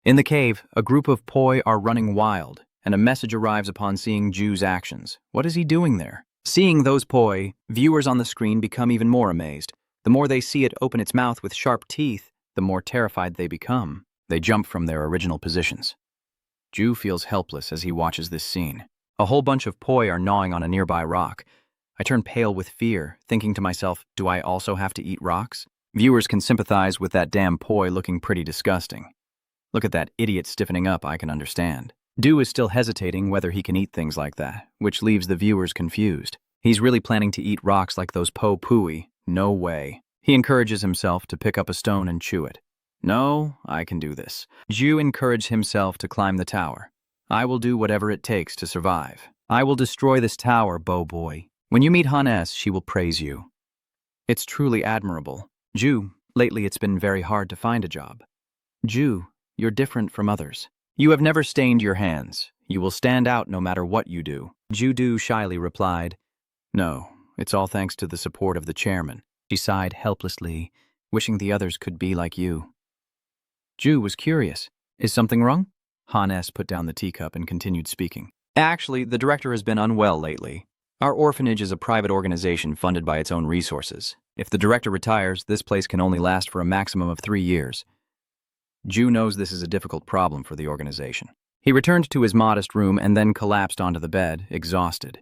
In the cave, a group of poi are running wild, and a message arrives upon seeing Ju's actions. What is he doing there? Seeing those poi, viewers on the screen become even more amazed. The more they see it open its mouth with sharp teeth, the more terrified they become. They jump from their original positions. Ju feels helpless as he watches this scene. A whole bunch of poi are gnawing on a nearby rock. I turn pale with fear, thinking to myself, do I also have to eat rocks? Viewers can sympathize with that damn poi looking pretty disgusting. Look at that idiot stiffening up, I can understand. Du is still hesitating whether he can eat things like that, which leaves the viewers confused. He's really planning to eat rocks like those po pui. No way. He encourages himself to pick up a stone and chew it. No, I can do this. Ju encouraged himself to climb the tower. I will do whatever it takes to survive. I will destroy this tower, Bo Boy. When you meet Han-S, she will praise you. It's truly admirable. Ju, lately it's been very hard to find a job. Ju, you're different from others. You have never stained your hands. You will stand out no matter what you do. Ju-Du shyly replied, No, it's all thanks to the support of the chairman. She sighed helplessly, wishing the others could be like you. Ju was curious. Is something wrong? Han-S put down the teacup and continued speaking. Actually, the director has been unwell lately. Our orphanage is a private organization funded by its own resources. If the director retires, this place can only last for a maximum of 3 years. Ju knows this is a difficult problem for the organization. He returned to his modest room and then collapsed onto the bed, exhausted.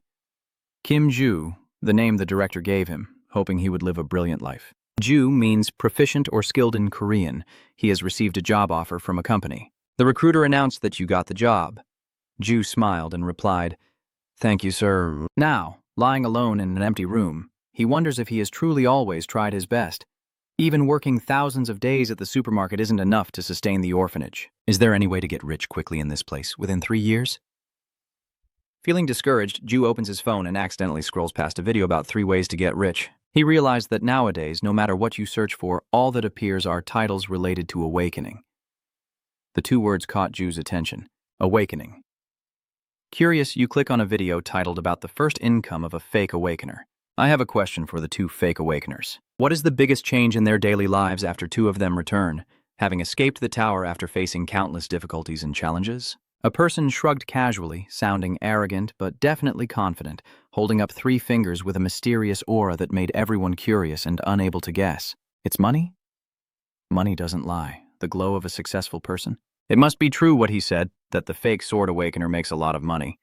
Kim Ju, the name the director gave him, hoping he would live a brilliant life. Ju means proficient or skilled in Korean. He has received a job offer from a company. The recruiter announced that you got the job. Ju smiled and replied, Thank you, sir. Now, lying alone in an empty room, he wonders if he has truly always tried his best. Even working thousands of days at the supermarket isn't enough to sustain the orphanage. Is there any way to get rich quickly in this place within 3 years? Feeling discouraged, Ju opens his phone and accidentally scrolls past a video about 3 ways to get rich. He realized that nowadays, no matter what you search for, all that appears are titles related to awakening. The 2 words caught Ju's attention. Awakening. Curious, you click on a video titled about the first income of a fake awakener. I have a question for the 2 fake awakeners. What is the biggest change in their daily lives after 2 of them return, having escaped the tower after facing countless difficulties and challenges? A person shrugged casually, sounding arrogant but definitely confident, holding up 3 fingers with a mysterious aura that made everyone curious and unable to guess. It's money? Money doesn't lie. The glow of a successful person? It must be true what he said, that the fake sword awakener makes a lot of money.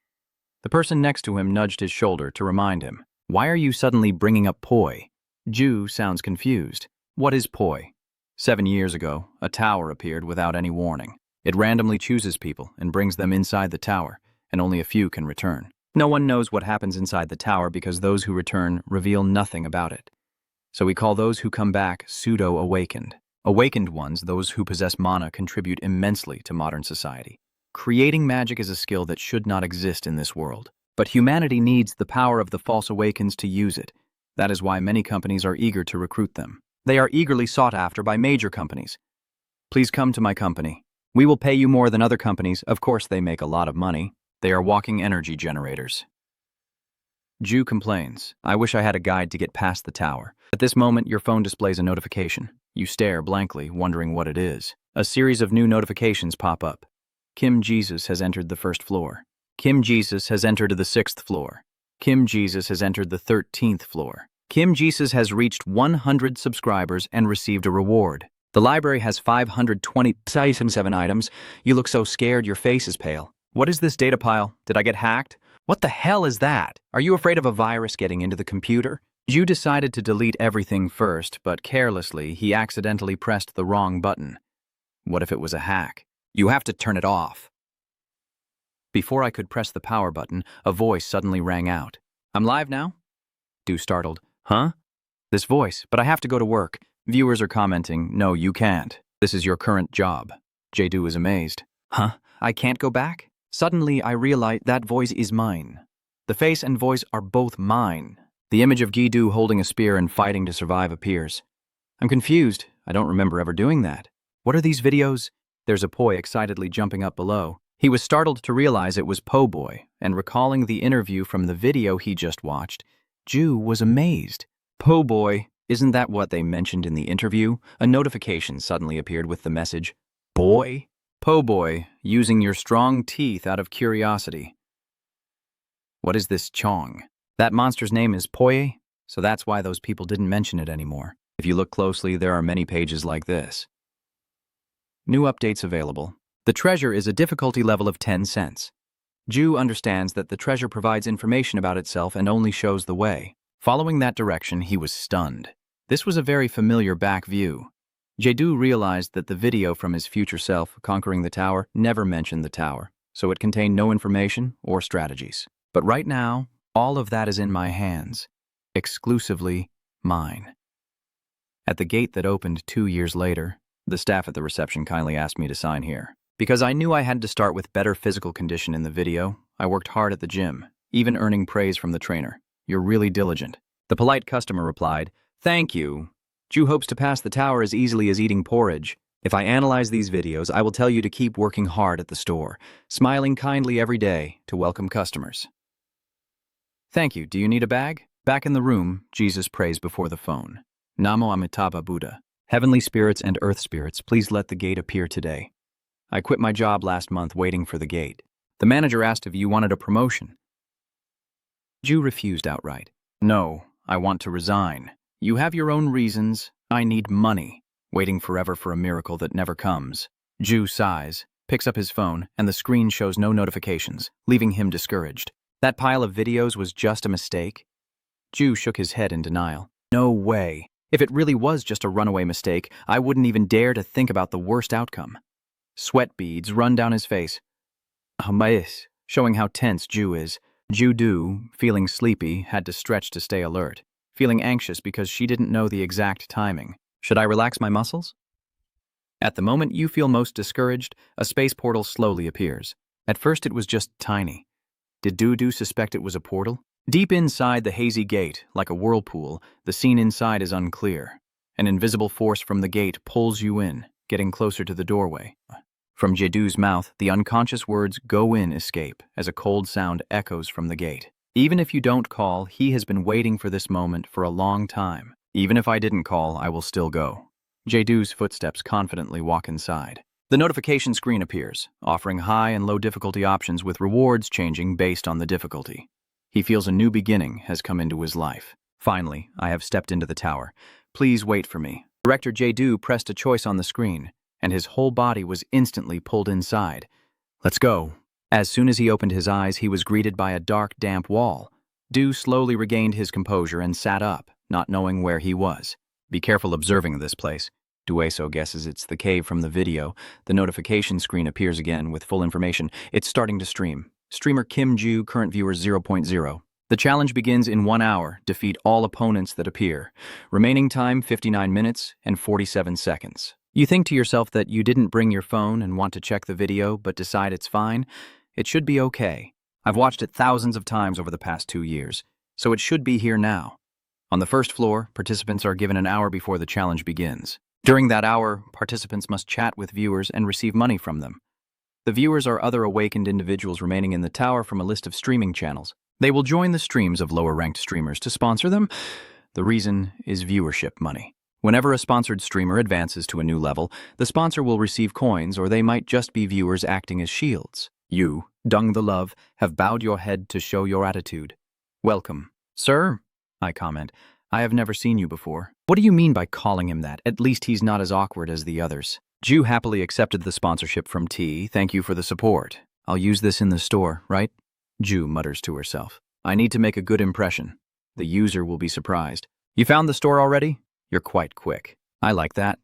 The person next to him nudged his shoulder to remind him. Why are you suddenly bringing up poi? Ju sounds confused. What is poi? 7 years ago, a tower appeared without any warning. It randomly chooses people and brings them inside the tower, and only a few can return. No one knows what happens inside the tower because those who return reveal nothing about it. So we call those who come back pseudo-awakened. Awakened ones, those who possess mana, contribute immensely to modern society. Creating magic is a skill that should not exist in this world. But humanity needs the power of the false awakens to use it. That is why many companies are eager to recruit them. They are eagerly sought after by major companies. Please come to my company. We will pay you more than other companies. Of course, they make a lot of money. They are walking energy generators. Ju complains. I wish I had a guide to get past the tower. At this moment, your phone displays a notification. You stare blankly, wondering what it is. A series of new notifications pop up. Kim Jesus has entered the 1st floor. Kim Jesus has entered the 6th floor. Kim Jesus has entered the 13th floor. Kim Jesus has reached 100 subscribers and received a reward. The library has 527 items. You look so scared your face is pale. What is this data pile? Did I get hacked? What the hell is that? Are you afraid of a virus getting into the computer? Ju decided to delete everything first, but carelessly he accidentally pressed the wrong button. What if it was a hack? You have to turn it off. Before I could press the power button, a voice suddenly rang out. I'm live now? Du startled. Huh? This voice, but I have to go to work. Viewers are commenting, no, you can't. This is your current job. Jae-du is amazed. Huh? I can't go back? Suddenly, I realize that voice is mine. The face and voice are both mine. The image of Gi-du holding a spear and fighting to survive appears. I'm confused. I don't remember ever doing that. What are these videos? There's a poi excitedly jumping up below. He was startled to realize it was Po Boy, and recalling the interview from the video he just watched, Ju was amazed. Po Boy, isn't that what they mentioned in the interview? A notification suddenly appeared with the message, Boy? Po boy, using your strong teeth out of curiosity. What is this Chong? That monster's name is Poye, so that's why those people didn't mention it anymore. If you look closely, there are many pages like this. New updates available. The treasure is a difficulty level of 10 cents. Ju understands that the treasure provides information about itself and only shows the way. Following that direction, he was stunned. This was a very familiar back view. Jae-do realized that the video from his future self conquering the tower never mentioned the tower, so it contained no information or strategies. But right now, all of that is in my hands, exclusively mine. At the gate that opened 2 years later, the staff at the reception kindly asked me to sign here. Because I knew I had to start with better physical condition in the video, I worked hard at the gym, even earning praise from the trainer. You're really diligent. The polite customer replied, "Thank you. Ju hopes to pass the tower as easily as eating porridge. If I analyze these videos, I will tell you to keep working hard at the store, smiling kindly every day to welcome customers." Thank you. Do you need a bag? Back in the room, Jesus prays before the phone. Namo Amitabha Buddha. Heavenly spirits and earth spirits, please let the gate appear today. I quit my job last month waiting for the gate. The manager asked if you wanted a promotion. Ju refused outright. No, I want to resign. You have your own reasons. I need money. Waiting forever for a miracle that never comes. Ju sighs, picks up his phone, and the screen shows no notifications, leaving him discouraged. That pile of videos was just a mistake? Ju shook his head in denial. No way. If it really was just a runaway mistake, I wouldn't even dare to think about the worst outcome. Sweat beads run down his face. Showing how tense Ju is. Ju-do, feeling sleepy, had to stretch to stay alert, feeling anxious because she didn't know the exact timing. Should I relax my muscles? At the moment you feel most discouraged, a space portal slowly appears. At first it was just tiny. Did Do-do suspect it was a portal? Deep inside the hazy gate, like a whirlpool, the scene inside is unclear. An invisible force from the gate pulls you in, getting closer to the doorway. From Jae-do's mouth, the unconscious words "go in" escape as a cold sound echoes from the gate. Even if you don't call, he has been waiting for this moment for a long time. Even if I didn't call, I will still go. Jae-do's footsteps confidently walk inside. The notification screen appears, offering high and low difficulty options with rewards changing based on the difficulty. He feels a new beginning has come into his life. Finally, I have stepped into the tower. Please wait for me. Director Jae-do pressed a choice on the screen, and his whole body was instantly pulled inside. Let's go. As soon as he opened his eyes, he was greeted by a dark, damp wall. Do slowly regained his composure and sat up, not knowing where he was. Be careful observing this place. Dueso guesses it's the cave from the video. The notification screen appears again with full information. It's starting to stream. Streamer Kim Ju, current viewers 0.0. The challenge begins in 1 hour. Defeat all opponents that appear. Remaining time 59 minutes and 47 seconds. You think to yourself that you didn't bring your phone and want to check the video but decide it's fine? It should be okay. I've watched it thousands of times over the past 2 years, so it should be here now. On the first floor, participants are given an hour before the challenge begins. During that hour, participants must chat with viewers and receive money from them. The viewers are other awakened individuals remaining in the tower from a list of streaming channels. They will join the streams of lower-ranked streamers to sponsor them. The reason is viewership money. Whenever a sponsored streamer advances to a new level, the sponsor will receive coins, or they might just be viewers acting as shields. You, Dung the Love, have bowed your head to show your attitude. Welcome. Sir, I comment. I have never seen you before. What do you mean by calling him that? At least he's not as awkward as the others. Ju happily accepted the sponsorship from T. Thank you for the support. I'll use this in the store, right? Ju mutters to herself. I need to make a good impression. The user will be surprised. You found the store already? You're quite quick. I like that.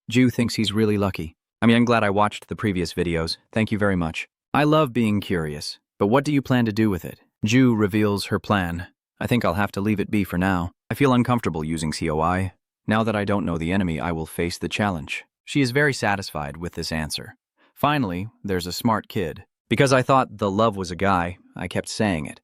Ju thinks he's really lucky. I'm glad I watched the previous videos. Thank you very much. I love being curious, but what do you plan to do with it? Ju reveals her plan. I think I'll have to leave it be for now. I feel uncomfortable using COI. Now that I don't know the enemy, I will face the challenge. She is very satisfied with this answer. Finally, there's a smart kid. Because I thought the love was a guy, I kept saying it.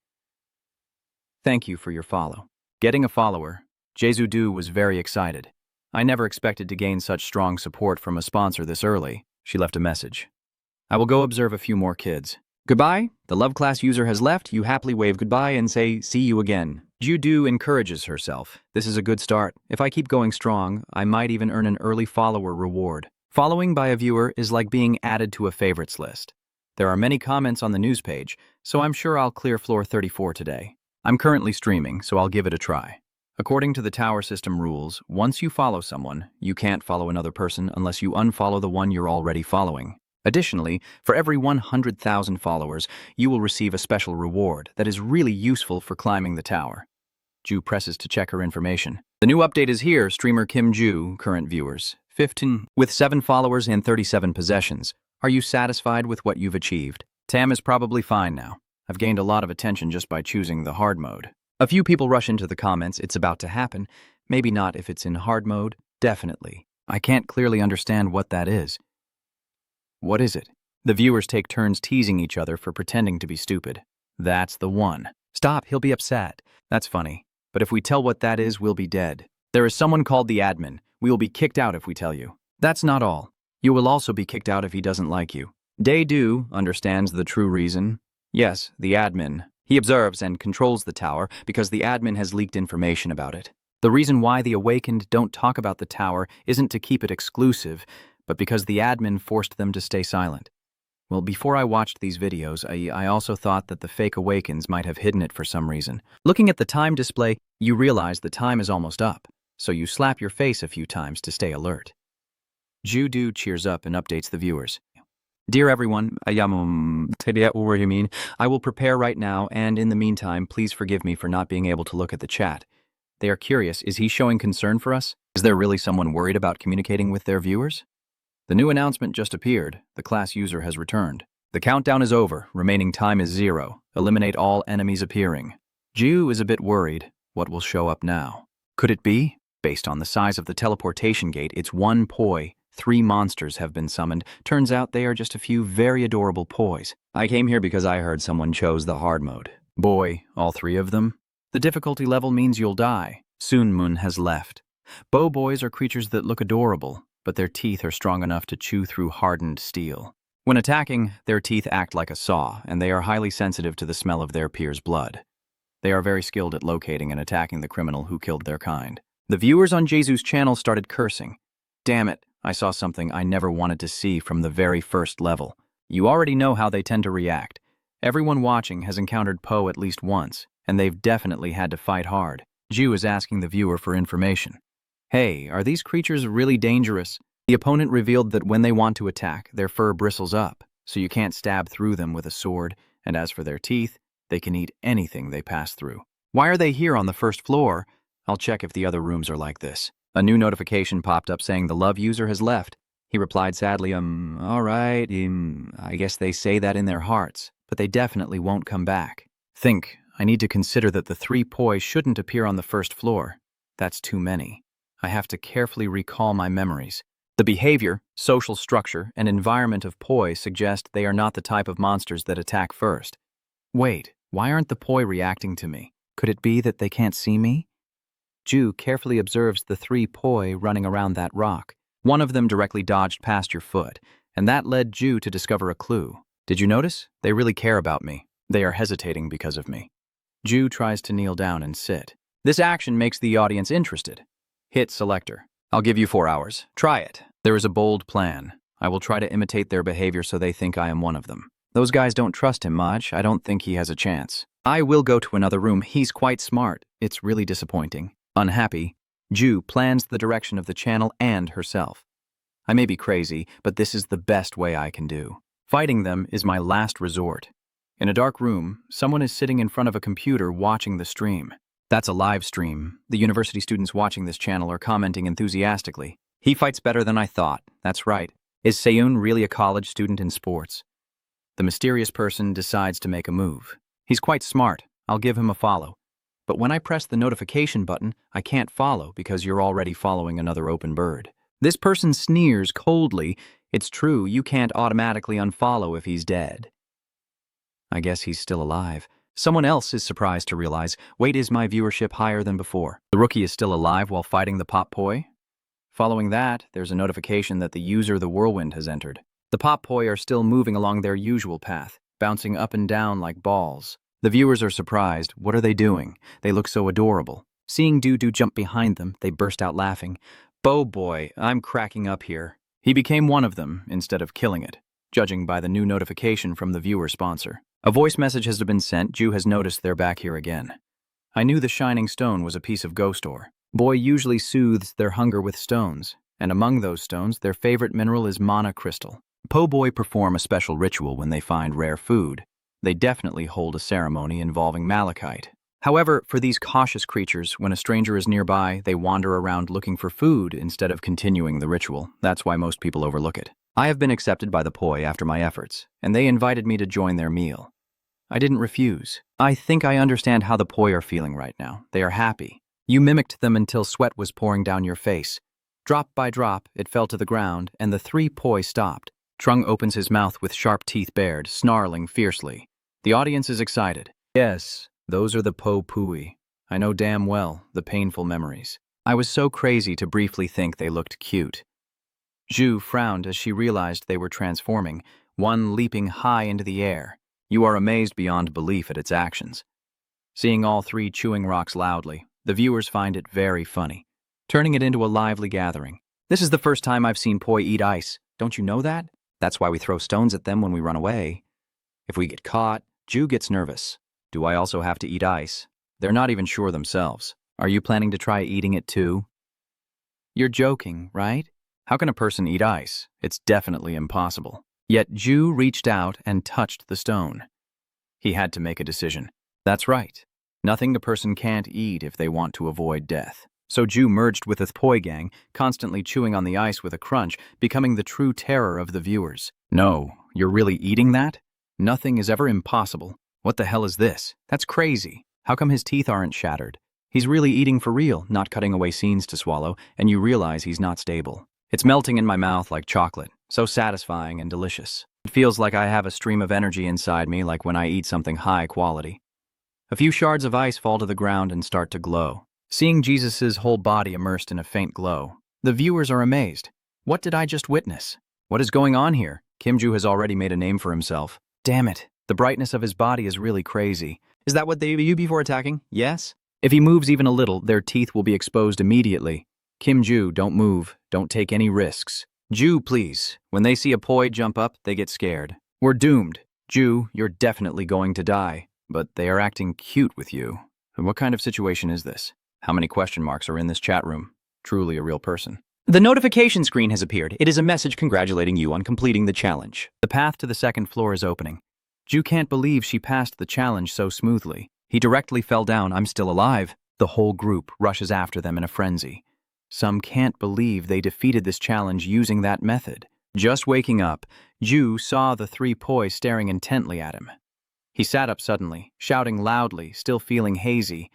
Thank you for your follow. Getting a follower, Jesu-do was very excited. I never expected to gain such strong support from a sponsor this early. She left a message. I will go observe a few more kids. Goodbye. The love class user has left. You happily wave goodbye and say, see you again. Ju-do encourages herself. This is a good start. If I keep going strong, I might even earn an early follower reward. Following by a viewer is like being added to a favorites list. There are many comments on the news page, so I'm sure I'll clear floor 34 today. I'm currently streaming, so I'll give it a try. According to the tower system rules, once you follow someone, you can't follow another person unless you unfollow the one you're already following. Additionally, for every 100,000 followers, you will receive a special reward that is really useful for climbing the tower. Ju presses to check her information. The new update is here, streamer Kim Ju, current viewers, 15, with 7 followers and 37 possessions. Are you satisfied with what you've achieved? Tam is probably fine now. I've gained a lot of attention just by choosing the hard mode. A few people rush into the comments, it's about to happen. Maybe not if it's in hard mode. Definitely. I can't clearly understand what that is. What is it? The viewers take turns teasing each other for pretending to be stupid. That's the one. Stop, he'll be upset. That's funny. But if we tell what that is, we'll be dead. There is someone called the admin. We will be kicked out if we tell you. That's not all. You will also be kicked out if he doesn't like you. Dae-do understands the true reason. Yes, the admin. He observes and controls the tower because the admin has leaked information about it. The reason why the Awakened don't talk about the tower isn't to keep it exclusive, but because the admin forced them to stay silent. Well, before I watched these videos, I also thought that the fake Awakens might have hidden it for some reason. Looking at the time display, you realize the time is almost up, so you slap your face a few times to stay alert. Ju-do cheers up and updates the viewers. Dear everyone, I will prepare right now, and in the meantime, please forgive me for not being able to look at the chat. They are curious, is he showing concern for us? Is there really someone worried about communicating with their viewers? The new announcement just appeared. The class user has returned. The countdown is over. Remaining time is 0. Eliminate all enemies appearing. Ju is a bit worried. What will show up now? Could it be? Based on the size of the teleportation gate, it's one poi. 3 monsters have been summoned. Turns out they are just a few very adorable pois. I came here because I heard someone chose the hard mode. Boy, all 3 of them? The difficulty level means you'll die. Soon Moon has left. Bo boys are creatures that look adorable, but their teeth are strong enough to chew through hardened steel. When attacking, their teeth act like a saw, and they are highly sensitive to the smell of their peers' blood. They are very skilled at locating and attacking the criminal who killed their kind. The viewers on Jesu's channel started cursing. Damn it, I saw something I never wanted to see from the very first level. You already know how they tend to react. Everyone watching has encountered Po at least once, and they've definitely had to fight hard. Ju is asking the viewer for information. Hey, are these creatures really dangerous? The opponent revealed that when they want to attack, their fur bristles up, so you can't stab through them with a sword, and as for their teeth, they can eat anything they pass through. Why are they here on the first floor? I'll check if the other rooms are like this. A new notification popped up saying the love user has left. He replied sadly, alright, I guess they say that in their hearts, but they definitely won't come back. I need to consider that the 3 poi shouldn't appear on the first floor. That's too many. I have to carefully recall my memories. The behavior, social structure, and environment of poi suggest they are not the type of monsters that attack first. Wait, why aren't the poi reacting to me? Could it be that they can't see me? Ju carefully observes the 3 poi running around that rock. One of them directly dodged past your foot, and that led Ju to discover a clue. Did you notice? They really care about me. They are hesitating because of me. Ju tries to kneel down and sit. This action makes the audience interested. Hit selector. I'll give you 4 hours. Try it. There is a bold plan. I will try to imitate their behavior so they think I am one of them. Those guys don't trust him much. I don't think he has a chance. I will go to another room. He's quite smart. It's really disappointing. Unhappy, Ju plans the direction of the channel and herself. I may be crazy, but this is the best way I can do. Fighting them is my last resort. In a dark room, someone is sitting in front of a computer watching the stream. That's a live stream. The university students watching this channel are commenting enthusiastically. He fights better than I thought. That's right. Is Seun really a college student in sports? The mysterious person decides to make a move. He's quite smart. I'll give him a follow. But when I press the notification button, I can't follow because you're already following another open bird. This person sneers coldly. It's true, you can't automatically unfollow if he's dead. I guess he's still alive. Someone else is surprised to realize, wait, is my viewership higher than before? The rookie is still alive while fighting the pop poi? Following that, there's a notification that the user the whirlwind has entered. The pop poi are still moving along their usual path, bouncing up and down like balls. The viewers are surprised. What are they doing? They look so adorable. Seeing Doo-Doo jump behind them, they burst out laughing. Bo boy, I'm cracking up here. He became one of them instead of killing it, judging by the new notification from the viewer sponsor. A voice message has been sent. Ju has noticed they're back here again. I knew the shining stone was a piece of ghost ore. Boy usually soothes their hunger with stones, and among those stones, their favorite mineral is mana crystal. Po Boy perform a special ritual when they find rare food. They definitely hold a ceremony involving malachite. However, for these cautious creatures, when a stranger is nearby, they wander around looking for food instead of continuing the ritual. That's why most people overlook it. I have been accepted by the Poi after my efforts, and they invited me to join their meal. I didn't refuse. I think I understand how the Poi are feeling right now. They are happy. You mimicked them until sweat was pouring down your face. Drop by drop, it fell to the ground, and the 3 Poi stopped. Trung opens his mouth with sharp teeth bared, snarling fiercely. The audience is excited. Yes, those are the Po Pui. I know damn well the painful memories. I was so crazy to briefly think they looked cute. Ju frowned as she realized they were transforming, one leaping high into the air. You are amazed beyond belief at its actions. Seeing all 3 chewing rocks loudly, the viewers find it very funny, turning it into a lively gathering. This is the first time I've seen Poi eat ice. Don't you know that? That's why we throw stones at them when we run away. If we get caught, Ju gets nervous. Do I also have to eat ice? They're not even sure themselves. Are you planning to try eating it too? You're joking, right? How can a person eat ice? It's definitely impossible. Yet Ju reached out and touched the stone. He had to make a decision. That's right. Nothing a person can't eat if they want to avoid death. So Ju merged with the Poi gang, constantly chewing on the ice with a crunch, becoming the true terror of the viewers. No, you're really eating that? Nothing is ever impossible. What the hell is this? That's crazy. How come his teeth aren't shattered? He's really eating for real, not cutting away scenes to swallow, and you realize he's not stable. It's melting in my mouth like chocolate, so satisfying and delicious. It feels like I have a stream of energy inside me, like when I eat something high quality. A few shards of ice fall to the ground and start to glow. Seeing Jesus's whole body immersed in a faint glow, the viewers are amazed. What did I just witness? What is going on here? Kim Ju has already made a name for himself. Damn it, the brightness of his body is really crazy. Is that what they do before attacking? Yes? If he moves even a little, their teeth will be exposed immediately. Kim Ju, don't move. Don't take any risks. Ju, please. When they see a Poi jump up, they get scared. We're doomed. Ju, you're definitely going to die. But they are acting cute with you. What kind of situation is this? How many question marks are in this chat room? Truly a real person. The notification screen has appeared. It is a message congratulating you on completing the challenge. The path to the 2nd floor is opening. Ju can't believe she passed the challenge so smoothly. He directly fell down. I'm still alive. The whole group rushes after them in a frenzy. Some can't believe they defeated this challenge using that method. Just waking up, Ju saw the 3 Poi staring intently at him. He sat up suddenly, shouting loudly, still feeling hazy.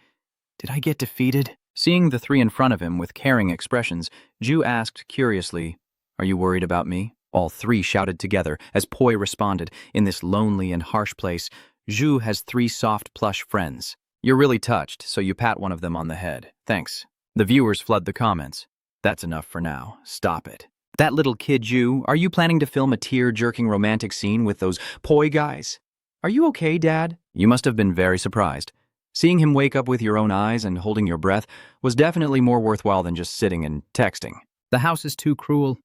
Did I get defeated? Seeing the 3 in front of him with caring expressions, Ju asked curiously, Are you worried about me? All 3 shouted together as Poi responded, In this lonely and harsh place, Ju has 3 soft plush friends. You're really touched, so you pat one of them on the head. Thanks. The viewers flood the comments. That's enough for now. Stop it. That little kid, Ju, are you planning to film a tear-jerking romantic scene with those Poi guys? Are you okay, Dad? You must have been very surprised. Seeing him wake up with your own eyes and holding your breath was definitely more worthwhile than just sitting and texting. The house is too cruel.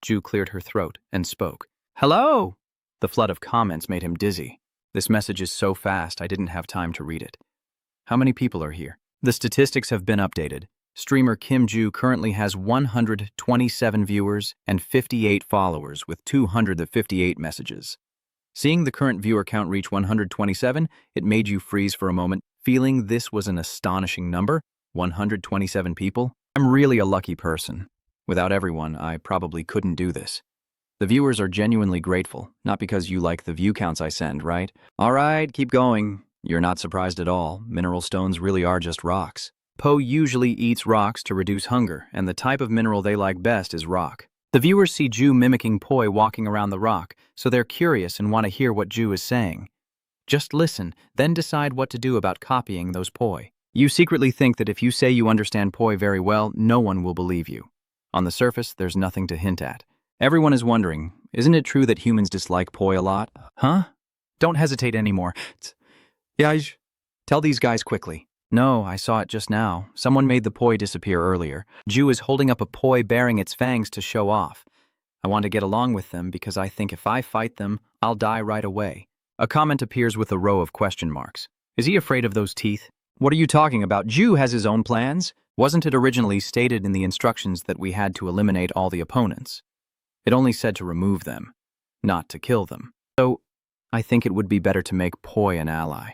Ju cleared her throat and spoke. Hello! The flood of comments made him dizzy. This message is so fast I didn't have time to read it. How many people are here? The statistics have been updated. Streamer Kim Ju currently has 127 viewers and 58 followers with 258 messages. Seeing the current viewer count reach 127, it made you freeze for a moment, feeling this was an astonishing number, 127 people. I'm really a lucky person. Without everyone, I probably couldn't do this. The viewers are genuinely grateful, not because you like the view counts I send, right? All right, keep going. You're not surprised at all. Mineral stones really are just rocks. Po usually eats rocks to reduce hunger, and the type of mineral they like best is rock. The viewers see Ju mimicking Poi walking around the rock, so they're curious and want to hear what Ju is saying. Just listen, then decide what to do about copying those Poi. You secretly think that if you say you understand Poi very well, no one will believe you. On the surface, there's nothing to hint at. Everyone is wondering, isn't it true that humans dislike Poi a lot? Huh? Don't hesitate anymore. Yeah, tell these guys quickly. No, I saw it just now. Someone made the Poi disappear earlier. Ju is holding up a Poi bearing its fangs to show off. I want to get along with them because I think if I fight them, I'll die right away. A comment appears with a row of question marks. Is he afraid of those teeth? What are you talking about? Ju has his own plans? Wasn't it originally stated in the instructions that we had to eliminate all the opponents? It only said to remove them, not to kill them. So, I think it would be better to make Poi an ally.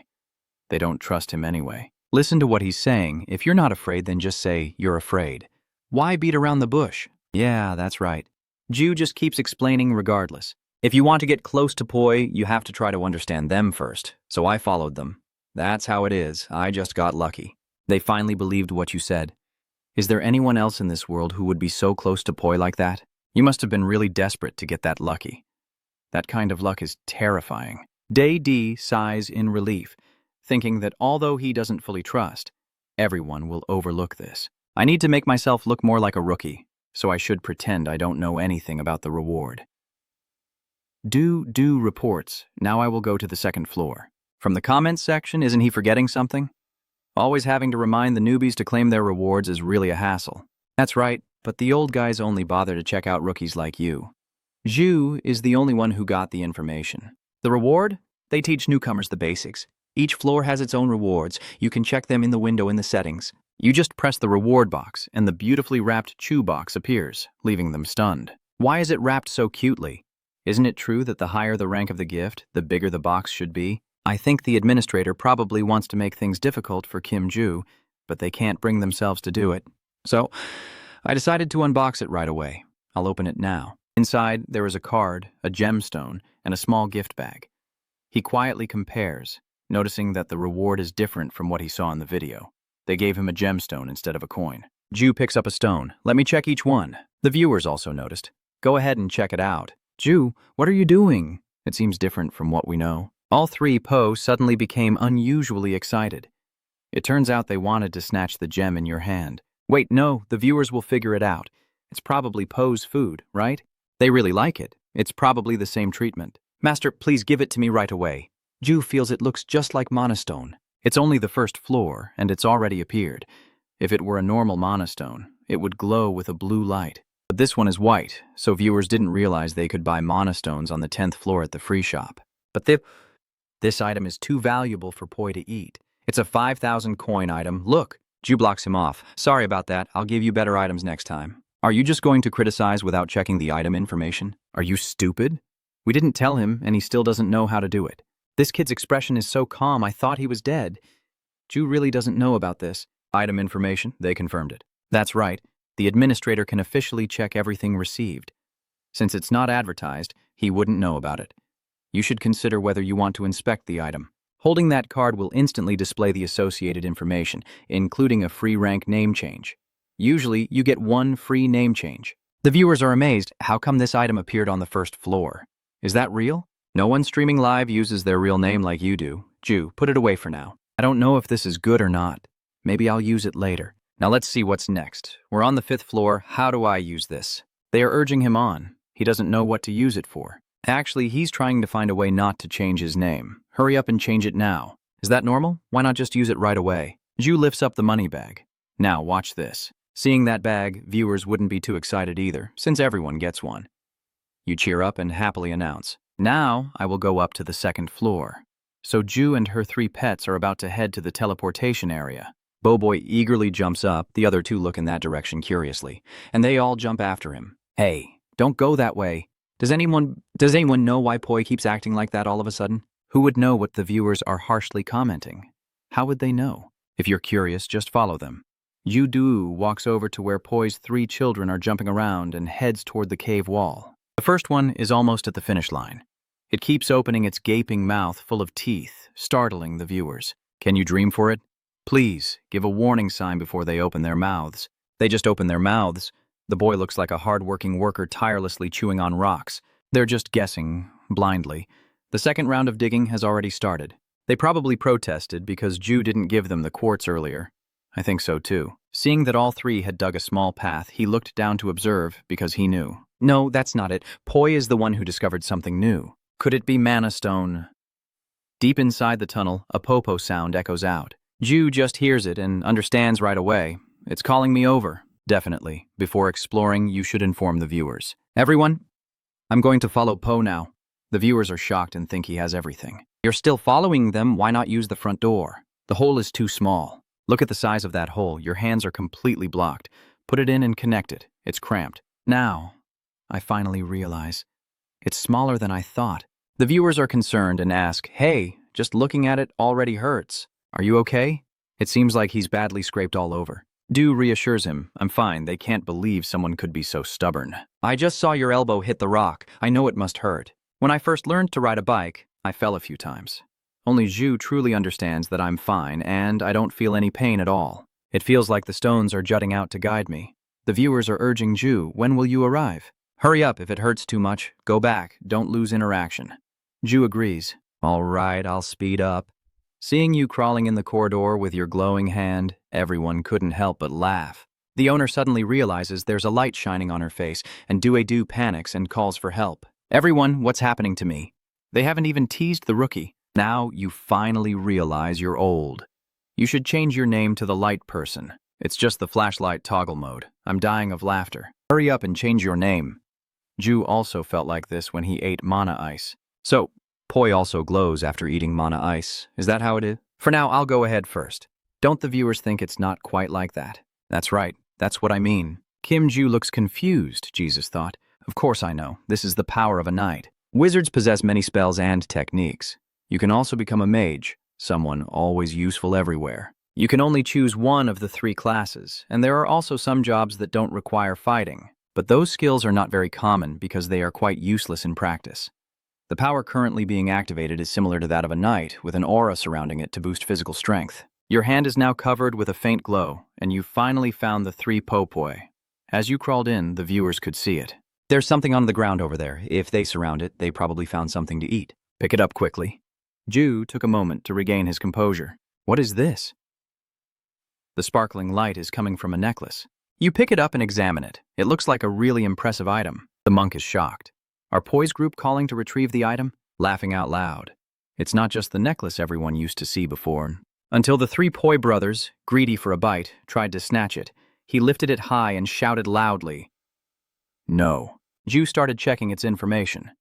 They don't trust him anyway. Listen to what he's saying. If you're not afraid, then just say you're afraid. Why beat around the bush? Yeah, that's right. Ju just keeps explaining regardless. If you want to get close to Poi, you have to try to understand them first. So I followed them. That's how it is. I just got lucky. They finally believed what you said. Is there anyone else in this world who would be so close to Poi like that? You must have been really desperate to get that lucky. That kind of luck is terrifying. Day D sighs in relief, thinking that although he doesn't fully trust, everyone will overlook this. I need to make myself look more like a rookie, so I should pretend I don't know anything about the reward. Do reports. Now I will go to the second floor. From the comments section, isn't he forgetting something? Always having to remind the newbies to claim their rewards is really a hassle. That's right, but the old guys only bother to check out rookies like you. Ju is the only one who got the information. The reward? They teach newcomers the basics. Each floor has its own rewards. You can check them in the window in the settings. You just press the reward box, and the beautifully wrapped chew box appears, leaving them stunned. Why is it wrapped so cutely? Isn't it true that the higher the rank of the gift, the bigger the box should be? I think the administrator probably wants to make things difficult for Kim Ju, but they can't bring themselves to do it. So, I decided to unbox it right away. I'll open it now. Inside, there is a card, a gemstone, and a small gift bag. He quietly compares, noticing that the reward is different from what he saw in the video. They gave him a gemstone instead of a coin. Ju picks up a stone. Let me check each one. The viewers also noticed. Go ahead and check it out. Ju, what are you doing? It seems different from what we know. All three Po suddenly became unusually excited. It turns out they wanted to snatch the gem in your hand. Wait, no, the viewers will figure it out. It's probably Po's food, right? They really like it. It's probably the same treatment. Master, please give it to me right away. Ju feels it looks just like monostone. It's only the first floor, and it's already appeared. If it were a normal monostone, it would glow with a blue light. But this one is white, so viewers didn't realize they could buy monostones on the 10th floor at the free shop. But this item is too valuable for Poi to eat. It's a 5,000 coin item. Look, Ju blocks him off. Sorry about that. I'll give you better items next time. Are you just going to criticize without checking the item information? Are you stupid? We didn't tell him, and he still doesn't know how to do it. This kid's expression is so calm, I thought he was dead. Ju really doesn't know about this. Item information, they confirmed it. That's right. The administrator can officially check everything received. Since it's not advertised, he wouldn't know about it. You should consider whether you want to inspect the item. Holding that card will instantly display the associated information, including a free rank name change. Usually, you get one free name change. The viewers are amazed. How come this item appeared on the first floor? Is that real? No one streaming live uses their real name like you do. Ju, put it away for now. I don't know if this is good or not. Maybe I'll use it later. Now let's see what's next. We're on the 5th floor. How do I use this? They are urging him on. He doesn't know what to use it for. Actually, he's trying to find a way not to change his name. Hurry up and change it now. Is that normal? Why not just use it right away? Ju lifts up the money bag. Now watch this. Seeing that bag, viewers wouldn't be too excited either, since everyone gets one. You cheer up and happily announce, now I will go up to the 2nd floor. So Ju and her 3 pets are about to head to the teleportation area. Boboy eagerly jumps up, the other 2 look in that direction curiously, and they all jump after him. Hey, don't go that way. Does anyone know why Poi keeps acting like that all of a sudden? Who would know what the viewers are harshly commenting? How would they know? If you're curious, just follow them. Yu-Du walks over to where Poi's 3 children are jumping around and heads toward the cave wall. The first one is almost at the finish line. It keeps opening its gaping mouth full of teeth, startling the viewers. Can you dream for it? Please, give a warning sign before they open their mouths. They just open their mouths. The boy looks like a hard-working worker tirelessly chewing on rocks. They're just guessing, blindly. The second round of digging has already started. They probably protested because Ju didn't give them the quartz earlier. I think so too. Seeing that all 3 had dug a small path, he looked down to observe because he knew. No, that's not it. Poi is the one who discovered something new. Could it be mana stone? Deep inside the tunnel, a popo sound echoes out. Ju just hears it and understands right away. It's calling me over. Definitely. Before exploring, you should inform the viewers. Everyone, I'm going to follow Po now. The viewers are shocked and think he has everything. You're still following them, why not use the front door? The hole is too small. Look at the size of that hole, your hands are completely blocked. Put it in and connect it. It's cramped. Now, I finally realize. It's smaller than I thought. The viewers are concerned and ask, hey, just looking at it already hurts. Are you okay? It seems like he's badly scraped all over. Du reassures him, I'm fine, they can't believe someone could be so stubborn. I just saw your elbow hit the rock, I know it must hurt. When I first learned to ride a bike, I fell a few times. Only Zhu truly understands that I'm fine and I don't feel any pain at all. It feels like the stones are jutting out to guide me. The viewers are urging Zhu, when will you arrive? Hurry up, if it hurts too much, go back, don't lose interaction. Zhu agrees. All right, I'll speed up. Seeing you crawling in the corridor with your glowing hand, everyone couldn't help but laugh. The owner suddenly realizes there's a light shining on her face, and Du panics and calls for help. Everyone, what's happening to me? They haven't even teased the rookie. Now you finally realize you're old. You should change your name to the light person. It's just the flashlight toggle mode. I'm dying of laughter. Hurry up and change your name. Zhu also felt like this when he ate mana ice. So, Poi also glows after eating mana ice. Is that how it is? For now, I'll go ahead first. Don't the viewers think it's not quite like that? That's right. That's what I mean. Kim Zhu looks confused, Jesus thought. Of course I know. This is the power of a knight. Wizards possess many spells and techniques. You can also become a mage, someone always useful everywhere. You can only choose one of the 3 classes, and there are also some jobs that don't require fighting. But those skills are not very common because they are quite useless in practice. The power currently being activated is similar to that of a knight, with an aura surrounding it to boost physical strength. Your hand is now covered with a faint glow, and you've finally found the 3 popoi. As you crawled in, the viewers could see it. There's something on the ground over there. If they surround it, they probably found something to eat. Pick it up quickly. Zhu took a moment to regain his composure. What is this? The sparkling light is coming from a necklace. You pick it up and examine it. It looks like a really impressive item. The monk is shocked. Are Poi's group calling to retrieve the item? Laughing out loud. It's not just the necklace everyone used to see before. Until the 3 Poi brothers, greedy for a bite, tried to snatch it. He lifted it high and shouted loudly. No. Zhu started checking its information.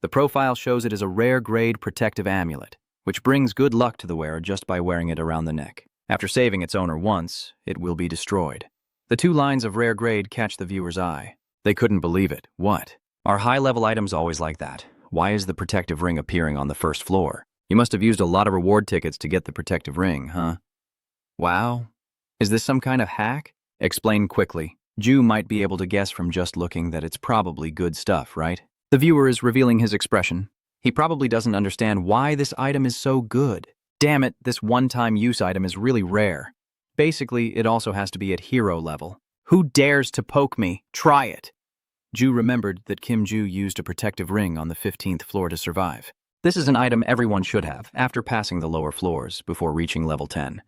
The profile shows it as a rare-grade protective amulet, which brings good luck to the wearer just by wearing it around the neck. After saving its owner once, it will be destroyed. The 2 lines of rare grade catch the viewer's eye. They couldn't believe it. What? Are high-level items always like that? Why is the protective ring appearing on the first floor? You must have used a lot of reward tickets to get the protective ring, huh? Wow. Is this some kind of hack? Explain quickly. Zhu might be able to guess from just looking that it's probably good stuff, right? The viewer is revealing his expression. He probably doesn't understand why this item is so good. Damn it, this one-time use item is really rare. Basically, it also has to be at hero level. Who dares to poke me? Try it! Zhu remembered that Kim Zhu used a protective ring on the 15th floor to survive. This is an item everyone should have after passing the lower floors before reaching level 10.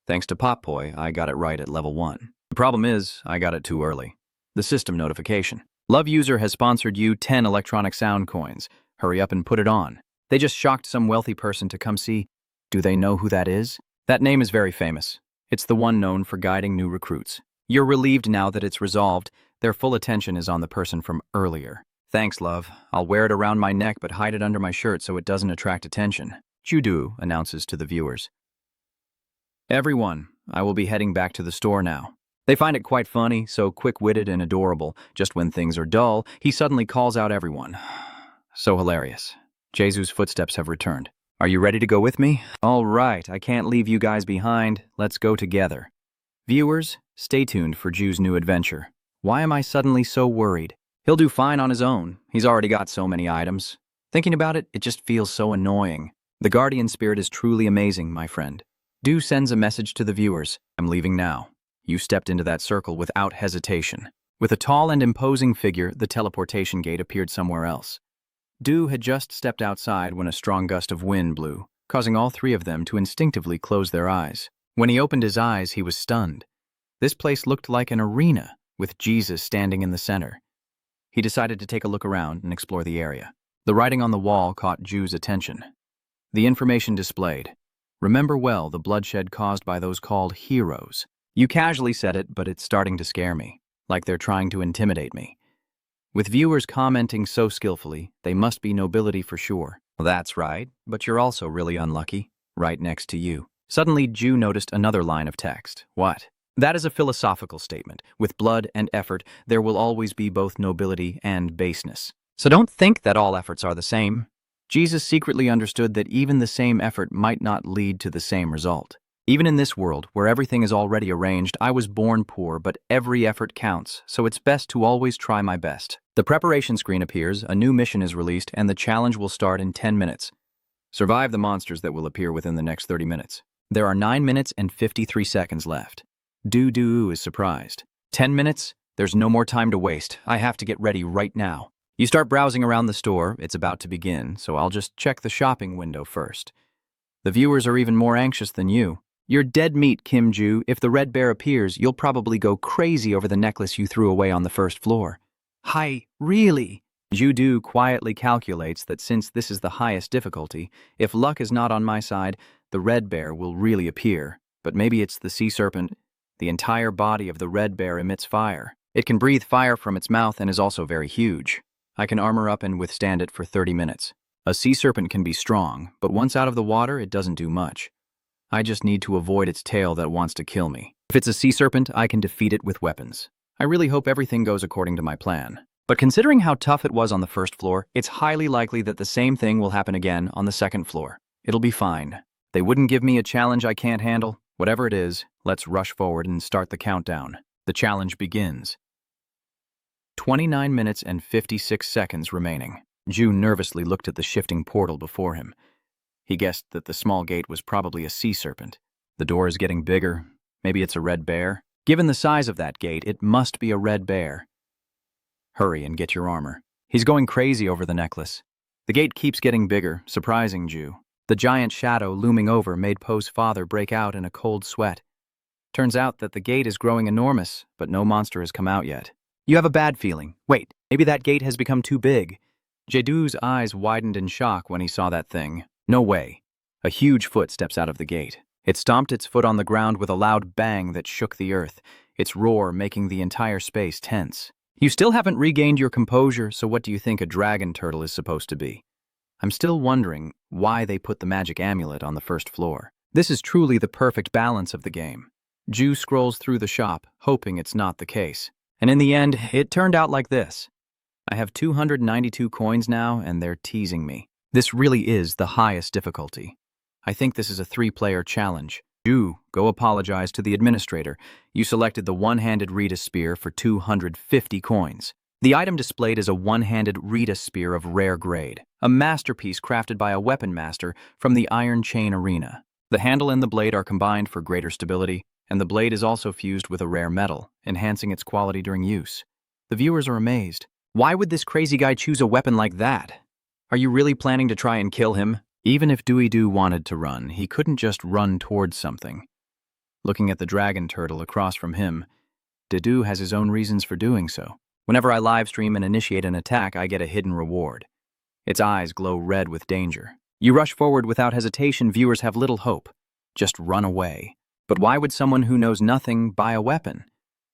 Thanks to Pop Poi, I got it right at level 1. The problem is, I got it too early. The system notification. Love User has sponsored you 10 electronic sound coins. Hurry up and put it on. They just shocked some wealthy person to come see. Do they know who that is? That name is very famous. It's the one known for guiding new recruits. You're relieved now that it's resolved. Their full attention is on the person from earlier. Thanks, love. I'll wear it around my neck but hide it under my shirt so it doesn't attract attention. Judu announces to the viewers. Everyone, I will be heading back to the store now. They find it quite funny, so quick-witted and adorable. Just when things are dull, he suddenly calls out everyone. So hilarious. Jesu's footsteps have returned. Are you ready to go with me? All right, I can't leave you guys behind. Let's go together. Viewers, stay tuned for Ju's new adventure. Why am I suddenly so worried? He'll do fine on his own. He's already got so many items. Thinking about it, it just feels so annoying. The guardian spirit is truly amazing, my friend. Du sends a message to the viewers. I'm leaving now. You stepped into that circle without hesitation. With a tall and imposing figure, the teleportation gate appeared somewhere else. Du had just stepped outside when a strong gust of wind blew, causing all 3 of them to instinctively close their eyes. When he opened his eyes, he was stunned. This place looked like an arena, with Jesus standing in the center. He decided to take a look around and explore the area. The writing on the wall caught Ju's attention. The information displayed. Remember well the bloodshed caused by those called heroes. You casually said it, but it's starting to scare me, like they're trying to intimidate me. With viewers commenting so skillfully, they must be nobility for sure. That's right, but you're also really unlucky. Right next to you. Suddenly, Ju noticed another line of text. What? That is a philosophical statement. With blood and effort, there will always be both nobility and baseness. So don't think that all efforts are the same. Jesus secretly understood that even the same effort might not lead to the same result. Even in this world, where everything is already arranged, I was born poor, but every effort counts, so it's best to always try my best. The preparation screen appears, a new mission is released, and the challenge will start in 10 minutes. Survive the monsters that will appear within the next 30 minutes. There are 9 minutes and 53 seconds left. Du is surprised. 10 minutes? There's no more time to waste. I have to get ready right now. You start browsing around the store. It's about to begin, so I'll just check the shopping window first. The viewers are even more anxious than you. You're dead meat, Kim Ju. If the red bear appears, you'll probably go crazy over the necklace you threw away on the first floor. Hi, really? Ju quietly calculates that since this is the highest difficulty, if luck is not on my side, the red bear will really appear. But maybe it's the sea serpent. The entire body of the red bear emits fire. It can breathe fire from its mouth and is also very huge. I can armor up and withstand it for 30 minutes. A sea serpent can be strong, but once out of the water, it doesn't do much. I just need to avoid its tail that wants to kill me. If it's a sea serpent, I can defeat it with weapons. I really hope everything goes according to my plan. But considering how tough it was on the first floor, it's highly likely that the same thing will happen again on the second floor. It'll be fine. They wouldn't give me a challenge I can't handle. Whatever it is, let's rush forward and start the countdown. The challenge begins. 29 minutes and 56 seconds remaining. Ju nervously looked at the shifting portal before him. He guessed that the small gate was probably a sea serpent. The door is getting bigger. Maybe it's a red bear. Given the size of that gate, it must be a red bear. Hurry and get your armor. He's going crazy over the necklace. The gate keeps getting bigger, surprising Ju. The giant shadow looming over made Poe's father break out in a cold sweat. Turns out that the gate is growing enormous, but no monster has come out yet. You have a bad feeling. Wait, maybe that gate has become too big. Jaedu's eyes widened in shock when he saw that thing. No way. A huge foot steps out of the gate. It stomped its foot on the ground with a loud bang that shook the earth, its roar making the entire space tense. You still haven't regained your composure, so what do you think a dragon turtle is supposed to be? I'm still wondering why they put the magic amulet on the first floor. This is truly the perfect balance of the game. Ju scrolls through the shop, hoping it's not the case. And in the end, it turned out like this. I have 292 coins now, and they're teasing me. This really is the highest difficulty. I think this is a 3-player challenge. Ju, go apologize to the administrator. You selected the one-handed Rita spear for 250 coins. The item displayed is a one-handed Rita spear of rare grade, a masterpiece crafted by a weapon master from the Iron Chain Arena. The handle and the blade are combined for greater stability, and the blade is also fused with a rare metal, enhancing its quality during use. The viewers are amazed. Why would this crazy guy choose a weapon like that? Are you really planning to try and kill him? Even if Du wanted to run, he couldn't just run towards something. Looking at the dragon turtle across from him, Du has his own reasons for doing so. Whenever I livestream and initiate an attack, I get a hidden reward. Its eyes glow red with danger. You rush forward without hesitation, viewers have little hope. Just run away. But why would someone who knows nothing buy a weapon?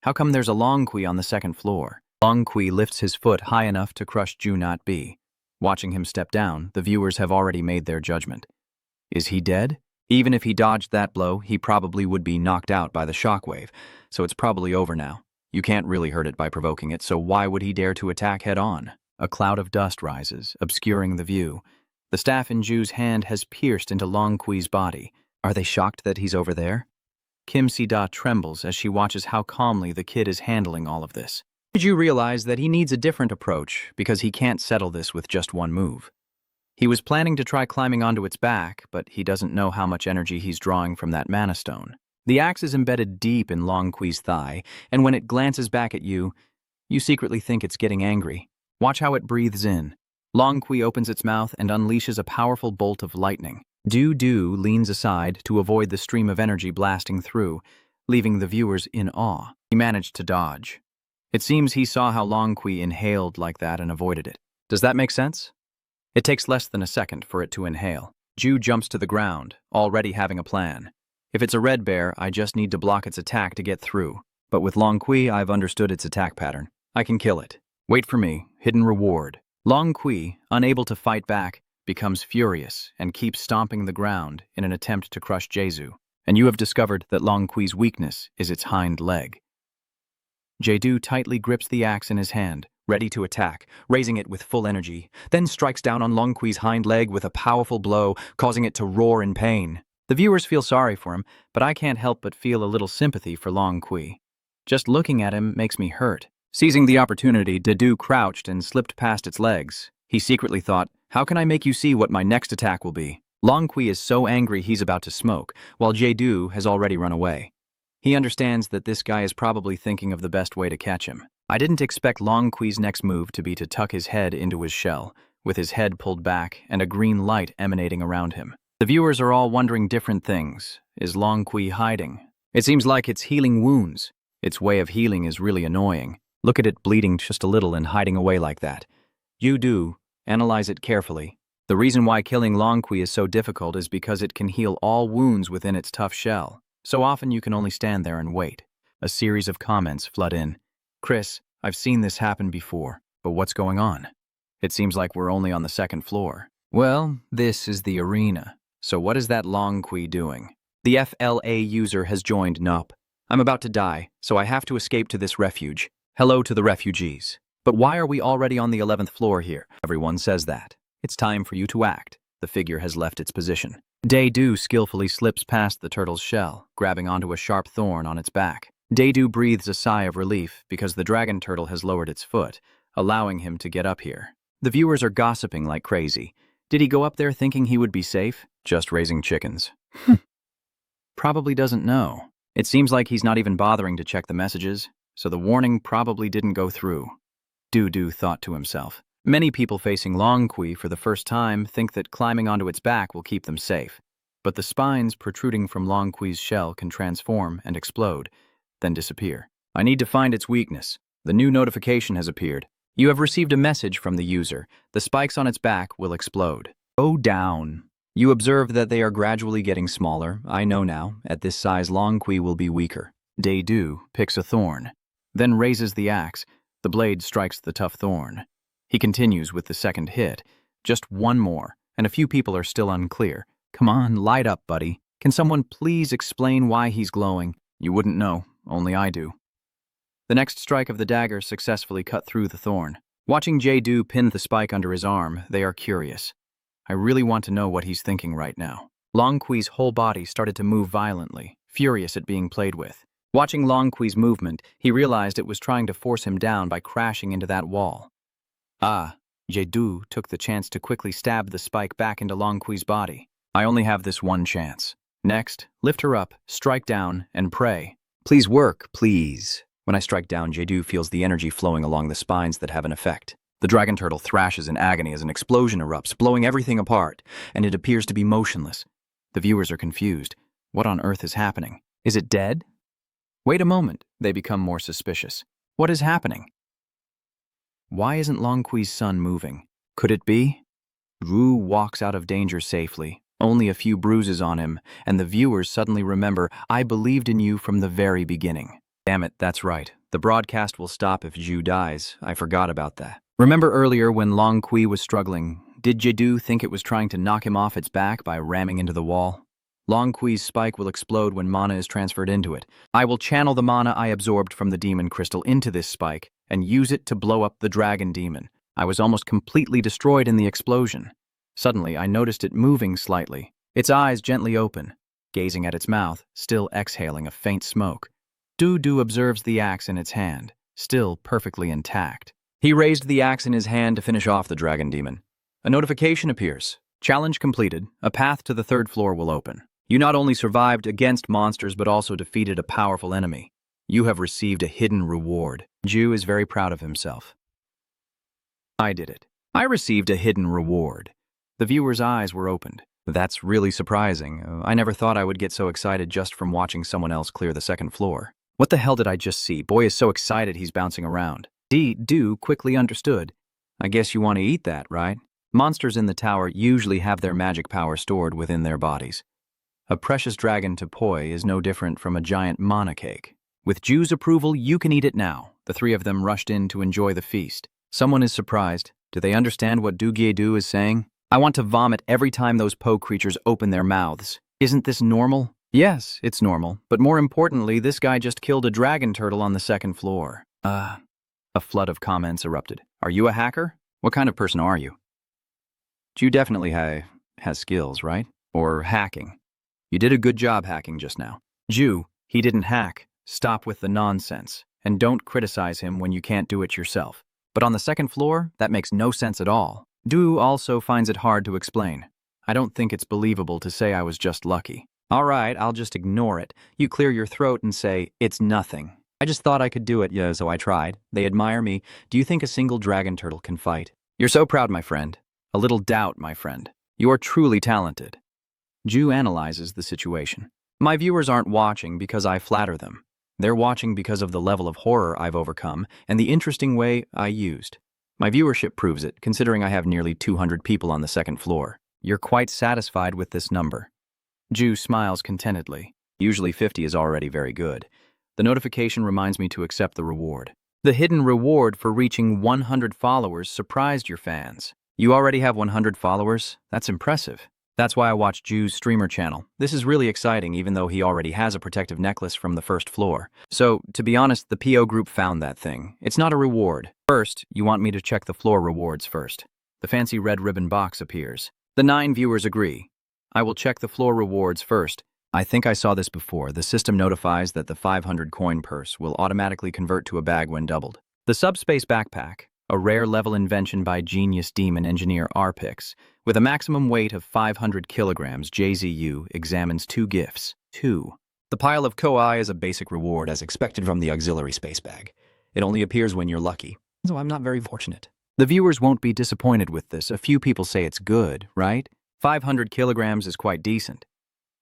How come there's a Longqui on the second floor? Longqui lifts his foot high enough to crush Ju Not Be. Watching him step down, the viewers have already made their judgment. Is he dead? Even if he dodged that blow, he probably would be knocked out by the shockwave, so it's probably over now. You can't really hurt it by provoking it, so why would he dare to attack head-on? A cloud of dust rises, obscuring the view. The staff in Ju's hand has pierced into Longqui's body. Are they shocked that he's over there? Kim Si-da trembles as she watches how calmly the kid is handling all of this. Ju realize that he needs a different approach because he can't settle this with just one move. He was planning to try climbing onto its back, but he doesn't know how much energy he's drawing from that mana stone. The axe is embedded deep in Longqui's thigh, and when it glances back at you, you secretly think it's getting angry. Watch how it breathes in. Longqui opens its mouth and unleashes a powerful bolt of lightning. Du leans aside to avoid the stream of energy blasting through, leaving the viewers in awe. He managed to dodge. It seems he saw how Longqui inhaled like that and avoided it. Does that make sense? It takes less than a second for it to inhale. Ju jumps to the ground, already having a plan. If it's a red bear, I just need to block its attack to get through. But with Longqui, I've understood its attack pattern. I can kill it. Wait for me. Hidden reward. Long Kui, unable to fight back, becomes furious and keeps stomping the ground in an attempt to crush Jeju. And you have discovered that Long Kui's weakness is its hind leg. Jeju tightly grips the axe in his hand, ready to attack, raising it with full energy, then strikes down on Long Kui's hind leg with a powerful blow, causing it to roar in pain. The viewers feel sorry for him, but I can't help but feel a little sympathy for Long Kui. Just looking at him makes me hurt. Seizing the opportunity, Jeju crouched and slipped past its legs. He secretly thought, how can I make you see what my next attack will be? Long Kui is so angry he's about to smoke, while Jeju has already run away. He understands that this guy is probably thinking of the best way to catch him. I didn't expect Long Kui's next move to be to tuck his head into his shell, with his head pulled back and a green light emanating around him. The viewers are all wondering different things. Is Long Kui hiding? It seems like it's healing wounds. Its way of healing is really annoying. Look at it bleeding just a little and hiding away like that. You do. Analyze it carefully. The reason why killing Long Kui is so difficult is because it can heal all wounds within its tough shell. So often you can only stand there and wait. A series of comments flood in. Chris, I've seen this happen before, but what's going on? It seems like we're only on the second floor. Well, this is the arena. So what is that Long Kui doing? The FLA user has joined NUP. I'm about to die, so I have to escape to this refuge. Hello to the refugees. But why are we already on the 11th floor here? Everyone says that. It's time for you to act. The figure has left its position. Jeju skillfully slips past the turtle's shell, grabbing onto a sharp thorn on its back. Jeju breathes a sigh of relief because the dragon turtle has lowered its foot, allowing him to get up here. The viewers are gossiping like crazy. Did he go up there thinking he would be safe? Just raising chickens. Probably doesn't know. It seems like he's not even bothering to check the messages, so the warning probably didn't go through. Jeju thought to himself. Many people facing Long Kui for the first time think that climbing onto its back will keep them safe. But the spines protruding from Long Kui's shell can transform and explode, then disappear. I need to find its weakness. The new notification has appeared. You have received a message from the user. The spikes on its back will explode. Go down. You observe that they are gradually getting smaller. I know now, at this size Long Kui will be weaker. Jeju picks a thorn, then raises the axe. The blade strikes the tough thorn. He continues with the second hit. Just one more, and a few people are still unclear. Come on, light up, buddy. Can someone please explain why he's glowing? You wouldn't know, only I do. The next strike of the dagger successfully cut through the thorn. Watching Jeju pin the spike under his arm, they are curious. I really want to know what he's thinking right now. Long Kui's whole body started to move violently, furious at being played with. Watching Long Kui's movement, he realized it was trying to force him down by crashing into that wall. Jeju took the chance to quickly stab the spike back into Long Kui's body. I only have this one chance. Next, lift her up, strike down, and pray. Please work, please. When I strike down, Jeju feels the energy flowing along the spines that have an effect. The dragon turtle thrashes in agony as an explosion erupts, blowing everything apart, and it appears to be motionless. The viewers are confused. What on earth is happening? Is it dead? Wait a moment. They become more suspicious. What is happening? Why isn't Long Kui's son moving? Could it be? Ru walks out of danger safely, only a few bruises on him, and the viewers suddenly remember, I believed in you from the very beginning. Damn it, that's right. The broadcast will stop if Jeju dies. I forgot about that. Remember earlier when Long Kui was struggling, did Jeju think it was trying to knock him off its back by ramming into the wall? Long Kui's spike will explode when mana is transferred into it. I will channel the mana I absorbed from the demon crystal into this spike and use it to blow up the dragon demon. I was almost completely destroyed in the explosion. Suddenly, I noticed it moving slightly, its eyes gently open, gazing at its mouth, still exhaling a faint smoke. Jeju observes the axe in its hand, still perfectly intact. He raised the axe in his hand to finish off the dragon demon. A notification appears. Challenge completed. A path to the third floor will open. You not only survived against monsters, but also defeated a powerful enemy. You have received a hidden reward. Jeju is very proud of himself. I did it. I received a hidden reward. The viewer's eyes were opened. That's really surprising. I never thought I would get so excited just from watching someone else clear the second floor. What the hell did I just see? Boy is so excited he's bouncing around. Jeju quickly understood. I guess you want to eat that, right? Monsters in the tower usually have their magic power stored within their bodies. A precious dragon to Poi is no different from a giant mana cake. With Jeju's approval, you can eat it now. The three of them rushed in to enjoy the feast. Someone is surprised. Do they understand what Do is saying? I want to vomit every time those Po creatures open their mouths. Isn't this normal? Yes, it's normal. But more importantly, this guy just killed a dragon turtle on the second floor. A flood of comments erupted. Are you a hacker? What kind of person are you? You definitely has skills, right? Or hacking. You did a good job hacking just now. Jew, he didn't hack. Stop with the nonsense. And don't criticize him when you can't do it yourself. But on the second floor, that makes no sense at all. Du also finds it hard to explain. I don't think it's believable to say I was just lucky. All right, I'll just ignore it. You clear your throat and say, it's nothing. I just thought I could do it, yeah, so I tried. They admire me. Do you think a single dragon turtle can fight? You're so proud, my friend. A little doubt, my friend. You are truly talented. Ju analyzes the situation. My viewers aren't watching because I flatter them. They're watching because of the level of horror I've overcome and the interesting way I used. My viewership proves it, considering I have nearly 200 people on the second floor. You're quite satisfied with this number. Ju smiles contentedly. Usually 50 is already very good. The notification reminds me to accept the reward. The hidden reward for reaching 100 followers surprised your fans. You already have 100 followers? That's impressive. That's why I watch Ju's streamer channel. This is really exciting, even though he already has a protective necklace from the first floor. So, to be honest, the PO group found that thing. It's not a reward. First, you want me to check the floor rewards first. The fancy red ribbon box appears. The 9 viewers agree. I will check the floor rewards first. I think I saw this before. The system notifies that the 500 coin purse will automatically convert to a bag when doubled. The subspace backpack, a rare level invention by genius demon engineer Arpix, with a maximum weight of 500 kilograms, JZU examines 2 gifts. 2. The pile of Koi is a basic reward as expected from the auxiliary space bag. It only appears when you're lucky, so I'm not very fortunate. The viewers won't be disappointed with this. A few people say it's good, right? 500 kilograms is quite decent.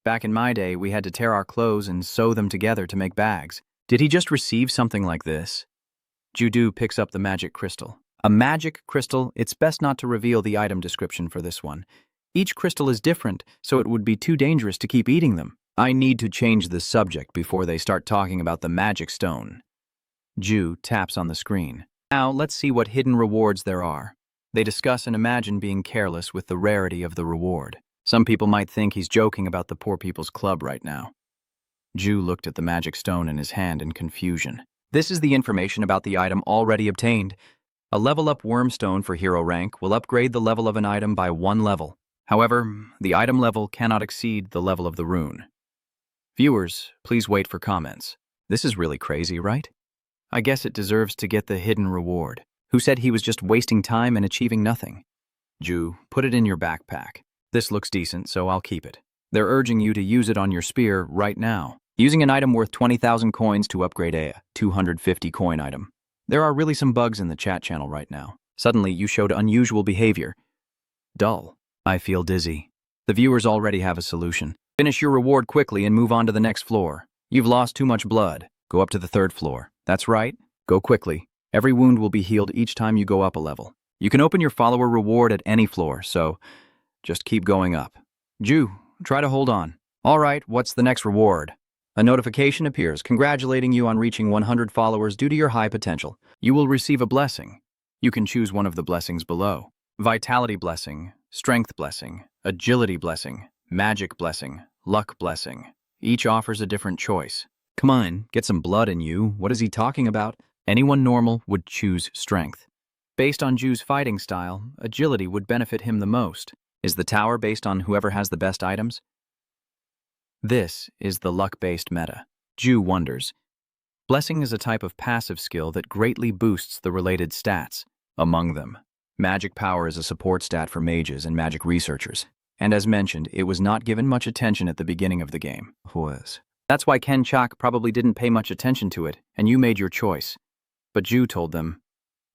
Back in my day, we had to tear our clothes and sew them together to make bags. Did he just receive something like this? Judu picks up the magic crystal. A magic crystal, it's best not to reveal the item description for this one. Each crystal is different, so it would be too dangerous to keep eating them. I need to change the subject before they start talking about the magic stone. Ju taps on the screen. Now, let's see what hidden rewards there are. They discuss and imagine being careless with the rarity of the reward. Some people might think he's joking about the poor people's club right now. Ju looked at the magic stone in his hand in confusion. This is the information about the item already obtained. A level-up wormstone for hero rank will upgrade the level of an item by 1 level. However, the item level cannot exceed the level of the rune. Viewers, please wait for comments. This is really crazy, right? I guess it deserves to get the hidden reward. Who said he was just wasting time and achieving nothing? Ju, put it in your backpack. This looks decent, so I'll keep it. They're urging you to use it on your spear right now. Using an item worth 20,000 coins to upgrade a 250 coin item. There are really some bugs in the chat channel right now. Suddenly, you showed unusual behavior. Dull. I feel dizzy. The viewers already have a solution. Finish your reward quickly and move on to the next floor. You've lost too much blood. Go up to the 3rd floor. That's right. Go quickly. Every wound will be healed each time you go up a level. You can open your follower reward at any floor, so just keep going up. Ju, try to hold on. All right, what's the next reward? A notification appears congratulating you on reaching 100 followers due to your high potential. You will receive a blessing. You can choose one of the blessings below. Vitality blessing, strength blessing, agility blessing, magic blessing, luck blessing. Each offers a different choice. Come on, get some blood in you. What is he talking about? Anyone normal would choose strength. Based on Ju's fighting style, agility would benefit him the most. Is the tower based on whoever has the best items? This is the luck-based meta. Ju wonders. Blessing is a type of passive skill that greatly boosts the related stats. Among them, magic power is a support stat for mages and magic researchers. And as mentioned, it was not given much attention at the beginning of the game. That's why Ken Chak probably didn't pay much attention to it, and you made your choice. But Ju told them,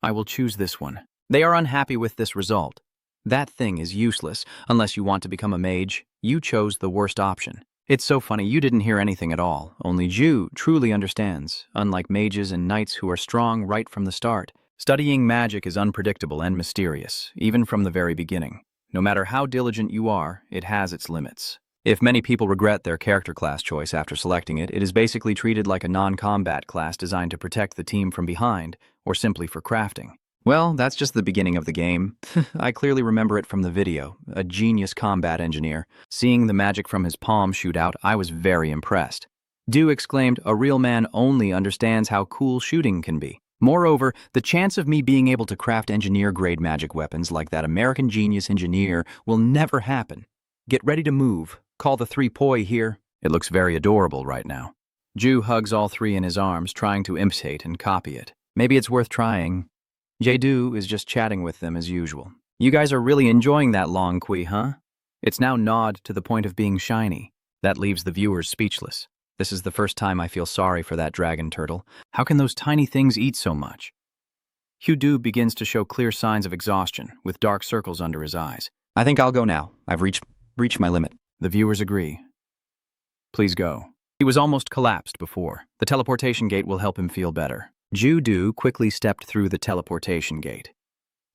I will choose this one. They are unhappy with this result. That thing is useless unless you want to become a mage. You chose the worst option. It's so funny you didn't hear anything at all. Only Ju truly understands, unlike mages and knights who are strong right from the start. Studying magic is unpredictable and mysterious, even from the very beginning. No matter how diligent you are, it has its limits. If many people regret their character class choice after selecting it, it is basically treated like a non-combat class designed to protect the team from behind, or simply for crafting. Well, that's just the beginning of the game. I clearly remember it from the video. A genius combat engineer. Seeing the magic from his palm shoot out, I was very impressed. Du exclaimed, a real man only understands how cool shooting can be. Moreover, the chance of me being able to craft engineer-grade magic weapons like that American genius engineer will never happen. Get ready to move. Call the 3 poi here. It looks very adorable right now. Ju hugs all 3 in his arms, trying to imitate and copy it. Maybe it's worth trying. Jae-do is just chatting with them as usual. You guys are really enjoying that long kui, huh? It's now gnawed to the point of being shiny. That leaves the viewers speechless. This is the first time I feel sorry for that dragon turtle. How can those tiny things eat so much? Hugh-do begins to show clear signs of exhaustion, with dark circles under his eyes. I think I'll go now. I've reached my limit. The viewers agree. Please go. He was almost collapsed before. The teleportation gate will help him feel better. Ju-do quickly stepped through the teleportation gate.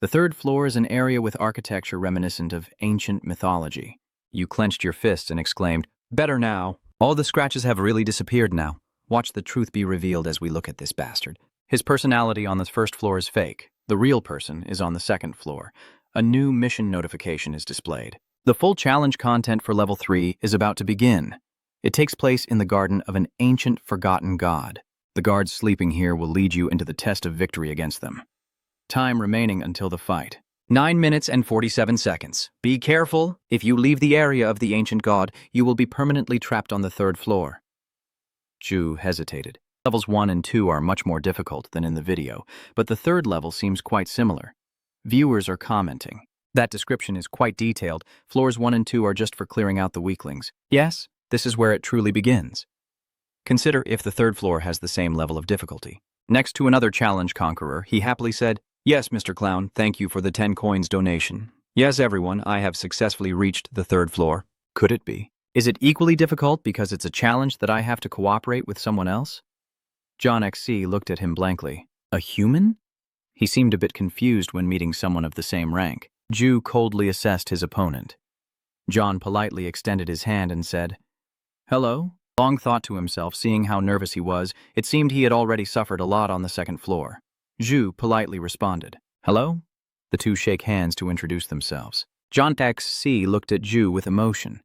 The 3rd floor is an area with architecture reminiscent of ancient mythology. You clenched your fists and exclaimed, "Better now." All the scratches have really disappeared now. Watch the truth be revealed as we look at this bastard. His personality on the 1st floor is fake. The real person is on the 2nd floor. A new mission notification is displayed. The full challenge content for level 3 is about to begin. It takes place in the garden of an ancient forgotten god. The guards sleeping here will lead you into the test of victory against them. Time remaining until the fight. 9 minutes and 47 seconds. Be careful. If you leave the area of the ancient god, you will be permanently trapped on the 3rd floor. Ju hesitated. Levels 1 and 2 are much more difficult than in the video, but the 3rd level seems quite similar. Viewers are commenting. That description is quite detailed. Floors 1 and 2 are just for clearing out the weaklings. Yes, this is where it truly begins. Consider if the 3rd floor has the same level of difficulty. Next to another challenge conqueror, he happily said, "Yes, Mr. Clown, thank you for the 10 coins donation. Yes, everyone, I have successfully reached the 3rd floor." Could it be? Is it equally difficult because it's a challenge that I have to cooperate with someone else? John XC looked at him blankly. A human? He seemed a bit confused when meeting someone of the same rank. Ju coldly assessed his opponent. John politely extended his hand and said, "Hello?" Long thought to himself, seeing how nervous he was, it seemed he had already suffered a lot on the 2nd floor. Ju politely responded, "Hello?" The 2 shake hands to introduce themselves. John XC looked at Ju with emotion.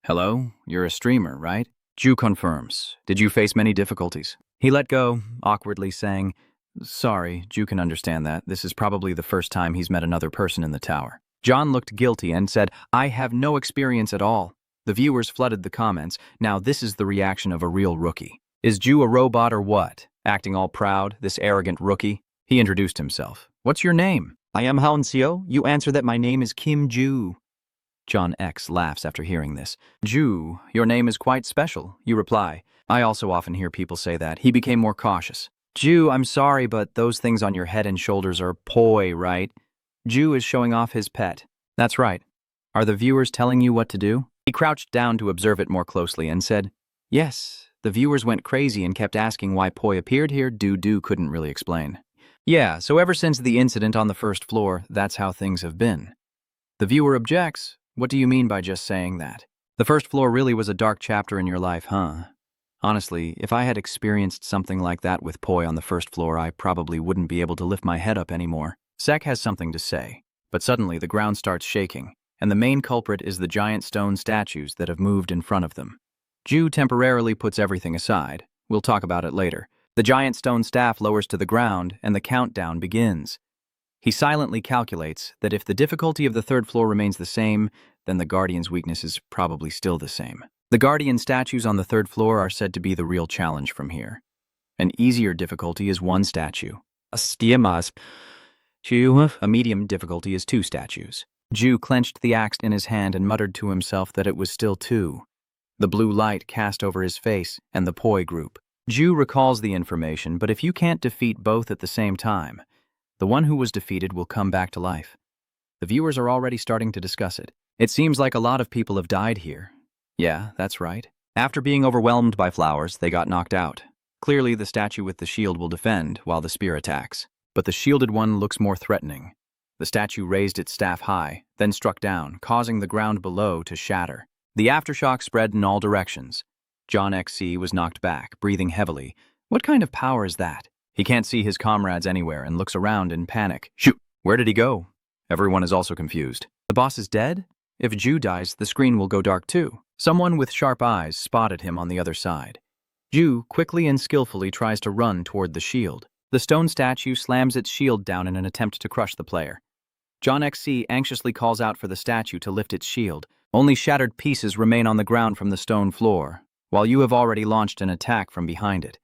"Hello? You're a streamer, right?" Ju confirms. "Did you face many difficulties?" He let go, awkwardly saying, "Sorry, Ju can understand that. This is probably the first time he's met another person in the tower." John looked guilty and said, "I have no experience at all." The viewers flooded the comments. Now this is the reaction of a real rookie. Is Ju a robot or what? Acting all proud, this arrogant rookie? He introduced himself. "What's your name?" "I am Hanseo. You answer that my name is Kim Ju." John X laughs after hearing this. "Ju, your name is quite special," you reply. I also often hear people say that. He became more cautious. "Ju, I'm sorry, but those things on your head and shoulders are poi, right?" Ju is showing off his pet. "That's right. Are the viewers telling you what to do?" He crouched down to observe it more closely and said, "Yes." The viewers went crazy and kept asking why poi appeared here. Du couldn't really explain. "Yeah, so ever since the incident on the 1st floor, that's how things have been." The viewer objects. "What do you mean by just saying that? The 1st floor really was a dark chapter in your life, huh?" Honestly, if I had experienced something like that with poi on the 1st floor, I probably wouldn't be able to lift my head up anymore. Sek has something to say, but suddenly the ground starts shaking, and the main culprit is the giant stone statues that have moved in front of them. Ju temporarily puts everything aside. We'll talk about it later. The giant stone staff lowers to the ground, and the countdown begins. He silently calculates that if the difficulty of the 3rd floor remains the same, then the Guardian's weakness is probably still the same. The Guardian statues on the 3rd floor are said to be the real challenge from here. An easier difficulty is 1 statue. A medium difficulty is 2 statues. Ju clenched the axe in his hand and muttered to himself that it was still 2. The blue light cast over his face and the poi group. Ju recalls the information, but if you can't defeat both at the same time, the one who was defeated will come back to life. The viewers are already starting to discuss it. It seems like a lot of people have died here. Yeah, that's right. After being overwhelmed by flowers, they got knocked out. Clearly, the statue with the shield will defend while the spear attacks. But the shielded one looks more threatening. The statue raised its staff high, then struck down, causing the ground below to shatter. The aftershock spread in all directions. John XC was knocked back, breathing heavily. What kind of power is that? He can't see his comrades anywhere and looks around in panic. Shoot! Where did he go? Everyone is also confused. The boss is dead? If Ju dies, the screen will go dark too. Someone with sharp eyes spotted him on the other side. Ju quickly and skillfully tries to run toward the shield. The stone statue slams its shield down in an attempt to crush the player. John XC anxiously calls out for the statue to lift its shield. Only shattered pieces remain on the ground from the stone floor, while you have already launched an attack from behind it.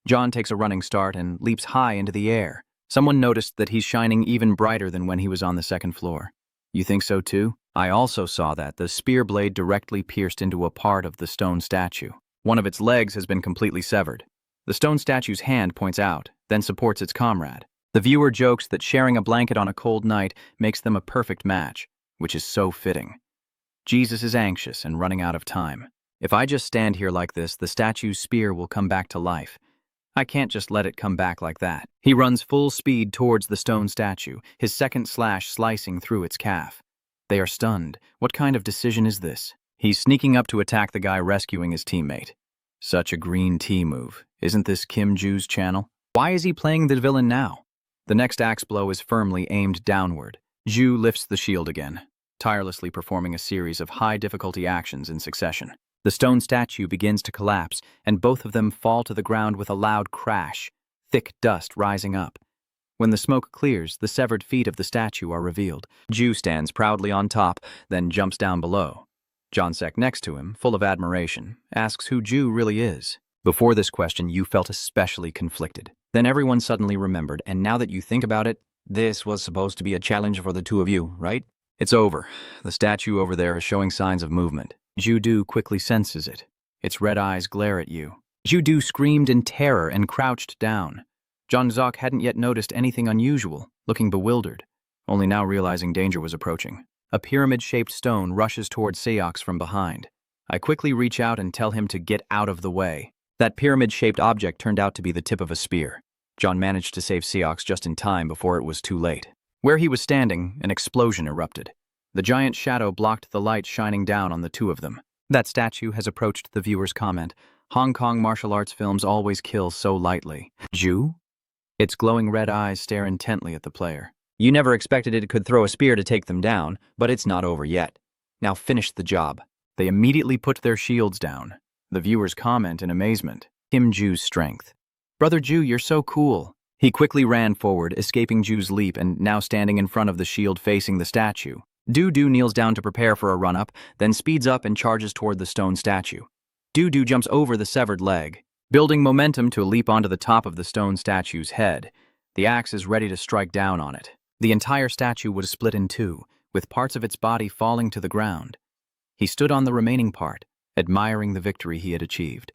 John takes a running start and leaps high into the air. Someone noticed that he's shining even brighter than when he was on the second floor. You think so too? I also saw that the spear blade directly pierced into a part of the stone statue. One of its legs has been completely severed. The stone statue's hand points out, then supports its comrade. The viewer jokes that sharing a blanket on a cold night makes them a perfect match, which is so fitting. Jesus is anxious and running out of time. If I just stand here like this, the statue's spear will come back to life. I can't just let it come back like that. He runs full speed towards the stone statue, his second slash slicing through its calf. They are stunned. What kind of decision is this? He's sneaking up to attack the guy rescuing his teammate. Such a green tea move. Isn't this Kim Ju's channel? Why is he playing the villain now? The next axe blow is firmly aimed downward. Ju lifts the shield again, tirelessly performing a series of high-difficulty actions in succession. The stone statue begins to collapse, and both of them fall to the ground with a loud crash, thick dust rising up. When the smoke clears, the severed feet of the statue are revealed. Ju stands proudly on top, then jumps down below. John Sek next to him, full of admiration, asks who Ju really is. Before this question, you felt especially conflicted. Then everyone suddenly remembered, and now that you think about it, this was supposed to be a challenge for the two of you, right? It's over. The statue over there is showing signs of movement. Ju-do quickly senses it. Its red eyes glare at you. Ju-do screamed in terror and crouched down. John Zok hadn't yet noticed anything unusual, looking bewildered, only now realizing danger was approaching. A pyramid-shaped stone rushes toward Seox from behind. I quickly reach out and tell him to get out of the way. That pyramid-shaped object turned out to be the tip of a spear. John managed to save Seox just in time before it was too late. Where he was standing, an explosion erupted. The giant shadow blocked the light shining down on the two of them. That statue has approached the viewer's comment. Hong Kong martial arts films always kill so lightly. Ju? Its glowing red eyes stare intently at the player. You never expected it could throw a spear to take them down, but it's not over yet. Now finish the job. They immediately put their shields down. The viewers comment in amazement. Kim Ju's strength. Brother Ju, you're so cool. He quickly ran forward, escaping Ju's leap and now standing in front of the shield facing the statue. Du-Du kneels down to prepare for a run-up, then speeds up and charges toward the stone statue. Du-Du jumps over the severed leg, building momentum to leap onto the top of the stone statue's head. The axe is ready to strike down on it. The entire statue was split in two, with parts of its body falling to the ground. He stood on the remaining part, admiring the victory he had achieved.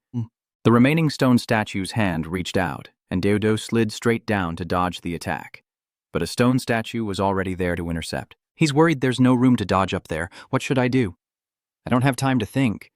The remaining stone statue's hand reached out, and Du-Du slid straight down to dodge the attack. But a stone statue was already there to intercept. He's worried there's no room to dodge up there. What should I do? I don't have time to think.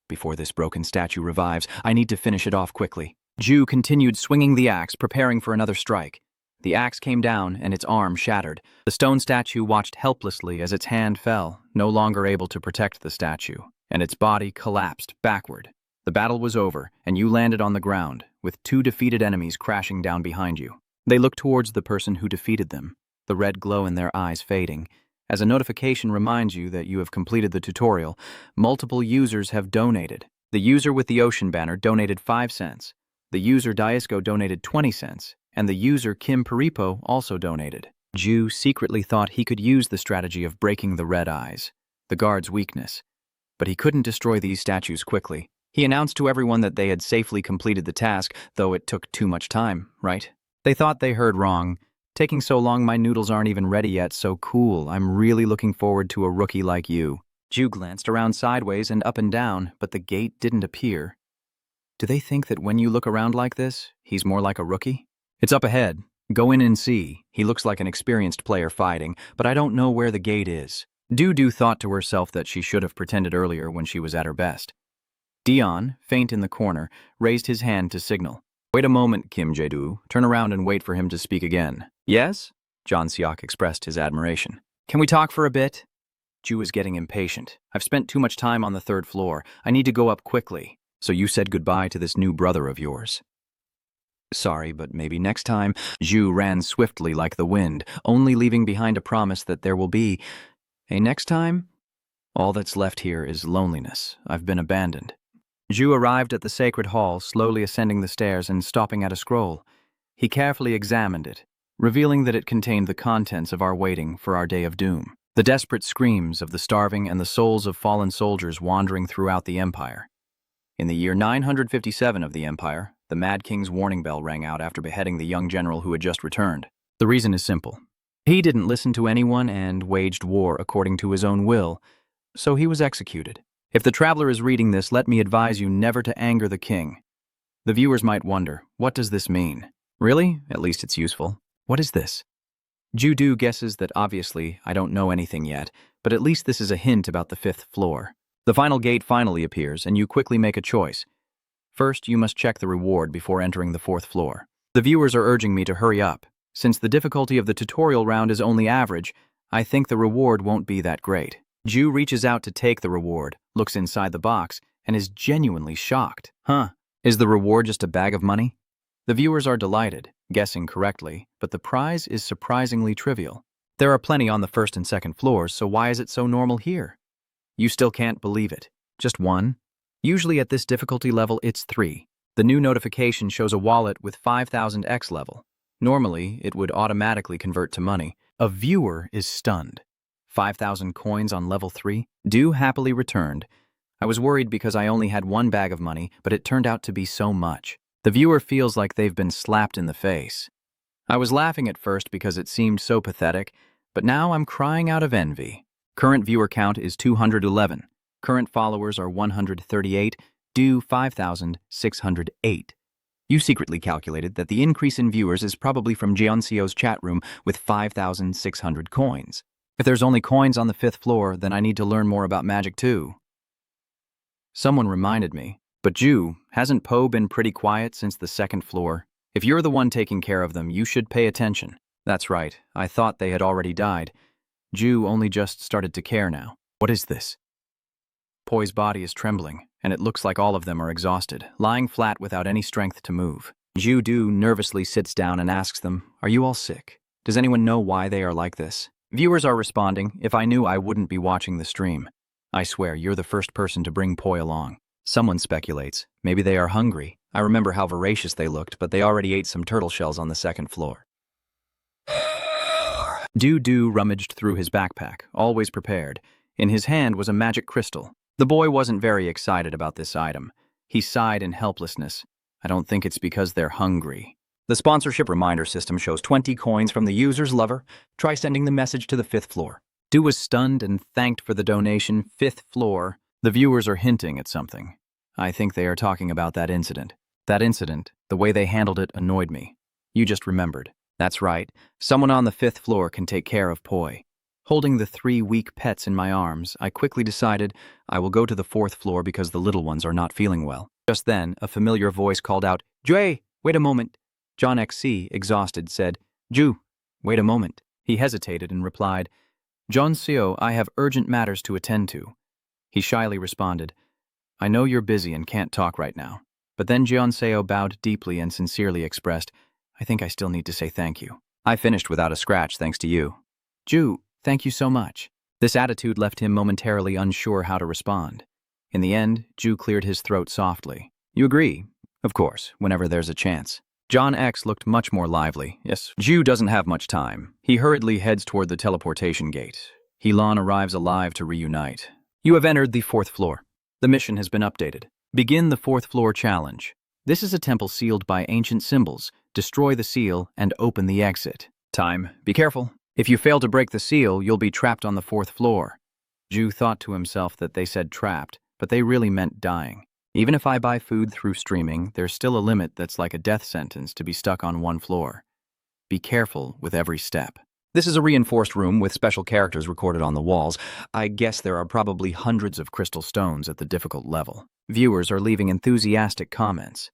Before this broken statue revives, I need to finish it off quickly. Ju continued swinging the axe, preparing for another strike. The axe came down, and its arm shattered. The stone statue watched helplessly as its hand fell, no longer able to protect the statue, and its body collapsed backward. The battle was over, and you landed on the ground, with two defeated enemies crashing down behind you. They looked towards the person who defeated them, the red glow in their eyes fading. As a notification reminds you that you have completed the tutorial, multiple users have donated. The user with the ocean banner donated 5 cents. The user Daisco donated 20 cents. And the user Kim Peripo also donated. Ju secretly thought he could use the strategy of breaking the red eyes, the guard's weakness. But he couldn't destroy these statues quickly. He announced to everyone that they had safely completed the task, though it took too much time, right? They thought they heard wrong. Taking so long, my noodles aren't even ready yet, so cool. I'm really looking forward to a rookie like you. Ju glanced around sideways and up and down, but the gate didn't appear. Do they think that when you look around like this, he's more like a rookie? It's up ahead. Go in and see. He looks like an experienced player fighting, but I don't know where the gate is. Du-Du thought to herself that she should have pretended earlier when she was at her best. Dion, faint in the corner, raised his hand to signal. Wait a moment, Kim Jae-do. Turn around and wait for him to speak again. Yes? John Seok expressed his admiration. Can we talk for a bit? Ju is getting impatient. I've spent too much time on the 3rd floor. I need to go up quickly. So you said goodbye to this new brother of yours. Sorry, but maybe next time. Zhu ran swiftly like the wind, only leaving behind a promise that there will be a next time. All that's left here is loneliness. I've been abandoned. Zhu arrived at the sacred hall, slowly ascending the stairs and stopping at a scroll. He carefully examined it, revealing that it contained the contents of our waiting for our day of doom. The desperate screams of the starving and the souls of fallen soldiers wandering throughout the empire. In the year 957 of the empire, the Mad King's warning bell rang out after beheading the young general who had just returned. The reason is simple. He didn't listen to anyone and waged war according to his own will, so he was executed. If the traveler is reading this, let me advise you never to anger the king. The viewers might wonder, what does this mean? Really? At least it's useful. What is this? Judu guesses that obviously I don't know anything yet, but at least this is a hint about the 5th floor. The final gate finally appears, and you quickly make a choice. First, you must check the reward before entering the 4th floor. The viewers are urging me to hurry up. Since the difficulty of the tutorial round is only average, I think the reward won't be that great. Ju reaches out to take the reward, looks inside the box, and is genuinely shocked. Is the reward just a bag of money? The viewers are delighted, guessing correctly, but the prize is surprisingly trivial. There are plenty on the 1st and 2nd floors, so why is it so normal here? You still can't believe it. Just one? Usually at this difficulty level, it's 3. The new notification shows a wallet with 5000 X level. Normally, it would automatically convert to money. A viewer is stunned. 5,000 coins on level 3? Due happily returned. I was worried because I only had one bag of money, but it turned out to be so much. The viewer feels like they've been slapped in the face. I was laughing at first because it seemed so pathetic, but now I'm crying out of envy. Current viewer count is 211. Current followers are 138, due 5,608. You secretly calculated that the increase in viewers is probably from Jeonseo's chat room with 5,600 coins. If there's only coins on the 5th floor, then I need to learn more about magic too. Someone reminded me, but Ju, hasn't Po been pretty quiet since the 2nd floor? If you're the one taking care of them, you should pay attention. That's right, I thought they had already died. Ju only just started to care now. What is this? Poi's body is trembling, and it looks like all of them are exhausted, lying flat without any strength to move. Ju Du nervously sits down and asks them, "Are you all sick? Does anyone know why they are like this?" Viewers are responding, "If I knew, I wouldn't be watching the stream." I swear, you're the first person to bring Poi along. Someone speculates, maybe they are hungry. I remember how voracious they looked, but they already ate some turtle shells on the 2nd floor. Du rummaged through his backpack, always prepared. In his hand was a magic crystal. The boy wasn't very excited about this item. He sighed in helplessness. I don't think it's because they're hungry. The sponsorship reminder system shows 20 coins from the user's lover. Try sending the message to the 5th floor. Du was stunned and thanked for the donation. 5th floor. The viewers are hinting at something. I think they are talking about that incident. That incident, the way they handled it, annoyed me. You just remembered. That's right. Someone on the 5th floor can take care of Poi. Holding the 3 weak pets in my arms, I quickly decided I will go to the 4th floor because the little ones are not feeling well. Just then, a familiar voice called out, "Jue, wait a moment." John XC, exhausted, said, "Ju, wait a moment." He hesitated and replied, "Jeonseo, I have urgent matters to attend to." He shyly responded, "I know you're busy and can't talk right now." But then Jeonseo bowed deeply and sincerely expressed, "I think I still need to say thank you. I finished without a scratch thanks to you." "Ju, thank you so much." This attitude left him momentarily unsure how to respond. In the end, Ju cleared his throat softly. "You agree?" "Of course, whenever there's a chance." John X looked much more lively. "Yes, Ju doesn't have much time." He hurriedly heads toward the teleportation gate. Helan arrives alive to reunite. "You have entered the 4th floor. The mission has been updated. Begin the 4th floor challenge. This is a temple sealed by ancient symbols. Destroy the seal and open the exit. Time. Be careful. If you fail to break the seal, you'll be trapped on the 4th floor." Ju thought to himself that they said trapped, but they really meant dying. Even if I buy food through streaming, there's still a limit that's like a death sentence to be stuck on one floor. Be careful with every step. This is a reinforced room with special characters recorded on the walls. I guess there are probably hundreds of crystal stones at the difficult level. Viewers are leaving enthusiastic comments.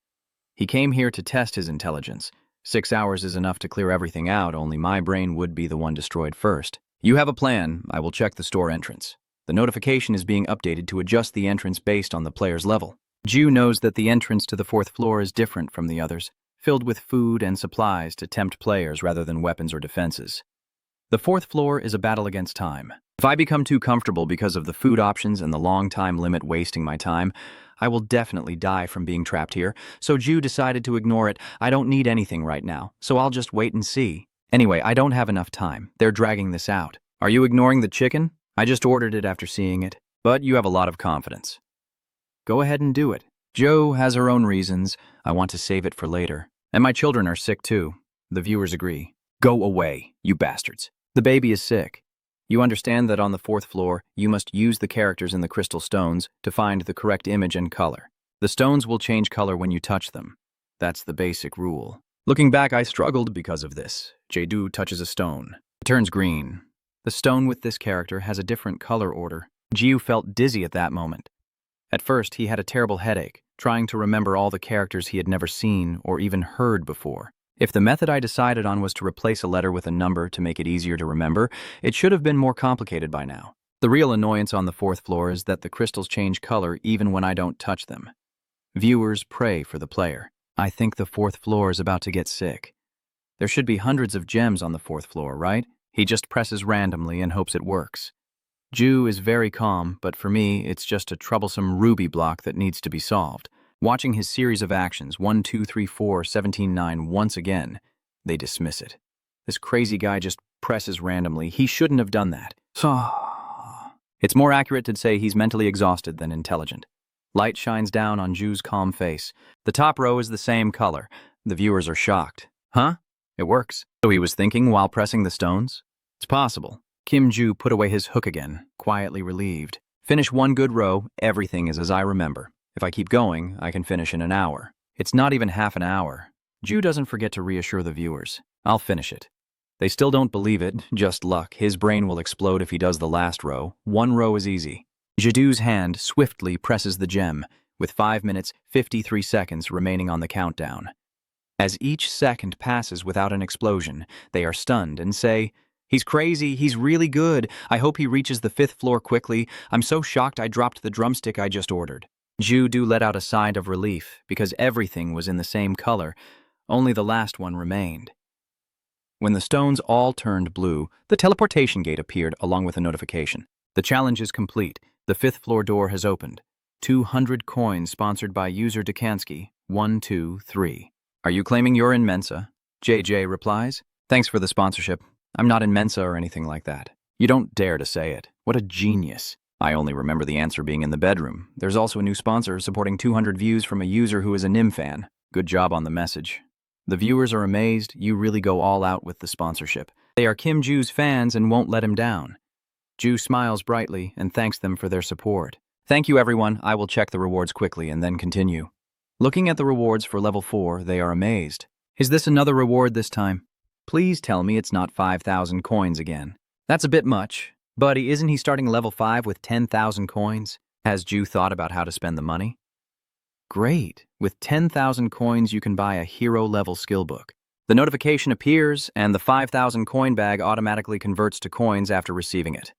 He came here to test his intelligence. 6 hours is enough to clear everything out, only my brain would be the one destroyed first. You have a plan. I will check the store entrance. The notification is being updated to adjust the entrance based on the player's level. Ju knows that the entrance to the 4th floor is different from the others. filled with food and supplies to tempt players rather than weapons or defenses. The fourth floor is a battle against time. If I become too comfortable because of the food options and the long time limit wasting my time, I will definitely die from being trapped here, so Ju decided to ignore it. I don't need anything right now, so I'll just wait and see. Anyway, I don't have enough time. They're dragging this out. Are you ignoring the chicken? I just ordered it after seeing it, but you have a lot of confidence. Go ahead and do it. Jo has her own reasons. I want to save it for later. And my children are sick too. The viewers agree. Go away, you bastards. The baby is sick. You understand that on the fourth floor, you must use the characters in the crystal stones to find the correct image and color. The stones will change color when you touch them. That's the basic rule. Looking back, I struggled because of this. Jae-do touches a stone. It turns green. The stone with this character has a different color order. Jiu felt dizzy at that moment. At first, he had a terrible headache, trying to remember all the characters he had never seen or even heard before. If the method I decided on was to replace a letter with a number to make it easier to remember, it should have been more complicated by now. The real annoyance on the fourth floor is that the crystals change color even when I don't touch them. Viewers pray for the player. I think the fourth floor is about to get sick. There should be hundreds of gems on the fourth floor, right? He just presses randomly and hopes it works. Ju is very calm, but for me, it's just a troublesome ruby block that needs to be solved. Watching his series of actions, 1, 2, 3, 4, 17, 9, once again, they dismiss it. This crazy guy just presses randomly. He shouldn't have done that. It's more accurate to say he's mentally exhausted than intelligent. Light shines down on Ju's calm face. The top row is the same color. The viewers are shocked. Huh? It works. So he was thinking while pressing the stones? It's possible. Kim Ju put away his hook again, quietly relieved. Finish one good row, everything is as I remember. If I keep going, I can finish in an hour. It's not even half an hour. Ju doesn't forget to reassure the viewers. I'll finish it. They still don't believe it, just luck. His brain will explode if he does the last row. One row is easy. Jadu's hand swiftly presses the gem, with 5 minutes, 53 seconds remaining on the countdown. As each second passes without an explosion, they are stunned and say, "He's crazy, he's really good. I hope he reaches the fifth floor quickly. I'm so shocked I dropped the drumstick I just ordered." Ju let out a sigh of relief, because everything was in the same color. Only the last one remained. When the stones all turned blue, the teleportation gate appeared along with a notification. The challenge is complete. The fifth floor door has opened. 200 coins sponsored by user Dekansky, 123. Are you claiming you're in Mensa? JJ replies. Thanks for the sponsorship. I'm not in Mensa or anything like that. You don't dare to say it. What a genius. I only remember the answer being in the bedroom. There's also a new sponsor supporting 200 views from a user who is a Nim fan. Good job on the message. The viewers are amazed. You really go all out with the sponsorship. They are Kim Ju's fans and won't let him down. Ju smiles brightly and thanks them for their support. Thank you, everyone. I will check the rewards quickly and then continue. Looking at the rewards for level 4, they are amazed. Is this another reward this time? Please tell me it's not 5,000 coins again. That's a bit much. Buddy, isn't he starting level 5 with 10,000 coins? Has Ju thought about how to spend the money? Great. With 10,000 coins, you can buy a hero-level skill book. The notification appears, and the 5,000 coin bag automatically converts to coins after receiving it.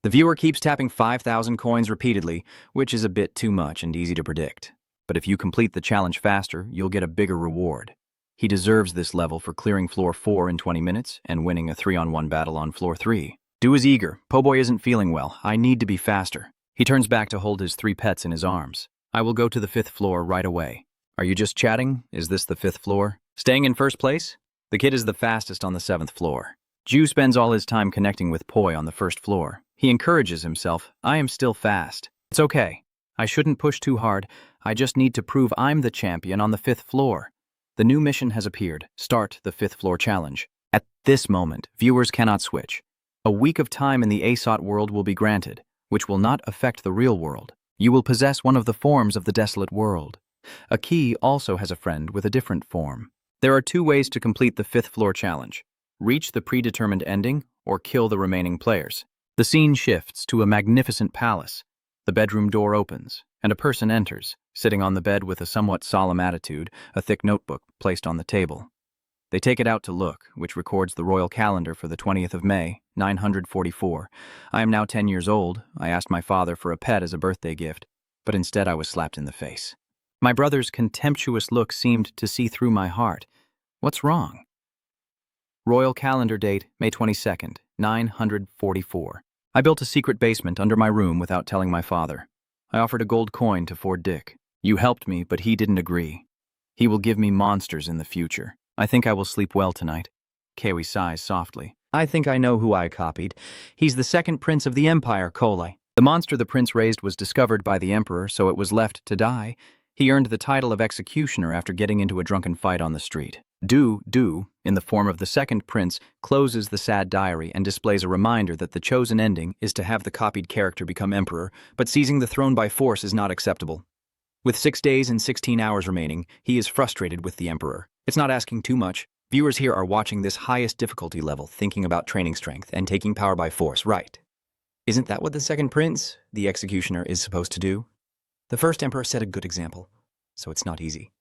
The viewer keeps tapping 5,000 coins repeatedly, which is a bit too much and easy to predict. But if you complete the challenge faster, you'll get a bigger reward. He deserves this level for clearing floor 4 in 20 minutes and winning a 3-on-1 battle on floor 3. Du is eager. Po-boy isn't feeling well. I need to be faster. He turns back to hold his 3 pets in his arms. I will go to the 5th floor right away. Are you just chatting? Is this the 5th floor? Staying in first place? The kid is the fastest on the 7th floor. Ju spends all his time connecting with Poi on the 1st floor. He encourages himself. I am still fast. It's okay. I shouldn't push too hard. I just need to prove I'm the champion on the 5th floor. The new mission has appeared. Start the 5th floor challenge. At this moment, viewers cannot switch. A week of time in the ASOT world will be granted, which will not affect the real world. You will possess one of the forms of the desolate world. A key also has a friend with a different form. There are 2 ways to complete the 5th floor challenge. Reach the predetermined ending or kill the remaining players. The scene shifts to a magnificent palace. The bedroom door opens, and a person enters, sitting on the bed with a somewhat solemn attitude, a thick notebook placed on the table. They take it out to look, which records the royal calendar for the 20th of May, 944. I am now 10 years old. I asked my father for a pet as a birthday gift, but instead I was slapped in the face. My brother's contemptuous look seemed to see through my heart. What's wrong? Royal calendar date, May 22nd, 944. I built a secret basement under my room without telling my father. I offered a gold coin to Ford Dick. You helped me, but he didn't agree. He will give me monsters in the future. I think I will sleep well tonight. Kewi sighs softly. I think I know who I copied. He's the second prince of the empire, Kole. The monster the prince raised was discovered by the emperor, so it was left to die. He earned the title of executioner after getting into a drunken fight on the street. Du, in the form of the second prince, closes the sad diary and displays a reminder that the chosen ending is to have the copied character become emperor, but seizing the throne by force is not acceptable. With 6 days and 16 hours remaining, he is frustrated with the emperor. It's not asking too much. Viewers here are watching this highest difficulty level, thinking about training strength and taking power by force, right? Isn't that what the second prince, the executioner, is supposed to do? The first emperor set a good example, so it's not easy.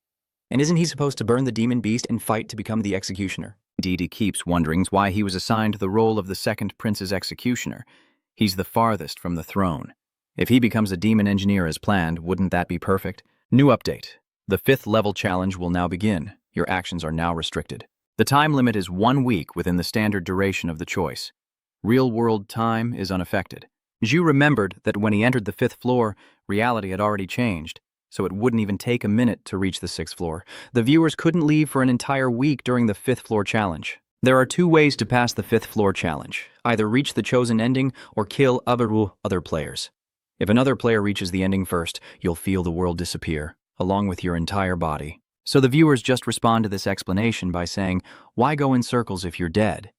And isn't he supposed to burn the demon beast and fight to become the executioner? Indeed, he keeps wondering why he was assigned the role of the second prince's executioner. He's the farthest from the throne. If he becomes a demon engineer as planned, wouldn't that be perfect? New update. The 5th level challenge will now begin. Your actions are now restricted. The time limit is 1 week within the standard duration of the choice. Real-world time is unaffected. Zhu remembered that when he entered the 5th floor, reality had already changed, so it wouldn't even take a minute to reach the 6th floor. The viewers couldn't leave for an entire week during the 5th floor challenge. There are 2 ways to pass the 5th floor challenge. Either reach the chosen ending or kill other players. If another player reaches the ending first, you'll feel the world disappear, along with your entire body. So the viewers just respond to this explanation by saying, why go in circles if you're dead?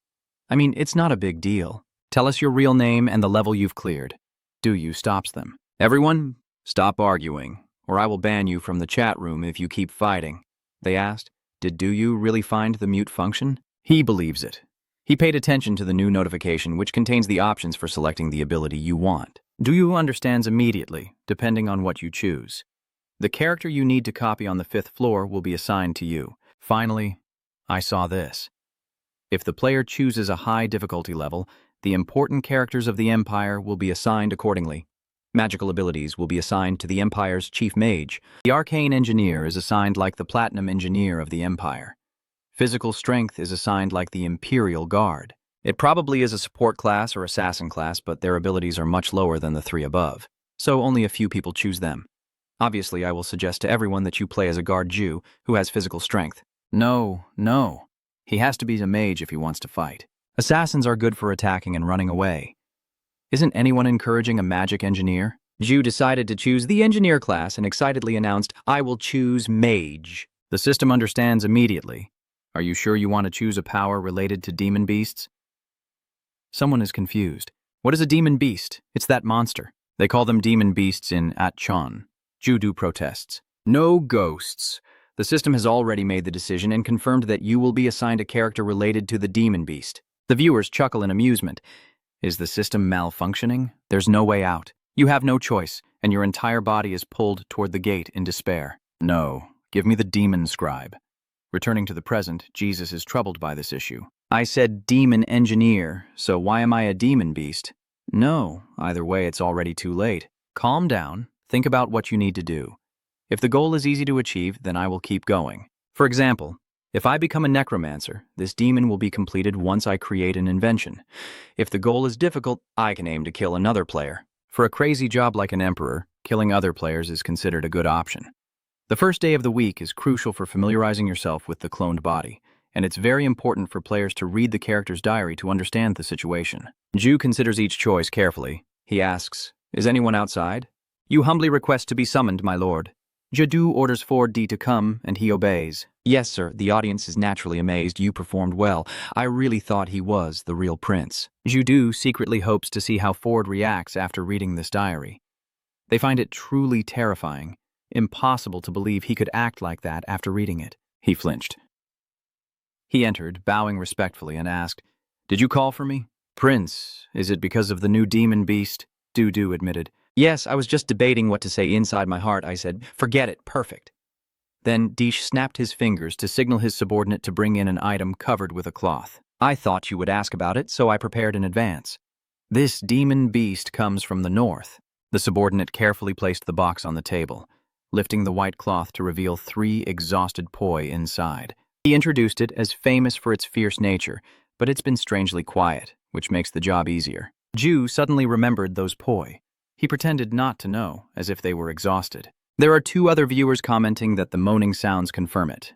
I mean, it's not a big deal. Tell us your real name and the level you've cleared. Du stops them. Everyone, stop arguing, or I will ban you from the chat room if you keep fighting. They asked, did Du really find the mute function? He believes it. He paid attention to the new notification, which contains the options for selecting the ability you want. Du understands immediately, depending on what you choose. The character you need to copy on the 5th floor will be assigned to you. Finally, I saw this. If the player chooses a high difficulty level, the important characters of the Empire will be assigned accordingly. Magical abilities will be assigned to the Empire's Chief Mage. The Arcane Engineer is assigned like the Platinum Engineer of the Empire. Physical Strength is assigned like the Imperial Guard. It probably is a support class or assassin class, but their abilities are much lower than the 3 above, so only a few people choose them. Obviously, I will suggest to everyone that you play as a guard Jew who has physical strength. No. He has to be a mage if he wants to fight. Assassins are good for attacking and running away. Isn't anyone encouraging a magic engineer? Zhu decided to choose the engineer class and excitedly announced, I will choose mage. The system understands immediately. Are you sure you want to choose a power related to demon beasts? Someone is confused. What is a demon beast? It's that monster. They call them demon beasts in Atchon. Judu protests. No ghosts. The system has already made the decision and confirmed that you will be assigned a character related to the demon beast. The viewers chuckle in amusement. Is the system malfunctioning? There's no way out. You have no choice, and your entire body is pulled toward the gate in despair. No, give me the demon scribe. Returning to the present, Jesus is troubled by this issue. I said demon engineer, so why am I a demon beast? No, either way it's already too late. Calm down, think about what you need to do. If the goal is easy to achieve, then I will keep going. For example, if I become a necromancer, this demon will be completed once I create an invention. If the goal is difficult, I can aim to kill another player. For a crazy job like an emperor, killing other players is considered a good option. The first day of the week is crucial for familiarizing yourself with the cloned body, and it's very important for players to read the character's diary to understand the situation. Zhu considers each choice carefully. He asks, is anyone outside? You humbly request to be summoned, my lord. Jadu orders Ford D to come, and he obeys. Yes, sir, the audience is naturally amazed. You performed well. I really thought he was the real prince. Judu secretly hopes to see how Ford reacts after reading this diary. They find it truly terrifying. Impossible to believe he could act like that after reading it. He flinched. He entered, bowing respectfully, and asked, Did you call for me? Prince, is it because of the new demon beast? Dudu admitted. Yes, I was just debating what to say inside my heart. I said, forget it, perfect. Then Dish snapped his fingers to signal his subordinate to bring in an item covered with a cloth. I thought you would ask about it, so I prepared in advance. This demon beast comes from the north. The subordinate carefully placed the box on the table. lifting the white cloth to reveal 3 exhausted poi inside. He introduced it as famous for its fierce nature, but it's been strangely quiet, which makes the job easier. Ju suddenly remembered those poi. He pretended not to know, as if they were exhausted. There are 2 other viewers commenting that the moaning sounds confirm it.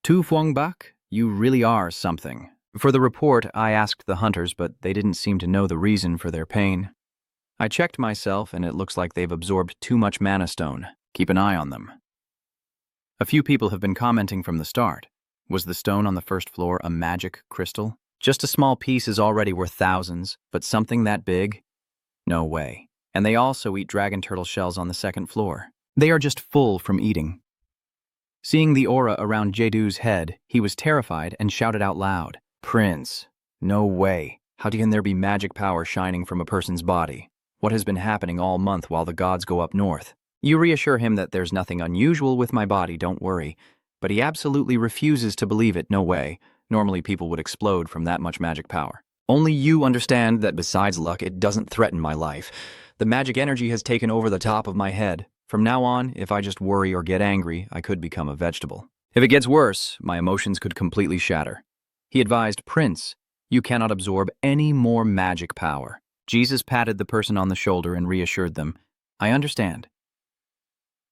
Tu Fuang Bak, you really are something. For the report, I asked the hunters, but they didn't seem to know the reason for their pain. I checked myself, and it looks like they've absorbed too much mana stone. Keep an eye on them. A few people have been commenting from the start. Was the stone on the first floor a magic crystal? Just a small piece is already worth thousands, but something that big? No way. And they also eat dragon turtle shells on the second floor. They are just full from eating. Seeing the aura around Jaedu's head, he was terrified and shouted out loud, "Prince, no way. How can there be magic power shining from a person's body? What has been happening all month while the gods go up north?" You reassure him that there's nothing unusual with my body, don't worry. But he absolutely refuses to believe it, no way. Normally people would explode from that much magic power. Only you understand that besides luck, it doesn't threaten my life. The magic energy has taken over the top of my head. From now on, if I just worry or get angry, I could become a vegetable. If it gets worse, my emotions could completely shatter. He advised, "Prince, you cannot absorb any more magic power." Jesus patted the person on the shoulder and reassured them, "I understand.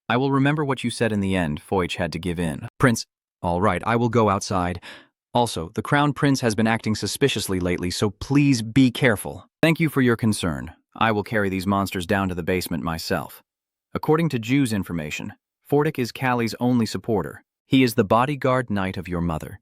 I will remember what you said in the end." Foich had to give in. "Prince, all right, I will go outside. Also, the Crown Prince has been acting suspiciously lately, so please be careful." "Thank you for your concern. I will carry these monsters down to the basement myself." According to Ju's information, Fordic is Callie's only supporter. He is the bodyguard knight of your mother,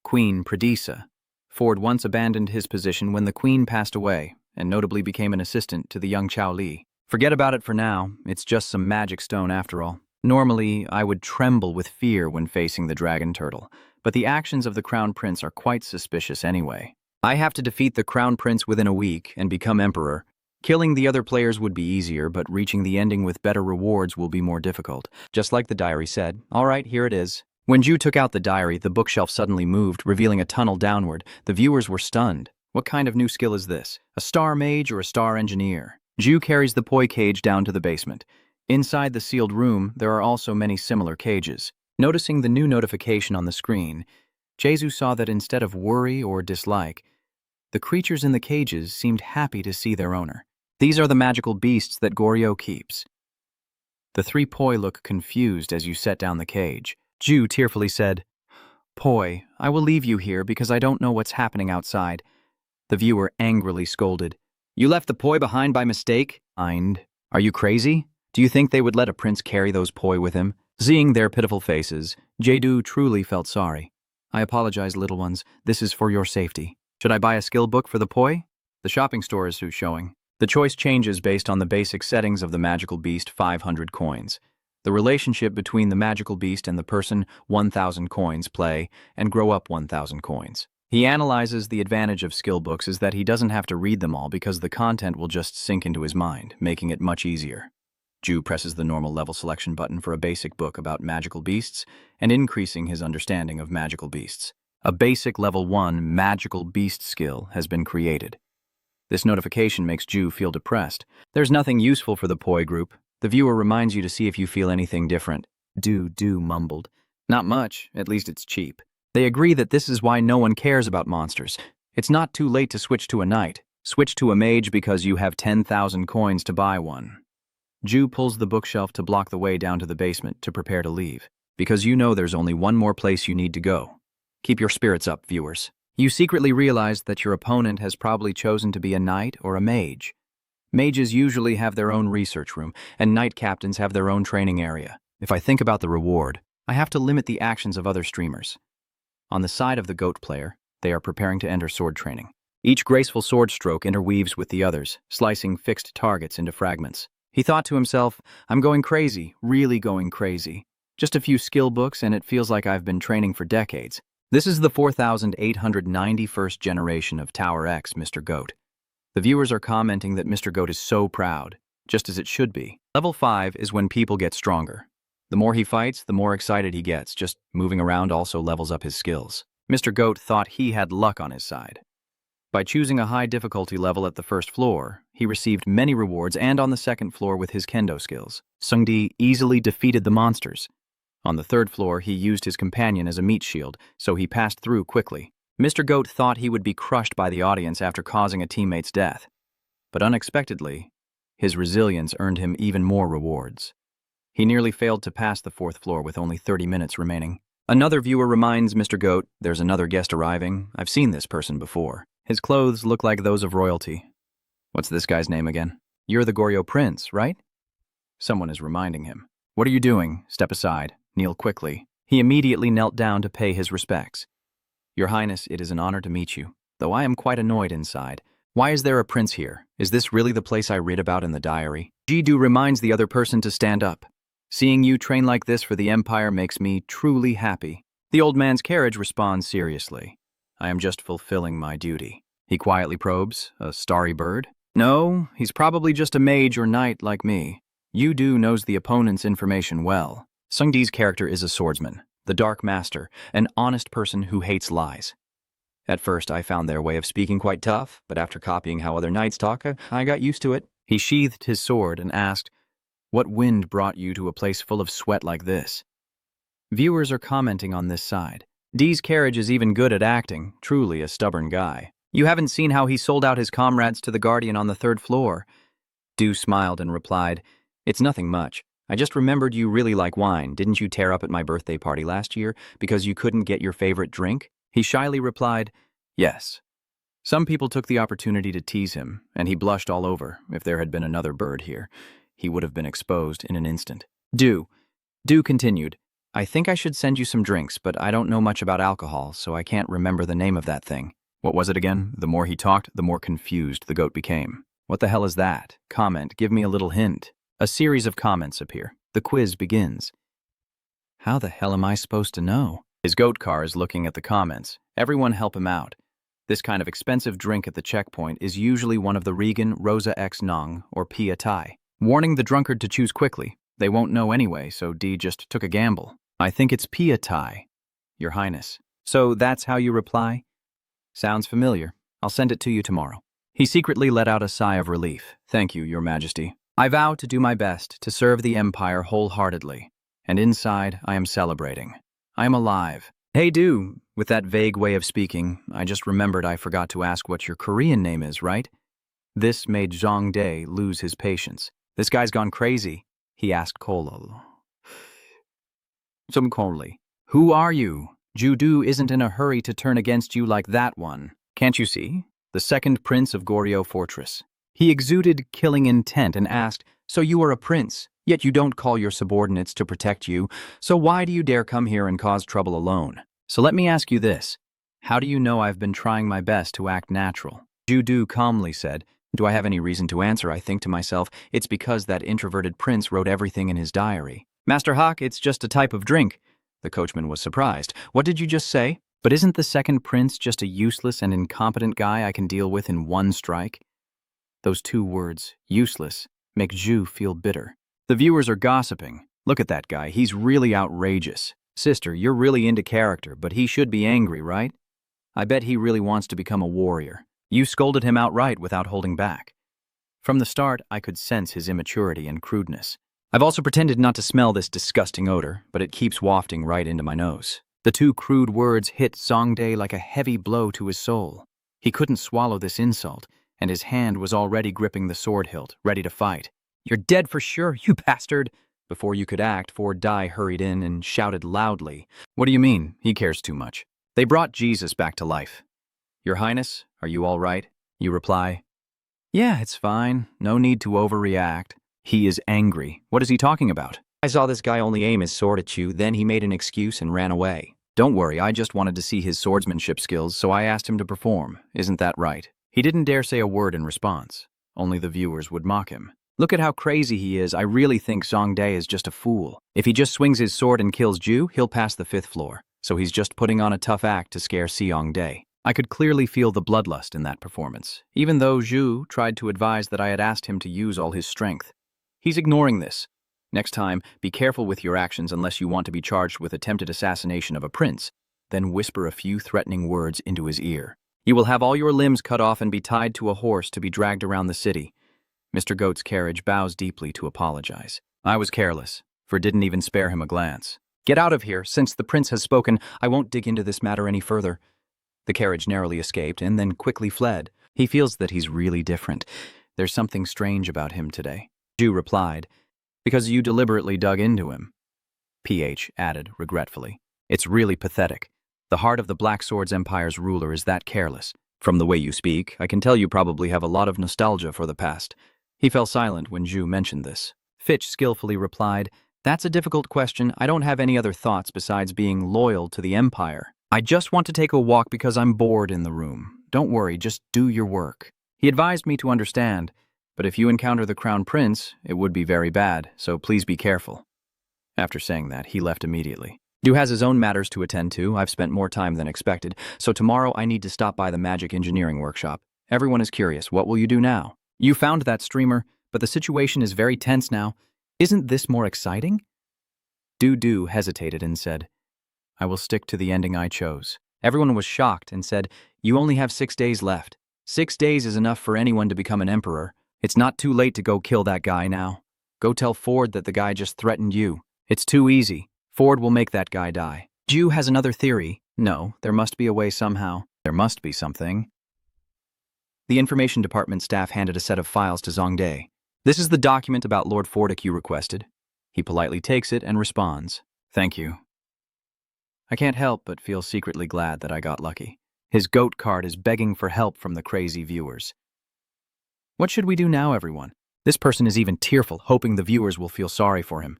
Queen Pradisa. Ford once abandoned his position when the queen passed away, and notably became an assistant to the young Chao Li. Forget about it for now, it's just some magic stone after all. Normally, I would tremble with fear when facing the dragon turtle, but the actions of the Crown Prince are quite suspicious anyway. I have to defeat the Crown Prince within a week and become emperor. Killing the other players would be easier, but reaching the ending with better rewards will be more difficult. Just like the diary said. All right, here it is. When Ju took out the diary, the bookshelf suddenly moved, revealing a tunnel downward. The viewers were stunned. What kind of new skill is this? A star mage or a star engineer? Ju carries the poi cage down to the basement. Inside the sealed room, there are also many similar cages. Noticing the new notification on the screen, Jesu saw that instead of worry or dislike, the creatures in the cages seemed happy to see their owner. These are the magical beasts that Goryo keeps. The 3 poi look confused as you set down the cage. Ju tearfully said, "Poi, I will leave you here because I don't know what's happening outside." The viewer angrily scolded, "You left the poi behind by mistake? Are you crazy? Do you think they would let a prince carry those poi with him?" Seeing their pitiful faces, Jaedu truly felt sorry. "I apologize, little ones. This is for your safety. Should I buy a skill book for the poi? The shopping store is showing." The choice changes based on the basic settings of the magical beast, 500 coins. The relationship between the magical beast and the person, 1,000 coins, play, and grow up 1,000 coins. He analyzes the advantage of skill books is that he doesn't have to read them all because the content will just sink into his mind, making it much easier. Ju presses the normal level selection button for a basic book about magical beasts and increasing his understanding of magical beasts. A basic level 1 magical beast skill has been created. This notification makes Ju feel depressed. There's nothing useful for the poi group. The viewer reminds you to see if you feel anything different. Du mumbled. "Not much, at least it's cheap." They agree that this is why no one cares about monsters. It's not too late to switch to a knight. Switch to a mage because you have 10,000 coins to buy one. Ju pulls the bookshelf to block the way down to the basement to prepare to leave, because you know there's only one more place you need to go. Keep your spirits up, viewers. You secretly realize that your opponent has probably chosen to be a knight or a mage. Mages usually have their own research room, and knight captains have their own training area. If I think about the reward, I have to limit the actions of other streamers. On the side of the goat player, they are preparing to enter sword training. Each graceful sword stroke interweaves with the others, slicing fixed targets into fragments. He thought to himself, "I'm going crazy, really going crazy. Just a few skill books and it feels like I've been training for decades." This is the 4,891st generation of Tower X, Mr. Goat. The viewers are commenting that Mr. Goat is so proud, just as it should be. Level 5 is when people get stronger. The more he fights, the more excited he gets. Just moving around also levels up his skills. Mr. Goat thought he had luck on his side. By choosing a high difficulty level at the first floor, he received many rewards and on the second floor with his kendo skills. Sungdi easily defeated the monsters. On the third floor, he used his companion as a meat shield, so he passed through quickly. Mr. Goat thought he would be crushed by the audience after causing a teammate's death. But unexpectedly, his resilience earned him even more rewards. He nearly failed to pass the fourth floor with only 30 minutes remaining. Another viewer reminds Mr. Goat, "There's another guest arriving. I've seen this person before. His clothes look like those of royalty." What's this guy's name again? You're the Goryeo Prince, right? Someone is reminding him. What are you doing? Step aside. Kneel quickly. He immediately knelt down to pay his respects. Your Highness, it is an honor to meet you, though I am quite annoyed inside. Why is there a prince here? Is this really the place I read about in the diary? Ji-do reminds the other person to stand up. Seeing you train like this for the Empire makes me truly happy. The old man's carriage responds seriously. I am just fulfilling my duty. He quietly probes, a starry bird? No, he's probably just a mage or knight like me. Yu-do knows the opponent's information well. Sungdi's character is a swordsman, the Dark Master, an honest person who hates lies. At first, I found their way of speaking quite tough, but after copying how other knights talk, I got used to it. He sheathed his sword and asked, What wind brought you to a place full of sweat like this? Viewers are commenting on this side. Dee's carriage is even good at acting, truly a stubborn guy. You haven't seen how he sold out his comrades to the Guardian on the third floor. Do smiled and replied, It's nothing much. I just remembered you really like wine. Didn't you tear up at my birthday party last year because you couldn't get your favorite drink? He shyly replied, Yes. Some people took the opportunity to tease him, and he blushed all over. If there had been another bird here, he would have been exposed in an instant. Do continued, I think I should send you some drinks, but I don't know much about alcohol, so I can't remember the name of that thing. What was it again? The more he talked, the more confused the goat became. What the hell is that? Comment, give me a little hint. A series of comments appear. The quiz begins. How the hell am I supposed to know? His goat car is looking at the comments. Everyone help him out. This kind of expensive drink at the checkpoint is usually one of the Regan Rosa X Nong or Pia Thai. Warning the drunkard to choose quickly. They won't know anyway, so D just took a gamble. I think it's Pia Thai, Your Highness. So that's how you reply? Sounds familiar. I'll send it to you tomorrow. He secretly let out a sigh of relief. Thank you, Your Majesty. I vow to do my best to serve the Empire wholeheartedly. And inside, I am celebrating. I am alive. Hey, Do, with that vague way of speaking, I just remembered I forgot to ask what your Korean name is, right? This made Zhang Dae lose his patience. This guy's gone crazy, he asked coldly. Who are you? Ju-do isn't in a hurry to turn against you like that one. Can't you see? The second prince of Goryeo Fortress. He exuded killing intent and asked, So you are a prince, yet you don't call your subordinates to protect you, so why do you dare come here and cause trouble alone? So let me ask you this. How do you know I've been trying my best to act natural? Ju-do calmly said, Do I have any reason to answer? I think to myself, it's because that introverted prince wrote everything in his diary. Master Hawk, it's just a type of drink. The coachman was surprised. What did you just say? But isn't the second prince just a useless and incompetent guy I can deal with in one strike? Those two words, useless, make Ju feel bitter. The viewers are gossiping. Look at that guy, he's really outrageous. Sister, you're really into character, but he should be angry, right? I bet he really wants to become a warrior. You scolded him outright without holding back. From the start, I could sense his immaturity and crudeness. I've also pretended not to smell this disgusting odor, but it keeps wafting right into my nose. The two crude words hit Zongdae like a heavy blow to his soul. He couldn't swallow this insult, and his hand was already gripping the sword hilt, ready to fight. You're dead for sure, you bastard! Before you could act, Ford Dai hurried in and shouted loudly. What do you mean? He cares too much. They brought Jesus back to life. Your Highness, are you all right? You reply. Yeah, it's fine. No need to overreact. He is angry. What is he talking about? I saw this guy only aim his sword at you, then he made an excuse and ran away. Don't worry, I just wanted to see his swordsmanship skills, so I asked him to perform. Isn't that right? He didn't dare say a word in response. Only the viewers would mock him. Look at how crazy he is. I really think Zongdae is just a fool. If he just swings his sword and kills Ju, he'll pass the 5th floor. So he's just putting on a tough act to scare Seongdae. I could clearly feel the bloodlust in that performance, even though Ju tried to advise that I had asked him to use all his strength. He's ignoring this. Next time, be careful with your actions unless you want to be charged with attempted assassination of a prince. Then whisper a few threatening words into his ear. You will have all your limbs cut off and be tied to a horse to be dragged around the city. Mr. Goat's carriage bows deeply to apologize. I was careless, for didn't even spare him a glance. Get out of here, since the prince has spoken. I won't dig into this matter any further. The carriage narrowly escaped and then quickly fled. He feels that he's really different. There's something strange about him today. Ju replied, because you deliberately dug into him. PH added regretfully. It's really pathetic. The heart of the Black Swords Empire's ruler is that careless. From the way you speak, I can tell you probably have a lot of nostalgia for the past. He fell silent when Ju mentioned this. Fitch skillfully replied, That's a difficult question. I don't have any other thoughts besides being loyal to the Empire. I just want to take a walk because I'm bored in the room. Don't worry, just do your work. He advised me to understand, but if you encounter the Crown Prince, it would be very bad, so please be careful. After saying that, he left immediately. Ju has his own matters to attend to. I've spent more time than expected, so tomorrow I need to stop by the magic engineering workshop. Everyone is curious. What will you do now? You found that streamer, but the situation is very tense now. Isn't this more exciting? Du hesitated and said, I will stick to the ending I chose. Everyone was shocked and said, You only have 6 days left. 6 days is enough for anyone to become an emperor. It's not too late to go kill that guy now. Go tell Ford that the guy just threatened you. It's too easy. Ford will make that guy die. Ju has another theory. No, there must be a way somehow. There must be something. The information department staff handed a set of files to Zhongdae. This is the document about Lord Fordic you requested. He politely takes it and responds, Thank you. I can't help but feel secretly glad that I got lucky. His goat card is begging for help from the crazy viewers. What should we do now, everyone? This person is even tearful, hoping the viewers will feel sorry for him.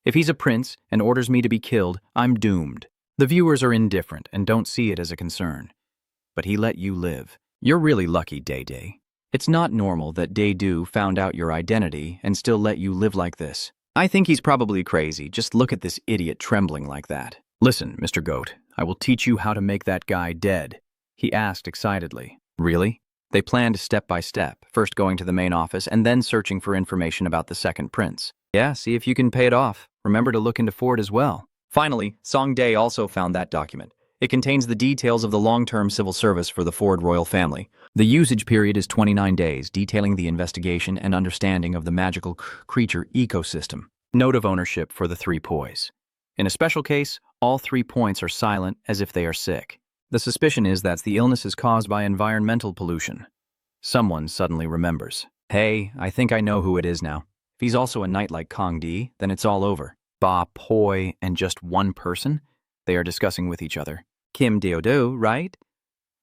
If he's a prince and orders me to be killed, I'm doomed. The viewers are indifferent and don't see it as a concern. But he let you live. You're really lucky, Day. It's not normal that Day found out your identity and still let you live like this. I think he's probably crazy. Just look at this idiot trembling like that. Listen, Mr. Goat, I will teach you how to make that guy dead. He asked excitedly. Really? They planned step by step, first going to the main office and then searching for information about the second prince. Yeah, see if you can pay it off. Remember to look into Ford as well. Finally, Zhongdae also found that document. It contains the details of the long-term civil service for the Ford royal family. The usage period is 29 days, detailing the investigation and understanding of the magical creature ecosystem. Note of ownership for the 3 poys. In a special case, all 3 points are silent as if they are sick. The suspicion is that the illness is caused by environmental pollution. Someone suddenly remembers. Hey, I think I know who it is now. If he's also a knight like Kong Di, then it's all over. Ba Poi and just one person? They are discussing with each other. Kim Deodo, right?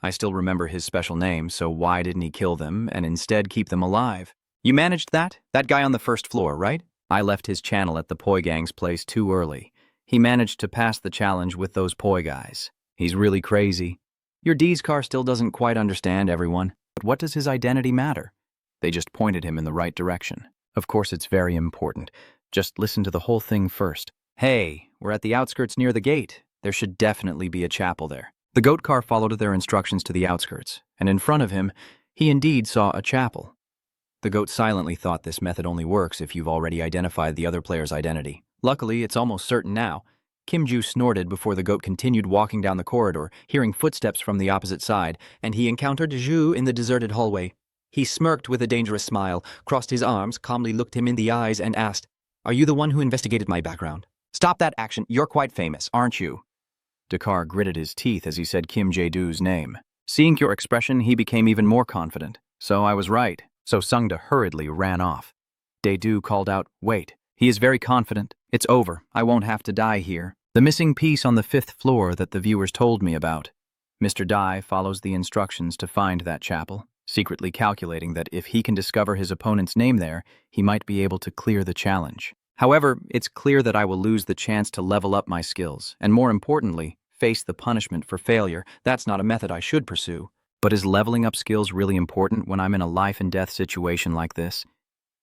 I still remember his special name, so why didn't he kill them and instead keep them alive? You managed that? That guy on the first floor, right? I left his channel at the Poi gang's place too early. He managed to pass the challenge with those Poi guys. He's really crazy. Your D's car still doesn't quite understand everyone, but what does his identity matter? They just pointed him in the right direction. Of course it's very important. Just listen to the whole thing first. Hey, we're at the outskirts near the gate. There should definitely be a chapel there. The goat car followed their instructions to the outskirts, and in front of him, he indeed saw a chapel. The goat silently thought this method only works if you've already identified the other player's identity. Luckily, it's almost certain now. Kim Ju snorted before the goat continued walking down the corridor, hearing footsteps from the opposite side, and he encountered Ju in the deserted hallway. He smirked with a dangerous smile, crossed his arms, calmly looked him in the eyes, and asked, Are you the one who investigated my background? Stop that action. You're quite famous, aren't you? Dakar gritted his teeth as he said Kim Jae-doo's name. Seeing your expression, he became even more confident. So I was right. So Sungda hurriedly ran off. Dae-doo called out, Wait. He is very confident. It's over. I won't have to die here. The missing piece on the 5th floor that the viewers told me about. Mr. Dai follows the instructions to find that chapel, secretly calculating that if he can discover his opponent's name there, he might be able to clear the challenge. However, it's clear that I will lose the chance to level up my skills, and more importantly, face the punishment for failure. That's not a method I should pursue. But is leveling up skills really important when I'm in a life-and-death situation like this?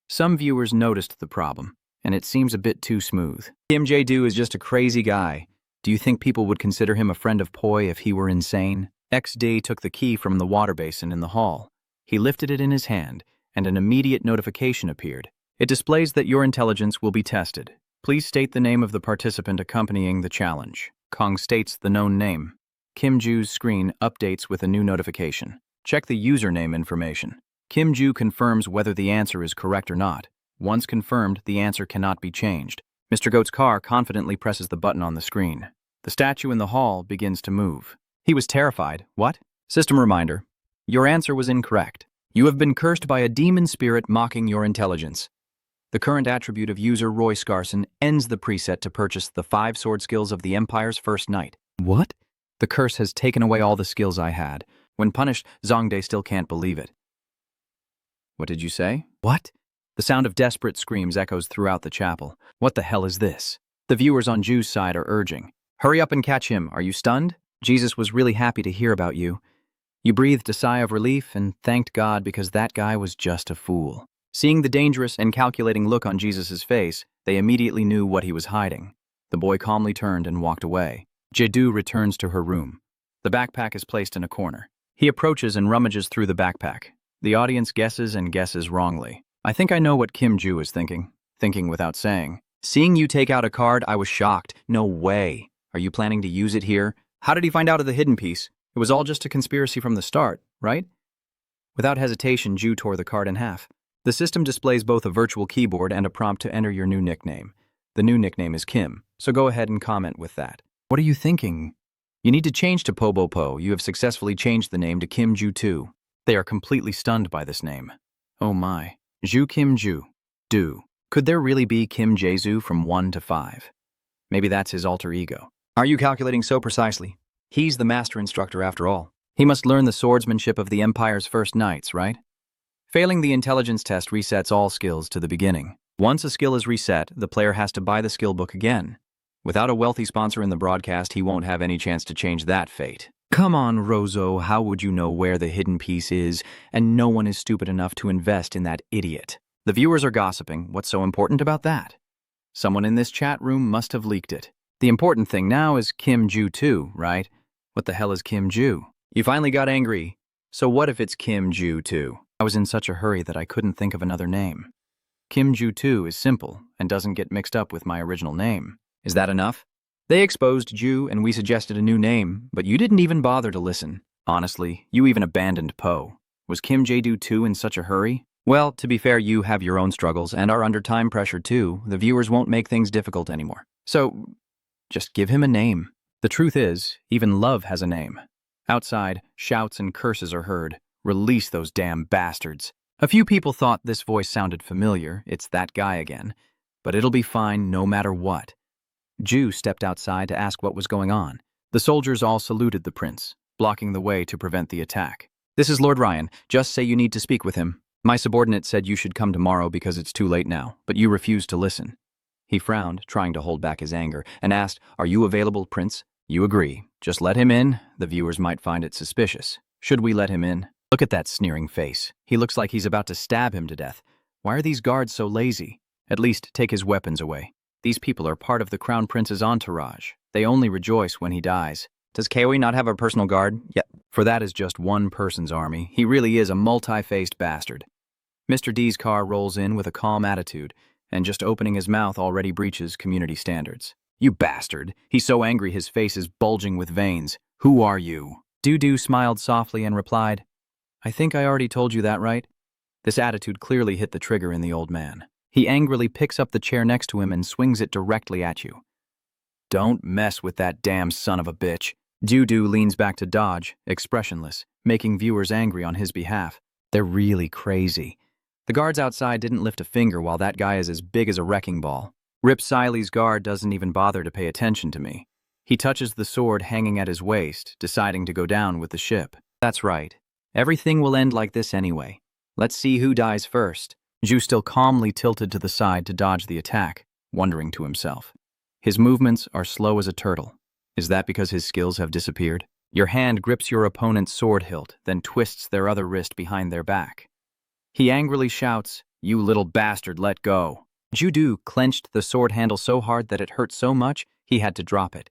Some viewers noticed the problem, and it seems a bit too smooth. Kim Jae-doo is just a crazy guy. Do you think people would consider him a friend of Poi if he were insane? XD took the key from the water basin in the hall. He lifted it in his hand, and an immediate notification appeared. It displays that your intelligence will be tested. Please state the name of the participant accompanying the challenge. Kong states the known name. Kim Ju's screen updates with a new notification. Check the username information. Kim Ju confirms whether the answer is correct or not. Once confirmed, the answer cannot be changed. Mr. Goat's car confidently presses the button on the screen. The statue in the hall begins to move. He was terrified. What? System reminder. Your answer was incorrect. You have been cursed by a demon spirit mocking your intelligence. The current attribute of user Roy Scarson ends the preset to purchase the 5 sword skills of the Empire's first knight. What? The curse has taken away all the skills I had. When punished, Zongdae still can't believe it. What did you say? What? The sound of desperate screams echoes throughout the chapel. What the hell is this? The viewers on Ju's side are urging. Hurry up and catch him. Are you stunned? Jesus was really happy to hear about you. You breathed a sigh of relief and thanked God because that guy was just a fool. Seeing the dangerous and calculating look on Jesus' face, they immediately knew what he was hiding. The boy calmly turned and walked away. Jedu returns to her room. The backpack is placed in a corner. He approaches and rummages through the backpack. The audience guesses and guesses wrongly. I think I know what Kim Ju is thinking without saying. Seeing you take out a card, I was shocked. No way. Are you planning to use it here? How did he find out of the hidden piece? It was all just a conspiracy from the start, right? Without hesitation, Ju tore the card in half. The system displays both a virtual keyboard and a prompt to enter your new nickname. The new nickname is Kim, so go ahead and comment with that. What are you thinking? You need to change to Pobopo. You have successfully changed the name to Kim Ju 2. They are completely stunned by this name. Oh my. Ju Kim Ju. Do. Could there really be Kim Jesu from 1 to 5? Maybe that's his alter ego. Are you calculating so precisely? He's the master instructor after all. He must learn the swordsmanship of the Empire's first knights, right? Failing the intelligence test resets all skills to the beginning. Once a skill is reset, the player has to buy the skill book again. Without a wealthy sponsor in the broadcast, he won't have any chance to change that fate. Come on, Rozo, how would you know where the hidden piece is? And no one is stupid enough to invest in that idiot. The viewers are gossiping. What's so important about that? Someone in this chat room must have leaked it. The important thing now is Kim Ju 2, right? What the hell is Kim Ju? You finally got angry. So what if it's Kim Ju 2? I was in such a hurry that I couldn't think of another name. Kim Ju 2 is simple and doesn't get mixed up with my original name. Is that enough? They exposed Ju and we suggested a new name, but you didn't even bother to listen. Honestly, you even abandoned Poe. Was Kim Jedu 2 in such a hurry? Well, to be fair, you have your own struggles and are under time pressure too. The viewers won't make things difficult anymore. So, just give him a name. The truth is, even love has a name. Outside, shouts and curses are heard. Release those damn bastards. A few people thought this voice sounded familiar. It's that guy again. But it'll be fine no matter what. Ju stepped outside to ask what was going on. The soldiers all saluted the prince, blocking the way to prevent the attack. This is Lord Ryan. Just say you need to speak with him. My subordinate said you should come tomorrow because it's too late now, but you refused to listen. He frowned, trying to hold back his anger, and asked, "Are you available, Prince?" You agree. Just let him in. The viewers might find it suspicious. Should we let him in? Look at that sneering face. He looks like he's about to stab him to death. Why are these guards so lazy? At least take his weapons away. These people are part of the Crown Prince's entourage. They only rejoice when he dies. Does Kaoi not have a personal guard? Yet, for that is just one person's army. He really is a multi-faced bastard. Mr. D's car rolls in with a calm attitude, and just opening his mouth already breaches community standards. You bastard. He's so angry his face is bulging with veins. Who are you? Dudu smiled softly and replied, I think I already told you that, right? This attitude clearly hit the trigger in the old man. He angrily picks up the chair next to him and swings it directly at you. Don't mess with that damn son of a bitch. Dudu leans back to dodge, expressionless, making viewers angry on his behalf. They're really crazy. The guards outside didn't lift a finger while that guy is as big as a wrecking ball. Rip Siley's guard doesn't even bother to pay attention to me. He touches the sword hanging at his waist, deciding to go down with the ship. That's right. Everything will end like this anyway. Let's see who dies first. Ju still calmly tilted to the side to dodge the attack, wondering to himself. His movements are slow as a turtle. Is that because his skills have disappeared? Your hand grips your opponent's sword hilt, then twists their other wrist behind their back. He angrily shouts, You little bastard, let go. Judu clenched the sword handle so hard that it hurt so much he had to drop it.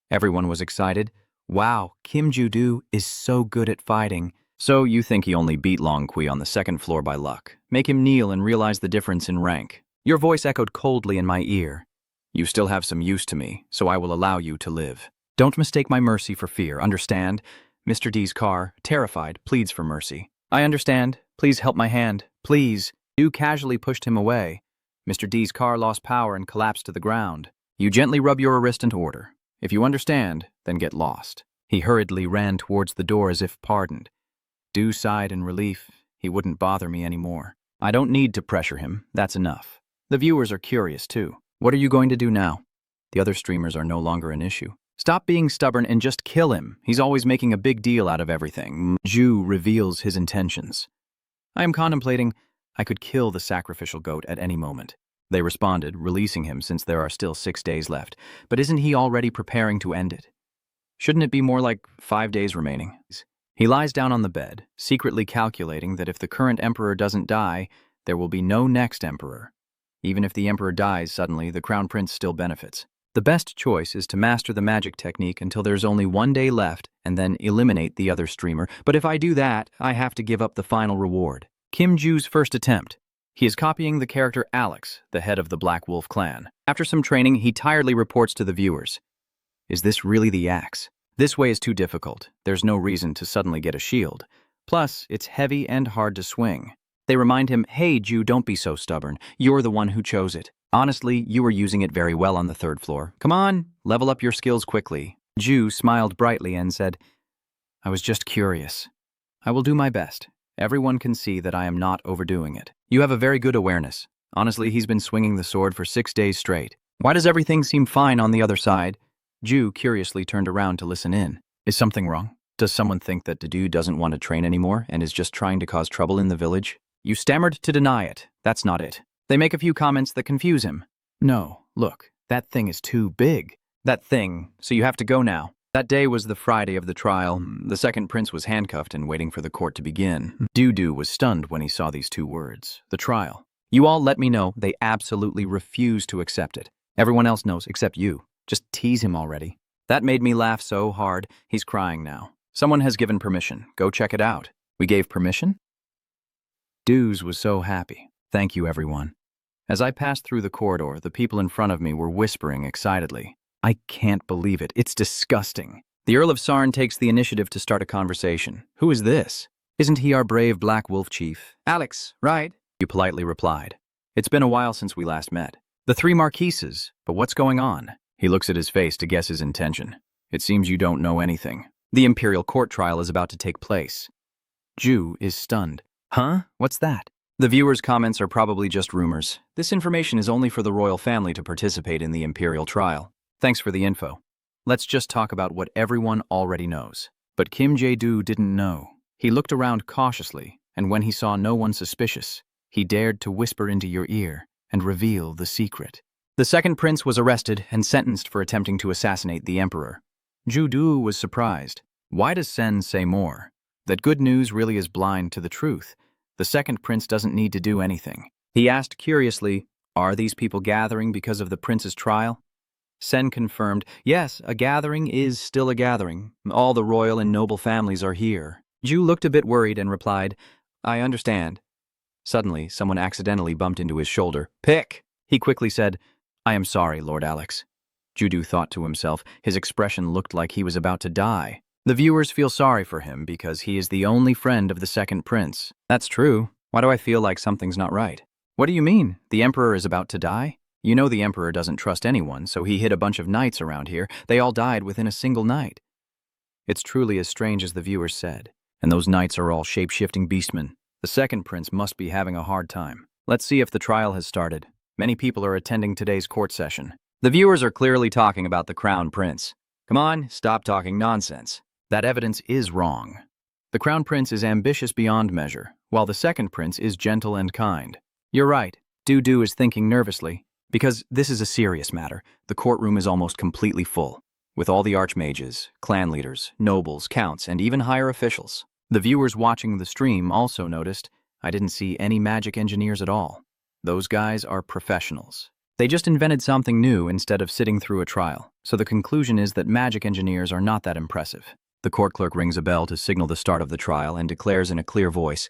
Everyone was excited. Wow, Kim Judu is so good at fighting. So you think he only beat Long Kui on the second floor by luck. Make him kneel and realize the difference in rank. Your voice echoed coldly in my ear. You still have some use to me, so I will allow you to live. Don't mistake my mercy for fear, understand? Mr. D's car, terrified, pleads for mercy. I understand. Please help my hand. Please. You casually pushed him away. Mr. D's car lost power and collapsed to the ground. You gently rub your wrist into order. If you understand, then get lost. He hurriedly ran towards the door as if pardoned. Du sighed in relief. He wouldn't bother me anymore. I don't need to pressure him. That's enough. The viewers are curious, too. What are you going to do now? The other streamers are no longer an issue. Stop being stubborn and just kill him. He's always making a big deal out of everything. Ju reveals his intentions. I am contemplating I could kill the sacrificial goat at any moment. They responded, releasing him since there are still 6 days left. But isn't he already preparing to end it? Shouldn't it be more like 5 days remaining? He lies down on the bed, secretly calculating that if the current emperor doesn't die, there will be no next emperor. Even if the emperor dies suddenly, the crown prince still benefits. The best choice is to master the magic technique until there's only 1 day left and then eliminate the other streamer. But if I do that, I have to give up the final reward. Kim Ju's first attempt. He is copying the character Alex, the head of the Black Wolf clan. After some training, he tiredly reports to the viewers. Is this really the axe? This way is too difficult. There's no reason to suddenly get a shield. Plus, it's heavy and hard to swing. They remind him, hey, Ju, don't be so stubborn. You're the one who chose it. Honestly, you were using it very well on the 3rd floor. Come on, level up your skills quickly. Ju smiled brightly and said, I was just curious. I will do my best. Everyone can see that I am not overdoing it. You have a very good awareness. Honestly, he's been swinging the sword for 6 days straight. Why does everything seem fine on the other side? Ju curiously turned around to listen in. Is something wrong? Does someone think that Dedu doesn't want to train anymore and is just trying to cause trouble in the village? You stammered to deny it. That's not it. They make a few comments that confuse him. No, look, that thing is too big. That thing, so you have to go now. That day was the Friday of the trial. The second prince was handcuffed and waiting for the court to begin. Dudu was stunned when he saw these 2 words. The trial. You all let me know they absolutely refuse to accept it. Everyone else knows except you. Just tease him already. That made me laugh so hard, he's crying now. Someone has given permission. Go check it out. We gave permission? Dews was so happy. Thank you, everyone. As I passed through the corridor, the people in front of me were whispering excitedly. I can't believe it. It's disgusting. The Earl of Sarn takes the initiative to start a conversation. Who is this? Isn't he our brave Black Wolf chief? Alex, right? You politely replied. It's been a while since we last met. The 3 marquises, but what's going on? He looks at his face to guess his intention. It seems you don't know anything. The imperial court trial is about to take place. Ju is stunned. Huh? What's that? The viewers' comments are probably just rumors. This information is only for the royal family to participate in the imperial trial. Thanks for the info. Let's just talk about what everyone already knows. But Kim Jae-do didn't know. He looked around cautiously, and when he saw no one suspicious, he dared to whisper into your ear and reveal the secret. The second prince was arrested and sentenced for attempting to assassinate the emperor. Ju-du was surprised. Why does Sen say more? That good news really is blind to the truth. The second prince doesn't need to do anything. He asked curiously, are these people gathering because of the prince's trial? Sen confirmed, yes, a gathering is still a gathering. All the royal and noble families are here. Ju looked a bit worried and replied, I understand. Suddenly, someone accidentally bumped into his shoulder. Pick! He quickly said, I am sorry, Lord Alex. Judu thought to himself, his expression looked like he was about to die. The viewers feel sorry for him because he is the only friend of the second prince. That's true. Why do I feel like something's not right? What do you mean? The emperor is about to die? You know the emperor doesn't trust anyone, so he hid a bunch of knights around here. They all died within a single night. It's truly as strange as the viewers said. And those knights are all shape-shifting beastmen. The second prince must be having a hard time. Let's see if the trial has started. Many people are attending today's court session. The viewers are clearly talking about the crown prince. Come on, stop talking nonsense. That evidence is wrong. The crown prince is ambitious beyond measure, while the second prince is gentle and kind. You're right, Du is thinking nervously. Because this is a serious matter, the courtroom is almost completely full, with all the archmages, clan leaders, nobles, counts, and even higher officials. The viewers watching the stream also noticed I didn't see any magic engineers at all. Those guys are professionals. They just invented something new instead of sitting through a trial, so the conclusion is that magic engineers are not that impressive. The court clerk rings a bell to signal the start of the trial and declares in a clear voice,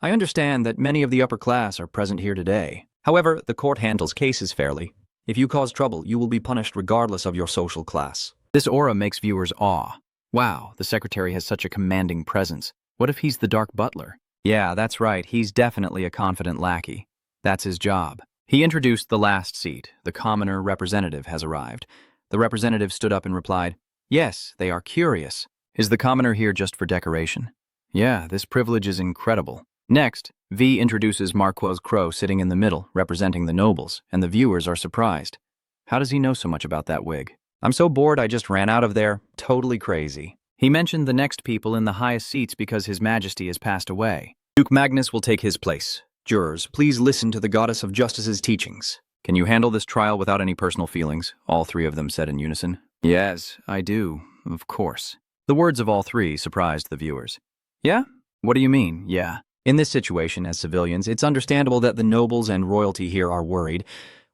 I understand that many of the upper class are present here today. However, the court handles cases fairly. If you cause trouble, you will be punished regardless of your social class. This aura makes viewers awe. Wow, the secretary has such a commanding presence. What if he's the dark butler? Yeah, that's right, he's definitely a confident lackey. That's his job. He introduced the last seat. The commoner representative has arrived. The representative stood up and replied, "Yes, they are curious. Is the commoner here just for decoration?" Yeah, this privilege is incredible. Next, V introduces Marquez Crow sitting in the middle, representing the nobles, and the viewers are surprised. How does he know so much about that wig? I'm so bored I just ran out of there. Totally crazy. He mentioned the next people in the highest seats because His Majesty has passed away. Duke Magnus will take his place. Jurors, please listen to the Goddess of Justice's teachings. Can you handle this trial without any personal feelings? All three of them said in unison. Yes, I do, of course. The words of all three surprised the viewers. Yeah? What do you mean, yeah? In this situation, as civilians, it's understandable that the nobles and royalty here are worried.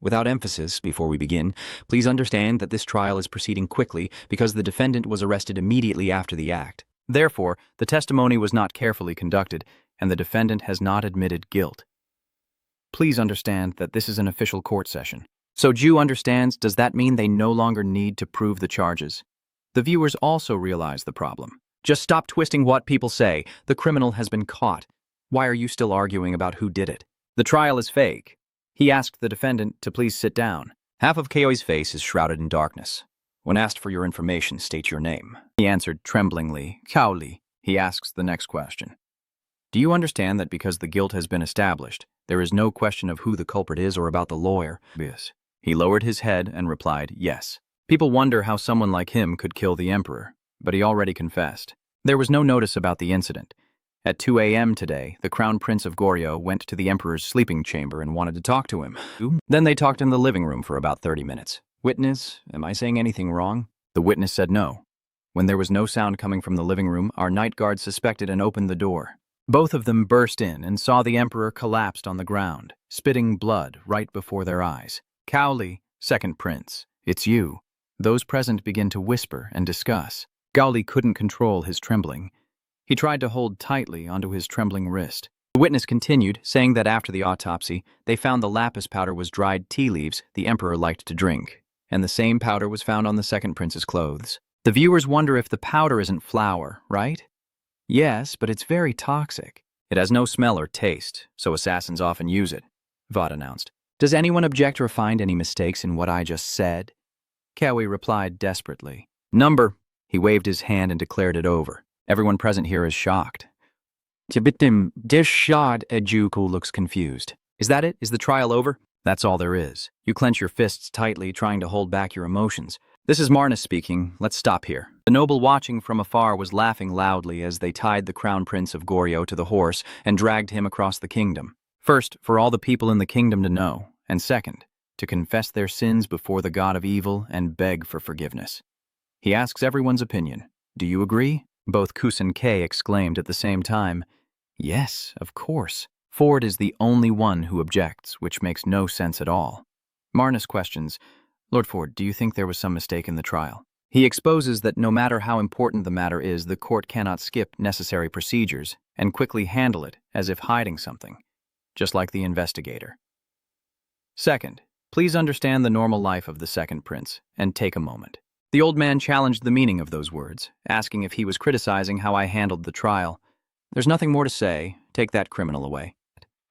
Without emphasis, before we begin, please understand that this trial is proceeding quickly because the defendant was arrested immediately after the act. Therefore, the testimony was not carefully conducted, and the defendant has not admitted guilt. Please understand that this is an official court session. So Ju understands, does that mean they no longer need to prove the charges? The viewers also realize the problem. Just stop twisting what people say. The criminal has been caught. Why are you still arguing about who did it? The trial is fake. He asked the defendant to please sit down. Half of Keoi's face is shrouded in darkness. When asked for your information, state your name. He answered tremblingly, Kaoli. He asks the next question. Do you understand that because the guilt has been established, there is no question of who the culprit is or about the lawyer? Yes. He lowered his head and replied, yes. People wonder how someone like him could kill the emperor, but he already confessed. There was no notice about the incident. At 2 a.m. today, the Crown Prince of Goryeo went to the emperor's sleeping chamber and wanted to talk to him. Then they talked in the living room for about 30 minutes. Witness, am I saying anything wrong? The witness said no. When there was no sound coming from the living room, our night guard suspected and opened the door. Both of them burst in and saw the emperor collapsed on the ground, spitting blood right before their eyes. Kaoli, second prince, it's you. Those present begin to whisper and discuss. Gaoli couldn't control his trembling. He tried to hold tightly onto his trembling wrist. The witness continued, saying that after the autopsy, they found the lapis powder was dried tea leaves the emperor liked to drink, and the same powder was found on the second prince's clothes. The viewers wonder if the powder isn't flour, right? Yes, but it's very toxic. It has no smell or taste, so assassins often use it, Vought announced. Does anyone object or find any mistakes in what I just said? Kawi replied desperately. Number. He waved his hand and declared it over. Everyone present here is shocked. Jibitim, Dishad Ejuku looks confused. Is that it? Is the trial over? That's all there is. You clench your fists tightly, trying to hold back your emotions. This is Marnus speaking. Let's stop here. The noble watching from afar was laughing loudly as they tied the Crown Prince of Goryeo to the horse and dragged him across the kingdom. First, for all the people in the kingdom to know, and second, to confess their sins before the god of evil and beg for forgiveness. He asks everyone's opinion. Do you agree? Both Kus and Kay exclaimed at the same time. Yes, of course. Ford is the only one who objects, which makes no sense at all. Marnus questions, Lord Ford, do you think there was some mistake in the trial? He exposes that no matter how important the matter is, the court cannot skip necessary procedures and quickly handle it as if hiding something, just like the investigator. Second, please understand the normal life of the second prince and take a moment. The old man challenged the meaning of those words, asking if he was criticizing how I handled the trial. There's nothing more to say. Take that criminal away.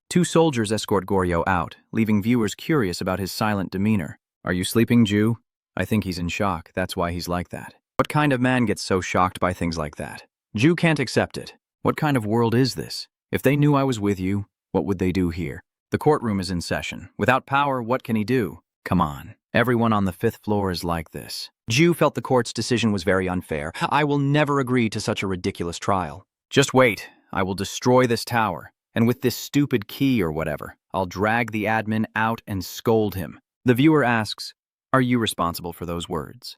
2 soldiers escort Goryeo out, leaving viewers curious about his silent demeanor. Are you sleeping, Jew? I think he's in shock. That's why he's like that. What kind of man gets so shocked by things like that? Jew can't accept it. What kind of world is this? If they knew I was with you, what would they do here? The courtroom is in session. Without power, what can he do? Come on. Everyone on the 5th floor is like this. Jew felt the court's decision was very unfair. I will never agree to such a ridiculous trial. Just wait. I will destroy this tower. And with this stupid key or whatever, I'll drag the admin out and scold him. The viewer asks, are you responsible for those words?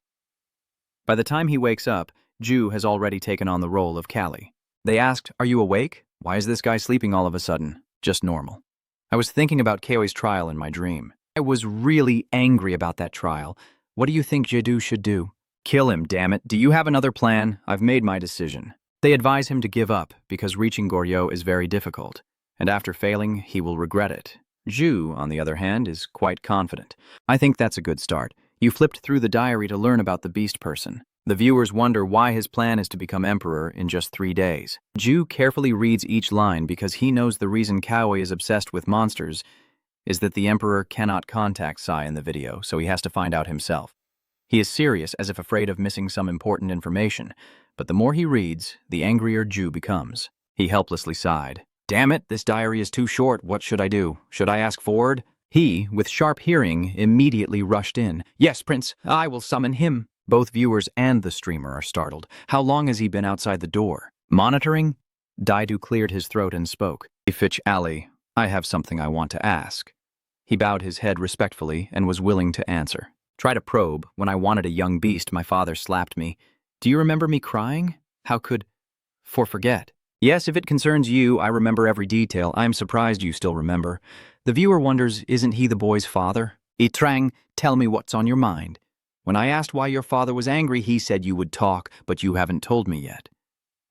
By the time he wakes up, Jew has already taken on the role of Callie. They asked, are you awake? Why is this guy sleeping all of a sudden? Just normal. I was thinking about Keoi's trial in my dream. I was really angry about that trial. What do you think Jedu should do? Kill him, damn it. Do you have another plan? I've made my decision. They advise him to give up because reaching Goryeo is very difficult, and after failing, he will regret it. Ju, on the other hand, is quite confident. I think that's a good start. You flipped through the diary to learn about the beast person. The viewers wonder why his plan is to become emperor in just 3 days. Ju carefully reads each line because he knows the reason Kaoi is obsessed with monsters is that the emperor cannot contact Sai in the video, so he has to find out himself. He is serious, as if afraid of missing some important information, but the more he reads, the angrier Ju becomes. He helplessly sighed. Damn it, this diary is too short. What should I do? Should I ask Ford? He, with sharp hearing, immediately rushed in. Yes, Prince, I will summon him. Both viewers and the streamer are startled. How long has he been outside the door? Monitoring? Daidu cleared his throat and spoke. Fitch Ali, I have something I want to ask. He bowed his head respectfully and was willing to answer. Try to probe. When I wanted a young beast, my father slapped me. Do you remember me crying? How could... forget? Yes, if it concerns you, I remember every detail. I'm surprised you still remember. The viewer wonders, isn't he the boy's father? Itrang, tell me what's on your mind. When I asked why your father was angry, he said you would talk, but you haven't told me yet.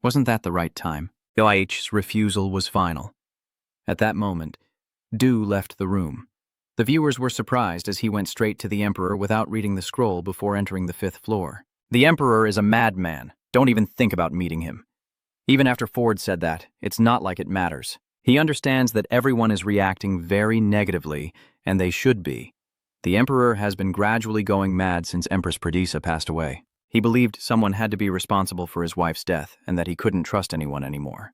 Wasn't that the right time? Yoichi's refusal was final. At that moment, Du left the room. The viewers were surprised as he went straight to the Emperor without reading the scroll before entering the 5th floor. The Emperor is a madman. Don't even think about meeting him. Even after Ford said that, it's not like it matters. He understands that everyone is reacting very negatively, and they should be. The Emperor has been gradually going mad since Empress Perdisa passed away. He believed someone had to be responsible for his wife's death and that he couldn't trust anyone anymore.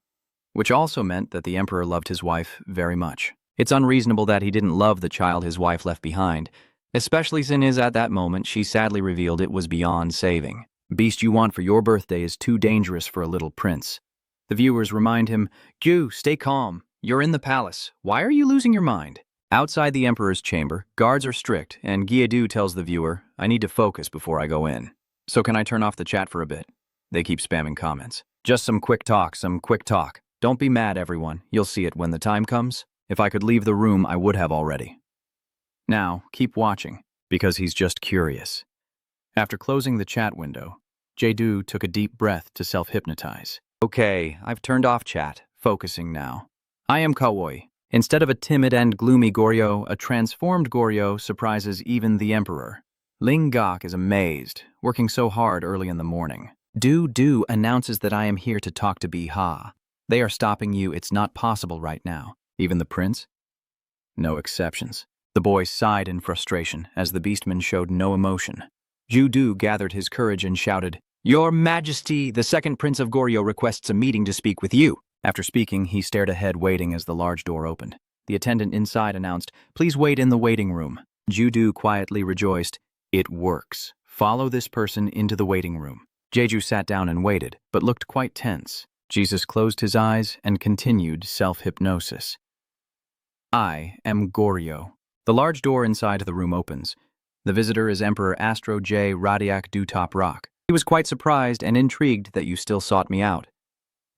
Which also meant that the Emperor loved his wife very much. It's unreasonable that he didn't love the child his wife left behind, especially since at that moment she sadly revealed it was beyond saving. Beast you want for your birthday is too dangerous for a little prince. The viewers remind him, Ju, stay calm. You're in the palace. Why are you losing your mind? Outside the Emperor's chamber, guards are strict, and Gyadu tells the viewer, I need to focus before I go in. So can I turn off the chat for a bit? They keep spamming comments. Just some quick talk. Don't be mad, everyone. You'll see it when the time comes. If I could leave the room, I would have already. Now, keep watching, because he's just curious. After closing the chat window, Jadu took a deep breath to self-hypnotize. Okay, I've turned off chat, focusing now. I am Kaoi. Instead of a timid and gloomy Goryo, a transformed Goryo surprises even the Emperor. Ling Gok is amazed, working so hard early in the morning. Du announces that I am here to talk to Bi-Ha. They are stopping you, it's not possible right now. Even the prince? No exceptions. The boy sighed in frustration as the beastman showed no emotion. Ju-Du gathered his courage and shouted, Your Majesty, the second Prince of Goryo requests a meeting to speak with you. After speaking, he stared ahead waiting as the large door opened. The attendant inside announced, Please wait in the waiting room. Ju-Du quietly rejoiced, It works. Follow this person into the waiting room. Jeju sat down and waited, but looked quite tense. Jesus closed his eyes and continued self-hypnosis. I am Goryo. The large door inside the room opens. The visitor is Emperor Astro J. Radiak Dutop Rock. He was quite surprised and intrigued that you still sought me out.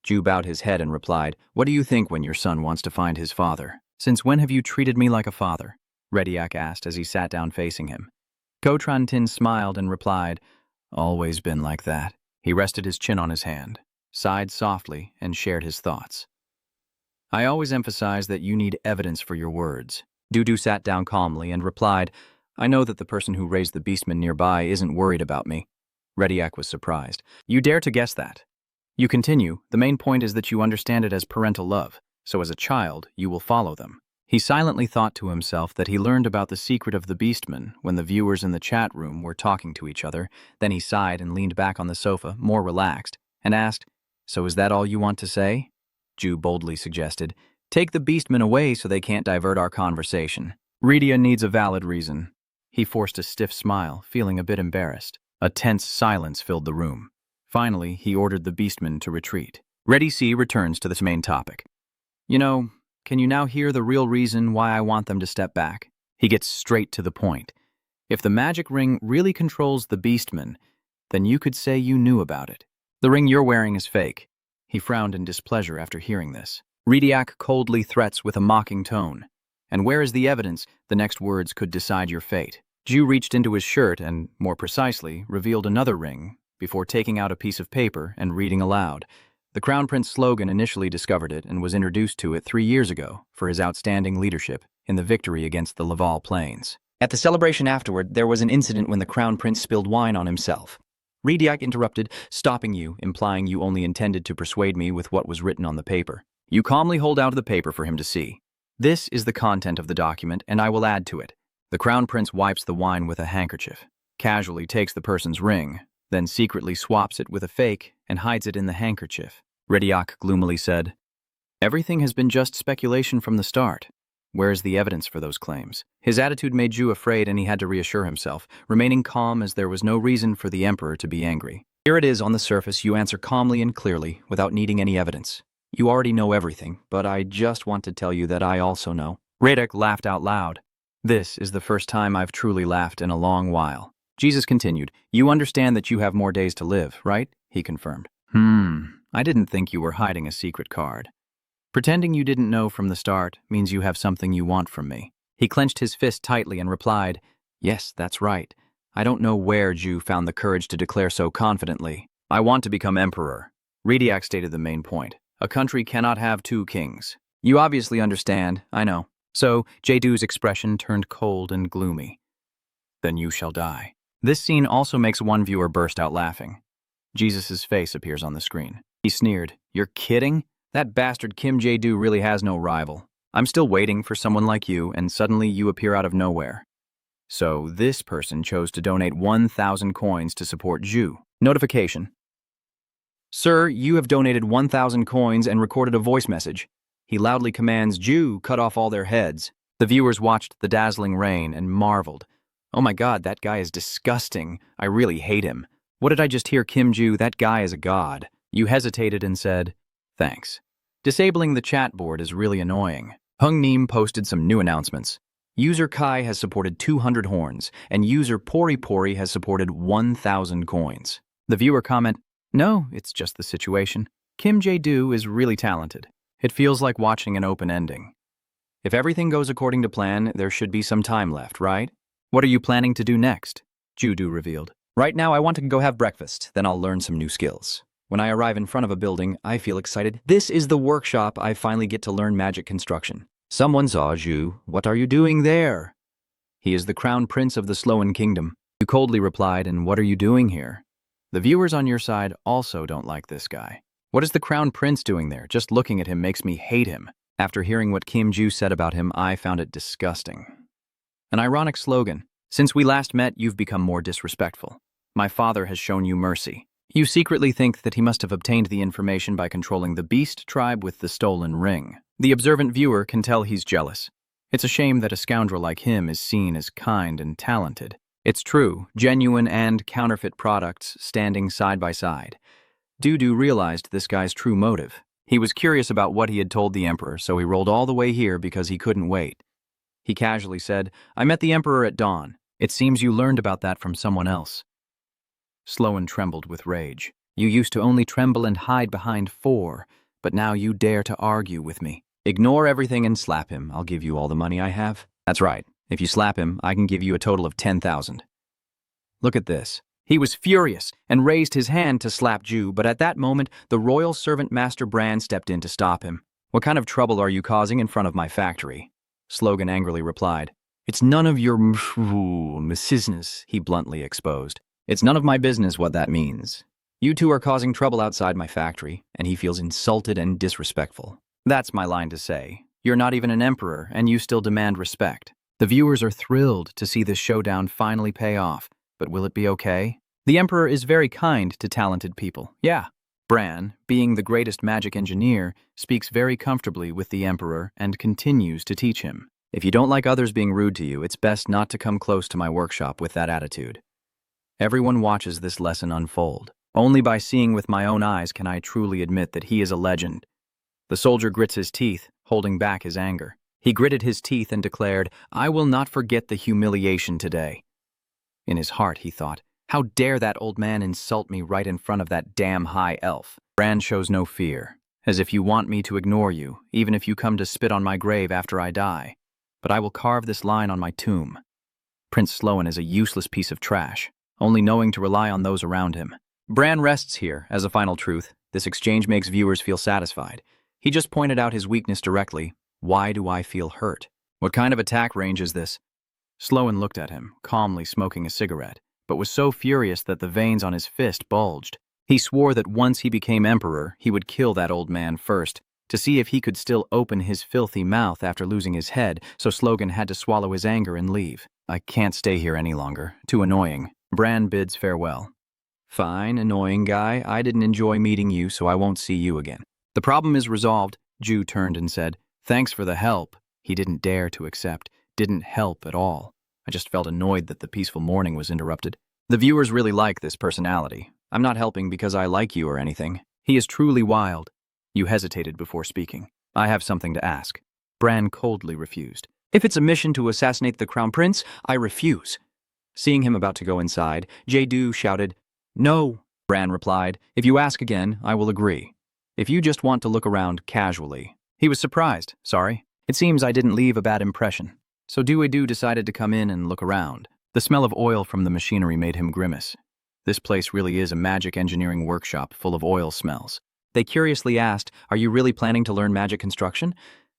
Ju bowed his head and replied, What do you think when your son wants to find his father? Since when have you treated me like a father? Rediak asked as he sat down facing him. Kotran Tin smiled and replied, Always been like that. He rested his chin on his hand, sighed softly, and shared his thoughts. I always emphasize that you need evidence for your words. Dudu sat down calmly and replied, I know that the person who raised the beastman nearby isn't worried about me. Rediak was surprised. You dare to guess that? You continue, the main point is that you understand it as parental love, so as a child, you will follow them. He silently thought to himself that he learned about the secret of the beastman when the viewers in the chat room were talking to each other. Then he sighed and leaned back on the sofa, more relaxed, and asked, So is that all you want to say? Ju boldly suggested, Take the beastman away so they can't divert our conversation. Redia needs a valid reason. He forced a stiff smile, feeling a bit embarrassed. A tense silence filled the room. Finally, he ordered the beastman to retreat. Ready C returns to this main topic. You know, can you now hear the real reason why I want them to step back? He gets straight to the point. If the magic ring really controls the beastman, then you could say you knew about it. The ring you're wearing is fake. He frowned in displeasure after hearing this. Rediak coldly threats with a mocking tone. And where is the evidence? The next words could decide your fate. Ju reached into his shirt and, more precisely, revealed another ring before taking out a piece of paper and reading aloud. The Crown Prince Slogan initially discovered it and was introduced to it 3 years ago for his outstanding leadership in the victory against the Laval Plains. At the celebration afterward, there was an incident when the crown prince spilled wine on himself. Rediak interrupted, stopping you, implying you only intended to persuade me with what was written on the paper. You calmly hold out the paper for him to see. This is the content of the document, and I will add to it. The crown prince wipes the wine with a handkerchief, casually takes the person's ring, then secretly swaps it with a fake and hides it in the handkerchief. Rediak gloomily said, "Everything has been just speculation from the start. Where is the evidence for those claims?" His attitude made Ju afraid, and he had to reassure himself, remaining calm as there was no reason for the emperor to be angry. Here it is on the surface. You answer calmly and clearly, without needing any evidence. You already know everything, but I just want to tell you that I also know. Rediak laughed out loud. This is the first time I've truly laughed in a long while. Jesus continued, "You understand that you have more days to live, right?" He confirmed. I didn't think you were hiding a secret card. Pretending you didn't know from the start means you have something you want from me. He clenched his fist tightly and replied, "Yes, that's right. I don't know where Ju found the courage to declare so confidently. I want to become emperor." Rediak stated the main point. A country cannot have two kings. You obviously understand, I know. So, Jadu's expression turned cold and gloomy. "Then you shall die." This scene also makes one viewer burst out laughing. Jesus' face appears on the screen. He sneered, "You're kidding? That bastard Kim Jadu really has no rival. I'm still waiting for someone like you, and suddenly you appear out of nowhere." So, this person chose to donate 1,000 coins to support Ju. Notification. "Sir, you have donated 1,000 coins and recorded a voice message." He loudly commands, "Ju, cut off all their heads." The viewers watched the dazzling rain and marveled. "Oh my god, that guy is disgusting. I really hate him. What did I just hear, Kim Ju? That guy is a god." You hesitated and said, "Thanks." Disabling the chat board is really annoying. Hung Neem posted some new announcements. User Kai has supported 200 horns, and user Pori Pori has supported 1,000 coins. The viewer comment, "No, it's just the situation. Kim Jadu is really talented. It feels like watching an open ending. If everything goes according to plan, there should be some time left, right? What are you planning to do next?" Judu revealed. "Right now I want to go have breakfast, then I'll learn some new skills. When I arrive in front of a building, I feel excited. This is the workshop. I finally get to learn magic construction." "Someone saw Ju. What are you doing there?" "He is the crown prince of the Sloan kingdom." You coldly replied, "And what are you doing here?" The viewers on your side also don't like this guy. What is the crown prince doing there? Just looking at him makes me hate him. After hearing what Kim Ju said about him, I found it disgusting. An ironic slogan. Since we last met, you've become more disrespectful. My father has shown you mercy. You secretly think that he must have obtained the information by controlling the beast tribe with the stolen ring. The observant viewer can tell he's jealous. It's a shame that a scoundrel like him is seen as kind and talented. It's true, genuine and counterfeit products standing side by side. Dudu realized this guy's true motive. He was curious about what he had told the emperor, so he rolled all the way here because he couldn't wait. He casually said, "I met the emperor at dawn. It seems you learned about that from someone else." Sloan trembled with rage. "You used to only tremble and hide behind 4, but now you dare to argue with me. Ignore everything and slap him. I'll give you all the money I have." "That's right. If you slap him, I can give you a total of 10,000. Look at this." He was furious and raised his hand to slap Ju, but at that moment, the royal servant Master Bran stepped in to stop him. "What kind of trouble are you causing in front of my factory?" Slogan angrily replied. "It's none of your business," he bluntly exposed. "It's none of my business what that means. You two are causing trouble outside my factory, and he feels insulted and disrespectful. That's my line to say. You're not even an emperor, and you still demand respect." The viewers are thrilled to see this showdown finally pay off, but will it be okay? The emperor is very kind to talented people, yeah. Bran, being the greatest magic engineer, speaks very comfortably with the emperor and continues to teach him. If you don't like others being rude to you, it's best not to come close to my workshop with that attitude. Everyone watches this lesson unfold. Only by seeing with my own eyes can I truly admit that he is a legend. The soldier grits his teeth, holding back his anger. He gritted his teeth and declared, "I will not forget the humiliation today." In his heart, he thought, "How dare that old man insult me right in front of that damn high elf?" Bran shows no fear, as if you want me to ignore you, even if you come to spit on my grave after I die. But I will carve this line on my tomb. Prince Sloan is a useless piece of trash, only knowing to rely on those around him. Bran rests here as a final truth. This exchange makes viewers feel satisfied. He just pointed out his weakness directly. Why do I feel hurt? What kind of attack range is this? Sloan looked at him, calmly smoking a cigarette, but was so furious that the veins on his fist bulged. He swore that once he became emperor, he would kill that old man first, to see if he could still open his filthy mouth after losing his head, so Slogan had to swallow his anger and leave. I can't stay here any longer. Too annoying. Bran bids farewell. Fine, annoying guy. I didn't enjoy meeting you, so I won't see you again. The problem is resolved. Ju turned and said, thanks for the help. He didn't dare to accept. Didn't help at all. I just felt annoyed that the peaceful morning was interrupted. The viewers really like this personality. I'm not helping because I like you or anything. He is truly wild. You hesitated before speaking. I have something to ask. Bran coldly refused. If it's a mission to assassinate the Crown Prince, I refuse. Seeing him about to go inside, Jadu shouted, no. Bran replied, if you ask again, I will agree. If you just want to look around casually. He was surprised, sorry. It seems I didn't leave a bad impression. So Duedu decided to come in and look around. The smell of oil from the machinery made him grimace. This place really is a magic engineering workshop full of oil smells. They curiously asked, are you really planning to learn magic construction?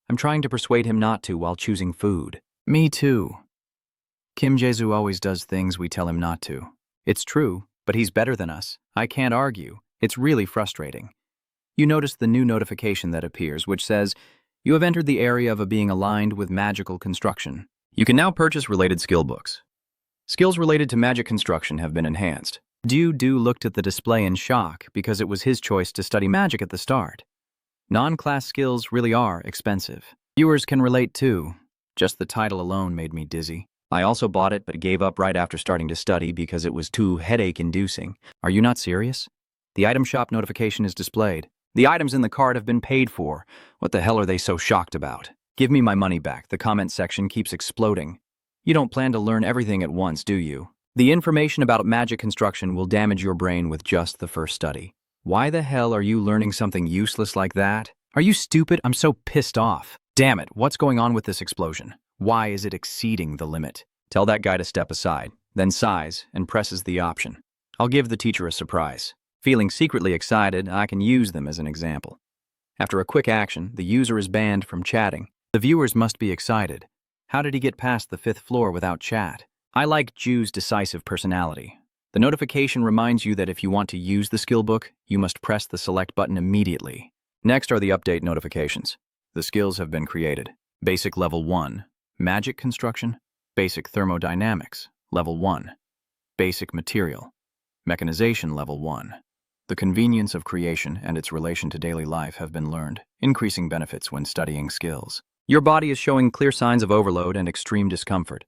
I'm trying to persuade him not to while choosing food. Me too. Kim Jae-soo always does things we tell him not to. It's true, but he's better than us. I can't argue. It's really frustrating. You notice the new notification that appears, which says, you have entered the area of a being aligned with magical construction. You can now purchase related skill books. Skills related to magic construction have been enhanced. Du looked at the display in shock because it was his choice to study magic at the start. Non-class skills really are expensive. Viewers can relate too. Just the title alone made me dizzy. I also bought it but gave up right after starting to study because it was too headache-inducing. Are you not serious? The item shop notification is displayed. The items in the cart have been paid for. What the hell are they so shocked about? Give me my money back. The comment section keeps exploding. You don't plan to learn everything at once, do you? The information about magic construction will damage your brain with just the first study. Why the hell are you learning something useless like that? Are you stupid? I'm so pissed off. Damn it, what's going on with this explosion? Why is it exceeding the limit? Tell that guy to step aside, then sighs and presses the option. I'll give the teacher a surprise. Feeling secretly excited, I can use them as an example. After a quick action, the user is banned from chatting. The viewers must be excited. How did he get past the 5th floor without chat? I like Ju's decisive personality. The notification reminds you that if you want to use the skill book, you must press the select button immediately. Next are the update notifications. The skills have been created. Basic Level 1. Magic Construction. Basic Thermodynamics. Level 1. Basic Material. Mechanization Level 1. The convenience of creation and its relation to daily life have been learned, increasing benefits when studying skills. Your body is showing clear signs of overload and extreme discomfort.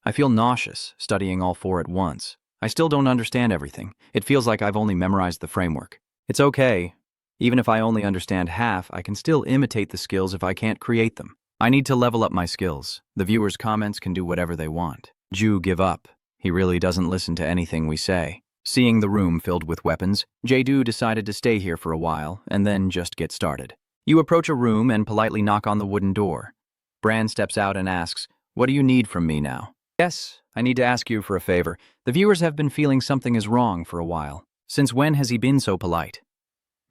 I feel nauseous studying all 4 at once. I still don't understand everything. It feels like I've only memorized the framework. It's okay. Even if I only understand half, I can still imitate the skills if I can't create them. I need to level up my skills. The viewers' comments can do whatever they want. Ju, give up. He really doesn't listen to anything we say. Seeing the room filled with weapons, Jae-do decided to stay here for a while and then just get started. You approach a room and politely knock on the wooden door. Bran steps out and asks, what do you need from me now? Yes, I need to ask you for a favor. The viewers have been feeling something is wrong for a while. Since when has he been so polite?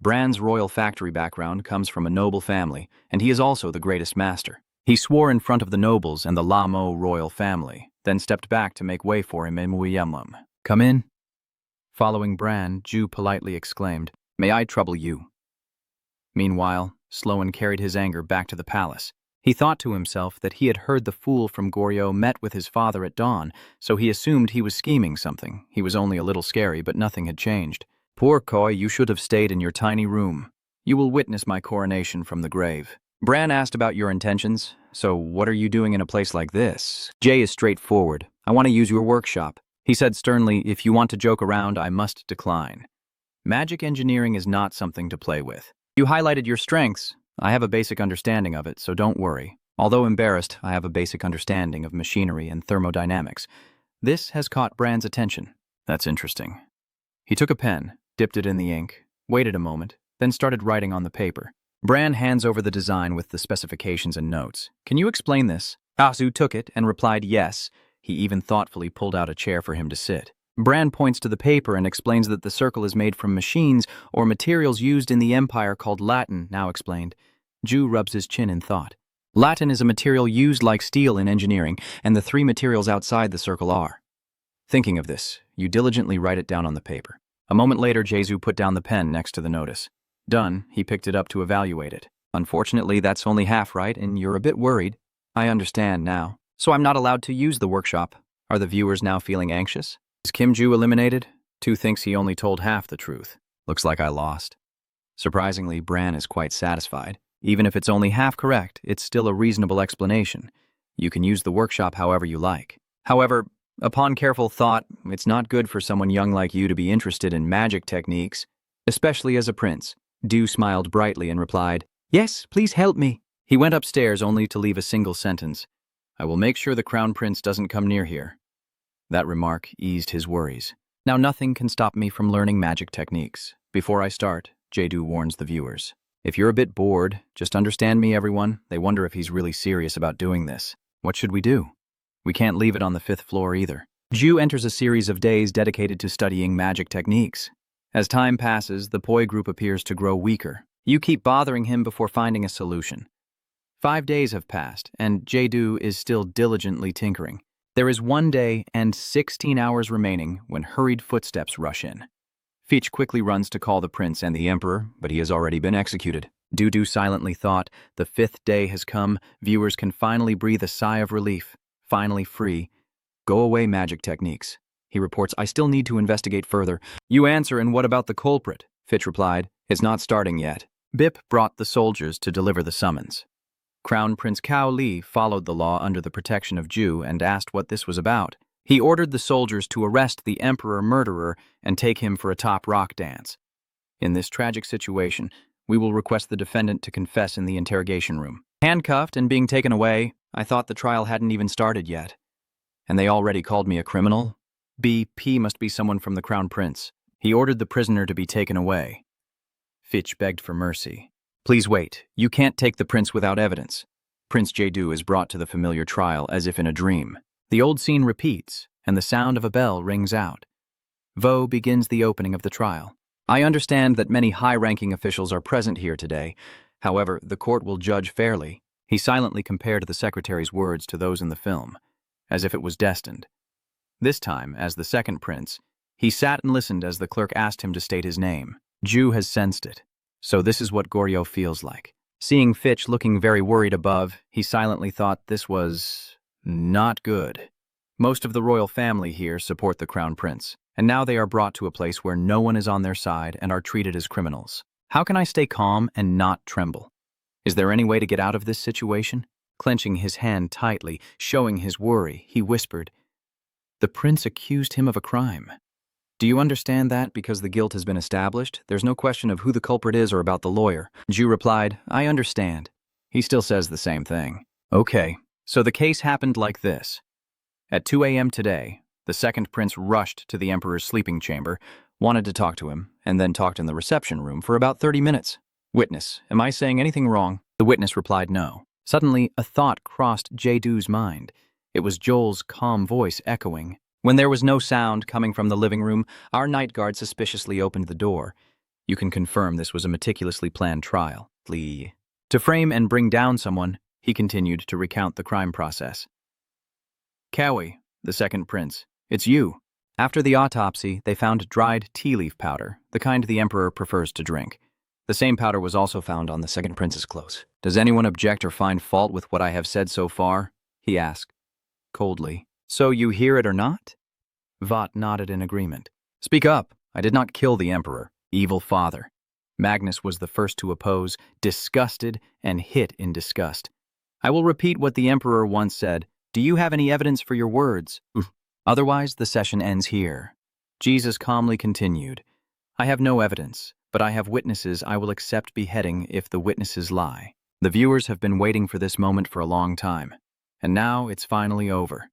Bran's royal factory background comes from a noble family, and he is also the greatest master. He swore in front of the nobles and the Lamo royal family, then stepped back to make way for him in Muyemlum. Come in. Following Bran, Ju politely exclaimed, may I trouble you? Meanwhile, Sloan carried his anger back to the palace. He thought to himself that he had heard the fool from Goryeo met with his father at dawn, so he assumed he was scheming something. He was only a little scary, but nothing had changed. Poor Koi, you should have stayed in your tiny room. You will witness my coronation from the grave. Bran asked about your intentions. So what are you doing in a place like this? Jay is straightforward. I want to use your workshop. He said sternly, if you want to joke around, I must decline. Magic engineering is not something to play with. You highlighted your strengths. I have a basic understanding of it, so don't worry. Although embarrassed, I have a basic understanding of machinery and thermodynamics. This has caught Bran's attention. That's interesting. He took a pen, dipped it in the ink, waited a moment, then started writing on the paper. Bran hands over the design with the specifications and notes. Can you explain this? Asu took it and replied yes. He even thoughtfully pulled out a chair for him to sit. Bran points to the paper and explains that the circle is made from machines or materials used in the Empire called Latin, now explained. Ju rubs his chin in thought. Latin is a material used like steel in engineering, and the three materials outside the circle are. Thinking of this, you diligently write it down on the paper. A moment later, Jesu put down the pen next to the notice. Done, he picked it up to evaluate it. Unfortunately, that's only half right, and you're a bit worried. I understand now. So I'm not allowed to use the workshop. Are the viewers now feeling anxious? Is Kim Ju eliminated? Tu thinks he only told half the truth. Looks like I lost. Surprisingly, Bran is quite satisfied. Even if it's only half correct, it's still a reasonable explanation. You can use the workshop however you like. However, upon careful thought, it's not good for someone young like you to be interested in magic techniques, especially as a prince. Du smiled brightly and replied, "Yes, please help me." He went upstairs only to leave a single sentence. "I will make sure the Crown Prince doesn't come near here." That remark eased his worries. Now nothing can stop me from learning magic techniques. Before I start, Jedu warns the viewers. If you're a bit bored, just understand me, everyone. They wonder if he's really serious about doing this. What should we do? We can't leave it on the 5th floor either. Ju enters a series of days dedicated to studying magic techniques. As time passes, the Poi group appears to grow weaker. You keep bothering him before finding a solution. 5 days have passed, and Jedu is still diligently tinkering. There is 1 day and 16 hours remaining when hurried footsteps rush in. Fitch quickly runs to call the prince and the emperor, but he has already been executed. Dudu silently thought, the 5th day has come, viewers can finally breathe a sigh of relief. Finally free. Go away, magic techniques. He reports, I still need to investigate further. You answer, and what about the culprit? Fitch replied, it's not starting yet. Bip brought the soldiers to deliver the summons. Crown Prince Cao Li followed the law under the protection of Ju and asked what this was about. He ordered the soldiers to arrest the emperor-murderer and take him for a top rock dance. In this tragic situation, we will request the defendant to confess in the interrogation room. Handcuffed and being taken away, I thought the trial hadn't even started yet. And they already called me a criminal? BP must be someone from the Crown Prince. He ordered the prisoner to be taken away. Fitch begged for mercy. Please wait. You can't take the prince without evidence. Prince Jedu is brought to the familiar trial as if in a dream. The old scene repeats, and the sound of a bell rings out. Vo begins the opening of the trial. I understand that many high-ranking officials are present here today. However, the court will judge fairly. He silently compared the secretary's words to those in the film, as if it was destined. This time, as the second prince, he sat and listened as the clerk asked him to state his name. Ju has sensed it. So this is what Goryo feels like. Seeing Fitch looking very worried above, he silently thought this was not good. Most of the royal family here support the Crown Prince, and now they are brought to a place where no one is on their side and are treated as criminals. How can I stay calm and not tremble? Is there any way to get out of this situation? Clenching his hand tightly, showing his worry, he whispered, "The prince accused him of a crime. Do you understand that because the guilt has been established? There's no question of who the culprit is or about the lawyer." Ju replied, "I understand." He still says the same thing. Okay, so the case happened like this. At 2 a.m. today, the second prince rushed to the emperor's sleeping chamber, wanted to talk to him, and then talked in the reception room for about 30 minutes. Witness, am I saying anything wrong? The witness replied no. Suddenly, a thought crossed Jedu's mind. It was Joel's calm voice echoing. When there was no sound coming from the living room, our night guard suspiciously opened the door. You can confirm this was a meticulously planned trial. To frame and bring down someone, he continued to recount the crime process. Cowie, the second prince, it's you. After the autopsy, they found dried tea leaf powder, the kind the emperor prefers to drink. The same powder was also found on the second prince's clothes. Does anyone object or find fault with what I have said so far? He asked, coldly. So you hear it or not? Vought nodded in agreement. Speak up. I did not kill the emperor. Evil father. Magnus was the first to oppose, disgusted and hit in disgust. I will repeat what the emperor once said. Do you have any evidence for your words? Otherwise, the session ends here. Jesus calmly continued. I have no evidence, but I have witnesses. I will accept beheading if the witnesses lie. The viewers have been waiting for this moment for a long time. And now it's finally over.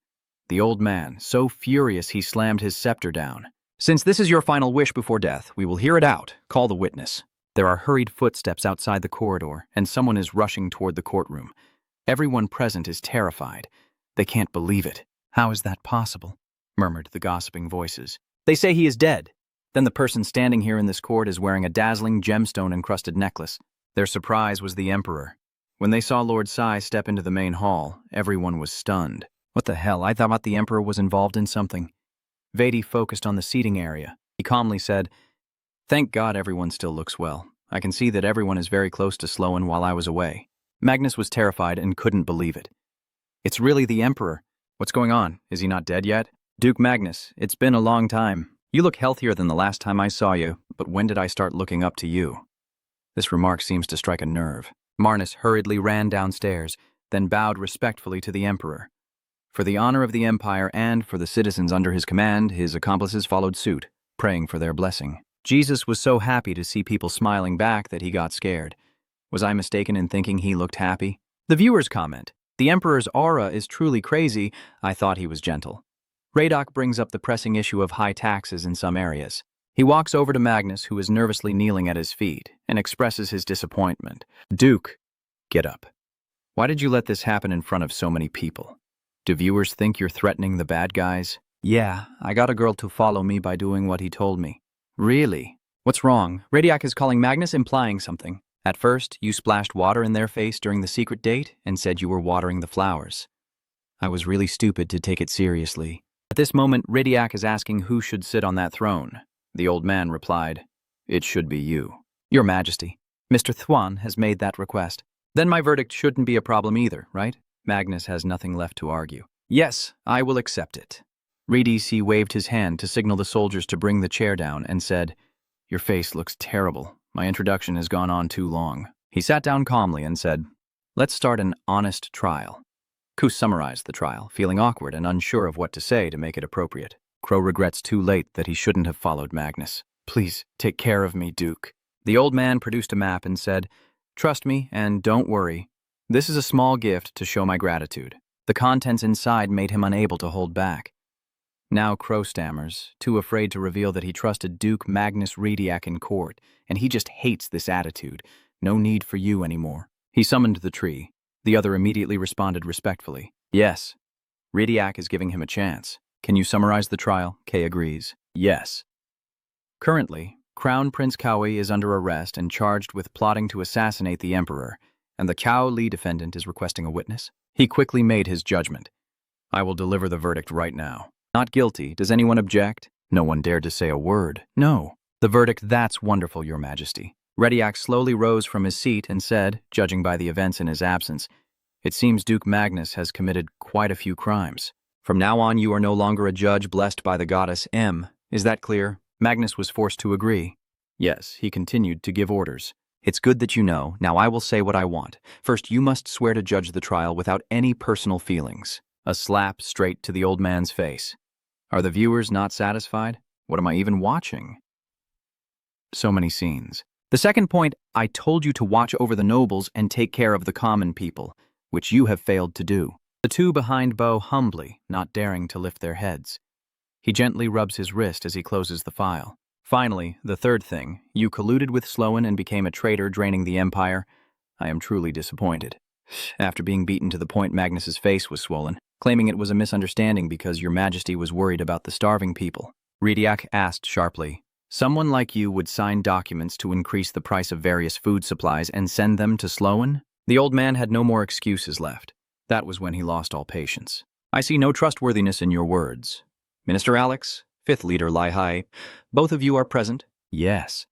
The old man, so furious he slammed his scepter down. Since this is your final wish before death, we will hear it out. Call the witness. There are hurried footsteps outside the corridor, and someone is rushing toward the courtroom. Everyone present is terrified. They can't believe it. How is that possible? Murmured the gossiping voices. They say he is dead. Then the person standing here in this court is wearing a dazzling gemstone-encrusted necklace. Their surprise was the emperor. When they saw Lord Sai step into the main hall, everyone was stunned. What the hell? I thought the Emperor was involved in something. Vedi focused on the seating area. He calmly said, "Thank God everyone still looks well. I can see that everyone is very close to Sloan while I was away." Magnus was terrified and couldn't believe it. "It's really the Emperor. What's going on? Is he not dead yet?" "Duke Magnus, it's been a long time. You look healthier than the last time I saw you, but when did I start looking up to you?" This remark seems to strike a nerve. Marnus hurriedly ran downstairs, then bowed respectfully to the Emperor. For the honor of the Empire and for the citizens under his command, his accomplices followed suit, praying for their blessing. Jesus was so happy to see people smiling back that he got scared. Was I mistaken in thinking he looked happy? The viewers comment, "The Emperor's aura is truly crazy. I thought he was gentle." Radok brings up the pressing issue of high taxes in some areas. He walks over to Magnus, who is nervously kneeling at his feet, and expresses his disappointment. "Duke, get up. Why did you let this happen in front of so many people? Do viewers think you're threatening the bad guys?" "Yeah, I got a girl to follow me by doing what he told me." "Really? What's wrong?" Radok is calling Magnus, implying something. "At first, you splashed water in their face during the secret date and said you were watering the flowers. I was really stupid to take it seriously." At this moment, Radok is asking who should sit on that throne. The old man replied, "It should be you." "Your Majesty, Mr. Thwan has made that request." "Then my verdict shouldn't be a problem either, right?" Magnus has nothing left to argue. "Yes, I will accept it." Redisi waved his hand to signal the soldiers to bring the chair down and said, "Your face looks terrible. My introduction has gone on too long." He sat down calmly and said, "Let's start an honest trial." Kus summarized the trial, feeling awkward and unsure of what to say to make it appropriate. Crow regrets too late that he shouldn't have followed Magnus. "Please, take care of me, Duke." The old man produced a map and said, "Trust me and don't worry. This is a small gift to show my gratitude." The contents inside made him unable to hold back. Now Crow stammers, too afraid to reveal that he trusted Duke Magnus Rediak in court, and he just hates this attitude. "No need for you anymore." He summoned the tree. The other immediately responded respectfully. "Yes. Rediak is giving him a chance. Can you summarize the trial?" Kay agrees. "Yes." Currently, Crown Prince Kaui is under arrest and charged with plotting to assassinate the Emperor, and the Cao Li defendant is requesting a witness. He quickly made his judgment. "I will deliver the verdict right now. Not guilty. Does anyone object?" No one dared to say a word. "No." "The verdict, that's wonderful, Your Majesty." Rediak slowly rose from his seat and said, judging by the events in his absence, "It seems Duke Magnus has committed quite a few crimes. From now on, you are no longer a judge blessed by the goddess M. Is that clear?" Magnus was forced to agree. Yes, he continued to give orders. "It's good that you know. Now I will say what I want. First, you must swear to judge the trial without any personal feelings." A slap straight to the old man's face. Are the viewers not satisfied? What am I even watching? So many scenes. The second point, I told you to watch over the nobles and take care of the common people, which you have failed to do. The two behind Bo humbly, not daring to lift their heads. He gently rubs his wrist as he closes the file. Finally, the third thing, you colluded with Sloan and became a traitor draining the Empire. I am truly disappointed. After being beaten to the point Magnus's face was swollen, claiming it was a misunderstanding because Your Majesty was worried about the starving people. Rediak asked sharply, "Someone like you would sign documents to increase the price of various food supplies and send them to Sloan?" The old man had no more excuses left. That was when he lost all patience. "I see no trustworthiness in your words. Minister Alex, Fifth Leader Lihai, both of you are present?" "Yes."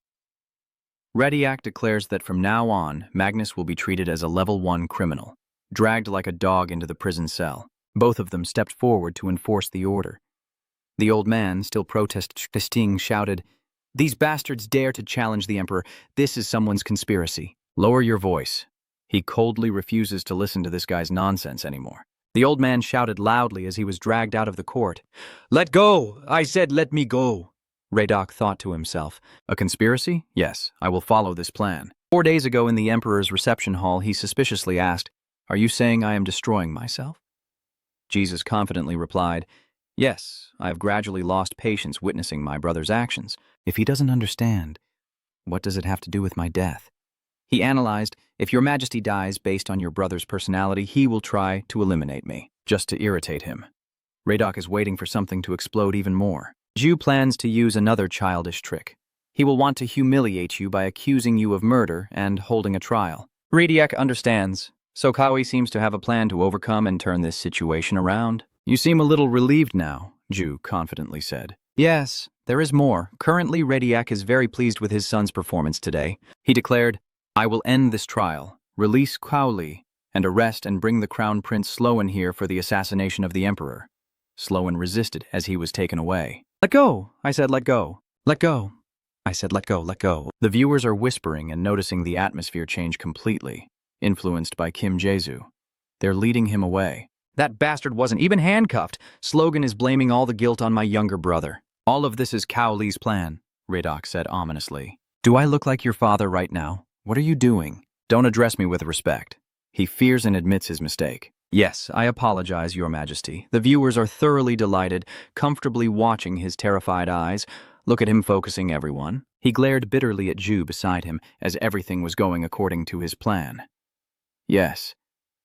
Rediak declares that from now on, Magnus will be treated as a level 1 criminal, dragged like a dog into the prison cell. Both of them stepped forward to enforce the order. The old man, still protesting, shouted, "These bastards dare to challenge the Emperor. This is someone's conspiracy." "Lower your voice." He coldly refuses to listen to this guy's nonsense anymore. The old man shouted loudly as he was dragged out of the court. "Let go! I said let me go!" Radok thought to himself, "A conspiracy? Yes, I will follow this plan." 4 days ago in the Emperor's reception hall, he suspiciously asked, "Are you saying I am destroying myself?" Jesus confidently replied, "Yes, I have gradually lost patience witnessing my brother's actions. If he doesn't understand, what does it have to do with my death?" He analyzed, "If Your Majesty dies based on your brother's personality, he will try to eliminate me, just to irritate him." Radok is waiting for something to explode even more. Ju plans to use another childish trick. He will want to humiliate you by accusing you of murder and holding a trial. Rediak understands, so Kawi seems to have a plan to overcome and turn this situation around. You seem a little relieved now, Ju confidently said. Yes, there is more. Currently, Rediak is very pleased with his son's performance today. He declared, I will end this trial, release Kaoli, and arrest and bring the Crown Prince Sloan here for the assassination of the Emperor. Sloan resisted as he was taken away. Let go, I said, let go. Let go. I said, let go, let go. The viewers are whispering and noticing the atmosphere change completely, influenced by Kim Jae-soo. They're leading him away. That bastard wasn't even handcuffed. Slogan is blaming all the guilt on my younger brother. All of this is Kaoli's plan, Radok said ominously. Do I look like your father right now? What are you doing? Don't address me with respect. He fears and admits his mistake. Yes, I apologize, Your Majesty. The viewers are thoroughly delighted, comfortably watching his terrified eyes. Look at him focusing everyone. He glared bitterly at Ju beside him as everything was going according to his plan. Yes,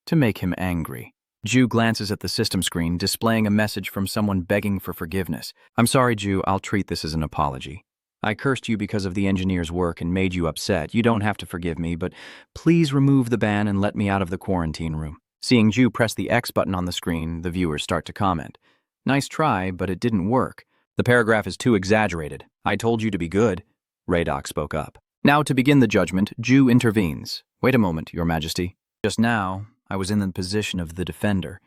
to make him angry. Ju glances at the system screen, displaying a message from someone begging for forgiveness. I'm sorry, Ju, I'll treat this as an apology. I cursed you because of the engineer's work and made you upset. You don't have to forgive me, but please remove the ban and let me out of the quarantine room. Seeing Ju press the X button on the screen, the viewers start to comment. Nice try, but it didn't work. The paragraph is too exaggerated. I told you to be good. Radok spoke up. Now to begin the judgment, Ju intervenes. Wait a moment, Your Majesty. Just now, I was in the position of the defender.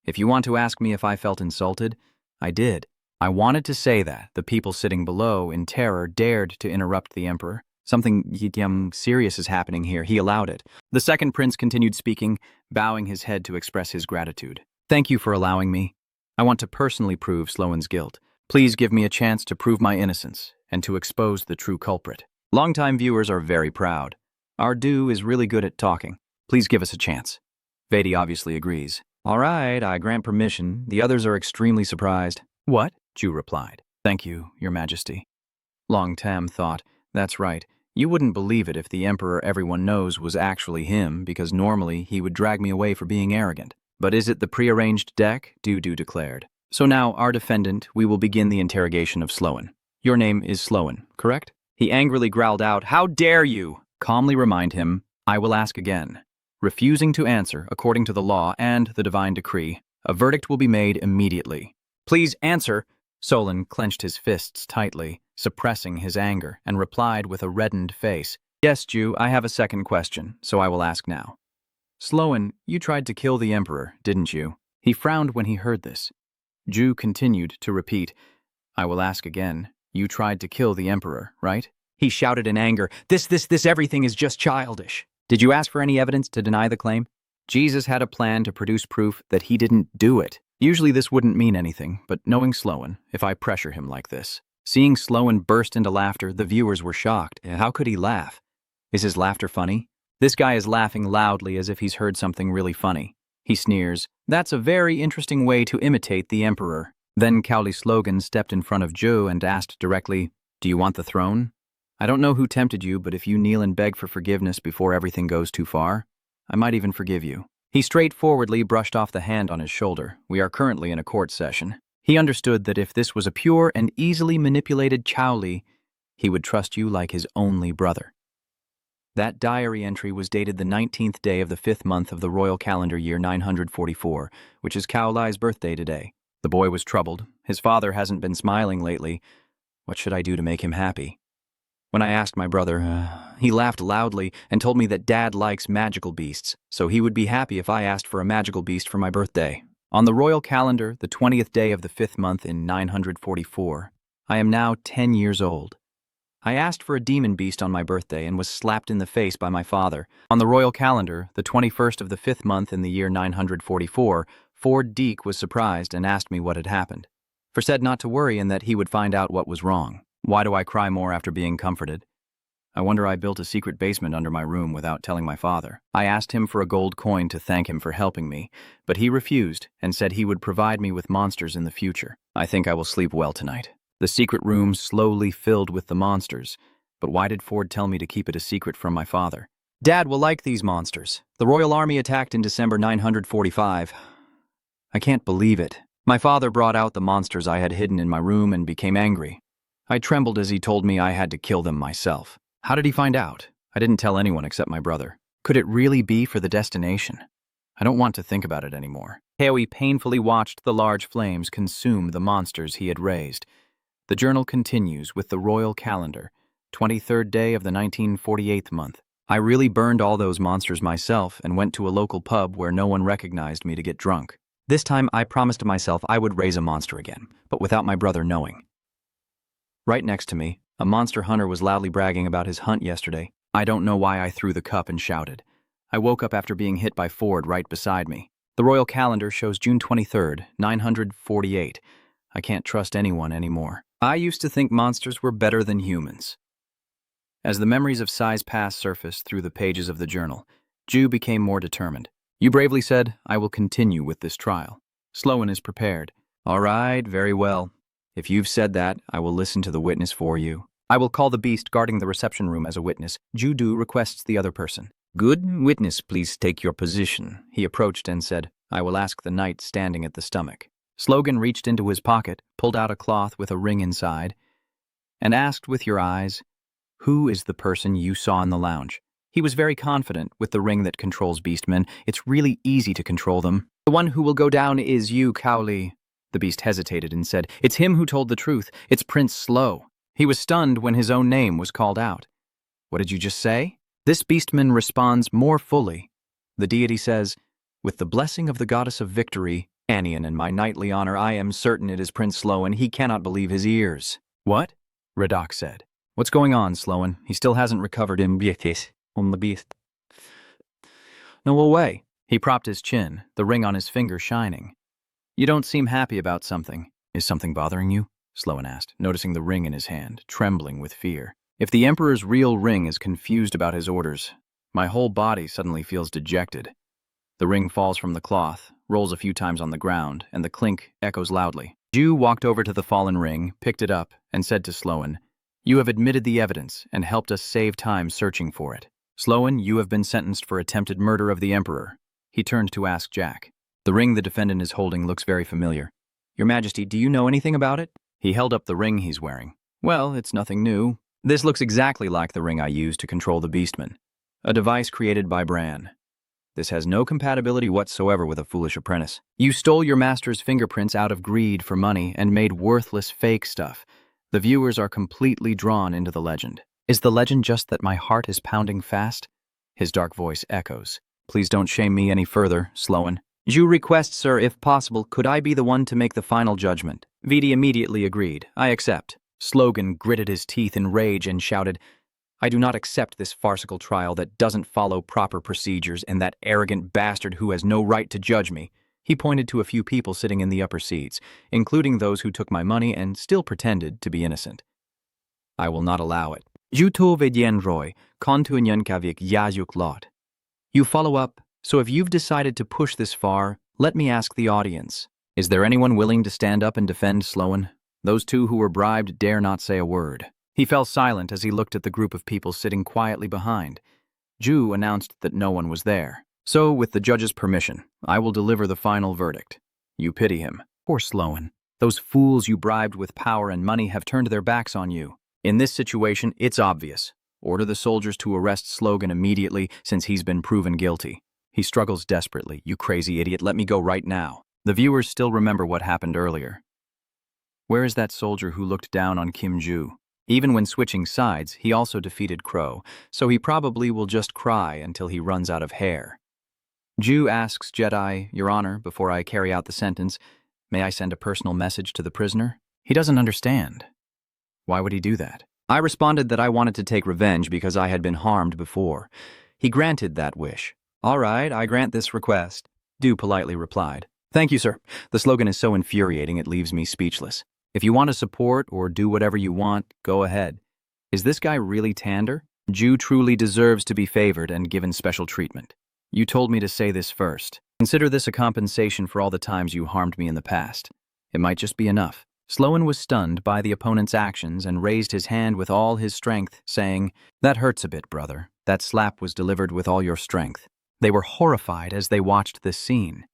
If you want to ask me if I felt insulted, I did. I wanted to say that the people sitting below, in terror, dared to interrupt the Emperor. Something serious is happening here. He allowed it. The second prince continued speaking, bowing his head to express his gratitude. Thank you for allowing me. I want to personally prove Sloan's guilt. Please give me a chance to prove my innocence and to expose the true culprit. Longtime viewers are very proud. Our Du is really good at talking. Please give us a chance. Vedi obviously agrees. All right, I grant permission. The others are extremely surprised. What? Ju replied. Thank you, Your Majesty. Long Tam thought, that's right. You wouldn't believe it if the Emperor everyone knows was actually him, because normally he would drag me away for being arrogant. But is it the prearranged deck? Du declared. So now, our defendant, we will begin the interrogation of Sloan. Your name is Sloan, correct? He angrily growled out, How dare you? Calmly remind him, I will ask again. Refusing to answer, according to the law and the divine decree, a verdict will be made immediately. Please answer. Solon clenched his fists tightly, suppressing his anger, and replied with a reddened face. Yes, Ju, I have a second question, so I will ask now. Sloan, you tried to kill the Emperor, didn't you? He frowned when he heard this. Ju continued to repeat, I will ask again. You tried to kill the Emperor, right? He shouted in anger, This everything is just childish. Did you ask for any evidence to deny the claim? Jesus had a plan to produce proof that he didn't do it. Usually this wouldn't mean anything, but knowing Sloan, if I pressure him like this. Seeing Sloan burst into laughter, the viewers were shocked. How could he laugh? Is his laughter funny? This guy is laughing loudly as if he's heard something really funny. He sneers, That's a very interesting way to imitate the Emperor. Then Cowley Slogan stepped in front of Ju and asked directly, Do you want the throne? I don't know who tempted you, but if you kneel and beg for forgiveness before everything goes too far, I might even forgive you. He straightforwardly brushed off the hand on his shoulder. We are currently in a court session. He understood that if this was a pure and easily manipulated Cowley, he would trust you like his only brother. That diary entry was dated the 19th day of the 5th month of the royal calendar year 944, which is Cowley's birthday today. The boy was troubled. His father hasn't been smiling lately. What should I do to make him happy? When I asked my brother, he laughed loudly and told me that Dad likes magical beasts, so he would be happy if I asked for a magical beast for my birthday. On the royal calendar, the 20th day of the 5th month in 944, I am now 10 years old. I asked for a demon beast on my birthday and was slapped in the face by my father. On the royal calendar, the 21st of the 5th month in the year 944, Ford Deek was surprised and asked me what had happened. For said not to worry and that he would find out what was wrong. Why do I cry more after being comforted? I wonder I built a secret basement under my room without telling my father. I asked him for a gold coin to thank him for helping me, but he refused and said he would provide me with monsters in the future. I think I will sleep well tonight. The secret room slowly filled with the monsters, but why did Ford tell me to keep it a secret from my father? Dad will like these monsters. The Royal Army attacked in December 945. I can't believe it. My father brought out the monsters I had hidden in my room and became angry. I trembled as he told me I had to kill them myself. How did he find out? I didn't tell anyone except my brother. Could it really be for the destination? I don't want to think about it anymore. Haoi painfully watched the large flames consume the monsters he had raised. The journal continues with the royal calendar, 23rd day of the 1948th month. I really burned all those monsters myself and went to a local pub where no one recognized me to get drunk. This time I promised myself I would raise a monster again, but without my brother knowing. Right next to me, a monster hunter was loudly bragging about his hunt yesterday. I don't know why I threw the cup and shouted. I woke up after being hit by Ford right beside me. The royal calendar shows June 23rd, 948. I can't trust anyone anymore. I used to think monsters were better than humans. As the memories of Sai's past surfaced through the pages of the journal, Ju became more determined. You bravely said, I will continue with this trial. Sloan is prepared. All right, very well. If you've said that, I will listen to the witness for you. I will call the beast guarding the reception room as a witness. Ju-du requests the other person. Good witness, please take your position. He approached and said, I will ask the knight standing at the stomach. Slogan reached into his pocket, pulled out a cloth with a ring inside, and asked with your eyes, who is the person you saw in the lounge? He was very confident with the ring that controls beastmen. It's really easy to control them. The one who will go down is you, Cowley. The beast hesitated and said, It's him who told the truth. It's Prince Slow. He was stunned when his own name was called out. What did you just say? This beastman responds more fully. The deity says, With the blessing of the goddess of victory, Anion and my knightly honor, I am certain it is Prince Sloan. He cannot believe his ears. What? Radak said. What's going on, Sloan? He still hasn't recovered on the beast. No way. He propped his chin, the ring on his finger shining. You don't seem happy about something. Is something bothering you? Sloan asked, noticing the ring in his hand, trembling with fear. If the Emperor's real ring is confused about his orders, my whole body suddenly feels dejected. The ring falls from the cloth, rolls a few times on the ground, and the clink echoes loudly. Ju walked over to the fallen ring, picked it up, and said to Sloan, You have admitted the evidence and helped us save time searching for it. Sloan, you have been sentenced for attempted murder of the Emperor. He turned to ask Jack. The ring the defendant is holding looks very familiar. Your Majesty, do you know anything about it? He held up the ring he's wearing. Well, it's nothing new. This looks exactly like the ring I used to control the Beastman. A device created by Bran. This has no compatibility whatsoever with a foolish apprentice. You stole your master's fingerprints out of greed for money and made worthless fake stuff. The viewers are completely drawn into the legend. Is the legend just that my heart is pounding fast? His dark voice echoes. Please don't shame me any further, Sloan. Ju requests, sir, if possible, could I be the one to make the final judgment? Vidi immediately agreed. I accept. Slogan gritted his teeth in rage and shouted, I do not accept this farcical trial that doesn't follow proper procedures and that arrogant bastard who has no right to judge me. He pointed to a few people sitting in the upper seats, including those who took my money and still pretended to be innocent. I will not allow it. Juto vedien roy, kontuinyan kavik yajuk lot. You follow up, so if you've decided to push this far, let me ask the audience. Is there anyone willing to stand up and defend Sloan? Those two who were bribed dare not say a word. He fell silent as he looked at the group of people sitting quietly behind. Ju announced that no one was there. So, with the judge's permission, I will deliver the final verdict. You pity him. Poor Sloan. Those fools you bribed with power and money have turned their backs on you. In this situation, it's obvious. Order the soldiers to arrest Slogan immediately since he's been proven guilty. He struggles desperately. You crazy idiot, let me go right now. The viewers still remember what happened earlier. Where is that soldier who looked down on Kim Ju? Even when switching sides, he also defeated Crow, so he probably will just cry until he runs out of hair. Ju asks Jedi, Your Honor, before I carry out the sentence, may I send a personal message to the prisoner? He doesn't understand. Why would he do that? I responded that I wanted to take revenge because I had been harmed before. He granted that wish. All right, I grant this request. Du politely replied. Thank you, sir. The slogan is so infuriating it leaves me speechless. If you want to support or do whatever you want, go ahead. Is this guy really Tander? Ju truly deserves to be favored and given special treatment. You told me to say this first. Consider this a compensation for all the times you harmed me in the past. It might just be enough. Sloan was stunned by the opponent's actions and raised his hand with all his strength, saying, That hurts a bit, brother. That slap was delivered with all your strength. They were horrified as they watched this scene.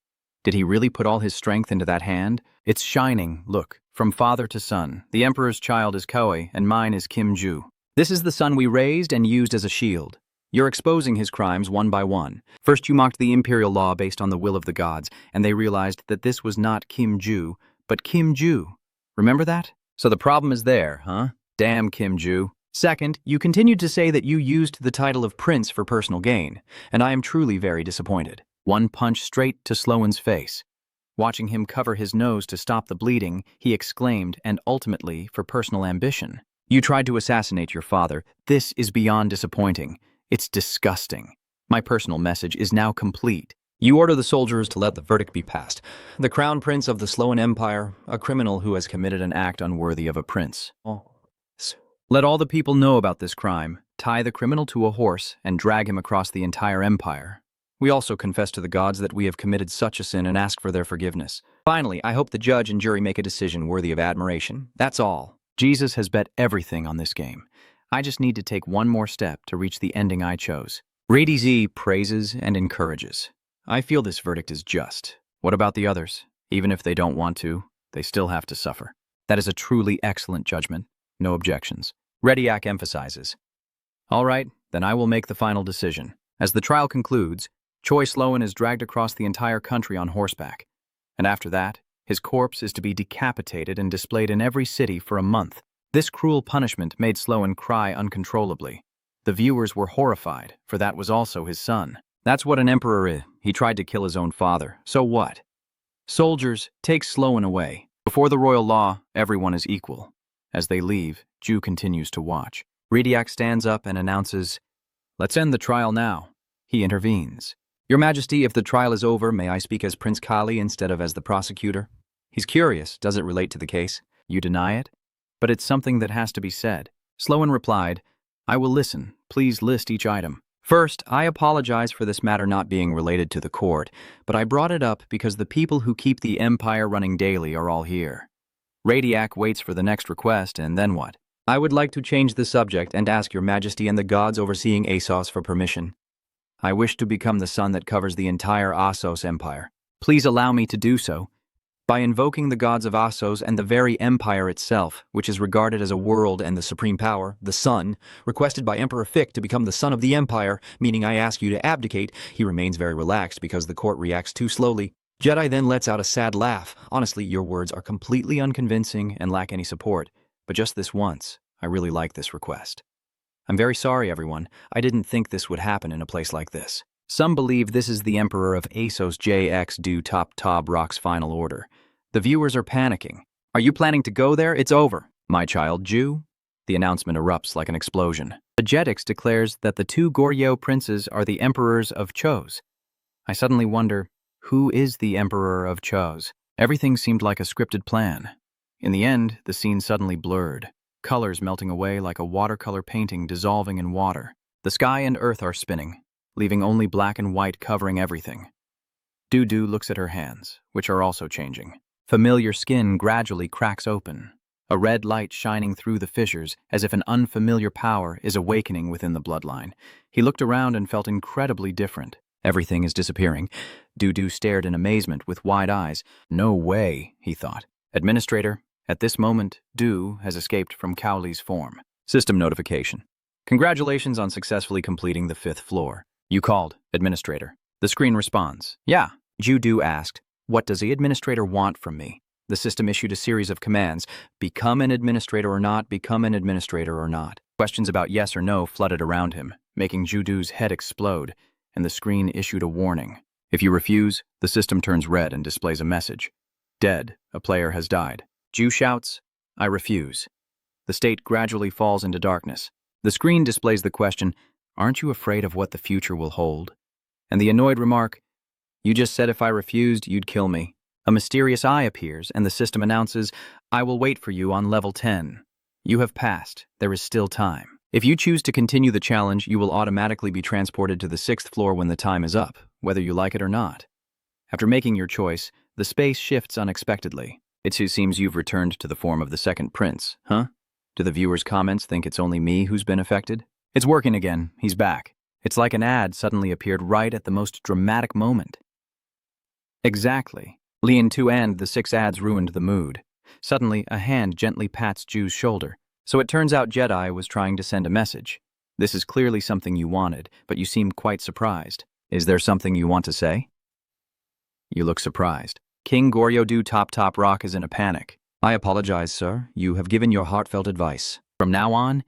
Did he really put all his strength into that hand? It's shining, look, from father to son. The Emperor's child is Koei, and mine is Kim Ju. This is the son we raised and used as a shield. You're exposing his crimes one by one. First, you mocked the imperial law based on the will of the gods, and they realized that this was not Kim Ju, but Kim Ju. Remember that? So the problem is there, huh? Damn Kim Ju. Second, you continued to say that you used the title of prince for personal gain, and I am truly very disappointed. One punch straight to Sloan's face. Watching him cover his nose to stop the bleeding, he exclaimed, and ultimately for personal ambition. You tried to assassinate your father. This is beyond disappointing. It's disgusting. My personal message is now complete. You order the soldiers to let the verdict be passed. The crown prince of the Sloan Empire, a criminal who has committed an act unworthy of a prince. Let all the people know about this crime, tie the criminal to a horse, and drag him across the entire empire. We also confess to the gods that we have committed such a sin and ask for their forgiveness. Finally, I hope the judge and jury make a decision worthy of admiration. That's all. Jesus has bet everything on this game. I just need to take one more step to reach the ending I chose. Rady Z praises and encourages. I feel this verdict is just. What about the others? Even if they don't want to, they still have to suffer. That is a truly excellent judgment. No objections. Rediak emphasizes. All right, then I will make the final decision. As the trial concludes, Choi Sloan is dragged across the entire country on horseback. And after that, his corpse is to be decapitated and displayed in every city for a month. This cruel punishment made Sloan cry uncontrollably. The viewers were horrified, for that was also his son. That's what an emperor is. He tried to kill his own father. So what? Soldiers, take Sloan away. Before the royal law, everyone is equal. As they leave, Ju continues to watch. Rediak stands up and announces, "Let's end the trial now." He intervenes. "Your Majesty, if the trial is over, may I speak as Prince Kali instead of as the prosecutor?" He's curious. Does it relate to the case? You deny it? But it's something that has to be said. Sloan replied, "I will listen. Please list each item." First, I apologize for this matter not being related to the court, but I brought it up because the people who keep the empire running daily are all here. Radiac waits for the next request, and then what? I would like to change the subject and ask your Majesty and the gods overseeing ASOS for permission. I wish to become the sun that covers the entire ASOS empire. Please allow me to do so. By invoking the gods of ASOS and the very empire itself, which is regarded as a world and the supreme power, the sun, requested by Emperor Fick to become the sun of the empire, meaning I ask you to abdicate, he remains very relaxed because the court reacts too slowly. Jedi then lets out a sad laugh. Honestly, your words are completely unconvincing and lack any support, but just this once, I really like this request. I'm very sorry, everyone. I didn't think this would happen in a place like this. Some believe this is the Emperor of ASOS JX do Top Rock's final order. The viewers are panicking. Are you planning to go there? It's over. My child, Ju? The announcement erupts like an explosion. The Jetix declares that the two Goryeo princes are the Emperors of Chose. I suddenly wonder, who is the Emperor of Chose? Everything seemed like a scripted plan. In the end, the scene suddenly blurred. Colors melting away like a watercolor painting dissolving in water. The sky and earth are spinning, leaving only black and white covering everything. Du looks at her hands, which are also changing. Familiar skin gradually cracks open, a red light shining through the fissures as if an unfamiliar power is awakening within the bloodline. He looked around and felt incredibly different. Everything is disappearing. Du stared in amazement with wide eyes. No way, he thought. Administrator, at this moment, Du has escaped from Cowley's form. System notification. Congratulations on successfully completing the 5th floor. You called, Administrator. The screen responds. Yeah. Du asked, what does the Administrator want from me? The system issued a series of commands. Become an Administrator or not, become an Administrator or not. Questions about yes or no flooded around him, making Du's head explode, and the screen issued a warning. If you refuse, the system turns red and displays a message. Dead. A player has died. Ju shouts, I refuse. The state gradually falls into darkness. The screen displays the question, aren't you afraid of what the future will hold? And the annoyed remark, you just said if I refused, you'd kill me. A mysterious eye appears, and the system announces, I will wait for you on level 10. You have passed. There is still time. If you choose to continue the challenge, you will automatically be transported to the 6th floor when the time is up, whether you like it or not. After making your choice, the space shifts unexpectedly. It seems you've returned to the form of the second prince, huh? Do the viewers' comments think it's only me who's been affected? It's working again. He's back. It's like an ad suddenly appeared right at the most dramatic moment. Exactly. Lian Tu and the 6 ads ruined the mood. Suddenly, a hand gently pats Ju's shoulder. So it turns out Jedi was trying to send a message. This is clearly something you wanted, but you seem quite surprised. Is there something you want to say? You look surprised. King Goryo-do Top Rock is in a panic. I apologize, sir. You have given your heartfelt advice. From now on,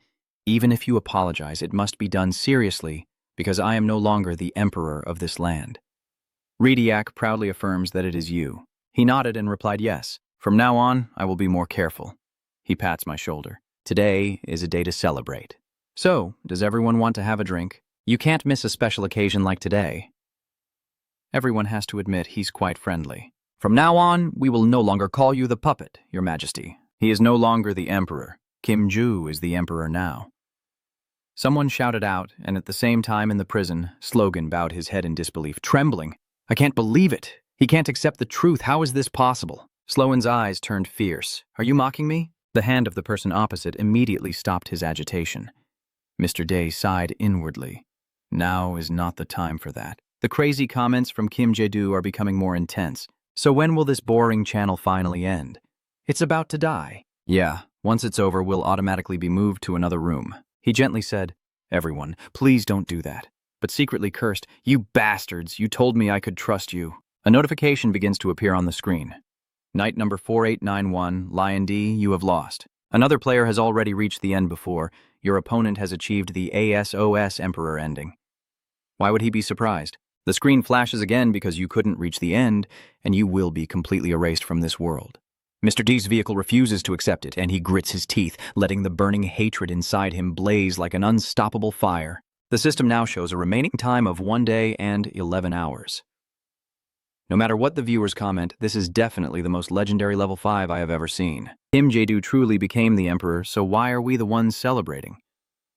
even if you apologize, it must be done seriously, because I am no longer the emperor of this land. Rediak proudly affirms that it is you. He nodded and replied yes. From now on, I will be more careful. He pats my shoulder. Today is a day to celebrate. So, does everyone want to have a drink? You can't miss a special occasion like today. Everyone has to admit he's quite friendly. From now on, we will no longer call you the puppet, Your Majesty. He is no longer the emperor. Kim Ju is the emperor now. Someone shouted out, and at the same time in the prison, Slogan bowed his head in disbelief, trembling. I can't believe it. He can't accept the truth. How is this possible? Sloan's eyes turned fierce. Are you mocking me? The hand of the person opposite immediately stopped his agitation. Mr. Day sighed inwardly. Now is not the time for that. The crazy comments from Kim Jae-do are becoming more intense. So when will this boring channel finally end? It's about to die. Yeah, once it's over, we'll automatically be moved to another room. He gently said, Everyone, please don't do that. But secretly cursed, You bastards, you told me I could trust you. A notification begins to appear on the screen. Night number 4891, Lion D, you have lost. Another player has already reached the end before. Your opponent has achieved the ASOS Emperor ending. Why would he be surprised? The screen flashes again because you couldn't reach the end, and you will be completely erased from this world. Mr. D's vehicle refuses to accept it, and he grits his teeth, letting the burning hatred inside him blaze like an unstoppable fire. The system now shows a remaining time of 1 day and 11 hours. No matter what the viewers comment, this is definitely the most legendary level 5 I have ever seen. Kim Jae-do truly became the emperor, so why are we the ones celebrating?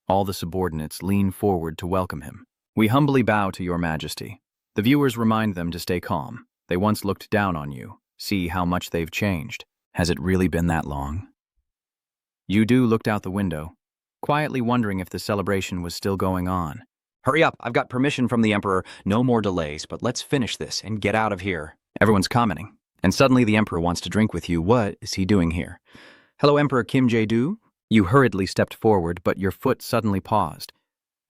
All the subordinates lean forward to welcome him. We humbly bow to Your Majesty. The viewers remind them to stay calm. They once looked down on you. See how much they've changed. Has it really been that long? Yu-do looked out the window, quietly wondering if the celebration was still going on. Hurry up, I've got permission from the Emperor. No more delays, but let's finish this and get out of here. Everyone's commenting. And suddenly the Emperor wants to drink with you. What is he doing here? Hello, Emperor Kim Jae-do. You hurriedly stepped forward, but your foot suddenly paused.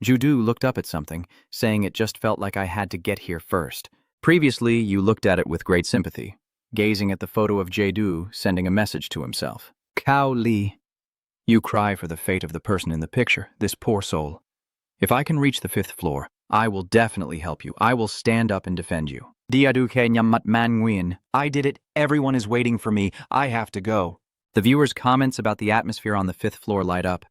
Ju-do looked up at something, saying it just felt like I had to get here first. Previously, you looked at it with great sympathy, gazing at the photo of Jae-do sending a message to himself. Kao Li. You cry for the fate of the person in the picture, this poor soul. If I can reach the 5th floor, I will definitely help you. I will stand up and defend you. Diaduke Nyammat Man Nguyen. I did it. Everyone is waiting for me. I have to go. The viewers' comments about the atmosphere on the 5th floor light up.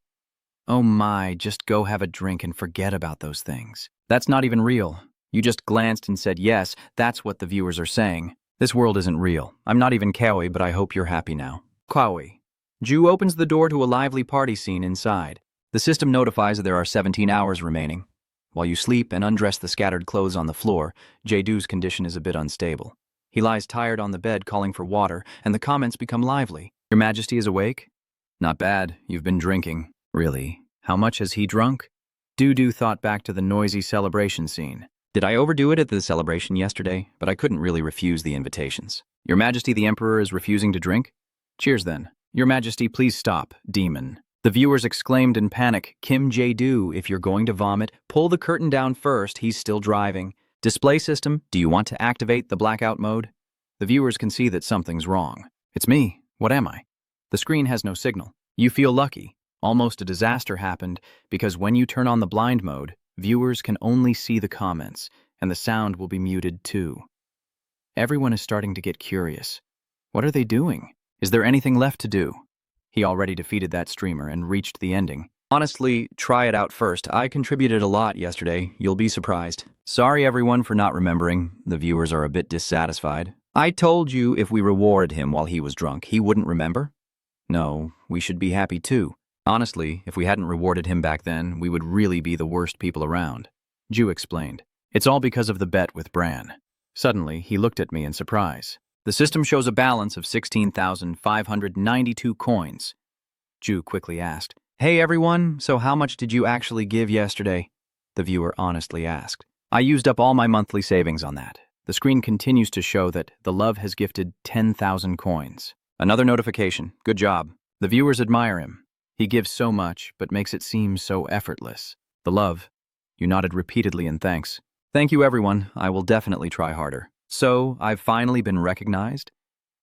Oh my, just go have a drink and forget about those things. That's not even real. You just glanced and said yes, that's what the viewers are saying. This world isn't real. I'm not even Kaoi, but I hope you're happy now. Kaoi. Ju opens the door to a lively party scene inside. The system notifies that there are 17 hours remaining. While you sleep and undress the scattered clothes on the floor, Jae-do's condition is a bit unstable. He lies tired on the bed calling for water, and the comments become lively. Your Majesty is awake? Not bad. You've been drinking. Really? How much has he drunk? Du thought back to the noisy celebration scene. Did I overdo it at the celebration yesterday? But I couldn't really refuse the invitations. Your Majesty the Emperor is refusing to drink? Cheers then. Your Majesty, please stop, demon. The viewers exclaimed in panic, Kim Jae-do, if you're going to vomit, pull the curtain down first, he's still driving. Display system, do you want to activate the blackout mode? The viewers can see that something's wrong. It's me. What am I? The screen has no signal. You feel lucky. Almost a disaster happened because when you turn on the blind mode, viewers can only see the comments, and the sound will be muted too. Everyone is starting to get curious. What are they doing? Is there anything left to do? He already defeated that streamer and reached the ending. Honestly, try it out first. I contributed a lot yesterday. You'll be surprised. Sorry everyone for not remembering. The viewers are a bit dissatisfied. I told you if we rewarded him while he was drunk, he wouldn't remember. No, we should be happy too. Honestly, if we hadn't rewarded him back then, we would really be the worst people around. Ju explained. It's all because of the bet with Bran. Suddenly, he looked at me in surprise. The system shows a balance of 16,592 coins. Ju quickly asked, Hey everyone, so how much did you actually give yesterday? The viewer honestly asked. I used up all my monthly savings on that. The screen continues to show that the love has gifted 10,000 coins. Another notification. Good job. The viewers admire him. He gives so much, but makes it seem so effortless. The love. You nodded repeatedly in thanks. Thank you, everyone. I will definitely try harder. So, I've finally been recognized?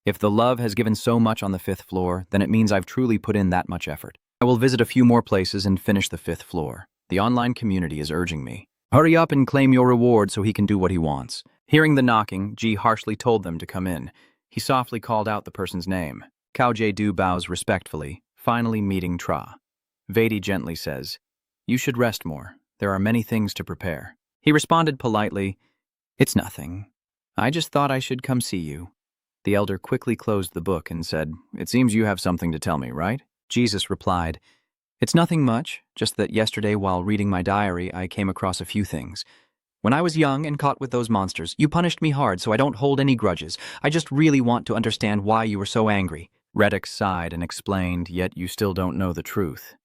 If the love has given so much on the 5th floor, then it means I've truly put in that much effort. I will visit a few more places and finish the 5th floor. The online community is urging me. Hurry up and claim your reward so he can do what he wants. Hearing the knocking, Ji harshly told them to come in. He softly called out the person's name. Kao Jae-do bows respectfully, finally meeting Tra. Vedi gently says, "You should rest more. There are many things to prepare." He responded politely, "It's nothing. I just thought I should come see you." The elder quickly closed the book and said, "It seems you have something to tell me, right?" Jesus replied, "It's nothing much, just that yesterday while reading my diary I came across a few things. When I was young and caught with those monsters, you punished me hard so I don't hold any grudges. I just really want to understand why you were so angry." Reddick sighed and explained, "Yet you still don't know the truth.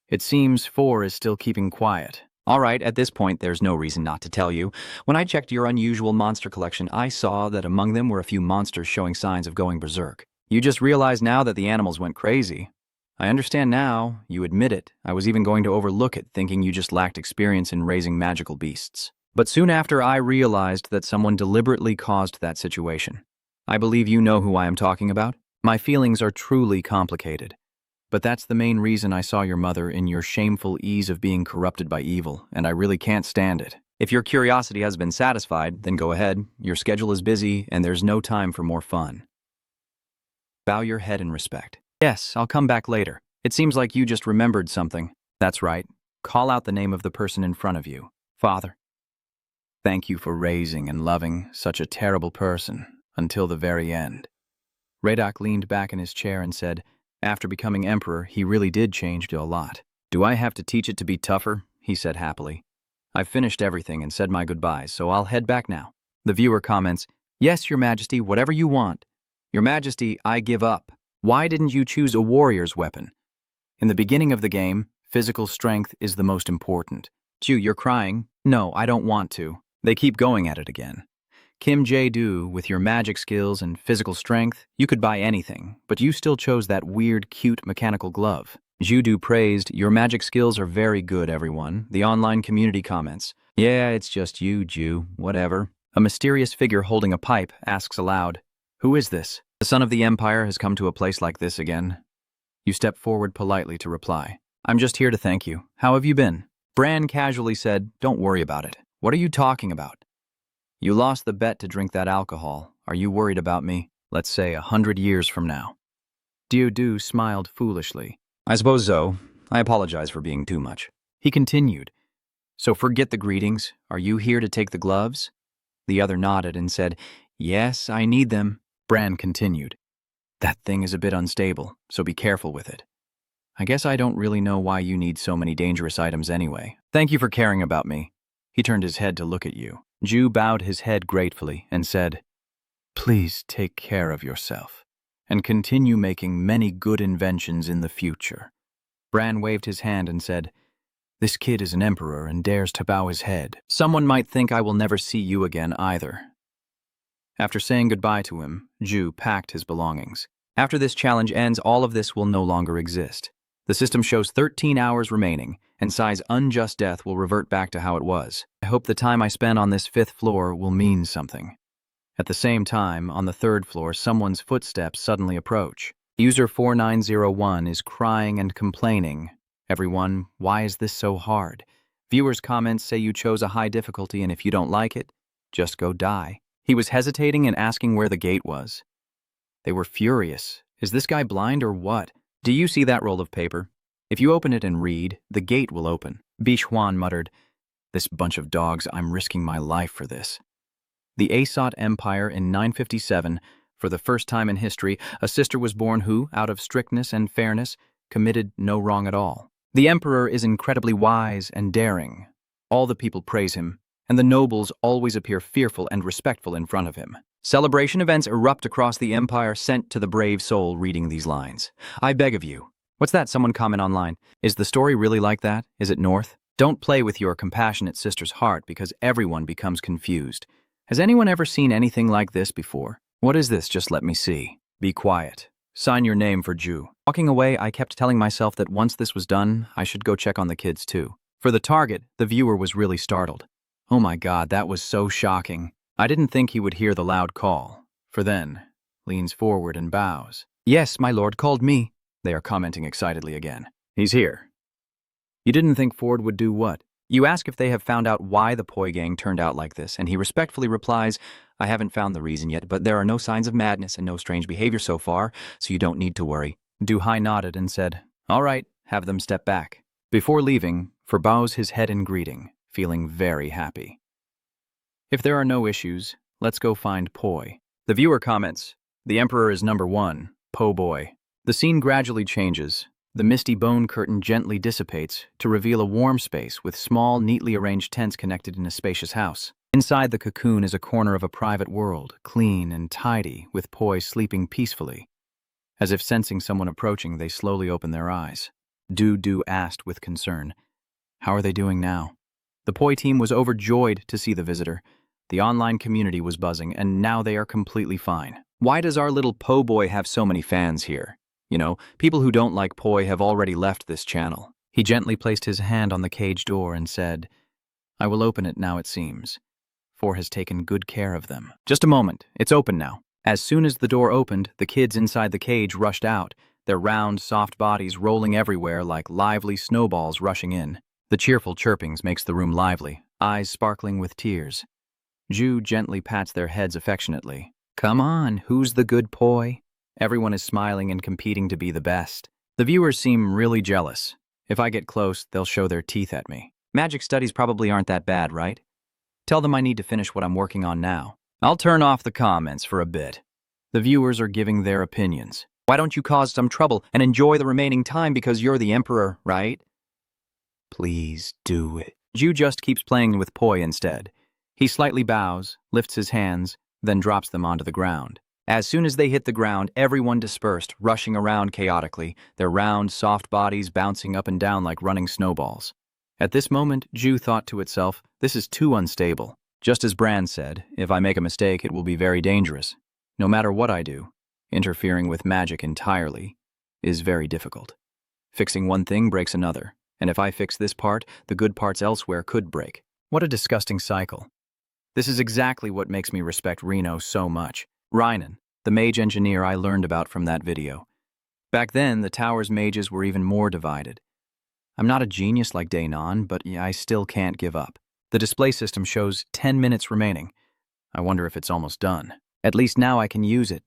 It seems 4 is still keeping quiet." "All right, at this point there's no reason not to tell you. When I checked your unusual monster collection, I saw that among them were a few monsters showing signs of going berserk. You just realize now that the animals went crazy. I understand now, you admit it. I was even going to overlook it, thinking you just lacked experience in raising magical beasts. But soon after I realized that someone deliberately caused that situation. I believe you know who I am talking about. My feelings are truly complicated. But that's the main reason I saw your mother in your shameful ease of being corrupted by evil, and I really can't stand it. If your curiosity has been satisfied, then go ahead. Your schedule is busy, and there's no time for more fun. Bow your head in respect. Yes, I'll come back later. It seems like you just remembered something. That's right. Call out the name of the person in front of you. Father. Thank you for raising and loving such a terrible person until the very end. Radak leaned back in his chair and said, "After becoming emperor, he really did change a lot. Do I have to teach it to be tougher?" he said happily. "I've finished everything and said my goodbyes, so I'll head back now." The viewer comments, "Yes, Your Majesty, whatever you want." "Your Majesty, I give up. Why didn't you choose a warrior's weapon?" "In the beginning of the game, physical strength is the most important." "Ju, you're crying." "No, I don't want to." They keep going at it again. "Kim Jae-do, with your magic skills and physical strength, you could buy anything, but you still chose that weird, cute mechanical glove." Ju-do praised, "Your magic skills are very good, everyone." The online community comments, "Yeah, it's just you, Ju, whatever." A mysterious figure holding a pipe asks aloud, "Who is this? The son of the Empire has come to a place like this again." You step forward politely to reply, "I'm just here to thank you. How have you been?" Bran casually said, "Don't worry about it." "What are you talking about?" "You lost the bet to drink that alcohol. Are you worried about me? Let's say 100 years from now." Dieu smiled foolishly. "I suppose so. I apologize for being too much." He continued, "So forget the greetings. Are you here to take the gloves?" The other nodded and said, "Yes, I need them." Bran continued, "That thing is a bit unstable, so be careful with it. I guess I don't really know why you need so many dangerous items anyway. Thank you for caring about me." He turned his head to look at you. Ju bowed his head gratefully and said, "Please take care of yourself and continue making many good inventions in the future." Bran waved his hand and said, "This kid is an emperor and dares to bow his head. Someone might think I will never see you again either." After saying goodbye to him, Ju packed his belongings. After this challenge ends, all of this will no longer exist. The system shows 13 hours remaining, and Sai's unjust death will revert back to how it was. I hope the time I spend on this 5th floor will mean something. At the same time, on the 3rd floor, someone's footsteps suddenly approach. User 4901 is crying and complaining. "Everyone, why is this so hard?" Viewers' comments say you chose a high difficulty, and if you don't like it, just go die. He was hesitating and asking where the gate was. They were furious. Is this guy blind or what? "Do you see that roll of paper? If you open it and read, the gate will open." Bishuan muttered, "This bunch of dogs, I'm risking my life for this." The Asot Empire in 957, for the first time in history, a sister was born who, out of strictness and fairness, committed no wrong at all. The emperor is incredibly wise and daring. All the people praise him, and the nobles always appear fearful and respectful in front of him. Celebration events erupt across the empire, sent to the brave soul reading these lines. "I beg of you." What's that? Someone comment online. Is the story really like that? Is it North? Don't play with your compassionate sister's heart because everyone becomes confused. Has anyone ever seen anything like this before? What is this? Just let me see. Be quiet. Sign your name for Ju. Walking away, I kept telling myself that once this was done, I should go check on the kids too. For the target, the viewer was really startled. Oh my God, that was so shocking. I didn't think he would hear the loud call. For then, leans forward and bows. Yes, my lord called me. They are commenting excitedly again. He's here. You didn't think Ford would do what? You ask if they have found out why the Poi gang turned out like this, and he respectfully replies, I haven't found the reason yet, but there are no signs of madness and no strange behavior so far, so you don't need to worry. Du Hai nodded and said, all right, have them step back. Before leaving, For bows his head in greeting, feeling very happy. If there are no issues, let's go find Poi. The viewer comments, the Emperor is number one, Po boy. The scene gradually changes. The misty bone curtain gently dissipates to reveal a warm space with small, neatly arranged tents connected in a spacious house. Inside the cocoon is a corner of a private world, clean and tidy, with Poi sleeping peacefully. As if sensing someone approaching, they slowly open their eyes. Du asked with concern, how are they doing now? The Poi team was overjoyed to see the visitor. The online community was buzzing, and now they are completely fine. Why does our little Po boy have so many fans here? You know, people who don't like Poi have already left this channel. He gently placed his hand on the cage door and said, I will open it now, it seems. For has taken good care of them. Just a moment, it's open now. As soon as the door opened, the kids inside the cage rushed out, their round, soft bodies rolling everywhere like lively snowballs rushing in. The cheerful chirpings makes the room lively, eyes sparkling with tears. Ju gently pats their heads affectionately. Come on, who's the good Poi? Everyone is smiling and competing to be the best. The viewers seem really jealous. If I get close, they'll show their teeth at me. Magic studies probably aren't that bad, right? Tell them I need to finish what I'm working on now. I'll turn off the comments for a bit. The viewers are giving their opinions. Why don't you cause some trouble and enjoy the remaining time because you're the Emperor, right? Please do it. Ju just keeps playing with Poi instead. He slightly bows, lifts his hands, then drops them onto the ground. As soon as they hit the ground, everyone dispersed, rushing around chaotically, their round, soft bodies bouncing up and down like running snowballs. At this moment, Ju thought to itself, this is too unstable. Just as Brand said, if I make a mistake, it will be very dangerous. No matter what I do, interfering with magic entirely is very difficult. Fixing one thing breaks another, and if I fix this part, the good parts elsewhere could break. What a disgusting cycle. This is exactly what makes me respect Reno so much. Rynan, the mage engineer I learned about from that video. Back then, the tower's mages were even more divided. I'm not a genius like Daenon, but I still can't give up. The display system shows 10 minutes remaining. I wonder if it's almost done. At least now I can use it.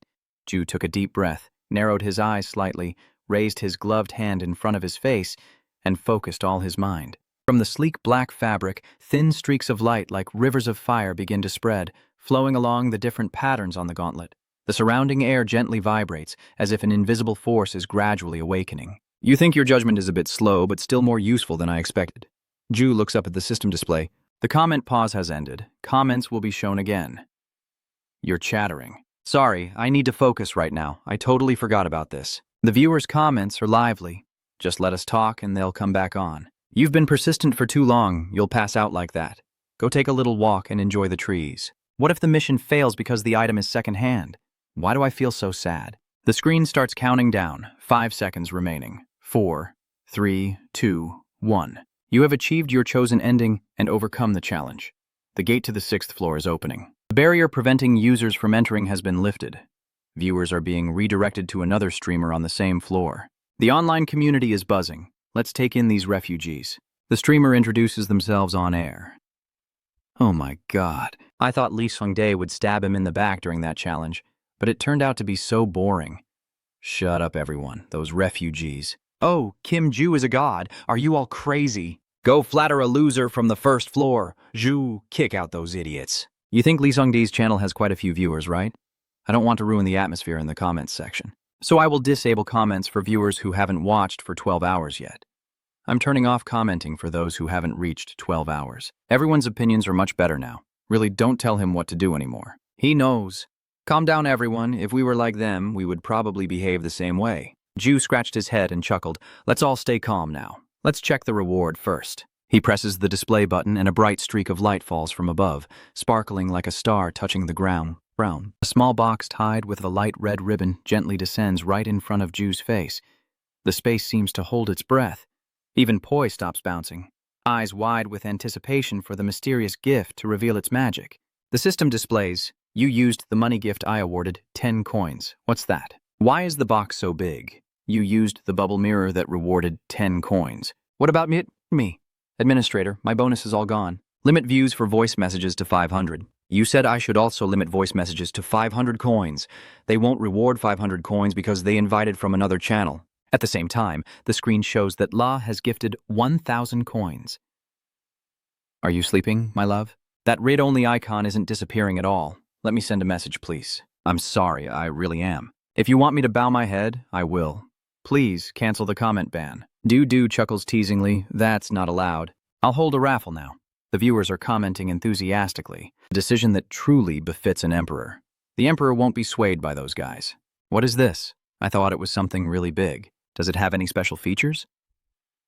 Ju took a deep breath, narrowed his eyes slightly, raised his gloved hand in front of his face, and focused all his mind. From the sleek black fabric, thin streaks of light like rivers of fire begin to spread, flowing along the different patterns on the gauntlet. The surrounding air gently vibrates, as if an invisible force is gradually awakening. You think your judgment is a bit slow, but still more useful than I expected. Ju looks up at the system display. The comment pause has ended. Comments will be shown again. You're chattering. Sorry, I need to focus right now. I totally forgot about this. The viewers' comments are lively. Just let us talk and they'll come back on. You've been persistent for too long. You'll pass out like that. Go take a little walk and enjoy the trees. What if the mission fails because the item is secondhand? Why do I feel so sad? The screen starts counting down. 5 seconds remaining. 4, 3, 2, 1. You have achieved your chosen ending and overcome the challenge. The gate to the 6th floor is opening. The barrier preventing users from entering has been lifted. Viewers are being redirected to another streamer on the same floor. The online community is buzzing. Let's take in these refugees. The streamer introduces themselves on air. Oh my God. I thought Lee Sung-dae would stab him in the back during that challenge, but it turned out to be so boring. Shut up, everyone. Those refugees. Oh, Kim Ju is a god. Are you all crazy? Go flatter a loser from the 1st floor. Ju, kick out those idiots. You think Lee Sung-dae's channel has quite a few viewers, right? I don't want to ruin the atmosphere in the comments section. So I will disable comments for viewers who haven't watched for 12 hours yet. I'm turning off commenting for those who haven't reached 12 hours. Everyone's opinions are much better now. Really, don't tell him what to do anymore. He knows. Calm down, everyone. If we were like them, we would probably behave the same way. Ju scratched his head and chuckled. Let's all stay calm now. Let's check the reward first. He presses the display button and a bright streak of light falls from above, sparkling like a star touching the ground. Brown. A small box tied with a light red ribbon gently descends right in front of Ju's face. The space seems to hold its breath. Even Poi stops bouncing. eyes wide with anticipation for the mysterious gift to reveal its magic. The system displays, "You used the money gift I awarded, 10 coins. What's that? Why is the box so big? You used the bubble mirror that rewarded 10 coins. What about me? Administrator, my bonus is all gone. Limit views for voice messages to 500. You said I should also limit voice messages to 500 coins. They won't reward 500 coins because they invited from another channel." At the same time, the screen shows that La has gifted 1,000 coins. Are you sleeping, my love? That read-only icon isn't disappearing at all. Let me send a message, please. I'm sorry, I really am. If you want me to bow my head, I will. Please cancel the comment ban. Do chuckles teasingly. That's not allowed. I'll hold a raffle now. The viewers are commenting enthusiastically, a decision that truly befits an emperor. The emperor won't be swayed by those guys. What is this? I thought it was something really big. Does it have any special features?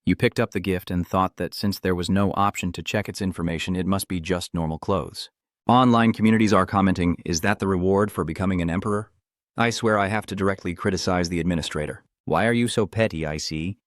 You picked up the gift and thought that since there was no option to check its information, it must be just normal clothes. Online communities are commenting, is that the reward for becoming an emperor? I swear I have to directly criticize the administrator. Why are you so petty, I see?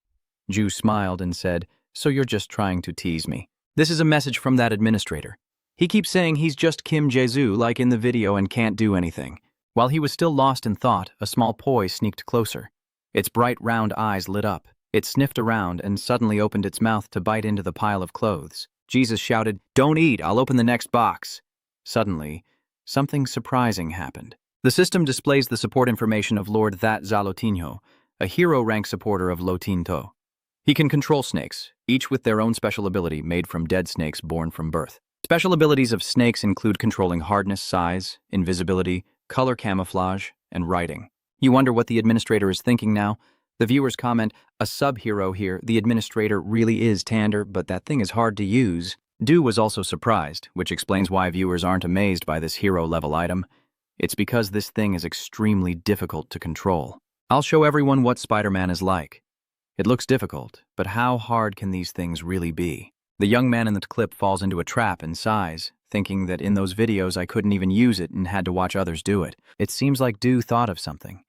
Ju smiled and said, so you're just trying to tease me. This is a message from that administrator. He keeps saying he's just Kim Jae-soo like in the video and can't do anything. While he was still lost in thought, a small poi sneaked closer. Its bright round eyes lit up. It sniffed around and suddenly opened its mouth to bite into the pile of clothes. Jesus shouted, "Don't eat, I'll open the next box." Suddenly, something surprising happened. The system displays the support information of Lord That Zalotinho, a hero-rank supporter of Lotinto. He can control snakes, each with their own special ability made from dead snakes born from birth. Special abilities of snakes include controlling hardness, size, invisibility, color camouflage, and writing. You wonder what the administrator is thinking now? The viewers comment, a sub-hero here, the administrator really is Tander, but that thing is hard to use. Du was also surprised, which explains why viewers aren't amazed by this hero-level item. It's because this thing is extremely difficult to control. I'll show everyone what Spider-Man is like. It looks difficult, but how hard can these things really be? The young man in the clip falls into a trap and sighs, thinking that in those videos I couldn't even use it and had to watch others do it. It seems like Du thought of something.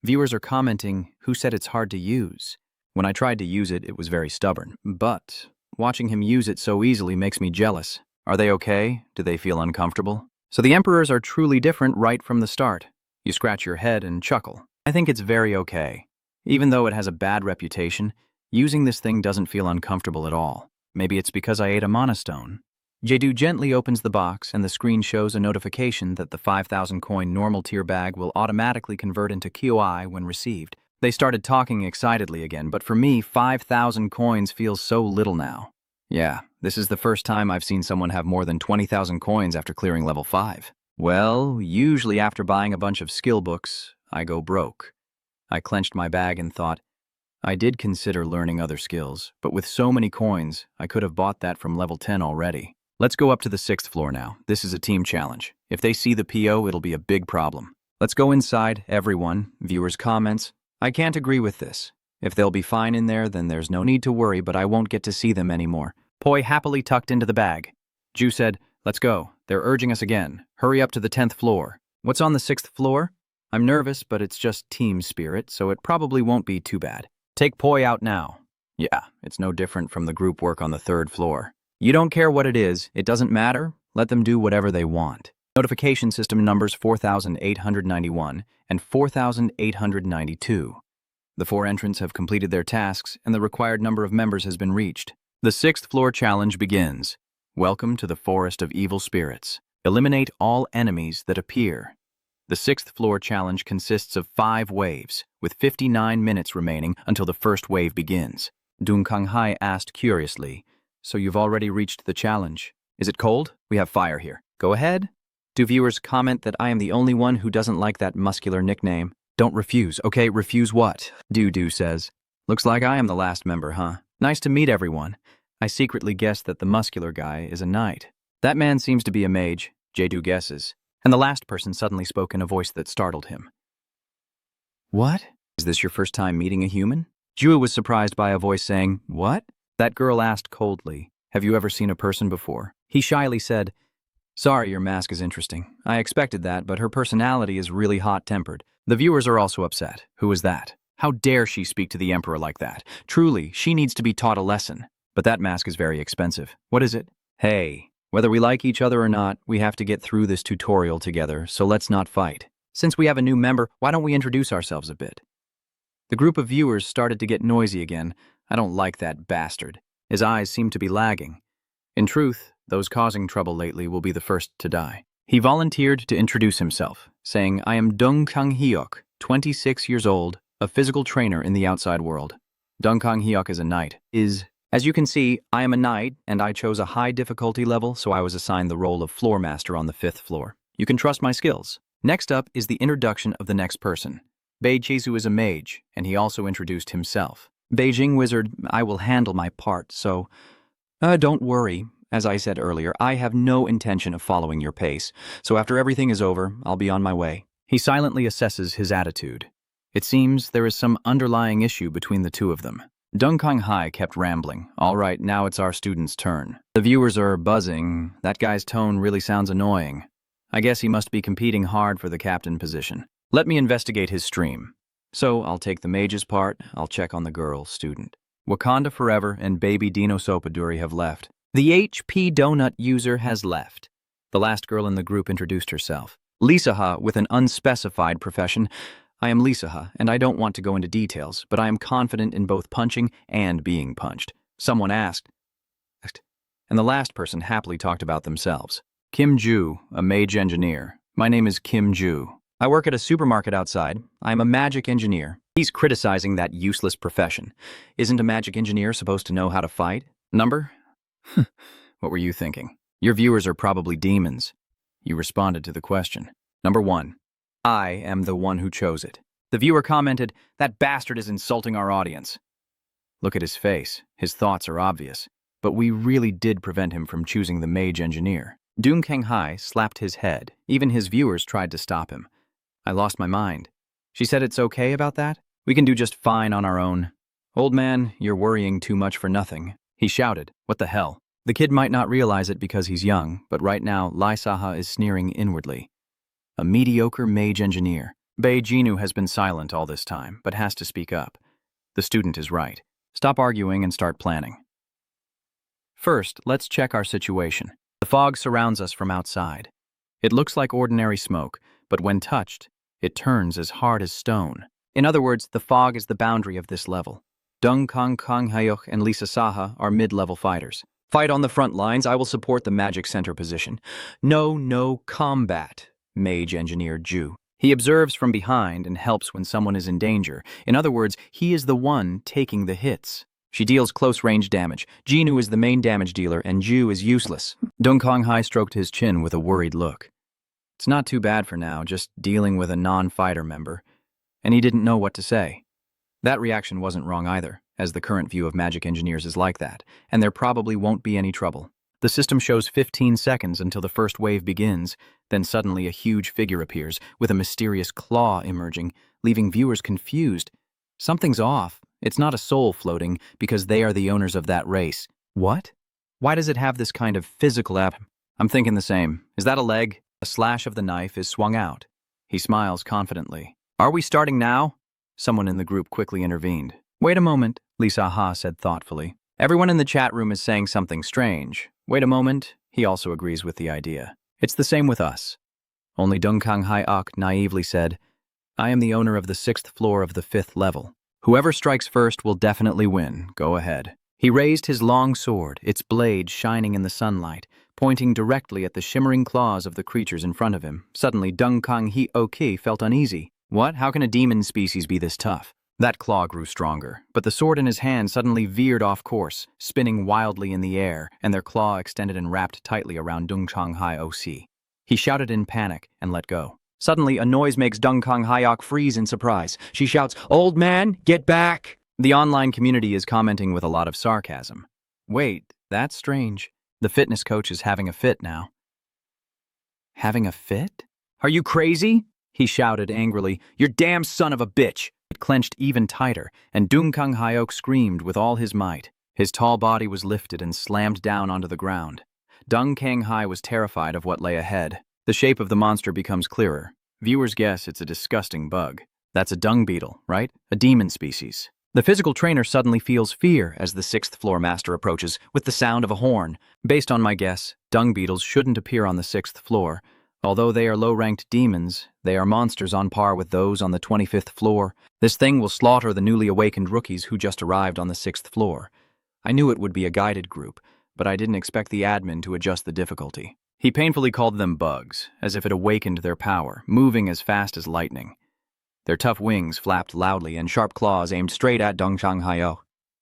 Viewers are commenting, who said it's hard to use? When I tried to use it, it was very stubborn, but watching him use it so easily makes me jealous. Are they okay? Do they feel uncomfortable? So the emperors are truly different right from the start. You scratch your head and chuckle. I think it's very okay. Even though it has a bad reputation, using this thing doesn't feel uncomfortable at all. Maybe it's because I ate a monostone. Jae-do gently opens the box and the screen shows a notification that the 5,000 coin normal tier bag will automatically convert into KOI when received. They started talking excitedly again, but for me, 5,000 coins feels so little now. Yeah, this is the first time I've seen someone have more than 20,000 coins after clearing level 5. Well, usually after buying a bunch of skill books, I go broke. I clenched my bag and thought, I did consider learning other skills, but with so many coins, I could have bought that from level 10 already. Let's go up to the 6th floor now. This is a team challenge. If they see the PO, it'll be a big problem. Let's go inside, everyone. Viewers' comments. I can't agree with this. If they'll be fine in there, then there's no need to worry, but I won't get to see them anymore. Poi happily tucked into the bag. Ju said, let's go. They're urging us again. Hurry up to the 10th floor. What's on the 6th floor? I'm nervous, but it's just team spirit, so it probably won't be too bad. Take Poi out now. Yeah, it's no different from the group work on the 3rd floor. You don't care what it is, it doesn't matter, let them do whatever they want. Notification system numbers 4,891 and 4,892. The 4 entrants have completed their tasks and the required number of members has been reached. The 6th floor challenge begins. Welcome to the Forest of Evil Spirits. Eliminate all enemies that appear. The 6th floor challenge consists of 5 waves, with 59 minutes remaining until the first wave begins. Dung Kang-hai asked curiously, so you've already reached the challenge. Is it cold? We have fire here. Go ahead. Do viewers comment that I am the only one who doesn't like that muscular nickname? Don't refuse. Okay, refuse what? Du says. Looks like I am the last member, huh? Nice to meet everyone. I secretly guessed that the muscular guy is a knight. That man seems to be a mage, Jae-do guesses. And the last person suddenly spoke in a voice that startled him. What? Is this your first time meeting a human? Ju was surprised by a voice saying, what? That girl asked coldly, have you ever seen a person before? He shyly said, sorry, your mask is interesting. I expected that, but her personality is really hot-tempered. The viewers are also upset. Who is that? How dare she speak to the emperor like that? Truly, she needs to be taught a lesson. But that mask is very expensive. What is it? Hey, whether we like each other or not, we have to get through this tutorial together, so let's not fight. Since we have a new member, why don't we introduce ourselves a bit? The group of viewers started to get noisy again. I don't like that bastard. His eyes seem to be lagging. In truth, those causing trouble lately will be the first to die. He volunteered to introduce himself, saying, I am Dung Kang Hyuk, 26 years old, a physical trainer in the outside world. Dung Kang Hyuk is a knight. As you can see, I am a knight, and I chose a high difficulty level, so I was assigned the role of floor master on the 5th floor. You can trust my skills. Next up is the introduction of the next person. Bei Jesu is a mage, and he also introduced himself. Beijing Wizard, I will handle my part, so... don't worry. As I said earlier, I have no intention of following your pace, so after everything is over, I'll be on my way. He silently assesses his attitude. It seems there is some underlying issue between the two of them. Dung Kang Hai kept rambling. All right, now it's our student's turn. The viewers are buzzing. That guy's tone really sounds annoying. I guess he must be competing hard for the captain position. Let me investigate his stream. So I'll take the mage's part, I'll check on the girl student. Wakanda Forever and Baby Dino Sopaduri have left. The HP Donut user has left. The last girl in the group introduced herself. Lisaha with an unspecified profession. I am Lisaha, and I don't want to go into details, but I am confident in both punching and being punched. Someone asked, and the last person happily talked about themselves. Kim Ju, a mage engineer. My name is Kim Ju. I work at a supermarket outside. I am a magic engineer. He's criticizing that useless profession. Isn't a magic engineer supposed to know how to fight? Number? What were you thinking? Your viewers are probably demons. You responded to the question. Number 1. I am the one who chose it. The viewer commented, that bastard is insulting our audience. Look at his face. His thoughts are obvious. But we really did prevent him from choosing the mage engineer. Dung Kang Hai slapped his head. Even his viewers tried to stop him. I lost my mind. She said it's okay about that? We can do just fine on our own. Old man, you're worrying too much for nothing. He shouted, what the hell? The kid might not realize it because he's young, but right now, Lisaha is sneering inwardly. A mediocre mage engineer. Bei Jinu has been silent all this time, but has to speak up. The student is right. Stop arguing and start planning. First, let's check our situation. The fog surrounds us from outside. It looks like ordinary smoke, but when touched, it turns as hard as stone. In other words, the fog is the boundary of this level. Dung Kang Hyuk and Lisa Saha are mid-level fighters. Fight on the front lines, I will support the magic center position. No combat, mage engineer Ju. He observes from behind and helps when someone is in danger. In other words, he is the one taking the hits. She deals close-range damage. Jinu is the main damage dealer, and Ju is useless. Dung Kang Hai stroked his chin with a worried look. It's not too bad for now, just dealing with a non-fighter member. And he didn't know what to say. That reaction wasn't wrong either, as the current view of magic engineers is like that, and there probably won't be any trouble. The system shows 15 seconds until the first wave begins, then suddenly a huge figure appears, with a mysterious claw emerging, leaving viewers confused. Something's off. It's not a soul floating, because they are the owners of that race. What? Why does it have this kind of physical I'm thinking the same. Is that a leg? A slash of the knife is swung out. He smiles confidently. Are we starting now? Someone in the group quickly intervened. Wait a moment, Lisa Ha said thoughtfully. Everyone in the chat room is saying something strange. Wait a moment. He also agrees with the idea. It's the same with us. Only Dung Kang Hai Ok naively said, I am the owner of the 6th floor of the 5th level. Whoever strikes first will definitely win. Go ahead. He raised his long sword, its blade shining in the sunlight, pointing directly at the shimmering claws of the creatures in front of him. Suddenly, Dung Kang Hi Ok felt uneasy. What? How can a demon species be this tough? That claw grew stronger, but the sword in his hand suddenly veered off course, spinning wildly in the air, and their claw extended and wrapped tightly around Dung Kang Hai Ok. He shouted in panic and let go. Suddenly, a noise makes Dung Kang Hai Ok freeze in surprise. She shouts, Old man, get back! The online community is commenting with a lot of sarcasm. Wait, that's strange. The fitness coach is having a fit now. Having a fit? Are you crazy? He shouted angrily. You damn son of a bitch! It clenched even tighter, and Dung Kang Hai Ok screamed with all his might. His tall body was lifted and slammed down onto the ground. Dung Kang Hai was terrified of what lay ahead. The shape of the monster becomes clearer. Viewers guess it's a disgusting bug. That's a dung beetle, right? A demon species. The physical trainer suddenly feels fear as the sixth floor master approaches with the sound of a horn. Based on my guess, dung beetles shouldn't appear on the sixth floor. Although they are low-ranked demons, they are monsters on par with those on the 25th floor. This thing will slaughter the newly awakened rookies who just arrived on the sixth floor. I knew it would be a guided group, but I didn't expect the admin to adjust the difficulty. He painfully called them bugs, as if it awakened their power, moving as fast as lightning. Their tough wings flapped loudly and sharp claws aimed straight at Dong Hayo,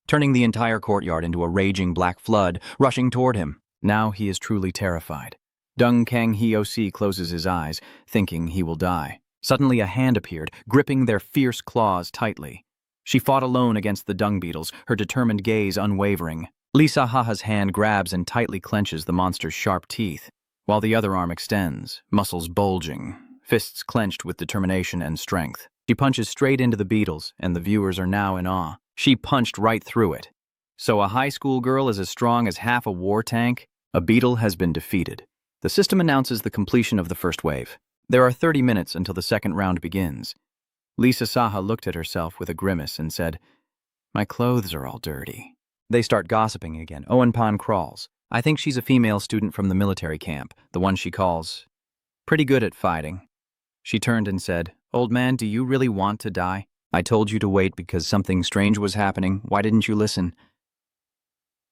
turning the entire courtyard into a raging black flood, rushing toward him. Now he is truly terrified. Dung Kang Hioc closes his eyes, thinking he will die. Suddenly a hand appeared, gripping their fierce claws tightly. She fought alone against the dung beetles, her determined gaze unwavering. Lisa Haha's hand grabs and tightly clenches the monster's sharp teeth, while the other arm extends, muscles bulging, fists clenched with determination and strength. She punches straight into the beetles, and the viewers are now in awe. She punched right through it. So a high school girl is as strong as half a war tank? A beetle has been defeated. The system announces the completion of the first wave. There are 30 minutes until the second round begins. Lisa Saha looked at herself with a grimace and said, "My clothes are all dirty." They start gossiping again. Owen Pan crawls. I think she's a female student from the military camp, the one she calls pretty good at fighting. She turned and said, "Old man, do you really want to die? I told you to wait because something strange was happening. Why didn't you listen?"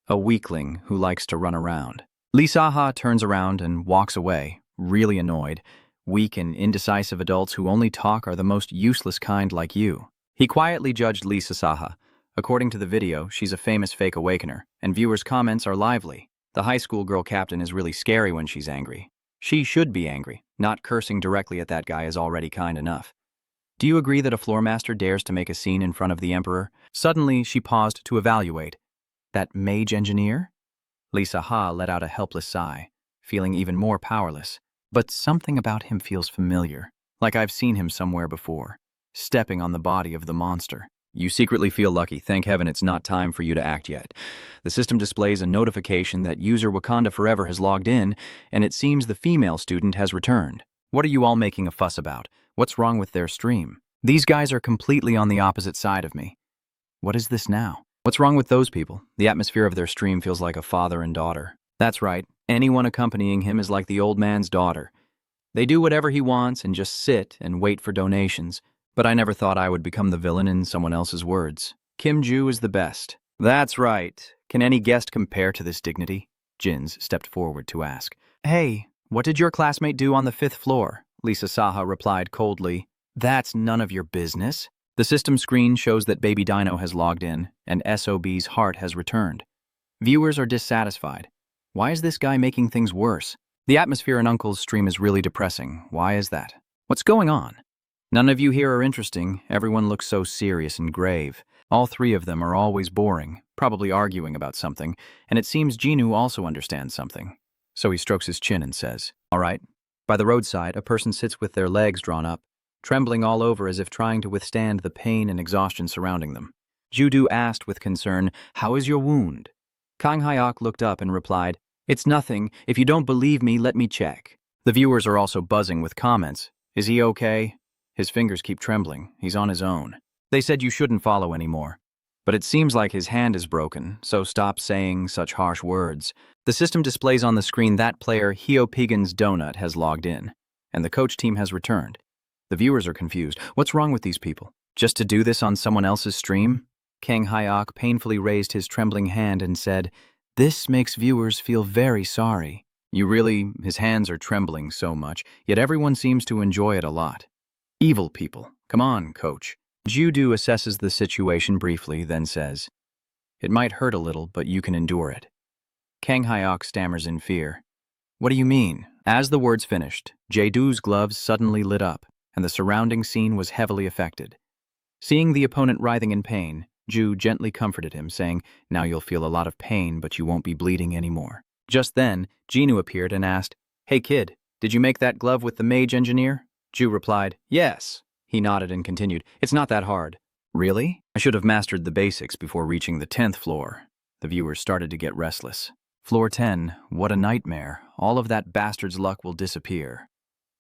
A weakling who likes to run around. Lee Saha turns around and walks away, really annoyed. Weak and indecisive adults who only talk are the most useless kind like you. He quietly judged Lisa Saha. According to the video, she's a famous fake awakener, and viewers' comments are lively. The high school girl captain is really scary when she's angry. She should be angry. Not cursing directly at that guy is already kind enough. Do you agree that a floor master dares to make a scene in front of the emperor? Suddenly, she paused to evaluate. That mage engineer? Lisa Ha let out a helpless sigh, feeling even more powerless. But something about him feels familiar, like I've seen him somewhere before, stepping on the body of the monster. You secretly feel lucky. Thank heaven it's not time for you to act yet. The system displays a notification that user Wakanda Forever has logged in, and it seems the female student has returned. What are you all making a fuss about? What's wrong with their stream? These guys are completely on the opposite side of me. What is this now? What's wrong with those people? The atmosphere of their stream feels like a father and daughter. That's right. Anyone accompanying him is like the old man's daughter. They do whatever he wants and just sit and wait for donations. But I never thought I would become the villain in someone else's words. Kim Ju is the best. That's right. Can any guest compare to this dignity? Jins stepped forward to ask. Hey, what did your classmate do on the 5th floor? Lisa Saha replied coldly. That's none of your business. The system screen shows that Baby Dino has logged in, and SOB's heart has returned. Viewers are dissatisfied. Why is this guy making things worse? The atmosphere in Uncle's stream is really depressing. Why is that? What's going on? None of you here are interesting. Everyone looks so serious and grave. All three of them are always boring, probably arguing about something, and it seems Jinu also understands something. So he strokes his chin and says, "All right." By the roadside, a person sits with their legs drawn up, trembling all over as if trying to withstand the pain and exhaustion surrounding them. Judu asked with concern, "How is your wound?" Kang Hyok looked up and replied, "It's nothing. If you don't believe me, let me check." The viewers are also buzzing with comments. Is he okay? His fingers keep trembling. He's on his own. They said you shouldn't follow anymore. But it seems like his hand is broken, so stop saying such harsh words. The system displays on the screen that player Hio Pigan's Donut has logged in, and the coach team has returned. The viewers are confused. What's wrong with these people? Just to do this on someone else's stream? Kang Hyok painfully raised his trembling hand and said, "This makes viewers feel very sorry." His hands are trembling so much, yet everyone seems to enjoy it a lot. Evil people. Come on, coach. Judu assesses the situation briefly, then says, "It might hurt a little, but you can endure it." Kang Hyok stammers in fear. "What do you mean?" As the words finished, Jadu's gloves suddenly lit up, and the surrounding scene was heavily affected. Seeing the opponent writhing in pain, Ju gently comforted him, saying, "Now you'll feel a lot of pain, but you won't be bleeding anymore." Just then, Jinu appeared and asked, "Hey kid, did you make that glove with the mage engineer?" Ju replied, "Yes." He nodded and continued, "It's not that hard." Really? I should have mastered the basics before reaching the 10th floor. The viewers started to get restless. Floor 10, what a nightmare. All of that bastard's luck will disappear.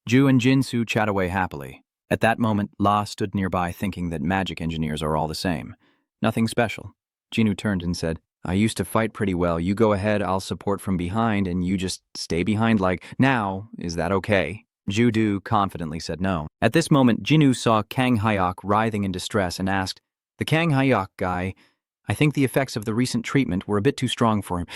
Ju and Jinsu chat away happily. At that moment, La stood nearby thinking that magic engineers are all the same. Nothing special. Jinu turned and said, I used to fight pretty well. You go ahead, I'll support from behind, and you just stay behind like, now, is that okay? Ju-do confidently said no. At this moment, Jinu saw Kang Hyok writhing in distress and asked, The Kang Hyok guy, I think the effects of the recent treatment were a bit too strong for him.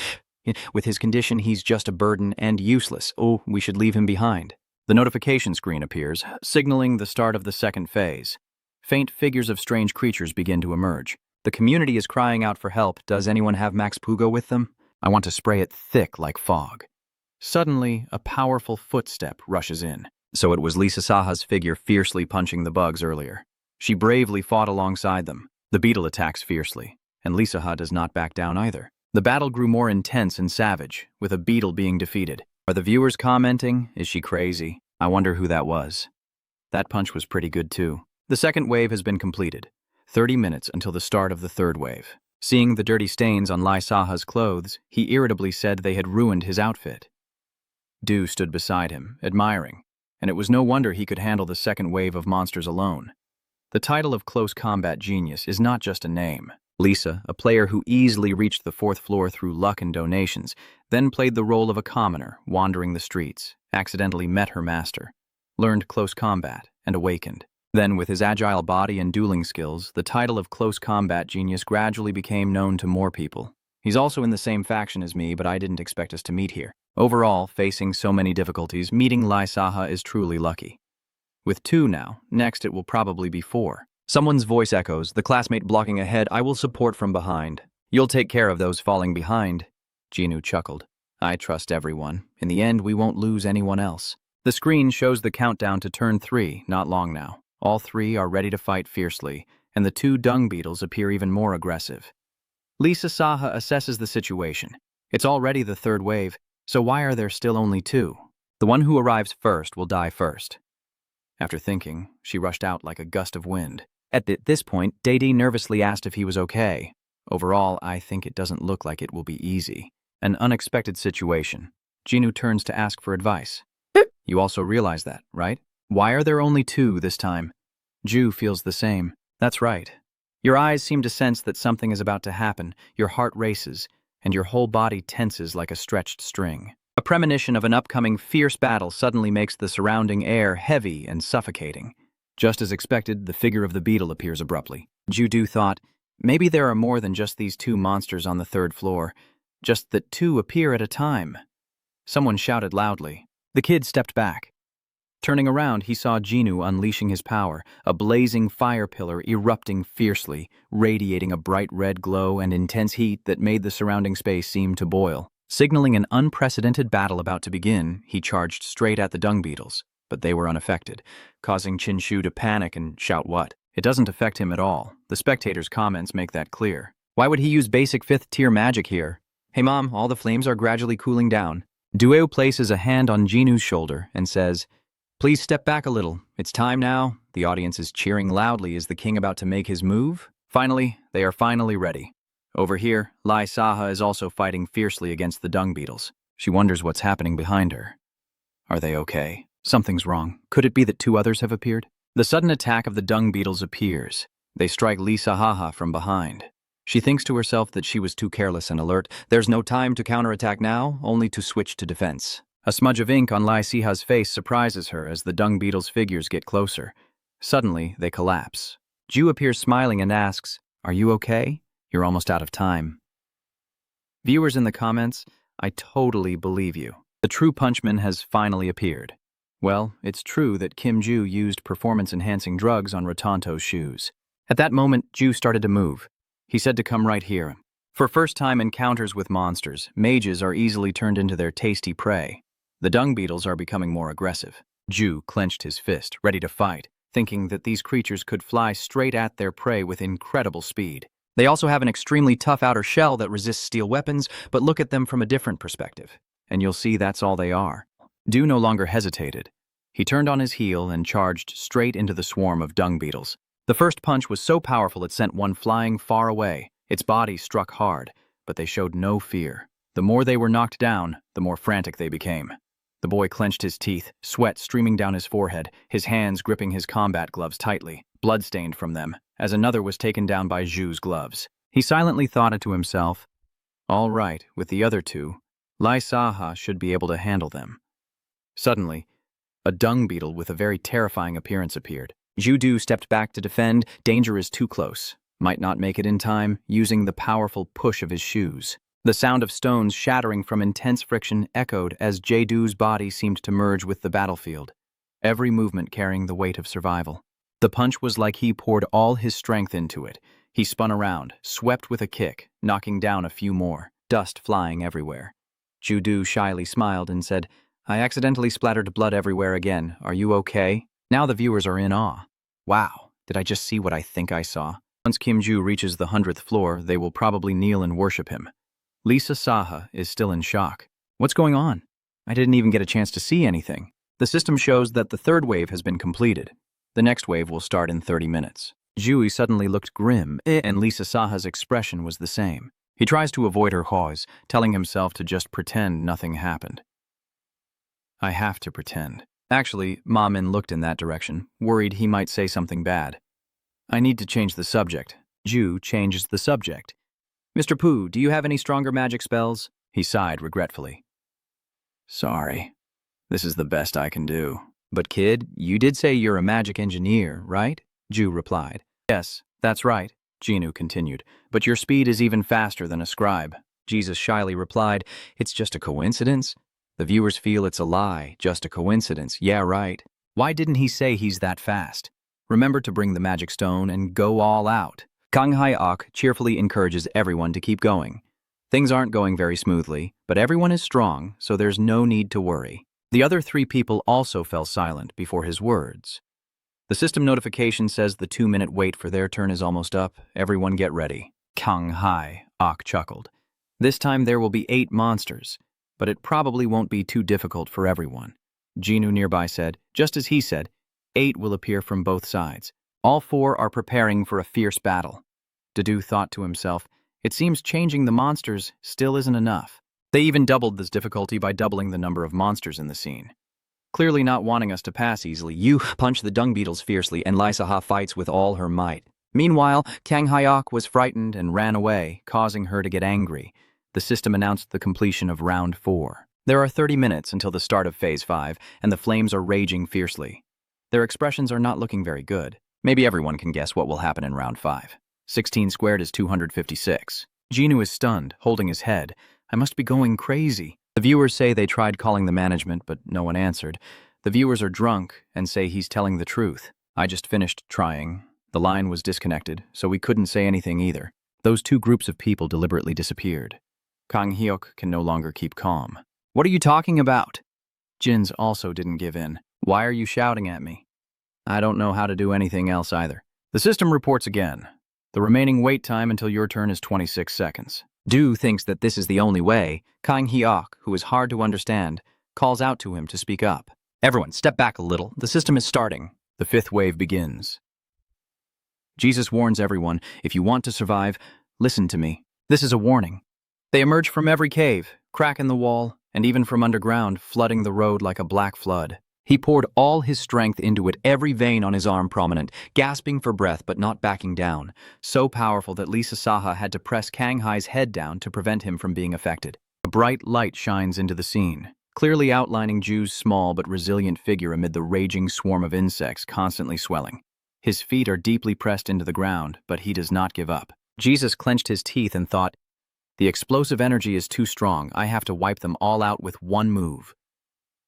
With his condition, he's just a burden and useless. Oh, we should leave him behind. The notification screen appears, signaling the start of the second phase. Faint figures of strange creatures begin to emerge. The community is crying out for help. Does anyone have Max Pugo with them? I want to spray it thick like fog. Suddenly, a powerful footstep rushes in. So it was Lisa Saha's figure fiercely punching the bugs earlier. She bravely fought alongside them. The beetle attacks fiercely, and Lisa Ha does not back down either. The battle grew more intense and savage, with a beetle being defeated. Are the viewers commenting? Is she crazy? I wonder who that was. That punch was pretty good too. The second wave has been completed. 30 minutes until the start of the third wave. Seeing the dirty stains on Lai Saha's clothes, he irritably said they had ruined his outfit. Du stood beside him, admiring, and it was no wonder he could handle the second wave of monsters alone. The title of Close Combat Genius is not just a name. Lisa, a player who easily reached the fourth floor through luck and donations, then played the role of a commoner wandering the streets, accidentally met her master, learned close combat, and awakened. Then, with his agile body and dueling skills, the title of Close Combat Genius gradually became known to more people. He's also in the same faction as me, but I didn't expect us to meet here. Overall, facing so many difficulties, meeting Lai Saha is truly lucky. With 2 now, next it will probably be 4. Someone's voice echoes, the classmate blocking ahead, I will support from behind. You'll take care of those falling behind. Jinu chuckled. I trust everyone. In the end, we won't lose anyone else. The screen shows the countdown to turn 3, not long now. All 3 are ready to fight fiercely, and the 2 dung beetles appear even more aggressive. Lisa Saha assesses the situation. It's already the third wave, so why are there still only 2? The one who arrives first will die first. After thinking, she rushed out like a gust of wind. At this point, Dede nervously asked if he was okay. Overall, I think it doesn't look like it will be easy. An unexpected situation. Jinu turns to ask for advice. You also realize that, right? Why are there only 2 this time? Ju feels the same. That's right. Your eyes seem to sense that something is about to happen, your heart races, and your whole body tenses like a stretched string. A premonition of an upcoming fierce battle suddenly makes the surrounding air heavy and suffocating. Just as expected, the figure of the beetle appears abruptly. Ju-do thought, maybe there are more than just these 2 monsters on the 3rd floor, just that 2 appear at a time. Someone shouted loudly. The kid stepped back. Turning around, he saw Jinu unleashing his power, a blazing fire pillar erupting fiercely, radiating a bright red glow and intense heat that made the surrounding space seem to boil. Signaling an unprecedented battle about to begin, he charged straight at the dung beetles, but they were unaffected, causing Chinshu to panic and shout what? It doesn't affect him at all. The spectators' comments make that clear. Why would he use basic 5th-tier magic here? Hey mom, all the flames are gradually cooling down. Dueo places a hand on Jinu's shoulder and says, Please step back a little. It's time now. The audience is cheering loudly. Is the king about to make his move? Finally, they are finally ready. Over here, Lai Saha is also fighting fiercely against the dung beetles. She wonders what's happening behind her. Are they okay? Something's wrong. Could it be that 2 others have appeared? The sudden attack of the dung beetles appears. They strike Lai Saha from behind. She thinks to herself that she was too careless and alert. There's no time to counterattack now, only to switch to defense. A smudge of ink on Lai Saha's face surprises her as the dung beetles' figures get closer. Suddenly, they collapse. Ju appears smiling and asks, Are you okay? You're almost out of time. Viewers in the comments, I totally believe you. The true punchman has finally appeared. Well, it's true that Kim Ju used performance-enhancing drugs on Rotanto's shoes. At that moment, Ju started to move. He said to come right here. For first-time encounters with monsters, mages are easily turned into their tasty prey. The dung beetles are becoming more aggressive. Ju clenched his fist, ready to fight, thinking that these creatures could fly straight at their prey with incredible speed. They also have an extremely tough outer shell that resists steel weapons, but look at them from a different perspective, and you'll see that's all they are. Du no longer hesitated. He turned on his heel and charged straight into the swarm of dung beetles. The first punch was so powerful it sent one flying far away. Its body struck hard, but they showed no fear. The more they were knocked down, the more frantic they became. The boy clenched his teeth, sweat streaming down his forehead, his hands gripping his combat gloves tightly, blood-stained from them. as another was taken down by Zhu's gloves. He silently thought it to himself, all right, with the other two, Lai Saha should be able to handle them. Suddenly, a dung beetle with a very terrifying appearance appeared. Zhu Du stepped back to defend. Danger is too close. Might not make it in time, using the powerful push of his shoes. The sound of stones shattering from intense friction echoed as Jadu's body seemed to merge with the battlefield, every movement carrying the weight of survival. The punch was like he poured all his strength into it. He spun around, swept with a kick, knocking down a few more, dust flying everywhere. Judu shyly smiled and said, I accidentally splattered blood everywhere again. Are you okay? Now the viewers are in awe. Wow, did I just see what I think I saw? Once Kim Ju reaches the 100th floor, they will probably kneel and worship him. Lisa Saha is still in shock. What's going on? I didn't even get a chance to see anything. The system shows that the third wave has been completed. The next wave will start in 30 minutes. Jui suddenly looked grim, and Lisa Saha's expression was the same. He tries to avoid her haws, telling himself to just pretend nothing happened. I have to pretend. Actually, Ma Min looked in that direction, worried he might say something bad. I need to change the subject. Ju changes the subject. Mr. Pooh, do you have any stronger magic spells? He sighed regretfully. Sorry. This is the best I can do. But kid, you did say you're a magic engineer, right? Ju replied. Yes, that's right, Jinu continued. But your speed is even faster than a scribe. Jesus shyly replied, It's just a coincidence. The viewers feel it's a lie, just a coincidence. Yeah, right. Why didn't he say he's that fast? Remember to bring the magic stone and go all out. Kang Hai-ok cheerfully encourages everyone to keep going. Things aren't going very smoothly, but everyone is strong, so there's no need to worry. The other three people also fell silent before his words. The system notification says the 2-minute wait for their turn is almost up. Everyone get ready. Kang Hai-ok chuckled. This time there will be 8 monsters, but it probably won't be too difficult for everyone. Jinu nearby said, just as he said, 8 will appear from both sides. All 4 are preparing for a fierce battle. Dedu thought to himself, it seems changing the monsters still isn't enough. They even doubled this difficulty by doubling the number of monsters in the scene. Clearly not wanting us to pass easily, you punch the dung beetles fiercely and Lai Saha fights with all her might. Meanwhile, Kang Hai-ok was frightened and ran away, causing her to get angry. The system announced the completion of round 4. There are 30 minutes until the start of phase 5, and the flames are raging fiercely. Their expressions are not looking very good. Maybe everyone can guess what will happen in round 5. 16 squared is 256. Jinu is stunned, holding his head. I must be going crazy. The viewers say they tried calling the management, but no one answered. The viewers are drunk and say he's telling the truth. I just finished trying. The line was disconnected, so we couldn't say anything either. Those 2 groups of people deliberately disappeared. Kang Hyuk can no longer keep calm. What are you talking about? Jins also didn't give in. Why are you shouting at me? I don't know how to do anything else either. The system reports again. The remaining wait time until your turn is 26 seconds. Du thinks that this is the only way. Kang Hyuk, who is hard to understand, calls out to him to speak up. Everyone, step back a little. The system is starting. The 5th wave begins. Jesus warns everyone, if you want to survive, listen to me. This is a warning. They emerge from every cave, crack in the wall, and even from underground, flooding the road like a black flood. He poured all his strength into it, every vein on his arm prominent, gasping for breath but not backing down, so powerful that Lisa Saha had to press Kang Hai's head down to prevent him from being affected. A bright light shines into the scene, clearly outlining Ju's small but resilient figure amid the raging swarm of insects constantly swelling. His feet are deeply pressed into the ground, but he does not give up. Jesus clenched his teeth and thought, the explosive energy is too strong. I have to wipe them all out with one move.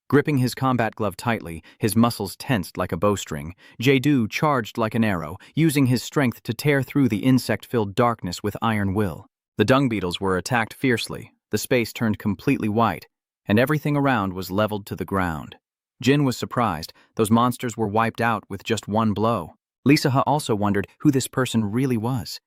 Gripping his combat glove tightly, his muscles tensed like a bowstring, Jae-do charged like an arrow, using his strength to tear through the insect-filled darkness with iron will. The dung beetles were attacked fiercely, the space turned completely white, and everything around was leveled to the ground. Jin was surprised. Those monsters were wiped out with just one blow. Lisa Ha also wondered who this person really was.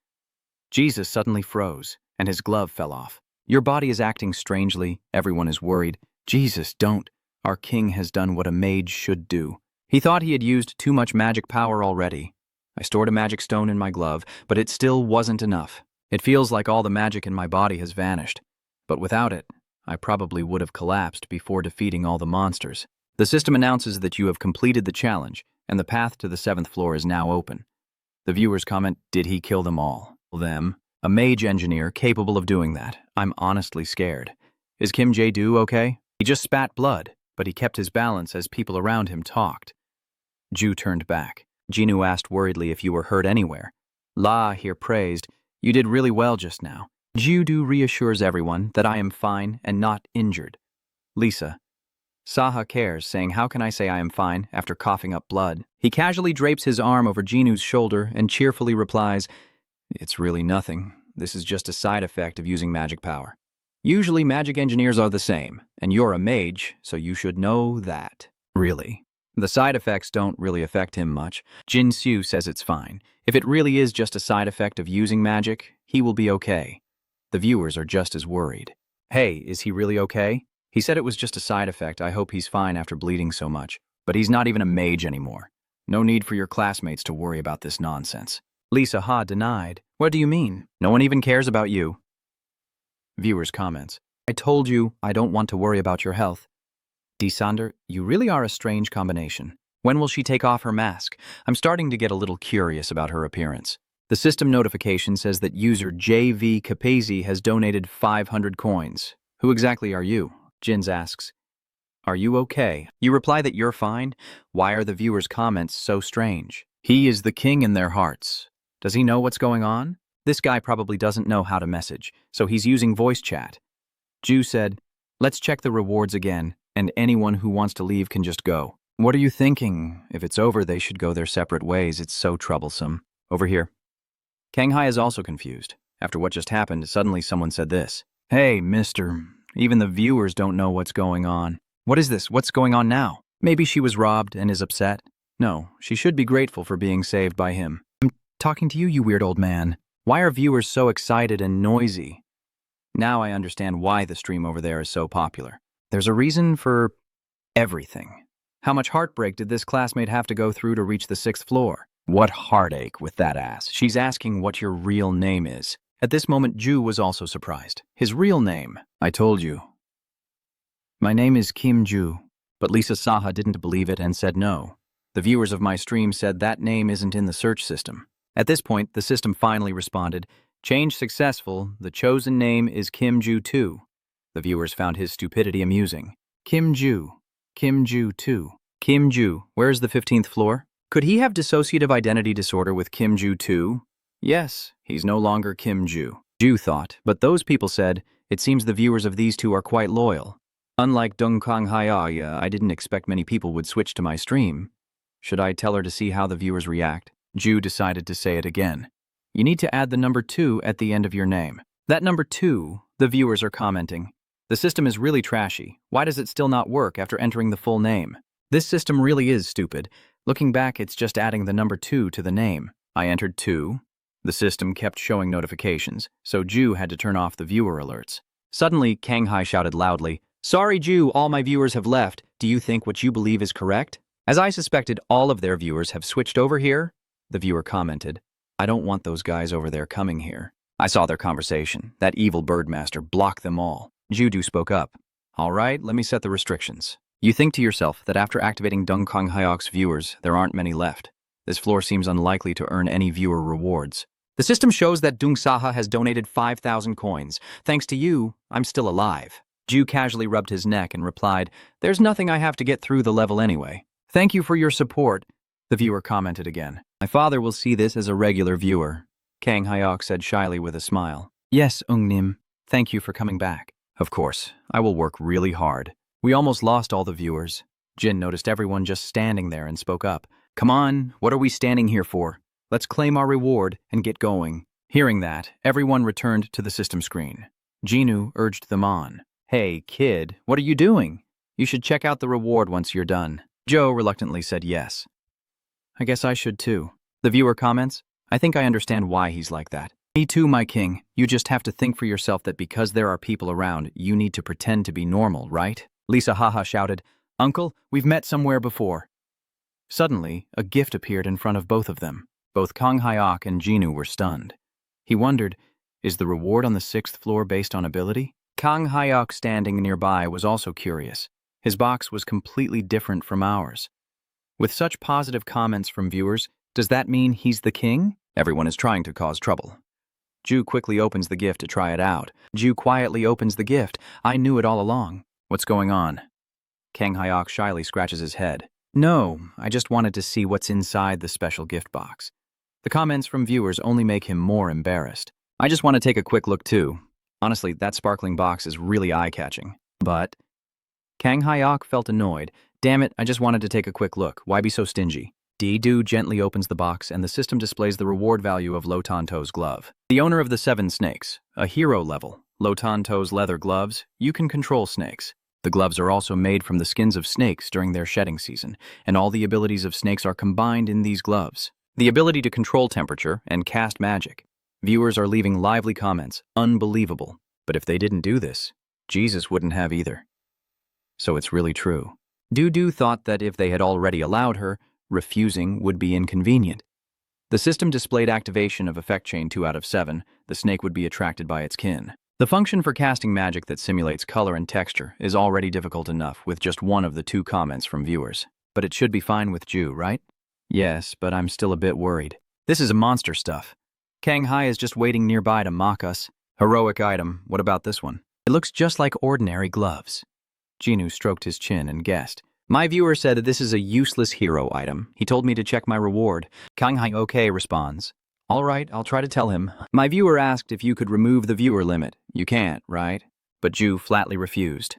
Jesus suddenly froze, and his glove fell off. Your body is acting strangely. Everyone is worried. Jesus, don't. Our king has done what a mage should do. He thought he had used too much magic power already. I stored a magic stone in my glove, but it still wasn't enough. It feels like all the magic in my body has vanished. But without it, I probably would have collapsed before defeating all the monsters. The system announces that you have completed the challenge, and the path to the 7th floor is now open. The viewers comment, did he kill them all? Them. A mage engineer capable of doing that. I'm honestly scared. Is Kim Jae-do okay? He just spat blood, but he kept his balance as people around him talked. Ju turned back. Jinu asked worriedly if you were hurt anywhere. La here praised, you did really well just now. Ju-do reassures everyone that I am fine and not injured. Lisa. Saha cares, saying how can I say I am fine after coughing up blood? He casually drapes his arm over Jinu's shoulder and cheerfully replies, it's really nothing. This is just a side effect of using magic power. Usually magic engineers are the same, and you're a mage, so you should know that. Really. The side effects don't really affect him much. Jin Su says it's fine. If it really is just a side effect of using magic, he will be okay. The viewers are just as worried. Hey, is he really okay? He said it was just a side effect. I hope he's fine after bleeding so much. But he's not even a mage anymore. No need for your classmates to worry about this nonsense. Lisa Ha denied. What do you mean? No one even cares about you. Viewers' comments. I told you I don't want to worry about your health. Sander, you really are a strange combination. When will she take off her mask? I'm starting to get a little curious about her appearance. The system notification says that user JV Capesi has donated 500 coins. Who exactly are you? Jins asks. Are you okay? You reply that you're fine. Why are the viewers' comments so strange? He is the king in their hearts. Does he know what's going on? This guy probably doesn't know how to message, so he's using voice chat. Ju said, let's check the rewards again, and anyone who wants to leave can just go. What are you thinking? If it's over, they should go their separate ways. It's so troublesome. Over here. Kanghai is also confused. After what just happened, suddenly someone said this. Hey, mister, even the viewers don't know what's going on. What is this? What's going on now? Maybe she was robbed and is upset. No, she should be grateful for being saved by him. I'm talking to you, you weird old man. Why are viewers so excited and noisy? Now I understand why the stream over there is so popular. There's a reason for everything. How much heartbreak did this classmate have to go through to reach the 6th floor? What heartache with that ass. She's asking what your real name is. At this moment, Ju was also surprised. His real name. I told you. My name is Kim Ju. But Lisa Saha didn't believe it and said no. The viewers of my stream said that name isn't in the search system. At this point, the system finally responded, change successful, the chosen name is Kim Ju 2. The viewers found his stupidity amusing. Kim Ju 2. Kim Ju, where's the 15th floor? Could he have dissociative identity disorder with Kim Ju 2? Yes, he's no longer Kim Ju. Ju thought, but those people said, it seems the viewers of these two are quite loyal. Unlike Dongkang Haya, I didn't expect many people would switch to my stream. Should I tell her to see how the viewers react? Ju decided to say it again. You need to add the number 2 at the end of your name. That number 2, the viewers are commenting. The system is really trashy. Why does it still not work after entering the full name? This system really is stupid. Looking back, it's just adding the number 2 to the name. I entered 2. The system kept showing notifications, so Ju had to turn off the viewer alerts. Suddenly, Kanghai shouted loudly, Sorry, Ju, all my viewers have left. Do you think what you believe is correct? As I suspected, all of their viewers have switched over here. The viewer commented, I don't want those guys over there coming here. I saw their conversation. That evil birdmaster blocked them all. Judu spoke up. All right, let me set the restrictions. You think to yourself that after activating Dongkang Hyok's viewers, there aren't many left. This floor seems unlikely to earn any viewer rewards. The system shows that Dung Saha has donated 5,000 coins. Thanks to you, I'm still alive. Ju casually rubbed his neck and replied, There's nothing I have to get through the level anyway. Thank you for your support. The viewer commented again. My father will see this as a regular viewer. Kang Hyok said shyly with a smile. Yes, Ungnim. Thank you for coming back. Of course, I will work really hard. We almost lost all the viewers. Jin noticed everyone just standing there and spoke up. Come on, what are we standing here for? Let's claim our reward and get going. Hearing that, everyone returned to the system screen. Jinu urged them on. Hey, kid, what are you doing? You should check out the reward once you're done. Joe reluctantly said yes. I guess I should too. The viewer comments, I think I understand why he's like that. Me too, my king. You just have to think for yourself that because there are people around, you need to pretend to be normal, right? Lisa Haha shouted, Uncle, we've met somewhere before. Suddenly, a gift appeared in front of both of them. Both Kang Hyok and Jinu were stunned. He wondered, is the reward on the 6th floor based on ability? Kang Hyok standing nearby was also curious. His box was completely different from ours. With such positive comments from viewers, Does that mean he's the king? Everyone is trying to cause trouble. Ju quickly opens the gift to try it out. Ju quietly opens the gift. I knew it all along. What's going on? Kang Hyok shyly scratches his head. No, I just wanted to see what's inside the special gift box. The comments from viewers only make him more embarrassed. I just want to take a quick look too. Honestly, that sparkling box is really eye-catching. But Kang Hyok felt annoyed. Damn it, I just wanted to take a quick look. Why be so stingy? D-Do gently opens the box and the system displays the reward value of Lo Tanto's glove. The owner of the 7 snakes, a hero level, Lo Tanto's leather gloves, you can control snakes. The gloves are also made from the skins of snakes during their shedding season, and all the abilities of snakes are combined in these gloves. The ability to control temperature and cast magic. Viewers are leaving lively comments. Unbelievable. But if they didn't do this, Jesus wouldn't have either. So it's really true. Do thought that if they had already allowed her, refusing would be inconvenient. The system displayed activation of effect chain 2 out of 7. The snake would be attracted by its kin. The function for casting magic that simulates color and texture is already difficult enough with just one of the 2 comments from viewers. But it should be fine with Ju, right? Yes, but I'm still a bit worried. This is a monster stuff. Kang Hai is just waiting nearby to mock us. Heroic item. What about this one? It looks just like ordinary gloves. Jinu stroked his chin and guessed. My viewer said that this is a useless hero item. He told me to check my reward. Kang Hai okay responds. All right, I'll try to tell him. My viewer asked if you could remove the viewer limit. You can't, right? But Ju flatly refused.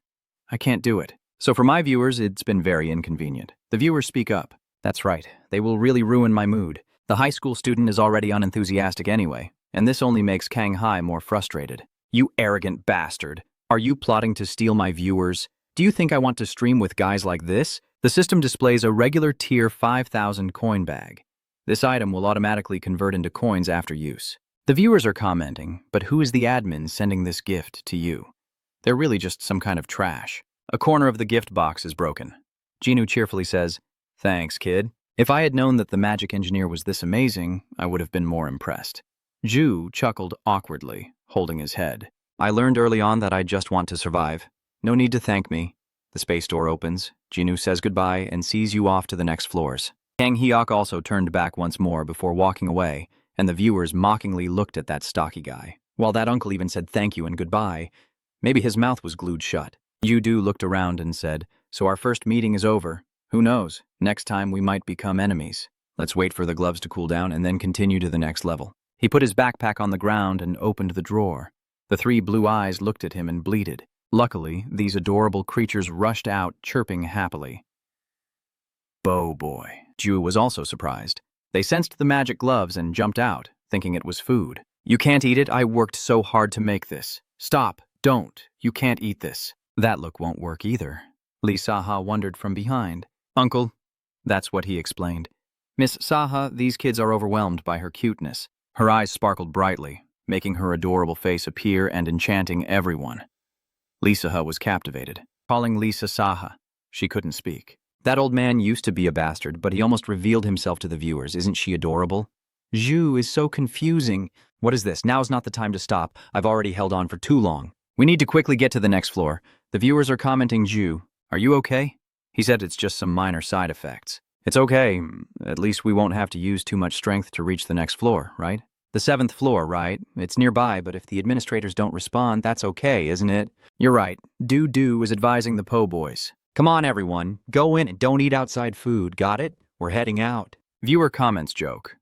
I can't do it. So for my viewers, it's been very inconvenient. The viewers speak up. That's right. They will really ruin my mood. The high school student is already unenthusiastic anyway, and this only makes Kang Hai more frustrated. You arrogant bastard. Are you plotting to steal my viewers? Do you think I want to stream with guys like this? The system displays a regular tier 5,000 coin bag. This item will automatically convert into coins after use. The viewers are commenting, but who is the admin sending this gift to you? They're really just some kind of trash. A corner of the gift box is broken. Jinu cheerfully says, Thanks, kid. If I had known that the magic engineer was this amazing, I would have been more impressed. Ju chuckled awkwardly, holding his head. I learned early on that I just want to survive. No need to thank me. The space door opens. Jinu says goodbye and sees you off to the next floors. Kang Hyok also turned back once more before walking away, and the viewers mockingly looked at that stocky guy. While that uncle even said thank you and goodbye, maybe his mouth was glued shut. Yu-Du looked around and said, So our first meeting is over. Who knows? Next time we might become enemies. Let's wait for the gloves to cool down and then continue to the next level. He put his backpack on the ground and opened the drawer. The 3 blue eyes looked at him and bleated. Luckily, these adorable creatures rushed out, chirping happily. Bo boy. Ju was also surprised. They sensed the magic gloves and jumped out, thinking it was food. You can't eat it. I worked so hard to make this. Stop. Don't. You can't eat this. That look won't work either. Lee Saha wondered from behind. Uncle. That's what he explained. Miss Saha, these kids are overwhelmed by her cuteness. Her eyes sparkled brightly, making her adorable face appear and enchanting everyone. Lisa was captivated. Calling Lisa Saha, she couldn't speak. That old man used to be a bastard, but he almost revealed himself to the viewers. Isn't she adorable? Ju is so confusing. What is this? Now's not the time to stop. I've already held on for too long. We need to quickly get to the next floor. The viewers are commenting, Ju, are you okay? He said it's just some minor side effects. It's okay. At least we won't have to use too much strength to reach the next floor, right? The 7th floor, right? It's nearby, but if the administrators don't respond, that's okay, isn't it? You're right. Do is advising the Po Boys. Come on, everyone. Go in and don't eat outside food. Got it? We're heading out. Viewer comments joke.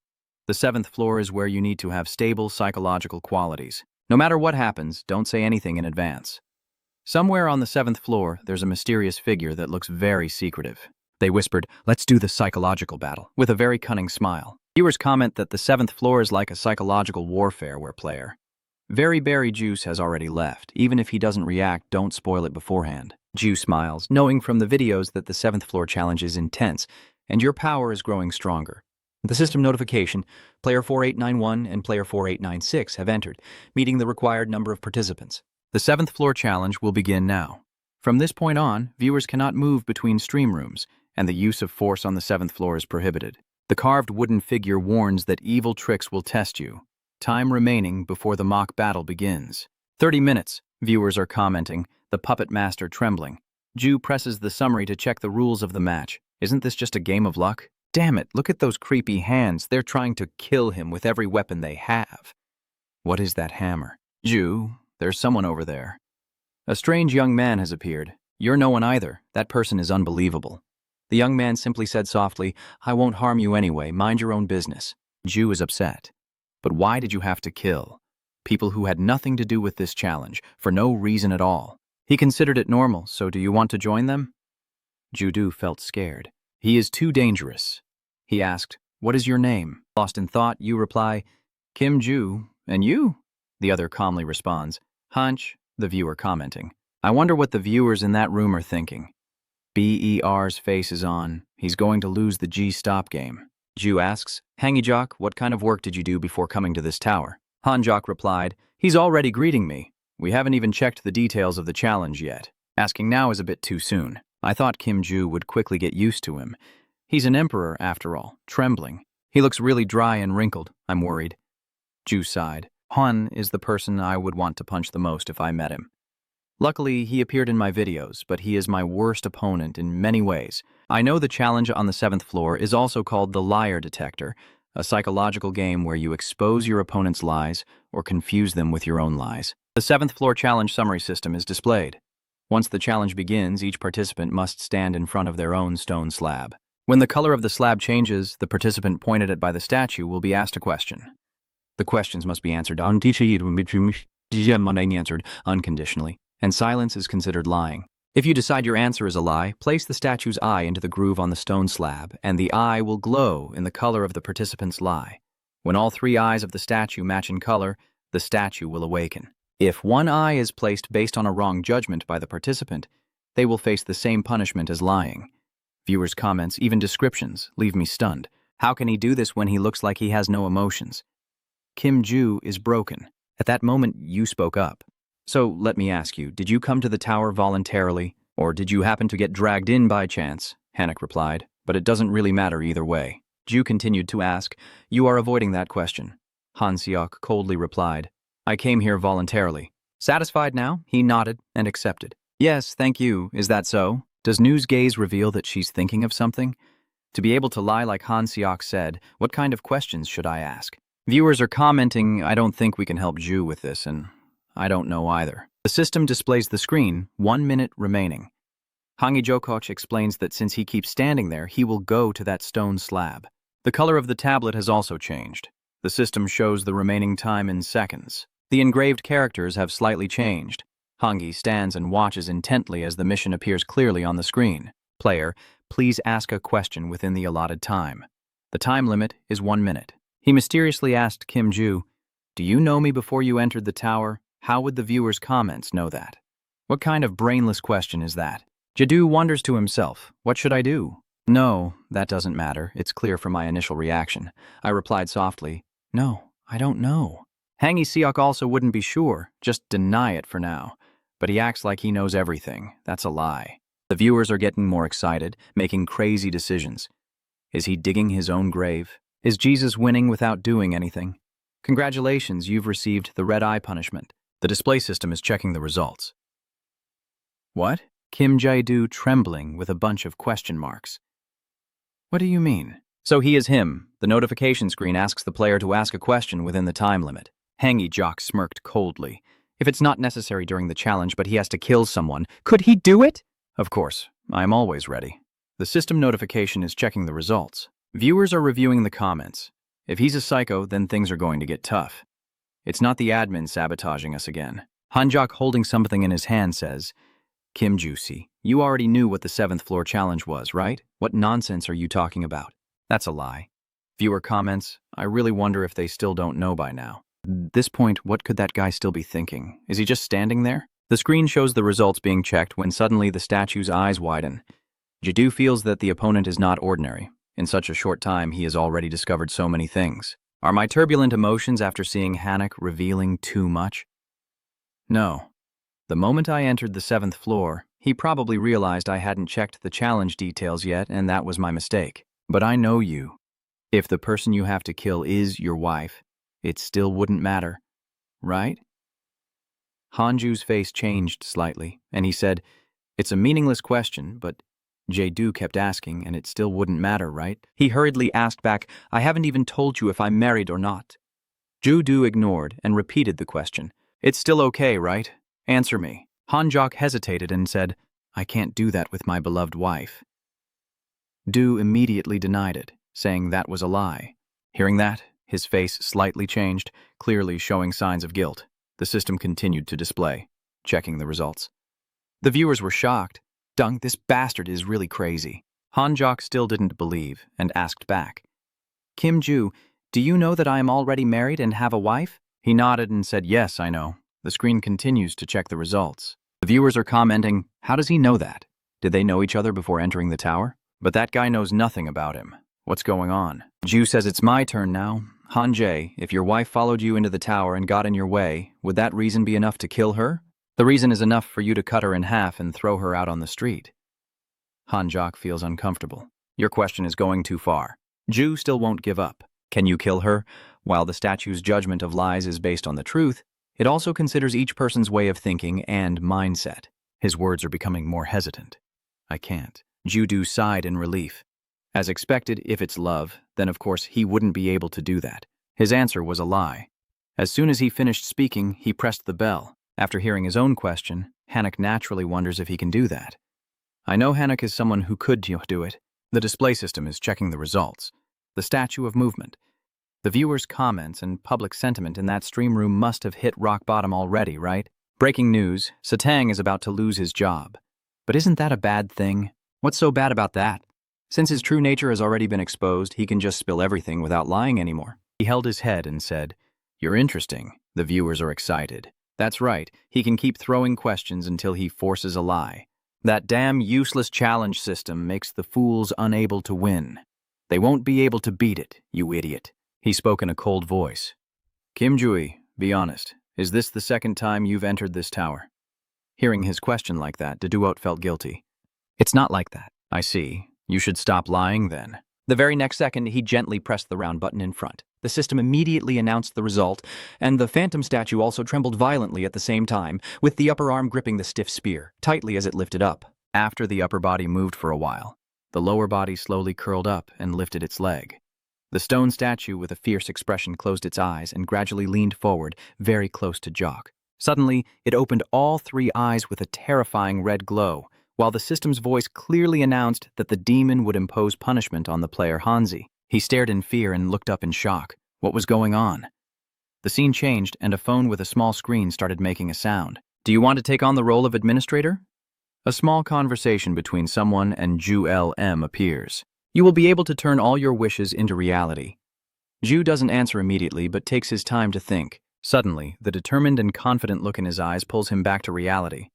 The 7th floor is where you need to have stable psychological qualities. No matter what happens, don't say anything in advance. Somewhere on the 7th floor, there's a mysterious figure that looks very secretive. They whispered, let's do the psychological battle, with a very cunning smile. Viewers comment that the 7th floor is like a psychological warfare player. Very berry juice has already left. Even if he doesn't react, don't spoil it beforehand. Ju smiles, knowing from the videos that the 7th floor challenge is intense, and your power is growing stronger. The system notification, player 4891 and player 4896 have entered, meeting the required number of participants. The 7th floor challenge will begin now. From this point on, viewers cannot move between stream rooms, and the use of force on the 7th floor is prohibited. The carved wooden figure warns that evil tricks will test you. Time remaining before the mock battle begins. 30 minutes, viewers are commenting, the puppet master trembling. Ju presses the summary to check the rules of the match. Isn't this just a game of luck? Damn it, look at those creepy hands. They're trying to kill him with every weapon they have. What is that hammer? Ju, there's someone over there. A strange young man has appeared. You're no one either. That person is unbelievable. The young man simply said softly, I won't harm you anyway. Mind your own business. Ju is upset. But why did you have to kill? People who had nothing to do with this challenge, for no reason at all. He considered it normal, so do you want to join them? Ju felt scared. He is too dangerous. He asked, what is your name? Lost in thought, you reply, Kim Ju. And you? The other calmly responds, Hunch, the viewer commenting. I wonder what the viewers in that room are thinking. BER's face is on. He's going to lose the G-stop game. Ju asks, Hangijok, what kind of work did you do before coming to this tower? Hanjok replied, he's already greeting me. We haven't even checked the details of the challenge yet. Asking now is a bit too soon. I thought Kim Ju would quickly get used to him. He's an emperor, after all, trembling. He looks really dry and wrinkled. I'm worried. Ju sighed. Han is the person I would want to punch the most if I met him. Luckily, he appeared in my videos, but he is my worst opponent in many ways. I know the challenge on the 7th floor is also called the liar detector, a psychological game where you expose your opponent's lies or confuse them with your own lies. The 7th floor challenge summary system is displayed. Once the challenge begins, each participant must stand in front of their own stone slab. When the color of the slab changes, the participant pointed at by the statue will be asked a question. The questions must be answered unconditionally, and silence is considered lying. If you decide your answer is a lie, place the statue's eye into the groove on the stone slab, and the eye will glow in the color of the participant's lie. When all 3 eyes of the statue match in color, the statue will awaken. If one eye is placed based on a wrong judgment by the participant, they will face the same punishment as lying. Viewers' comments, even descriptions, leave me stunned. How can he do this when he looks like he has no emotions? Kim Ju is broken. At that moment, you spoke up. So, let me ask you, did you come to the tower voluntarily, or did you happen to get dragged in by chance? Hanek replied, but it doesn't really matter either way. Ju continued to ask, you are avoiding that question. Han Seok coldly replied, I came here voluntarily. Satisfied now, he nodded and accepted. Yes, thank you. Is that so? Does Nu's gaze reveal that she's thinking of something? To be able to lie like Han Seok said, what kind of questions should I ask? Viewers are commenting, I don't think we can help Ju with this, and I don't know either. The system displays the screen, 1 minute remaining. Hangi Jokoch explains that since he keeps standing there, he will go to that stone slab. The color of the tablet has also changed. The system shows the remaining time in seconds. The engraved characters have slightly changed. Hangi stands and watches intently as the mission appears clearly on the screen. Player, please ask a question within the allotted time. The time limit is 1 minute. He mysteriously asked Kim Ju, do you know me before you entered the tower? How would the viewers' comments know that? What kind of brainless question is that? Jadu wonders to himself, what should I do? No, that doesn't matter. It's clear from my initial reaction. I replied softly, no, I don't know. Hangi Seok also wouldn't be sure, just deny it for now. But he acts like he knows everything. That's a lie. The viewers are getting more excited, making crazy decisions. Is he digging his own grave? Is Jesus winning without doing anything? Congratulations, you've received the red eye punishment. The display system is checking the results. What? Kim Jae-do trembling with a bunch of question marks. What do you mean? So he is him. The notification screen asks the player to ask a question within the time limit. Hangi Jock smirked coldly. If it's not necessary during the challenge, but he has to kill someone, could he do it? Of course, I'm always ready. The system notification is checking the results. Viewers are reviewing the comments. If he's a psycho, then things are going to get tough. It's not the admin sabotaging us again. Hanjok, holding something in his hand, says, Kim Juicy, you already knew what the 7th floor challenge was, right? What nonsense are you talking about? That's a lie. Viewer comments, I really wonder if they still don't know by now. At this point, what could that guy still be thinking? Is he just standing there? The screen shows the results being checked when suddenly the statue's eyes widen. Jadu feels that the opponent is not ordinary. In such a short time, he has already discovered so many things. Are my turbulent emotions after seeing Hanek revealing too much? No. The moment I entered the 7th floor, he probably realized I hadn't checked the challenge details yet, and that was my mistake. But I know you. If the person you have to kill is your wife, it still wouldn't matter, right? Hanju's face changed slightly, and he said, it's a meaningless question, but Jae-do kept asking, and it still wouldn't matter, right? He hurriedly asked back, I haven't even told you if I'm married or not. Ju-do ignored and repeated the question. It's still okay, right? Answer me. Han-jok hesitated and said, I can't do that with my beloved wife. Do immediately denied it, saying that was a lie. Hearing that, his face slightly changed, clearly showing signs of guilt. The system continued to display, checking the results. The viewers were shocked. Dung, this bastard is really crazy. Han-jok still didn't believe and asked back. Kim-ju, do you know that I am already married and have a wife? He nodded and said, yes, I know. The screen continues to check the results. The viewers are commenting, how does he know that? Did they know each other before entering the tower? But that guy knows nothing about him. What's going on? Ju says it's my turn now. Han-jae, if your wife followed you into the tower and got in your way, would that reason be enough to kill her? The reason is enough for you to cut her in half and throw her out on the street. Han-jok feels uncomfortable. Your question is going too far. Ju still won't give up. Can you kill her? While the statue's judgment of lies is based on the truth, it also considers each person's way of thinking and mindset. His words are becoming more hesitant. I can't. Ju-do sighed in relief. As expected, if it's love, then of course he wouldn't be able to do that. His answer was a lie. As soon as he finished speaking, he pressed the bell. After hearing his own question, Hanok naturally wonders if he can do that. I know Hanok is someone who could do it. The display system is checking the results. The statue of movement. The viewers' comments and public sentiment in that stream room must have hit rock bottom already, right? Breaking news, Satang is about to lose his job. But isn't that a bad thing? What's so bad about that? Since his true nature has already been exposed, he can just spill everything without lying anymore. He held his head and said, You're interesting. The viewers are excited. That's right, he can keep throwing questions until he forces a lie. That damn useless challenge system makes the fools unable to win. They won't be able to beat it, you idiot. He spoke in a cold voice. Kim-jui, be honest, is this the second time you've entered this tower? Hearing his question like that, Daduot felt guilty. It's not like that. I see. You should stop lying then. The very next second, he gently pressed the round button in front. The system immediately announced the result, and the phantom statue also trembled violently at the same time, with the upper arm gripping the stiff spear, tightly as it lifted up. After the upper body moved for a while, the lower body slowly curled up and lifted its leg. The stone statue with a fierce expression closed its eyes and gradually leaned forward, very close to Jock. Suddenly, it opened all three eyes with a terrifying red glow, while the system's voice clearly announced that the demon would impose punishment on the player Hanzi. He stared in fear and looked up in shock. What was going on? The scene changed, and a phone with a small screen started making a sound. Do you want to take on the role of administrator? A small conversation between someone and Ju L.M. appears. You will be able to turn all your wishes into reality. Ju doesn't answer immediately, but takes his time to think. Suddenly, the determined and confident look in his eyes pulls him back to reality.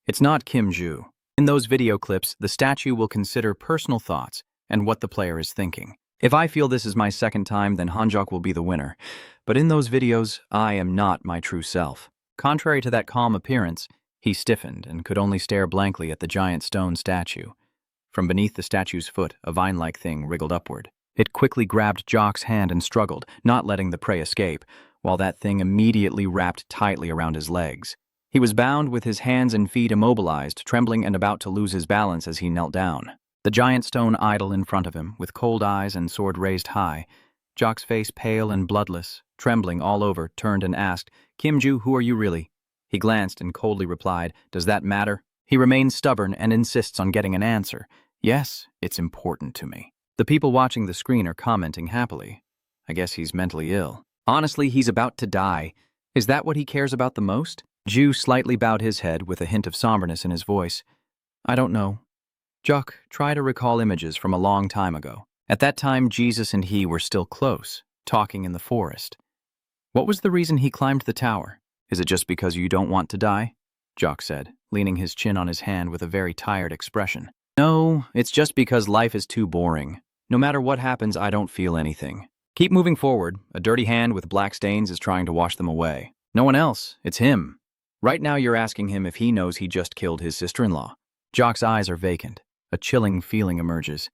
It's not Kim Ju. In those video clips, the statue will consider personal thoughts and what the player is thinking. If I feel this is my second time, then Hanjok will be the winner. But in those videos, I am not my true self. Contrary to that calm appearance, he stiffened and could only stare blankly at the giant stone statue. From beneath the statue's foot, a vine-like thing wriggled upward. It quickly grabbed Jock's hand and struggled, not letting the prey escape, while that thing immediately wrapped tightly around his legs. He was bound with his hands and feet immobilized, trembling and about to lose his balance as he knelt down. The giant stone idol in front of him, with cold eyes and sword raised high. Jock's face pale and bloodless, trembling all over, turned and asked, Kim-ju, who are you really? He glanced and coldly replied, Does that matter? He remains stubborn and insists on getting an answer. Yes, it's important to me. The people watching the screen are commenting happily. I guess he's mentally ill. Honestly, he's about to die. Is that what he cares about the most? Ju slightly bowed his head with a hint of somberness in his voice. I don't know. Jock, try to recall images from a long time ago. At that time, Jesus and he were still close, talking in the forest. What was the reason he climbed the tower? Is it just because you don't want to die? Jock said, leaning his chin on his hand with a very tired expression. No, it's just because life is too boring. No matter what happens, I don't feel anything. Keep moving forward. A dirty hand with black stains is trying to wash them away. No one else. It's him. Right now you're asking him if he knows he just killed his sister-in-law. Jock's eyes are vacant. A chilling feeling emerges.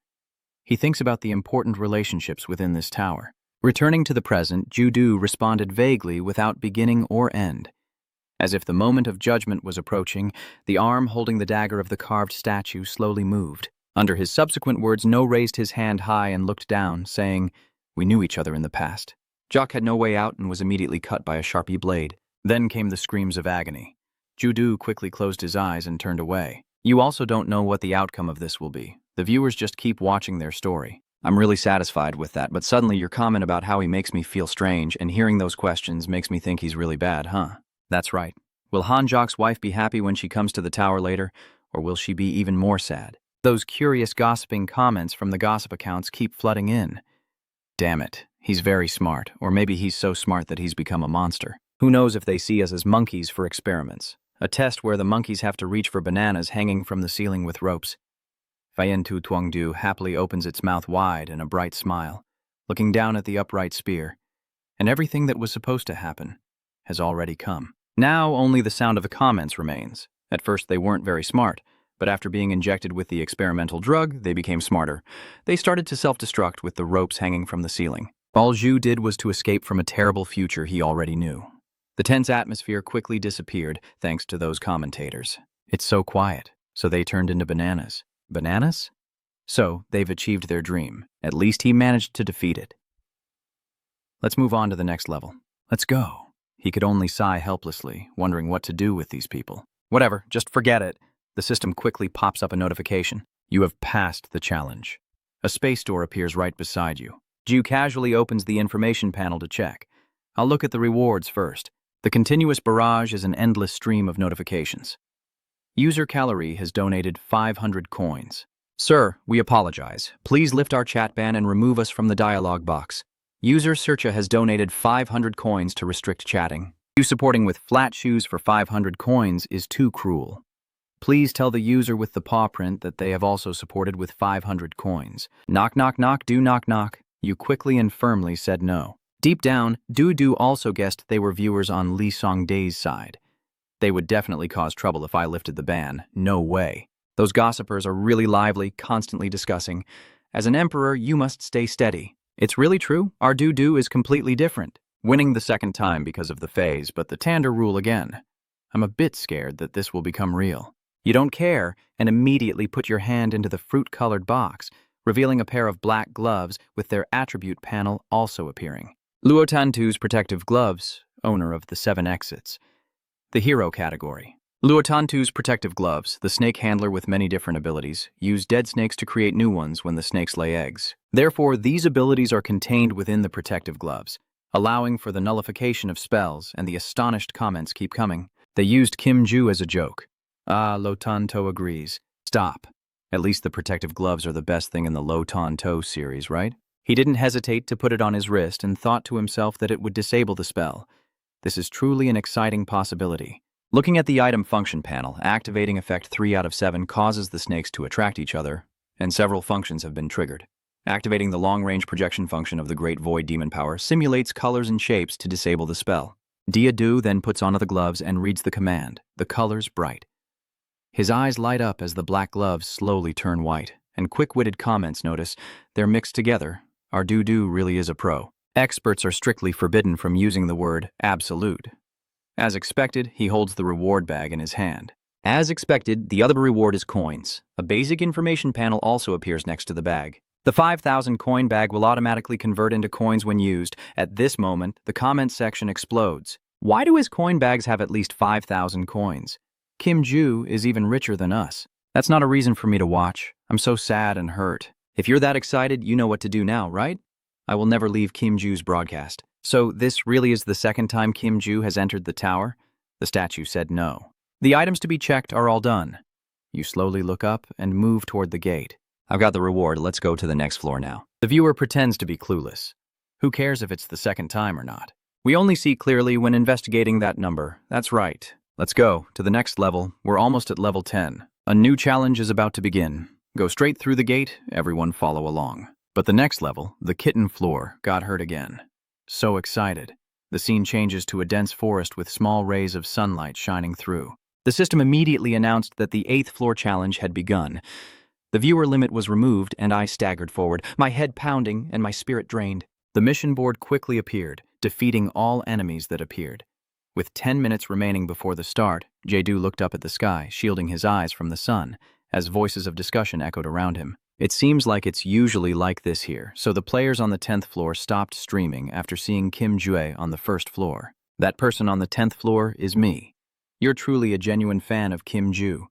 He thinks about the important relationships within this tower. Returning to the present, Ju-do responded vaguely without beginning or end. As if the moment of judgment was approaching, the arm holding the dagger of the carved statue slowly moved. Under his subsequent words, No raised his hand high and looked down, saying, "We knew each other in the past." Jock had no way out and was immediately cut by a sharpie blade. Then came the screams of agony. Judu quickly closed his eyes and turned away. You also don't know what the outcome of this will be. The viewers just keep watching their story. I'm really satisfied with that, but suddenly your comment about how he makes me feel strange and hearing those questions makes me think he's really bad, huh? That's right. Will Han Jock's wife be happy when she comes to the tower later, or will she be even more sad? Those curious gossiping comments from the gossip accounts keep flooding in. Damn it, he's very smart, or maybe he's so smart that he's become a monster. Who knows if they see us as monkeys for experiments? A test where the monkeys have to reach for bananas hanging from the ceiling with ropes. Fayen Tu Tuongdu happily opens its mouth wide in a bright smile, looking down at the upright spear, and everything that was supposed to happen has already come. Now only the sound of the comments remains. At first they weren't very smart, but after being injected with the experimental drug, they became smarter. They started to self-destruct with the ropes hanging from the ceiling. All Zhu did was to escape from a terrible future he already knew. The tense atmosphere quickly disappeared thanks to those commentators. It's so quiet, so they turned into bananas. Bananas? So, they've achieved their dream. At least he managed to defeat it. Let's move on to the next level. Let's go. He could only sigh helplessly, wondering what to do with these people. Whatever, just forget it. The system quickly pops up a notification. You have passed the challenge. A space door appears right beside you. Ju casually opens the information panel to check. I'll look at the rewards first. The continuous barrage is an endless stream of notifications. User Calorie has donated 500 coins. Sir, we apologize. Please lift our chat ban and remove us from the dialog box. User Searcha has donated 500 coins to restrict chatting. You supporting with flat shoes for 500 coins is too cruel. Please tell the user with the paw print that they have also supported with 500 coins. Knock, knock, knock, do knock, knock. You quickly and firmly said no. Deep down, Du also guessed they were viewers on Li Songdae's side. They would definitely cause trouble if I lifted the ban. No way. Those gossipers are really lively, constantly discussing. As an emperor, you must stay steady. It's really true. Our Du is completely different. Winning the second time because of the phase, but the Tander rule again. I'm a bit scared that this will become real. You don't care, and immediately put your hand into the fruit-colored box, revealing a pair of black gloves with their attribute panel also appearing. Luotantu's protective gloves, owner of the 7 exits. The hero category. Luotantu's protective gloves, the snake handler with many different abilities, use dead snakes to create new ones when the snakes lay eggs. Therefore, these abilities are contained within the protective gloves, allowing for the nullification of spells, and the astonished comments keep coming. They used Kim Ju as a joke. Lotanto agrees. Stop. At least the protective gloves are the best thing in the Lotanto series, right? He didn't hesitate to put it on his wrist and thought to himself that it would disable the spell. This is truly an exciting possibility. Looking at the item function panel, activating effect 3 out of 7 causes the snakes to attract each other, and several functions have been triggered. Activating the long-range projection function of the Great Void Demon Power simulates colors and shapes to disable the spell. Du then puts on the gloves and reads the command, the colors bright. His eyes light up as the black gloves slowly turn white, and quick-witted comments notice they're mixed together. Our Du really is a pro. Experts are strictly forbidden from using the word absolute. As expected, he holds the reward bag in his hand. As expected, the other reward is coins. A basic information panel also appears next to the bag. The 5,000 coin bag will automatically convert into coins when used. At this moment, the comments section explodes. Why do his coin bags have at least 5,000 coins? Kim Ju is even richer than us. That's not a reason for me to watch. I'm so sad and hurt. If you're that excited, you know what to do now, right? I will never leave Kim Ju's broadcast. So this really is the second time Kim Ju has entered the tower? The statue said no. The items to be checked are all done. You slowly look up and move toward the gate. I've got the reward, let's go to the next floor now. The viewer pretends to be clueless. Who cares if it's the second time or not? We only see clearly when investigating that number. That's right. Let's go to the next level. We're almost at level 10. A new challenge is about to begin. Go straight through the gate, everyone follow along. But the next level, the kitten floor, got hurt again. So excited. The scene changes to a dense forest with small rays of sunlight shining through. The system immediately announced that the 8th floor challenge had begun. The viewer limit was removed and I staggered forward, my head pounding and my spirit drained. The mission board quickly appeared, defeating all enemies that appeared. With 10 minutes remaining before the start, Jae-do looked up at the sky, shielding his eyes from the sun, as voices of discussion echoed around him. It seems like it's usually like this here, so the players on the 10th floor stopped streaming after seeing Kim Jue on the 1st floor. That person on the 10th floor is me. You're truly a genuine fan of Kim Ju.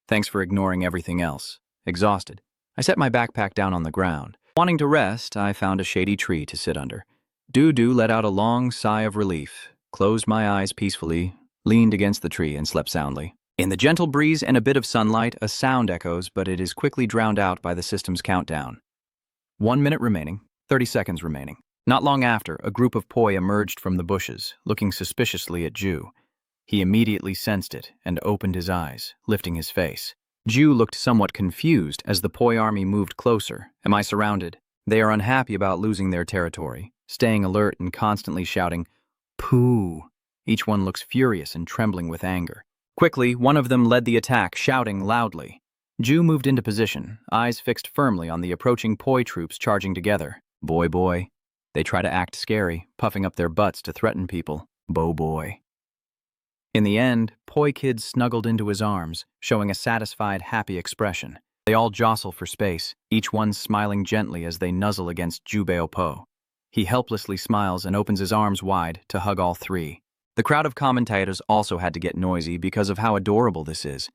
Thanks for ignoring everything else. Exhausted, I set my backpack down on the ground. Wanting to rest, I found a shady tree to sit under. Doo let out a long sigh of relief, closed my eyes peacefully, leaned against the tree, and slept soundly. In the gentle breeze and a bit of sunlight, a sound echoes, but it is quickly drowned out by the system's countdown. 1 minute remaining, 30 seconds remaining. Not long after, a group of poi emerged from the bushes, looking suspiciously at Ju. He immediately sensed it and opened his eyes, lifting his face. Ju looked somewhat confused as the poi army moved closer. Am I surrounded? They are unhappy about losing their territory, staying alert and constantly shouting, "Pooh!" Each one looks furious and trembling with anger. Quickly, one of them led the attack, shouting loudly. Ju moved into position, eyes fixed firmly on the approaching poi troops charging together. Boy. They try to act scary, puffing up their butts to threaten people. Boy. In the end, Poi Kid snuggled into his arms, showing a satisfied, happy expression. They all jostle for space, each one smiling gently as they nuzzle against Jubeo Po. He helplessly smiles and opens his arms wide to hug all three. The crowd of commentators also had to get noisy because of how adorable this is.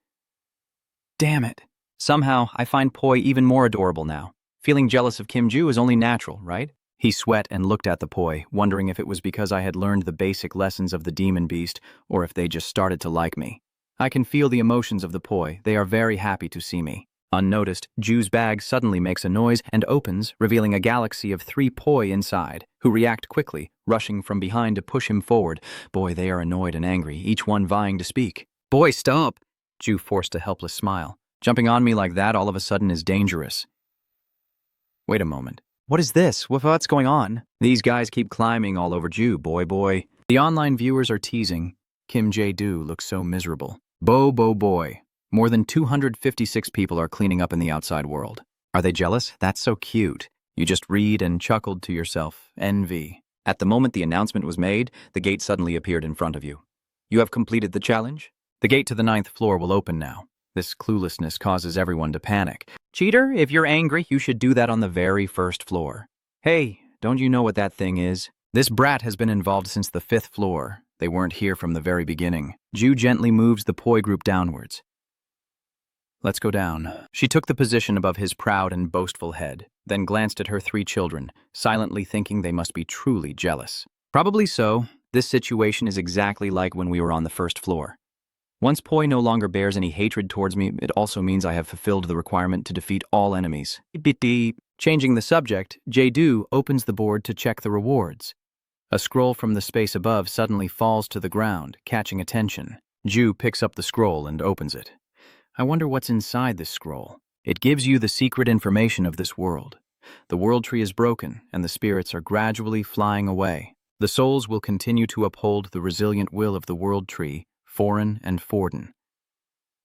Damn it. Somehow, I find Poi even more adorable now. Feeling jealous of Kim Ju is only natural, right? He sweat and looked at the poi, wondering if it was because I had learned the basic lessons of the demon beast or if they just started to like me. I can feel the emotions of the poi. They are very happy to see me. Unnoticed, Ju's bag suddenly makes a noise and opens, revealing a galaxy of 3 poi inside, who react quickly, rushing from behind to push him forward. Boy, they are annoyed and angry, each one vying to speak. Boy, stop! Ju forced a helpless smile. Jumping on me like that all of a sudden is dangerous. Wait a moment. What is this? What's going on? These guys keep climbing all over Ju, boy. The online viewers are teasing. Kim Jae-do looks so miserable. Boy. More than 256 people are cleaning up in the outside world. Are they jealous? That's so cute. You just read and chuckled to yourself. Envy. At the moment the announcement was made, the gate suddenly appeared in front of you. You have completed the challenge? The gate to the 9th floor will open now. This cluelessness causes everyone to panic. Cheater, if you're angry, you should do that on the very 1st floor. Hey, don't you know what that thing is? This brat has been involved since the 5th floor. They weren't here from the very beginning. Ju gently moves the poi group downwards. Let's go down. She took the position above his proud and boastful head, then glanced at her 3 children, silently thinking they must be truly jealous. Probably so. This situation is exactly like when we were on the 1st floor. Once Poi no longer bears any hatred towards me, it also means I have fulfilled the requirement to defeat all enemies. Changing the subject, Jae-do opens the board to check the rewards. A scroll from the space above suddenly falls to the ground, catching attention. Ju picks up the scroll and opens it. I wonder what's inside this scroll. It gives you the secret information of this world. The world tree is broken, and the spirits are gradually flying away. The souls will continue to uphold the resilient will of the world tree, Foreign and Forden.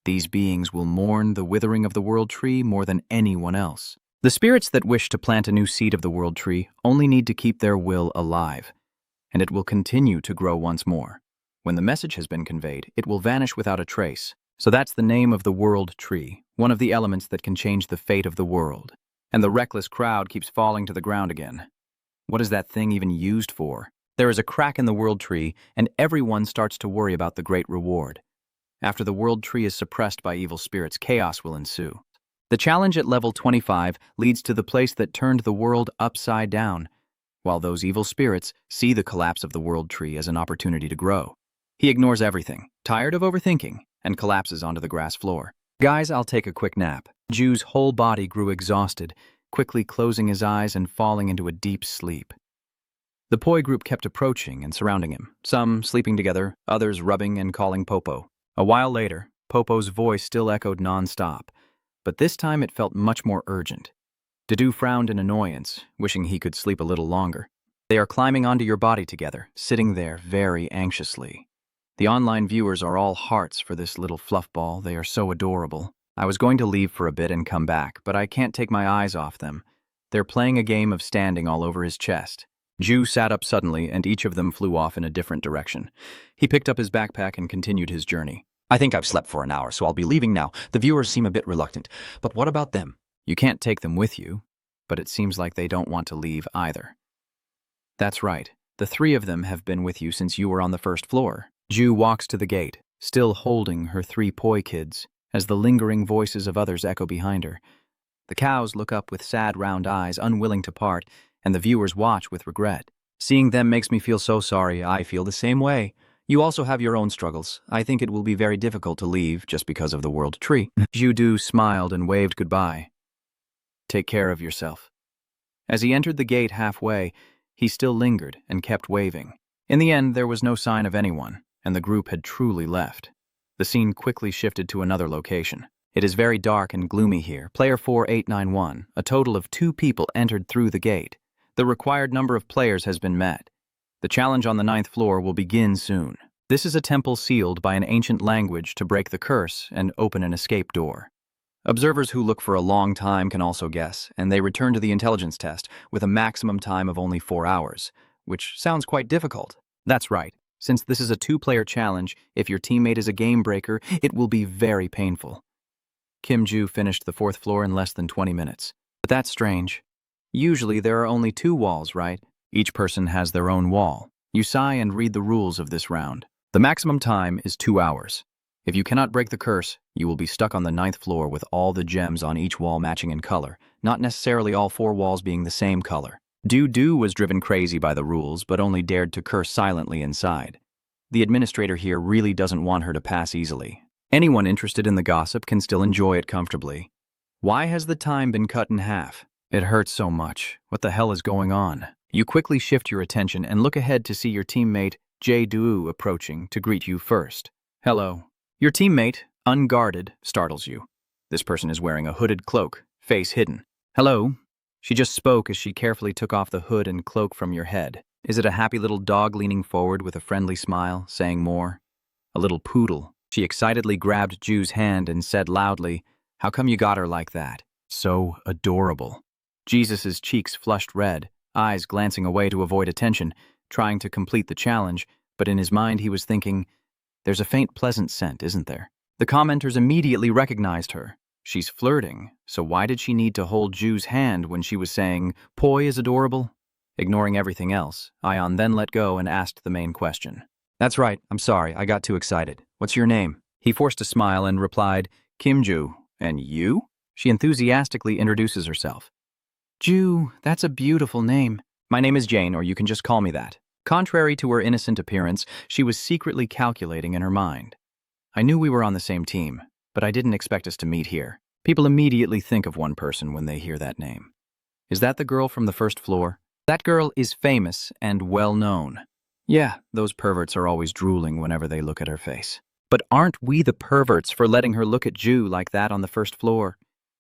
These beings will mourn the withering of the world tree more than anyone else. The spirits that wish to plant a new seed of the world tree only need to keep their will alive, and it will continue to grow once more. When the message has been conveyed, it will vanish without a trace. So that's the name of the world tree, one of the elements that can change the fate of the world. And the reckless crowd keeps falling to the ground again. What is that thing even used for? There is a crack in the world tree, and everyone starts to worry about the great reward. After the world tree is suppressed by evil spirits, chaos will ensue. The challenge at level 25 leads to the place that turned the world upside down, while those evil spirits see the collapse of the world tree as an opportunity to grow. He ignores everything, tired of overthinking, and collapses onto the grass floor. Guys, I'll take a quick nap. Ju's whole body grew exhausted, quickly closing his eyes and falling into a deep sleep. The poi group kept approaching and surrounding him, some sleeping together, others rubbing and calling Popo. A while later, Popo's voice still echoed non-stop, but this time it felt much more urgent. Dedu frowned in annoyance, wishing he could sleep a little longer. They are climbing onto your body together, sitting there very anxiously. The online viewers are all hearts for this little fluffball. They are so adorable. I was going to leave for a bit and come back, but I can't take my eyes off them. They're playing a game of standing all over his chest. Ju sat up suddenly, and each of them flew off in a different direction. He picked up his backpack and continued his journey. I think I've slept for an hour, so I'll be leaving now. The viewers seem a bit reluctant. But what about them? You can't take them with you, but it seems like they don't want to leave either. That's right. The three of them have been with you since you were on the first floor. Ju walks to the gate, still holding her three poi kids, as the lingering voices of others echo behind her. The cows look up with sad round eyes, unwilling to part, and the viewers watch with regret. Seeing them makes me feel so sorry. I feel the same way. You also have your own struggles. I think it will be very difficult to leave just because of the world tree. Ju smiled and waved goodbye. Take care of yourself. As he entered the gate halfway, he still lingered and kept waving. In the end, there was no sign of anyone, and the group had truly left. The scene quickly shifted to another location. It is very dark and gloomy here. Player 4891, a total of 2 people entered through the gate. The required number of players has been met. The challenge on the 9th floor will begin soon. This is a temple sealed by an ancient language to break the curse and open an escape door. Observers who look for a long time can also guess, and they return to the intelligence test with a maximum time of only 4 hours, which sounds quite difficult. That's right. Since this is a 2-player challenge, if your teammate is a game breaker, it will be very painful. Kim Ju finished the 4th floor in less than 20 minutes. But that's strange. Usually there are only 2 walls, right? Each person has their own wall. You sigh and read the rules of this round. The maximum time is 2 hours. If you cannot break the curse, you will be stuck on the 9th floor with all the gems on each wall matching in color, not necessarily all 4 walls being the same color. Du was driven crazy by the rules, but only dared to curse silently inside. The administrator here really doesn't want her to pass easily. Anyone interested in the gossip can still enjoy it comfortably. Why has the time been cut in half? It hurts so much. What the hell is going on? You quickly shift your attention and look ahead to see your teammate, Jae-doo, approaching to greet you first. Hello. Your teammate, unguarded, startles you. This person is wearing a hooded cloak, face hidden. Hello. She just spoke as she carefully took off the hood and cloak from your head. Is it a happy little dog leaning forward with a friendly smile, saying more? A little poodle. She excitedly grabbed Ju's hand and said loudly, "How come you got her like that? So adorable." Jesus's cheeks flushed red, eyes glancing away to avoid attention, trying to complete the challenge, but in his mind he was thinking, there's a faint pleasant scent, isn't there? The commenters immediately recognized her. She's flirting, so why did she need to hold Ju's hand when she was saying, "Poi is adorable"? Ignoring everything else, Ion then let go and asked the main question. That's right, I'm sorry, I got too excited. What's your name? He forced a smile and replied, Kim Ju. And you? She enthusiastically introduces herself. Ju, that's a beautiful name. My name is Jane, or you can just call me that. Contrary to her innocent appearance, she was secretly calculating in her mind. I knew we were on the same team, but I didn't expect us to meet here. People immediately think of one person when they hear that name. Is that the girl from the first floor? That girl is famous and well known. Yeah, those perverts are always drooling whenever they look at her face. But aren't we the perverts for letting her look at Ju like that on the first floor?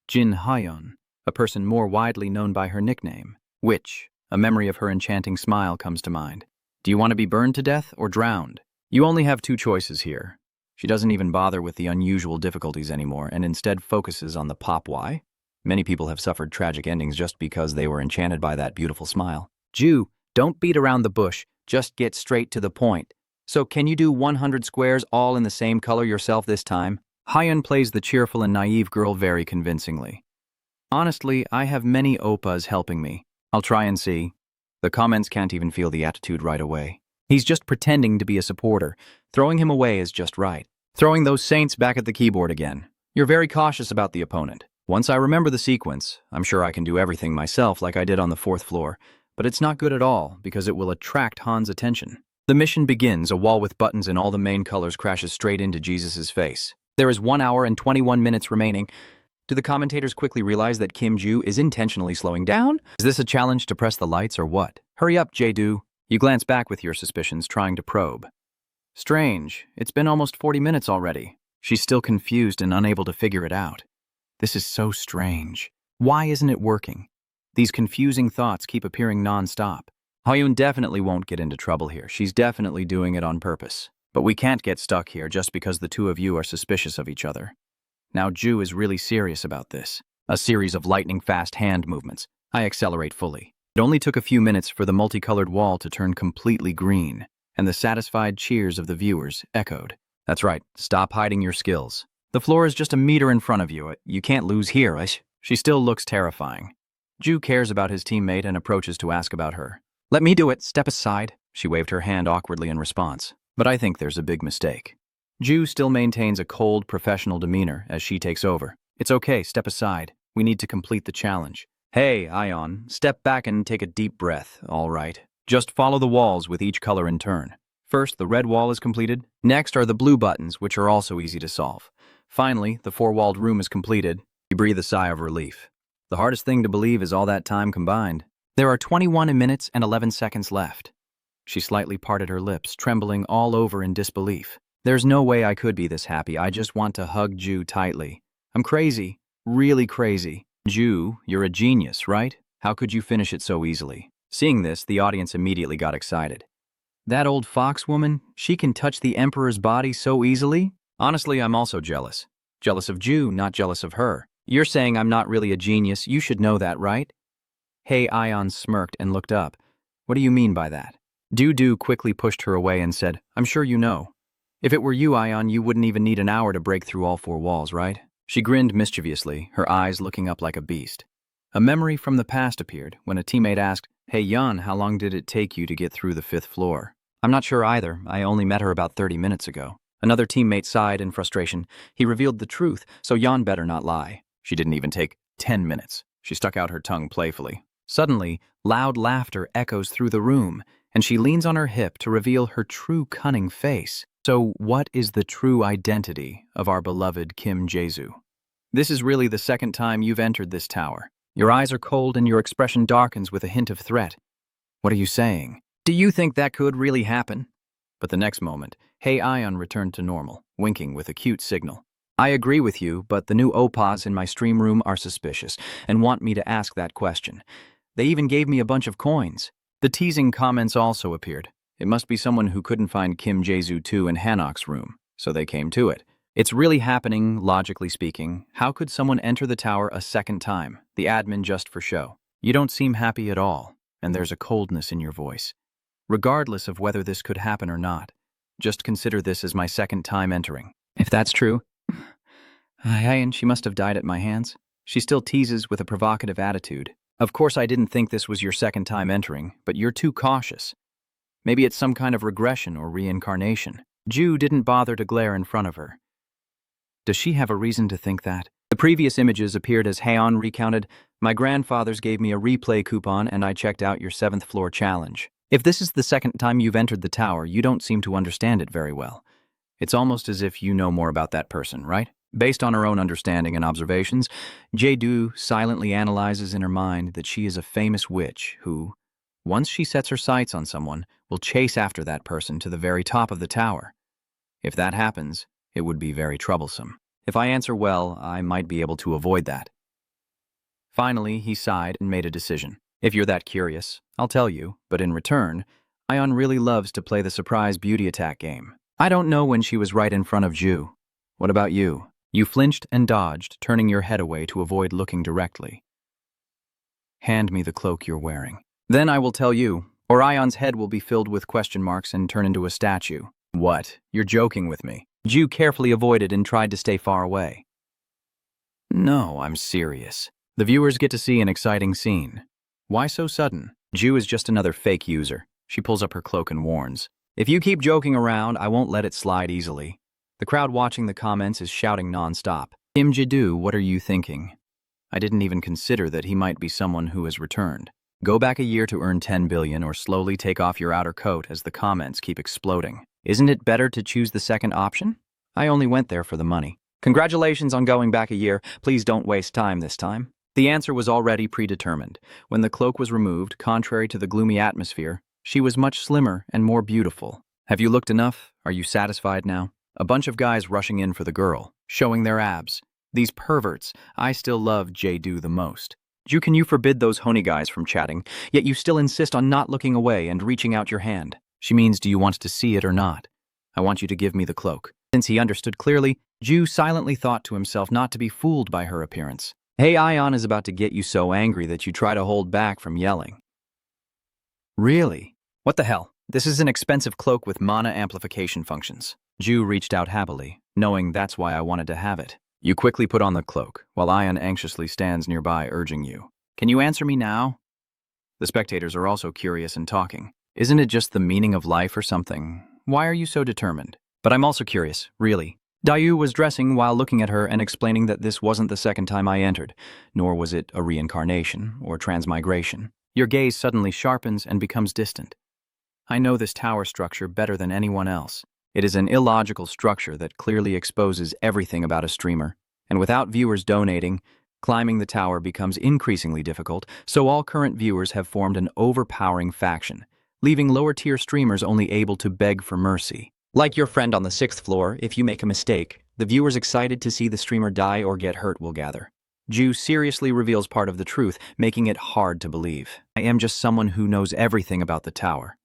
Jin Hyun, a person more widely known by her nickname, Witch. A memory of her enchanting smile comes to mind. Do you want to be burned to death or drowned? You only have 2 choices here. She doesn't even bother with the unusual difficulties anymore and instead focuses on the pop why. Many people have suffered tragic endings just because they were enchanted by that beautiful smile. Ju, don't beat around the bush, just get straight to the point. So can you do 100 squares all in the same color yourself this time? Hyun plays the cheerful and naive girl very convincingly. Honestly, I have many oppas helping me. I'll try and see. The comments can't even feel the attitude right away. He's just pretending to be a supporter. Throwing him away is just right. Throwing those saints back at the keyboard again. You're very cautious about the opponent. Once I remember the sequence, I'm sure I can do everything myself like I did on the 4th floor, but it's not good at all because it will attract Han's attention. The mission begins. A wall with buttons in all the main colors crashes straight into Jesus's face. There is 1 hour and 21 minutes remaining. Do the commentators quickly realize that Kim Ju is intentionally slowing down? Is this a challenge to press the lights or what? Hurry up, Jae-doo. You glance back with your suspicions, trying to probe. Strange. It's been almost 40 minutes already. She's still confused and unable to figure it out. This is so strange. Why isn't it working? These confusing thoughts keep appearing non-stop. Hyun definitely won't get into trouble here. She's definitely doing it on purpose. But we can't get stuck here just because the 2 of you are suspicious of each other. Now Ju is really serious about this. A series of lightning-fast hand movements. I accelerate fully. It only took a few minutes for the multicolored wall to turn completely green, and the satisfied cheers of the viewers echoed. That's right, stop hiding your skills. The floor is just a meter in front of you. You can't lose here. She still looks terrifying. Ju cares about his teammate and approaches to ask about her. Let me do it, step aside. She waved her hand awkwardly in response. But I think there's a big mistake. Ju still maintains a cold, professional demeanor as she takes over. It's okay, step aside. We need to complete the challenge. Hey, Ion, step back and take a deep breath, all right. Just follow the walls with each color in turn. First, the red wall is completed. Next are the blue buttons, which are also easy to solve. Finally, the four-walled room is completed. You breathe a sigh of relief. The hardest thing to believe is all that time combined. There are 21 minutes and 11 seconds left. She slightly parted her lips, trembling all over in disbelief. There's no way I could be this happy. I just want to hug Ju tightly. I'm crazy. Really crazy. Ju, you're a genius, right? How could you finish it so easily? Seeing this, the audience immediately got excited. That old fox woman, she can touch the Emperor's body so easily? Honestly, I'm also jealous. Jealous of Ju, not jealous of her. You're saying I'm not really a genius. You should know that, right? Hey, Ion smirked and looked up. What do you mean by that? Du quickly pushed her away and said, I'm sure you know. If it were you, Ion, you wouldn't even need an hour to break through all four walls, right? She grinned mischievously, her eyes looking up like a beast. A memory from the past appeared when a teammate asked, Hey, Yan, how long did it take you to get through the 5th floor? I'm not sure either. I only met her about 30 minutes ago. Another teammate sighed in frustration. He revealed the truth, so Yan better not lie. She didn't even take 10 minutes. She stuck out her tongue playfully. Suddenly, loud laughter echoes through the room, and she leans on her hip to reveal her true cunning face. So what is the true identity of our beloved Kim Jae-soo? This is really the second time you've entered this tower. Your eyes are cold and your expression darkens with a hint of threat. What are you saying? Do you think that could really happen? But the next moment, Hey Ion returned to normal, winking with a cute signal. I agree with you, but the new opas in my stream room are suspicious and want me to ask that question. They even gave me a bunch of coins. The teasing comments also appeared. It must be someone who couldn't find Kim Jae-soo 2 in Hanok's room, so they came to it. It's really happening, logically speaking. How could someone enter the tower a second time, the admin just for show? You don't seem happy at all, and there's a coldness in your voice. Regardless of whether this could happen or not, just consider this as my second time entering. If that's true, and she must have died at my hands. She still teases with a provocative attitude. Of course I didn't think this was your second time entering, but you're too cautious. Maybe it's some kind of regression or reincarnation. Ju didn't bother to glare in front of her. Does she have a reason to think that? The previous images appeared as Haeon recounted, My grandfathers gave me a replay coupon and I checked out your 7th floor challenge. If this is the second time you've entered the tower, you don't seem to understand it very well. It's almost as if you know more about that person, right? Based on her own understanding and observations, Jae-do silently analyzes in her mind that she is a famous witch who, once she sets her sights on someone, will chase after that person to the very top of the tower. If that happens, it would be very troublesome. If I answer well, I might be able to avoid that. Finally, he sighed and made a decision. If you're that curious, I'll tell you, but in return, Ion really loves to play the surprise beauty attack game. I don't know when she was right in front of Ju. What about you? You flinched and dodged, turning your head away to avoid looking directly. Hand me the cloak you're wearing. Then I will tell you, or Ion's head will be filled with question marks and turn into a statue. What? You're joking with me. Ju carefully avoided and tried to stay far away. No, I'm serious. The viewers get to see an exciting scene. Why so sudden? Ju is just another fake user. She pulls up her cloak and warns. If you keep joking around, I won't let it slide easily. The crowd watching the comments is shouting non-stop. Kim Jae-do, what are you thinking? I didn't even consider that he might be someone who has returned. Go back a year to earn 10 billion or slowly take off your outer coat as the comments keep exploding. Isn't it better to choose the second option? I only went there for the money. Congratulations on going back a year. Please don't waste time this time. The answer was already predetermined. When the cloak was removed, contrary to the gloomy atmosphere, she was much slimmer and more beautiful. Have you looked enough? Are you satisfied now? A bunch of guys rushing in for the girl, showing their abs. These perverts, I still love Jae-do the most. Can you forbid those honey guys from chatting, yet you still insist on not looking away and reaching out your hand? She means, do you want to see it or not? I want you to give me the cloak. Since he understood clearly, Ju silently thought to himself not to be fooled by her appearance. Hey, Ion is about to get you so angry that you try to hold back from yelling. Really? What the hell? This is an expensive cloak with mana amplification functions. Ju reached out happily, knowing that's why I wanted to have it. You quickly put on the cloak, while Ion anxiously stands nearby urging you. Can you answer me now? The spectators are also curious and talking. Isn't it just the meaning of life or something? Why are you so determined? But I'm also curious, really. Dayu was dressing while looking at her and explaining that this wasn't the second time I entered, nor was it a reincarnation or transmigration. Your gaze suddenly sharpens and becomes distant. I know this tower structure better than anyone else. It is an illogical structure that clearly exposes everything about a streamer, and without viewers donating, climbing the tower becomes increasingly difficult, so all current viewers have formed an overpowering faction, leaving lower-tier streamers only able to beg for mercy. Like your friend on the 6th floor, if you make a mistake, the viewers excited to see the streamer die or get hurt will gather. Ju seriously reveals part of the truth, making it hard to believe. I am just someone who knows everything about the tower.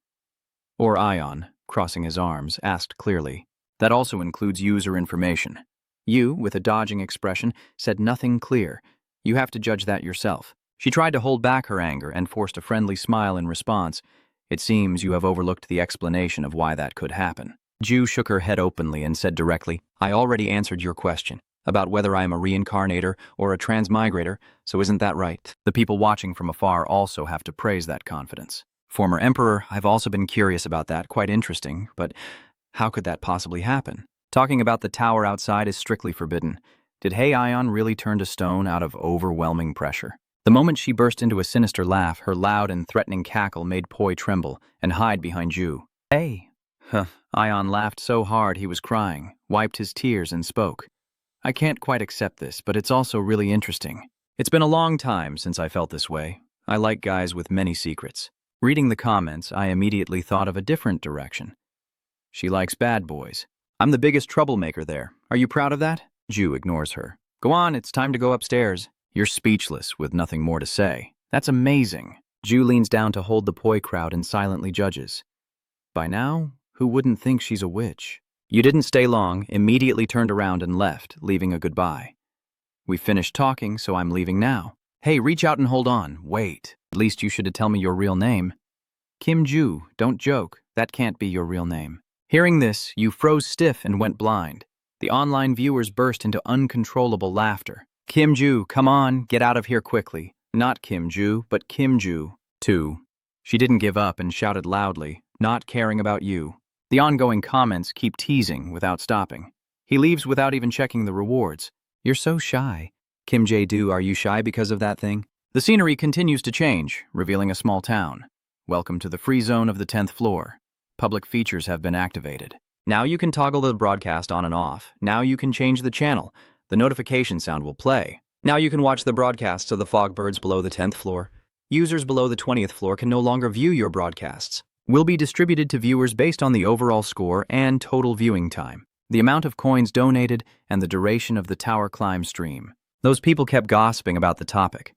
Or Ion, crossing his arms, asked clearly. That also includes user information. You, with a dodging expression, said nothing clear. You have to judge that yourself. She tried to hold back her anger and forced a friendly smile in response. It seems you have overlooked the explanation of why that could happen. Ju shook her head openly and said directly, I already answered your question about whether I am a reincarnator or a transmigrator, so isn't that right? The people watching from afar also have to praise that confidence. Former Emperor, I've also been curious about that, quite interesting, but how could that possibly happen? Talking about the tower outside is strictly forbidden. Did Hey Ion really turn to stone out of overwhelming pressure? The moment she burst into a sinister laugh, her loud and threatening cackle made Poi tremble and hide behind Ju. Hey! Ion laughed so hard he was crying, wiped his tears and spoke. I can't quite accept this, but it's also really interesting. It's been a long time since I felt this way. I like guys with many secrets. Reading the comments, I immediately thought of a different direction. She likes bad boys. I'm the biggest troublemaker there. Are you proud of that? Ju ignores her. Go on, it's time to go upstairs. You're speechless, with nothing more to say. That's amazing. Ju leans down to hold the Poi crowd and silently judges. By now, who wouldn't think she's a witch? You didn't stay long, immediately turned around and left, leaving a goodbye. We finished talking, so I'm leaving now. Hey, reach out and hold on. Wait. At least you should tell me your real name. Kim Ju, don't joke. That can't be your real name. Hearing this, you froze stiff and went blind. The online viewers burst into uncontrollable laughter. Kim Ju, come on, get out of here quickly. Not Kim Ju, but Kim Ju, too. She didn't give up and shouted loudly, not caring about you. The ongoing comments keep teasing without stopping. He leaves without even checking the rewards. You're so shy. Kim Jae-do, are you shy because of that thing? The scenery continues to change, revealing a small town. Welcome to the free zone of the 10th floor. Public features have been activated. Now you can toggle the broadcast on and off. Now you can change the channel. The notification sound will play. Now you can watch the broadcasts of the fogbirds below the 10th floor. Users below the 20th floor can no longer view your broadcasts. Will be distributed to viewers based on the overall score and total viewing time, the amount of coins donated, and the duration of the tower climb stream. Those people kept gossiping about the topic.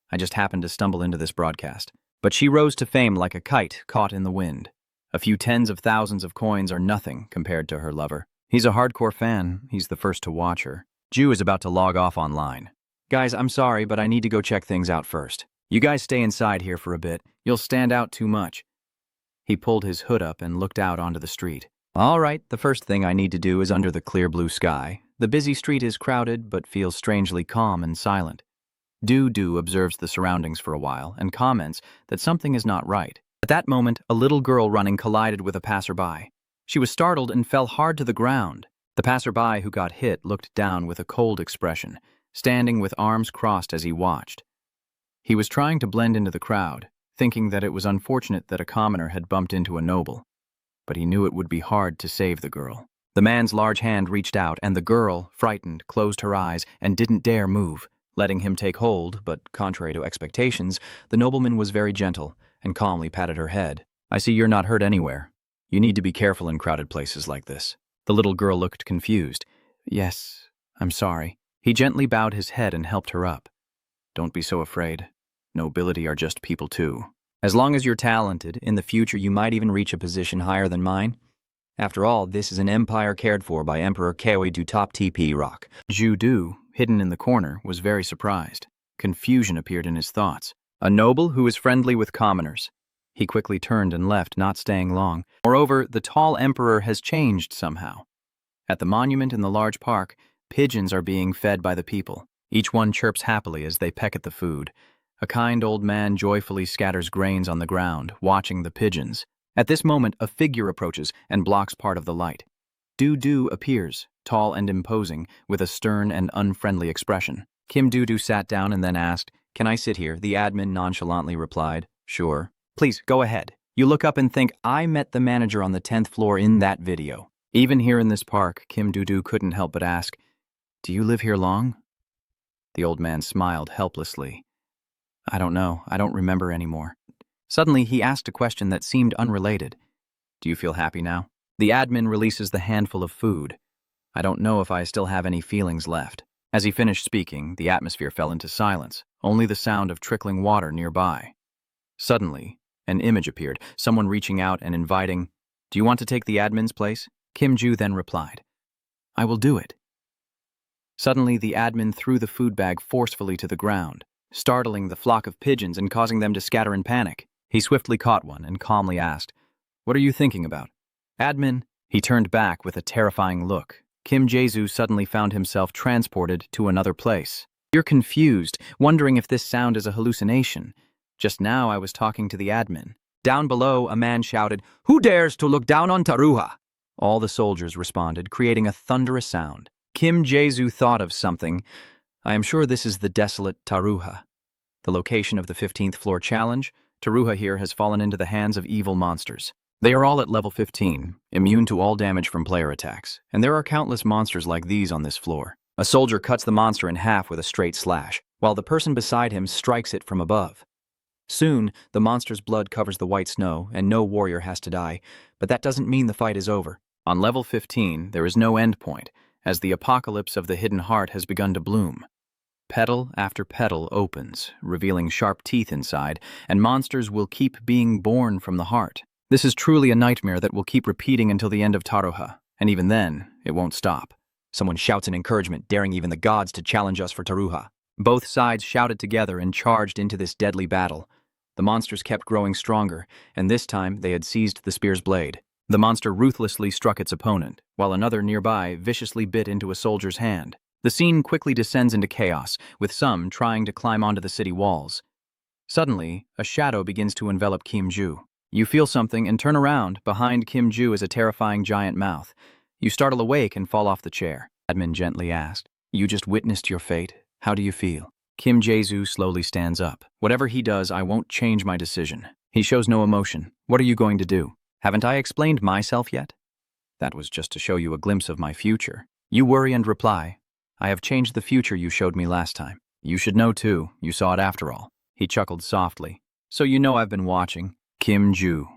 I just happened to stumble into this broadcast. But she rose to fame like a kite caught in the wind. A few tens of thousands of coins are nothing compared to her lover. He's a hardcore fan. He's the first to watch her. Ju is about to log off online. Guys, I'm sorry, but I need to go check things out first. You guys stay inside here for a bit. You'll stand out too much. He pulled his hood up and looked out onto the street. All right, the first thing I need to do is under the clear blue sky. The busy street is crowded, but feels strangely calm and silent. Du observes the surroundings for a while and comments that something is not right. At that moment, a little girl running collided with a passerby. She was startled and fell hard to the ground. The passerby who got hit looked down with a cold expression, standing with arms crossed as he watched. He was trying to blend into the crowd, thinking that it was unfortunate that a commoner had bumped into a noble. But he knew it would be hard to save the girl. The man's large hand reached out, and the girl, frightened, closed her eyes and didn't dare move, letting him take hold, but contrary to expectations, the nobleman was very gentle and calmly patted her head. I see you're not hurt anywhere. You need to be careful in crowded places like this. The little girl looked confused. Yes, I'm sorry. He gently bowed his head and helped her up. Don't be so afraid. Nobility are just people too. As long as you're talented, in the future you might even reach a position higher than mine. After all, this is an empire cared for by Emperor Kaoi-du Top TP Rock. Ju-du, hidden in the corner, was very surprised. Confusion appeared in his thoughts. A noble who is friendly with commoners. He quickly turned and left, not staying long. Moreover, the tall emperor has changed somehow. At the monument in the large park, pigeons are being fed by the people. Each one chirps happily as they peck at the food. A kind old man joyfully scatters grains on the ground, watching the pigeons. At this moment, a figure approaches and blocks part of the light. Do appears, tall and imposing, with a stern and unfriendly expression. Kim Do sat down and then asked, "Can I sit here?" The admin nonchalantly replied, "Sure." "Please, go ahead." You look up and think, "I met the manager on the 10th floor in that video." Even here in this park, Kim Do couldn't help but ask, "Do you live here long?" The old man smiled helplessly. "I don't know. I don't remember anymore." Suddenly, he asked a question that seemed unrelated. "Do you feel happy now?" The admin releases the handful of food. "I don't know if I still have any feelings left." As he finished speaking, the atmosphere fell into silence, only the sound of trickling water nearby. Suddenly, an image appeared, someone reaching out and inviting, "Do you want to take the admin's place?" Kim Ju then replied, "I will do it." Suddenly, the admin threw the food bag forcefully to the ground, startling the flock of pigeons and causing them to scatter in panic. He swiftly caught one and calmly asked, "What are you thinking about?" "Admin." He turned back with a terrifying look. Kim Jae-soo suddenly found himself transported to another place. "You're confused, wondering if this sound is a hallucination. Just now I was talking to the admin." Down below, a man shouted, "Who dares to look down on Taruha?" All the soldiers responded, creating a thunderous sound. Kim Jae-soo thought of something. "I am sure this is the desolate Taruha. The location of the 15th floor challenge. Taruha here has fallen into the hands of evil monsters. They are all at level 15, immune to all damage from player attacks, and there are countless monsters like these on this floor." A soldier cuts the monster in half with a straight slash, while the person beside him strikes it from above. Soon, the monster's blood covers the white snow, and no warrior has to die, but that doesn't mean the fight is over. On level 15, there is no end point, as the apocalypse of the hidden heart has begun to bloom. Petal after petal opens, revealing sharp teeth inside, and monsters will keep being born from the heart. This is truly a nightmare that will keep repeating until the end of Taruha, and even then, it won't stop. Someone shouts in encouragement, daring even the gods to challenge us for Taruha. Both sides shouted together and charged into this deadly battle. The monsters kept growing stronger, and this time they had seized the spear's blade. The monster ruthlessly struck its opponent, while another nearby viciously bit into a soldier's hand. The scene quickly descends into chaos, with some trying to climb onto the city walls. Suddenly, a shadow begins to envelop Kim Ju. You feel something and turn around. Behind Kim Ju is a terrifying giant mouth. You startle awake and fall off the chair. Admin gently asked, "You just witnessed your fate. How do you feel?" Kim Jae-soo slowly stands up. "Whatever he does, I won't change my decision." He shows no emotion. "What are you going to do?" "Haven't I explained myself yet?" "That was just to show you a glimpse of my future." You worry and reply, "I have changed the future you showed me last time." "You should know too. You saw it after all." He chuckled softly. "So you know I've been watching." Kim Ju.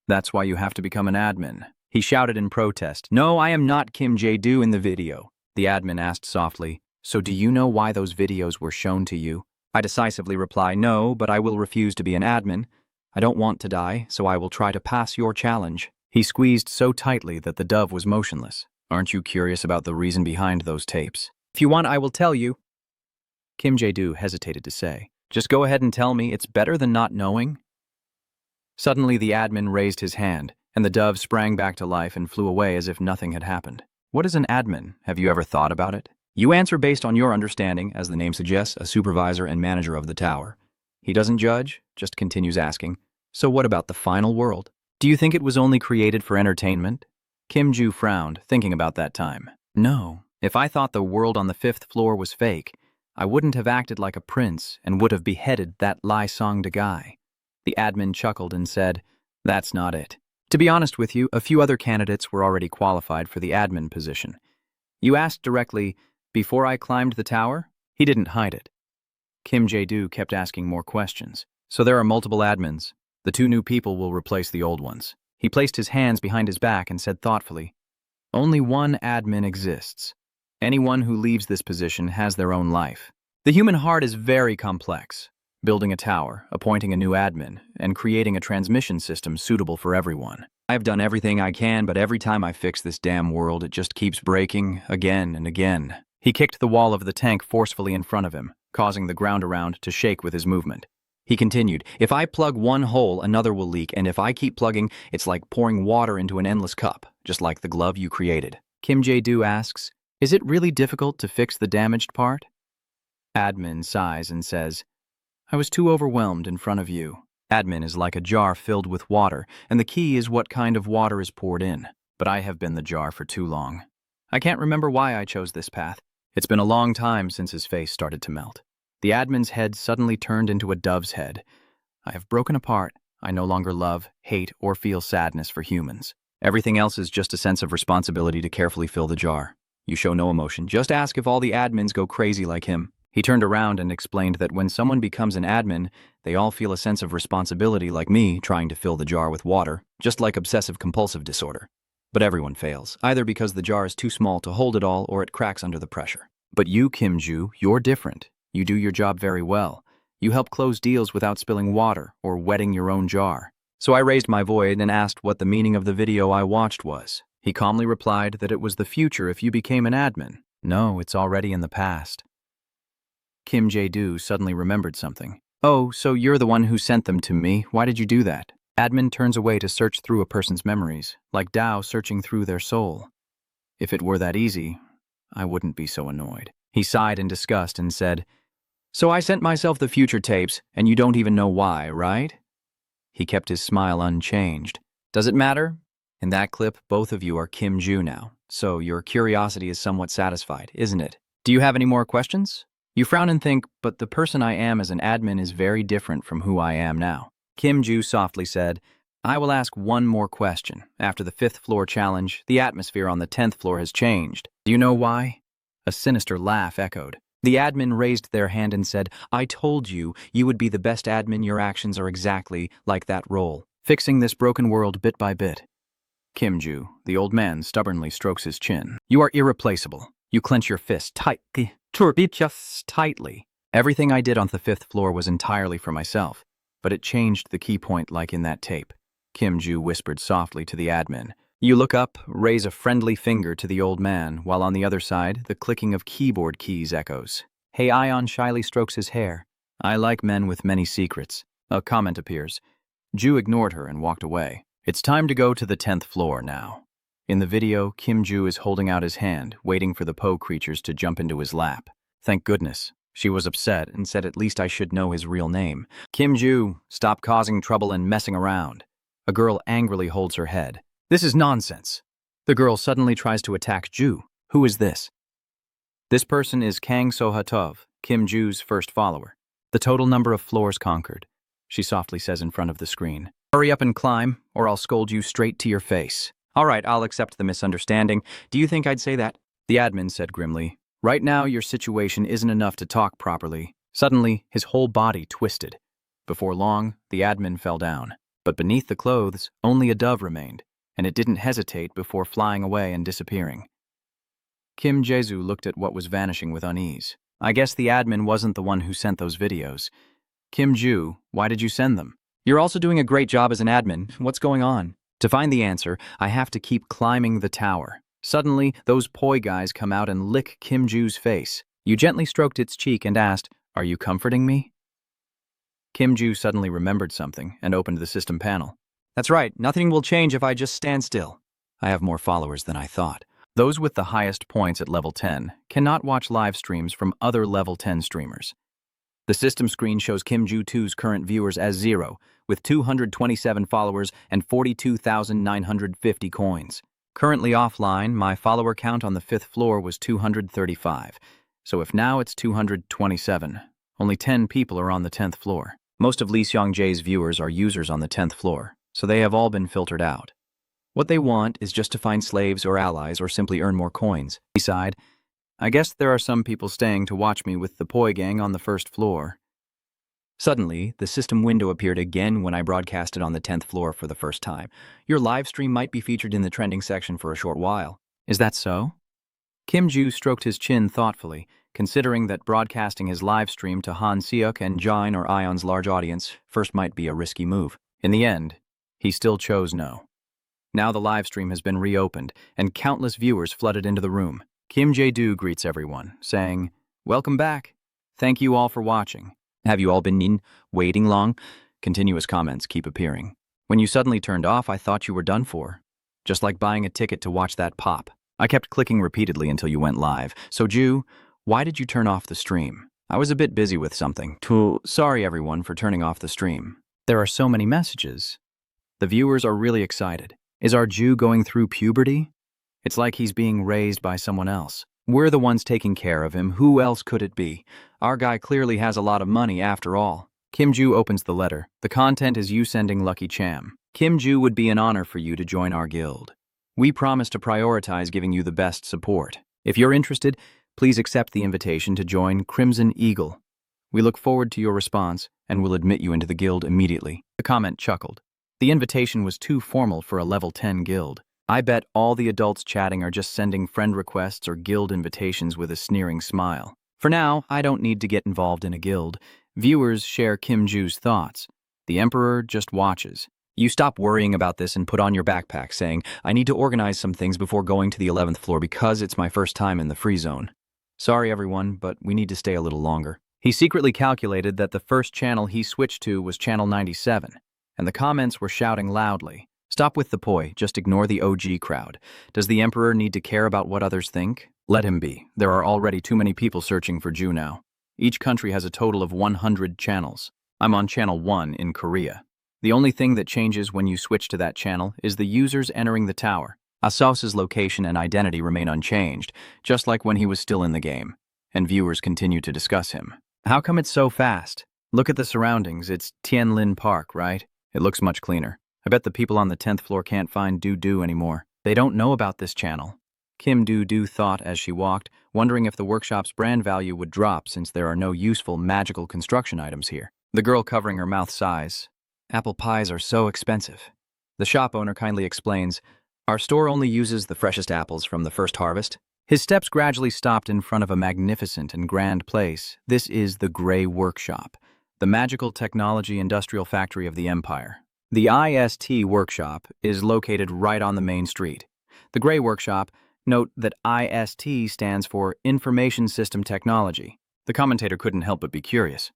"That's why you have to become an admin." He shouted in protest, "No, I am not Kim Jae-do in the video." The admin asked softly, "So do you know why those videos were shown to you?" I decisively reply, "No, but I will refuse to be an admin. I don't want to die, so I will try to pass your challenge." He squeezed so tightly that the dove was motionless. "Aren't you curious about the reason behind those tapes?" "If you want, I will tell you." Kim Jae-do hesitated to say, "Just go ahead and tell me. It's better than not knowing." Suddenly, the admin raised his hand, and the dove sprang back to life and flew away as if nothing had happened. What is an admin? Have you ever thought about it? You answer based on your understanding, as the name suggests, a supervisor and manager of the tower. He doesn't judge, just continues asking, "So what about the final world? Do you think it was only created for entertainment?" Kim Ju frowned, thinking about that time. "No. If I thought the world on the 5th floor was fake, I wouldn't have acted like a prince and would have beheaded that Ly Song-da guy." The admin chuckled and said, "That's not it. To be honest with you, a few other candidates were already qualified for the admin position. You asked directly, before I climbed the tower?" He didn't hide it. Kim Jae-do kept asking more questions. "So there are multiple admins. The 2 new people will replace the old ones." He placed his hands behind his back and said thoughtfully, "Only one admin exists. Anyone who leaves this position has their own life. The human heart is very complex. Building a tower, appointing a new admin, and creating a transmission system suitable for everyone. I've done everything I can, but every time I fix this damn world, it just keeps breaking again and again." He kicked the wall of the tank forcefully in front of him, causing the ground around to shake with his movement. He continued, "If I plug one hole, another will leak, and if I keep plugging, it's like pouring water into an endless cup, just like the glove you created." Kim Jae-do asks, "Is it really difficult to fix the damaged part?" Admin sighs and says, "I was too overwhelmed in front of you." Admin is like a jar filled with water, and the key is what kind of water is poured in. But I have been the jar for too long. I can't remember why I chose this path. It's been a long time since his face started to melt. The admin's head suddenly turned into a dove's head. I have broken apart. I no longer love, hate, or feel sadness for humans. Everything else is just a sense of responsibility to carefully fill the jar. You show no emotion. Just ask if all the admins go crazy like him. He turned around and explained that when someone becomes an admin, they all feel a sense of responsibility like me trying to fill the jar with water, just like obsessive-compulsive disorder. But everyone fails, either because the jar is too small to hold it all or it cracks under the pressure. But you, Kim-ju, you're different. You do your job very well. You help close deals without spilling water or wetting your own jar. So I raised my voice and asked what the meaning of the video I watched was. He calmly replied that it was the future if you became an admin. No, it's already in the past. Kim Jae-do suddenly remembered something. "Oh, so you're the one who sent them to me. Why did you do that?" Admin turns away to search through a person's memories, like Dao searching through their soul. If it were that easy, I wouldn't be so annoyed. He sighed in disgust and said, "So I sent myself the future tapes, and you don't even know why, right?" He kept his smile unchanged. "Does it matter? In that clip, both of you are Kim-ju now, so your curiosity is somewhat satisfied, isn't it? Do you have any more questions?" You frown and think, but the person I am as an admin is very different from who I am now. Kim-ju softly said, "I will ask one more question. After the 5th floor challenge, the atmosphere on the 10th floor has changed. Do you know why?" A sinister laugh echoed. The admin raised their hand and said, "I told you, you would be the best admin. Your actions are exactly like that role. Fixing this broken world bit by bit." Kim-ju, the old man, stubbornly strokes his chin. "You are irreplaceable. You clench your fist tightly. Everything I did on the 5th floor was entirely for myself, but it changed the key point like in that tape." Kim-ju whispered softly to the admin. You look up, raise a friendly finger to the old man, while on the other side, the clicking of keyboard keys echoes. Hey Ion shyly strokes his hair. "I like men with many secrets." A comment appears. Ju ignored her and walked away. It's time to go to the 10th floor now. In the video, Kim-ju is holding out his hand, waiting for the Po creatures to jump into his lap. Thank goodness. She was upset and said at least I should know his real name. "Kim-ju, stop causing trouble and messing around." A girl angrily holds her head. "This is nonsense." The girl suddenly tries to attack Ju. Who is this? This person is Kang So-ha-tov, Kim-ju's first follower. The total number of floors conquered, she softly says in front of the screen. "Hurry up and climb, or I'll scold you straight to your face." "All right, I'll accept the misunderstanding. Do you think I'd say that?" The admin said grimly. "Right now, your situation isn't enough to talk properly." Suddenly, his whole body twisted. Before long, the admin fell down. But beneath the clothes, only a dove remained, and it didn't hesitate before flying away and disappearing. Kim Jae-do looked at what was vanishing with unease. I guess the admin wasn't the one who sent those videos. "Kim-ju, why did you send them?" "You're also doing a great job as an admin. What's going on?" To find the answer, I have to keep climbing the tower. Suddenly, those poi guys come out and lick Kim-ju's face. You gently stroked its cheek and asked, "Are you comforting me?" Kim-ju suddenly remembered something and opened the system panel. "That's right, nothing will change if I just stand still." I have more followers than I thought. Those with the highest points at level 10 cannot watch live streams from other level 10 streamers. The system screen shows Kim-ju 2's current viewers as 0, with 227 followers and 42,950 coins. Currently offline, my follower count on the 5th floor was 235, so if now it's 227, only 10 people are on the 10th floor. Most of Lee Seong-jae's viewers are users on the 10th floor, so they have all been filtered out. What they want is just to find slaves or allies or simply earn more coins. He sighed. I guess there are some people staying to watch me with the poi gang on the 1st floor. Suddenly, the system window appeared again when I broadcasted on the 10th floor for the first time. Your live stream might be featured in the trending section for a short while. Is that so? Kim-ju stroked his chin thoughtfully, considering that broadcasting his live stream to Han Seok and Jin or Ion's large audience first might be a risky move. In the end, he still chose no. Now the live stream has been reopened, and countless viewers flooded into the room. Kim Jae-do greets everyone, saying, "Welcome back. Thank you all for watching." "Have you all been waiting long?" Continuous comments keep appearing. "When you suddenly turned off, I thought you were done for. Just like buying a ticket to watch that pop." I kept clicking repeatedly until you went live. So, Ju, why did you turn off the stream? I was a bit busy with something. Sorry, everyone, for turning off the stream. There are so many messages. The viewers are really excited. Is our Ju going through puberty? It's like he's being raised by someone else. We're the ones taking care of him. Who else could it be? Our guy clearly has a lot of money after all. Kim Ju opens the letter. The content is you sending Lucky Cham. Kim Ju would be an honor for you to join our guild. We promise to prioritize giving you the best support. If you're interested, please accept the invitation to join Crimson Eagle. We look forward to your response and will admit you into the guild immediately. The comment chuckled. The invitation was too formal for a level 10 guild. I bet all the adults chatting are just sending friend requests or guild invitations with a sneering smile. For now, I don't need to get involved in a guild. Viewers share Kim Ju's thoughts. The Emperor just watches. You stop worrying about this and put on your backpack, saying, I need to organize some things before going to the 11th floor because it's my first time in the free zone. Sorry, everyone, but we need to stay a little longer. He secretly calculated that the first channel he switched to was channel 97, and the comments were shouting loudly. Stop with the poi, just ignore the OG crowd. Does the Emperor need to care about what others think? Let him be. There are already too many people searching for Ju now. Each country has a total of 100 channels. I'm on channel 1 in Korea. The only thing that changes when you switch to that channel is the users entering the tower. Asos's location and identity remain unchanged, just like when he was still in the game, and viewers continue to discuss him. How come it's so fast? Look at the surroundings. It's Tianlin Park, right? It looks much cleaner. I bet the people on the 10th floor can't find Doo anymore. They don't know about this channel. Kim Doo thought as she walked, wondering if the workshop's brand value would drop since there are no useful magical construction items here. The girl covering her mouth sighs. Apple pies are so expensive. The shop owner kindly explains, our store only uses the freshest apples from the first harvest. His steps gradually stopped in front of a magnificent and grand place. This is the Gray Workshop, the magical technology industrial factory of the Empire. The IST Workshop is located right on the main street. The Gray Workshop, note that IST stands for Information System Technology. The commentator couldn't help but be curious.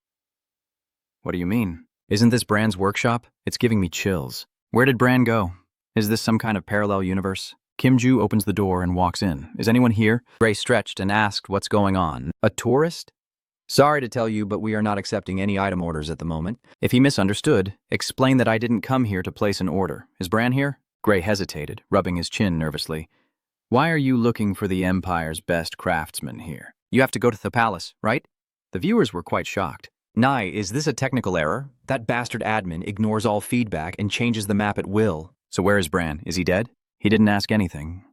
What do you mean? Isn't this Bran's workshop? It's giving me chills. Where did Bran go? Is this some kind of parallel universe? Kim Ju opens the door and walks in. Is anyone here? Gray stretched and asked what's going on. A tourist? Sorry to tell you, but we are not accepting any item orders at the moment. If he misunderstood, explain that I didn't come here to place an order. Is Bran here? Gray hesitated, rubbing his chin nervously. Why are you looking for the Empire's best craftsman here? You have to go to the palace, right? The viewers were quite shocked. Nye, is this a technical error? That bastard admin ignores all feedback and changes the map at will. So where is Bran? Is he dead? He didn't ask anything.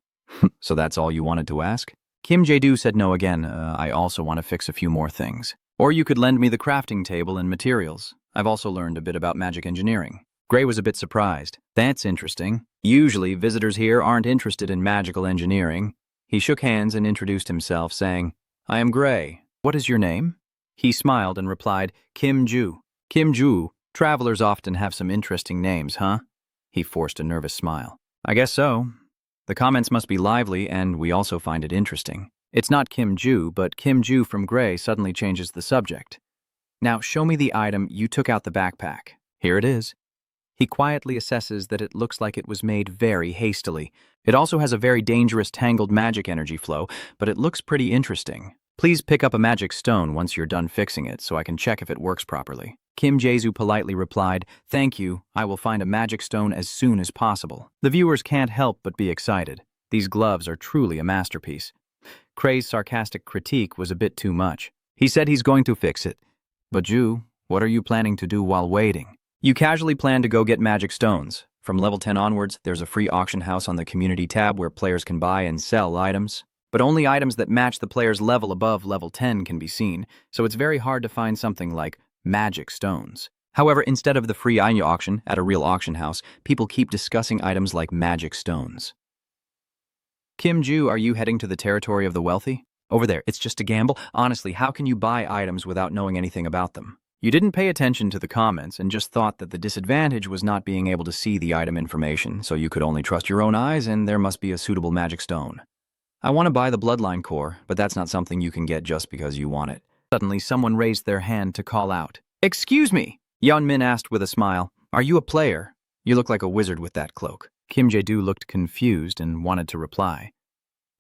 So that's all you wanted to ask? Kim Jae-do said no again. I also want to fix a few more things. Or you could lend me the crafting table and materials. I've also learned a bit about magic engineering. Gray was a bit surprised. That's interesting. Usually, visitors here aren't interested in magical engineering. He shook hands and introduced himself, saying, I am Gray. What is your name? He smiled and replied, Kim Ju. Kim Ju, travelers often have some interesting names, huh? He forced a nervous smile. I guess so. The comments must be lively, and we also find it interesting. It's not Kim Ju, but Kim Ju from Gray suddenly changes the subject. Now, show me the item you took out the backpack. Here it is. He quietly assesses that it looks like it was made very hastily. It also has a very dangerous tangled magic energy flow, but it looks pretty interesting. Please pick up a magic stone once you're done fixing it so I can check if it works properly. Kim Jae-do politely replied, Thank you, I will find a magic stone as soon as possible. The viewers can't help but be excited. These gloves are truly a masterpiece. Cray's sarcastic critique was a bit too much. He said he's going to fix it. But Ju, what are you planning to do while waiting? You casually plan to go get magic stones. From level 10 onwards, there's a free auction house on the community tab where players can buy and sell items. But only items that match the player's level above level 10 can be seen, so it's very hard to find something like magic stones. However, instead of the free Anya auction at a real auction house, people keep discussing items like magic stones. Kim Ju, are you heading to the territory of the wealthy? Over there, it's just a gamble. Honestly, how can you buy items without knowing anything about them? You didn't pay attention to the comments and just thought that the disadvantage was not being able to see the item information, so you could only trust your own eyes and there must be a suitable magic stone. I want to buy the bloodline core, but that's not something you can get just because you want it. Suddenly, someone raised their hand to call out. Excuse me! Yeon Min asked with a smile. Are you a player? You look like a wizard with that cloak. Kim Jae-do looked confused and wanted to reply.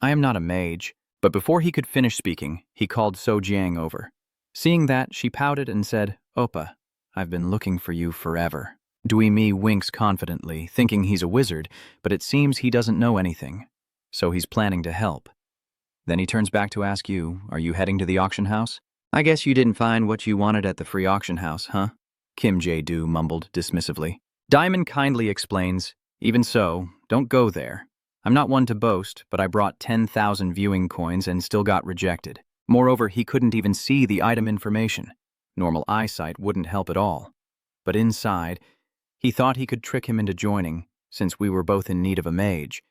I am not a mage. But before he could finish speaking, he called So Jiang over. Seeing that, she pouted and said, Oppa, I've been looking for you forever. Dui Mi winks confidently, thinking he's a wizard, but it seems he doesn't know anything. So he's planning to help. Then he turns back to ask you, are you heading to the auction house? I guess you didn't find what you wanted at the free auction house, huh? Kim Jae-do mumbled dismissively. Diamond kindly explains, even so, don't go there. I'm not one to boast, but I brought 10,000 viewing coins and still got rejected. Moreover, he couldn't even see the item information. Normal eyesight wouldn't help at all. But inside, he thought he could trick him into joining, since we were both in need of a mage.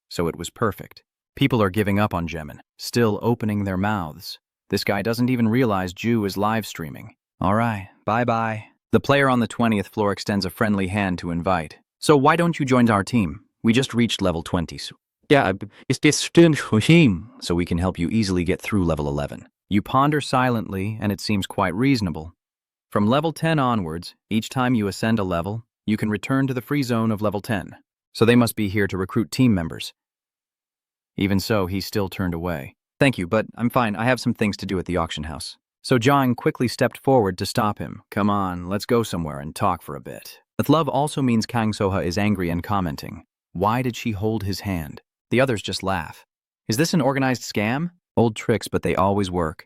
So it was perfect. People are giving up on Gemin, still opening their mouths. This guy doesn't even realize Ju is live streaming. All right, bye-bye. The player on the 20th floor extends a friendly hand to invite. So why don't you join our team? We just reached level 20. Yeah, it's this so we can help you easily get through level 11. You ponder silently, and it seems quite reasonable. From level 10 onwards, each time you ascend a level, you can return to the free zone of level 10. So they must be here to recruit team members. Even so, he still turned away. Thank you, but I'm fine. I have some things to do at the auction house. So Zhang quickly stepped forward to stop him. Come on, let's go somewhere and talk for a bit. With love also means Kang Soha is angry and commenting. Why did she hold his hand? The others just laugh. Is this an organized scam? Old tricks, but they always work.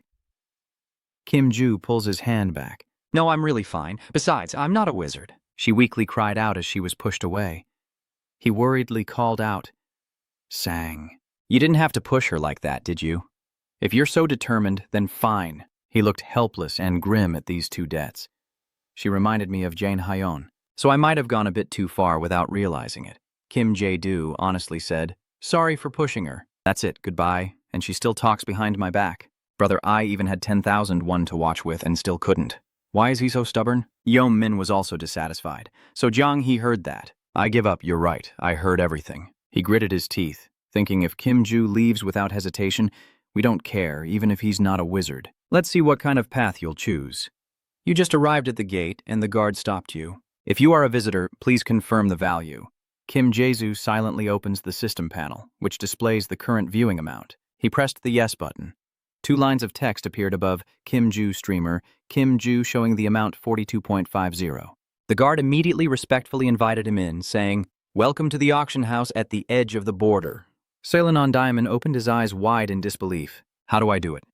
Kim Ju pulls his hand back. No, I'm really fine. Besides, I'm not a wizard. She weakly cried out as she was pushed away. He worriedly called out, Sang. You didn't have to push her like that, did you? If you're so determined, then fine. He looked helpless and grim at these two debts. She reminded me of Jane Hyon, so I might have gone a bit too far without realizing it. Kim Jae-do honestly said, Sorry for pushing her. That's it, goodbye. And she still talks behind my back. Brother, I even had 10,001 to watch with and still couldn't. Why is he so stubborn? Yeom Min was also dissatisfied. So Jiang, he heard that. I give up, you're right. I heard everything. He gritted his teeth, thinking if Kim Ju leaves without hesitation, we don't care, even if he's not a wizard. Let's see what kind of path you'll choose. You just arrived at the gate and the guard stopped you. If you are a visitor, please confirm the value. Kim Jae-do silently opens the system panel, which displays the current viewing amount. He pressed the yes button. 2 lines of text appeared above Kim Ju streamer, Kim Ju showing the amount 42.50. The guard immediately respectfully invited him in, saying, Welcome to the auction house at the edge of the border. Selenon Diamond opened his eyes wide in disbelief. How do I do it?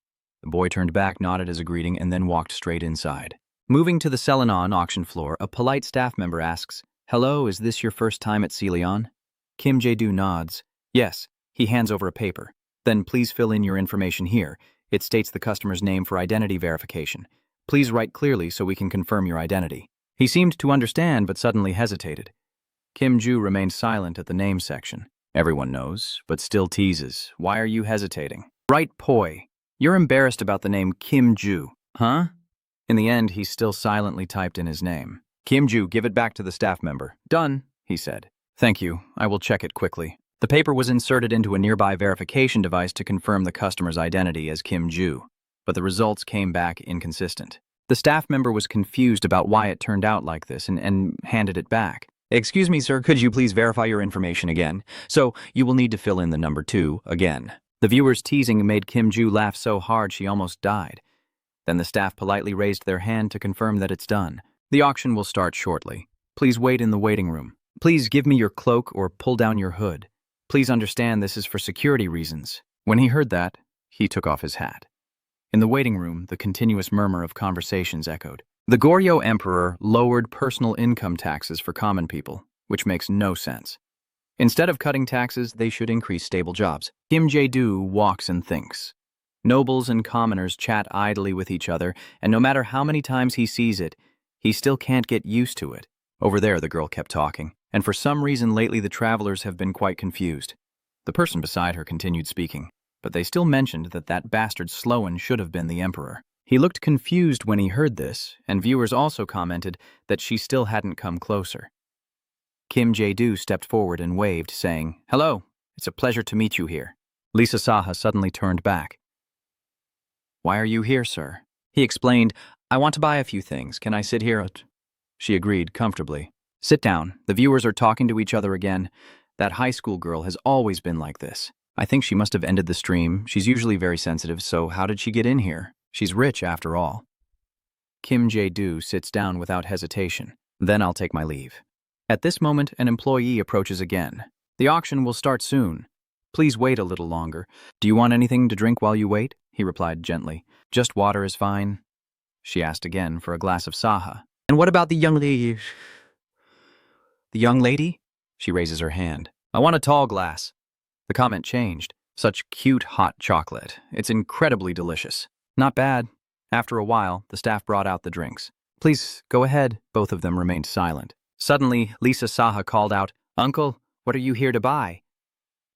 The boy turned back, nodded as a greeting, and then walked straight inside. Moving to the Selenon auction floor, a polite staff member asks, Hello, is this your first time at Seleon? Kim Jae-do nods. Yes. He hands over a paper. Then please fill in your information here. It states the customer's name for identity verification. Please write clearly so we can confirm your identity. He seemed to understand but suddenly hesitated. Kim Ju remained silent at the name section. Everyone knows, but still teases. Why are you hesitating? Write Poi. You're embarrassed about the name Kim Ju, huh? In the end, he still silently typed in his name. Kim Ju, give it back to the staff member. Done, he said. Thank you. I will check it quickly. The paper was inserted into a nearby verification device to confirm the customer's identity as Kim Ju, but the results came back inconsistent. The staff member was confused about why it turned out like this and handed it back. Excuse me, sir, could you please verify your information again? So, you will need to fill in the number 2 again. The viewer's teasing made Kim Ju laugh so hard she almost died. Then the staff politely raised their hand to confirm that it's done. The auction will start shortly. Please wait in the waiting room. Please give me your cloak or pull down your hood. Please understand this is for security reasons. When he heard that, he took off his hat. In the waiting room, the continuous murmur of conversations echoed. The Goryeo Emperor lowered personal income taxes for common people, which makes no sense. Instead of cutting taxes, they should increase stable jobs. Kim Jae-do walks and thinks. Nobles and commoners chat idly with each other, and no matter how many times he sees it, he still can't get used to it. Over there, the girl kept talking, and for some reason lately the travelers have been quite confused. The person beside her continued speaking, but they still mentioned that that bastard Sloan should have been the emperor. He looked confused when he heard this, and viewers also commented that she still hadn't come closer. Kim Jae-do stepped forward and waved, saying, Hello, it's a pleasure to meet you here. Lisa Saha suddenly turned back. Why are you here, sir? He explained, I want to buy a few things. Can I sit here? She agreed comfortably. Sit down. The viewers are talking to each other again. That high school girl has always been like this. I think she must have ended the stream. She's usually very sensitive, so how did she get in here? She's rich after all. Kim Jae-do sits down without hesitation. Then I'll take my leave. At this moment, an employee approaches again. The auction will start soon. Please wait a little longer. Do you want anything to drink while you wait? He replied gently. Just water is fine. She asked again for a glass of saha. And what about the young lady? The young lady? She raises her hand. I want a tall glass. The comment changed. Such cute hot chocolate. It's incredibly delicious. Not bad. After a while, the staff brought out the drinks. Please, go ahead. Both of them remained silent. Suddenly, Lisa Saha called out, Uncle, what are you here to buy?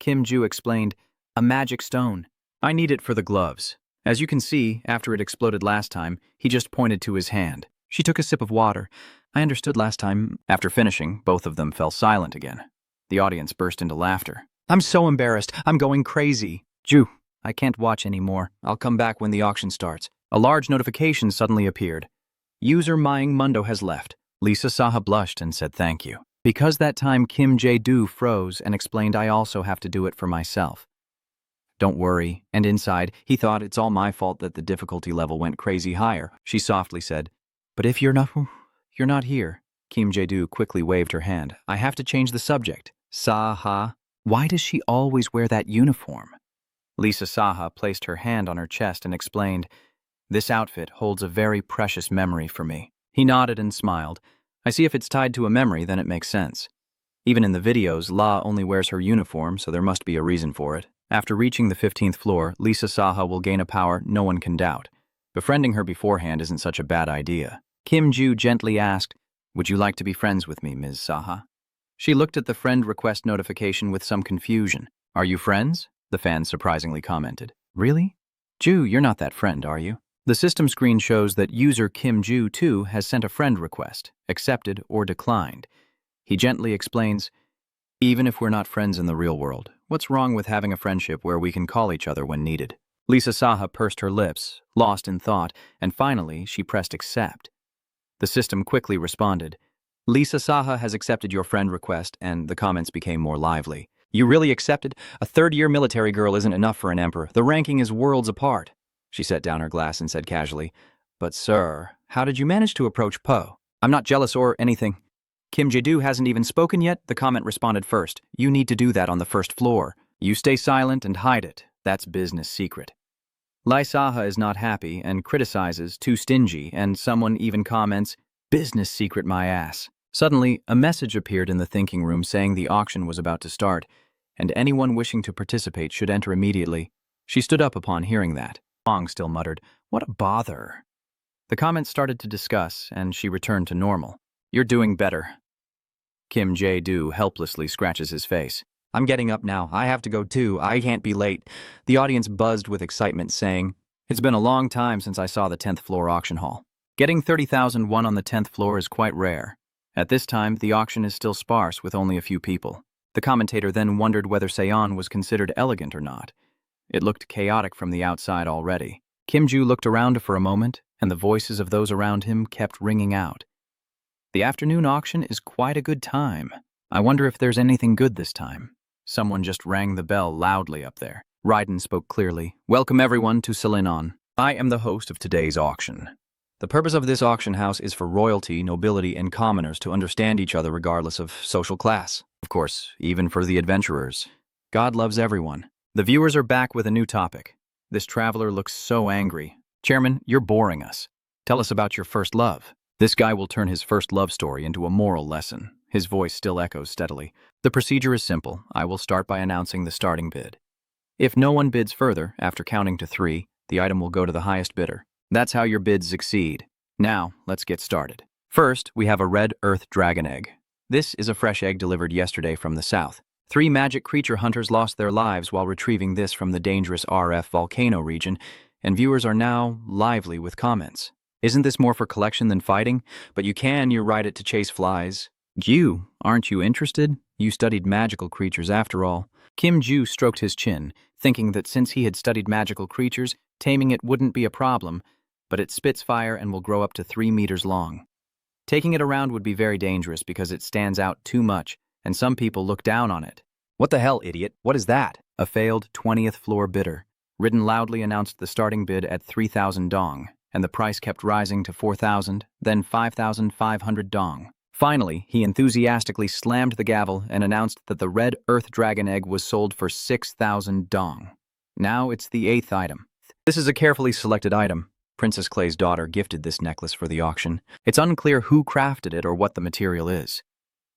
Kim Ju explained, a magic stone. I need it for the gloves. As you can see, after it exploded last time, he just pointed to his hand. She took a sip of water. I understood last time. After finishing, both of them fell silent again. The audience burst into laughter. I'm so embarrassed. I'm going crazy. Ju, I can't watch anymore. I'll come back when the auction starts. A large notification suddenly appeared. User Mying Mundo has left. Lisa Saha blushed and said thank you. Because that time Kim Jae-do froze and explained I also have to do it for myself. Don't worry. And inside, he thought it's all my fault that the difficulty level went crazy higher. She softly said, but if you're not here. Kim Jae-do quickly waved her hand. I have to change the subject. Saha. Why does she always wear that uniform? Lisa Saha placed her hand on her chest and explained, this outfit holds a very precious memory for me. He nodded and smiled. I see if it's tied to a memory, then it makes sense. Even in the videos, La only wears her uniform, so there must be a reason for it. After reaching the 15th floor, Lisa Saha will gain a power no one can doubt. Befriending her beforehand isn't such a bad idea. Kim Ju gently asked, would you like to be friends with me, Ms. Saha? She looked at the friend request notification with some confusion. Are you friends? The fan surprisingly commented. Really? Ju, you're not that friend, are you? The system screen shows that user Kim Ju, too, has sent a friend request, accepted or declined. He gently explains, even if we're not friends in the real world, what's wrong with having a friendship where we can call each other when needed? Lisa Saha pursed her lips, lost in thought, and finally she pressed accept. The system quickly responded, Lisa Saha has accepted your friend request, and the comments became more lively. You really accepted? A third-year military girl isn't enough for an emperor. The ranking is worlds apart. She set down her glass and said casually, but sir, how did you manage to approach Po? I'm not jealous or anything. Kim Jae-do hasn't even spoken yet, the comment responded first. You need to do that on the first floor. You stay silent and hide it. That's business secret. Lai Saha is not happy and criticizes, too stingy, and someone even comments, business secret my ass. Suddenly, a message appeared in the thinking room saying the auction was about to start, and anyone wishing to participate should enter immediately. She stood up upon hearing that. Wong still muttered, what a bother. The comments started to discuss, and she returned to normal. You're doing better. Kim Jae-do helplessly scratches his face. I'm getting up now. I have to go too. I can't be late. The audience buzzed with excitement, saying, it's been a long time since I saw the 10th floor auction hall. Getting 30,000 won on the 10th floor is quite rare. At this time, the auction is still sparse with only a few people. The commentator then wondered whether Seon was considered elegant or not. It looked chaotic from the outside already. Kim Ju looked around for a moment, and the voices of those around him kept ringing out. The afternoon auction is quite a good time. I wonder if there's anything good this time. Someone just rang the bell loudly up there. Raiden spoke clearly. Welcome everyone to Salinon. I am the host of today's auction. The purpose of this auction house is for royalty, nobility, and commoners to understand each other regardless of social class. Of course, even for the adventurers. God loves everyone. The viewers are back with a new topic. This traveler looks so angry. Chairman, you're boring us. Tell us about your first love. This guy will turn his first love story into a moral lesson. His voice still echoes steadily. The procedure is simple. I will start by announcing the starting bid. If no one bids further, after counting to 3, the item will go to the highest bidder. That's how your bids succeed. Now, let's get started. First, we have a red earth dragon egg. This is a fresh egg delivered yesterday from the south. 3 magic creature hunters lost their lives while retrieving this from the dangerous RF volcano region, and viewers are now lively with comments. Isn't this more for collection than fighting? But you ride it to chase flies. You, aren't you interested? You studied magical creatures after all. Kim Ju stroked his chin, thinking that since he had studied magical creatures, taming it wouldn't be a problem, but it spits fire and will grow up to 3 meters long. Taking it around would be very dangerous because it stands out too much, and some people look down on it. What the hell, idiot? What is that? A failed 20th floor bidder, written loudly, announced the starting bid at 3,000 dong, and the price kept rising to 4,000, then 5,500 dong. Finally, he enthusiastically slammed the gavel and announced that the red earth dragon egg was sold for 6,000 dong. Now it's the 8th item. This is a carefully selected item. Princess Clay's daughter gifted this necklace for the auction. It's unclear who crafted it or what the material is.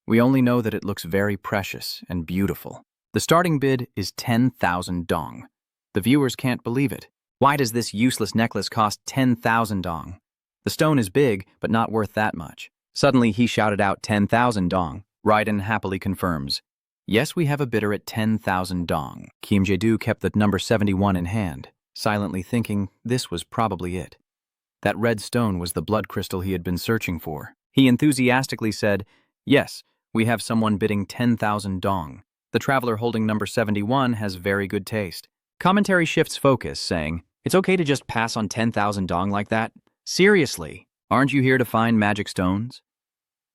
We only know that it looks very precious and beautiful. The starting bid is 10,000 dong. The viewers can't believe it. Why does this useless necklace cost 10,000 dong? The stone is big, but not worth that much. Suddenly, he shouted out 10,000 dong. Raiden happily confirms. Yes, we have a bidder at 10,000 dong. Kim Jae-do kept the number 71 in hand, silently thinking this was probably it. That red stone was the blood crystal he had been searching for. He enthusiastically said, yes, we have someone bidding 10,000 dong. The traveler holding number 71 has very good taste. Commentary shifts focus, saying, it's okay to just pass on 10,000 dong like that? Seriously, aren't you here to find magic stones?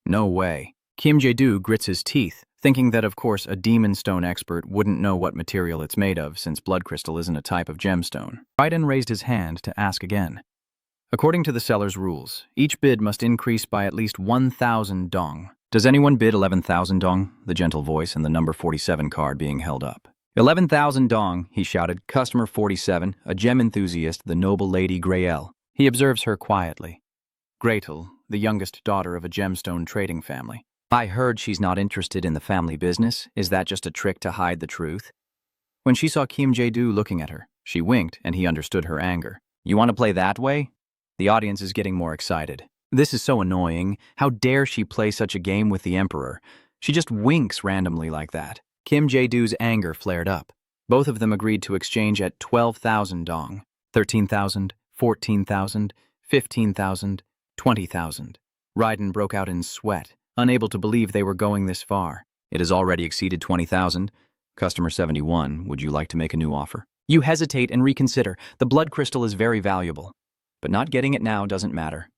No way. Kim Jae-do grits his teeth, thinking that of course a demon stone expert wouldn't know what material it's made of since blood crystal isn't a type of gemstone. Raiden raised his hand to ask again. According to the seller's rules, each bid must increase by at least 1,000 dong. Does anyone bid 11,000 dong? The gentle voice and the number 47 card being held up. 11,000 dong, he shouted. Customer 47, a gem enthusiast, the noble Lady Grael. He observes her quietly. Gretel, the youngest daughter of a gemstone trading family. I heard she's not interested in the family business. Is that just a trick to hide the truth? When she saw Kim Jae-do looking at her, she winked and he understood her anger. You want to play that way? The audience is getting more excited. This is so annoying. How dare she play such a game with the Emperor? She just winks randomly like that. Kim Jae-do's anger flared up. Both of them agreed to exchange at 12,000 dong. 13,000, 14,000, 15,000, 20,000. Raiden broke out in sweat, unable to believe they were going this far. It has already exceeded 20,000. Customer 71, would you like to make a new offer? You hesitate and reconsider. The blood crystal is very valuable. But not getting it now doesn't matter.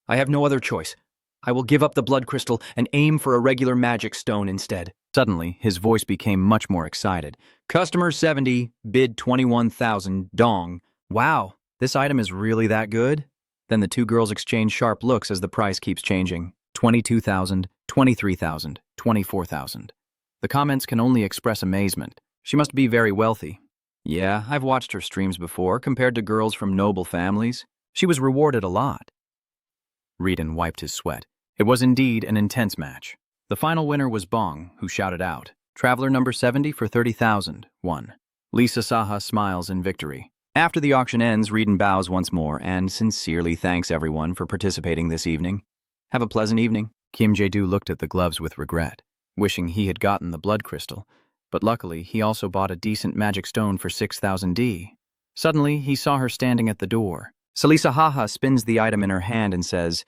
I have no other choice. I will give up the blood crystal and aim for a regular magic stone instead. Suddenly, his voice became much more excited. Customer 70, bid 21,000 dong. Wow, this item is really that good? Then the two girls exchange sharp looks as the price keeps changing. 22,000, 23,000, 24,000. The comments can only express amazement. She must be very wealthy. Yeah, I've watched her streams before, compared to girls from noble families. She was rewarded a lot. Raiden wiped his sweat. It was indeed an intense match. The final winner was Bong, who shouted out, Traveler number 70 for 30,000, won. Lisa Saha smiles in victory. After the auction ends, Raiden bows once more and sincerely thanks everyone for participating this evening. Have a pleasant evening. Kim Jae-do looked at the gloves with regret, wishing he had gotten the blood crystal, but luckily he also bought a decent magic stone for 6,000 D. Suddenly, he saw her standing at the door. Salisa Haha spins the item in her hand and says,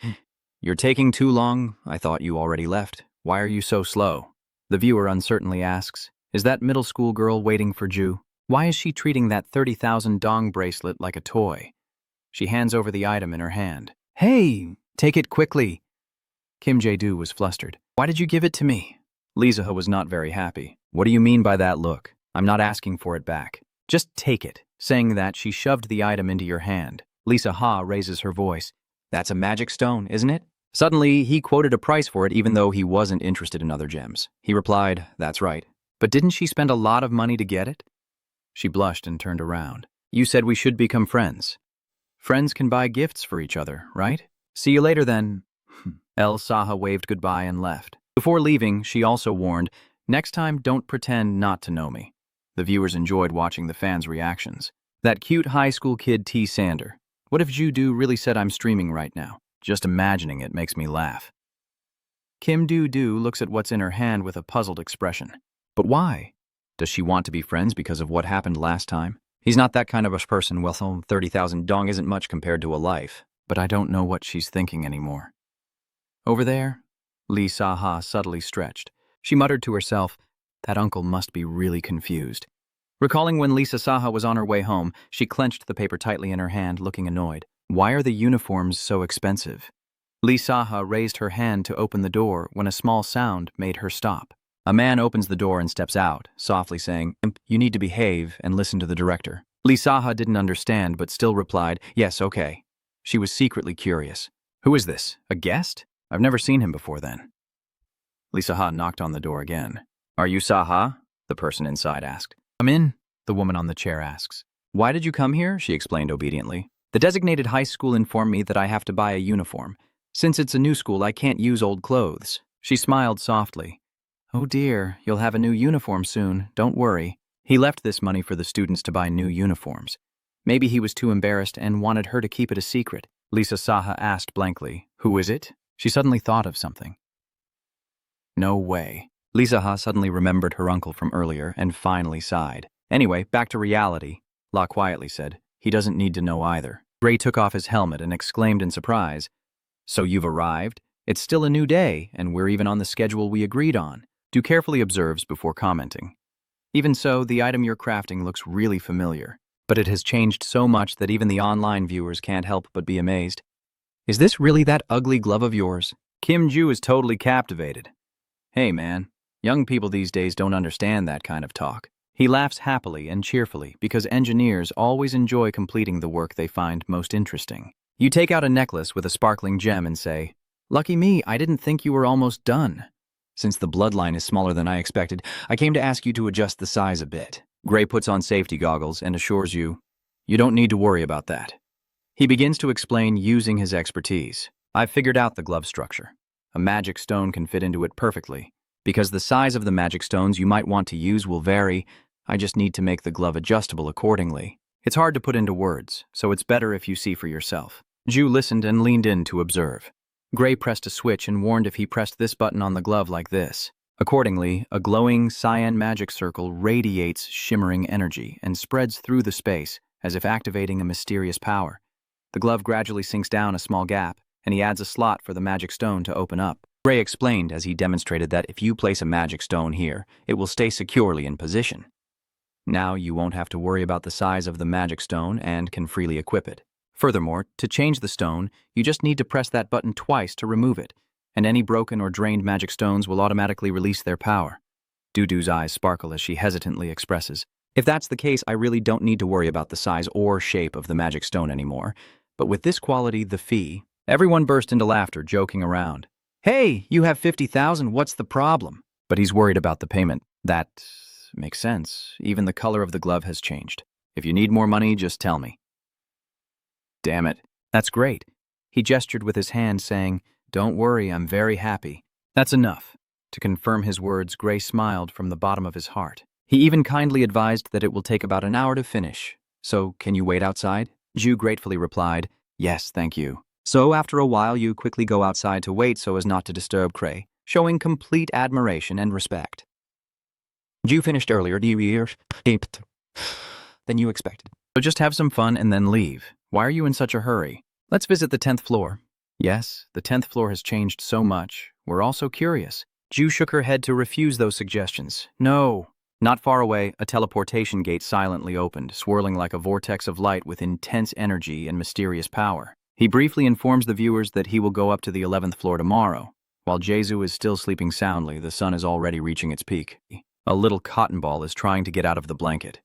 You're taking too long. I thought you already left. Why are you so slow? The viewer uncertainly asks, Is that middle school girl waiting for Ju? Why is she treating that 30,000 dong bracelet like a toy? She hands over the item in her hand. Hey, take it quickly. Kim Jae-do was flustered. Why did you give it to me? Lisa was not very happy. What do you mean by that look? I'm not asking for it back. Just take it. Saying that, she shoved the item into your hand. Lisa Ha raises her voice. That's a magic stone, isn't it? Suddenly, he quoted a price for it even though he wasn't interested in other gems. He replied, That's right. But didn't she spend a lot of money to get it? She blushed and turned around. You said we should become friends. Friends can buy gifts for each other, right? See you later then. El Saha waved goodbye and left. Before leaving, she also warned, Next time, don't pretend not to know me. The viewers enjoyed watching the fans' reactions. That cute high school kid T. Sander. What if Ju-do really said I'm streaming right now? Just imagining it makes me laugh. Kim Do-do looks at what's in her hand with a puzzled expression. But why? Does she want to be friends because of what happened last time? He's not that kind of a person. Well, 30,000 dong isn't much compared to a life. But I don't know what she's thinking anymore. Over there, Lee Saha subtly stretched. She muttered to herself, That uncle must be really confused. Recalling when Lisa Saha was on her way home, she clenched the paper tightly in her hand, looking annoyed. Why are the uniforms so expensive? Lee Saha raised her hand to open the door when a small sound made her stop. A man opens the door and steps out, softly saying, "You need to behave and listen to the director." Lisaha didn't understand but still replied, "Yes, okay." She was secretly curious. "Who is this? A guest? I've never seen him before then." Lisaha knocked on the door again. "Are you Saha?" the person inside asked. "Come in," the woman on the chair asks. "Why did you come here?" she explained obediently. "The designated high school informed me that I have to buy a uniform. Since it's a new school, I can't use old clothes." She smiled softly. "Oh dear, you'll have a new uniform soon, don't worry." He left this money for the students to buy new uniforms. Maybe he was too embarrassed and wanted her to keep it a secret. Lisa Saha asked blankly, "Who is it?" She suddenly thought of something. No way. Lisa Ha suddenly remembered her uncle from earlier and finally sighed. "Anyway, back to reality," La quietly said. "He doesn't need to know either." Gray took off his helmet and exclaimed in surprise, "So you've arrived? It's still a new day, and we're even on the schedule we agreed on." Du carefully observes before commenting. "Even so, the item you're crafting looks really familiar, but it has changed so much that even the online viewers can't help but be amazed. Is this really that ugly glove of yours?" Kim Ju is totally captivated. "Hey man, young people these days don't understand that kind of talk." He laughs happily and cheerfully because engineers always enjoy completing the work they find most interesting. You take out a necklace with a sparkling gem and say, "Lucky me, I didn't think you were almost done." "Since the bloodline is smaller than I expected, I came to ask you to adjust the size a bit." Gray puts on safety goggles and assures you, "You don't need to worry about that." He begins to explain using his expertise. "I've figured out the glove structure. A magic stone can fit into it perfectly. Because the size of the magic stones you might want to use will vary, I just need to make the glove adjustable accordingly. It's hard to put into words, so it's better if you see for yourself." Ju listened and leaned in to observe. Gray pressed a switch and warned if he pressed this button on the glove like this. Accordingly, a glowing cyan magic circle radiates shimmering energy and spreads through the space as if activating a mysterious power. The glove gradually sinks down a small gap, and he adds a slot for the magic stone to open up. Gray explained as he demonstrated that if you place a magic stone here, it will stay securely in position. Now you won't have to worry about the size of the magic stone and can freely equip it. Furthermore, to change the stone, you just need to press that button twice to remove it, and any broken or drained magic stones will automatically release their power. Dudu's eyes sparkle as she hesitantly expresses, "If that's the case, I really don't need to worry about the size or shape of the magic stone anymore. But with this quality, the fee..." Everyone burst into laughter, joking around. "Hey, you have 50,000, what's the problem?" But he's worried about the payment. That makes sense. Even the color of the glove has changed. If you need more money, just tell me. Damn it. That's great. He gestured with his hand, saying, "Don't worry, I'm very happy." That's enough. To confirm his words, Gray smiled from the bottom of his heart. He even kindly advised that it will take about an hour to finish. "So, can you wait outside?" Ju gratefully replied, "Yes, thank you." So, after a while, you quickly go outside to wait so as not to disturb Gray, showing complete admiration and respect. Ju finished earlier, than you expected. So just have some fun and then leave. Why are you in such a hurry? Let's visit the 10th floor. Yes, the 10th floor has changed so much. We're all so curious. Ju shook her head to refuse those suggestions. No. Not far away, a teleportation gate silently opened, swirling like a vortex of light with intense energy and mysterious power. He briefly informs the viewers that he will go up to the 11th floor tomorrow. While Jesu is still sleeping soundly, the sun is already reaching its peak. A little cotton ball is trying to get out of the blanket.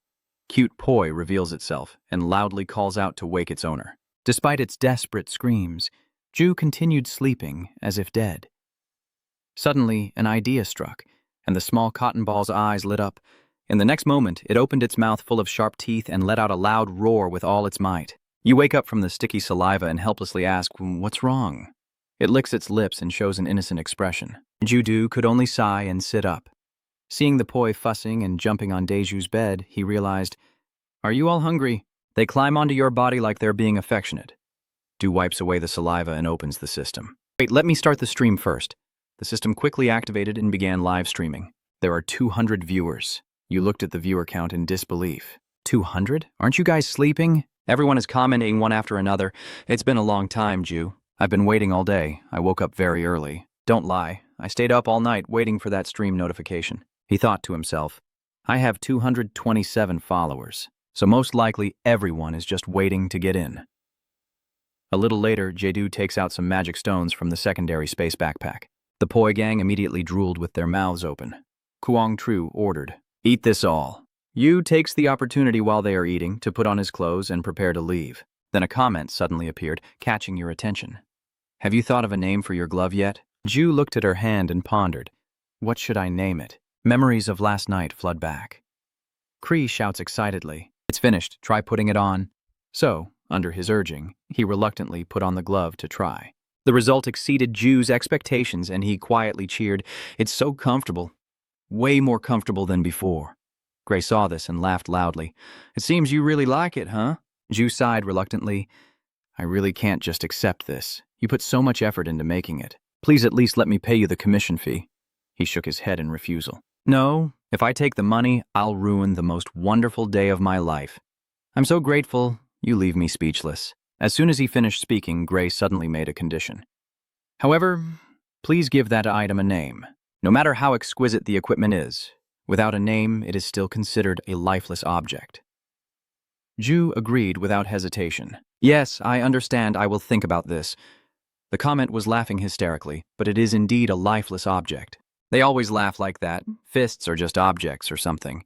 Cute Poi reveals itself and loudly calls out to wake its owner. Despite its desperate screams, Ju continued sleeping as if dead. Suddenly, an idea struck, and the small cotton ball's eyes lit up. In the next moment, it opened its mouth full of sharp teeth and let out a loud roar with all its might. You wake up from the sticky saliva and helplessly ask, "What's wrong?" It licks its lips and shows an innocent expression. Judu could only sigh and sit up. Seeing the Poi fussing and jumping on Deju's bed, he realized, "Are you all hungry?" They climb onto your body like they're being affectionate. Du wipes away the saliva and opens the system. "Wait, let me start the stream first." The system quickly activated and began live streaming. There are 200 viewers. You looked at the viewer count in disbelief. 200? Aren't you guys sleeping? Everyone is commenting one after another. "It's been a long time, Ju." "I've been waiting all day. I woke up very early. Don't lie. I stayed up all night waiting for that stream notification." He thought to himself, "I have 227 followers, so most likely everyone is just waiting to get in." A little later, Jedu takes out some magic stones from the secondary space backpack. The Poi gang immediately drooled with their mouths open. Kuang Tru ordered. Eat this all. Yu takes the opportunity while they are eating to put on his clothes and prepare to leave. Then a comment suddenly appeared, catching your attention. Have you thought of a name for your glove yet? Ju looked at her hand and pondered. What should I name it? Memories of last night flood back. Cree shouts excitedly. It's finished. Try putting it on. So, under his urging, he reluctantly put on the glove to try. The result exceeded Ju's expectations, and he quietly cheered. It's so comfortable. Way more comfortable than before. Gray saw this and laughed loudly. It seems you really like it, huh? Ju sighed reluctantly. I really can't just accept this. You put so much effort into making it. Please at least let me pay you the commission fee. He shook his head in refusal. No, if I take the money, I'll ruin the most wonderful day of my life. I'm so grateful, you leave me speechless. As soon as he finished speaking, Gray suddenly made a condition. However, please give that item a name. No matter how exquisite the equipment is, without a name, it is still considered a lifeless object. Ju agreed without hesitation. Yes, I understand. I will think about this. The comment was laughing hysterically, but it is indeed a lifeless object. They always laugh like that. Fists are just objects or something.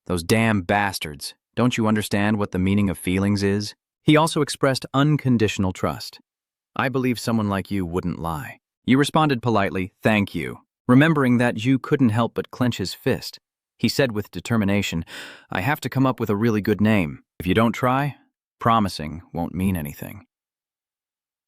Those damn bastards. Don't you understand what the meaning of feelings is? He also expressed unconditional trust. I believe someone like you wouldn't lie. You responded politely, thank you. Remembering that Ju couldn't help but clench his fist, he said with determination, I have to come up with a really good name. If you don't try, promising won't mean anything.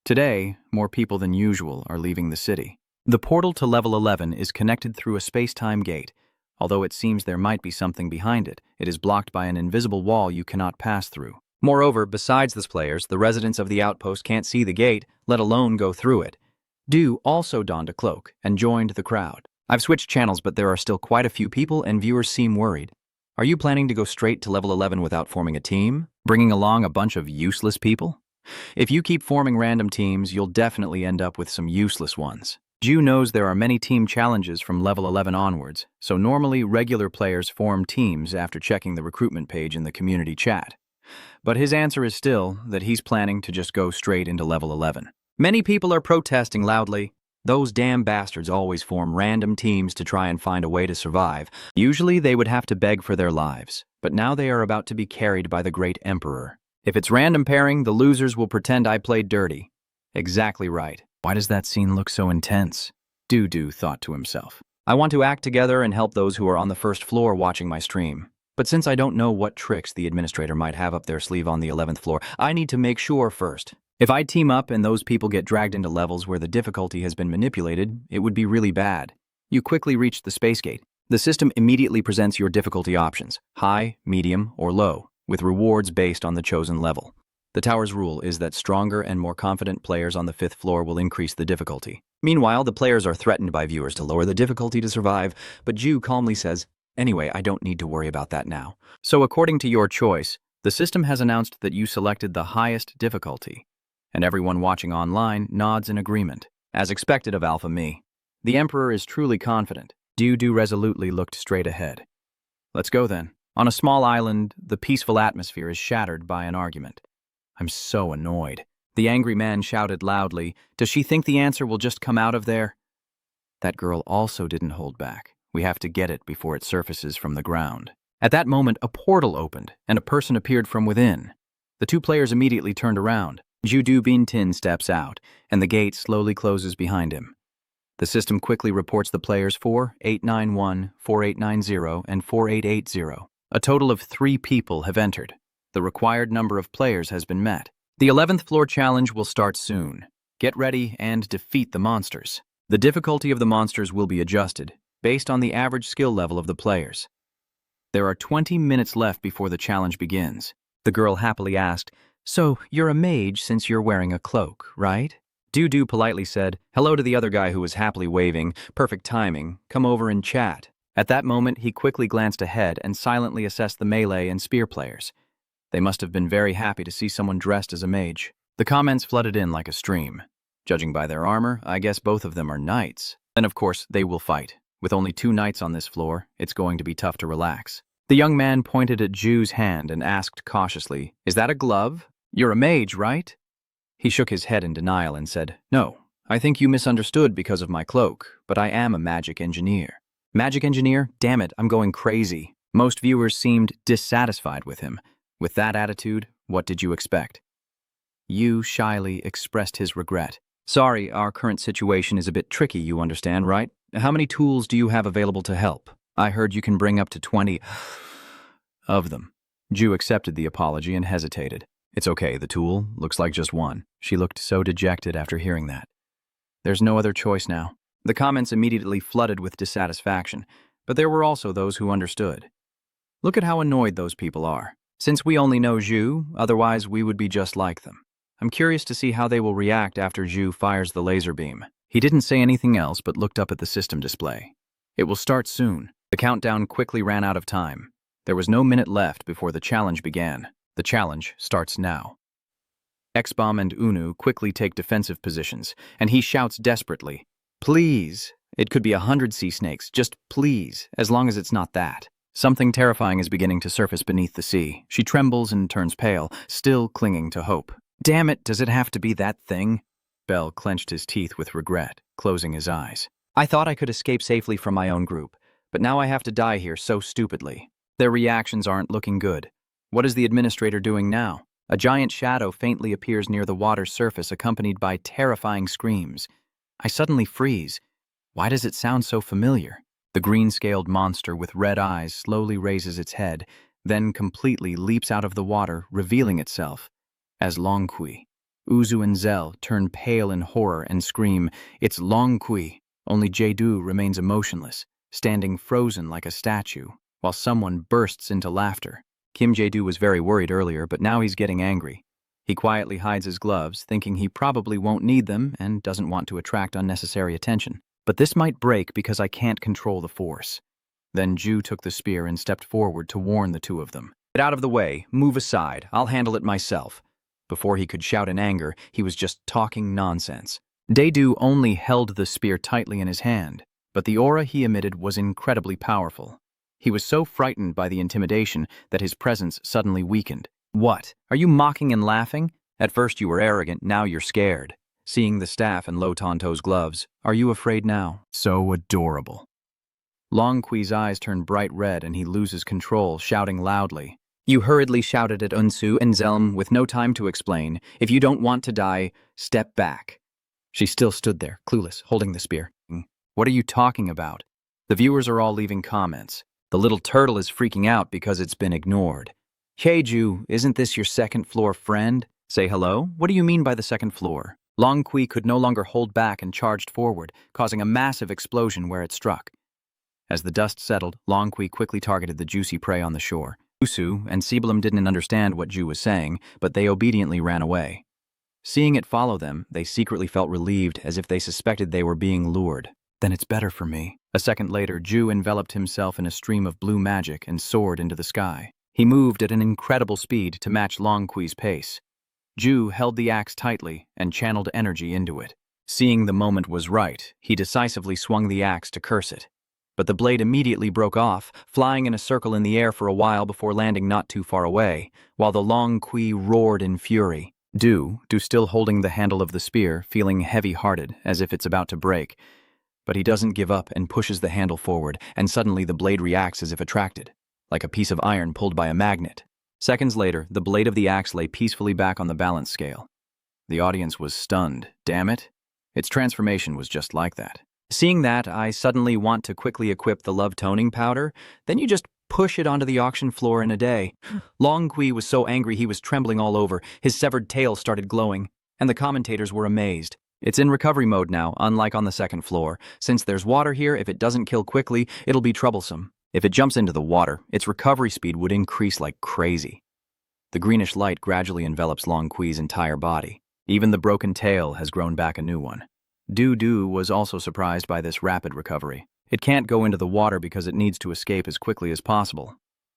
Today, more people than usual are leaving the city. The portal to level 11 is connected through a space-time gate. Although it seems there might be something behind it, it is blocked by an invisible wall you cannot pass through. Moreover, besides the players, the residents of the outpost can't see the gate, let alone go through it. Du also donned a cloak and joined the crowd. I've switched channels, but there are still quite a few people and viewers seem worried. Are you planning to go straight to level 11 without forming a team? Bringing along a bunch of useless people? If you keep forming random teams, you'll definitely end up with some useless ones. Ju knows there are many team challenges from level 11 onwards, so normally regular players form teams after checking the recruitment page in the community chat. But his answer is still that he's planning to just go straight into level 11. Many people are protesting loudly. Those damn bastards always form random teams to try and find a way to survive. Usually they would have to beg for their lives, but now they are about to be carried by the great emperor. If it's random pairing, the losers will pretend I played dirty. Exactly right. Why does that scene look so intense? Du thought to himself. I want to act together and help those who are on the first floor watching my stream. But since I don't know what tricks the administrator might have up their sleeve on the 11th floor, I need to make sure first. If I team up and those people get dragged into levels where the difficulty has been manipulated, it would be really bad. You quickly reach the space gate. The system immediately presents your difficulty options, high, medium, or low, with rewards based on the chosen level. The tower's rule is that stronger and more confident players on the 5th floor will increase the difficulty. Meanwhile, the players are threatened by viewers to lower the difficulty to survive, but Ju calmly says, anyway, I don't need to worry about that now. So according to your choice, the system has announced that you selected the highest difficulty, and everyone watching online nods in agreement, as expected of Alpha Me. The Emperor is truly confident. Du resolutely looked straight ahead. Let's go then. On a small island, the peaceful atmosphere is shattered by an argument. I'm so annoyed. The angry man shouted loudly, does she think the answer will just come out of there? That girl also didn't hold back. We have to get it before it surfaces from the ground. At that moment, a portal opened, and a person appeared from within. The two players immediately turned around. Judu Bintin steps out, and the gate slowly closes behind him. The system quickly reports the players 4891, 4890, and 4880. A total of 3 people have entered. The required number of players has been met. The 11th floor challenge will start soon. Get ready and defeat the monsters. The difficulty of the monsters will be adjusted, based on the average skill level of the players. There are 20 minutes left before the challenge begins. The girl happily asked, so you're a mage since you're wearing a cloak, right? Du politely said, hello to the other guy who was happily waving, perfect timing, come over and chat. At that moment, he quickly glanced ahead and silently assessed the melee and spear players. They must have been very happy to see someone dressed as a mage. The comments flooded in like a stream. Judging by their armor, I guess both of them are knights. Then of course, they will fight. With only 2 knights on this floor, it's going to be tough to relax. The young man pointed at Ju's hand and asked cautiously, is that a glove? You're a mage, right? He shook his head in denial and said, no, I think you misunderstood because of my cloak, but I am a magic engineer. Magic engineer? Damn it, I'm going crazy. Most viewers seemed dissatisfied with him. With that attitude, what did you expect? Yu shyly expressed his regret. Sorry, our current situation is a bit tricky, you understand, right? How many tools do you have available to help? I heard you can bring up to 20 of them. Ju accepted the apology and hesitated. It's okay, the tool looks like just one. She looked so dejected after hearing that. There's no other choice now. The comments immediately flooded with dissatisfaction, but there were also those who understood. Look at how annoyed those people are. Since we only know Ju, otherwise we would be just like them. I'm curious to see how they will react after Ju fires the laser beam. He didn't say anything else but looked up at the system display. It will start soon. The countdown quickly ran out of time. There was no minute left before the challenge began. The challenge starts now. X-Bomb and Unu quickly take defensive positions, and he shouts desperately, "Please! It could be 100 sea snakes, just please, as long as it's not that." Something terrifying is beginning to surface beneath the sea. She trembles and turns pale, still clinging to hope. Damn it, does it have to be that thing? Bell clenched his teeth with regret, closing his eyes. I thought I could escape safely from my own group, but now I have to die here so stupidly. Their reactions aren't looking good. What is the administrator doing now? A giant shadow faintly appears near the water's surface, accompanied by terrifying screams. I suddenly freeze. Why does it sound so familiar? The green-scaled monster with red eyes slowly raises its head, then completely leaps out of the water, revealing itself as Longqui. Uzu and Zell turn pale in horror and scream, "It's Longqui!" Only Jae-do remains emotionless, standing frozen like a statue, while someone bursts into laughter. Kim Jae-do was very worried earlier, but now he's getting angry. He quietly hides his gloves, thinking he probably won't need them and doesn't want to attract unnecessary attention. But this might break because I can't control the force. Then Ju took the spear and stepped forward to warn the two of them. Get out of the way, move aside, I'll handle it myself. Before he could shout in anger, he was just talking nonsense. Dae-do only held the spear tightly in his hand, but the aura he emitted was incredibly powerful. He was so frightened by the intimidation that his presence suddenly weakened. What? Are you mocking and laughing? At first you were arrogant, now you're scared. Seeing the staff and Lo Tonto's gloves, are you afraid now? So adorable. Longqui's eyes turn bright red and he loses control, shouting loudly. You hurriedly shouted at Unsu and Zelm with no time to explain. If you don't want to die, step back. She still stood there, clueless, holding the spear. What are you talking about? The viewers are all leaving comments. The little turtle is freaking out because it's been ignored. Heiju, isn't this your second floor friend? Say hello? What do you mean by the second floor? Longqui could no longer hold back and charged forward, causing a massive explosion where it struck. As the dust settled, Longqui quickly targeted the juicy prey on the shore. Usu and Sibilim didn't understand what Ju was saying, but they obediently ran away. Seeing it follow them, they secretly felt relieved, as if they suspected they were being lured. Then it's better for me. A second later, Ju enveloped himself in a stream of blue magic and soared into the sky. He moved at an incredible speed to match Longqui's pace. Ju held the axe tightly and channeled energy into it. Seeing the moment was right, he decisively swung the axe to curse it. But the blade immediately broke off, flying in a circle in the air for a while before landing not too far away, while the Longqui roared in fury. Du still holding the handle of the spear, feeling heavy-hearted, as if it's about to break. But he doesn't give up and pushes the handle forward, and suddenly the blade reacts as if attracted, like a piece of iron pulled by a magnet. Seconds later, the blade of the axe lay peacefully back on the balance scale. The audience was stunned. Damn it. Its transformation was just like that. Seeing that, I suddenly want to quickly equip the love toning powder, then you just push it onto the auction floor in a day. Longqui was so angry he was trembling all over, his severed tail started glowing, and the commentators were amazed. It's in recovery mode now, unlike on the second floor. Since there's water here, if it doesn't kill quickly, it'll be troublesome. If it jumps into the water, its recovery speed would increase like crazy. The greenish light gradually envelops Longqui's entire body. Even the broken tail has grown back a new one. Du was also surprised by this rapid recovery. It can't go into the water because it needs to escape as quickly as possible.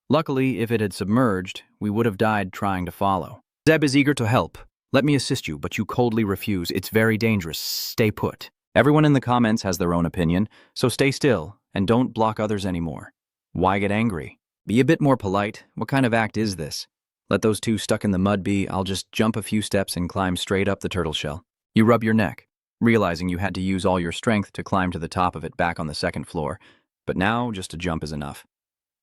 Luckily, if it had submerged, we would have died trying to follow. Zeb is eager to help. Let me assist you, but you coldly refuse. It's very dangerous. Stay put. Everyone in the comments has their own opinion, so stay still and don't block others anymore. Why get angry? Be a bit more polite. What kind of act is this? Let those two stuck in the mud be. I'll just jump a few steps and climb straight up the turtle shell. You rub your neck, realizing you had to use all your strength to climb to the top of it back on the second floor. but now just a jump is enough.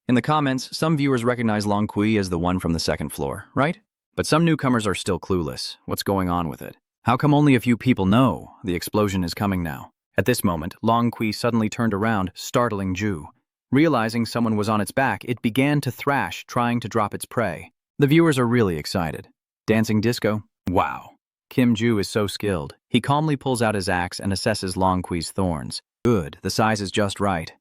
In the comments, some viewers recognize Long Kui as the one from the second floor, right? But some newcomers are still clueless. What's going on with it? How come only a few people know the explosion is coming now? At this moment, Long Kui suddenly turned around, startling Ju. Realizing someone was on its back, it began to thrash, trying to drop its prey. The viewers are really excited. Dancing disco? Wow. Kim Ju is so skilled. He calmly pulls out his axe and assesses Long Kui's thorns. Good, the size is just right.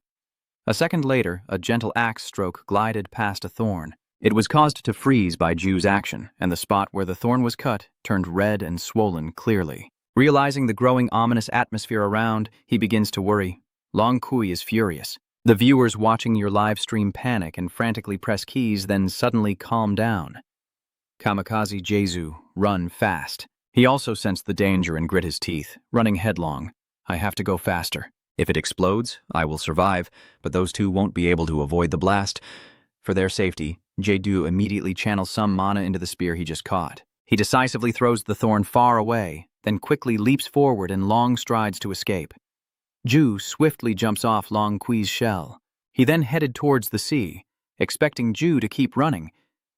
A second later, a gentle axe stroke glided past a thorn. It was caused to freeze by Ju's action, and the spot where the thorn was cut turned red and swollen clearly. Realizing the growing ominous atmosphere around, he begins to worry. Long Kui is furious. The viewers watching your live stream panic and frantically press keys, then suddenly calm down. Kamikaze Jesu, run fast. He also sensed the danger and grit his teeth, running headlong. I have to go faster. If it explodes, I will survive, but those two won't be able to avoid the blast. For their safety, Jedu immediately channels some mana into the spear he just caught. He decisively throws the thorn far away, then quickly leaps forward in long strides to escape. Ju swiftly jumps off Long Kui's shell. He then headed towards the sea, expecting Ju to keep running,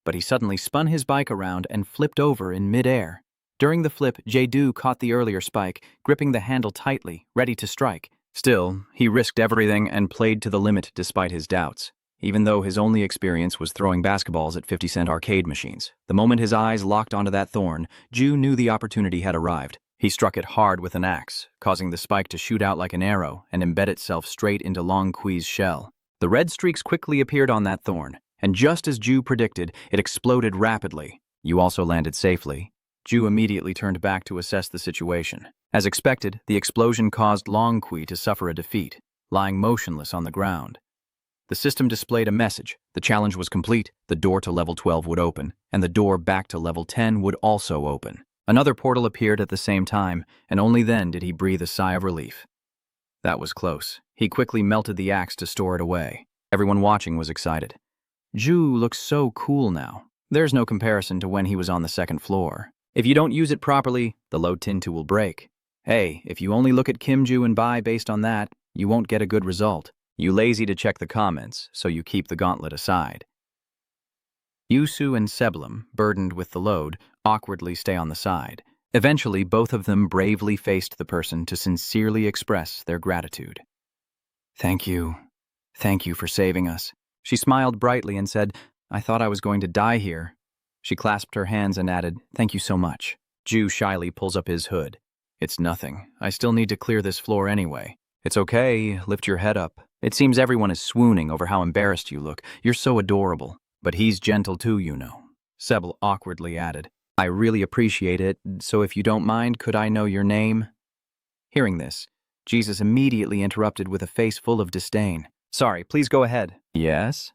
but he suddenly spun his bike around and flipped over in midair. During the flip, Jedu caught the earlier spike, gripping the handle tightly, ready to strike. Still, he risked everything and played to the limit despite his doubts. Even though his only experience was throwing basketballs at 50-cent arcade machines, the moment his eyes locked onto that thorn, Ju knew the opportunity had arrived. He struck it hard with an axe, causing the spike to shoot out like an arrow and embed itself straight into Long Kui's shell. The red streaks quickly appeared on that thorn, and just as Ju predicted, it exploded rapidly. You also landed safely. Ju immediately turned back to assess the situation. As expected, the explosion caused Long Kui to suffer a defeat, lying motionless on the ground. The system displayed a message. The challenge was complete, the door to level 12 would open, and the door back to level 10 would also open. Another portal appeared at the same time, and only then did he breathe a sigh of relief. That was close. He quickly melted the axe to store it away. Everyone watching was excited. Ju looks so cool now. There's no comparison to when he was on the second floor. If you don't use it properly, the load tintu will break. Hey, if you only look at Kim Ju and buy based on that, you won't get a good result. You lazy to check the comments, so you keep the gauntlet aside. Yusu and Seblim, burdened with the load, awkwardly stay on the side. Eventually, both of them bravely faced the person to sincerely express their gratitude. Thank you. Thank you for saving us. She smiled brightly and said, I thought I was going to die here. She clasped her hands and added, thank you so much. Ju shyly pulls up his hood. It's nothing. I still need to clear this floor anyway. It's okay. Lift your head up. It seems everyone is swooning over how embarrassed you look. You're so adorable. But he's gentle too, you know. Sebel awkwardly added, I really appreciate it, so if you don't mind, could I know your name? Hearing this, Jesus immediately interrupted with a face full of disdain. Sorry, please go ahead. Yes?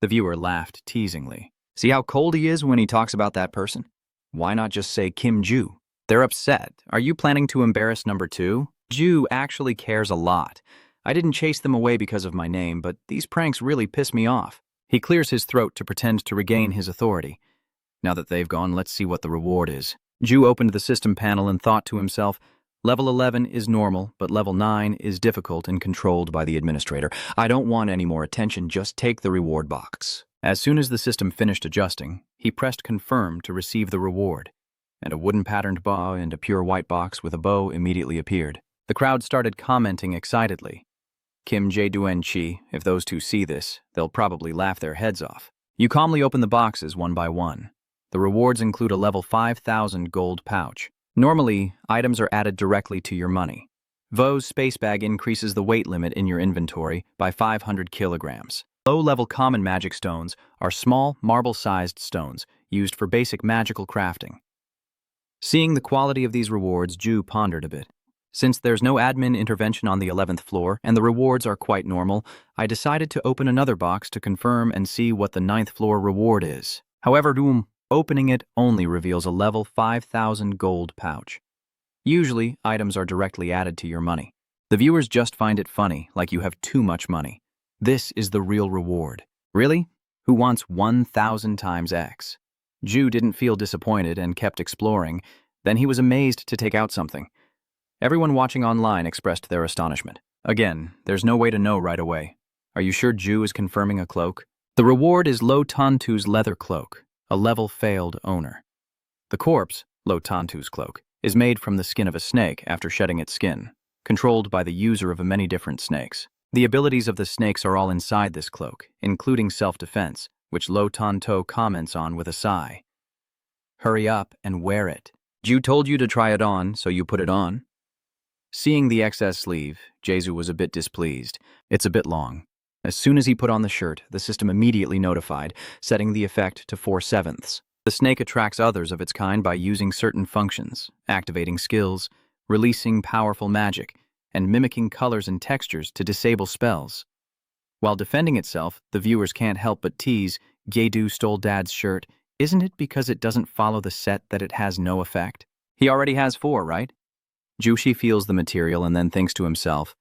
The viewer laughed teasingly. See how cold he is when he talks about that person? Why not just say Kim Ju? They're upset. Are you planning to embarrass number 2? Ju actually cares a lot. I didn't chase them away because of my name, but these pranks really piss me off. He clears his throat to pretend to regain his authority. Now that they've gone, let's see what the reward is. Ju opened the system panel and thought to himself, level 11 is normal, but level 9 is difficult and controlled by the administrator. I don't want any more attention, just take the reward box. As soon as the system finished adjusting, he pressed confirm to receive the reward, and a wooden patterned bow and a pure white box with a bow immediately appeared. The crowd started commenting excitedly. Kim Jae-duen Chi, if those two see this, they'll probably laugh their heads off. You calmly open the boxes one by one. The rewards include a level 5,000 gold pouch. Normally, items are added directly to your money. Vo's space bag increases the weight limit in your inventory by 500 kilograms. Low-level common magic stones are small, marble-sized stones used for basic magical crafting. Seeing the quality of these rewards, Ju pondered a bit. Since there's no admin intervention on the 11th floor and the rewards are quite normal, I decided to open another box to confirm and see what the 9th floor reward is. However, opening it only reveals a level 5,000 gold pouch. Usually, items are directly added to your money. The viewers just find it funny, like you have too much money. This is the real reward. Really? Who wants 1,000 times X? Ju didn't feel disappointed and kept exploring. Then he was amazed to take out something. Everyone watching online expressed their astonishment. Again, there's no way to know right away. Are you sure Ju is confirming a cloak? The reward is Lo Tantu's leather cloak, a level failed owner. The corpse, Lo Tantu's cloak, is made from the skin of a snake after shedding its skin, controlled by the user of many different snakes. The abilities of the snakes are all inside this cloak, including self-defense, which Lo Tanto comments on with a sigh. Hurry up and wear it. Ju told you to try it on, so you put it on. Seeing the excess sleeve, Jesu was a bit displeased. It's a bit long. As soon as he put on the shirt, the system immediately notified, setting the effect to 4/7. The snake attracts others of its kind by using certain functions, activating skills, releasing powerful magic, and mimicking colors and textures to disable spells. While defending itself, the viewers can't help but tease, Yedu stole Dad's shirt. Isn't it because it doesn't follow the set that it has no effect? He already has 4, right? Jushi feels the material and then thinks to himself,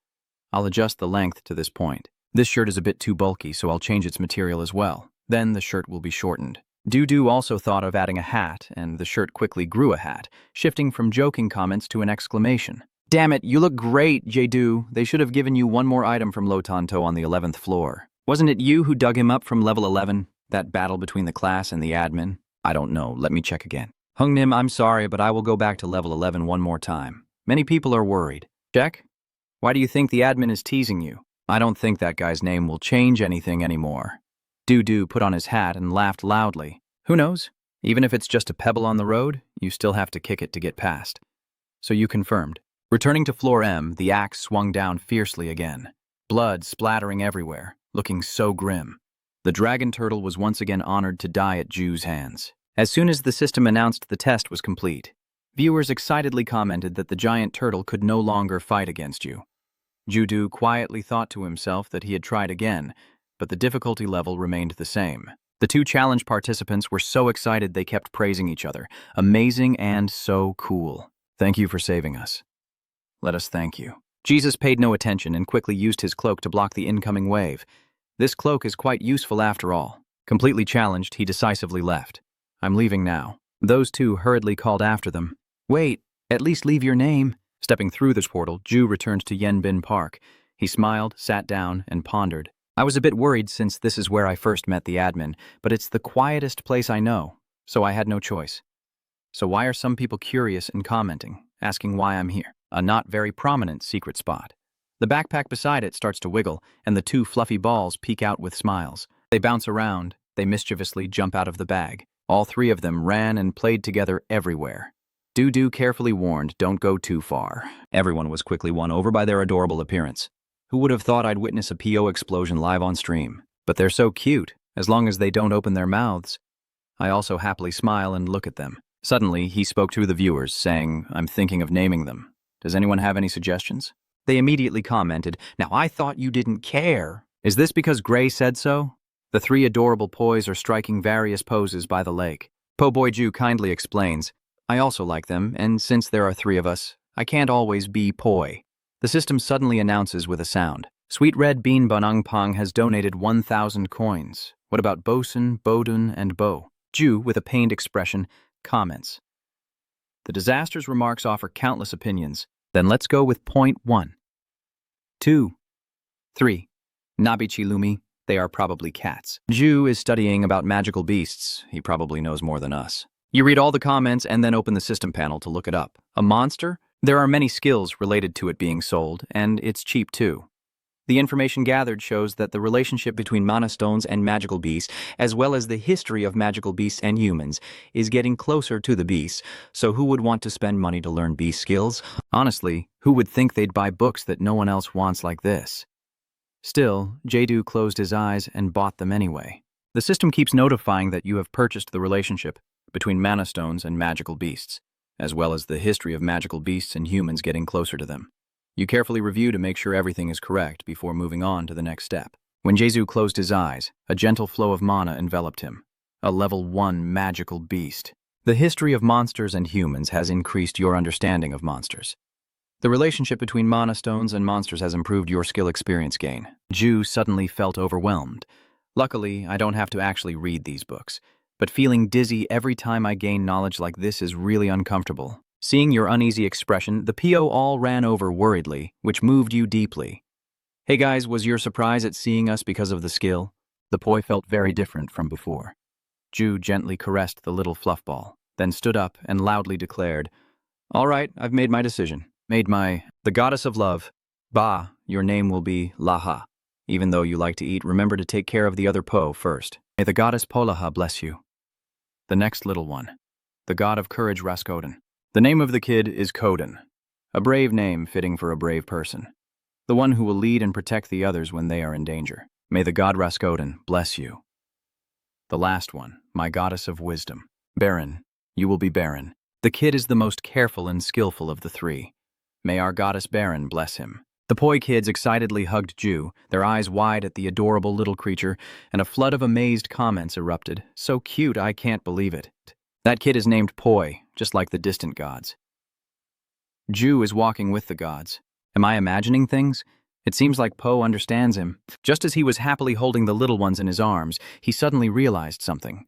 I'll adjust the length to this point. This shirt is a bit too bulky, so I'll change its material as well. Then the shirt will be shortened. Dudu also thought of adding a hat, and the shirt quickly grew a hat, shifting from joking comments to an exclamation. Damn it, you look great, Jedu. They should have given you one more item from Lo Tanto on the 11th floor. Wasn't it you who dug him up from level 11? That battle between the class and the admin? I don't know, let me check again. Hungnim, I'm sorry, but I will go back to level 11 one more time. Many people are worried. Check? Why do you think the admin is teasing you? I don't think that guy's name will change anything anymore. Dudu put on his hat and laughed loudly. Who knows? Even if it's just a pebble on the road, you still have to kick it to get past. So you confirmed. Returning to floor M, the axe swung down fiercely again. Blood splattering everywhere, looking so grim. The dragon turtle was once again honored to die at Ju's hands. As soon as the system announced the test was complete, viewers excitedly commented that the giant turtle could no longer fight against you. Judu quietly thought to himself that he had tried again, but the difficulty level remained the same. The 2 challenge participants were so excited they kept praising each other. Amazing and so cool. Thank you for saving us. Let us thank you. Jesus paid no attention and quickly used his cloak to block the incoming wave. This cloak is quite useful after all. Completely challenged, he decisively left. I'm leaving now. Those 2 hurriedly called after them. Wait, at least leave your name. Stepping through this portal, Ju returned to Yenbin Park. He smiled, sat down, and pondered. I was a bit worried since this is where I first met the admin, but it's the quietest place I know, so I had no choice. So why are some people curious and commenting, asking why I'm here? A not very prominent secret spot. The backpack beside it starts to wiggle, and the 2 fluffy balls peek out with smiles. They bounce around, they mischievously jump out of the bag. All 3 of them ran and played together everywhere. Dudu carefully warned, don't go too far. Everyone was quickly won over by their adorable appearance. Who would have thought I'd witness a PO explosion live on stream? But they're so cute, as long as they don't open their mouths. I also happily smile and look at them. Suddenly, he spoke to the viewers, saying, I'm thinking of naming them. Does anyone have any suggestions? They immediately commented, now I thought you didn't care. Is this because Gray said so? The 3 adorable poys are striking various poses by the lake. Po Boy Ju kindly explains, I also like them, and since there are 3 of us, I can't always be poi. The system suddenly announces with a sound. Sweet Red Bean Bunang Pong has donated 1,000 coins. What about Bosun, Bodun, and Bo? Ju, with a pained expression, comments. The disaster's remarks offer countless opinions. Then let's go with point 1. 2. 3. Nabichi Lumi, they are probably cats. Ju is studying about magical beasts. He probably knows more than us. You read all the comments and then open the system panel to look it up. A monster? There are many skills related to it being sold, and it's cheap too. The information gathered shows that the relationship between mana stones and magical beasts, as well as the history of magical beasts and humans, is getting closer to the beasts, so who would want to spend money to learn beast skills? Honestly, who would think they'd buy books that no one else wants like this? Still, Jedu closed his eyes and bought them anyway. The system keeps notifying that you have purchased the relationship between mana stones and magical beasts, as well as the history of magical beasts and humans getting closer to them. You carefully review to make sure everything is correct before moving on to the next step. When Jesu closed his eyes, a gentle flow of mana enveloped him. A level 1 magical beast. The history of monsters and humans has increased your understanding of monsters. The relationship between mana stones and monsters has improved your skill experience gain. Ju suddenly felt overwhelmed. Luckily, I don't have to actually read these books. But feeling dizzy every time I gain knowledge like this is really uncomfortable. Seeing your uneasy expression, the PO all ran over worriedly, which moved you deeply. Hey guys, was your surprise at seeing us because of the skill? The poi felt very different from before. Ju gently caressed the little fluff ball, then stood up and loudly declared, All right, I've made my decision. The goddess of love. Ba, your name will be Laha. Even though you like to eat, remember to take care of the other po first. May the goddess Polaha bless you. The next little one. The god of courage Raskoden. The name of the kid is Koden. A brave name fitting for a brave person. The one who will lead and protect the others when they are in danger. May the god Raskoden bless you. The last one, my goddess of wisdom. Baron, you will be Baron. The kid is the most careful and skillful of the three. May our goddess Baron bless him. The poi kids excitedly hugged Ju, their eyes wide at the adorable little creature, and a flood of amazed comments erupted. So cute, I can't believe it. That kid is named Poi, just like the distant gods. Ju is walking with the gods. Am I imagining things? It seems like Po understands him. Just as he was happily holding the little ones in his arms, he suddenly realized something.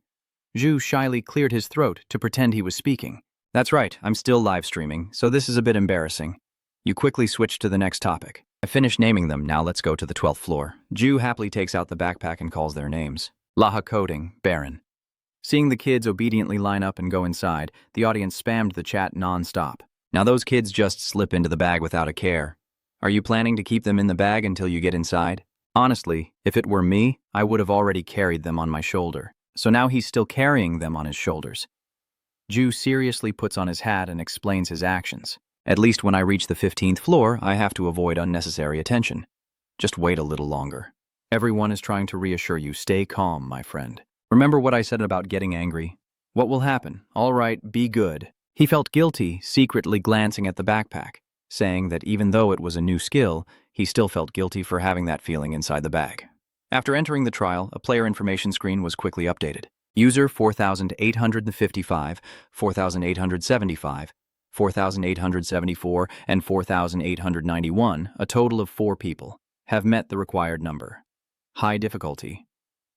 Ju shyly cleared his throat to pretend he was speaking. That's right, I'm still live streaming, so this is a bit embarrassing. You quickly switch to the next topic. I finished naming them, now let's go to the 12th floor. Ju happily takes out the backpack and calls their names. Laha Coding, Baron. Seeing the kids obediently line up and go inside, the audience spammed the chat non-stop. Now those kids just slip into the bag without a care. Are you planning to keep them in the bag until you get inside? Honestly, if it were me, I would have already carried them on my shoulder. So now he's still carrying them on his shoulders. Ju seriously puts on his hat and explains his actions. At least when I reach the 15th floor, I have to avoid unnecessary attention. Just wait a little longer. Everyone is trying to reassure you, stay calm, my friend. Remember what I said about getting angry? What will happen? All right, be good. He felt guilty, secretly glancing at the backpack, saying that even though it was a new skill, he still felt guilty for having that feeling inside the bag. After entering the trial, a player information screen was quickly updated. User 4,855, 4,875, 4,874, and 4,891, a total of 4 people, have met the required number. High difficulty,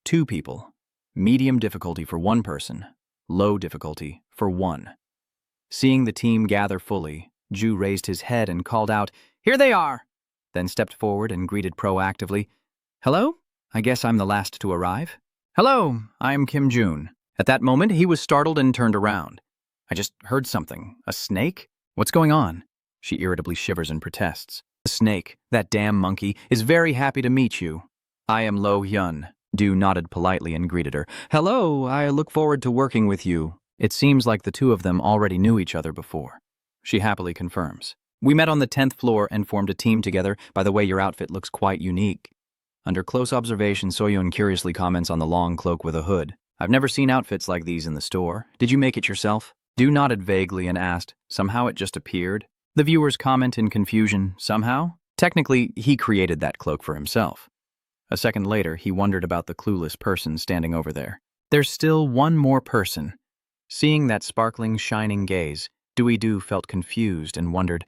2 people. Medium difficulty for 1 person. Low difficulty for 1. Seeing the team gather fully, Ju raised his head and called out, "Here they are!" Then stepped forward and greeted proactively, "Hello? I guess I'm the last to arrive." "Hello, I'm Kim Jun." At that moment, he was startled and turned around. "I just heard something. A snake? What's going on?" She irritably shivers and protests. "The snake, that damn monkey, is very happy to meet you. I am Lo Hyun." Du nodded politely and greeted her. "Hello, I look forward to working with you." It seems like the two of them already knew each other before. She happily confirms. "We met on the 10th floor and formed a team together. By the way, your outfit looks quite unique." Under close observation, Soyeon curiously comments on the long cloak with a hood. "I've never seen outfits like these in the store. Did you make it yourself?" Du nodded vaguely and asked, "Somehow it just appeared?" The viewers comment in confusion, "Somehow?" Technically, he created that cloak for himself. A second later, he wondered about the clueless person standing over there. There's still one more person. Seeing that sparkling, shining gaze, Dewey-Doo felt confused and wondered,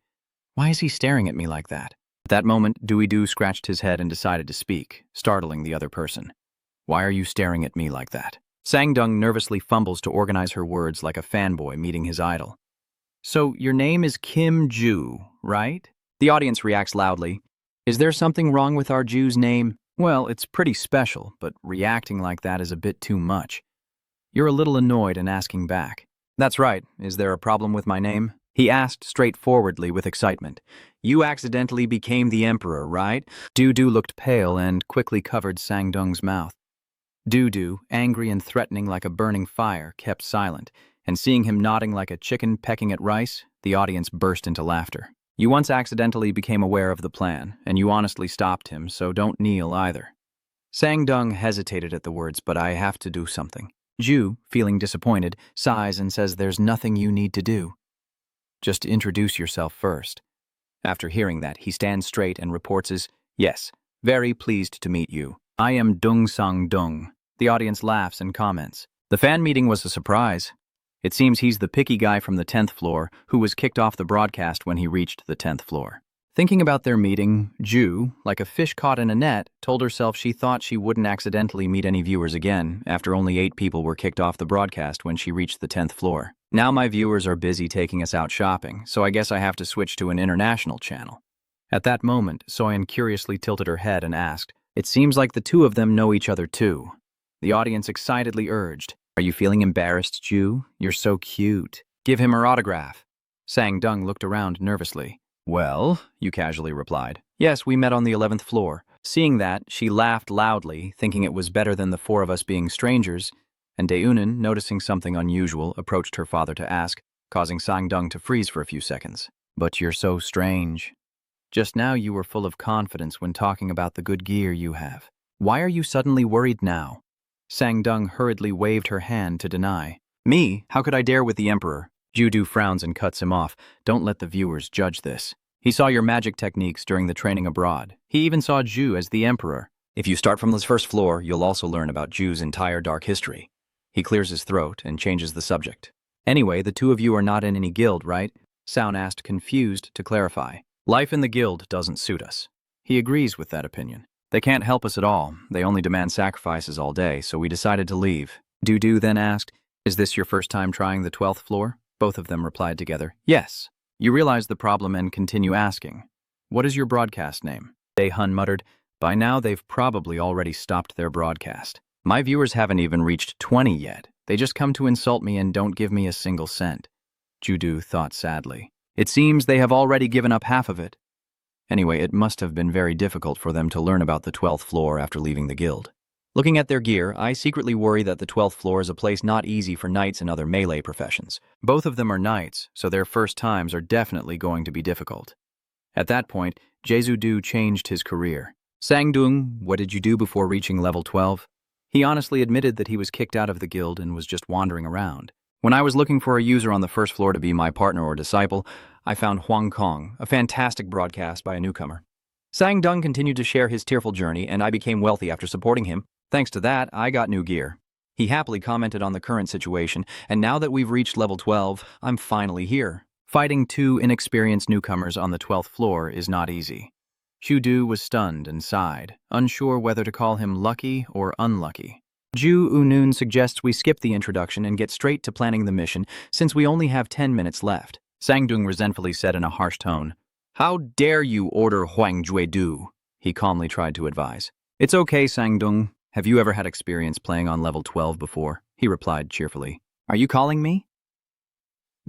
why is he staring at me like that? At that moment, Dewey-Doo scratched his head and decided to speak, startling the other person. "Why are you staring at me like that?" Sang-Dung nervously fumbles to organize her words like a fanboy meeting his idol. "So, your name is Kim Ju, right?" The audience reacts loudly. "Is there something wrong with our Ju's name?" "Well, it's pretty special, but reacting like that is a bit too much." You're a little annoyed and asking back. "That's right. Is there a problem with my name?" He asked straightforwardly with excitement. "You accidentally became the emperor, right?" Du-Du looked pale and quickly covered Sang-Dung's mouth. Du-Du, angry and threatening like a burning fire, kept silent, and seeing him nodding like a chicken pecking at rice, the audience burst into laughter. "You once accidentally became aware of the plan, and you honestly stopped him, so don't kneel either." Sang-Dung hesitated at the words, "But I have to do something." Ju, feeling disappointed, sighs and says there's nothing you need to do. Just introduce yourself first. After hearing that, he stands straight and reports his, "Yes, very pleased to meet you. I am Dung Sang-Dung." The audience laughs and comments. The fan meeting was a surprise. It seems he's the picky guy from the 10th floor who was kicked off the broadcast when he reached the 10th floor. Thinking about their meeting, Ju, like a fish caught in a net, told herself she thought she wouldn't accidentally meet any viewers again after only 8 people were kicked off the broadcast when she reached the 10th floor. Now my viewers are busy taking us out shopping, so I guess I have to switch to an international channel. At that moment, Soyeon curiously tilted her head and asked, "It seems like the two of them know each other too." The audience excitedly urged, "Are you feeling embarrassed, Ju? You're so cute. Give him her autograph." Sang-dung looked around nervously. "Well," you casually replied, "yes, we met on the 11th floor." Seeing that, she laughed loudly, thinking it was better than the four of us being strangers, and Daeunun, noticing something unusual, approached her father to ask, causing Sang-dung to freeze for a few seconds. "But you're so strange. Just now you were full of confidence when talking about the good gear you have. Why are you suddenly worried now?" Sang-dung hurriedly waved her hand to deny. "Me? How could I dare with the Emperor?" Ju-do frowns and cuts him off. "Don't let the viewers judge this. He saw your magic techniques during the training abroad. He even saw Ju as the Emperor. If you start from this first floor, you'll also learn about Ju's entire dark history." He clears his throat and changes the subject. "Anyway, the two of you are not in any guild, right?" Soun asked, confused, to clarify. "Life in the guild doesn't suit us." He agrees with that opinion. "They can't help us at all. They only demand sacrifices all day, so we decided to leave." Du then asked, "Is this your first time trying the 12th floor?" Both of them replied together, "Yes." You realize the problem and continue asking, "What is your broadcast name?" Dae-hun muttered, "By now they've probably already stopped their broadcast. My viewers haven't even reached 20 yet. They just come to insult me and don't give me a single cent." Ju-do thought sadly. "It seems they have already given up half of it." Anyway, it must have been very difficult for them to learn about the 12th floor after leaving the guild. Looking at their gear, I secretly worry that the 12th floor is a place not easy for knights and other melee professions. Both of them are knights, so their first times are definitely going to be difficult. At that point, Jesu-do changed his career. "Sang-dung, what did you do before reaching level 12? He honestly admitted that he was kicked out of the guild and was just wandering around. "When I was looking for a user on the first floor to be my partner or disciple, I found Huang Kong, a fantastic broadcast by a newcomer. Sang-dung continued to share his tearful journey, and I became wealthy after supporting him. Thanks to that, I got new gear. He happily commented on the current situation, and now that we've reached level 12, I'm finally here." Fighting two inexperienced newcomers on the 12th floor is not easy. Ju-do was stunned and sighed, unsure whether to call him lucky or unlucky. Ju-unun suggests we skip the introduction and get straight to planning the mission, since we only have 10 minutes left. Sang-dung resentfully said in a harsh tone, "How dare you order Huang Jue-du?" He calmly tried to advise. "It's okay, Sang-dung. Have you ever had experience playing on level 12 before?" He replied cheerfully. "Are you calling me?"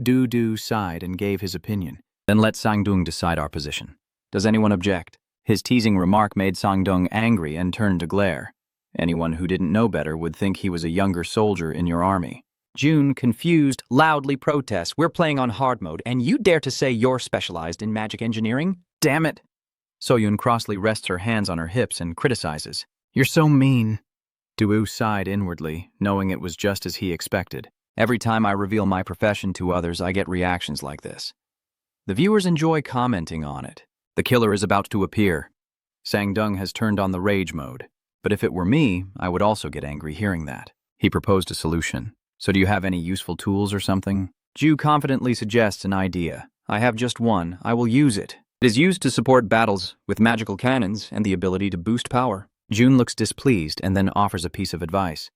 Du sighed and gave his opinion. "Then let Sang-dung decide our position. Does anyone object?" His teasing remark made Sang-dung angry and turned to glare. Anyone who didn't know better would think he was a younger soldier in your army. June, confused, loudly protests, "We're playing on hard mode, and you dare to say you're specialized in magic engineering? Damn it!" Soyeon crossly rests her hands on her hips and criticizes. "You're so mean." Du sighed inwardly, knowing it was just as he expected. Every time I reveal my profession to others, I get reactions like this. The viewers enjoy commenting on it. The killer is about to appear. Sang-dung has turned on the rage mode. But if it were me, I would also get angry hearing that. He proposed a solution. "So do you have any useful tools or something?" Ju confidently suggests an idea. "I have just one. I will use it. It is used to support battles with magical cannons and the ability to boost power." June looks displeased and then offers a piece of advice.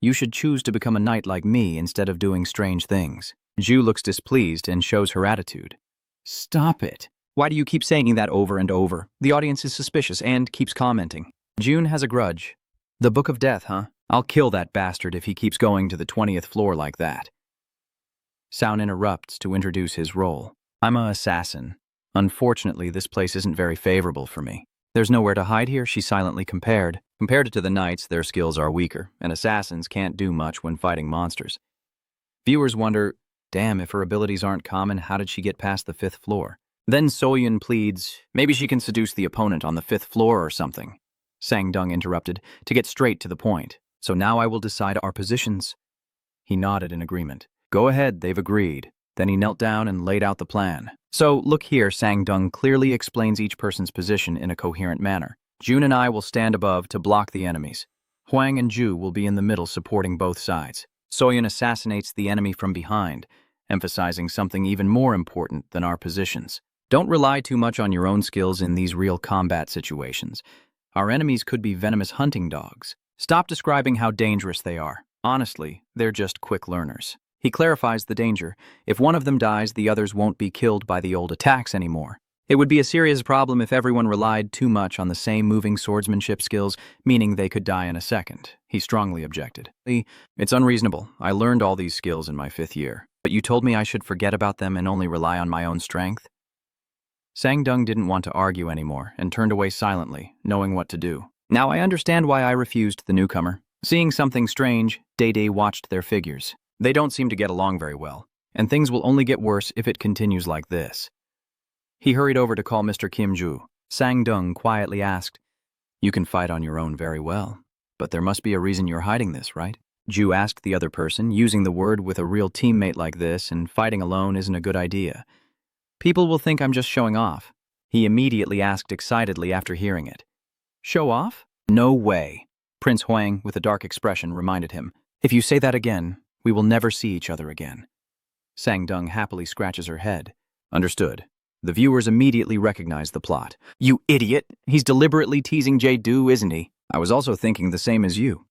"You should choose to become a knight like me instead of doing strange things." Ju looks displeased and shows her attitude. "Stop it. Why do you keep saying that over and over? The audience is suspicious and keeps commenting." June has a grudge. "The Book of Death, huh? I'll kill that bastard if he keeps going to the 20th floor like that." Soun interrupts to introduce his role. "I'm an assassin. Unfortunately, this place isn't very favorable for me. There's nowhere to hide here," she silently compared. Compared to the knights, their skills are weaker, and assassins can't do much when fighting monsters. Viewers wonder, damn, if her abilities aren't common, how did she get past the 5th floor? Then Soyeon pleads, "Maybe she can seduce the opponent on the 5th floor or something." Sang-dung interrupted, to get straight to the point. "So now I will decide our positions." He nodded in agreement. "Go ahead, they've agreed." Then he knelt down and laid out the plan. "So, look here," Sang-dung clearly explains each person's position in a coherent manner. "June and I will stand above to block the enemies. Huang and Ju will be in the middle supporting both sides. Soyeon assassinates the enemy from behind, emphasizing something even more important than our positions. Don't rely too much on your own skills in these real combat situations. Our enemies could be venomous hunting dogs. Stop describing how dangerous they are. Honestly, they're just quick learners." He clarifies the danger. If one of them dies, the others won't be killed by the old attacks anymore. It would be a serious problem if everyone relied too much on the same moving swordsmanship skills, meaning they could die in a second, he strongly objected. It's unreasonable. I learned all these skills in my 5th year. But you told me I should forget about them and only rely on my own strength? Sang-dung didn't want to argue anymore and turned away silently, knowing what to do. Now I understand why I refused the newcomer. Seeing something strange, Day watched their figures. They don't seem to get along very well, and things will only get worse if it continues like this. He hurried over to call Mr. Kim Ju. Sang-dung quietly asked, "You can fight on your own very well, but there must be a reason you're hiding this, right?" Ju asked the other person, using the word with a real teammate like this, and fighting alone isn't a good idea. People will think I'm just showing off. He immediately asked excitedly after hearing it. Show off? No way. Prince Huang, with a dark expression, reminded him. If you say that again, we will never see each other again. Sang-dung happily scratches her head. Understood. The viewers immediately recognize the plot. You idiot! He's deliberately teasing Jae-do, isn't he? I was also thinking the same as you.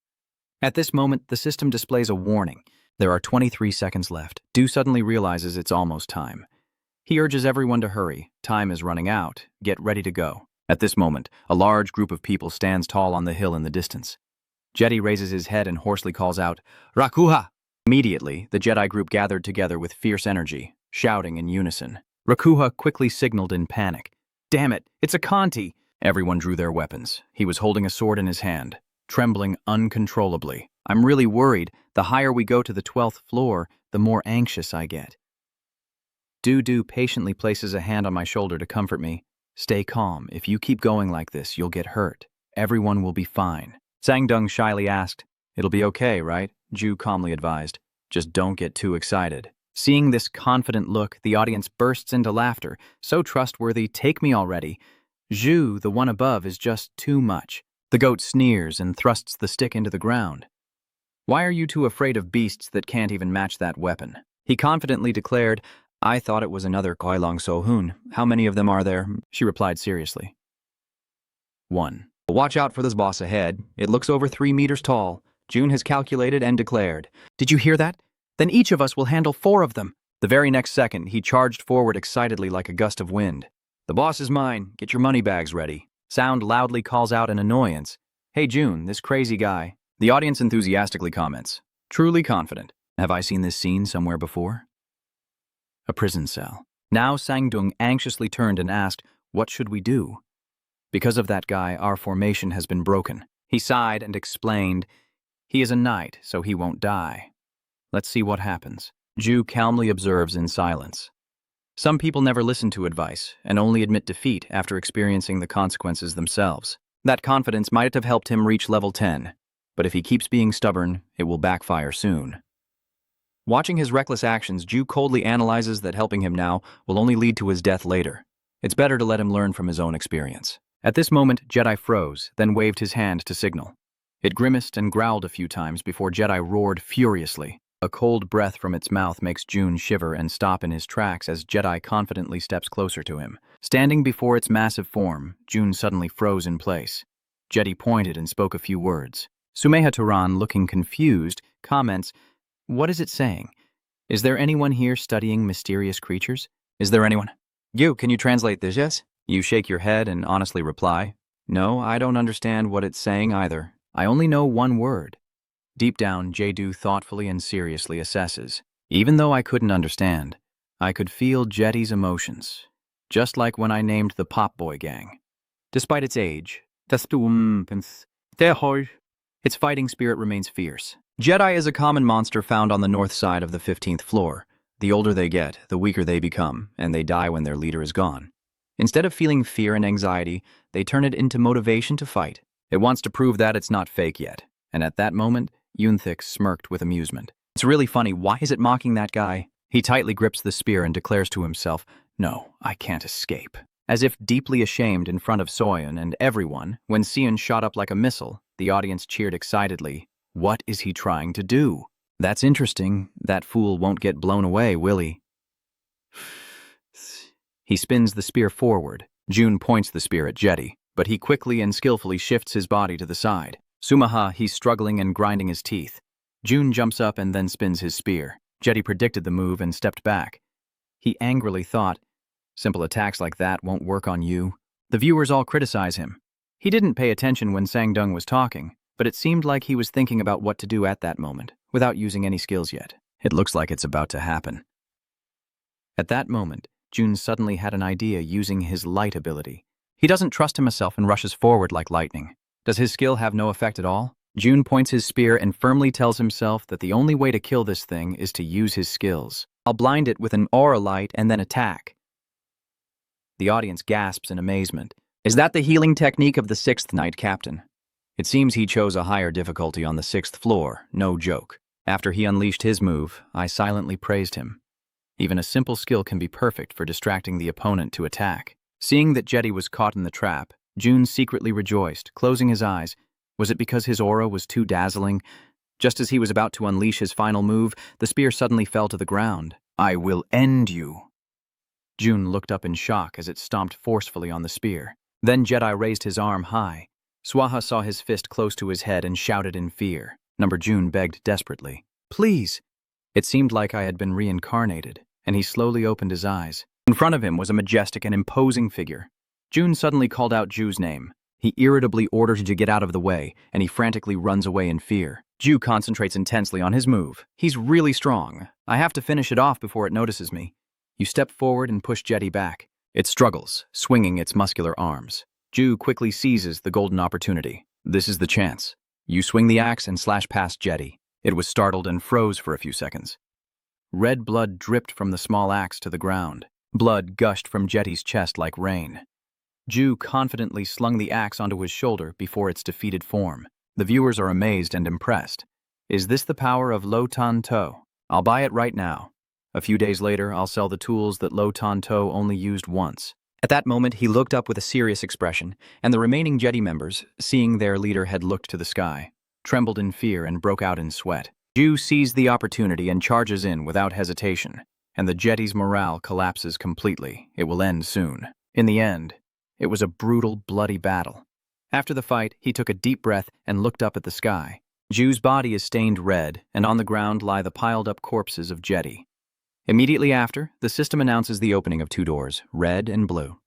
At this moment, the system displays a warning. There are 23 seconds left. Do suddenly realizes it's almost time. He urges everyone to hurry. Time is running out. Get ready to go. At this moment, a large group of people stands tall on the hill in the distance. Jedi raises his head and hoarsely calls out, Rakuha! Immediately, the Jedi group gathered together with fierce energy, shouting in unison. Rakuha quickly signaled in panic. Damn it, it's a Conti! Everyone drew their weapons. He was holding a sword in his hand, trembling uncontrollably. I'm really worried. The higher we go to the 12th floor, the more anxious I get. Du patiently places a hand on my shoulder to comfort me. Stay calm. If you keep going like this, you'll get hurt. Everyone will be fine. Sang-dung shyly asked. It'll be okay, right? Ju calmly advised. Just don't get too excited. Seeing this confident look, the audience bursts into laughter. So trustworthy, take me already. Ju, the one above, is just too much. The goat sneers and thrusts the stick into the ground. Why are you two afraid of beasts that can't even match that weapon? He confidently declared, I thought it was another Koilong Sohun. How many of them are there? She replied seriously. 1. Watch out for this boss ahead. It looks over 3 meters tall. June has calculated and declared. Did you hear that? Then each of us will handle 4 of them. The very next second, he charged forward excitedly like a gust of wind. The boss is mine. Get your money bags ready. Sound loudly calls out in annoyance. Hey June, this crazy guy. The audience enthusiastically comments. Truly confident. Have I seen this scene somewhere before? A prison cell. Now Sang-dung anxiously turned and asked, what should we do? Because of that guy, our formation has been broken. He sighed and explained, he is a knight, so he won't die. Let's see what happens. Ju calmly observes in silence. Some people never listen to advice and only admit defeat after experiencing the consequences themselves. That confidence might have helped him reach level 10, but if he keeps being stubborn, it will backfire soon. Watching his reckless actions, Ju coldly analyzes that helping him now will only lead to his death later. It's better to let him learn from his own experience. At this moment, Jedi froze, then waved his hand to signal. It grimaced and growled a few times before Jedi roared furiously. A cold breath from its mouth makes June shiver and stop in his tracks as Jedi confidently steps closer to him. Standing before its massive form, June suddenly froze in place. Jedi pointed and spoke a few words. Sumeha Turan, looking confused, comments, what is it saying? Is there anyone here studying mysterious creatures? Is there anyone? You, can you translate this, yes? You shake your head and honestly reply, no, I don't understand what it's saying either. I only know one word. Deep down, Jae-do thoughtfully and seriously assesses. Even though I couldn't understand, I could feel Jetty's emotions, just like when I named the Pop Boy Gang. Despite its age, its fighting spirit remains fierce. Jedi is a common monster found on the north side of the 15th floor. The older they get, the weaker they become, and they die when their leader is gone. Instead of feeling fear and anxiety, they turn it into motivation to fight. It wants to prove that it's not fake yet. And at that moment, Yunthik smirked with amusement. It's really funny, why is it mocking that guy? He tightly grips the spear and declares to himself, no, I can't escape. As if deeply ashamed in front of Soyeon and everyone, when Sion shot up like a missile, the audience cheered excitedly. What is he trying to do? That's interesting. That fool won't get blown away, will he? He spins the spear forward. June points the spear at Jetty, but he quickly and skillfully shifts his body to the side. Sumeha, he's struggling and grinding his teeth. June jumps up and then spins his spear. Jetty predicted the move and stepped back. He angrily thought, Simple attacks like that won't work on you. The viewers all criticize him. He didn't pay attention when Sang-dung was talking, but it seemed like he was thinking about what to do at that moment, without using any skills yet. It looks like it's about to happen. At that moment, Jun suddenly had an idea using his light ability. He doesn't trust himself and rushes forward like lightning. Does his skill have no effect at all? Jun points his spear and firmly tells himself that the only way to kill this thing is to use his skills. I'll blind it with an aura light and then attack. The audience gasps in amazement. Is that the healing technique of the 6th Knight Captain? It seems he chose a higher difficulty on the 6th floor, no joke. After he unleashed his move, I silently praised him. Even a simple skill can be perfect for distracting the opponent to attack. Seeing that Jetty was caught in the trap, Jun secretly rejoiced, closing his eyes. Was it because his aura was too dazzling? Just as he was about to unleash his final move, the spear suddenly fell to the ground. I will end you. Jun looked up in shock as it stomped forcefully on the spear. Then Jedi raised his arm high. Swaha saw his fist close to his head and shouted in fear. Number Jun begged desperately. Please! It seemed like I had been reincarnated, and he slowly opened his eyes. In front of him was a majestic and imposing figure. Jun suddenly called out Ju's name. He irritably orders Ju to get out of the way, and he frantically runs away in fear. Ju concentrates intensely on his move. He's really strong. I have to finish it off before it notices me. You step forward and push Jetty back. It struggles, swinging its muscular arms. Ju quickly seizes the golden opportunity. This is the chance. You swing the axe and slash past Jetty. It was startled and froze for a few seconds. Red blood dripped from the small axe to the ground. Blood gushed from Jetty's chest like rain. Ju confidently slung the axe onto his shoulder before its defeated form. The viewers are amazed and impressed. Is this the power of Lo Tan To? I'll buy it right now. A few days later, I'll sell the tools that Lo Tan To only used once. At that moment, he looked up with a serious expression, and the remaining Jetty members, seeing their leader had looked to the sky, trembled in fear and broke out in sweat. Ju seized the opportunity and charges in without hesitation, and the Jetty's morale collapses completely. It will end soon. In the end, it was a brutal, bloody battle. After the fight, he took a deep breath and looked up at the sky. Ju's body is stained red, and on the ground lie the piled-up corpses of Jetty. Immediately after, the system announces the opening of 2 doors, red and blue.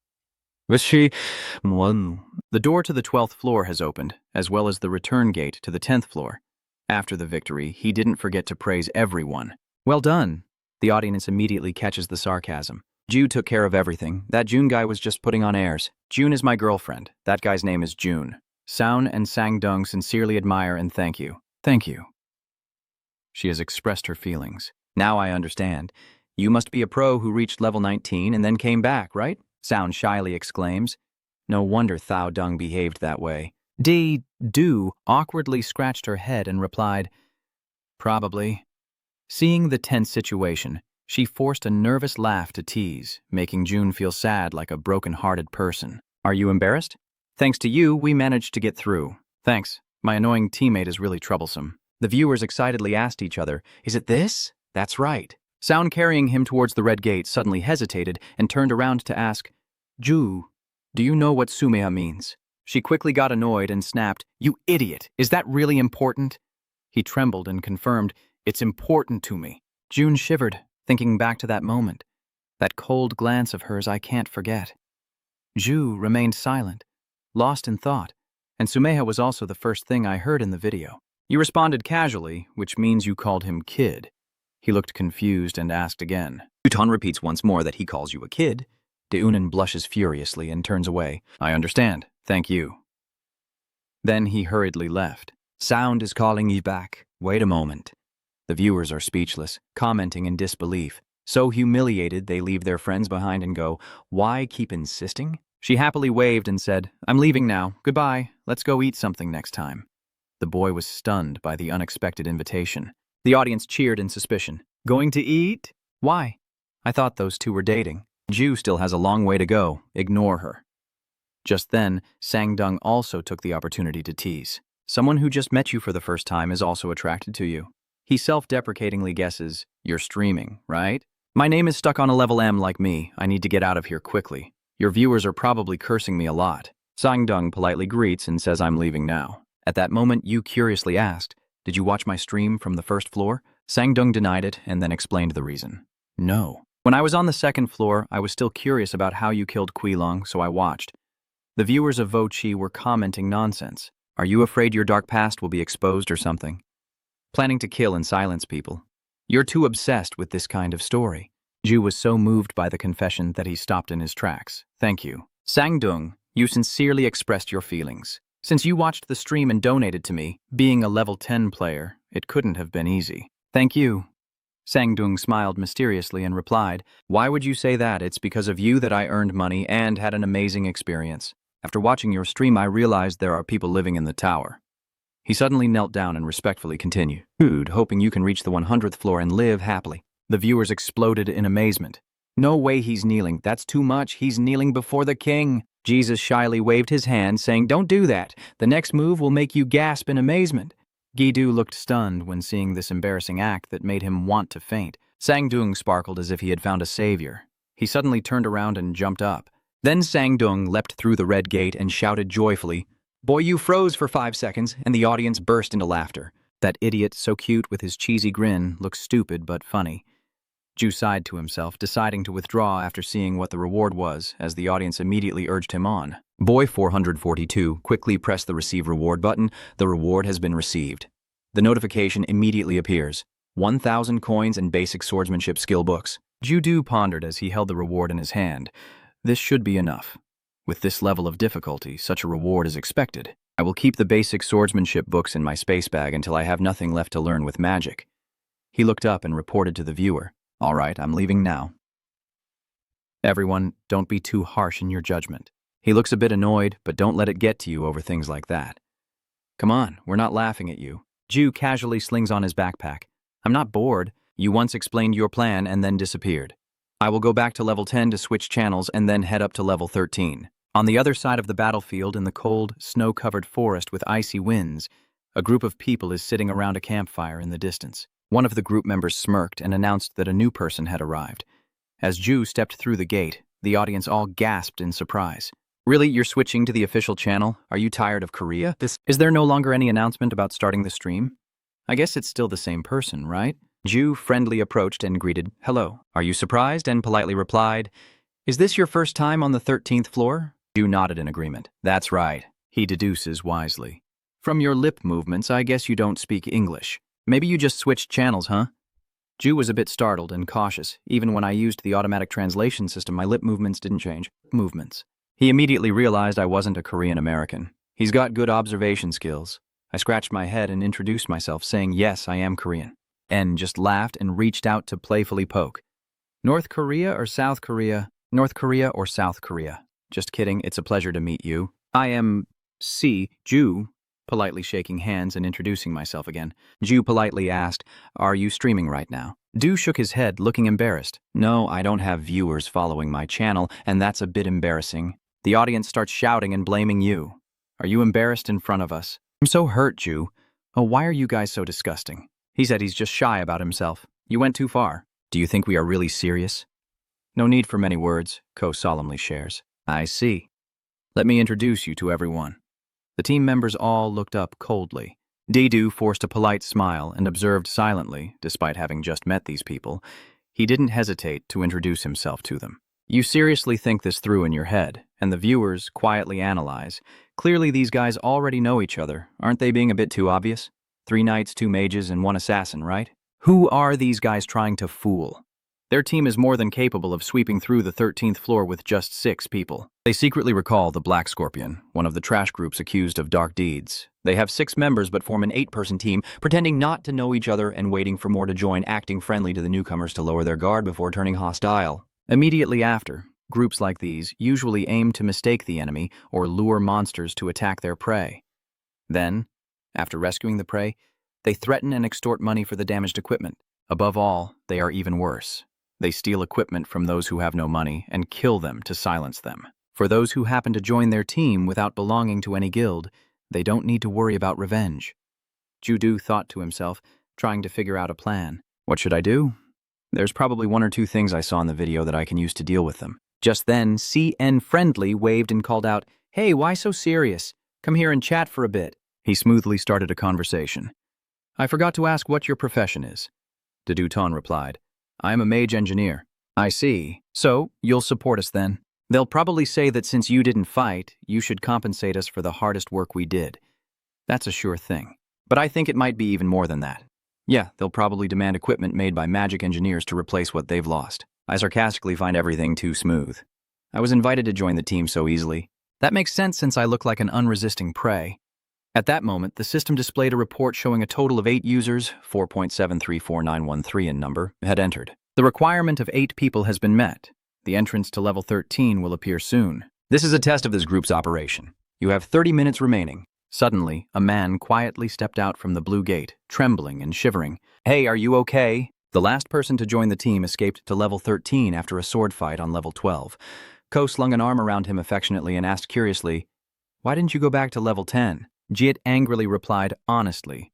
The door to the 12th floor has opened, as well as the return gate to the 10th floor. After the victory, he didn't forget to praise everyone. Well done. The audience immediately catches the sarcasm. Ju took care of everything. That Jun guy was just putting on airs. Jun is my girlfriend. That guy's name is Jun. Soun and Sang-dung sincerely admire and thank you. Thank you. She has expressed her feelings. Now I understand. You must be a pro who reached level 19 and then came back, right? Soun shyly exclaims. No wonder Thao Dung behaved that way. Du awkwardly scratched her head and replied, Probably. Seeing the tense situation, she forced a nervous laugh to tease, making Jun feel sad like a broken-hearted person. Are you embarrassed? Thanks to you, we managed to get through. Thanks. My annoying teammate is really troublesome. The viewers excitedly asked each other, Is it this? That's right. Sound carrying him towards the red gate suddenly hesitated and turned around to ask, Ju, do you know what Sumeha means? She quickly got annoyed and snapped, You idiot! Is that really important? He trembled and confirmed, It's important to me. Jun shivered, thinking back to that moment. That cold glance of hers I can't forget. Ju remained silent, lost in thought, and Sumeha was also the first thing I heard in the video. You responded casually, which means you called him kid. He looked confused and asked again. Yuton repeats once more that he calls you a kid. Deunan blushes furiously and turns away. I understand. Thank you. Then he hurriedly left. Sound is calling you back. Wait a moment. The viewers are speechless, commenting in disbelief. So humiliated they leave their friends behind and go, Why keep insisting? She happily waved and said, I'm leaving now. Goodbye. Let's go eat something next time. The boy was stunned by the unexpected invitation. The audience cheered in suspicion. Going to eat? Why? I thought those two were dating. Ju still has a long way to go. Ignore her. Just then, Sang-dung also took the opportunity to tease. Someone who just met you for the first time is also attracted to you. He self-deprecatingly guesses, You're streaming, right? My name is stuck on a level M like me. I need to get out of here quickly. Your viewers are probably cursing me a lot. Sang-dung politely greets and says I'm leaving now. At that moment, Yu curiously asked, Did you watch my stream from the first floor? Sang-dung denied it and then explained the reason. No. When I was on the second floor, I was still curious about how you killed Quilong, so I watched. The viewers of Vo Chi were commenting nonsense. Are you afraid your dark past will be exposed or something? Planning to kill and silence people. You're too obsessed with this kind of story. Ju was so moved by the confession that he stopped in his tracks. Thank you. Sang-dung, you sincerely expressed your feelings. Since you watched the stream and donated to me, being a level 10 player, it couldn't have been easy. Thank you. Sang-dung smiled mysteriously and replied, Why would you say that? It's because of you that I earned money and had an amazing experience. After watching your stream, I realized there are people living in the tower. He suddenly knelt down and respectfully continued, Dude, hoping you can reach the 100th floor and live happily. The viewers exploded in amazement. No way he's kneeling. That's too much. He's kneeling before the king. Jesus shyly waved his hand, saying, Don't do that. The next move will make you gasp in amazement. Gi-du looked stunned when seeing this embarrassing act that made him want to faint. Sang-dung sparkled as if he had found a savior. He suddenly turned around and jumped up. Then Sang-dung leapt through the red gate and shouted joyfully, Boy, you froze for 5 seconds, and the audience burst into laughter. That idiot, so cute with his cheesy grin, looked stupid but funny. Ju sighed to himself, deciding to withdraw after seeing what the reward was, as the audience immediately urged him on. Boy 442 quickly pressed the Receive Reward button. The reward has been received. The notification immediately appears. 1,000 coins and basic swordsmanship skill books. Ju-du pondered as he held the reward in his hand. This should be enough. With this level of difficulty, such a reward is expected. I will keep the basic swordsmanship books in my space bag until I have nothing left to learn with magic. He looked up and reported to the viewer. All right, I'm leaving now. Everyone, don't be too harsh in your judgment. He looks a bit annoyed, but don't let it get to you over things like that. Come on, we're not laughing at you. Ju casually slings on his backpack. I'm not bored. You once explained your plan and then disappeared. I will go back to level 10 to switch channels and then head up to level 13. On the other side of the battlefield, in the cold, snow-covered forest with icy winds, a group of people is sitting around a campfire in the distance. One of the group members smirked and announced that a new person had arrived. As Ju stepped through the gate, the audience all gasped in surprise. Really, you're switching to the official channel? Are you tired of Korea? Is there no longer any announcement about starting the stream? I guess it's still the same person, right? Ju friendly approached and greeted, Hello. Are you surprised? And politely replied, Is this your first time on the 13th floor? Ju nodded in agreement. That's right. He deduces wisely. From your lip movements, I guess you don't speak English. Maybe you just switched channels, huh? Ju was a bit startled and cautious. Even when I used the automatic translation system, my lip movements didn't change. Movements. He immediately realized I wasn't a Korean American. He's got good observation skills. I scratched my head and introduced myself, saying, Yes, I am Korean. N just laughed and reached out to playfully poke. North Korea or South Korea? North Korea or South Korea? Just kidding, it's a pleasure to meet you. I am Ju, politely shaking hands and introducing myself again. Ju politely asked, Are you streaming right now? Du shook his head, looking embarrassed. No, I don't have viewers following my channel, and that's a bit embarrassing. The audience starts shouting and blaming you. Are you embarrassed in front of us? I'm so hurt, Ju. Oh, why are you guys so disgusting? He said he's just shy about himself. You went too far. Do you think we are really serious? No need for many words, Ko solemnly shares. I see. Let me introduce you to everyone. The team members all looked up coldly. Daedu forced a polite smile and observed silently, despite having just met these people. He didn't hesitate to introduce himself to them. You seriously think this through in your head, and the viewers quietly analyze. Clearly these guys already know each other. Aren't they being a bit too obvious? 3 knights, 2 mages, and 1 assassin, right? Who are these guys trying to fool? Their team is more than capable of sweeping through the 13th floor with just 6 people. They secretly recall the Black Scorpion, one of the trash groups accused of dark deeds. They have 6 members but form an 8-person team, pretending not to know each other and waiting for more to join, acting friendly to the newcomers to lower their guard before turning hostile. Immediately after, groups like these usually aim to mistake the enemy or lure monsters to attack their prey. Then, after rescuing the prey, they threaten and extort money for the damaged equipment. Above all, they are even worse. They steal equipment from those who have no money and kill them to silence them. For those who happen to join their team without belonging to any guild, they don't need to worry about revenge. Ju-du thought to himself, trying to figure out a plan. What should I do? There's probably 1 or 2 things I saw in the video that I can use to deal with them. Just then, CN Friendly waved and called out, Hey, why so serious? Come here and chat for a bit. He smoothly started a conversation. I forgot to ask what your profession is. Deduton replied, I am a mage engineer. I see. So, you'll support us then? They'll probably say that since you didn't fight, you should compensate us for the hardest work we did. That's a sure thing. But I think it might be even more than that. Yeah, they'll probably demand equipment made by magic engineers to replace what they've lost. I sarcastically find everything too smooth. I was invited to join the team so easily. That makes sense since I look like an unresisting prey. At that moment, the system displayed a report showing a total of 8 users, 4.734913 in number, had entered. The requirement of 8 people has been met. The entrance to level 13 will appear soon. This is a test of this group's operation. You have 30 minutes remaining. Suddenly, a man quietly stepped out from the blue gate, trembling and shivering. Hey, are you okay? The last person to join the team escaped to level 13 after a sword fight on level 12. Ko slung an arm around him affectionately and asked curiously, "Why didn't you go back to level 10? Jit angrily replied honestly,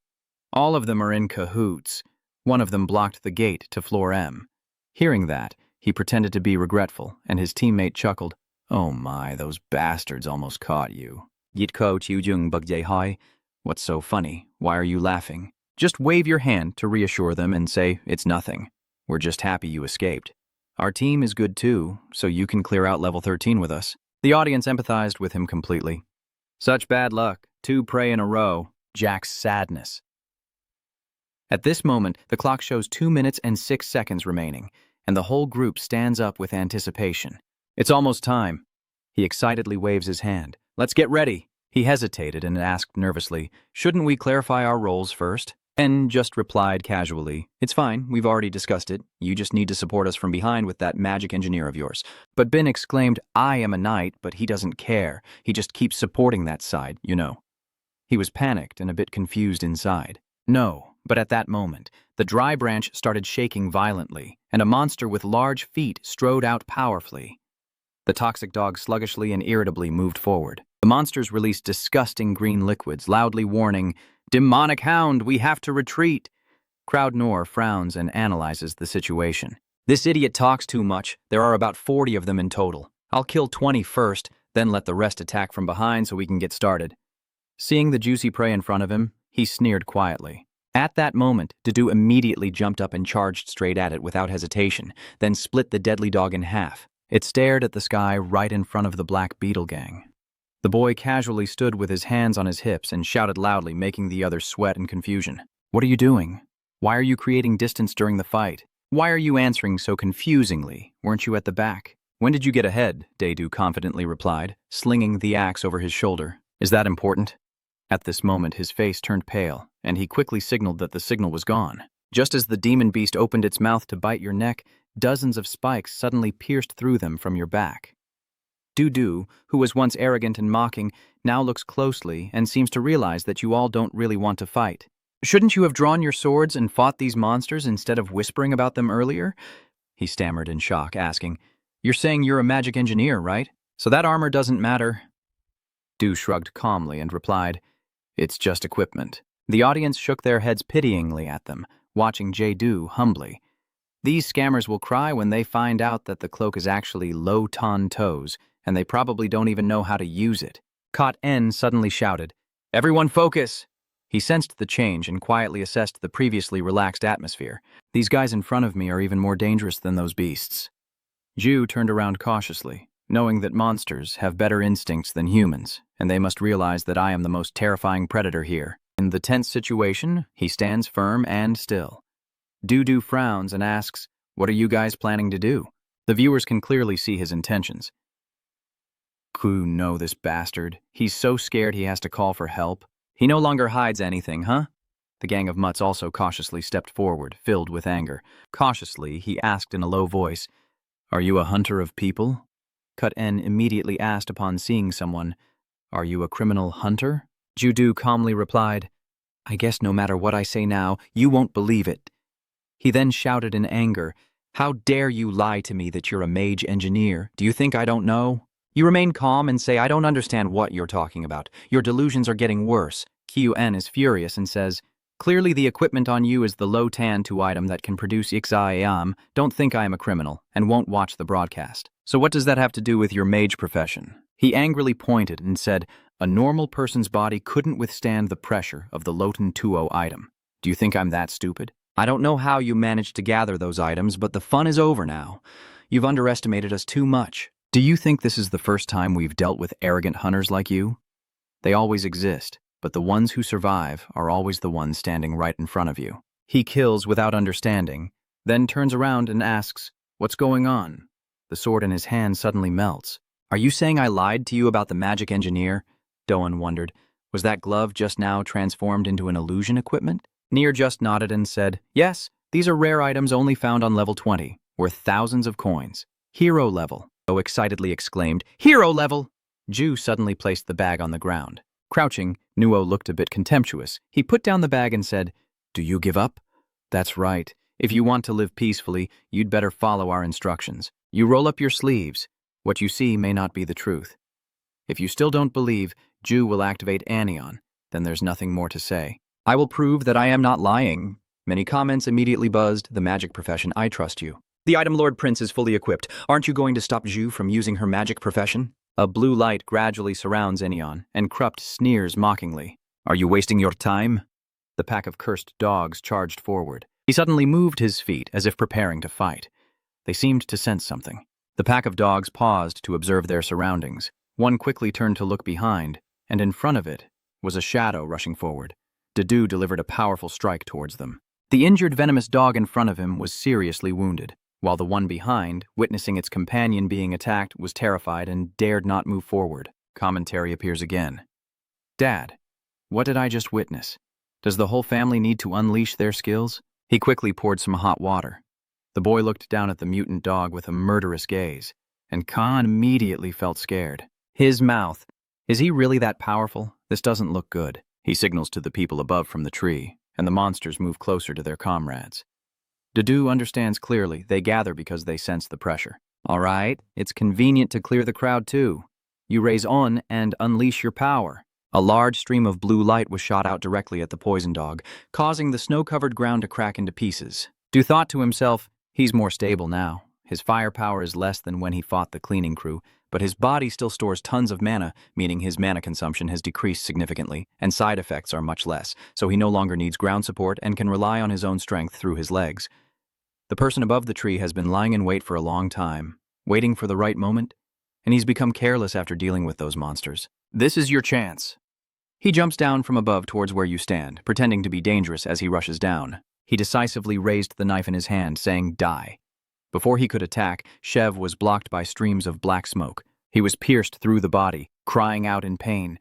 "All of them are in cahoots. One of them blocked the gate to floor M." Hearing that, he pretended to be regretful, and his teammate chuckled, "Oh my, those bastards almost caught you." Yit ko chiu jung bug jay hoi. What's so funny? Why are you laughing? Just wave your hand to reassure them and say, "It's nothing. We're just happy you escaped. Our team is good too, so you can clear out level 13 with us." The audience empathized with him completely. Such bad luck. 2 prey in a row. Jack's sadness. At this moment, the clock shows 2 minutes and 6 seconds remaining, and the whole group stands up with anticipation. It's almost time. He excitedly waves his hand. "Let's get ready." He hesitated and asked nervously, "Shouldn't we clarify our roles first?" En just replied casually, "It's fine, we've already discussed it. You just need to support us from behind with that magic engineer of yours." But Bin exclaimed, "I am a knight, but he doesn't care. He just keeps supporting that side, you know." He was panicked and a bit confused inside. No, but at that moment, the dry branch started shaking violently, and a monster with large feet strode out powerfully. The toxic dog sluggishly and irritably moved forward. The monsters released disgusting green liquids, loudly warning, "Demonic hound, we have to retreat." Crowd Nor frowns and analyzes the situation. "This idiot talks too much. There are about 40 of them in total. I'll kill 20 first, then let the rest attack from behind so we can get started." Seeing the juicy prey in front of him, he sneered quietly. At that moment, Dudu immediately jumped up and charged straight at it without hesitation, then split the deadly dog in half. It stared at the sky right in front of the Black Beetle gang. The boy casually stood with his hands on his hips and shouted loudly, making the others sweat in confusion. "What are you doing? Why are you creating distance during the fight? Why are you answering so confusingly? Weren't you at the back?" "When did you get ahead?" Dedu confidently replied, slinging the axe over his shoulder. "Is that important?" At this moment, his face turned pale, and he quickly signaled that the signal was gone. Just as the demon beast opened its mouth to bite your neck, dozens of spikes suddenly pierced through them from your back. Dudu, who was once arrogant and mocking, now looks closely and seems to realize that you all don't really want to fight. "Shouldn't you have drawn your swords and fought these monsters instead of whispering about them earlier?" He stammered in shock, asking, "You're saying you're a magic engineer, right? So that armor doesn't matter?" Du shrugged calmly and replied, "It's just equipment." The audience shook their heads pityingly at them, watching Jae-du humbly. These scammers will cry when they find out that the cloak is actually low-ton toes, and they probably don't even know how to use it. Kot En suddenly shouted, "Everyone focus!" He sensed the change and quietly assessed the previously relaxed atmosphere. "These guys in front of me are even more dangerous than those beasts." Ju turned around cautiously, knowing that monsters have better instincts than humans, and they must realize that I am the most terrifying predator here. In the tense situation, he stands firm and still. Dudu frowns and asks, "What are you guys planning to do?" The viewers can clearly see his intentions. "Ku know this bastard. He's so scared he has to call for help. He no longer hides anything, huh?" The gang of mutts also cautiously stepped forward, filled with anger. Cautiously, he asked in a low voice, "Are you a hunter of people?" Kut En immediately asked upon seeing someone, "Are you a criminal hunter?" Judu calmly replied, "I guess no matter what I say now, you won't believe it." He then shouted in anger, "How dare you lie to me that you're a mage engineer? Do you think I don't know?" You remain calm and say, "I don't understand what you're talking about. Your delusions are getting worse." Qn is furious and says, "Clearly the equipment on you is the low-tan 2 item that can produce Ixayam. Don't think I am a criminal, and won't watch the broadcast. So what does that have to do with your mage profession?" He angrily pointed and said, "A normal person's body couldn't withstand the pressure of the Lotan 2 item. Do you think I'm that stupid? I don't know how you managed to gather those items, but the fun is over now. You've underestimated us too much. Do you think this is the first time we've dealt with arrogant hunters like you? They always exist, but the ones who survive are always the ones standing right in front of you. He kills without understanding, then turns around and asks, "What's going on?" The sword in his hand suddenly melts. Are you saying I lied to you about the magic engineer? Doan wondered. Was that glove just now transformed into an illusion equipment? Nier just nodded and said, "Yes, these are rare items only found on level 20, worth thousands of coins. Hero level." Bo excitedly exclaimed, "Hero level!" Ju suddenly placed the bag on the ground. Crouching, Nuo looked a bit contemptuous. He put down the bag and said, "Do you give up? That's right. If you want to live peacefully, you'd better follow our instructions. You roll up your sleeves. What you see may not be the truth. If you still don't believe, Ju will activate Anion. Then there's nothing more to say." I will prove that I am not lying. Many comments immediately buzzed. The magic profession, I trust you. The item Lord Prince is fully equipped. Aren't you going to stop Ju from using her magic profession? A blue light gradually surrounds Anion, and Krupt sneers mockingly. "Are you wasting your time?" The pack of cursed dogs charged forward. He suddenly moved his feet as if preparing to fight. They seemed to sense something. The pack of dogs paused to observe their surroundings. One quickly turned to look behind, and in front of it was a shadow rushing forward. Dedu delivered a powerful strike towards them. The injured venomous dog in front of him was seriously wounded, while the one behind, witnessing its companion being attacked, was terrified and dared not move forward. Commentary appears again. "Dad, what did I just witness? Does the whole family need to unleash their skills?" He quickly poured some hot water. The boy looked down at the mutant dog with a murderous gaze, and Khan immediately felt scared. His mouth. Is he really that powerful? This doesn't look good. He signals to the people above from the tree, and the monsters move closer to their comrades. Dedu understands clearly. They gather because they sense the pressure. "All right, it's convenient to clear the crowd too. You raise on and unleash your power." A large stream of blue light was shot out directly at the poison dog, causing the snow-covered ground to crack into pieces. Du thought to himself, he's more stable now. His firepower is less than when he fought the cleaning crew, but his body still stores tons of mana, meaning his mana consumption has decreased significantly, and side effects are much less, so he no longer needs ground support and can rely on his own strength through his legs. The person above the tree has been lying in wait for a long time, waiting for the right moment, and he's become careless after dealing with those monsters. This is your chance. He jumps down from above towards where you stand, pretending to be dangerous as he rushes down. He decisively raised the knife in his hand, saying, "Die." Before he could attack, Shev was blocked by streams of black smoke. He was pierced through the body, crying out in pain.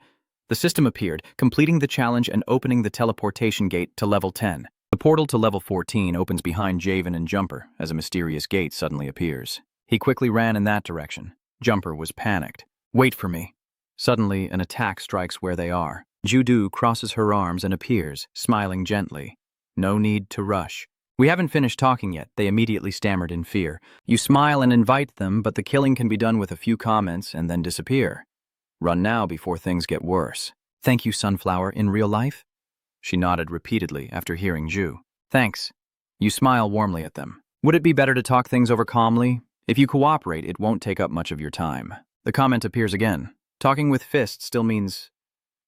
The system appeared, completing the challenge and opening the teleportation gate to level 10. The portal to level 14 opens behind Javen and Jumper as a mysterious gate suddenly appears. He quickly ran in that direction. Jumper was panicked. "Wait for me." Suddenly, an attack strikes where they are. Judu crosses her arms and appears, smiling gently. "No need to rush." "We haven't finished talking yet," they immediately stammered in fear. "You smile and invite them, but the killing can be done with a few comments and then disappear. Run now before things get worse." "Thank you, Sunflower, in real life?" She nodded repeatedly after hearing Ju. "Thanks." You smile warmly at them. "Would it be better to talk things over calmly? If you cooperate, it won't take up much of your time." The comment appears again. Talking with fists still means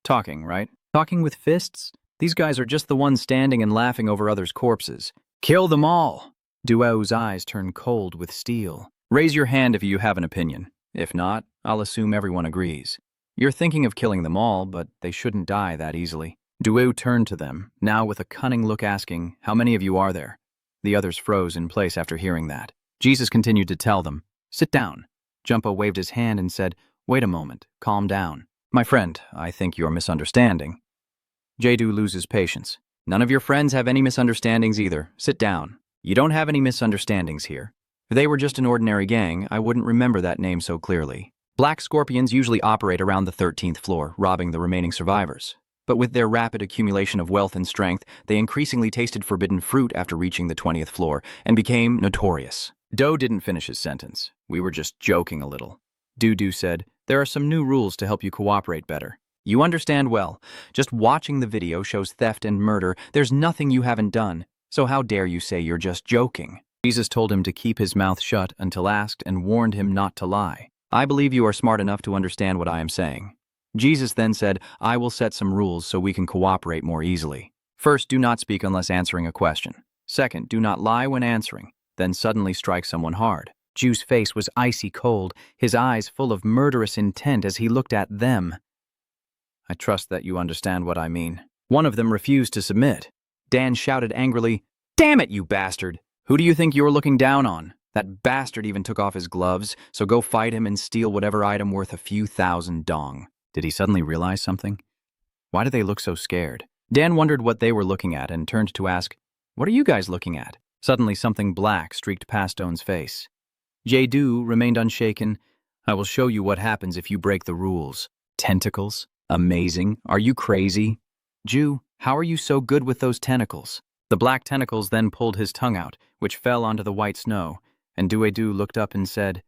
talking, right? Talking with fists? These guys are just the ones standing and laughing over others' corpses. "Kill them all!" Duo's eyes turn cold with steel. "Raise your hand if you have an opinion. If not, I'll assume everyone agrees. You're thinking of killing them all, but they shouldn't die that easily." Duo turned to them, now with a cunning look asking, "How many of you are there?" The others froze in place after hearing that. Jesus continued to tell them, "Sit down." Jumpo waved his hand and said, "Wait a moment, calm down. My friend, I think you're misunderstanding." Jadu loses patience. "None of your friends have any misunderstandings either. Sit down. You don't have any misunderstandings here. If they were just an ordinary gang, I wouldn't remember that name so clearly. Black scorpions usually operate around the 13th floor, robbing the remaining survivors. But with their rapid accumulation of wealth and strength, they increasingly tasted forbidden fruit after reaching the 20th floor and became notorious." Doe didn't finish his sentence. "We were just joking a little." Dudu said, "There are some new rules to help you cooperate better." "You understand well. Just watching the video shows theft and murder. There's nothing you haven't done. So how dare you say you're just joking?" Jesus told him to keep his mouth shut until asked and warned him not to lie. "I believe you are smart enough to understand what I am saying." Jesus then said, "I will set some rules so we can cooperate more easily. First, do not speak unless answering a question. Second, do not lie when answering. Then suddenly strike someone hard. Ju's face was icy cold, his eyes full of murderous intent as he looked at them. I trust that you understand what I mean. One of them refused to submit. Dan shouted angrily, "Damn it, you bastard! Who do you think you're looking down on? That bastard even took off his gloves, so go fight him and steal whatever item worth a few thousand dong." Did he suddenly realize something? Why did they look so scared? Dan wondered what they were looking at and turned to ask, "What are you guys looking at?" Suddenly something black streaked past Doan's face. Jae-do remained unshaken. "I will show you what happens if you break the rules." "Tentacles? Amazing. Are you crazy?" "Ju, how are you so good with those tentacles?" The black tentacles then pulled his tongue out, which fell onto the white snow, and Jae-do looked up and said,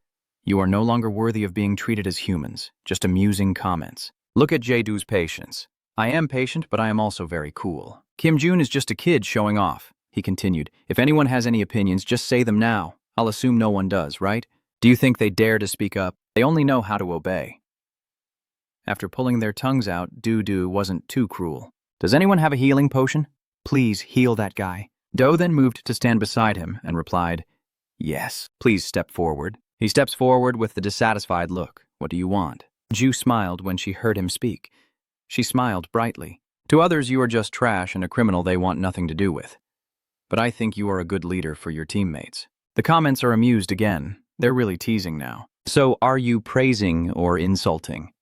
"You are no longer worthy of being treated as humans, just amusing comments." Look at Jae-do's patience. "I am patient, but I am also very cool. Kim Jun is just a kid showing off," he continued. "If anyone has any opinions, just say them now. I'll assume no one does, right? Do you think they dare to speak up? They only know how to obey." After pulling their tongues out, Do wasn't too cruel. "Does anyone have a healing potion? Please heal that guy." Do then moved to stand beside him and replied, "Yes, please step forward." He steps forward with the dissatisfied look. "What do you want?" Ju smiled when she heard him speak. She smiled brightly. "To others, you are just trash and a criminal they want nothing to do with. But I think you are a good leader for your teammates." The comments are amused again. They're really teasing now. "So are you praising or insulting?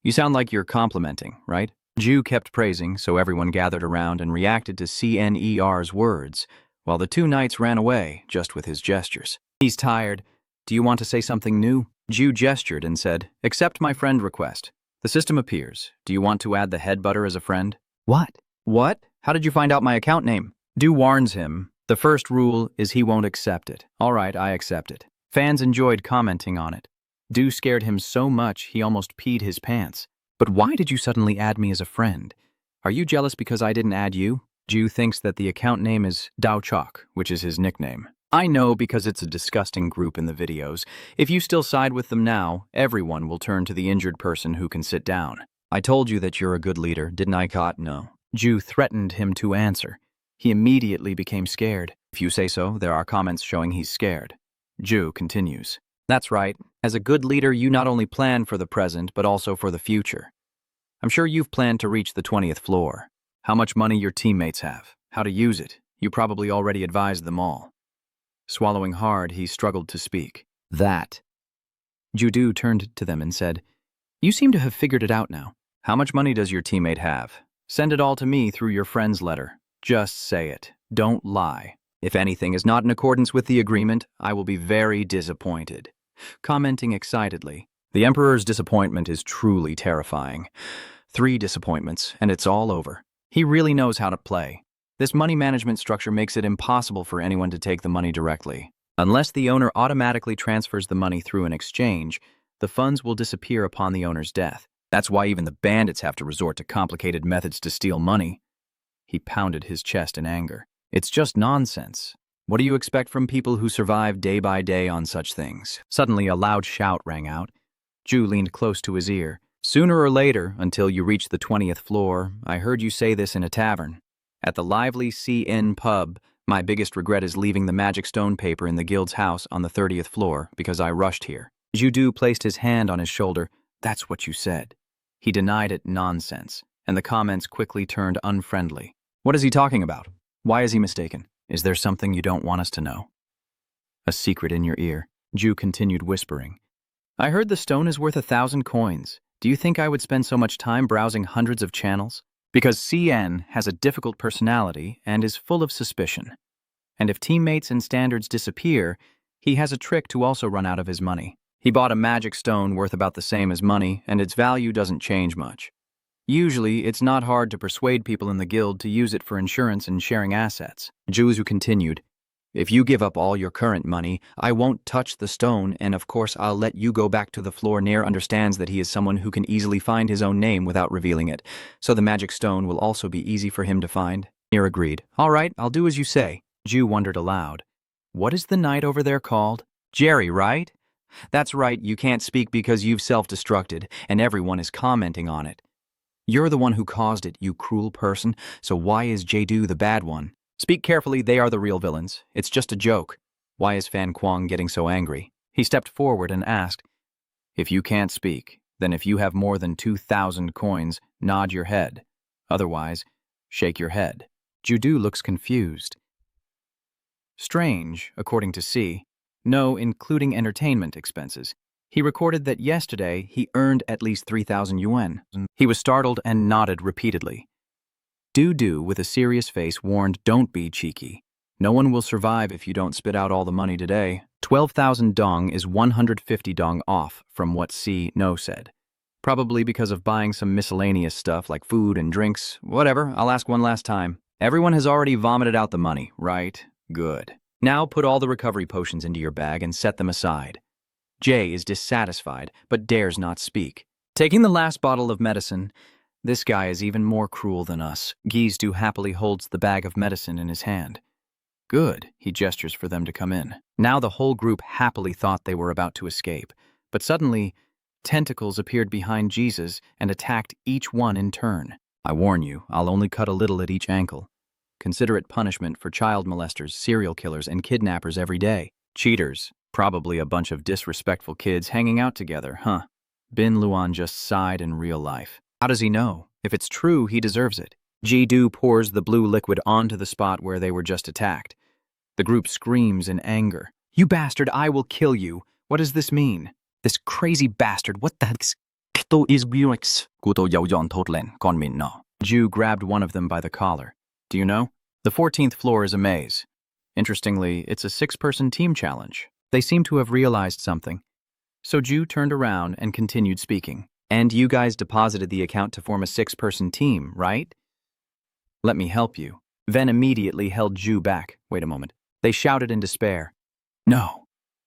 You sound like you're complimenting, right?" Ju kept praising, so everyone gathered around and reacted to CNER's words, while the two knights ran away, just with his gestures. "He's tired. Do you want to say something new?" Ju gestured and said, "Accept my friend request. The system appears. Do you want to add the head butter as a friend?" "What? What? How did you find out my account name?" Du warns him. The first rule is he won't accept it. "All right, I accept it." Fans enjoyed commenting on it. Du scared him so much he almost peed his pants. "But why did you suddenly add me as a friend? Are you jealous because I didn't add you?" Ju thinks that the account name is Dao Chok, which is his nickname. "I know because it's a disgusting group in the videos. If you still side with them now, everyone will turn to the injured person who can sit down." "I told you that you're a good leader, didn't I, Kot? No." Ju threatened him to answer. He immediately became scared. "If you say so, there are comments showing he's scared." Ju continues. "That's right. As a good leader, you not only plan for the present, but also for the future. I'm sure you've planned to reach the 20th floor. How much money your teammates have, how to use it, you probably already advised them all." Swallowing hard, he struggled to speak. "That." Judu turned to them and said, "You seem to have figured it out now. How much money does your teammate have? Send it all to me through your friend's letter. Just say it. Don't lie. If anything is not in accordance with the agreement, I will be very disappointed." Commenting excitedly, "The Emperor's disappointment is truly terrifying. 3 disappointments, and it's all over. He really knows how to play. This money management structure makes it impossible for anyone to take the money directly. Unless the owner automatically transfers the money through an exchange, the funds will disappear upon the owner's death. That's why even the bandits have to resort to complicated methods to steal money." He pounded his chest in anger. "It's just nonsense. What do you expect from people who survive day by day on such things?" Suddenly, a loud shout rang out. Ju leaned close to his ear. "Sooner or later, until you reach the 20th floor, I heard you say this in a tavern. At the lively CN pub, my biggest regret is leaving the magic stone paper in the guild's house on the 30th floor because I rushed here." Judu placed his hand on his shoulder. "That's what you said." He denied it nonsense, and the comments quickly turned unfriendly. "What is he talking about? Why is he mistaken? Is there something you don't want us to know?" "A secret in your ear," Ju continued whispering. "I heard the stone is worth 1,000 coins. Do you think I would spend so much time browsing hundreds of channels? Because CN has a difficult personality and is full of suspicion. And if teammates and standards disappear, he has a trick to also run out of his money. He bought a magic stone worth about the same as money, and its value doesn't change much. Usually, it's not hard to persuade people in the guild to use it for insurance and sharing assets." Juzu continued, "If you give up all your current money, I won't touch the stone, and of course I'll let you go back to the floor. Nair understands that he is someone who can easily find his own name without revealing it, so the magic stone will also be easy for him to find." Nair agreed. "All right, I'll do as you say." Ju wondered aloud. "What is the knight over there called? Jerry, right?" "That's right, you can't speak because you've self-destructed, and everyone is commenting on it. You're the one who caused it, you cruel person, so why is Jae-do the bad one? Speak carefully, they are the real villains. It's just a joke. Why is Fan Kwang getting so angry? He stepped forward and asked, "If you can't speak, then if you have more than 2,000 coins, nod your head. Otherwise, shake your head." Judu looks confused. Strange, according to C. No, including entertainment expenses. He recorded that yesterday he earned at least 3,000 yuan. He was startled and nodded repeatedly. Du, with a serious face, warned, "Don't be cheeky. No one will survive if you don't spit out all the money today." 12,000 dong is 150 dong off from what C. No said. Probably because of buying some miscellaneous stuff like food and drinks. Whatever, I'll ask one last time. Everyone has already vomited out the money, right? Good. Now put all the recovery potions into your bag and set them aside. J is dissatisfied, but dares not speak. Taking the last bottle of medicine, this guy is even more cruel than us. Gizdu happily holds the bag of medicine in his hand. Good, he gestures for them to come in. Now the whole group happily thought they were about to escape, but suddenly, tentacles appeared behind Jesus and attacked each one in turn. I warn you, I'll only cut a little at each ankle. Consider it punishment for child molesters, serial killers, and kidnappers every day. Cheaters. Probably a bunch of disrespectful kids hanging out together, huh? Bin Luan just sighed in real life. How does he know? If it's true, he deserves it. Ji-Du pours the blue liquid onto the spot where they were just attacked. The group screams in anger. "You bastard, I will kill you. What does this mean? This crazy bastard, what the heck? Ju grabbed one of them by the collar. Do you know? The 14th floor is a maze. Interestingly, it's a 6-person team challenge. They seem to have realized something. So Ju turned around and continued speaking. And you guys deposited the account to form a 6-person team, right? Let me help you. Ven immediately held Ju back. Wait a moment. They shouted in despair. No.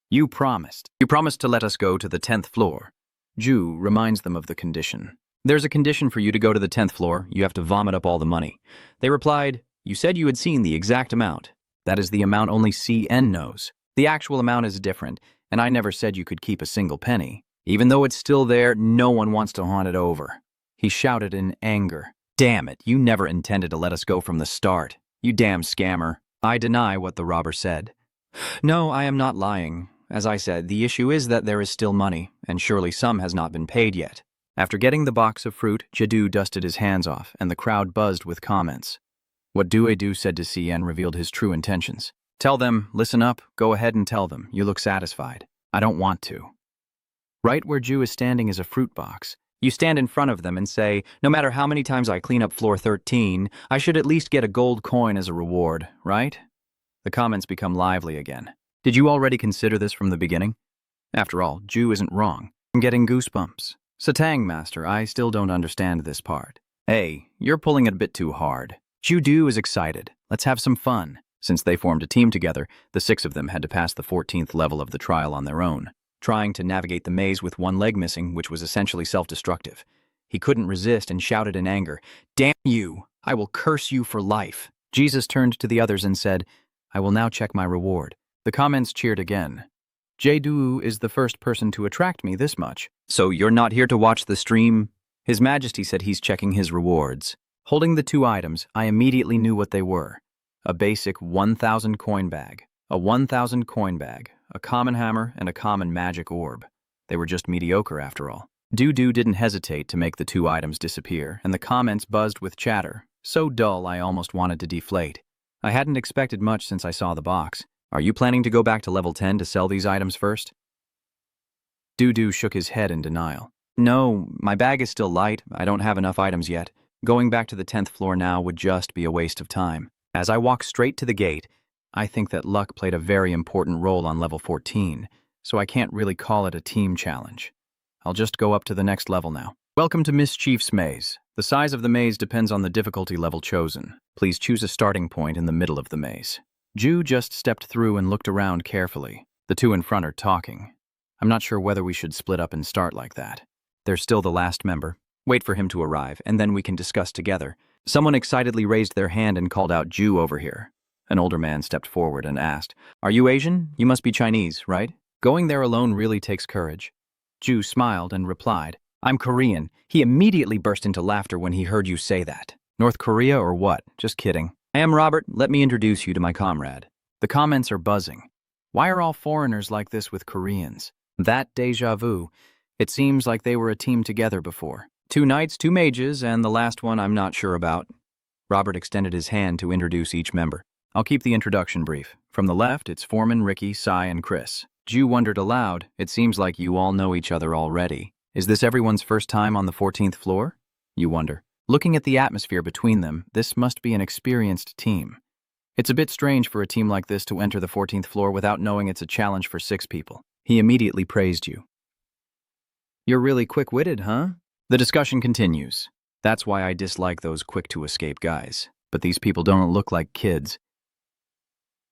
You promised. You promised to let us go to the 10th floor. Ju reminds them of the condition. There's a condition for you to go to the 10th floor. You have to vomit up all the money. They replied, you said you had seen the exact amount. That is the amount only CN knows. The actual amount is different, and I never said you could keep a single penny. Even though it's still there, no one wants to haunt it over. He shouted in anger. Damn it, you never intended to let us go from the start. You damn scammer. I deny what the robber said. No, I am not lying. As I said, the issue is that there is still money, and surely some has not been paid yet. After getting the box of fruit, Jadu dusted his hands off, and the crowd buzzed with comments. What Duedu said to CN revealed his true intentions. Tell them, listen up, go ahead and tell them. You look satisfied. I don't want to. Right where Ju is standing is a fruit box. You stand in front of them and say, no matter how many times I clean up floor 13, I should at least get a gold coin as a reward, right? The comments become lively again. Did you already consider this from the beginning? After all, Ju isn't wrong. I'm getting goosebumps. Satang, Master, I still don't understand this part. Hey, you're pulling it a bit too hard. Judu is excited. Let's have some fun. Since they formed a team together, the 6 of them had to pass the 14th level of the trial on their own, trying to navigate the maze with one leg missing, which was essentially self-destructive. He couldn't resist and shouted in anger, Damn you! I will curse you for life. Jesus turned to the others and said, I will now check my reward. The comments cheered again. Jadu is the first person to attract me this much. So you're not here to watch the stream? His Majesty said he's checking his rewards. Holding the 2 items, I immediately knew what they were. A basic 1,000 coin bag, a 1,000 coin bag, a common hammer, and a common magic orb. They were just mediocre after all. Dudu didn't hesitate to make the 2 items disappear, and the comments buzzed with chatter, so dull I almost wanted to deflate. I hadn't expected much since I saw the box. Are you planning to go back to level 10 to sell these items first? Dudu shook his head in denial. No, my bag is still light. I don't have enough items yet. Going back to the 10th floor now would just be a waste of time. As I walk straight to the gate, I think that luck played a very important role on level 14, so I can't really call it a team challenge. I'll just go up to the next level now. Welcome to Mischief's Maze. The size of the maze depends on the difficulty level chosen. Please choose a starting point in the middle of the maze. Ju just stepped through and looked around carefully. The 2 in front are talking. I'm not sure whether we should split up and start like that. There's still the last member. Wait for him to arrive, and then we can discuss together. Someone excitedly raised their hand and called out, Ju over here. An older man stepped forward and asked, Are you Asian? You must be Chinese, right? Going there alone really takes courage. Ju smiled and replied, I'm Korean. He immediately burst into laughter when he heard you say that. North Korea or what? Just kidding. I am Robert. Let me introduce you to my comrade. The comments are buzzing. Why are all foreigners like this with Koreans? That déjà vu. It seems like they were a team together before. 2 knights, 2 mages, and the last one I'm not sure about. Robert extended his hand to introduce each member. I'll keep the introduction brief. From the left, it's Foreman, Ricky, Sai, and Chris. Ju wondered aloud, it seems like you all know each other already. Is this everyone's first time on the 14th floor? You wonder. Looking at the atmosphere between them, this must be an experienced team. It's a bit strange for a team like this to enter the 14th floor without knowing it's a challenge for 6 people. He immediately praised you. You're really quick-witted, huh? The discussion continues. That's why I dislike those quick-to-escape guys. But these people don't look like kids.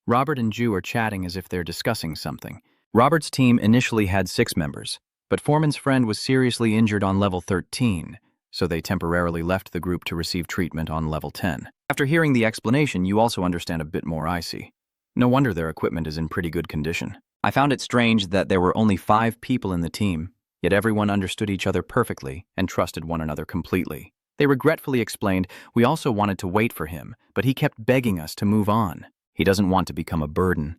Robert and Ju are chatting as if they're discussing something. Robert's team initially had 6 members, but Foreman's friend was seriously injured on level 13, so they temporarily left the group to receive treatment on level 10. After hearing the explanation, you also understand a bit more, I see. No wonder their equipment is in pretty good condition. I found it strange that there were only 5 people in the team, yet everyone understood each other perfectly and trusted one another completely. They regretfully explained, we also wanted to wait for him, but he kept begging us to move on. He doesn't want to become a burden.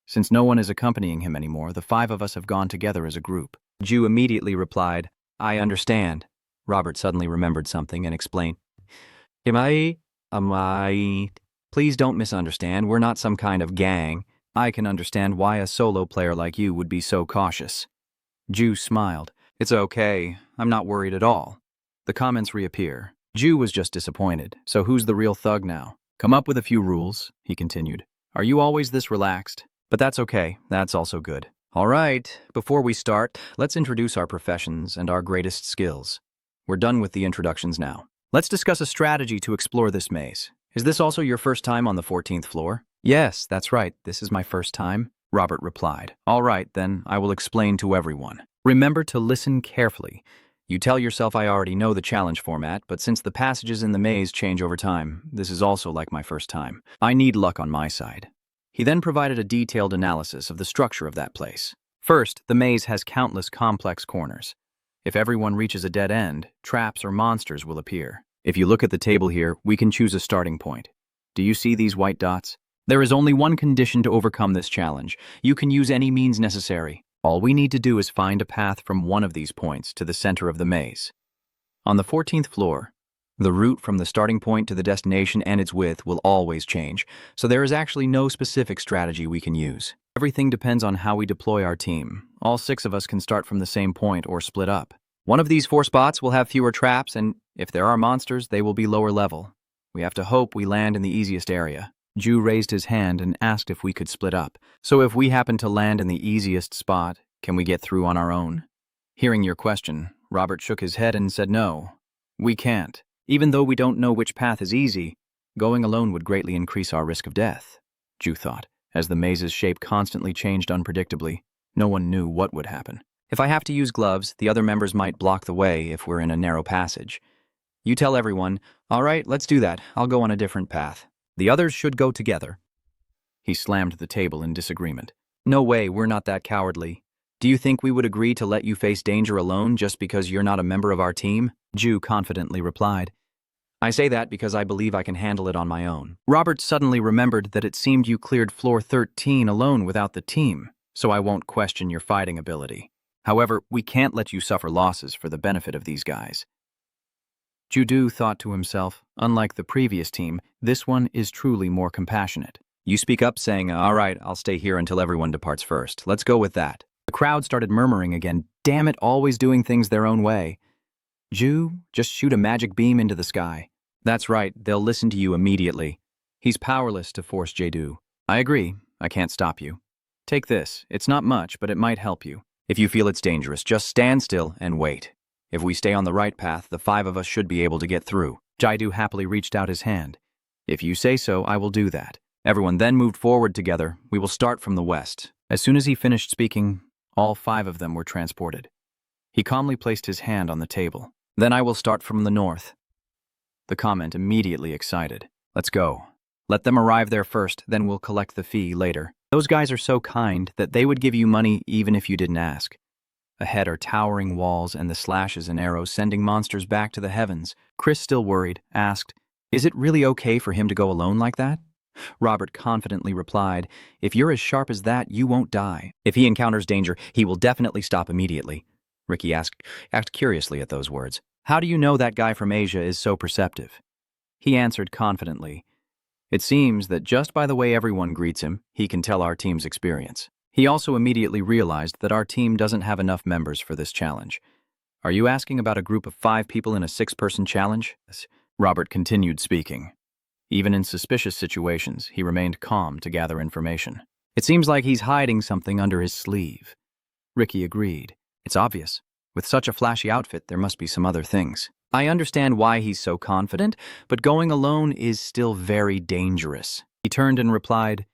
Since no one is accompanying him anymore, the 5 of us have gone together as a group. Ju immediately replied, I understand. Robert suddenly remembered something and explained, Please don't misunderstand, we're not some kind of gang. I can understand why a solo player like you would be so cautious. Ju smiled. It's okay, I'm not worried at all. The comments reappear. Ju was just disappointed, so who's the real thug now? Come up with a few rules, he continued. Are you always this relaxed? But that's okay, that's also good. All right, before we start, let's introduce our professions and our greatest skills. We're done with the introductions now. Let's discuss a strategy to explore this maze. Is this also your first time on the 14th floor? Yes, that's right, this is my first time, Robert replied. All right, then I will explain to everyone. Remember to listen carefully. You tell yourself I already know the challenge format, but since the passages in the maze change over time, this is also like my first time. I need luck on my side. He then provided a detailed analysis of the structure of that place. First, the maze has countless complex corners. If everyone reaches a dead end, traps or monsters will appear. If you look at the table here, we can choose a starting point. Do you see these white dots? There is only one condition to overcome this challenge. You can use any means necessary. All we need to do is find a path from one of these points to the center of the maze. On the 14th floor, the route from the starting point to the destination and its width will always change, so there is actually no specific strategy we can use. Everything depends on how we deploy our team. All 6 of us can start from the same point or split up. One of these 4 spots will have fewer traps, and if there are monsters, they will be lower level. We have to hope we land in the easiest area. Ju raised his hand and asked if we could split up. So if we happen to land in the easiest spot, can we get through on our own? Hearing your question, Robert shook his head and said no. We can't. Even though we don't know which path is easy, going alone would greatly increase our risk of death, Ju thought. As the maze's shape constantly changed unpredictably, no one knew what would happen. If I have to use gloves, the other members might block the way if we're in a narrow passage. You tell everyone, all right, let's do that. I'll go on a different path. The others should go together. He slammed the table in disagreement. No way, we're not that cowardly. Do you think we would agree to let you face danger alone just because you're not a member of our team? Ju confidently replied. I say that because I believe I can handle it on my own. Robert suddenly remembered that it seemed you cleared floor 13 alone without the team, so I won't question your fighting ability. However, we can't let you suffer losses for the benefit of these guys. Judu thought to himself, unlike the previous team, this one is truly more compassionate. You speak up saying, all right, I'll stay here until everyone departs first. Let's go with that. The crowd started murmuring again, damn it, always doing things their own way. Ju, just shoot a magic beam into the sky. That's right, they'll listen to you immediately. He's powerless to force Jedu. I agree, I can't stop you. Take this, it's not much, but it might help you. If you feel it's dangerous, just stand still and wait. If we stay on the right path, the 5 of us should be able to get through. Jaidu happily reached out his hand. If you say so, I will do that. Everyone then moved forward together. We will start from the west. As soon as he finished speaking, all 5 of them were transported. He calmly placed his hand on the table. Then I will start from the north. The comment immediately excited. Let's go. Let them arrive there first, then we'll collect the fee later. Those guys are so kind that they would give you money even if you didn't ask. Ahead are towering walls and the slashes and arrows sending monsters back to the heavens. Chris, still worried, asked, is it really okay for him to go alone like that? Robert confidently replied, "If you're as sharp as that, you won't die. If he encounters danger, he will definitely stop immediately." Ricky asked curiously at those words. "How do you know that guy from Asia is so perceptive?" He answered confidently, "It seems that just by the way everyone greets him, he can tell our team's experience." He also immediately realized that our team doesn't have enough members for this challenge. "Are you asking about a group of 5 people in a 6-person challenge?" Robert continued speaking. Even in suspicious situations, he remained calm to gather information. "It seems like he's hiding something under his sleeve." Ricky agreed. "It's obvious. With such a flashy outfit, there must be some other things. I understand why he's so confident, but going alone is still very dangerous." He turned and replied,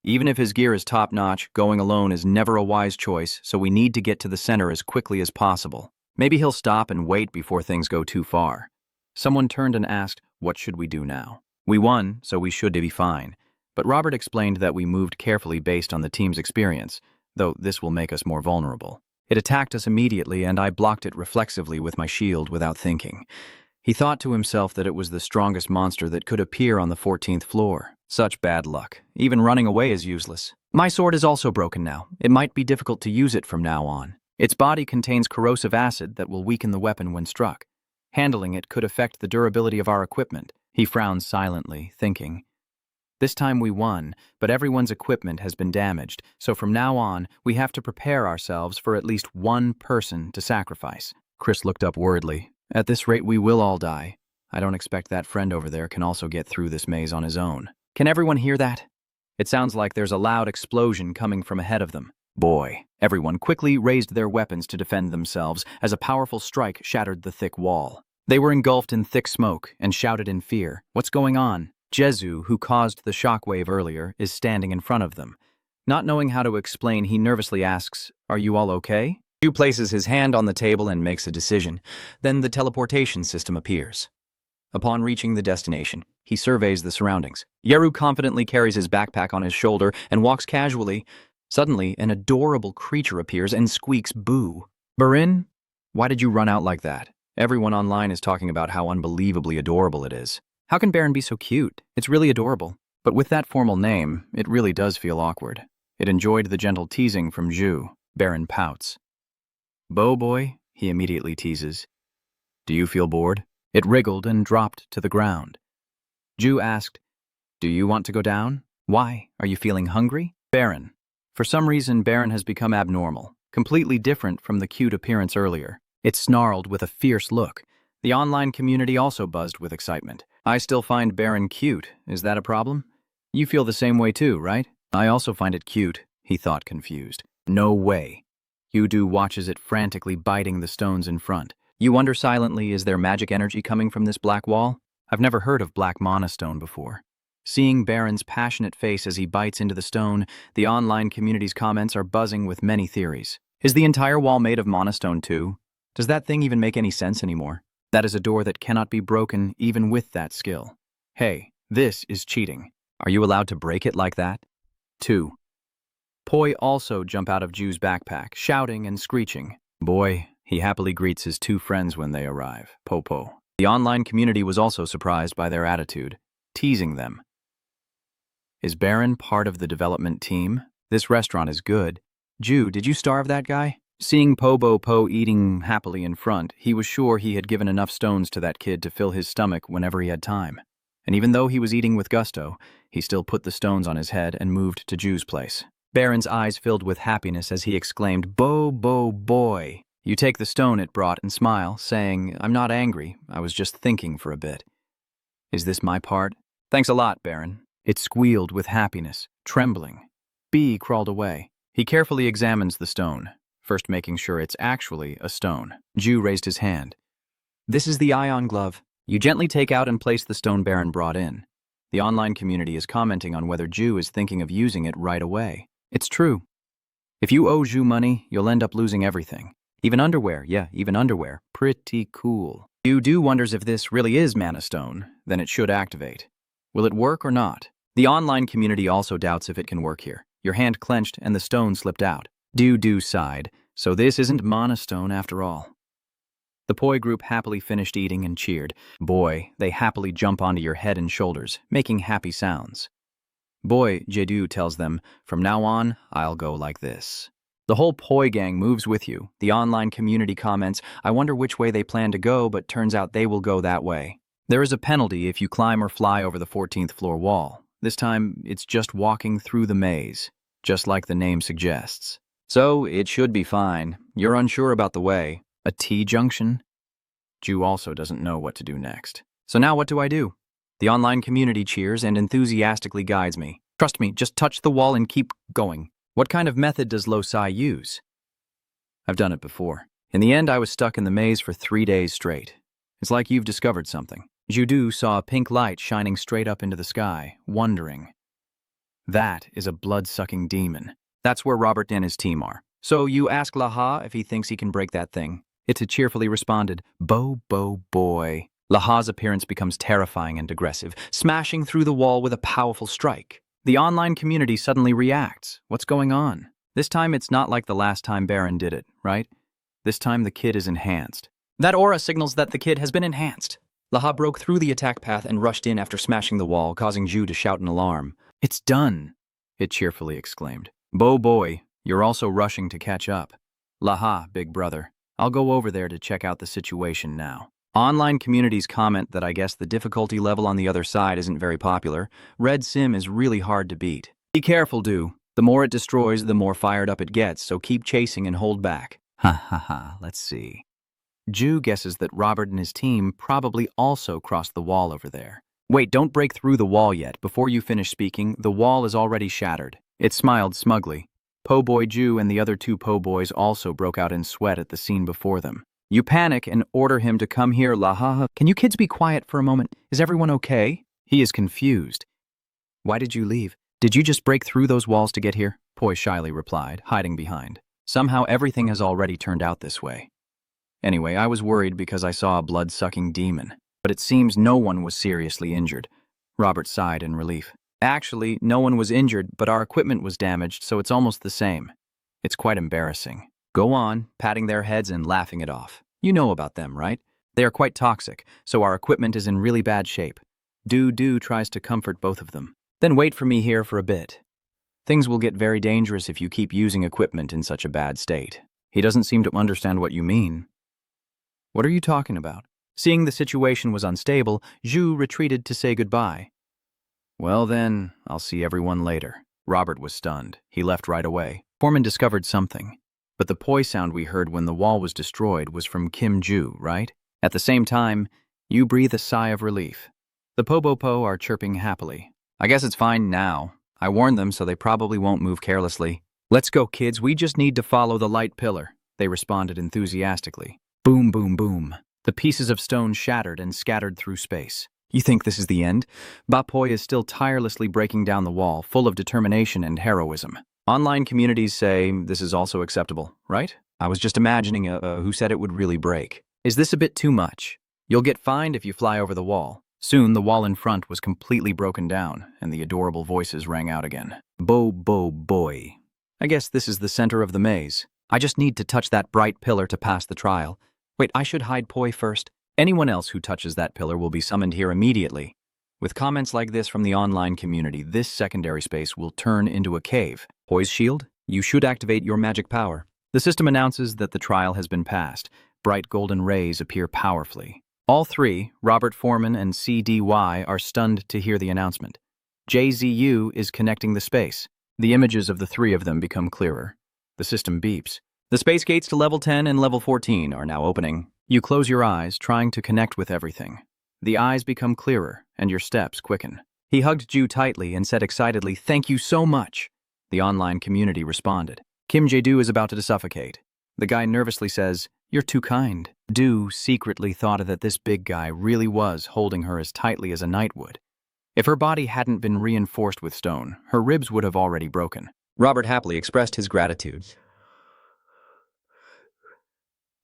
"Even if his gear is top-notch, going alone is never a wise choice, so we need to get to the center as quickly as possible. Maybe he'll stop and wait before things go too far." Someone turned and asked, "What should we do now?" "We won, so we should be fine." But Robert explained that we moved carefully based on the team's experience, though this will make us more vulnerable. It attacked us immediately, and I blocked it reflexively with my shield without thinking. He thought to himself that it was the strongest monster that could appear on the 14th floor. Such bad luck. Even running away is useless. My sword is also broken now. It might be difficult to use it from now on. Its body contains corrosive acid that will weaken the weapon when struck. Handling it could affect the durability of our equipment. He frowned silently, thinking. This time we won, but everyone's equipment has been damaged, so from now on, we have to prepare ourselves for at least one person to sacrifice. Chris looked up worriedly. "At this rate, we will all die. I don't expect that friend over there can also get through this maze on his own." Can everyone hear that? It sounds like there's a loud explosion coming from ahead of them. Boy. Everyone quickly raised their weapons to defend themselves as a powerful strike shattered the thick wall. They were engulfed in thick smoke and shouted in fear, "What's going on?" Jezu, who caused the shockwave earlier, is standing in front of them. Not knowing how to explain, he nervously asks, "Are you all okay?" Jezu places his hand on the table and makes a decision. Then the teleportation system appears. Upon reaching the destination, he surveys the surroundings. Yeru confidently carries his backpack on his shoulder and walks casually. Suddenly, an adorable creature appears and squeaks boo. "Barin, why did you run out like that? Everyone online is talking about how unbelievably adorable it is." "How can Barin be so cute? It's really adorable." But with that formal name, it really does feel awkward. It enjoyed the gentle teasing from Zhu. Barin pouts. "Bo boy," he immediately teases. "Do you feel bored?" It wriggled and dropped to the ground. Zhu asked, "Do you want to go down? Why? Are you feeling hungry?" Barin. For some reason, Barin has become abnormal, completely different from the cute appearance earlier. It snarled with a fierce look. The online community also buzzed with excitement. "I still find Barin cute. Is that a problem?" "You feel the same way too, right?" "I also find it cute," he thought, confused. "No way." Yudu watches it frantically biting the stones in front. You wonder silently, is there magic energy coming from this black wall? I've never heard of black monostone before. Seeing Barin's passionate face as he bites into the stone, the online community's comments are buzzing with many theories. Is the entire wall made of monostone too? Does that thing even make any sense anymore? That is a door that cannot be broken even with that skill. Hey, this is cheating. Are you allowed to break it like that? 2. Poi also jump out of Ju's backpack, shouting and screeching. Boy, he happily greets his 2 friends when they arrive. Popo. The online community was also surprised by their attitude, teasing them. Is Barin part of the development team? This restaurant is good. Ju, did you starve that guy? Seeing Po eating happily in front, he was sure he had given enough stones to that kid to fill his stomach whenever he had time. And even though he was eating with gusto, he still put the stones on his head and moved to Ju's place. Barin's eyes filled with happiness as he exclaimed, boy. You take the stone it brought and smile, saying, I'm not angry, I was just thinking for a bit. Is this my part? Thanks a lot, Barin. It squealed with happiness, trembling. B crawled away. He carefully examines the stone, first making sure it's actually a stone. Ju raised his hand. This is the ion glove. You gently take out and place the stone Barin brought in. The online community is commenting on whether Ju is thinking of using it right away. It's true. If you owe Ju money, you'll end up losing everything. Even underwear, even underwear. Pretty cool. Ju wonders if this really is Mana Stone, then it should activate. Will it work or not? The online community also doubts if it can work here. Your hand clenched and the stone slipped out. Du sighed. So this isn't Mana Stone after all. The Poi group happily finished eating and cheered. Boy, they happily jump onto your head and shoulders, making happy sounds. Boy, Jedu tells them, from now on, I'll go like this. The whole Poi gang moves with you. The online community comments, I wonder which way they plan to go, but turns out they will go that way. There is a penalty if you climb or fly over the 14th floor wall. This time, it's just walking through the maze, just like the name suggests. So, it should be fine. You're unsure about the way. A T-junction? Ju also doesn't know what to do next. So now what do I do? The online community cheers and enthusiastically guides me. Trust me, just touch the wall and keep going. What kind of method does Lo Sai use? I've done it before. In the end, I was stuck in the maze for 3 days straight. It's like you've discovered something. Judu saw a pink light shining straight up into the sky, wondering. That is a blood-sucking demon. That's where Robert and his team are. So you ask Laha if he thinks he can break that thing. It cheerfully responded, boy. Laha's appearance becomes terrifying and aggressive, smashing through the wall with a powerful strike. The online community suddenly reacts. What's going on? This time it's not like the last time Baron did it, right? This time the kid is enhanced. That aura signals that the kid has been enhanced. Laha broke through the attack path and rushed in after smashing the wall, causing Ju to shout in alarm. It's done, it cheerfully exclaimed. Boy, you're also rushing to catch up. Laha, big brother, I'll go over there to check out the situation now. Online communities comment that I guess the difficulty level on the other side isn't very popular. Red Sim is really hard to beat. Be careful, Du. The more it destroys, the more fired up it gets, so keep chasing and hold back. Let's see. Ju guesses that Robert and his team probably also crossed the wall over there. Wait, don't break through the wall yet. Before you finish speaking, the wall is already shattered. It smiled smugly. Po Boy Ju and the other 2 Po Boys also broke out in sweat at the scene before them. You panic and order him to come here, Laha. Can you kids be quiet for a moment? Is everyone okay? He is confused. Why did you leave? Did you just break through those walls to get here? Poi shyly replied, hiding behind. Somehow everything has already turned out this way. Anyway, I was worried because I saw a blood-sucking demon, but it seems no one was seriously injured. Robert sighed in relief. Actually, no one was injured, but our equipment was damaged, so it's almost the same. It's quite embarrassing. Go on, patting their heads and laughing it off. You know about them, right? They are quite toxic, so our equipment is in really bad shape. Du tries to comfort both of them. Then wait for me here for a bit. Things will get very dangerous if you keep using equipment in such a bad state. He doesn't seem to understand what you mean. What are you talking about? Seeing the situation was unstable, Ju retreated to say goodbye. Well then, I'll see everyone later. Robert was stunned. He left right away. Foreman discovered something. But the poi sound we heard when the wall was destroyed was from Kim Ju, right? At the same time, you breathe a sigh of relief. The Po are chirping happily. I guess it's fine now. I warned them, so they probably won't move carelessly. Let's go, kids. We just need to follow the light pillar, they responded enthusiastically. Boom, boom, boom. The pieces of stone shattered and scattered through space. You think this is the end? Ba Poi is still tirelessly breaking down the wall, full of determination and heroism. Online communities say this is also acceptable, right? I was just imagining who said it would really break. Is this a bit too much? You'll get fined if you fly over the wall. Soon, the wall in front was completely broken down, and the adorable voices rang out again. Boy. I guess this is the center of the maze. I just need to touch that bright pillar to pass the trial. Wait, I should hide Poi first. Anyone else who touches that pillar will be summoned here immediately. With comments like this from the online community, this secondary space will turn into a cave. Poise Shield, you should activate your magic power. The system announces that the trial has been passed. Bright golden rays appear powerfully. All 3, Robert Foreman and CDY, are stunned to hear the announcement. JZU is connecting the space. The images of the 3 of them become clearer. The system beeps. The space gates to level 10 and level 14 are now opening. You close your eyes, trying to connect with everything. The eyes become clearer, and your steps quicken. He hugged Ju tightly and said excitedly, "Thank you so much." The online community responded. Kim Jae-do is about to suffocate. The guy nervously says, "You're too kind." Du secretly thought that this big guy really was holding her as tightly as a knight would. If her body hadn't been reinforced with stone, her ribs would have already broken. Robert happily expressed his gratitude,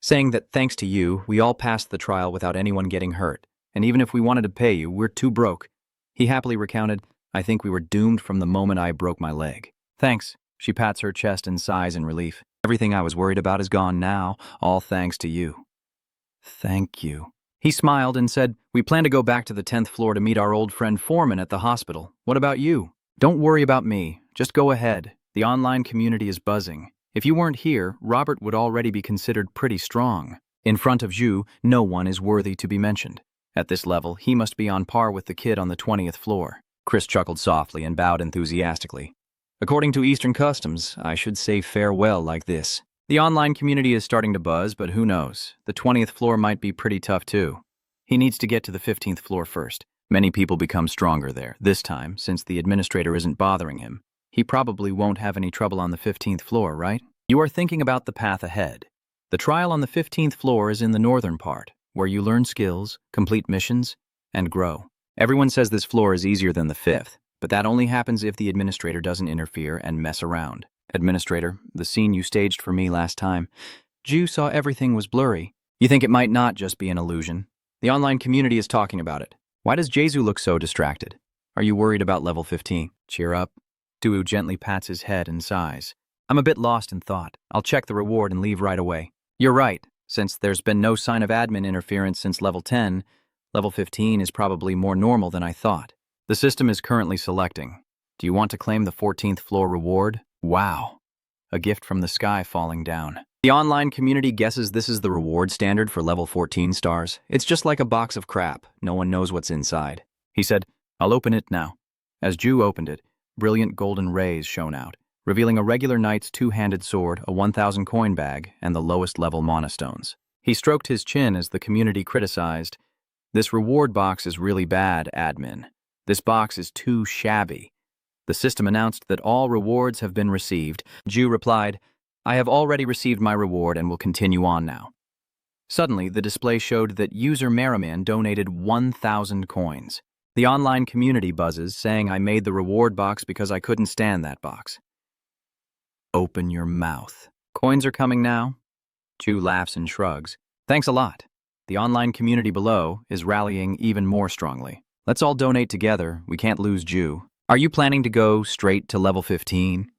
saying that thanks to you, we all passed the trial without anyone getting hurt. And even if we wanted to pay you, we're too broke. He happily recounted, "I think we were doomed from the moment I broke my leg." Thanks. She pats her chest and sighs in relief. Everything I was worried about is gone now, all thanks to you. Thank you. He smiled and said, "We plan to go back to the 10th floor to meet our old friend Foreman at the hospital. What about you?" Don't worry about me. Just go ahead. The online community is buzzing. If you weren't here, Robert would already be considered pretty strong. In front of Zhu, no one is worthy to be mentioned. At this level, he must be on par with the kid on the 20th floor. Chris chuckled softly and bowed enthusiastically. According to Eastern customs, I should say farewell like this. The online community is starting to buzz, but who knows? The 20th floor might be pretty tough too. He needs to get to the 15th floor first. Many people become stronger there. This time, since the administrator isn't bothering him, he probably won't have any trouble on the 15th floor, right? You are thinking about the path ahead. The trial on the 15th floor is in the northern part, where you learn skills, complete missions, and grow. Everyone says this floor is easier than the 5th, but that only happens if the administrator doesn't interfere and mess around. Administrator, the scene you staged for me last time, Ju saw everything was blurry. You think it might not just be an illusion? The online community is talking about it. Why does Jesu look so distracted? Are you worried about level 15? Cheer up. Duu gently pats his head and sighs. I'm a bit lost in thought. I'll check the reward and leave right away. You're right. Since there's been no sign of admin interference since level 10, level 15 is probably more normal than I thought. The system is currently selecting. Do you want to claim the 14th floor reward? Wow. A gift from the sky falling down. The online community guesses this is the reward standard for level 14 stars. It's just like a box of crap. No one knows what's inside. He said, I'll open it now. As Ju opened it, brilliant golden rays shone out, revealing a regular knight's two-handed sword, a 1,000 coin bag, and the lowest level monastones. He stroked his chin as the community criticized, This reward box is really bad, admin. This box is too shabby. The system announced that all rewards have been received. Ju replied, I have already received my reward and will continue on now. Suddenly, the display showed that user Merriman donated 1,000 coins. The online community buzzes, saying I made the reward box because I couldn't stand that box. Open your mouth. Coins are coming now? Ju laughs and shrugs. Thanks a lot. The online community below is rallying even more strongly. Let's all donate together. We can't lose Ju. Are you planning to go straight to level 15?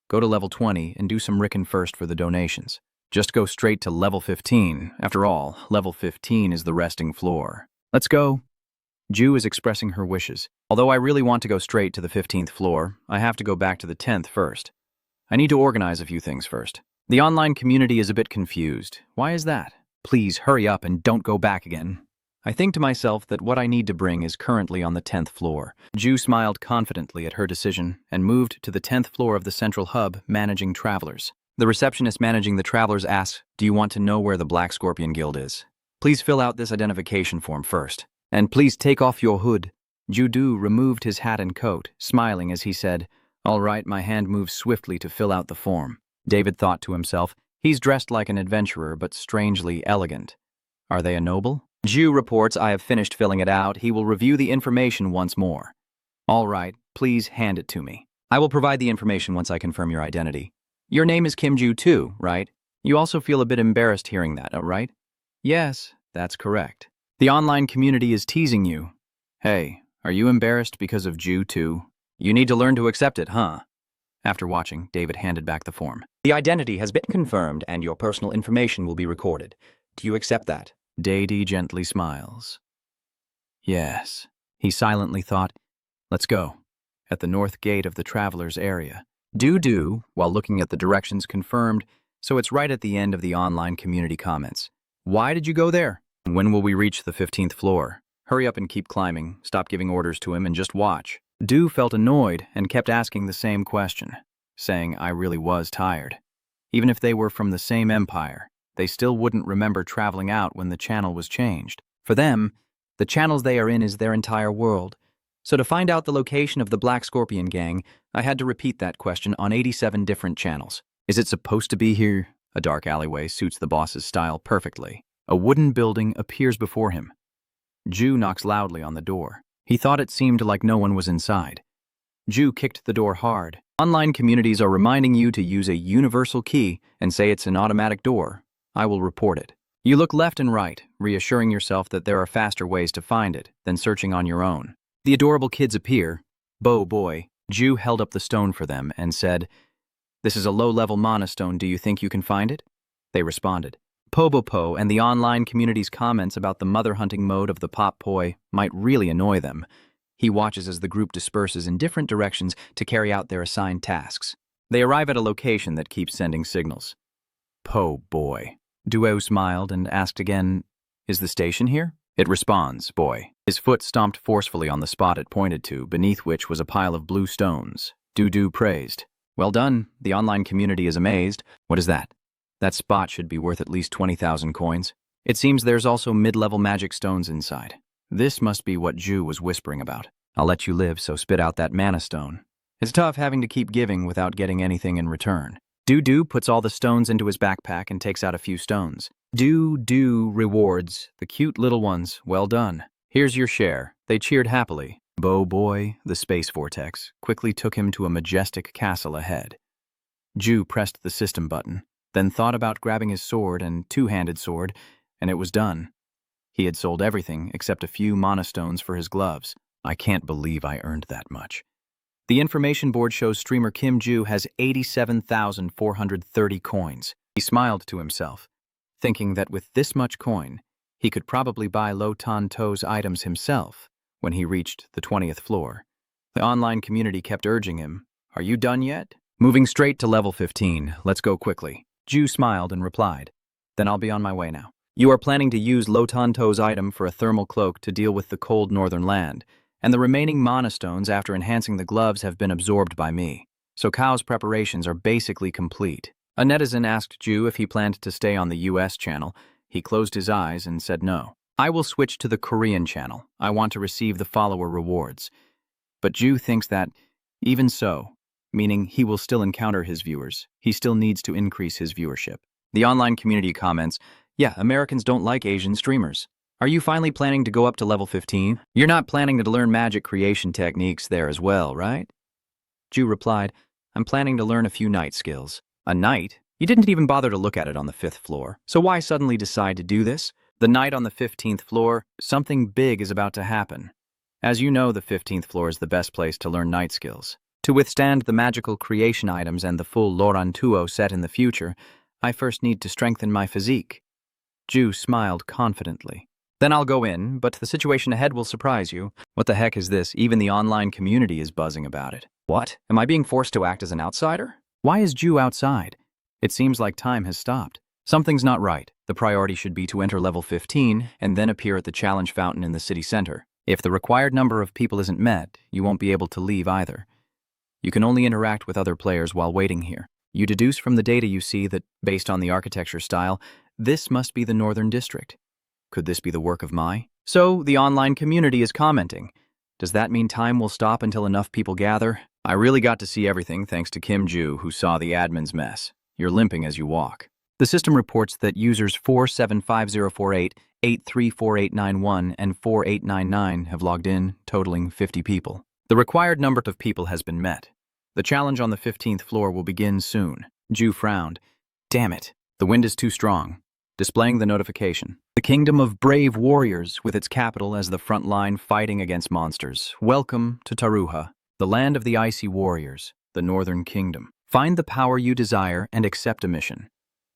Go to level 20 and do some rickin' first for the donations. Just go straight to level 15. After all, level 15 is the resting floor. Let's go. Ju is expressing her wishes. Although I really want to go straight to the 15th floor, I have to go back to the 10th first. I need to organize a few things first. The online community is a bit confused. Why is that? Please hurry up and don't go back again. I think to myself that what I need to bring is currently on the 10th floor. Ju smiled confidently at her decision and moved to the 10th floor of the central hub, managing travelers. The receptionist managing the travelers asks, do you want to know where the Black Scorpion Guild is? Please fill out this identification form first. And please take off your hood. Ju removed his hat and coat, smiling as he said, all right, my hand moves swiftly to fill out the form. David thought to himself, he's dressed like an adventurer, but strangely elegant. Are they a noble? Ju reports I have finished filling it out. He will review the information once more. All right, please hand it to me. I will provide the information once I confirm your identity. Your name is Kim Ju too, right? You also feel a bit embarrassed hearing that, right? Yes, that's correct. The online community is teasing you. Hey, are you embarrassed because of Ju too? You need to learn to accept it, huh? After watching, David handed back the form. The identity has been confirmed and your personal information will be recorded. Do you accept that? Dady gently smiles. Yes. He silently thought, let's go. At the north gate of the traveler's area. Do, while looking at the directions confirmed, so it's right at the end of the online community comments. Why did you go there? When will we reach the 15th floor? Hurry up and keep climbing, stop giving orders to him and just watch. Du felt annoyed and kept asking the same question, saying I really was tired. Even if they were from the same empire, they still wouldn't remember traveling out when the channel was changed. For them, the channels they are in is their entire world. So to find out the location of the Black Scorpion Gang, I had to repeat that question on 87 different channels. Is it supposed to be here? A dark alleyway suits the boss's style perfectly. A wooden building appears before him. Ju knocks loudly on the door. He thought it seemed like no one was inside. Ju kicked the door hard. Online communities are reminding you to use a universal key and say it's an automatic door. I will report it. You look left and right, reassuring yourself that there are faster ways to find it than searching on your own. The adorable kids appear. Boy. Ju held up the stone for them and said, this is a low-level monostone. Do you think you can find it? They responded. Pobopo and the online community's comments about the mother-hunting mode of the pop poi might really annoy them. He watches as the group disperses in different directions to carry out their assigned tasks. They arrive at a location that keeps sending signals. Po boy. Duo smiled and asked again, "Is the station here?" It responds, "Boy." His foot stomped forcefully on the spot it pointed to, beneath which was a pile of blue stones. Du praised. "Well done. The online community is amazed." "What is that?" "That spot should be worth at least 20,000 coins. It seems there's also mid-level magic stones inside." This must be what Ju was whispering about. "I'll let you live, so spit out that mana stone." It's tough having to keep giving without getting anything in return. Du puts all the stones into his backpack and takes out a few stones. Du rewards the cute little ones. "Well done. Here's your share." They cheered happily. Bo Boy, the space vortex, quickly took him to a majestic castle ahead. Ju pressed the system button, then thought about grabbing his sword and two-handed sword, and it was done. He had sold everything except a few mana stones for his gloves. "I can't believe I earned that much." The information board shows streamer Kim Ju has 87,430 coins. He smiled to himself, thinking that with this much coin, he could probably buy Lo Tan To's items himself when he reached the 20th floor. The online community kept urging him, "Are you done yet?" "Moving straight to level 15. Let's go quickly." Ju smiled and replied, "Then I'll be on my way now." "You are planning to use Lo Tan To's item for a thermal cloak to deal with the cold northern land, and the remaining mana stones after enhancing the gloves have been absorbed by me. So Kao's preparations are basically complete." A netizen asked Ju if he planned to stay on the US channel. He closed his eyes and said no. "I will switch to the Korean channel. I want to receive the follower rewards." But Ju thinks that, even so, meaning he will still encounter his viewers, he still needs to increase his viewership. The online community comments, "Yeah, Americans don't like Asian streamers. Are you finally planning to go up to level 15? You're not planning to learn magic creation techniques there as well, right?" Ju replied, "I'm planning to learn a few night skills." "A night? You didn't even bother to look at it on the 5th floor. So why suddenly decide to do this?" "The night on the 15th floor, something big is about to happen. As you know, the 15th floor is the best place to learn night skills. To withstand the magical creation items and the full Lorantuo set in the future, I first need to strengthen my physique." Ju smiled confidently. "Then I'll go in, but the situation ahead will surprise you." "What the heck is this? Even the online community is buzzing about it." "What? Am I being forced to act as an outsider?" Why is Ju outside? It seems like time has stopped. Something's not right. The priority should be to enter level 15 and then appear at the challenge fountain in the city center. If the required number of people isn't met, you won't be able to leave either. You can only interact with other players while waiting here. You deduce from the data you see that, based on the architecture style, this must be the Northern District. Could this be the work of Mai? So, the online community is commenting. Does that mean time will stop until enough people gather? I really got to see everything thanks to Kim Ju, who saw the admin's mess. You're limping as you walk. The system reports that users 475048, 834891, and 4899 have logged in, totaling 50 people. The required number of people has been met. The challenge on the 15th floor will begin soon. Ju frowned. Damn it, the wind is too strong. Displaying the notification. The kingdom of brave warriors, with its capital as the front line fighting against monsters. Welcome to Taruha, the land of the icy warriors, the northern kingdom. Find the power you desire and accept a mission.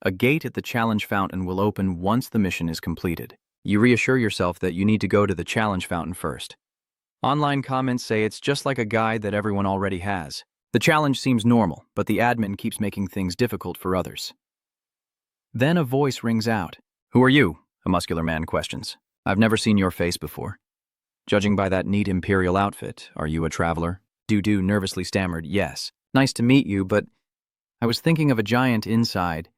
A gate at the challenge fountain will open once the mission is completed. You reassure yourself that you need to go to the challenge fountain first. Online comments say it's just like a guide that everyone already has. The challenge seems normal, but the admin keeps making things difficult for others. Then a voice rings out. Who are you? A muscular man questions. I've never seen your face before. Judging by that neat imperial outfit, are you a traveler? Du nervously stammered, yes. Nice to meet you, but I was thinking of a giant inside.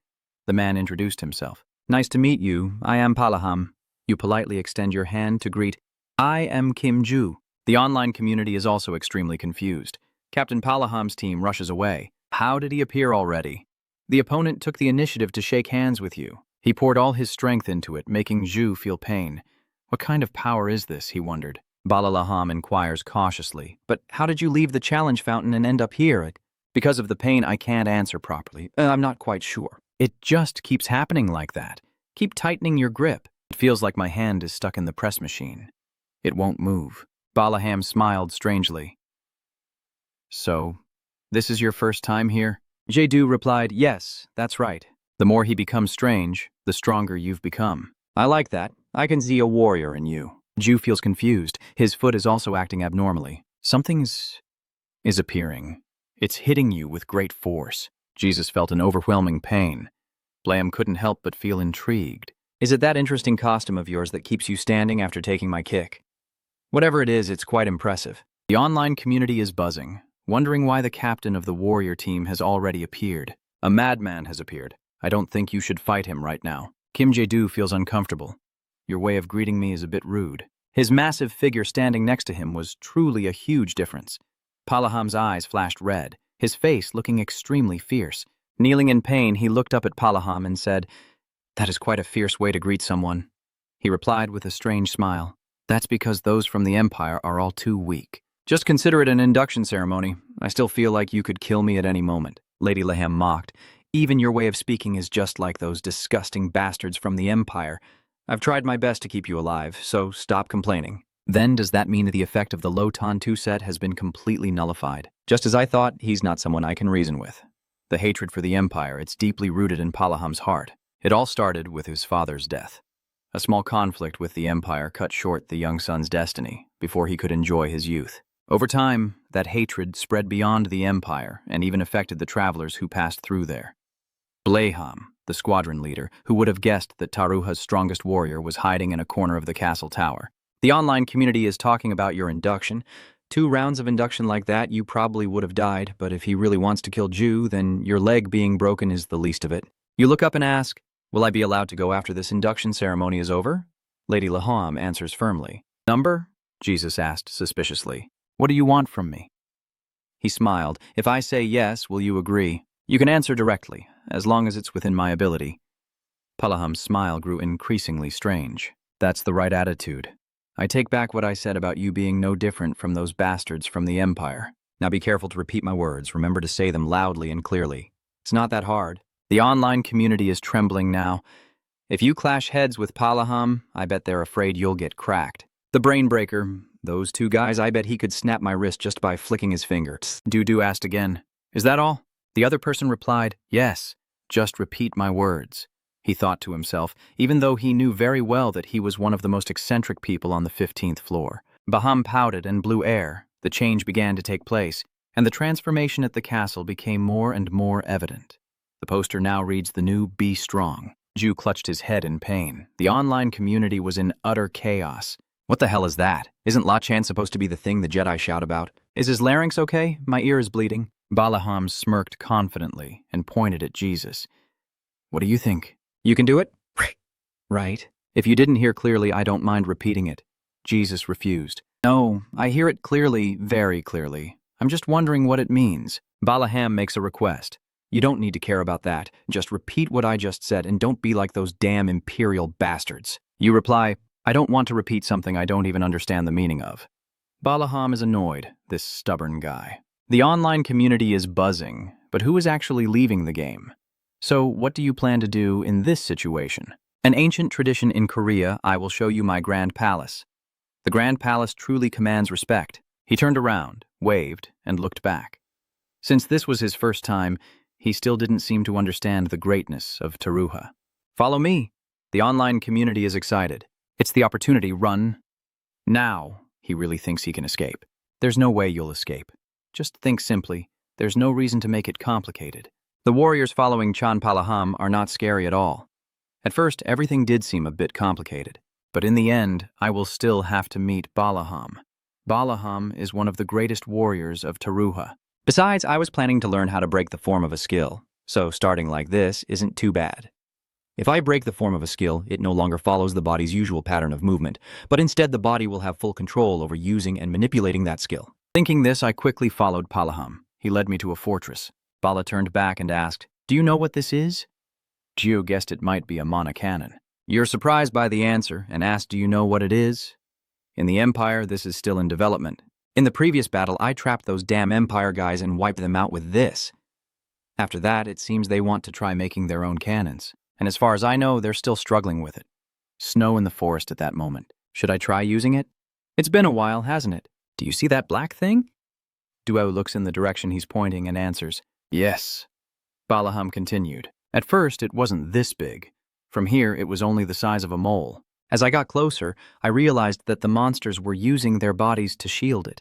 The man introduced himself. Nice to meet you. I am Palaham. You politely extend your hand to greet. I am Kim Ju. The online community is also extremely confused. Captain Palaham's team rushes away. How did he appear already? The opponent took the initiative to shake hands with you. He poured all his strength into it, making Ju feel pain. What kind of power is this, he wondered. Balalaham inquires cautiously. But how did you leave the challenge fountain and end up here? Because of the pain, I can't answer properly. I'm not quite sure. It just keeps happening like that. Keep tightening your grip. It feels like my hand is stuck in the press machine. It won't move. Balaham smiled strangely. So, this is your first time here? Jedu replied, yes, that's right. The more he becomes strange, the stronger you've become. I like that. I can see a warrior in you. Ju feels confused. His foot is also acting abnormally. Something is appearing. It's hitting you with great force. Jesus felt an overwhelming pain. Blam couldn't help but feel intrigued. Is it that interesting costume of yours that keeps you standing after taking my kick? Whatever it is, it's quite impressive. The online community is buzzing, wondering why the captain of the warrior team has already appeared. A madman has appeared. I don't think you should fight him right now. Kim Jae-do feels uncomfortable. Your way of greeting me is a bit rude. His massive figure standing next to him was truly a huge difference. Palaham's eyes flashed red, his face looking extremely fierce. Kneeling in pain, he looked up at Palaham and said, "That is quite a fierce way to greet someone." He replied with a strange smile, "That's because those from the Empire are all too weak. Just consider it an induction ceremony. I still feel like you could kill me at any moment." Lady Laham mocked. "Even your way of speaking is just like those disgusting bastards from the Empire. I've tried my best to keep you alive, so stop complaining." Then does that mean the effect of the Lotan 2 set has been completely nullified? Just as I thought, he's not someone I can reason with. The hatred for the Empire, it's deeply rooted in Palaham's heart. It all started with his father's death. A small conflict with the Empire cut short the young son's destiny before he could enjoy his youth. Over time, that hatred spread beyond the Empire and even affected the travelers who passed through there. Blaham, the squadron leader, who would have guessed that Taruha's strongest warrior was hiding in a corner of the castle tower. The online community is talking about your induction. 2 rounds of induction like that, you probably would have died, but if he really wants to kill Ju, then your leg being broken is the least of it. You look up and ask, "Will I be allowed to go after this induction ceremony is over?" Lady Laham answers firmly. "Number?" Jesus asked suspiciously. "What do you want from me?" He smiled. "If I say yes, will you agree? You can answer directly, as long as it's within my ability." Palaham's smile grew increasingly strange. "That's the right attitude. I take back what I said about you being no different from those bastards from the Empire. Now be careful to repeat my words. Remember to say them loudly and clearly. It's not that hard." The online community is trembling now. If you clash heads with Palaham, I bet they're afraid you'll get cracked. The Brainbreaker, those 2 guys, I bet he could snap my wrist just by flicking his finger. Dudu asked again, "Is that all?" The other person replied, "Yes, just repeat my words." He thought to himself, even though he knew very well that he was one of the most eccentric people on the 15th floor. Baham pouted and blew air. The change began to take place, and the transformation at the castle became more and more evident. The poster now reads the new "Be Strong." Ju clutched his head in pain. The online community was in utter chaos. What the hell is that? Isn't Lachan supposed to be the thing the Jedi shout about? Is his larynx okay? My ear is bleeding. Balaham smirked confidently and pointed at Jesus. "What do you think? You can do it?" "Right. If you didn't hear clearly, I don't mind repeating it." Jesus refused. "No, I hear it clearly, very clearly. I'm just wondering what it means." Balaham makes a request. "You don't need to care about that. Just repeat what I just said and don't be like those damn Imperial bastards." You reply, "I don't want to repeat something I don't even understand the meaning of." Balaham is annoyed, this stubborn guy. The online community is buzzing, but who is actually leaving the game? So what do you plan to do in this situation? An ancient tradition in Korea, I will show you my Grand Palace. The Grand Palace truly commands respect. He turned around, waved, and looked back. Since this was his first time, he still didn't seem to understand the greatness of Taruha. "Follow me." The online community is excited. It's the opportunity, run. Now, he really thinks he can escape. There's no way you'll escape. Just think simply. There's no reason to make it complicated. The warriors following Chan Palaham are not scary at all. At first, everything did seem a bit complicated. But in the end, I will still have to meet Balaham. Balaham is one of the greatest warriors of Taruha. Besides, I was planning to learn how to break the form of a skill, so starting like this isn't too bad. If I break the form of a skill, it no longer follows the body's usual pattern of movement, but instead the body will have full control over using and manipulating that skill. Thinking this, I quickly followed Palaham. He led me to a fortress. Bala turned back and asked, "Do you know what this is?" Gio guessed it might be a mana cannon. You're surprised by the answer and asked, "Do you know what it is?" In the Empire, this is still in development. In the previous battle, I trapped those damn Empire guys and wiped them out with this. After that, it seems they want to try making their own cannons. And as far as I know, they're still struggling with it. Snow in the forest at that moment. Should I try using it? It's been a while, hasn't it? Do you see that black thing? Duo looks in the direction he's pointing and answers, "Yes." Balaham continued. At first, it wasn't this big. From here, it was only the size of a mole. As I got closer, I realized that the monsters were using their bodies to shield it.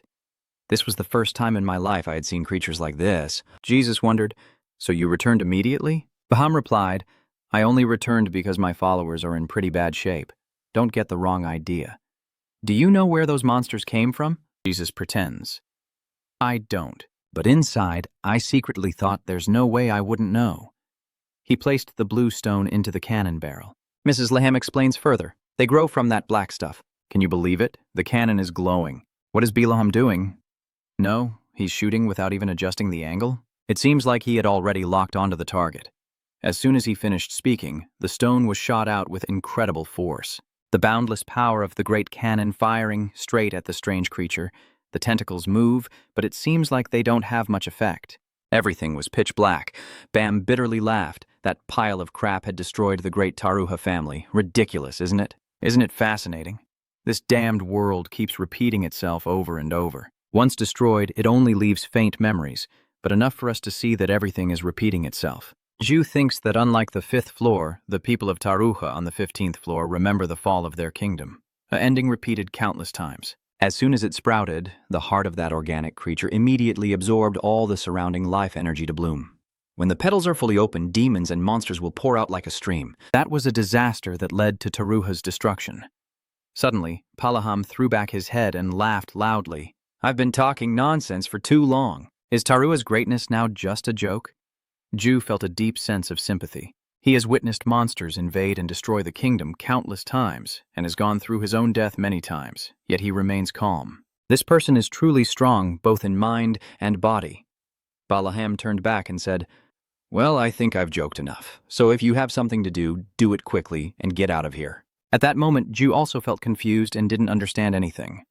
This was the first time in my life I had seen creatures like this. Jesus wondered, "So you returned immediately?" Baham replied, "I only returned because my followers are in pretty bad shape. Don't get the wrong idea." "Do you know where those monsters came from?" Jesus pretends. "I don't. But inside, I secretly thought there's no way I wouldn't know." He placed the blue stone into the cannon barrel. Mrs. Laham explains further. "They grow from that black stuff." Can you believe it? The cannon is glowing. What is Bilaham doing? No, he's shooting without even adjusting the angle. It seems like he had already locked onto the target. As soon as he finished speaking, the stone was shot out with incredible force. The boundless power of the great cannon firing straight at the strange creature. The tentacles move, but it seems like they don't have much effect. Everything was pitch black. Bam bitterly laughed. That pile of crap had destroyed the great Taruha family. Ridiculous, isn't it? Isn't it fascinating? This damned world keeps repeating itself over and over. Once destroyed, it only leaves faint memories, but enough for us to see that everything is repeating itself. Zhu thinks that unlike the 5th floor, the people of Taruha on the 15th floor remember the fall of their kingdom, a ending repeated countless times. As soon as it sprouted, the heart of that organic creature immediately absorbed all the surrounding life energy to bloom. When the petals are fully open, demons and monsters will pour out like a stream. That was a disaster that led to Taruha's destruction. Suddenly, Palaham threw back his head and laughed loudly. "I've been talking nonsense for too long. Is Taruha's greatness now just a joke?" Zhu felt a deep sense of sympathy. He has witnessed monsters invade and destroy the kingdom countless times and has gone through his own death many times, yet he remains calm. This person is truly strong both in mind and body. Balaham turned back and said, "Well, I think I've joked enough. So if you have something to do, do it quickly and get out of here." At that moment, Zhu also felt confused and didn't understand anything.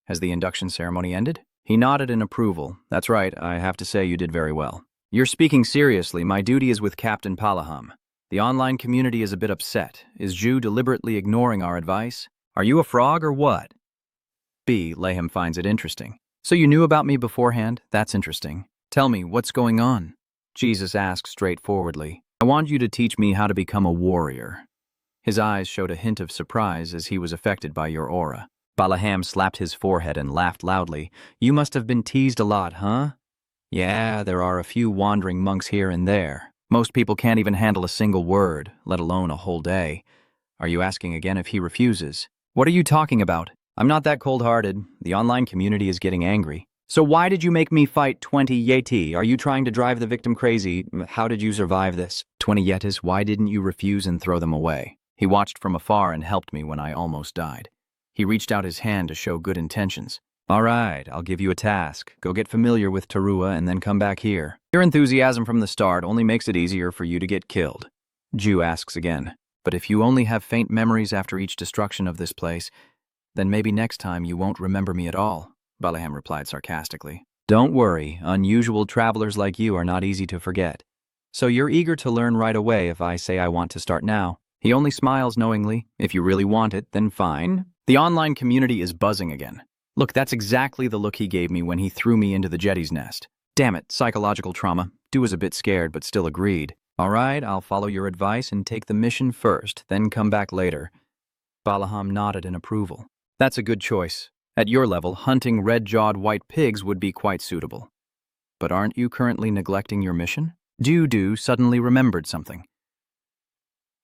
Has the induction ceremony ended? He nodded in approval. "That's right, I have to say you did very well." "You're speaking seriously. My duty is with Captain Palaham. The online community is a bit upset. Is Zhu deliberately ignoring our advice? Are you a frog or what?" B. Laham finds it interesting. "So you knew about me beforehand? That's interesting. Tell me, what's going on?" Jesus asked straightforwardly. "I want you to teach me how to become a warrior." His eyes showed a hint of surprise as he was affected by your aura. Balaham slapped his forehead and laughed loudly. "You must have been teased a lot, huh?" "Yeah, there are a few wandering monks here and there. Most people can't even handle a single word, let alone a whole day. Are you asking again if he refuses?" "What are you talking about? I'm not that cold-hearted. The online community is getting angry." "So why did you make me fight 20 Yeti? Are you trying to drive the victim crazy? How did you survive this?" 20 Yetis, why didn't you refuse and throw them away? He watched from afar and helped me when I almost died. He reached out his hand to show good intentions. "All right, I'll give you a task. Go get familiar with Taruha and then come back here. Your enthusiasm from the start only makes it easier for you to get killed." Zhu asks again, "But if you only have faint memories after each destruction of this place, then maybe next time you won't remember me at all," Balaham replied sarcastically. "Don't worry, unusual travelers like you are not easy to forget. So you're eager to learn right away if I say I want to start now." He only smiles knowingly. "If you really want it, then fine." The online community is buzzing again. Look, that's exactly the look he gave me when he threw me into the jetty's nest. Damn it, psychological trauma. Du was a bit scared, but still agreed. "All right, I'll follow your advice and take the mission first, then come back later." Balaham nodded in approval. "That's a good choice. At your level, hunting red-jawed white pigs would be quite suitable. But aren't you currently neglecting your mission?" Du suddenly remembered something.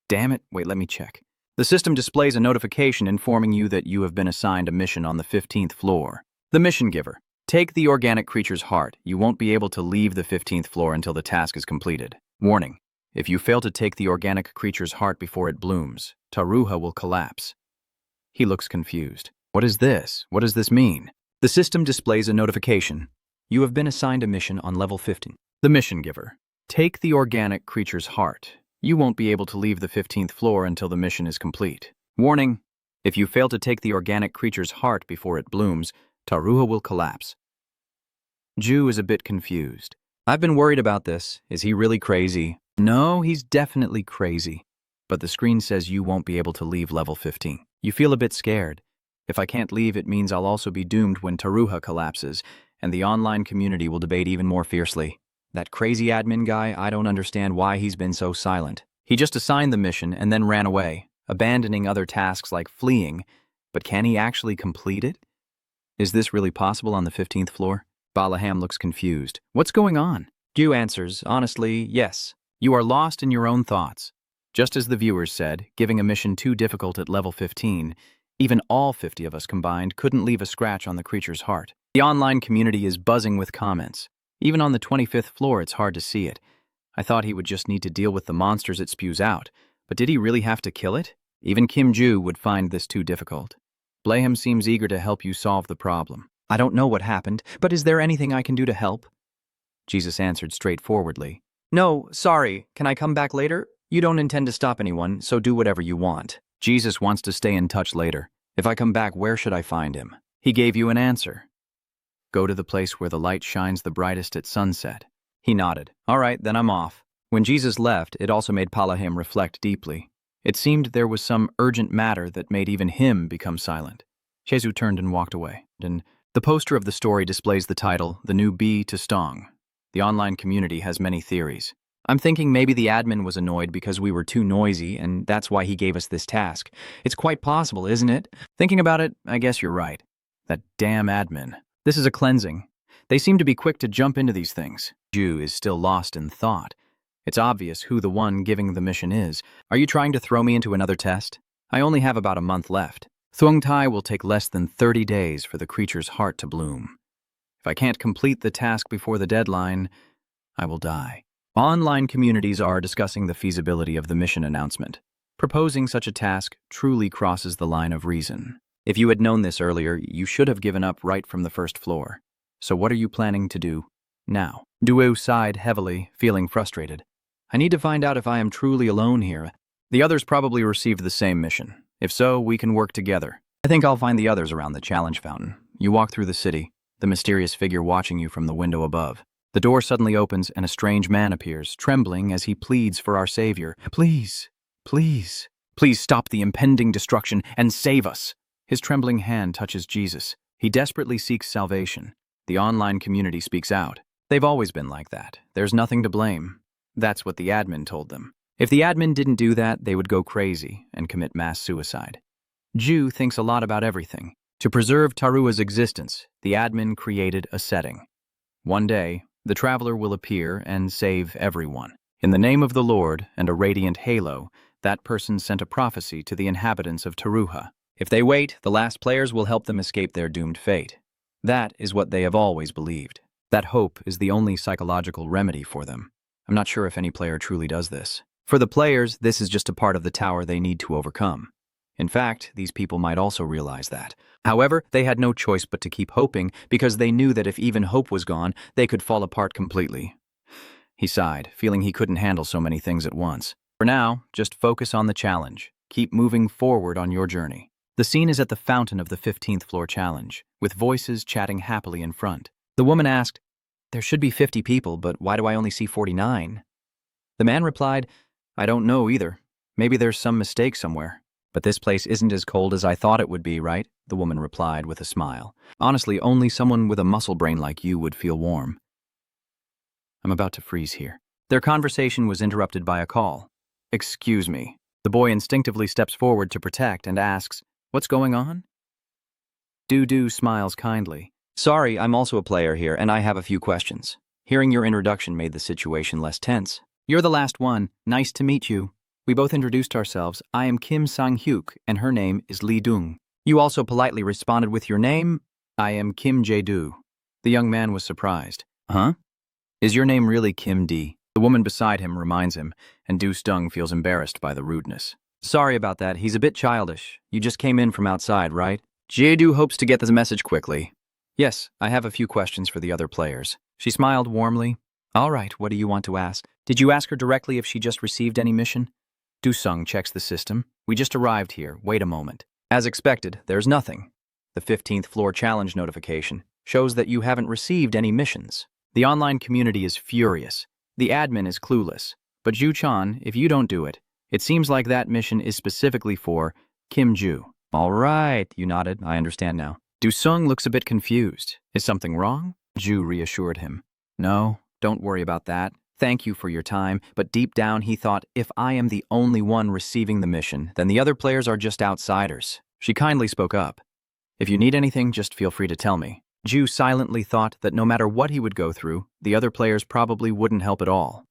Damn it, wait, let me check. The system displays a notification informing you that you have been assigned a mission on the 15th floor. The mission giver. Take the organic creature's heart. You won't be able to leave the 15th floor until the task is completed. Warning. If you fail to take the organic creature's heart before it blooms, Taruha will collapse. He looks confused. What is this? What does this mean? The system displays a notification. You have been assigned a mission on level 15. The mission giver. Take the organic creature's heart. You won't be able to leave the 15th floor until the mission is complete. Warning. If you fail to take the organic creature's heart before it blooms, Taruha will collapse. Zhu is a bit confused. I've been worried about this. Is he really crazy? No, he's definitely crazy. But the screen says you won't be able to leave level 15. You feel a bit scared. If I can't leave, it means I'll also be doomed when Taruha collapses, and the online community will debate even more fiercely. That crazy admin guy, I don't understand why he's been so silent. He just assigned the mission and then ran away. abandoning other tasks like fleeing, but can he actually complete it? Is this really possible on the 15th floor? Balaham looks confused. What's going on? Ju answers, honestly, yes. You are lost in your own thoughts. Just as the viewers said, giving a mission too difficult at level 15, even all 50 of us combined couldn't leave a scratch on the creature's heart. The online community is buzzing with comments. Even on the 25th floor, it's hard to see it. I thought he would just need to deal with the monsters it spews out, but did he really have to kill it? Even Kim Ju would find this too difficult. Blaham seems eager to help you solve the problem. I don't know what happened, but is there anything I can do to help? Jesus answered straightforwardly. No, sorry, can I come back later? You don't intend to stop anyone, so do whatever you want. Jesus wants to stay in touch later. If I come back, where should I find him? He gave you an answer. Go to the place where the light shines the brightest at sunset. He nodded. All right, then I'm off. When Jesus left, it also made Palahim reflect deeply. It seemed there was some urgent matter that made even him become silent. Jesu turned and walked away. And the poster of the story displays the title, The New Bee to Stong. The online community has many theories. I'm thinking maybe the admin was annoyed because we were too noisy, and that's why he gave us this task. It's quite possible, isn't it? Thinking about it, I guess you're right. That damn admin. This is a cleansing. They seem to be quick to jump into these things. Ju is still lost in thought. It's obvious who the one giving the mission is. Are you trying to throw me into another test? I only have about a month left. Thuong Tai will take less than 30 days for the creature's heart to bloom. If I can't complete the task before the deadline, I will die. Online communities are discussing the feasibility of the mission announcement. Proposing such a task truly crosses the line of reason. If you had known this earlier, you should have given up right from the first floor. So what are you planning to do now? Duo sighed heavily, feeling frustrated. I need to find out if I am truly alone here. The others probably received the same mission. If so, we can work together. I think I'll find the others around the challenge fountain. You walk through the city, the mysterious figure watching you from the window above. The door suddenly opens and a strange man appears, trembling as he pleads for our savior. Please, please, please stop the impending destruction and save us. His trembling hand touches Jesus. He desperately seeks salvation. The online community speaks out. They've always been like that. There's nothing to blame. That's what the admin told them. If the admin didn't do that, they would go crazy and commit mass suicide. Ju thinks a lot about everything. To preserve Tarua's existence, the admin created a setting. One day, the traveler will appear and save everyone. In the name of the Lord and a radiant halo, that person sent a prophecy to the inhabitants of Taruha. If they wait, the last players will help them escape their doomed fate. That is what they have always believed. That hope is the only psychological remedy for them. I'm not sure if any player truly does this. For the players, this is just a part of the tower they need to overcome. In fact, these people might also realize that. However, they had no choice but to keep hoping because they knew that if even hope was gone, they could fall apart completely. He sighed, feeling he couldn't handle so many things at once. For now, just focus on the challenge. Keep moving forward on your journey. The scene is at the fountain of the 15th floor challenge, with voices chatting happily in front. The woman asked, "There should be 50 people, but why do I only see 49? The man replied, "I don't know either. Maybe there's some mistake somewhere." "But this place isn't as cold as I thought it would be, right?" the woman replied with a smile. "Honestly, only someone with a muscle brain like you would feel warm." I'm about to freeze here. Their conversation was interrupted by a call. "Excuse me." The boy instinctively steps forward to protect and asks, "What's going on?" Doo smiles kindly. "Sorry, I'm also a player here, and I have a few questions. Hearing your introduction made the situation less tense." "You're the last one. Nice to meet you." We both introduced ourselves. I am Kim Sang-hyuk, and her name is Lee Dung. You also politely responded with your name. I am Kim Jae-do. The young man was surprised. Huh? Is your name really Kim D? The woman beside him reminds him, and Do Stung feels embarrassed by the rudeness. Sorry about that. He's a bit childish. You just came in from outside, right? Jae-do hopes to get this message quickly. Yes, I have a few questions for the other players. She smiled warmly. All right, what do you want to ask? Did you ask her directly if she just received any mission? Du-sung checks the system. We just arrived here. Wait a moment. As expected, there's nothing. The 15th floor challenge notification shows that you haven't received any missions. The online community is furious. The admin is clueless. But Ju-chan, if you don't do it, it seems like that mission is specifically for Kim Ju. All right, you nodded. I understand now. Du-sung looks a bit confused. Is something wrong? Ju reassured him. No, don't worry about that. Thank you for your time, but deep down he thought, if I am the only one receiving the mission, then the other players are just outsiders. She kindly spoke up. If you need anything, just feel free to tell me. Ju silently thought that no matter what he would go through, the other players probably wouldn't help at all.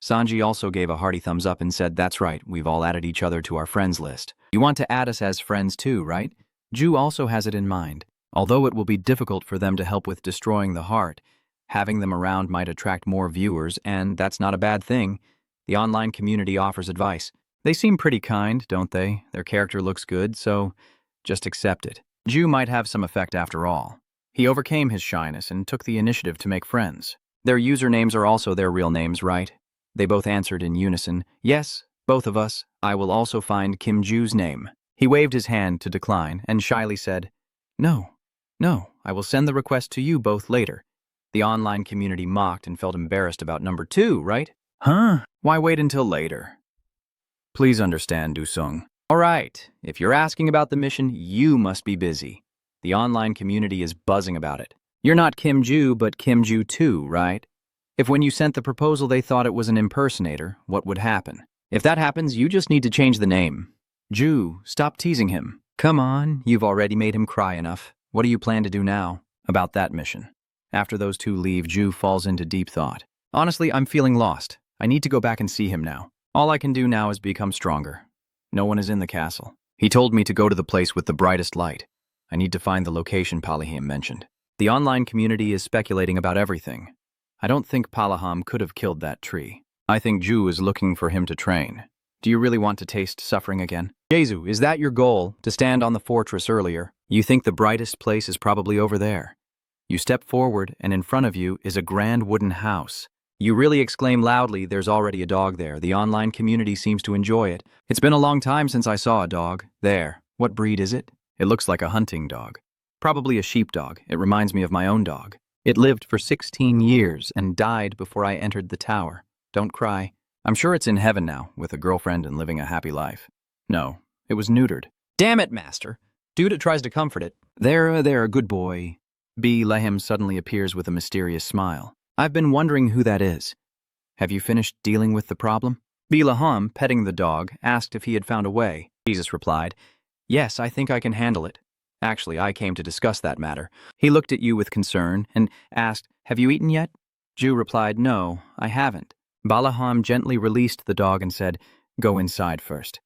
Sanji also gave a hearty thumbs up and said, that's right, we've all added each other to our friends list. You want to add us as friends too, right? Ju also has it in mind. Although it will be difficult for them to help with destroying the heart, having them around might attract more viewers, and that's not a bad thing. The online community offers advice. They seem pretty kind, don't they? Their character looks good, so just accept it. Ju might have some effect after all. He overcame his shyness and took the initiative to make friends. Their usernames are also their real names, right? They both answered in unison, yes, both of us. I will also find Kim Ju's name. He waved his hand to decline and shyly said, No, I will send the request to you both later. The online community mocked and felt embarrassed about number 2, right? Huh? Why wait until later? Please understand, Du-sung. All right, if you're asking about the mission, you must be busy. The online community is buzzing about it. You're not Kim Ju, but Kim Ju 2, right? If when you sent the proposal they thought it was an impersonator, what would happen? If that happens, you just need to change the name. Ju, stop teasing him. Come on, you've already made him cry enough. What do you plan to do now about that mission? After those two leave, Ju falls into deep thought. Honestly, I'm feeling lost. I need to go back and see him now. All I can do now is become stronger. No one is in the castle. He told me to go to the place with the brightest light. I need to find the location Palaham mentioned. The online community is speculating about everything. I don't think Palaham could have killed that tree. I think Ju is looking for him to train. Do you really want to taste suffering again? Jesu, is that your goal, to stand on the fortress earlier? You think the brightest place is probably over there. You step forward, and in front of you is a grand wooden house. You really exclaim loudly, there's already a dog there. The online community seems to enjoy it. It's been a long time since I saw a dog. There. What breed is it? It looks like a hunting dog. Probably a sheepdog. It reminds me of my own dog. It lived for 16 years and died before I entered the tower. Don't cry. I'm sure it's in heaven now, with a girlfriend and living a happy life. No, it was neutered. Damn it, master. Dude tries to comfort it. There, good boy. B. Lehem suddenly appears with a mysterious smile. I've been wondering who that is. Have you finished dealing with the problem? B. Lehem, petting the dog, asked if he had found a way. Jesus replied, Yes, I think I can handle it. Actually, I came to discuss that matter. He looked at you with concern and asked, Have you eaten yet? Ju replied, No, I haven't. Balaham gently released the dog and said, Go inside first.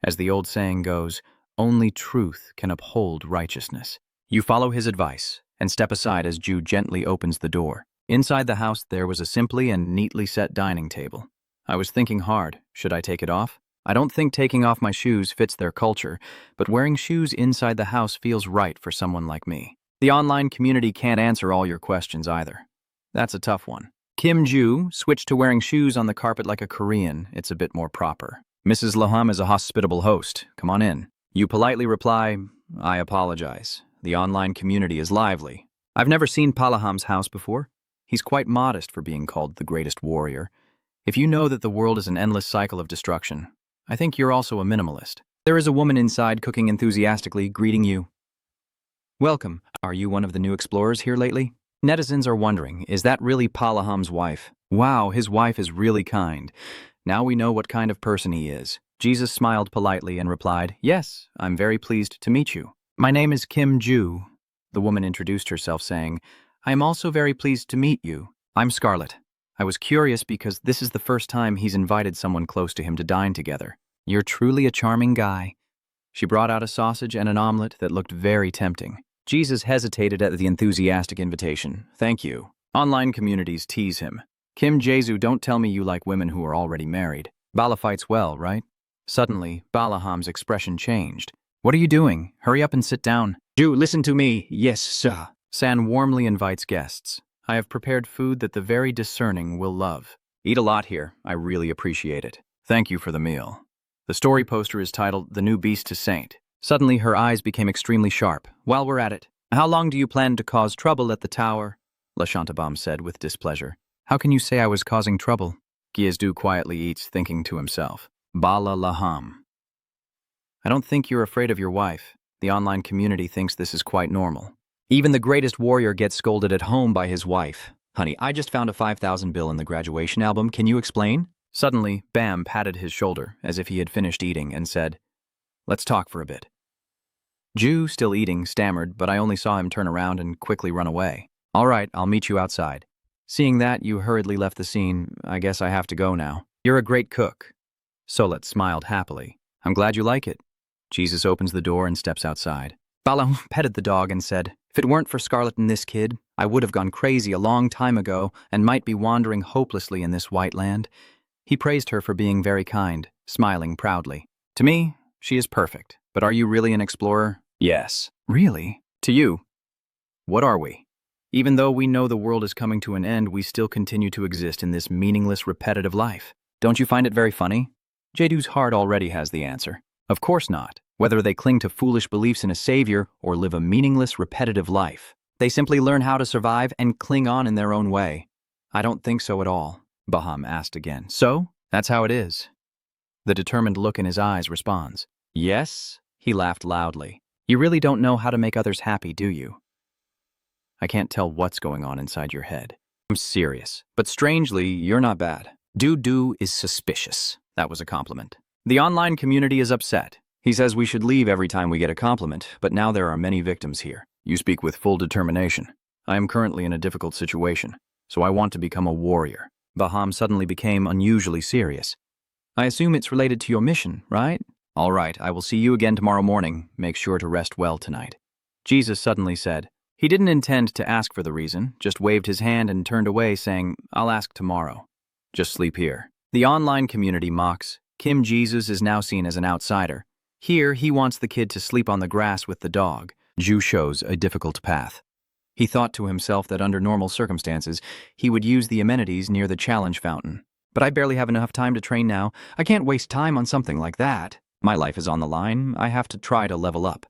As the old saying goes, only truth can uphold righteousness. You follow his advice and step aside as Ju gently opens the door. Inside the house there was a simply and neatly set dining table. I was thinking hard, should I take it off? I don't think taking off my shoes fits their culture, but wearing shoes inside the house feels right for someone like me. The online community can't answer all your questions either. That's a tough one. Kim Ju switched to wearing shoes on the carpet like a Korean. It's a bit more proper. Mrs. Laham is a hospitable host. Come on in. You politely reply, I apologize. The online community is lively. I've never seen Palaham's house before. He's quite modest for being called the greatest warrior. If you know that the world is an endless cycle of destruction, I think you're also a minimalist. There is a woman inside cooking enthusiastically, greeting you. Welcome. Are you one of the new explorers here lately? Netizens are wondering, is that really Palaham's wife? Wow, his wife is really kind. Now we know what kind of person he is. Jesus smiled politely and replied, Yes, I'm very pleased to meet you. My name is Kim Ju. The woman introduced herself saying, I am also very pleased to meet you. I'm Scarlet. I was curious because this is the first time he's invited someone close to him to dine together. You're truly a charming guy. She brought out a sausage and an omelet that looked very tempting. Jesus hesitated at the enthusiastic invitation. Thank you. Online communities tease him. Kim Jesu, don't tell me you like women who are already married. Bala fights well, right? Suddenly, Balaham's expression changed. What are you doing? Hurry up and sit down. Ju, listen to me. Yes, sir. San warmly invites guests. I have prepared food that the very discerning will love. Eat a lot here. I really appreciate it. Thank you for the meal. The story poster is titled The New Beast to Saint. Suddenly, her eyes became extremely sharp. While we're at it, how long do you plan to cause trouble at the tower? Lashantabam said with displeasure. How can you say I was causing trouble? Giezdu quietly eats, thinking to himself. Bala Laham. I don't think you're afraid of your wife. The online community thinks this is quite normal. Even the greatest warrior gets scolded at home by his wife. Honey, I just found a 5,000 bill in the graduation album. Can you explain? Suddenly, Bam patted his shoulder as if he had finished eating and said, "Let's talk for a bit." Ju, still eating, stammered, but I only saw him turn around and quickly run away. "All right, I'll meet you outside." Seeing that, you hurriedly left the scene. "I guess I have to go now." "You're a great cook." Solet smiled happily. "I'm glad you like it." Jesus opens the door and steps outside. Bala petted the dog and said, "If it weren't for Scarlet and this kid, I would have gone crazy a long time ago and might be wandering hopelessly in this white land." He praised her for being very kind, smiling proudly. "To me, she is perfect. But are you really an explorer?" "Yes." "Really? To you? What are we? Even though we know the world is coming to an end, we still continue to exist in this meaningless, repetitive life. Don't you find it very funny?" Jadu's heart already has the answer. Of course not. Whether they cling to foolish beliefs in a savior or live a meaningless, repetitive life, they simply learn how to survive and cling on in their own way. "I don't think so at all," Baham asked again. "So? That's how it is." The determined look in his eyes responds. "Yes?" He laughed loudly. "You really don't know how to make others happy, do you? I can't tell what's going on inside your head. I'm serious. But strangely, you're not bad. Do is suspicious." That was a compliment. "The online community is upset. He says we should leave every time we get a compliment, but now there are many victims here." "You speak with full determination. I am currently in a difficult situation, so I want to become a warrior." Baham suddenly became unusually serious. "I assume it's related to your mission, right?" "All right, I will see you again tomorrow morning. Make sure to rest well tonight." Jesus suddenly said. He didn't intend to ask for the reason, just waved his hand and turned away, saying, "I'll ask tomorrow. Just sleep here." The online community mocks. Kim Jesus is now seen as an outsider. Here, he wants the kid to sleep on the grass with the dog. Ju shows a difficult path. He thought to himself that under normal circumstances, he would use the amenities near the challenge fountain. "But I barely have enough time to train now. I can't waste time on something like that. My life is on the line. I have to try to level up."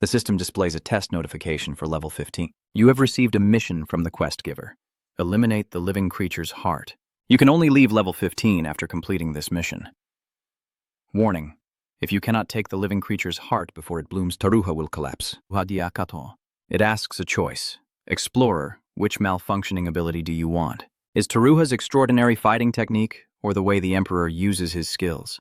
The system displays a test notification for level 15. You have received a mission from the quest giver. Eliminate the living creature's heart. You can only leave level 15 after completing this mission. Warning. If you cannot take the living creature's heart before it blooms, Taruha will collapse. It asks a choice. Explorer, which malfunctioning ability do you want? Is Taruha's extraordinary fighting technique, or the way the Emperor uses his skills?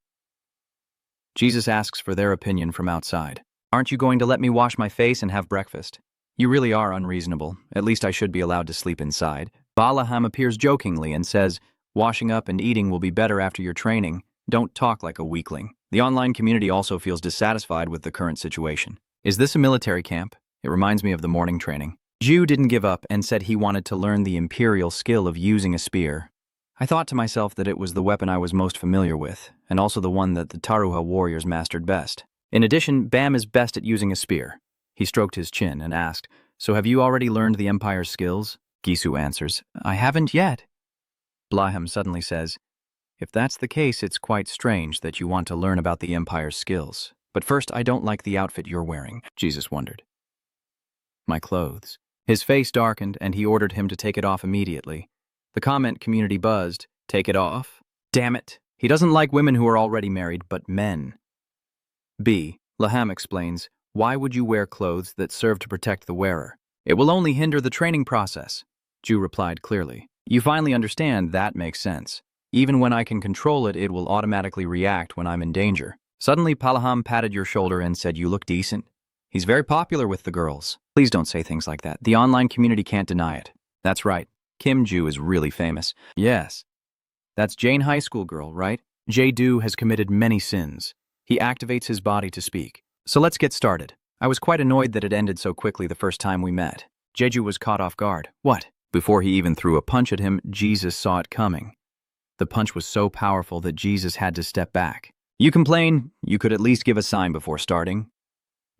Jesus asks for their opinion from outside. "Aren't you going to let me wash my face and have breakfast? You really are unreasonable. At least I should be allowed to sleep inside." Balaham appears jokingly and says, "Washing up and eating will be better after your training. Don't talk like a weakling." The online community also feels dissatisfied with the current situation. "Is this a military camp? It reminds me of the morning training." Ju didn't give up and said he wanted to learn the imperial skill of using a spear. I thought to myself that it was the weapon I was most familiar with, and also the one that the Taruha warriors mastered best. In addition, Bam is best at using a spear. He stroked his chin and asked, "So have you already learned the Empire's skills?" Gisu answers, "I haven't yet." Blaham suddenly says, "If that's the case, it's quite strange that you want to learn about the Empire's skills. But first, I don't like the outfit you're wearing." Jesus wondered. "My clothes." His face darkened, and he ordered him to take it off immediately. The comment community buzzed, "Take it off? Damn it. He doesn't like women who are already married, but men." B. Laham explains, "Why would you wear clothes that serve to protect the wearer? It will only hinder the training process." Ju replied clearly, "You finally understand, that makes sense. Even when I can control it, it will automatically react when I'm in danger." Suddenly, Palaham patted your shoulder and said, "You look decent." He's very popular with the girls. Please don't say things like that. The online community can't deny it. That's right. Kim Ju is really famous. Yes. That's Jane High School girl, right? Jae-do has committed many sins. He activates his body to speak. So let's get started. I was quite annoyed that it ended so quickly the first time we met. Jeju was caught off guard. What? Before he even threw a punch at him, Jesus saw it coming. The punch was so powerful that Jesus had to step back. "You complain? You could at least give a sign before starting."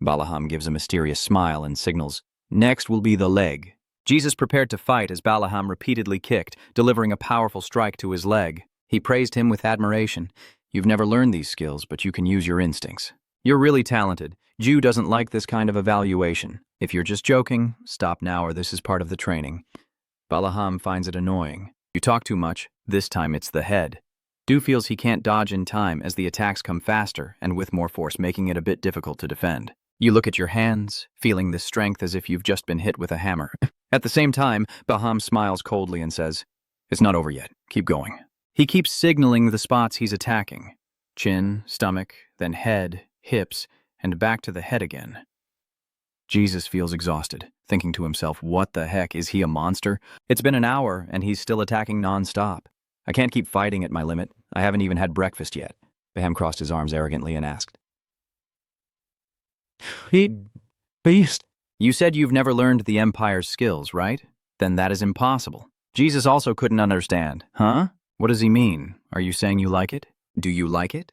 Balaham gives a mysterious smile and signals, "Next will be the leg." Jesus prepared to fight as Balaham repeatedly kicked, delivering a powerful strike to his leg. He praised him with admiration. "You've never learned these skills, but you can use your instincts. You're really talented. Ju doesn't like this kind of evaluation. If you're just joking, stop now or this is part of the training." Balaham finds it annoying. "You talk too much. This time it's the head." Du feels he can't dodge in time as the attacks come faster and with more force, making it a bit difficult to defend. You look at your hands, feeling the strength as if you've just been hit with a hammer. At the same time, Baham smiles coldly and says, "It's not over yet. Keep going." He keeps signaling the spots he's attacking. Chin, stomach, then head, hips, and back to the head again. Jesus feels exhausted, thinking to himself, what the heck, is he a monster? It's been an hour, and he's still attacking non-stop. I can't keep fighting at my limit. I haven't even had breakfast yet. Baham crossed his arms arrogantly and asked, "Beast." You said you've never learned the Empire's skills, right? Then that is impossible. Jesus also couldn't understand. Huh? What does he mean? Are you saying you like it? Do you like it?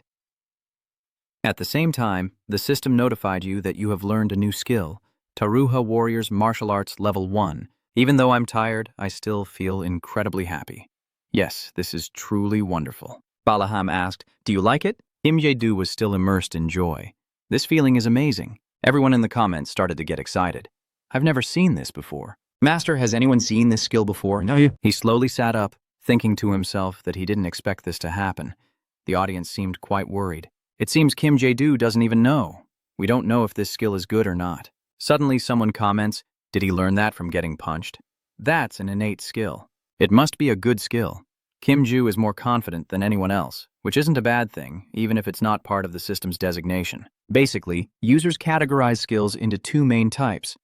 At the same time, the system notified you that you have learned a new skill, Taruha Warriors Martial Arts Level 1. Even though I'm tired, I still feel incredibly happy. Yes, this is truly wonderful. Balaham asked, "Do you like it?" Kim Jae-do was still immersed in joy. This feeling is amazing. Everyone in the comments started to get excited. I've never seen this before. Master, has anyone seen this skill before? No. He slowly sat up, thinking to himself that he didn't expect this to happen. The audience seemed quite worried. It seems Kim Jae-do doesn't even know. We don't know if this skill is good or not. Suddenly someone comments, "Did he learn that from getting punched?" That's an innate skill. It must be a good skill. Kim Ju is more confident than anyone else, which isn't a bad thing, even if it's not part of the system's designation. Basically, users categorize skills into two main types: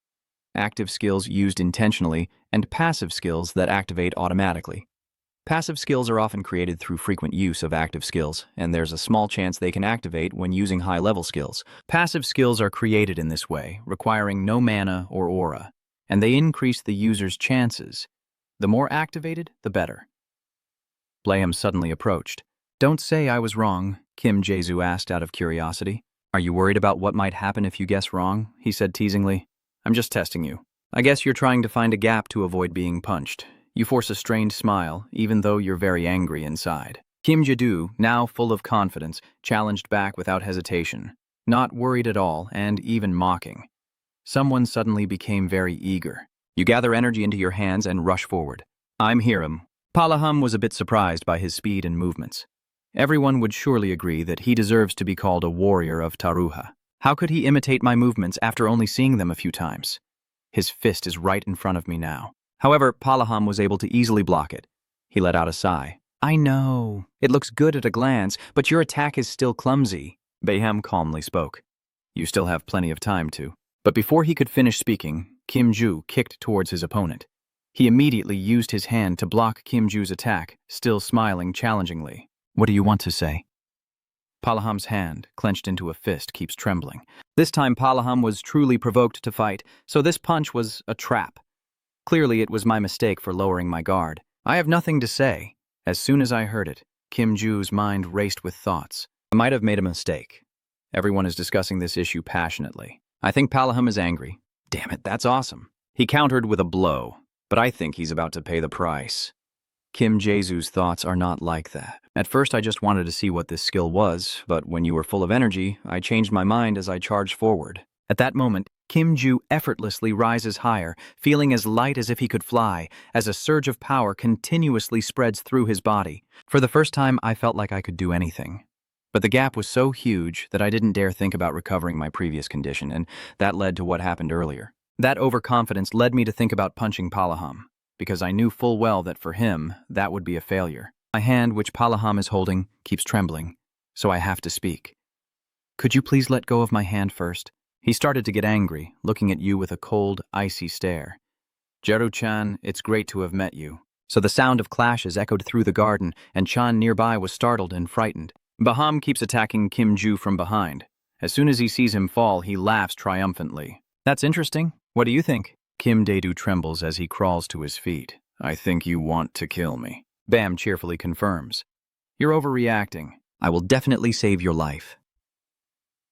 active skills used intentionally and passive skills that activate automatically. Passive skills are often created through frequent use of active skills, and there's a small chance they can activate when using high-level skills. Passive skills are created in this way, requiring no mana or aura, and they increase the user's chances. The more activated, the better. Blayham suddenly approached. "Don't say I was wrong," Kim Jae-do asked out of curiosity. "Are you worried about what might happen if you guess wrong?" he said teasingly. "I'm just testing you. I guess you're trying to find a gap to avoid being punched." You force a strained smile, even though you're very angry inside. Kim Jae-do, now full of confidence, challenged back without hesitation, not worried at all and even mocking. Someone suddenly became very eager. You gather energy into your hands and rush forward. "I'm Hiram." Palaham was a bit surprised by his speed and movements. Everyone would surely agree that he deserves to be called a warrior of Taruha. How could he imitate my movements after only seeing them a few times? His fist is right in front of me now. However, Palaham was able to easily block it. He let out a sigh. "I know. It looks good at a glance, but your attack is still clumsy." Baham calmly spoke. "You still have plenty of time to." But before he could finish speaking, Kim Ju kicked towards his opponent. He immediately used his hand to block Kim Ju's attack, still smiling challengingly. "What do you want to say?" Palaham's hand, clenched into a fist, keeps trembling. This time Palaham was truly provoked to fight, so this punch was a trap. Clearly, it was my mistake for lowering my guard. I have nothing to say. As soon as I heard it, Kim Ju's mind raced with thoughts. I might have made a mistake. Everyone is discussing this issue passionately. I think Palaham is angry. Damn it, that's awesome. He countered with a blow, but I think he's about to pay the price. Kim Jae-do's thoughts are not like that. At first, I just wanted to see what this skill was, but when you were full of energy, I changed my mind as I charged forward. At that moment, Kim Ju effortlessly rises higher, feeling as light as if he could fly, as a surge of power continuously spreads through his body. For the first time, I felt like I could do anything. But the gap was so huge that I didn't dare think about recovering my previous condition, and that led to what happened earlier. That overconfidence led me to think about punching Palaham, because I knew full well that for him, that would be a failure. My hand, which Palaham is holding, keeps trembling, so I have to speak. "Could you please let go of my hand first?" He started to get angry, looking at you with a cold, icy stare. "Jeru-chan, it's great to have met you." So the sound of clashes echoed through the garden, and Chan nearby was startled and frightened. Baham keeps attacking Kim Ju from behind. As soon as he sees him fall, he laughs triumphantly. "That's interesting. What do you think?" Kim Jae-do trembles as he crawls to his feet. "I think you want to kill me." Bam cheerfully confirms. "You're overreacting. I will definitely save your life."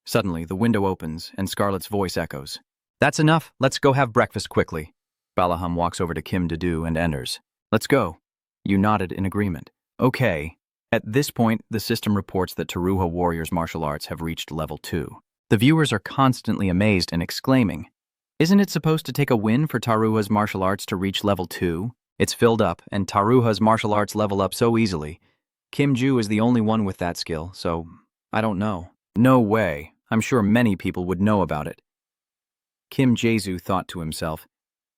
Suddenly, the window opens, and Scarlett's voice echoes. "That's enough. Let's go have breakfast quickly." Balaham walks over to Kim Jae-do and enters. "Let's go." You nodded in agreement. "Okay." At this point, the system reports that Taruha Warriors Martial Arts have reached level 2. The viewers are constantly amazed and exclaiming, "Isn't it supposed to take a win for Taruha's martial arts to reach level 2? It's filled up, and Taruha's martial arts level up so easily. Kim Ju is the only one with that skill, so I don't know." "No way. I'm sure many people would know about it." Kim Jae-do thought to himself,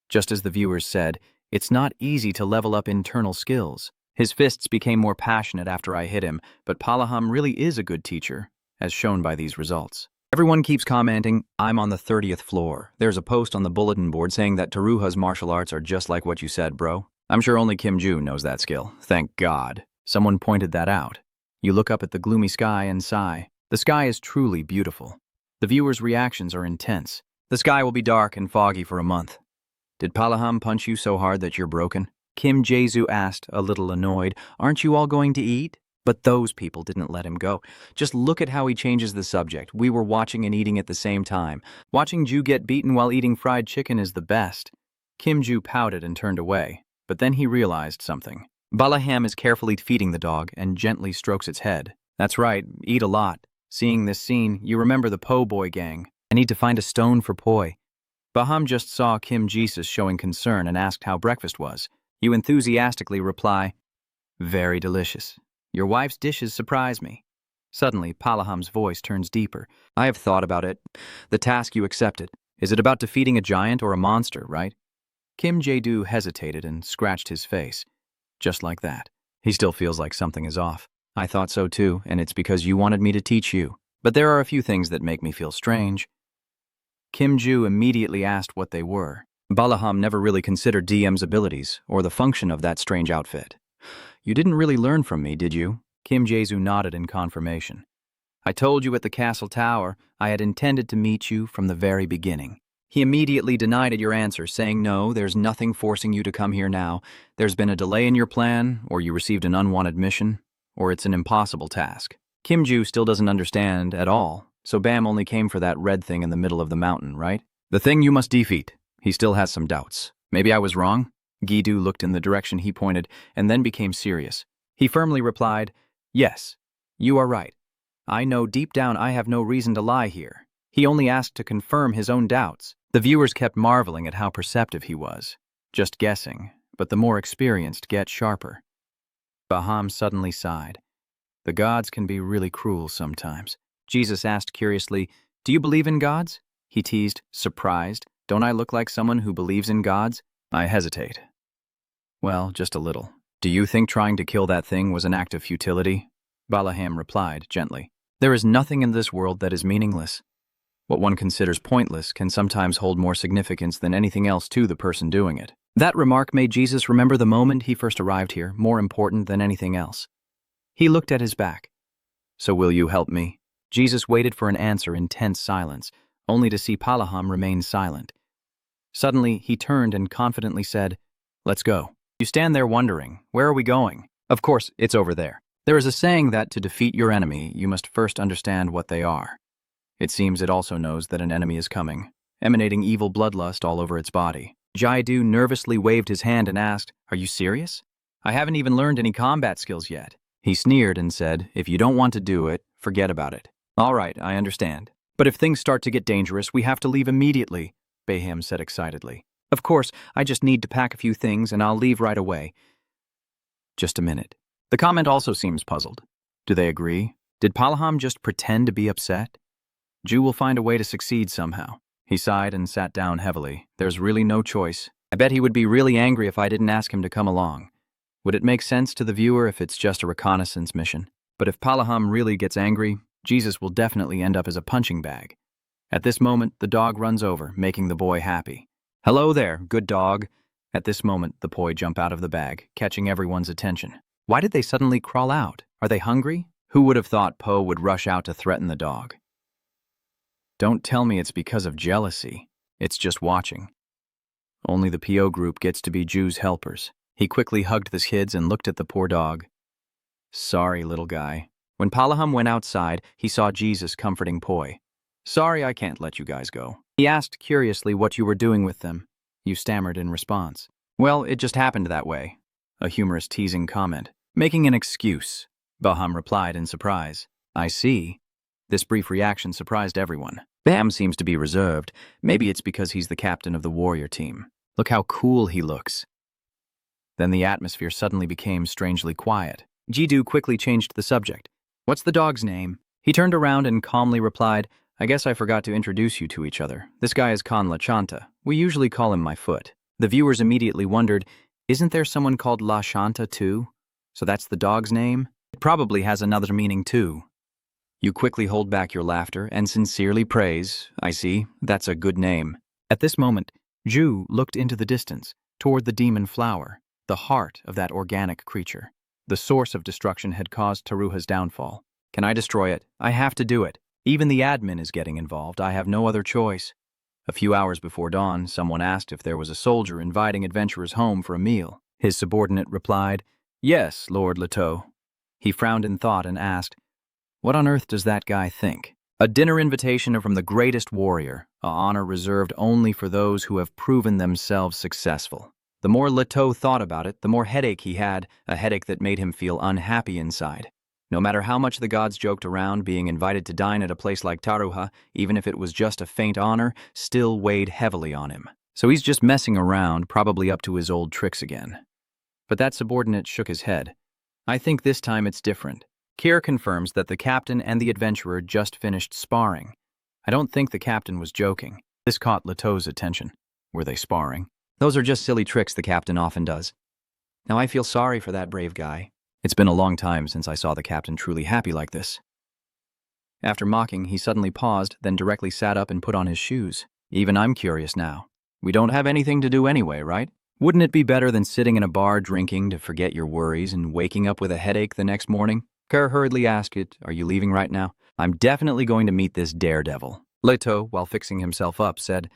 Just as the viewers said, it's not easy to level up internal skills. His fists became more passionate after I hit him, but Palaham really is a good teacher, as shown by these results. Everyone keeps commenting, I'm on the 30th floor. There's a post on the bulletin board saying that Taruha's martial arts are just like what you said, bro. I'm sure only Kim Ju knows that skill. Thank God. Someone pointed that out. You look up at the gloomy sky and sigh. The sky is truly beautiful. The viewers' reactions are intense. The sky will be dark and foggy for a month. Did Palaham punch you so hard that you're broken? Kim Jae-soo asked, a little annoyed. Aren't you all going to eat? But those people didn't let him go. Just look at how he changes the subject. We were watching and eating at the same time. Watching Ju get beaten while eating fried chicken is the best. Kim Ju pouted and turned away, but then he realized something. Palaham is carefully feeding the dog and gently strokes its head. That's right, eat a lot. Seeing this scene, you remember the Po Boy gang. I need to find a stone for Poi. Baham just saw Kim Jesus showing concern and asked how breakfast was. You enthusiastically reply, very delicious. Your wife's dishes surprise me. Suddenly, Palaham's voice turns deeper. I have thought about it. The task you accepted. Is it about defeating a giant or a monster, right? Kim Jae-doo hesitated and scratched his face. Just like that. He still feels like something is off. I thought so too, and it's because you wanted me to teach you. But there are a few things that make me feel strange. Kim Ju immediately asked what they were. Palaham never really considered DM's abilities or the function of that strange outfit. You didn't really learn from me, did you? Kim Jae-soo nodded in confirmation. I told you at the castle tower I had intended to meet you from the very beginning. He immediately denied your answer, saying no, there's nothing forcing you to come here now. There's been a delay in your plan, or you received an unwanted mission, or it's an impossible task. Kim Ju still doesn't understand at all, so Bam only came for that red thing in the middle of the mountain, right? The thing you must defeat. He still has some doubts. Maybe I was wrong? Gi-do looked in the direction he pointed and then became serious. He firmly replied, yes, you are right. I know deep down I have no reason to lie here. He only asked to confirm his own doubts. The viewers kept marveling at how perceptive he was. Just guessing, but the more experienced get sharper. Baham suddenly sighed. The gods can be really cruel sometimes. Jesus asked curiously, do you believe in gods? He teased, surprised. Don't I look like someone who believes in gods? I hesitate. Well, just a little. Do you think trying to kill that thing was an act of futility? Palaham replied gently. There is nothing in this world that is meaningless. What one considers pointless can sometimes hold more significance than anything else to the person doing it. That remark made Jesus remember the moment he first arrived here, more important than anything else. He looked at his back. So will you help me? Jesus waited for an answer in tense silence, only to see Palaham remain silent. Suddenly, he turned and confidently said, let's go. You stand there wondering, where are we going? Of course, it's over there. There is a saying that to defeat your enemy, you must first understand what they are. It seems it also knows that an enemy is coming, emanating evil bloodlust all over its body. Jae-doo nervously waved his hand and asked, are you serious? I haven't even learned any combat skills yet. He sneered and said, if you don't want to do it, forget about it. All right, I understand. But if things start to get dangerous, we have to leave immediately, Baham said excitedly. Of course, I just need to pack a few things and I'll leave right away. Just a minute. The comment also seems puzzled. Do they agree? Did Palaham just pretend to be upset? Ju will find a way to succeed somehow. He sighed and sat down heavily. There's really no choice. I bet he would be really angry if I didn't ask him to come along. Would it make sense to the viewer if it's just a reconnaissance mission? But if Palaham really gets angry, Jesus will definitely end up as a punching bag. At this moment, the dog runs over, making the boy happy. Hello there, good dog. At this moment, the poi jump out of the bag, catching everyone's attention. Why did they suddenly crawl out? Are they hungry? Who would have thought Po would rush out to threaten the dog? Don't tell me it's because of jealousy. It's just watching. Only the PO group gets to be Ju's helpers. He quickly hugged the kids and looked at the poor dog. Sorry, little guy. When Palaham went outside, he saw Jesus comforting Poi. Sorry, I can't let you guys go. He asked curiously what you were doing with them. You stammered in response. Well, it just happened that way. A humorous teasing comment. Making an excuse, Baham replied in surprise. I see. This brief reaction surprised everyone. Bam seems to be reserved. Maybe it's because he's the captain of the warrior team. Look how cool he looks. Then the atmosphere suddenly became strangely quiet. Ji-do quickly changed the subject. What's the dog's name? He turned around and calmly replied, I guess I forgot to introduce you to each other. This guy is Kan Lachanta. We usually call him my foot. The viewers immediately wondered, isn't there someone called La Shanta too? So that's the dog's name? It probably has another meaning too. You quickly hold back your laughter and sincerely praise. I see, that's a good name. At this moment, Ju looked into the distance, toward the demon flower, the heart of that organic creature. The source of destruction had caused Taruha's downfall. Can I destroy it? I have to do it. Even the admin is getting involved. I have no other choice. A few hours before dawn, someone asked if there was a soldier inviting adventurers home for a meal. His subordinate replied, "Yes, Lord Leto." He frowned in thought and asked, "What on earth does that guy think?" "A dinner invitation from the greatest warrior, an honor reserved only for those who have proven themselves successful." The more Leto thought about it, the more headache he had, a headache that made him feel unhappy inside. No matter how much the gods joked around, being invited to dine at a place like Taruha, even if it was just a faint honor, still weighed heavily on him. So he's just messing around, probably up to his old tricks again. But that subordinate shook his head. "I think this time it's different. Kier confirms that the captain and the adventurer just finished sparring. I don't think the captain was joking." This caught Leto's attention. Were they sparring? "Those are just silly tricks the captain often does. Now I feel sorry for that brave guy. It's been a long time since I saw the captain truly happy like this." After mocking, he suddenly paused, then directly sat up and put on his shoes. "Even I'm curious now. We don't have anything to do anyway, right? Wouldn't it be better than sitting in a bar drinking to forget your worries and waking up with a headache the next morning?" Kerr hurriedly asked it, "Are you leaving right now?" "I'm definitely going to meet this daredevil." Leto, while fixing himself up, said,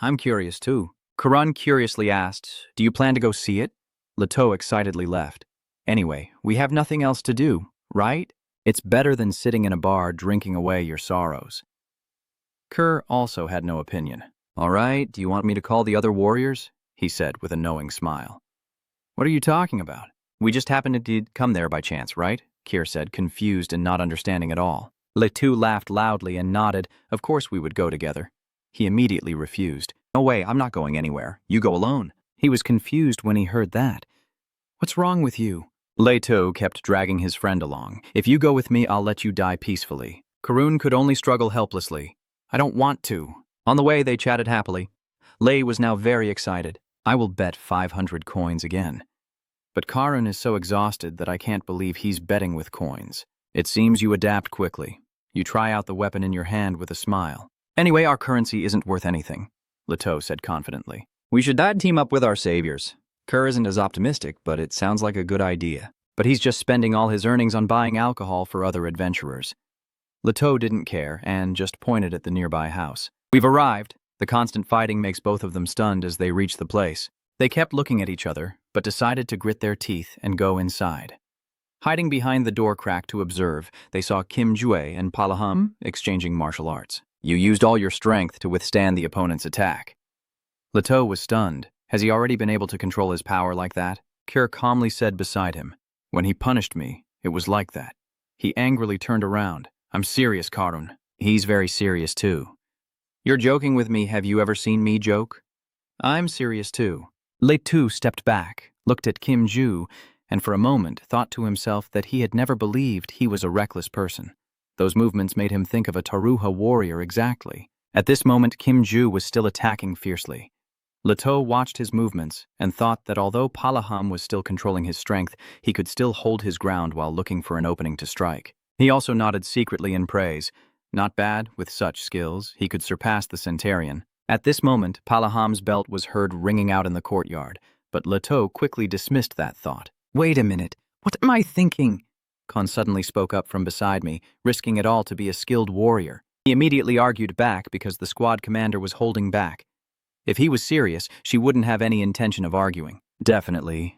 "I'm curious too." Karun curiously asked, "Do you plan to go see it?" Leto excitedly left. "Anyway, we have nothing else to do, right? It's better than sitting in a bar drinking away your sorrows." Kerr also had no opinion. "All right, do you want me to call the other warriors?" he said with a knowing smile. "What are you talking about? We just happened to come there by chance, right?" Kier said, confused and not understanding at all. Letu laughed loudly and nodded. "Of course we would go together." He immediately refused. "No way, I'm not going anywhere. You go alone." He was confused when he heard that. "What's wrong with you?" Leto kept dragging his friend along. "If you go with me, I'll let you die peacefully." Karun could only struggle helplessly. "I don't want to." On the way, they chatted happily. Lei was now very excited. "I will bet 500 coins again. But Karun is so exhausted that I can't believe he's betting with coins. It seems you adapt quickly. You try out the weapon in your hand with a smile. Anyway, our currency isn't worth anything," Leto said confidently. "We should not team up with our saviors. Kerr isn't as optimistic, but it sounds like a good idea. But he's just spending all his earnings on buying alcohol for other adventurers." Leto didn't care and just pointed at the nearby house. "We've arrived." The constant fighting makes both of them stunned as they reach the place. They kept looking at each other, but decided to grit their teeth and go inside. Hiding behind the door crack to observe, they saw Kim Jue and Palaham exchanging martial arts. "You used all your strength to withstand the opponent's attack." Leto was stunned. Has he already been able to control his power like that? Kier calmly said beside him, "When he punished me, it was like that." He angrily turned around. "I'm serious, Karun." He's very serious too. "You're joking with me. Have you ever seen me joke?" "I'm serious too." Letu stepped back, looked at Kim Ju, and for a moment thought to himself that he had never believed he was a reckless person. Those movements made him think of a Taruha warrior exactly. At this moment, Kim Ju was still attacking fiercely. Leto watched his movements and thought that although Palaham was still controlling his strength, he could still hold his ground while looking for an opening to strike. He also nodded secretly in praise. Not bad, with such skills, he could surpass the Centurion. At this moment, Palaham's belt was heard ringing out in the courtyard, but Leto quickly dismissed that thought. "Wait a minute, what am I thinking?" Khan suddenly spoke up from beside me, risking it all to be a skilled warrior. He immediately argued back because the squad commander was holding back. If he was serious, she wouldn't have any intention of arguing. Definitely.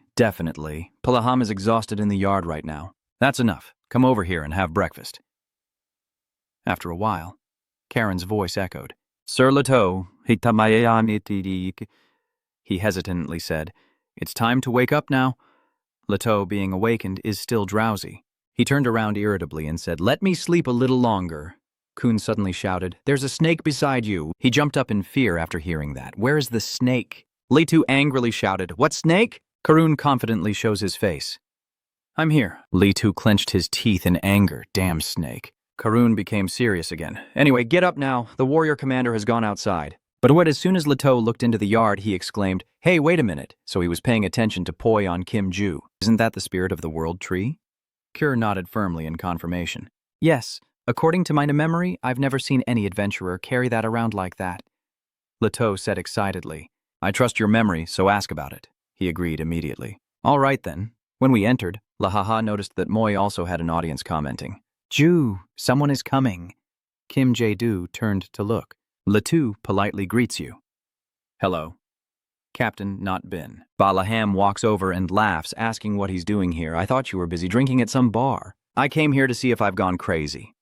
Palaham is exhausted in the yard right now. That's enough. Come over here and have breakfast." After a while, Karen's voice echoed. "Sir Leto, he hesitantly said, "It's time to wake up now." Leto, being awakened, is still drowsy. He turned around irritably and said, "Let me sleep a little longer." Kun suddenly shouted, "There's a snake beside you." He jumped up in fear after hearing that. "Where is the snake?" Letu angrily shouted, "What snake?" Karun confidently shows his face. "I'm here." Letu clenched his teeth in anger. "Damn snake." Karun became serious again. "Anyway, get up now. The warrior commander has gone outside." But as soon as Leto looked into the yard, he exclaimed, "Hey, wait a minute." So he was paying attention to poi on Kim Ju. Isn't that the spirit of the world tree? Kure nodded firmly in confirmation. Yes, according to my memory, I've never seen any adventurer carry that around like that. Leto said excitedly. I trust your memory, so ask about it. He agreed immediately. All right then. When we entered, Lahaha noticed that Moi also had an audience commenting. Ju, someone is coming. Kim Jae-do turned to look. Letu politely greets you. Hello. Captain not been. Balaham walks over and laughs, asking what he's doing here. I thought you were busy drinking at some bar. I came here to see if I've gone crazy.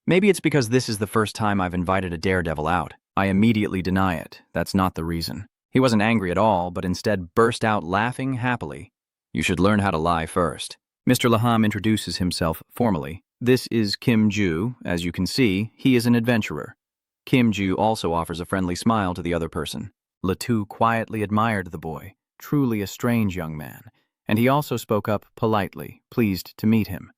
Maybe it's because this is the first time I've invited a daredevil out. I immediately deny it. That's not the reason. He wasn't angry at all, but instead burst out laughing happily. You should learn how to lie first. Mr. Laham introduces himself formally. This is Kim Ju. As you can see, he is an adventurer. Kim Ju also offers a friendly smile to the other person. Letu quietly admired the boy, truly a strange young man, and he also spoke up politely, pleased to meet him.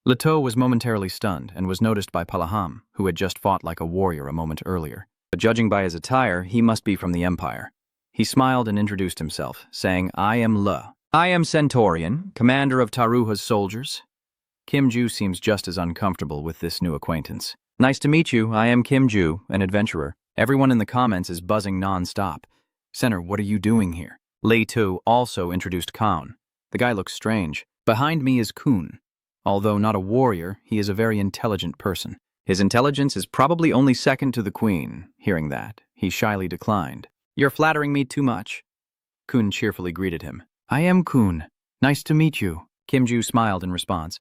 Leto was momentarily stunned and was noticed by Palaham, who had just fought like a warrior a moment earlier. But judging by his attire, he must be from the Empire. He smiled and introduced himself, saying, I am Le. I am Centaurian, commander of Taruha's soldiers. Kim Ju seems just as uncomfortable with this new acquaintance. Nice to meet you. I am Kim Ju, an adventurer. Everyone in the comments is buzzing non-stop. Senor, what are you doing here? Lei Tu also introduced Kaun. The guy looks strange. Behind me is Kun. Although not a warrior, he is a very intelligent person. His intelligence is probably only second to the queen. Hearing that, he shyly declined. You're flattering me too much. Kun cheerfully greeted him. I am Kun. Nice to meet you. Kim Ju smiled in response.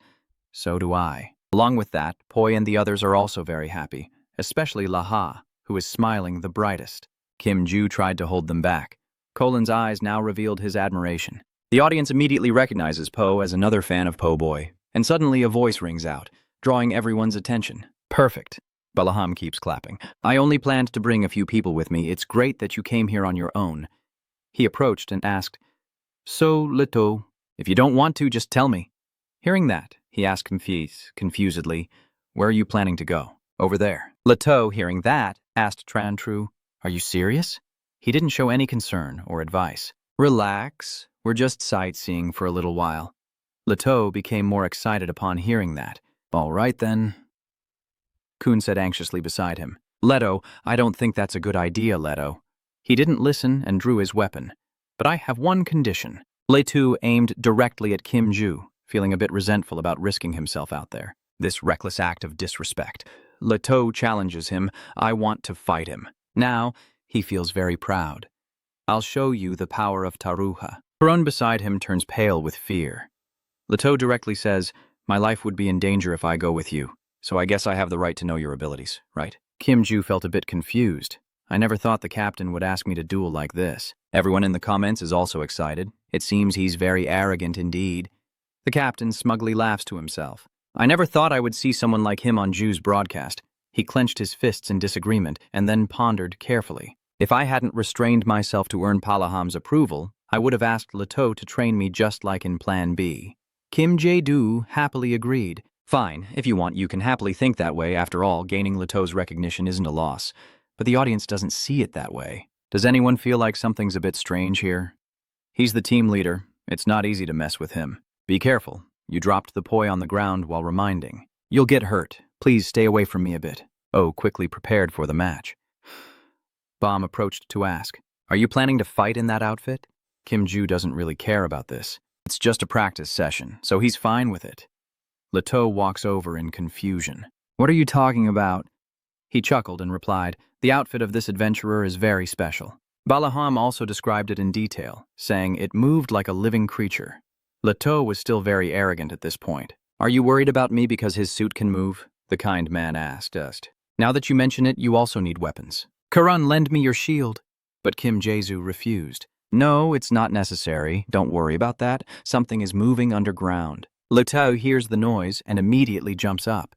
So do I. Along with that, Poi and the others are also very happy, especially Laha, who is smiling the brightest. Kim Ju tried to hold them back. Colin's eyes now revealed his admiration. The audience immediately recognizes Po as another fan of Po Boy, and suddenly a voice rings out, drawing everyone's attention. Perfect. Balaham keeps clapping. I only planned to bring a few people with me. It's great that you came here on your own. He approached and asked, So, Leto, if you don't want to, just tell me. Hearing that, he asked confusedly, Where are you planning to go? Over there. Leto, hearing that, asked Tran-Tru, Are you serious? He didn't show any concern or advice. Relax. We're just sightseeing for a little while. Leto became more excited upon hearing that. All right, then. Kun said anxiously beside him. Leto, I don't think that's a good idea, Leto. He didn't listen and drew his weapon. But I have one condition. Letu aimed directly at Kim Ju, feeling a bit resentful about risking himself out there. This reckless act of disrespect. Leto challenges him. I want to fight him. Now, he feels very proud. I'll show you the power of Taruha. Karun beside him turns pale with fear. Leto directly says, My life would be in danger if I go with you, so I guess I have the right to know your abilities, right? Kim Ju felt a bit confused. I never thought the captain would ask me to duel like this. Everyone in the comments is also excited. It seems he's very arrogant indeed. The captain smugly laughs to himself. I never thought I would see someone like him on Ju's broadcast. He clenched his fists in disagreement and then pondered carefully. If I hadn't restrained myself to earn Palaham's approval, I would have asked Leto to train me just like in Plan B. Kim Jae-do happily agreed. Fine, if you want, you can happily think that way. After all, gaining Leto's recognition isn't a loss. But the audience doesn't see it that way. Does anyone feel like something's a bit strange here? He's the team leader. It's not easy to mess with him. Be careful. You dropped the poi on the ground while reminding. You'll get hurt. Please stay away from me a bit. Oh, quickly prepared for the match. Bom approached to ask, Are you planning to fight in that outfit? Kim Ju doesn't really care about this. It's just a practice session, so he's fine with it. Leto walks over in confusion. What are you talking about? He chuckled and replied, The outfit of this adventurer is very special. Balaham also described it in detail, saying it moved like a living creature. Leto was still very arrogant at this point. Are you worried about me because his suit can move? The kind man asked us. Now that you mention it, you also need weapons. Karun, lend me your shield. But Kim Jae-do refused. No, it's not necessary. Don't worry about that. Something is moving underground. Leto hears the noise and immediately jumps up.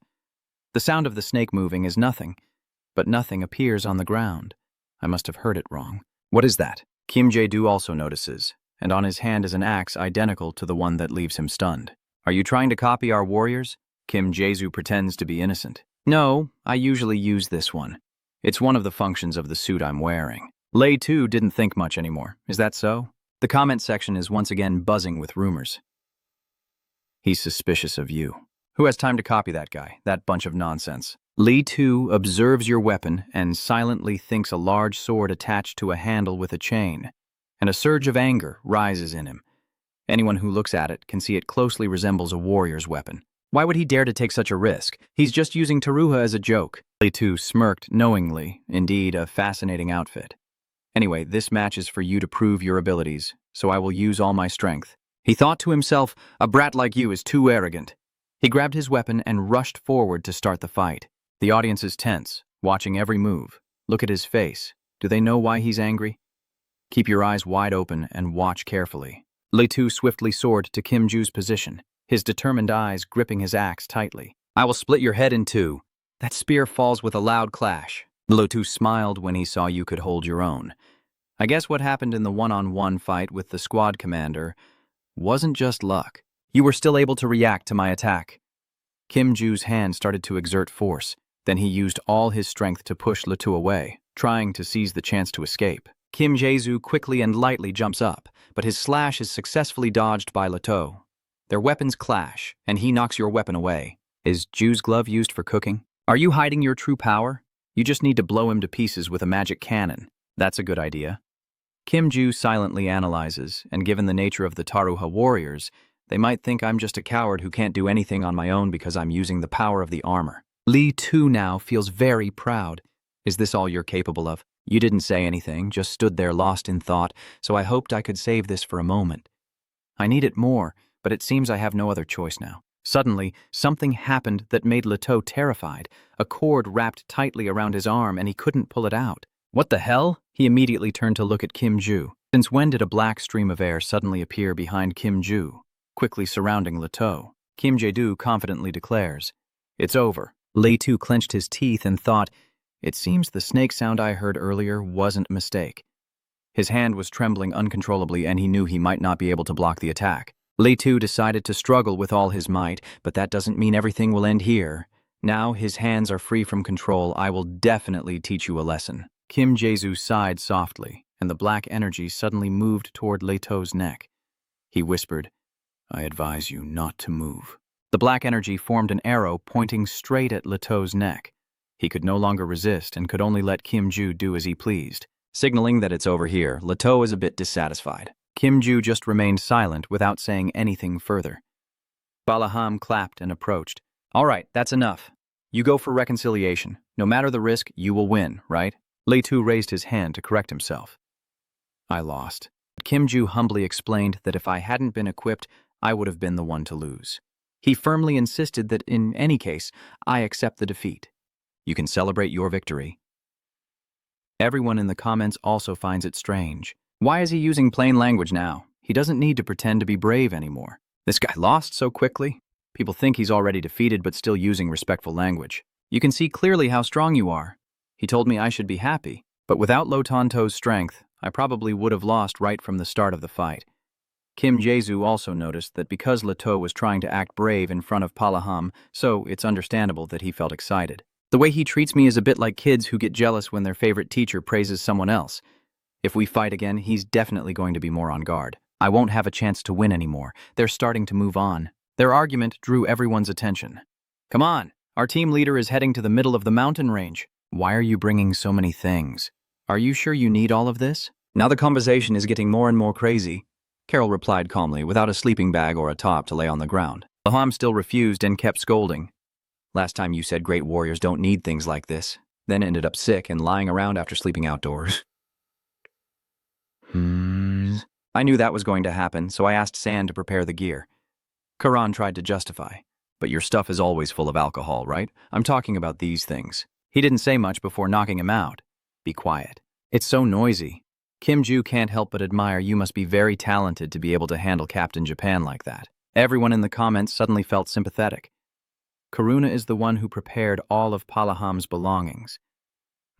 The sound of the snake moving is nothing, but nothing appears on the ground. I must have heard it wrong. What is that? Kim Jae-do also notices, and on his hand is an axe identical to the one that leaves him stunned. Are you trying to copy our warriors? Kim Jae-do pretends to be innocent. No, I usually use this one. It's one of the functions of the suit I'm wearing. Lei too didn't think much anymore. Is that so? The comment section is once again buzzing with rumors. He's suspicious of you. Who has time to copy that guy? That bunch of nonsense. Li Tu observes your weapon and silently thinks a large sword attached to a handle with a chain, and a surge of anger rises in him. Anyone who looks at it can see it closely resembles a warrior's weapon. Why would he dare to take such a risk? He's just using Taruha as a joke. Li Tu smirked knowingly. Indeed, a fascinating outfit. Anyway, this match is for you to prove your abilities, so I will use all my strength. He thought to himself, a brat like you is too arrogant. He grabbed his weapon and rushed forward to start the fight. The audience is tense, watching every move. Look at his face. Do they know why he's angry? Keep your eyes wide open and watch carefully. Li Tu swiftly soared to Kim Ju's position, his determined eyes gripping his axe tightly. I will split your head in two. That spear falls with a loud clash. Li Tu smiled when he saw you could hold your own. I guess what happened in the one-on-one fight with the squad commander wasn't just luck. You were still able to react to my attack. Kim Ju's hand started to exert force. Then he used all his strength to push Li Tu away, trying to seize the chance to escape. Kim Jae-soo quickly and lightly jumps up, but his slash is successfully dodged by Li Tu. Their weapons clash, and he knocks your weapon away. Is Ju's glove used for cooking? Are you hiding your true power? You just need to blow him to pieces with a magic cannon. That's a good idea. Kim Ju silently analyzes, and given the nature of the Taruha warriors, they might think I'm just a coward who can't do anything on my own because I'm using the power of the armor. Li Tu now feels very proud. Is this all you're capable of? You didn't say anything, just stood there lost in thought, so I hoped I could save this for a moment. I need it more, but it seems I have no other choice now. Suddenly, something happened that made Li Tu terrified. A cord wrapped tightly around his arm and he couldn't pull it out. What the hell? He immediately turned to look at Kim Ju. Since when did a black stream of air suddenly appear behind Kim Ju, quickly surrounding Li Tu? Kim Jae-do confidently declares, "It's over." Li Tu clenched his teeth and thought, it seems the snake sound I heard earlier wasn't a mistake. His hand was trembling uncontrollably and he knew he might not be able to block the attack. Li Tu decided to struggle with all his might, but that doesn't mean everything will end here. Now his hands are free from control. I will definitely teach you a lesson. Kim Jae-soo sighed softly, and the black energy suddenly moved toward Li Tu's neck. He whispered, I advise you not to move. The black energy formed an arrow pointing straight at Li Tu's neck. He could no longer resist and could only let Kim Ju do as he pleased. Signaling that it's over here, Li Tu is a bit dissatisfied. Kim Ju just remained silent without saying anything further. Balaham clapped and approached. All right, that's enough. You go for reconciliation. No matter the risk, you will win, right? Li Tu raised his hand to correct himself. I lost. Kim Ju humbly explained that if I hadn't been equipped, I would have been the one to lose. He firmly insisted that in any case, I accept the defeat. You can celebrate your victory. Everyone in the comments also finds it strange. Why is he using plain language now? He doesn't need to pretend to be brave anymore. This guy lost so quickly? People think he's already defeated but still using respectful language. You can see clearly how strong you are. He told me I should be happy, but without Lo Tanto's strength, I probably would have lost right from the start of the fight. Kim Jae-soo also noticed that because Li Tu was trying to act brave in front of Palaham, so it's understandable that he felt excited. The way he treats me is a bit like kids who get jealous when their favorite teacher praises someone else. If we fight again, he's definitely going to be more on guard. I won't have a chance to win anymore. They're starting to move on. Their argument drew everyone's attention. Come on, our team leader is heading to the middle of the mountain range. Why are you bringing so many things? Are you sure you need all of this? Now the conversation is getting more and more crazy. Carol replied calmly, without a sleeping bag or a top to lay on the ground. Laham still refused and kept scolding. Last time you said great warriors don't need things like this, then ended up sick and lying around after sleeping outdoors. I knew that was going to happen, so I asked San to prepare the gear. Karan tried to justify. But your stuff is always full of alcohol, right? I'm talking about these things. He didn't say much before knocking him out. Be quiet. It's so noisy. Kim Ju can't help but admire you must be very talented to be able to handle Captain Japan like that. Everyone in the comments suddenly felt sympathetic. Karuna is the one who prepared all of Palaham's belongings.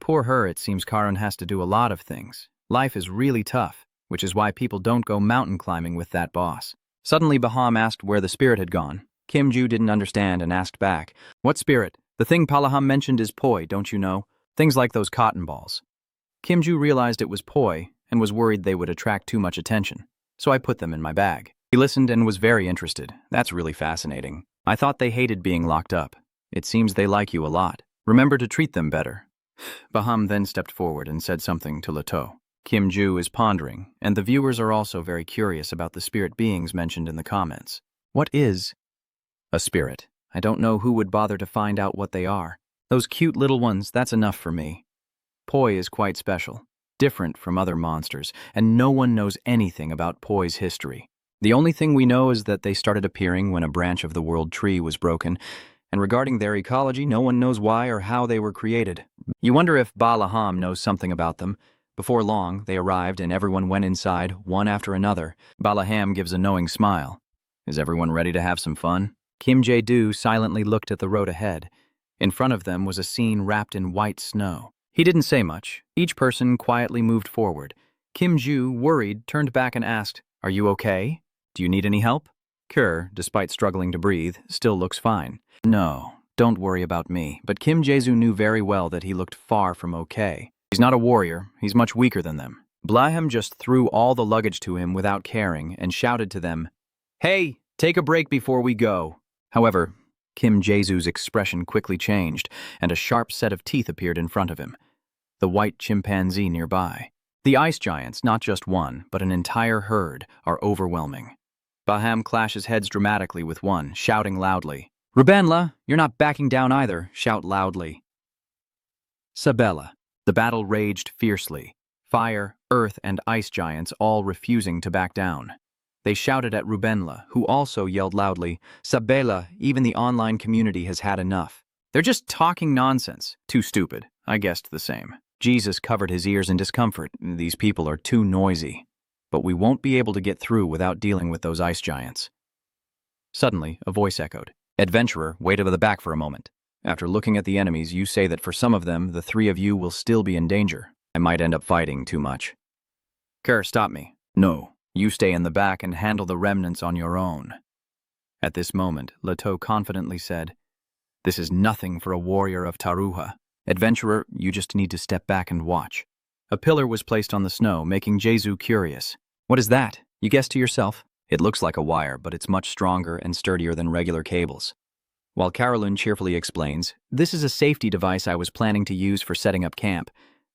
Poor her, it seems Karun has to do a lot of things. Life is really tough, which is why people don't go mountain climbing with that boss. Suddenly Baham asked where the spirit had gone. Kim Ju didn't understand and asked back, What spirit? The thing Palaham mentioned is poi, don't you know? Things like those cotton balls. Kim Ju realized it was poi and was worried they would attract too much attention, so I put them in my bag. He listened and was very interested. That's really fascinating. I thought they hated being locked up. It seems they like you a lot. Remember to treat them better. Baham then stepped forward and said something to Leto. Kim Ju is pondering, and the viewers are also very curious about the spirit beings mentioned in the comments. What is a spirit? I don't know who would bother to find out what they are. Those cute little ones, that's enough for me. Poi is quite special, different from other monsters, and no one knows anything about Poi's history. The only thing we know is that they started appearing when a branch of the world tree was broken, and regarding their ecology, no one knows why or how they were created. You wonder if Balaham knows something about them. Before long, they arrived and everyone went inside, one after another. Balaham gives a knowing smile. Is everyone ready to have some fun? Kim Jae-do silently looked at the road ahead. In front of them was a scene wrapped in white snow. He didn't say much. Each person quietly moved forward. Kim Ju, worried, turned back and asked, "Are you okay? Do you need any help?" Kerr, despite struggling to breathe, still looks fine. No, don't worry about me. But Kim Jae-do knew very well that he looked far from okay. He's not a warrior. He's much weaker than them. Blahem just threw all the luggage to him without caring and shouted to them, "Hey, take a break before we go." However, Kim Jae-do's expression quickly changed, and a sharp set of teeth appeared in front of him. The white chimpanzee nearby. The ice giants, not just one, but an entire herd, are overwhelming. Baham clashes heads dramatically with one, shouting loudly. "Rubenla, you're not backing down either. Shout loudly." Sabella. The battle raged fiercely. Fire, earth, and ice giants all refusing to back down. They shouted at Rubenla, who also yelled loudly, "Sabella, even the online community has had enough." They're just talking nonsense. Too stupid. I guessed the same. Jesus covered his ears in discomfort. These people are too noisy. But we won't be able to get through without dealing with those ice giants. Suddenly, a voice echoed. "Adventurer, wait at the back for a moment. After looking at the enemies, you say that for some of them, the three of you will still be in danger. I might end up fighting too much." "Kerr, stop me." "No, you stay in the back and handle the remnants on your own." At this moment, Leto confidently said, "This is nothing for a warrior of Taruha. Adventurer, you just need to step back and watch." A pillar was placed on the snow, making Jesu curious. "What is that?" You guessed to yourself. It looks like a wire, but it's much stronger and sturdier than regular cables. While Carolyn cheerfully explains, "This is a safety device I was planning to use for setting up camp,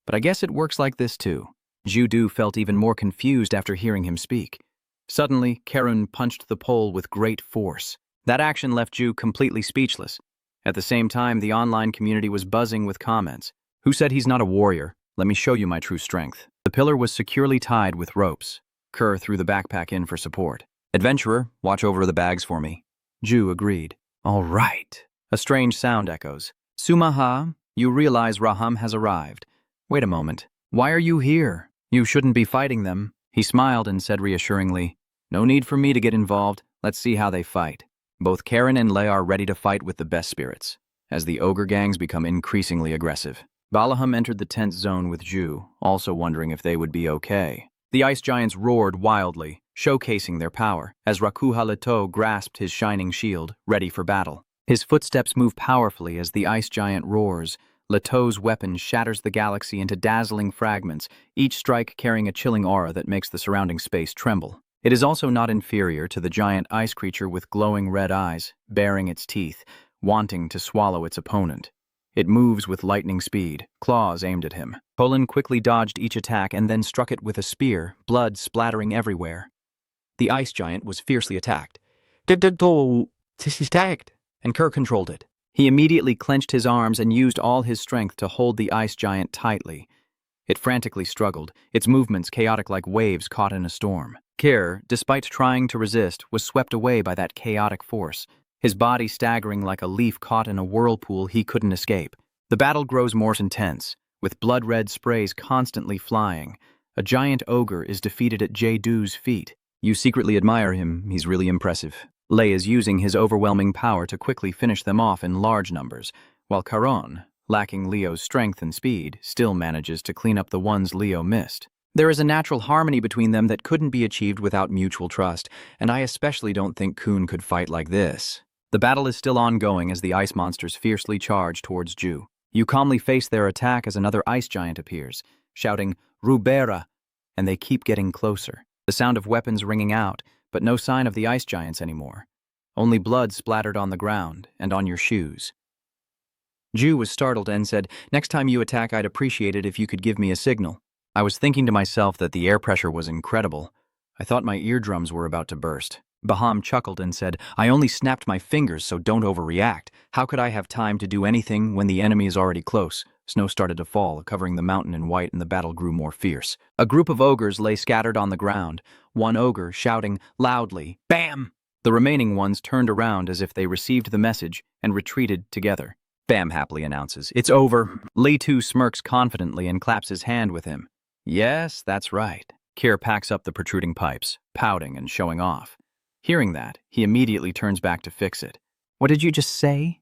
but I guess it works like this too." Ju-do felt even more confused after hearing him speak. Suddenly, Karun punched the pole with great force. That action left Ju completely speechless. At the same time, the online community was buzzing with comments. "Who said he's not a warrior? Let me show you my true strength." The pillar was securely tied with ropes. Kerr threw the backpack in for support. "Adventurer, watch over the bags for me." Ju agreed. "All right." A strange sound echoes. "Sumaha, you realize Raham has arrived. Wait a moment. Why are you here? You shouldn't be fighting them." He smiled and said reassuringly, "No need for me to get involved. Let's see how they fight." Both Karen and Lei are ready to fight with the best spirits, as the ogre gangs become increasingly aggressive. Balaham entered the tense zone with Ju, also wondering if they would be okay. The ice giants roared wildly, showcasing their power, as Rakuha Leto grasped his shining shield, ready for battle. His footsteps move powerfully as the ice giant roars. Leto's weapon shatters the galaxy into dazzling fragments, each strike carrying a chilling aura that makes the surrounding space tremble. It is also not inferior to the giant ice creature with glowing red eyes, baring its teeth, wanting to swallow its opponent. It moves with lightning speed, claws aimed at him. Polan quickly dodged each attack and then struck it with a spear, blood splattering everywhere. The ice giant was fiercely attacked. And Kerr controlled it. He immediately clenched his arms and used all his strength to hold the ice giant tightly. It frantically struggled, its movements chaotic like waves caught in a storm. Kerr, despite trying to resist, was swept away by that chaotic force, his body staggering like a leaf caught in a whirlpool he couldn't escape. The battle grows more intense, with blood-red sprays constantly flying. A giant ogre is defeated at Jae-do's feet. You secretly admire him, he's really impressive. Lei is using his overwhelming power to quickly finish them off in large numbers, while Caron, lacking Leo's strength and speed, still manages to clean up the ones Leo missed. There is a natural harmony between them that couldn't be achieved without mutual trust, and I especially don't think Kun could fight like this. The battle is still ongoing as the ice monsters fiercely charge towards Ju. You calmly face their attack as another ice giant appears, shouting, Rubera, and they keep getting closer. The sound of weapons ringing out, but no sign of the ice giants anymore. Only blood splattered on the ground and on your shoes. Ju was startled and said, "Next time you attack, I'd appreciate it if you could give me a signal." I was thinking to myself that the air pressure was incredible. I thought my eardrums were about to burst. Baham chuckled and said, "I only snapped my fingers, so don't overreact. How could I have time to do anything when the enemy is already close?" Snow started to fall, covering the mountain in white, and the battle grew more fierce. A group of ogres lay scattered on the ground, one ogre shouting loudly, "Bam!" The remaining ones turned around as if they received the message and retreated together. Bam happily announces, "It's over." Li Tu smirks confidently and claps his hand with him. "Yes, that's right." Kir packs up the protruding pipes, pouting and showing off. Hearing that, he immediately turns back to fix it. "What did you just say?"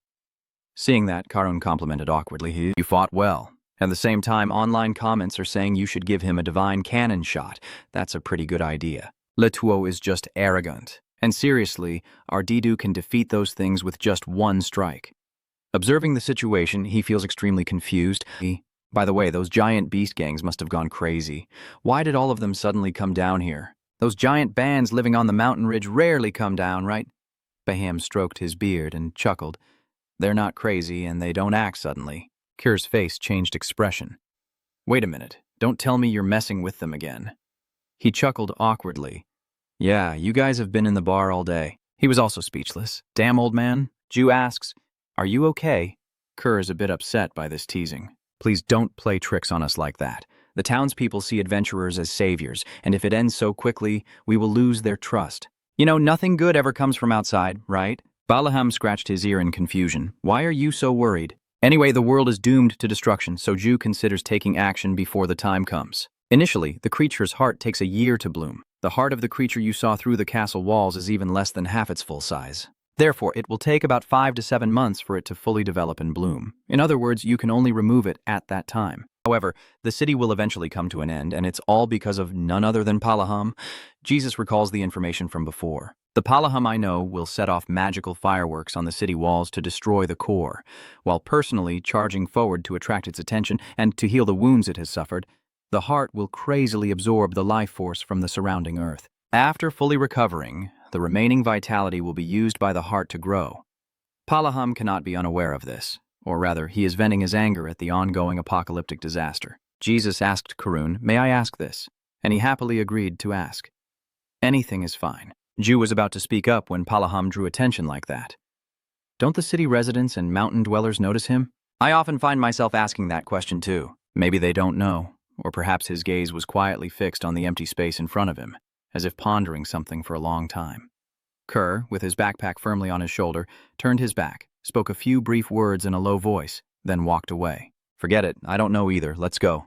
Seeing that, Karun complimented awkwardly, "You fought well." At the same time, online comments are saying you should give him a divine cannon shot. That's a pretty good idea. Letuo is just arrogant. And seriously, Ardidu can defeat those things with just one strike. Observing the situation, he feels extremely confused. By the way, those giant beast gangs must have gone crazy. Why did all of them suddenly come down here? Those giant bands living on the mountain ridge rarely come down, right? Baham stroked his beard and chuckled. They're not crazy, and they don't act suddenly. Kir's face changed expression. "Wait a minute. Don't tell me you're messing with them again." He chuckled awkwardly. "Yeah, you guys have been in the bar all day." He was also speechless. "Damn, old man." Ju asks, "Are you okay?" Kir is a bit upset by this teasing. "Please don't play tricks on us like that. The townspeople see adventurers as saviors, and if it ends so quickly, we will lose their trust. You know, nothing good ever comes from outside, right?" Balaham scratched his ear in confusion. "Why are you so worried?" Anyway, the world is doomed to destruction, so Ju considers taking action before the time comes. Initially, the creature's heart takes a year to bloom. The heart of the creature you saw through the castle walls is even less than half its full size. Therefore, it will take about 5 to 7 months for it to fully develop and bloom. In other words, you can only remove it at that time. However, the city will eventually come to an end, and it's all because of none other than Palaham. Jesus recalls the information from before. The Palaham I know will set off magical fireworks on the city walls to destroy the core, while personally charging forward to attract its attention and to heal the wounds it has suffered. The heart will crazily absorb the life force from the surrounding earth. After fully recovering, the remaining vitality will be used by the heart to grow. Palaham cannot be unaware of this, or rather, he is venting his anger at the ongoing apocalyptic disaster. Jesus asked Karun, "May I ask this?" And he happily agreed to ask. "Anything is fine." Ju was about to speak up when Palaham drew attention like that. "Don't the city residents and mountain dwellers notice him?" I often find myself asking that question too. Maybe they don't know, or perhaps his gaze was quietly fixed on the empty space in front of him, as if pondering something for a long time. Kir, with his backpack firmly on his shoulder, turned his back, spoke a few brief words in a low voice, then walked away. "Forget it, I don't know either, let's go."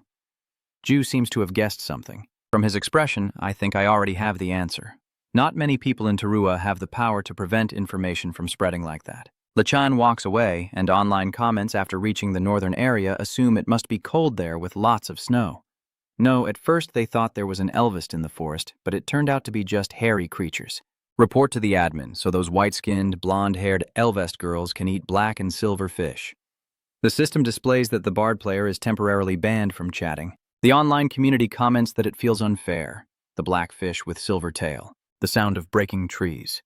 Ju seems to have guessed something. From his expression, I think I already have the answer. Not many people in Tarua have the power to prevent information from spreading like that. Lachan walks away, and online comments after reaching the northern area assume it must be cold there with lots of snow. No, at first they thought there was an Elvist in the forest, but it turned out to be just hairy creatures. Report to the admin, so those white-skinned, blonde-haired Elvest girls can eat black and silver fish. The system displays that the bard player is temporarily banned from chatting. The online community comments that it feels unfair. The black fish with silver tail. The sound of breaking trees.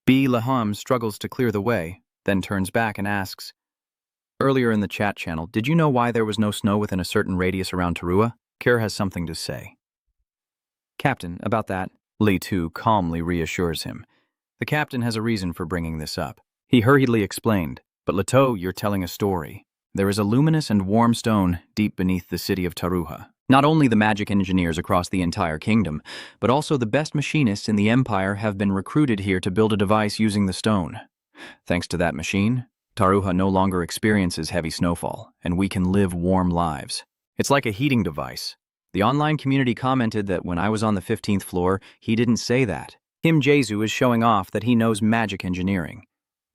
B. Laham struggles to clear the way, then turns back and asks, "Earlier in the chat channel, did you know why there was no snow within a certain radius around Tarua?" Kir has something to say. "Captain, about that," Li Tu calmly reassures him. The captain has a reason for bringing this up. He hurriedly explained, "But Leto, you're telling a story. There is a luminous and warm stone deep beneath the city of Taruha. Not only the magic engineers across the entire kingdom, but also the best machinists in the empire have been recruited here to build a device using the stone. Thanks to that machine, Taruha no longer experiences heavy snowfall, and we can live warm lives. It's like a heating device." The online community commented that when I was on the 15th floor, he didn't say that. Him Jesu is showing off that he knows magic engineering.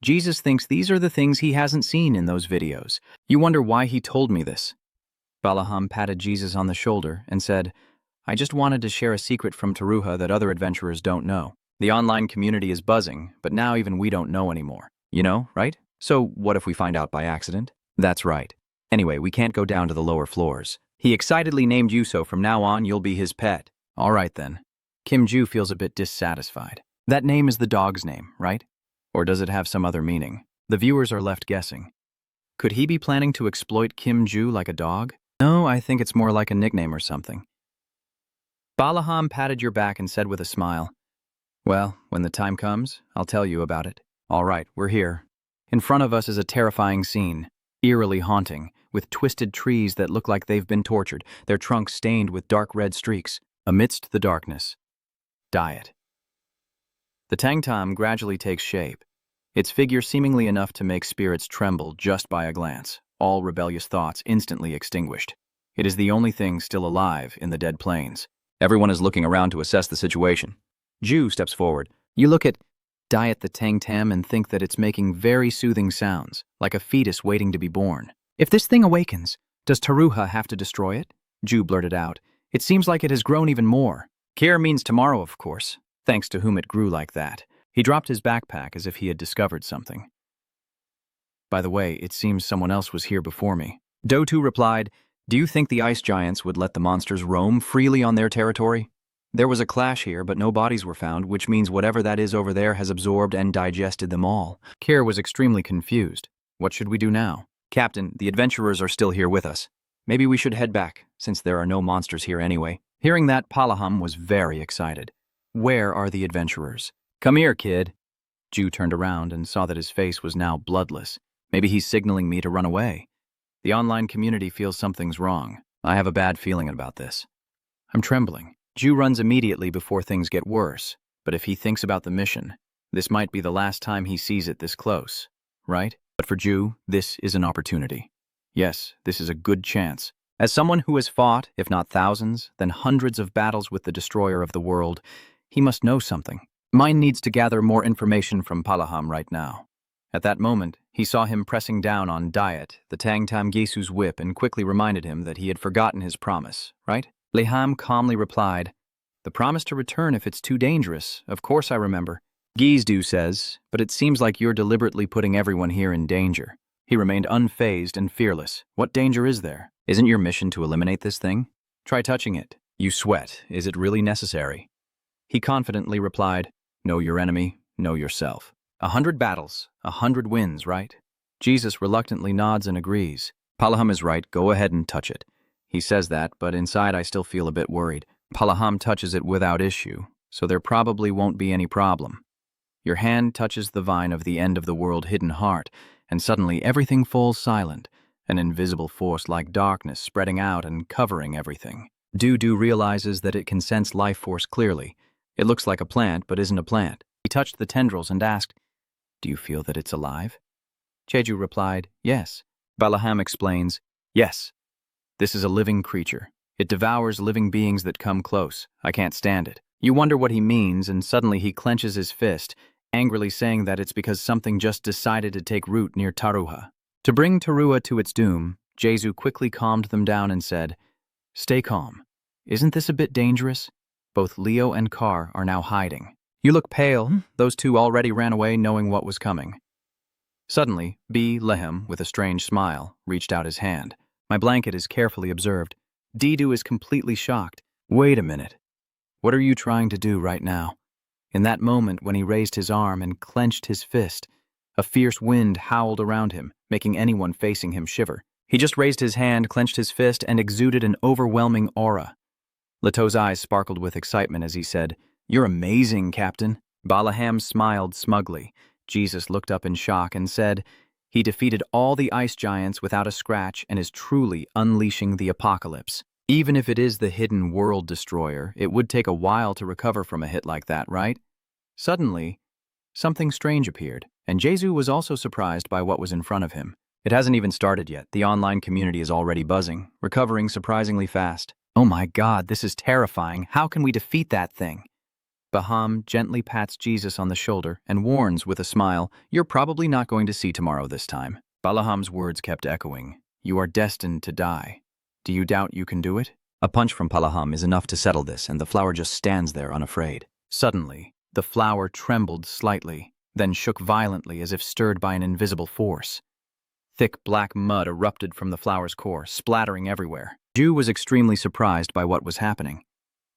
Jesus thinks these are the things he hasn't seen in those videos. You wonder why he told me this. Balaham patted Jesus on the shoulder and said, "I just wanted to share a secret from Taruha that other adventurers don't know. The online community is buzzing, but now even we don't know anymore. You know, right? So what if we find out by accident?" "That's right. Anyway, we can't go down to the lower floors. He excitedly named you, so from now on you'll be his pet. All right then. Kim Ju feels a bit dissatisfied. That name is the dog's name, right? Or does it have some other meaning? The viewers are left guessing. Could he be planning to exploit Kim Ju like a dog? No, I think it's more like a nickname or something. Balaham patted your back and said with a smile, "Well, when the time comes, I'll tell you about it." All right, we're here. In front of us is a terrifying scene, eerily haunting, with twisted trees that look like they've been tortured, their trunks stained with dark red streaks. Amidst the darkness, Diet. The Tangtam gradually takes shape, its figure seemingly enough to make spirits tremble just by a glance, all rebellious thoughts instantly extinguished. It is the only thing still alive in the dead plains. Everyone is looking around to assess the situation. Ju steps forward. You look at Diet the Tangtam and think that it's making very soothing sounds, like a fetus waiting to be born. If this thing awakens, does Taruha have to destroy it? Ju blurted out. It seems like it has grown even more. Care means tomorrow, of course, thanks to whom it grew like that. He dropped his backpack as if he had discovered something. By the way, it seems someone else was here before me. Dotu replied, "Do you think the ice giants would let the monsters roam freely on their territory? There was a clash here, but no bodies were found, which means whatever that is over there has absorbed and digested them all." Care was extremely confused. What should we do now? "Captain, the adventurers are still here with us. Maybe we should head back, since there are no monsters here anyway." Hearing that, Palaham was very excited. Where are the adventurers? Come here, kid. Ju turned around and saw that his face was now bloodless. Maybe he's signaling me to run away. The online community feels something's wrong. I have a bad feeling about this. I'm trembling. Ju runs immediately before things get worse, but if he thinks about the mission, this might be the last time he sees it this close, right? But for Ju, this is an opportunity. Yes, this is a good chance. As someone who has fought, if not thousands, then hundreds of battles with the destroyer of the world, he must know something. Mine needs to gather more information from Palaham right now. At that moment, he saw him pressing down on Diet, the Tangtam Gisu's whip, and quickly reminded him that he had forgotten his promise, right? Leham calmly replied, "The promise to return if it's too dangerous. Of course I remember." Gizdu says, "But it seems like you're deliberately putting everyone here in danger." He remained unfazed and fearless. What danger is there? Isn't your mission to eliminate this thing? Try touching it. You sweat. Is it really necessary? He confidently replied, "Know your enemy, know yourself." 100 battles, 100 wins, right? Jesus reluctantly nods and agrees. Palaham is right, go ahead and touch it. He says that, but inside I still feel a bit worried. Palaham touches it without issue, so there probably won't be any problem. Your hand touches the vine of the end of the world hidden heart, and suddenly everything falls silent, an invisible force like darkness spreading out and covering everything. Du realizes that it can sense life force clearly. It looks like a plant, but isn't a plant. He touched the tendrils and asked, "Do you feel that it's alive?" Cheju replied, "Yes." Balaham explains, "Yes. This is a living creature. It devours living beings that come close. I can't stand it." You wonder what he means, and suddenly he clenches his fist, angrily saying that it's because something just decided to take root near Taruha. To bring Taruha to its doom, Jesu quickly calmed them down and said, "Stay calm. Isn't this a bit dangerous? Both Leo and Carr are now hiding. You look pale. Those two already ran away knowing what was coming." Suddenly, B. Lehem, with a strange smile, reached out his hand. My blanket is carefully observed. Didu is completely shocked. Wait a minute. What are you trying to do right now? In that moment when he raised his arm and clenched his fist, a fierce wind howled around him, making anyone facing him shiver. He just raised his hand, clenched his fist, and exuded an overwhelming aura. Leto's eyes sparkled with excitement as he said, "You're amazing, Captain." Balaham smiled smugly. Jesus looked up in shock and said, "He defeated all the ice giants without a scratch and is truly unleashing the apocalypse. Even if it is the hidden world destroyer, it would take a while to recover from a hit like that, right?" Suddenly, something strange appeared, and Jesu was also surprised by what was in front of him. It hasn't even started yet. The online community is already buzzing, recovering surprisingly fast. Oh my God, this is terrifying. How can we defeat that thing? Baham gently pats Jesus on the shoulder and warns with a smile, "You're probably not going to see tomorrow this time." Balaham's words kept echoing. "You are destined to die. Do you doubt you can do it?" A punch from Palaham is enough to settle this, and the flower just stands there unafraid. Suddenly, the flower trembled slightly, then shook violently as if stirred by an invisible force. Thick black mud erupted from the flower's core, splattering everywhere. Ju was extremely surprised by what was happening.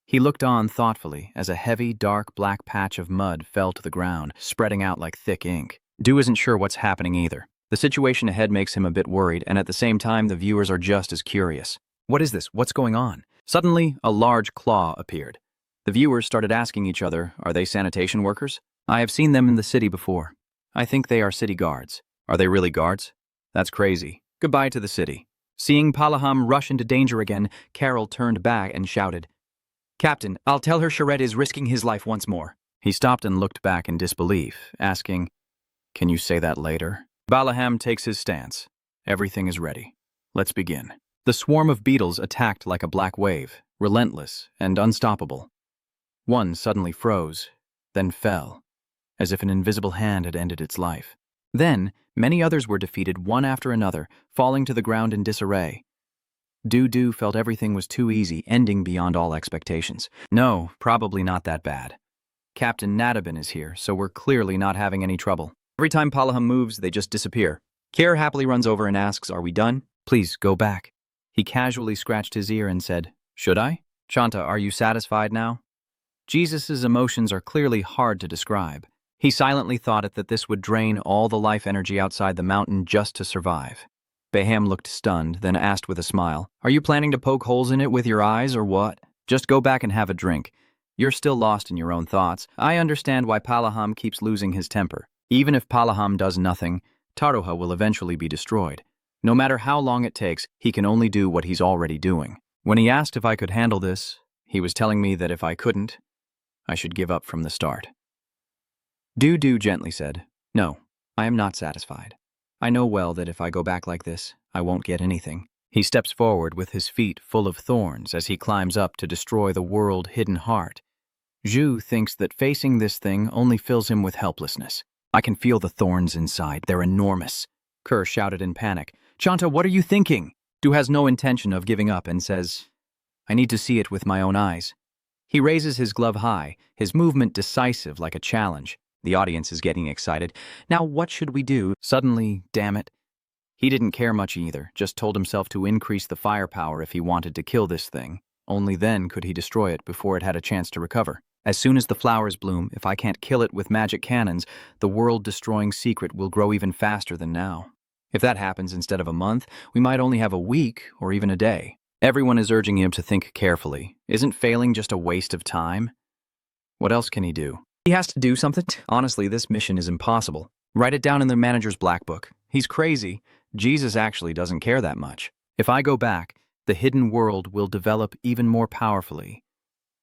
He looked on thoughtfully as a heavy, dark black patch of mud fell to the ground, spreading out like thick ink. Du isn't sure what's happening either. The situation ahead makes him a bit worried, and at the same time, the viewers are just as curious. What is this? What's going on? Suddenly, a large claw appeared. The viewers started asking each other, are they sanitation workers? I have seen them in the city before. I think they are city guards. Are they really guards? That's crazy. Goodbye to the city. Seeing Palaham rush into danger again, Carol turned back and shouted, Captain, I'll tell her Charette is risking his life once more. He stopped and looked back in disbelief, asking, Can you say that later? Palaham takes his stance. Everything is ready. Let's begin. The swarm of beetles attacked like a black wave, relentless and unstoppable. One suddenly froze, then fell, as if an invisible hand had ended its life. Then, many others were defeated one after another, falling to the ground in disarray. Du felt everything was too easy, ending beyond all expectations. No, probably not that bad. Captain Nadabin is here, so we're clearly not having any trouble. Every time Palaham moves, they just disappear. Kier happily runs over and asks, Are we done? Please, go back. He casually scratched his ear and said, Should I? Chanta, are you satisfied now? Jesus' emotions are clearly hard to describe. He silently thought that this would drain all the life energy outside the mountain just to survive. Beham looked stunned, then asked with a smile, Are you planning to poke holes in it with your eyes or what? Just go back and have a drink. You're still lost in your own thoughts. I understand why Palaham keeps losing his temper. Even if Palaham does nothing, Taruha will eventually be destroyed. No matter how long it takes, he can only do what he's already doing. When he asked if I could handle this, he was telling me that if I couldn't, I should give up from the start. Du gently said, No, I am not satisfied. I know well that if I go back like this, I won't get anything. He steps forward with his feet full of thorns as he climbs up to destroy the world-hidden heart. Zhu thinks that facing this thing only fills him with helplessness. I can feel the thorns inside. They're enormous. Kerr shouted in panic. Chanta, what are you thinking? Du has no intention of giving up and says, I need to see it with my own eyes. He raises his glove high, his movement decisive like a challenge. The audience is getting excited. Now what should we do? Suddenly, damn it. He didn't care much either, just told himself to increase the firepower if he wanted to kill this thing. Only then could he destroy it before it had a chance to recover. As soon as the flowers bloom, if I can't kill it with magic cannons, the world-destroying secret will grow even faster than now. If that happens instead of a month, we might only have a week or even a day. Everyone is urging him to think carefully. Isn't failing just a waste of time? What else can he do? He has to do something. Honestly, this mission is impossible. Write it down in the manager's black book. He's crazy. Jesus actually doesn't care that much. If I go back, the hidden world will develop even more powerfully.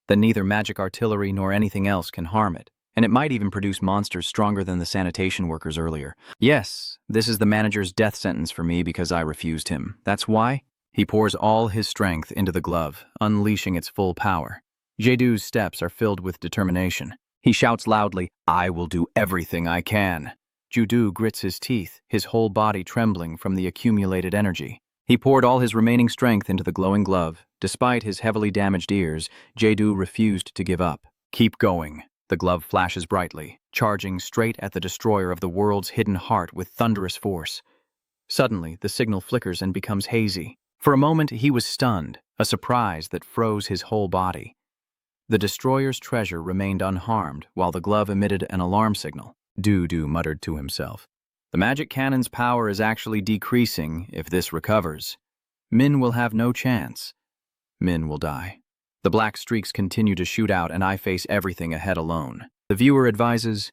Then neither magic artillery nor anything else can harm it. And it might even produce monsters stronger than the sanitation workers earlier. Yes, this is the manager's death sentence for me because I refused him. That's why? He pours all his strength into the glove, unleashing its full power. Jedu's steps are filled with determination. He shouts loudly, I will do everything I can. Jedu grits his teeth, his whole body trembling from the accumulated energy. He poured all his remaining strength into the glowing glove. Despite his heavily damaged ears, Jedu refused to give up. Keep going. The glove flashes brightly, charging straight at the destroyer of the world's hidden heart with thunderous force. Suddenly, the signal flickers and becomes hazy. For a moment, he was stunned, a surprise that froze his whole body. The destroyer's treasure remained unharmed, while the glove emitted an alarm signal. Du muttered to himself. The magic cannon's power is actually decreasing if this recovers. Min will have no chance. Min will die. The black streaks continue to shoot out and I face everything ahead alone. The viewer advises,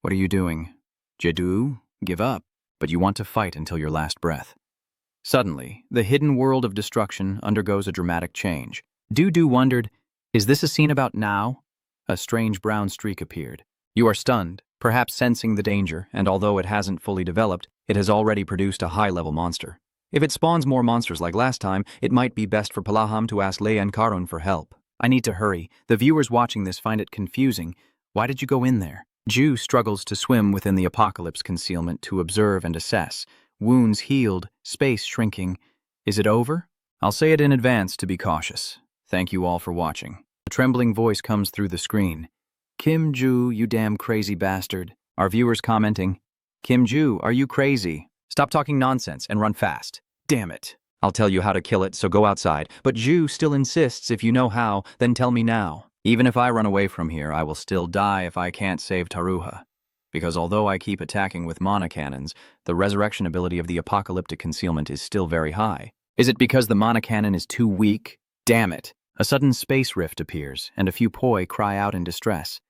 What are you doing? Jedu, give up, but you want to fight until your last breath. Suddenly, the hidden world of destruction undergoes a dramatic change. Du wondered, Is this a scene about now? A strange brown streak appeared. You are stunned, perhaps sensing the danger, and although it hasn't fully developed, it has already produced a high-level monster. If it spawns more monsters like last time, it might be best for Palaham to ask Leia and Karun for help. I need to hurry. The viewers watching this find it confusing. Why did you go in there? Ju struggles to swim within the apocalypse concealment to observe and assess. Wounds healed, space shrinking. Is it over? I'll say it in advance to be cautious. Thank you all for watching. A trembling voice comes through the screen. Kim Ju, you damn crazy bastard. Our viewers commenting, Kim Ju, are you crazy? Stop talking nonsense and run fast. Damn it. I'll tell you how to kill it, so go outside. But Ju still insists if you know how, then tell me now. Even if I run away from here, I will still die if I can't save Taruha. Because although I keep attacking with mana cannons, the resurrection ability of the apocalyptic concealment is still very high. Is it because the mana cannon is too weak? Damn it. A sudden space rift appears, and a few poi cry out in distress.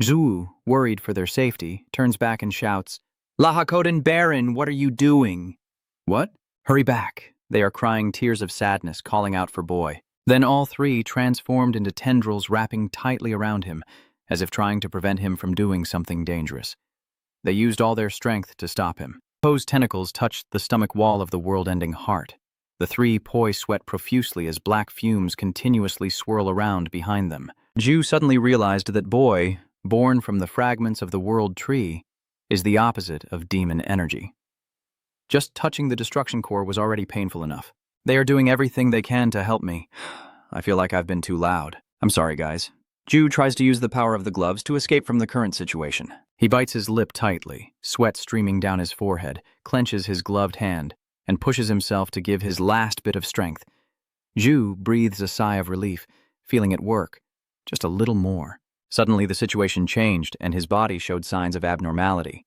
Zhu, worried for their safety, turns back and shouts, Lahakoden Baron, what are you doing? What? Hurry back. They are crying tears of sadness, calling out for boy. Then all three transformed into tendrils wrapping tightly around him, as if trying to prevent him from doing something dangerous. They used all their strength to stop him. Poe's tentacles touched the stomach wall of the world-ending heart. The three poi sweat profusely as black fumes continuously swirl around behind them. Ju suddenly realized that boy, born from the fragments of the world tree, is the opposite of demon energy. Just touching the destruction core was already painful enough. They are doing everything they can to help me. I feel like I've been too loud. I'm sorry, guys. Ju tries to use the power of the gloves to escape from the current situation. He bites his lip tightly, sweat streaming down his forehead, clenches his gloved hand, and pushes himself to give his last bit of strength. Ju breathes a sigh of relief, feeling it work. Just a little more. Suddenly the situation changed, and his body showed signs of abnormality.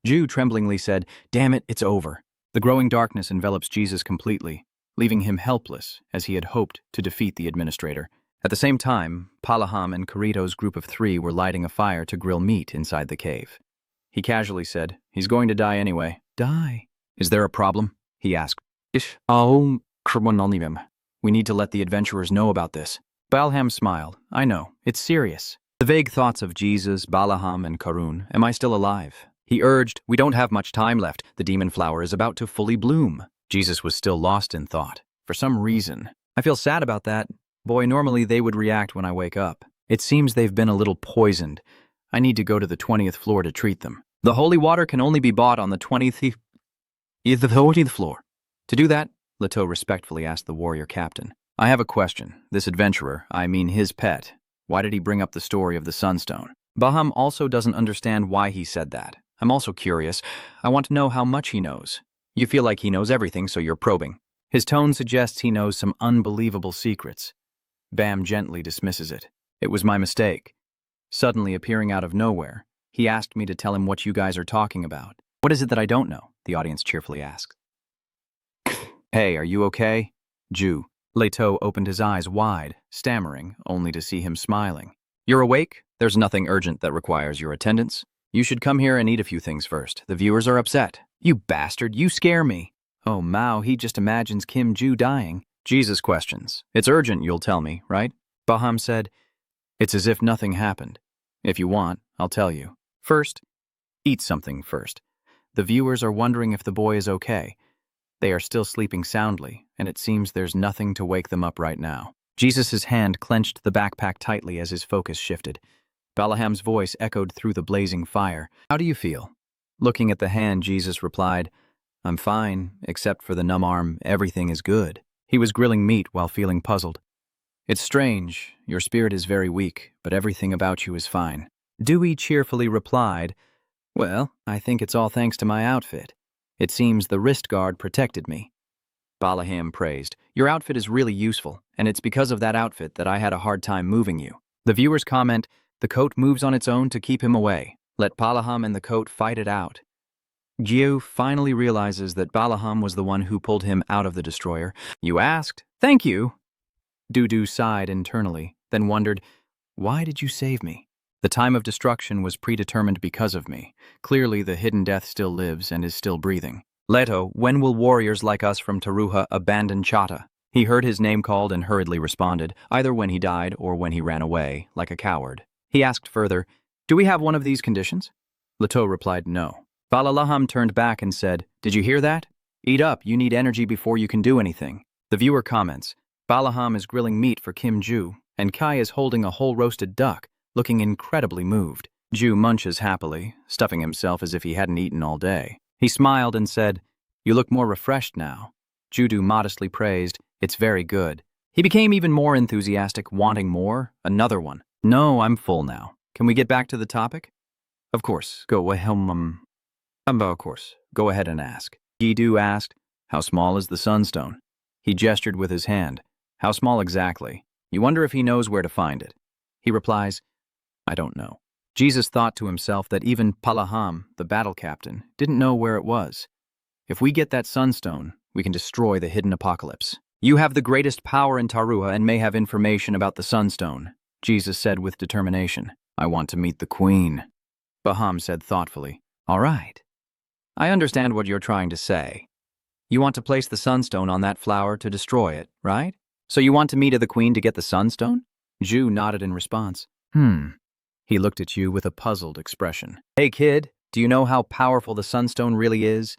Ju tremblingly said, Damn it, it's over. The growing darkness envelops Jesus completely, leaving him helpless as he had hoped to defeat the administrator. At the same time, Palaham and Kirito's group of three were lighting a fire to grill meat inside the cave. He casually said, He's going to die anyway. Die? Is there a problem? He asked. We need to let the adventurers know about this. Balham smiled. I know, it's serious. The vague thoughts of Jesus, Balaham, and Karun. Am I still alive? He urged, We don't have much time left. The demon flower is about to fully bloom. Jesus was still lost in thought. For some reason. I feel sad about that. Boy, normally they would react when I wake up. It seems they've been a little poisoned. I need to go to the 20th floor to treat them. The holy water can only be bought on the 20th floor. To do that, Leto respectfully asked the warrior captain. I have a question. This adventurer, I mean his pet, why did he bring up the story of the Sunstone? Baham also doesn't understand why he said that. I'm also curious. I want to know how much he knows. You feel like he knows everything, so you're probing. His tone suggests he knows some unbelievable secrets. Bam gently dismisses it. It was my mistake. Suddenly appearing out of nowhere, he asked me to tell him what you guys are talking about. What is it that I don't know? The audience cheerfully asked. Hey, are you okay? Ju. Leto opened his eyes wide, stammering, only to see him smiling. You're awake? There's nothing urgent that requires your attendance. You should come here and eat a few things first. The viewers are upset. You bastard, you scare me. Oh, Mao, he just imagines Kim Ju dying. Jesus questions. It's urgent, you'll tell me, right? Baham said, It's as if nothing happened. If you want, I'll tell you. First, eat something first. The viewers are wondering if the boy is okay. They are still sleeping soundly, and it seems there's nothing to wake them up right now. Jesus' hand clenched the backpack tightly as his focus shifted. Balaham's voice echoed through the blazing fire. How do you feel? Looking at the hand, Jesus replied, I'm fine, except for the numb arm, everything is good. He was grilling meat while feeling puzzled. It's strange, your spirit is very weak, but everything about you is fine. Dewey cheerfully replied, Well, I think it's all thanks to my outfit. It seems the wrist guard protected me. Balaham praised, Your outfit is really useful, and it's because of that outfit that I had a hard time moving you. The viewers comment, The coat moves on its own to keep him away. Let Balaham and the coat fight it out. Gyu finally realizes that Balaham was the one who pulled him out of the destroyer. You asked? Thank you. Dudu sighed internally, then wondered, Why did you save me? The time of destruction was predetermined because of me. Clearly the hidden death still lives and is still breathing. Leto, when will warriors like us from Taruha abandon Chata? He heard his name called and hurriedly responded, either when he died or when he ran away, like a coward. He asked further, Do we have one of these conditions? Leto replied, No. Balalaham turned back and said, Did you hear that? Eat up, you need energy before you can do anything. The viewer comments, Balaham is grilling meat for Kim Ju, and Kai is holding a whole roasted duck, looking incredibly moved. Ju munches happily, stuffing himself as if he hadn't eaten all day. He smiled and said, You look more refreshed now. Judu modestly praised, It's very good. He became even more enthusiastic, wanting more, another one. No, I'm full now. Can we get back to the topic? Of course, go ahead and ask. Ji-do asked, "How small is the sunstone?" He gestured with his hand. "How small exactly?" You wonder if he knows where to find it. He replies, "I don't know." Jesus thought to himself that even Palaham, the battle captain, didn't know where it was. If we get that sunstone, we can destroy the hidden apocalypse. "You have the greatest power in Taruha and may have information about the sunstone," Jesus said with determination. "I want to meet the queen." Baham said thoughtfully, "All right. I understand what you're trying to say. You want to place the sunstone on that flower to destroy it, right? So you want to meet the queen to get the sunstone?" Ju nodded in response. He looked at you with a puzzled expression. "Hey kid, do you know how powerful the sunstone really is?"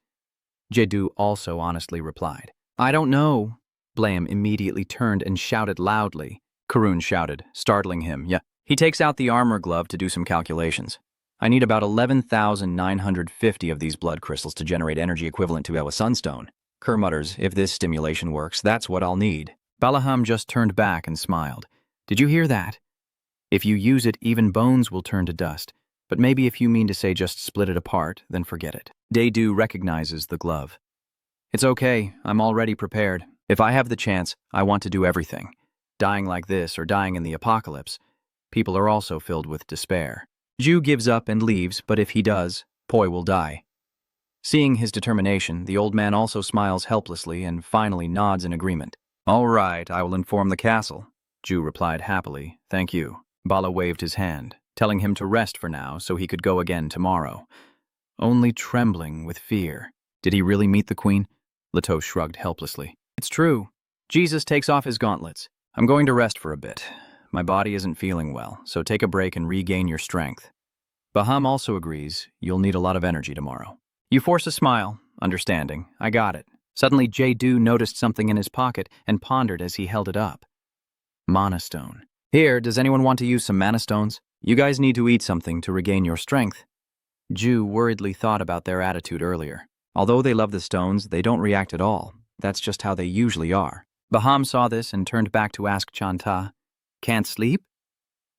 Jedu also honestly replied. "I don't know." Blam immediately turned and shouted loudly. Karun shouted, startling him. "Yeah." He takes out the armor glove to do some calculations. "I need about 11,950 of these blood crystals to generate energy equivalent to a sunstone." Kerr mutters, "If this stimulation works, that's what I'll need." Balaham just turned back and smiled. "Did you hear that? If you use it, even bones will turn to dust. But maybe if you mean to say just split it apart, then forget it." Daedu recognizes the glove. "It's okay, I'm already prepared. If I have the chance, I want to do everything. Dying like this or dying in the apocalypse. People are also filled with despair." Ju gives up and leaves, but if he does, Poi will die. Seeing his determination, the old man also smiles helplessly and finally nods in agreement. "All right, I will inform the castle." Ju replied happily, "Thank you." Bala waved his hand, telling him to rest for now so he could go again tomorrow. Only trembling with fear. Did he really meet the queen? Leto shrugged helplessly. "It's true. Jesus takes off his gauntlets. I'm going to rest for a bit. My body isn't feeling well, so take a break and regain your strength." Baham also agrees. "You'll need a lot of energy tomorrow." You force a smile, understanding. "I got it." Suddenly, Jedu noticed something in his pocket and pondered as he held it up. Mana stone. "Here, does anyone want to use some mana stones? You guys need to eat something to regain your strength." Ju worriedly thought about their attitude earlier. Although they love the stones, they don't react at all. That's just how they usually are. Baham saw this and turned back to ask Chanta, "Can't sleep?"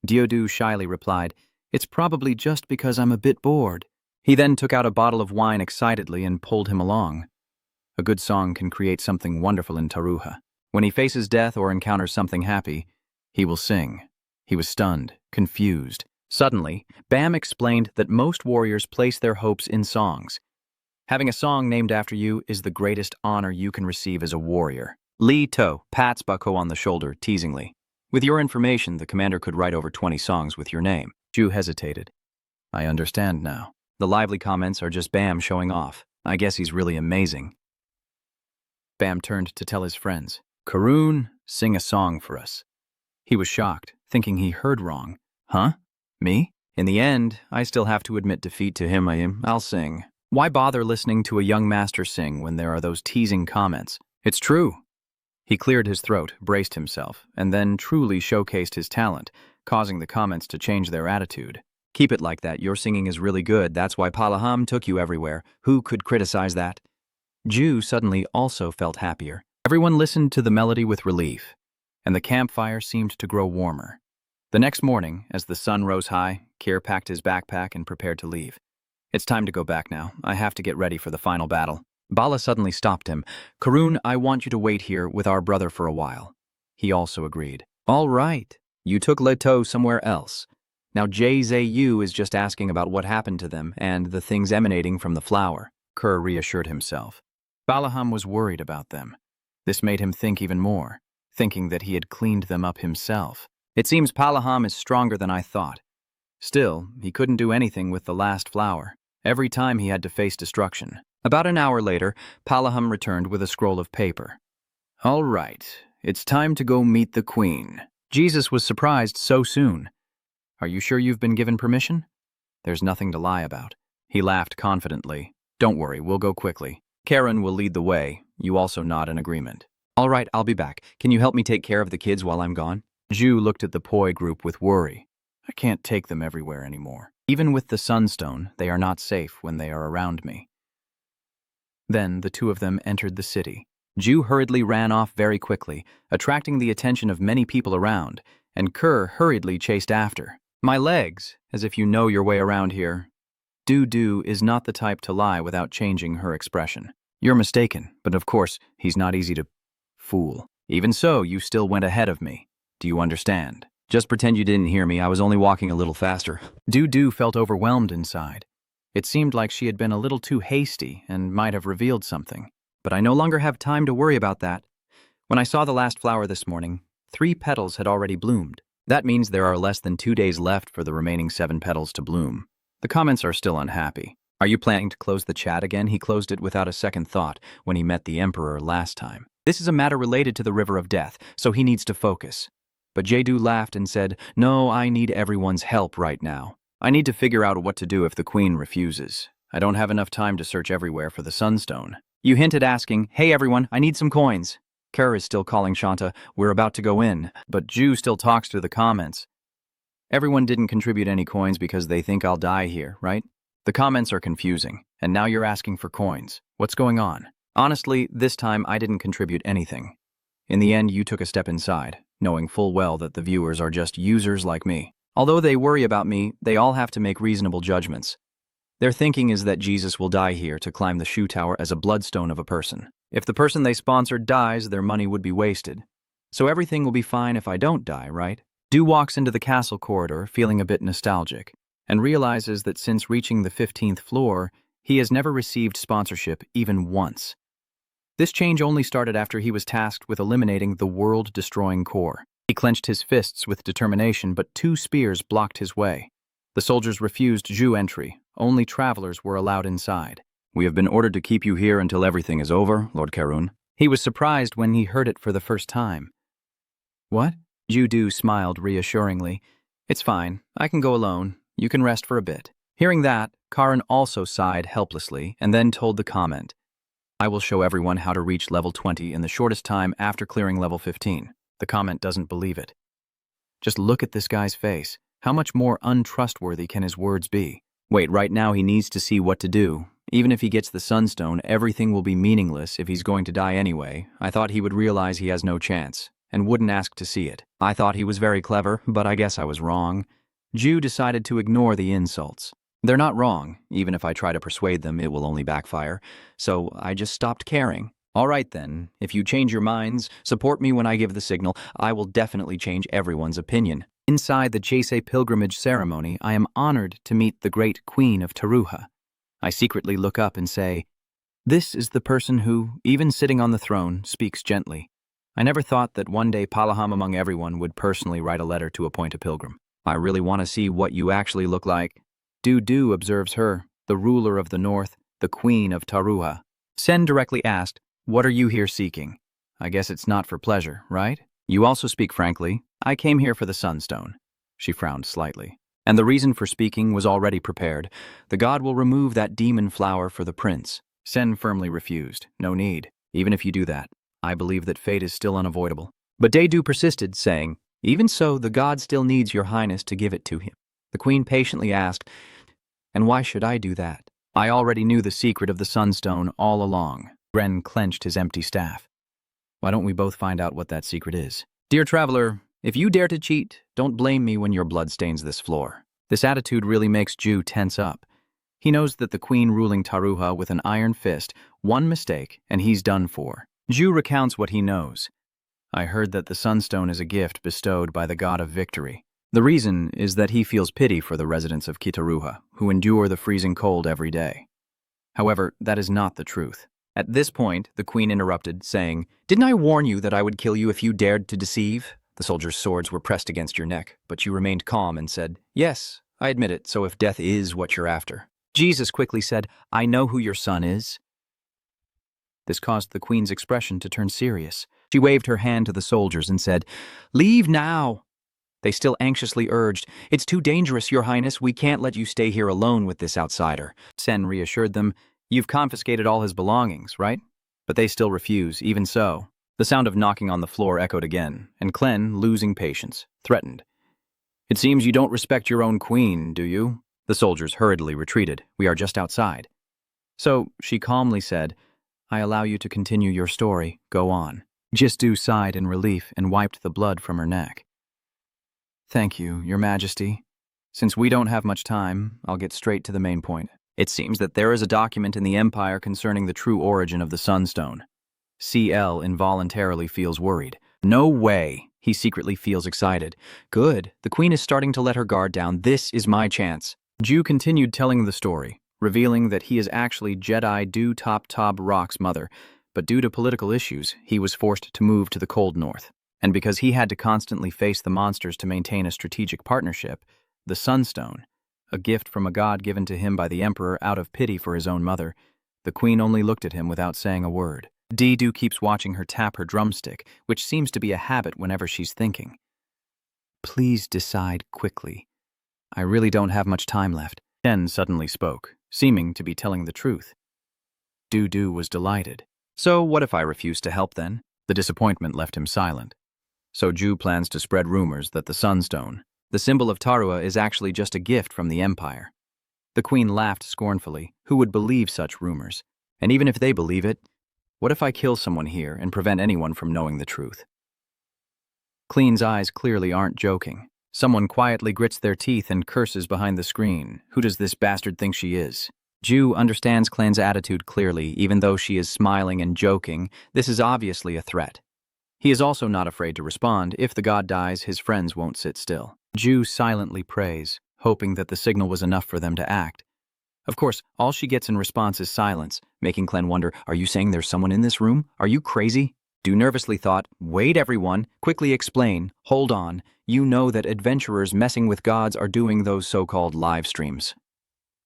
Diodu shyly replied, "It's probably just because I'm a bit bored." He then took out a bottle of wine excitedly and pulled him along. A good song can create something wonderful in Taruha. When he faces death or encounters something happy, he will sing. He was stunned, confused. Suddenly, Bam explained that most warriors place their hopes in songs. Having a song named after you is the greatest honor you can receive as a warrior. Lee To pats Bako on the shoulder, teasingly. "With your information, the commander could write over 20 songs with your name." Ju hesitated. "I understand now." The lively comments are just Bam showing off. "I guess he's really amazing." Bam turned to tell his friends, "Karun, sing a song for us." He was shocked, thinking he heard wrong. "Huh? Me?" In the end, I still have to admit defeat to him. I'll sing. Why bother listening to a young master sing when there are those teasing comments? It's true. He cleared his throat, braced himself, and then truly showcased his talent, causing the comments to change their attitude. "Keep it like that. Your singing is really good. That's why Palaham took you everywhere. Who could criticize that?" Ju suddenly also felt happier. Everyone listened to the melody with relief, and the campfire seemed to grow warmer. The next morning, as the sun rose high, Kir packed his backpack and prepared to leave. "It's time to go back now. I have to get ready for the final battle." Bala suddenly stopped him. "Karun, I want you to wait here with our brother for a while." He also agreed. "All right. You took Leto somewhere else. Now JZU is just asking about what happened to them and the things emanating from the flower." Kerr reassured himself. Balaham was worried about them. This made him think even more, thinking that he had cleaned them up himself. "It seems Palaham is stronger than I thought. Still, he couldn't do anything with the last flower. Every time he had to face destruction." About an hour later, Palaham returned with a scroll of paper. "All right, it's time to go meet the queen." Jesus was surprised so soon. "Are you sure you've been given permission?" "There's nothing to lie about." He laughed confidently. "Don't worry, we'll go quickly. Karen will lead the way." You also nod in agreement. "All right, I'll be back. Can you help me take care of the kids while I'm gone?" Ju looked at the Poi group with worry. "I can't take them everywhere anymore. Even with the sunstone, they are not safe when they are around me." Then the two of them entered the city. Ju hurriedly ran off very quickly, attracting the attention of many people around, and Kerr hurriedly chased after. "My legs, as if you know your way around here." Du is not the type to lie without changing her expression. You're mistaken, but of course, he's not easy to fool. Even so, you still went ahead of me. Do you understand? Just pretend you didn't hear me. I was only walking a little faster. Du felt overwhelmed inside. It seemed like she had been a little too hasty and might have revealed something. But I no longer have time to worry about that. When I saw the last flower this morning, 3 petals had already bloomed. That means there are less than 2 days left for the remaining 7 petals to bloom. The comments are still unhappy. Are you planning to close the chat again? He closed it without a second thought when he met the Emperor last time. This is a matter related to the River of Death, so he needs to focus. But Jae-do laughed and said, "No, I need everyone's help right now. I need to figure out what to do if the Queen refuses. I don't have enough time to search everywhere for the Sunstone." You hinted asking, "Hey everyone, I need some coins." Kerr is still calling Shanta, "We're about to go in." But Ju still talks through the comments. Everyone didn't contribute any coins because they think I'll die here, right? The comments are confusing, and now you're asking for coins. What's going on? Honestly, this time I didn't contribute anything. In the end, you took a step inside, knowing full well that the viewers are just users like me. Although they worry about me, they all have to make reasonable judgments. Their thinking is that Jesus will die here to climb the shoe tower as a bloodstone of a person. If the person they sponsored dies, their money would be wasted. So everything will be fine if I don't die, right? Du walks into the castle corridor feeling a bit nostalgic, and realizes that since reaching the 15th floor, he has never received sponsorship even once. This change only started after he was tasked with eliminating the world-destroying core. He clenched his fists with determination, but 2 spears blocked his way. The soldiers refused Zhu entry. Only travelers were allowed inside. "We have been ordered to keep you here until everything is over, Lord Karun." He was surprised when he heard it for the first time. "What?" Ju-du smiled reassuringly. "It's fine. I can go alone. You can rest for a bit." Hearing that, Karan also sighed helplessly and then told the comment, "I will show everyone how to reach level 20 in the shortest time after clearing level 15. The comment doesn't believe it. Just look at this guy's face. How much more untrustworthy can his words be? Wait, right now he needs to see what to do. Even if he gets the Sunstone, everything will be meaningless if he's going to die anyway. I thought he would realize he has no chance, and wouldn't ask to see it. I thought he was very clever, but I guess I was wrong." Ju decided to ignore the insults. They're not wrong. Even if I try to persuade them, it will only backfire. So I just stopped caring. All right then, if you change your minds, support me when I give the signal. I will definitely change everyone's opinion. Inside the Chase pilgrimage ceremony, I am honored to meet the great Queen of Taruha. I secretly look up and say, "This is the person who, even sitting on the throne, speaks gently." I never thought that one day Palaham among everyone would personally write a letter to appoint a pilgrim. I really want to see what you actually look like. Du observes her, the ruler of the north, the Queen of Taruha. Sen directly asked, "What are you here seeking?" I guess it's not for pleasure, right? You also speak frankly. I came here for the Sunstone. She frowned slightly. And the reason for speaking was already prepared. The god will remove that demon flower for the prince. Sen firmly refused. No need. Even if you do that, I believe that fate is still unavoidable. But Daedu persisted, saying, "Even so, the god still needs your highness to give it to him." The queen patiently asked, "And why should I do that?" I already knew the secret of the Sunstone all along. Ren clenched his empty staff. Why don't we both find out what that secret is? Dear traveler, if you dare to cheat, don't blame me when your blood stains this floor. This attitude really makes Ju tense up. He knows that the queen ruling Taruha with an iron fist, one mistake, and he's done for. Ju recounts what he knows. I heard that the Sunstone is a gift bestowed by the god of victory. The reason is that he feels pity for the residents of Kitaruha, who endure the freezing cold every day. However, that is not the truth. At this point, the queen interrupted, saying, "Didn't I warn you that I would kill you if you dared to deceive?" The soldiers' swords were pressed against your neck, but you remained calm and said, "Yes, I admit it, so if death is what you're after." Jesus quickly said, "I know who your son is." This caused the queen's expression to turn serious. She waved her hand to the soldiers and said, "Leave now." They still anxiously urged, "It's too dangerous, your highness. We can't let you stay here alone with this outsider." Sen reassured them, "You've confiscated all his belongings, right?" But they still refuse, even so. The sound of knocking on the floor echoed again, and Klen, losing patience, threatened. "It seems you don't respect your own queen, do you?" The soldiers hurriedly retreated. "We are just outside." So she calmly said, "I allow you to continue your story. Go on." Jisdu sighed in relief and wiped the blood from her neck. "Thank you, your majesty. Since we don't have much time, I'll get straight to the main point. It seems that there is a document in the Empire concerning the true origin of the Sunstone. CL involuntarily feels worried. No way! He secretly feels excited. Good, the Queen is starting to let her guard down. This is my chance. Ju continued telling the story, revealing that he is actually Jedi Du Top Tob Rock's mother, but due to political issues, he was forced to move to the cold north. And because he had to constantly face the monsters to maintain a strategic partnership, the Sunstone, a gift from a god given to him by the Emperor out of pity for his own mother, the Queen only looked at him without saying a word. Du keeps watching her tap her drumstick, which seems to be a habit whenever she's thinking. Please decide quickly. I really don't have much time left. Shen suddenly spoke, seeming to be telling the truth. Du was delighted. So what if I refuse to help then? The disappointment left him silent. So Ju plans to spread rumors that the Sunstone, the symbol of Tarua, is actually just a gift from the Empire. The Queen laughed scornfully. Who would believe such rumors? And even if they believe it, what if I kill someone here and prevent anyone from knowing the truth? Clean's eyes clearly aren't joking. Someone quietly grits their teeth and curses behind the screen. Who does this bastard think she is? Ju understands Clan's attitude clearly, even though she is smiling and joking. This is obviously a threat. He is also not afraid to respond. If the god dies, his friends won't sit still. Ju silently prays, hoping that the signal was enough for them to act. Of course, all she gets in response is silence, making Clan wonder, are you saying there's someone in this room? Are you crazy? Du nervously thought, wait everyone, quickly explain, hold on, you know that adventurers messing with gods are doing those so-called live streams.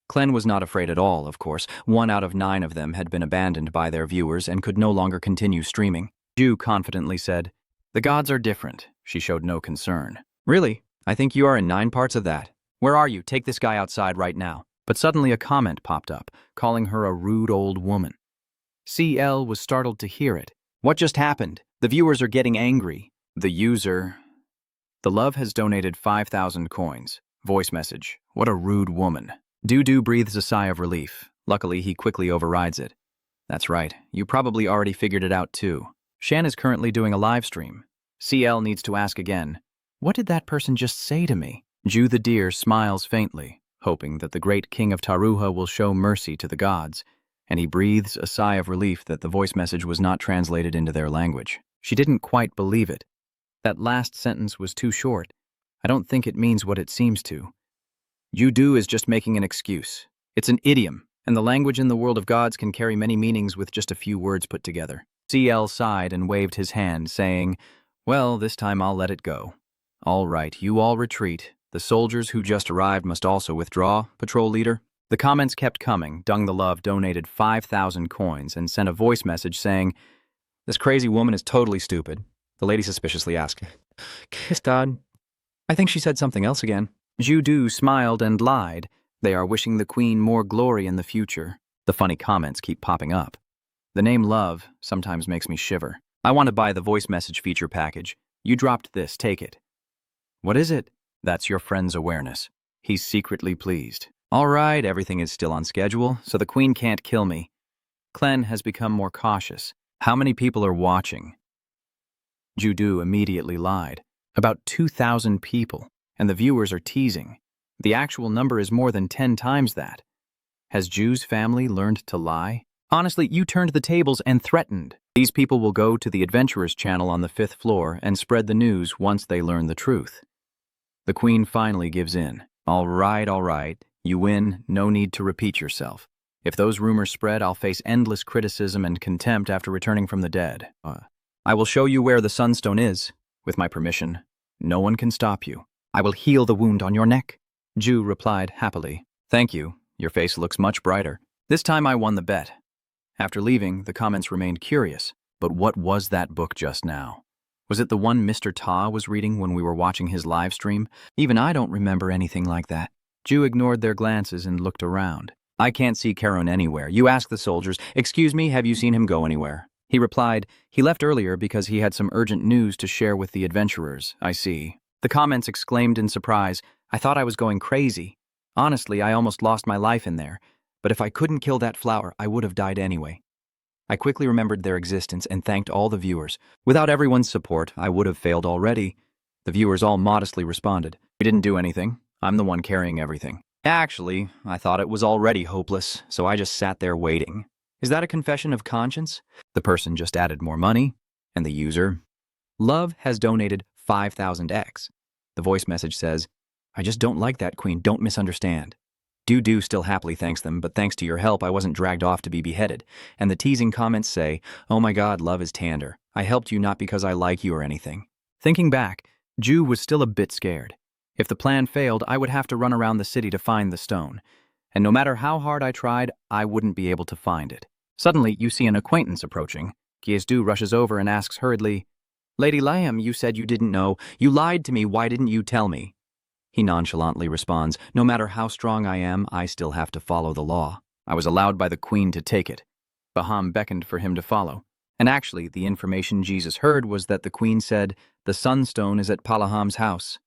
Clan was not afraid at all, of course. 1 out of 9 of them had been abandoned by their viewers and could no longer continue streaming. Ju confidently said, the gods are different. She showed no concern. Really? I think you are in 9 parts of that. Where are you? Take this guy outside right now. But suddenly a comment popped up, calling her a rude old woman. CL was startled to hear it. What just happened? The viewers are getting angry. The user... The love has donated 5,000 coins. Voice message. What a rude woman. Du breathes a sigh of relief. Luckily, he quickly overrides it. That's right. You probably already figured it out too. Shan is currently doing a live stream. CL needs to ask again. What did that person just say to me? Ju the deer smiles faintly, hoping that the great king of Taruha will show mercy to the gods, and he breathes a sigh of relief that the voice message was not translated into their language. She didn't quite believe it. That last sentence was too short. I don't think it means what it seems to. Du is just making an excuse. It's an idiom, and the language in the world of gods can carry many meanings with just a few words put together. CL sighed and waved his hand, saying, well, this time I'll let it go. All right, you all retreat. The soldiers who just arrived must also withdraw, patrol leader. The comments kept coming. Dung the Love donated 5,000 coins and sent a voice message saying, this crazy woman is totally stupid. The lady suspiciously asked, kiss Dad. I think she said something else again. Du smiled and lied. They are wishing the Queen more glory in the future. The funny comments keep popping up. The name Love sometimes makes me shiver. I want to buy the voice message feature package. You dropped this, take it. What is it? That's your friend's awareness. He's secretly pleased. All right, everything is still on schedule, so the Queen can't kill me. Clan has become more cautious. How many people are watching? Du immediately lied. About 2,000 people, and the viewers are teasing. The actual number is more than 10 times that. Has Ju's family learned to lie? Honestly, you turned the tables and threatened. These people will go to the Adventurers channel on the 5th floor and spread the news once they learn the truth. The Queen finally gives in. All right. You win, no need to repeat yourself. If those rumors spread, I'll face endless criticism and contempt after returning from the dead. I will show you where the Sunstone is. With my permission, no one can stop you. I will heal the wound on your neck. Ju replied happily. Thank you. Your face looks much brighter. This time I won the bet. After leaving, the comments remained curious. But what was that book just now? Was it the one Mr. Ta was reading when we were watching his live stream? Even I don't remember anything like that. Ju ignored their glances and looked around. I can't see Charon anywhere. You ask the soldiers. Excuse me, have you seen him go anywhere? He replied, he left earlier because he had some urgent news to share with the adventurers. I see. The comments exclaimed in surprise. I thought I was going crazy. Honestly, I almost lost my life in there. But if I couldn't kill that flower, I would have died anyway. I quickly remembered their existence and thanked all the viewers. Without everyone's support, I would have failed already. The viewers all modestly responded. We didn't do anything. I'm the one carrying everything. Actually, I thought it was already hopeless, so I just sat there waiting. Is that a confession of conscience? The person just added more money, and the user, Love has donated 5,000x. The voice message says, I just don't like that, Queen, don't misunderstand. Do still happily thanks them, but thanks to your help, I wasn't dragged off to be beheaded. And the teasing comments say, oh my god, love is tender. I helped you not because I like you or anything. Thinking back, Ju was still a bit scared. If the plan failed, I would have to run around the city to find the stone. And no matter how hard I tried, I wouldn't be able to find it. Suddenly, you see an acquaintance approaching. Kiesdu rushes over and asks hurriedly, Lady Lamb, you said you didn't know. You lied to me, why didn't you tell me? He nonchalantly responds, no matter how strong I am, I still have to follow the law. I was allowed by the Queen to take it. Baham beckoned for him to follow. And actually, the information Jesus heard was that the Queen said, the Sunstone is at Palaham's house.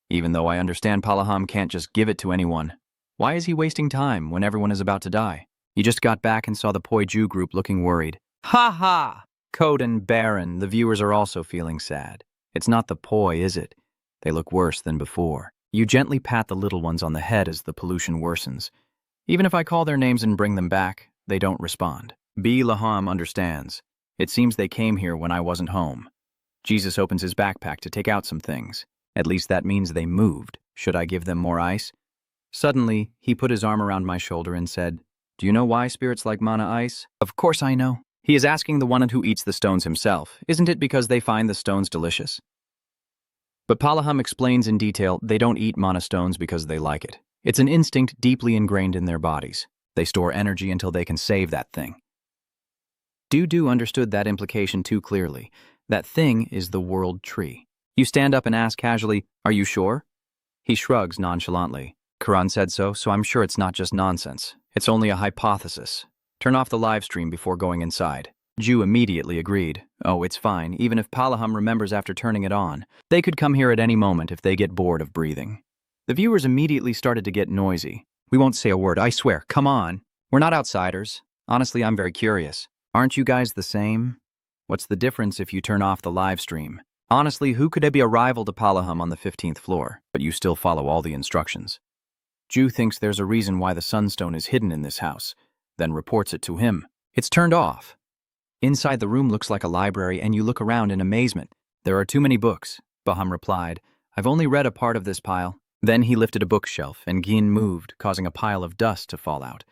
Even though I understand Palaham can't just give it to anyone. Why is he wasting time when everyone is about to die? He just got back and saw the Poi Ju group looking worried. Ha ha! Code and Baron, the viewers are also feeling sad. It's not the Poi, is it? They look worse than before. You gently pat the little ones on the head as the pollution worsens. Even if I call their names and bring them back, they don't respond. B. Laham understands. It seems they came here when I wasn't home. Jesus opens his backpack to take out some things. At least that means they moved. Should I give them more ice? Suddenly, he put his arm around my shoulder and said, Do you know why spirits like mana ice? Of course I know. He is asking the one who eats the stones himself. Isn't it because they find the stones delicious? But Palaham explains in detail they don't eat mana stones because they like it. It's an instinct deeply ingrained in their bodies. They store energy until they can save that thing. Du understood that implication too clearly. That thing is the world tree. You stand up and ask casually, Are you sure? He shrugs nonchalantly. Quran said so I'm sure it's not just nonsense. It's only a hypothesis. Turn off the live stream before going inside. Ju immediately agreed. Oh, it's fine, even if Palaham remembers after turning it on. They could come here at any moment if they get bored of breathing. The viewers immediately started to get noisy. We won't say a word, I swear. Come on. We're not outsiders. Honestly, I'm very curious. Aren't you guys the same? What's the difference if you turn off the live stream? Honestly, who could be a rival to Palaham on the 15th floor? But you still follow all the instructions. Ju thinks there's a reason why the Sunstone is hidden in this house, then reports it to him. It's turned off. Inside the room looks like a library and you look around in amazement. There are too many books, Baham replied. I've only read a part of this pile. Then he lifted a bookshelf and Gin moved, causing a pile of dust to fall out.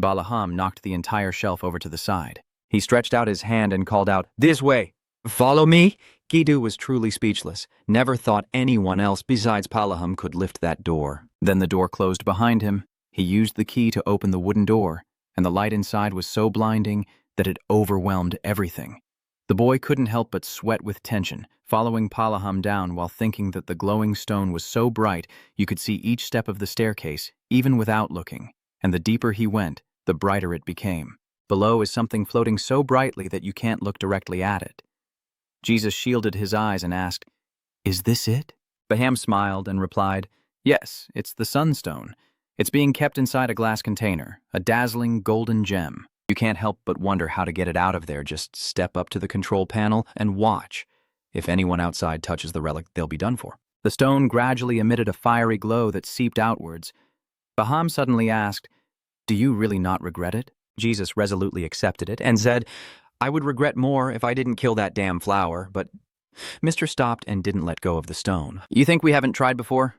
Balaham knocked the entire shelf over to the side. He stretched out his hand and called out, This way! Follow me? Gidu was truly speechless. Never thought anyone else besides Palaham could lift that door. Then the door closed behind him. He used the key to open the wooden door, and the light inside was so blinding that it overwhelmed everything. The boy couldn't help but sweat with tension, following Palaham down while thinking that the glowing stone was so bright you could see each step of the staircase, even without looking. And the deeper he went, the brighter it became. Below is something floating so brightly that you can't look directly at it. Jesus shielded his eyes and asked, Is this it? Baham smiled and replied, Yes, it's the Sunstone. It's being kept inside a glass container, a dazzling golden gem. You can't help but wonder how to get it out of there. Just step up to the control panel and watch. If anyone outside touches the relic, they'll be done for. The stone gradually emitted a fiery glow that seeped outwards. Baham suddenly asked, Do you really not regret it? Jesus resolutely accepted it and said, I would regret more if I didn't kill that damn flower, but Mr. stopped and didn't let go of the stone. You think we haven't tried before?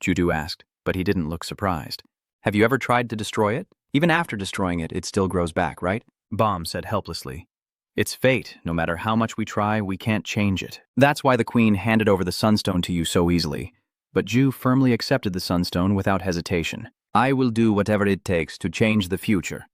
Judu asked, but he didn't look surprised. Have you ever tried to destroy it? Even after destroying it, it still grows back, right? Baum said helplessly. It's fate. No matter how much we try, we can't change it. That's why the Queen handed over the Sunstone to you so easily. But Ju firmly accepted the Sunstone without hesitation. I will do whatever it takes to change the future.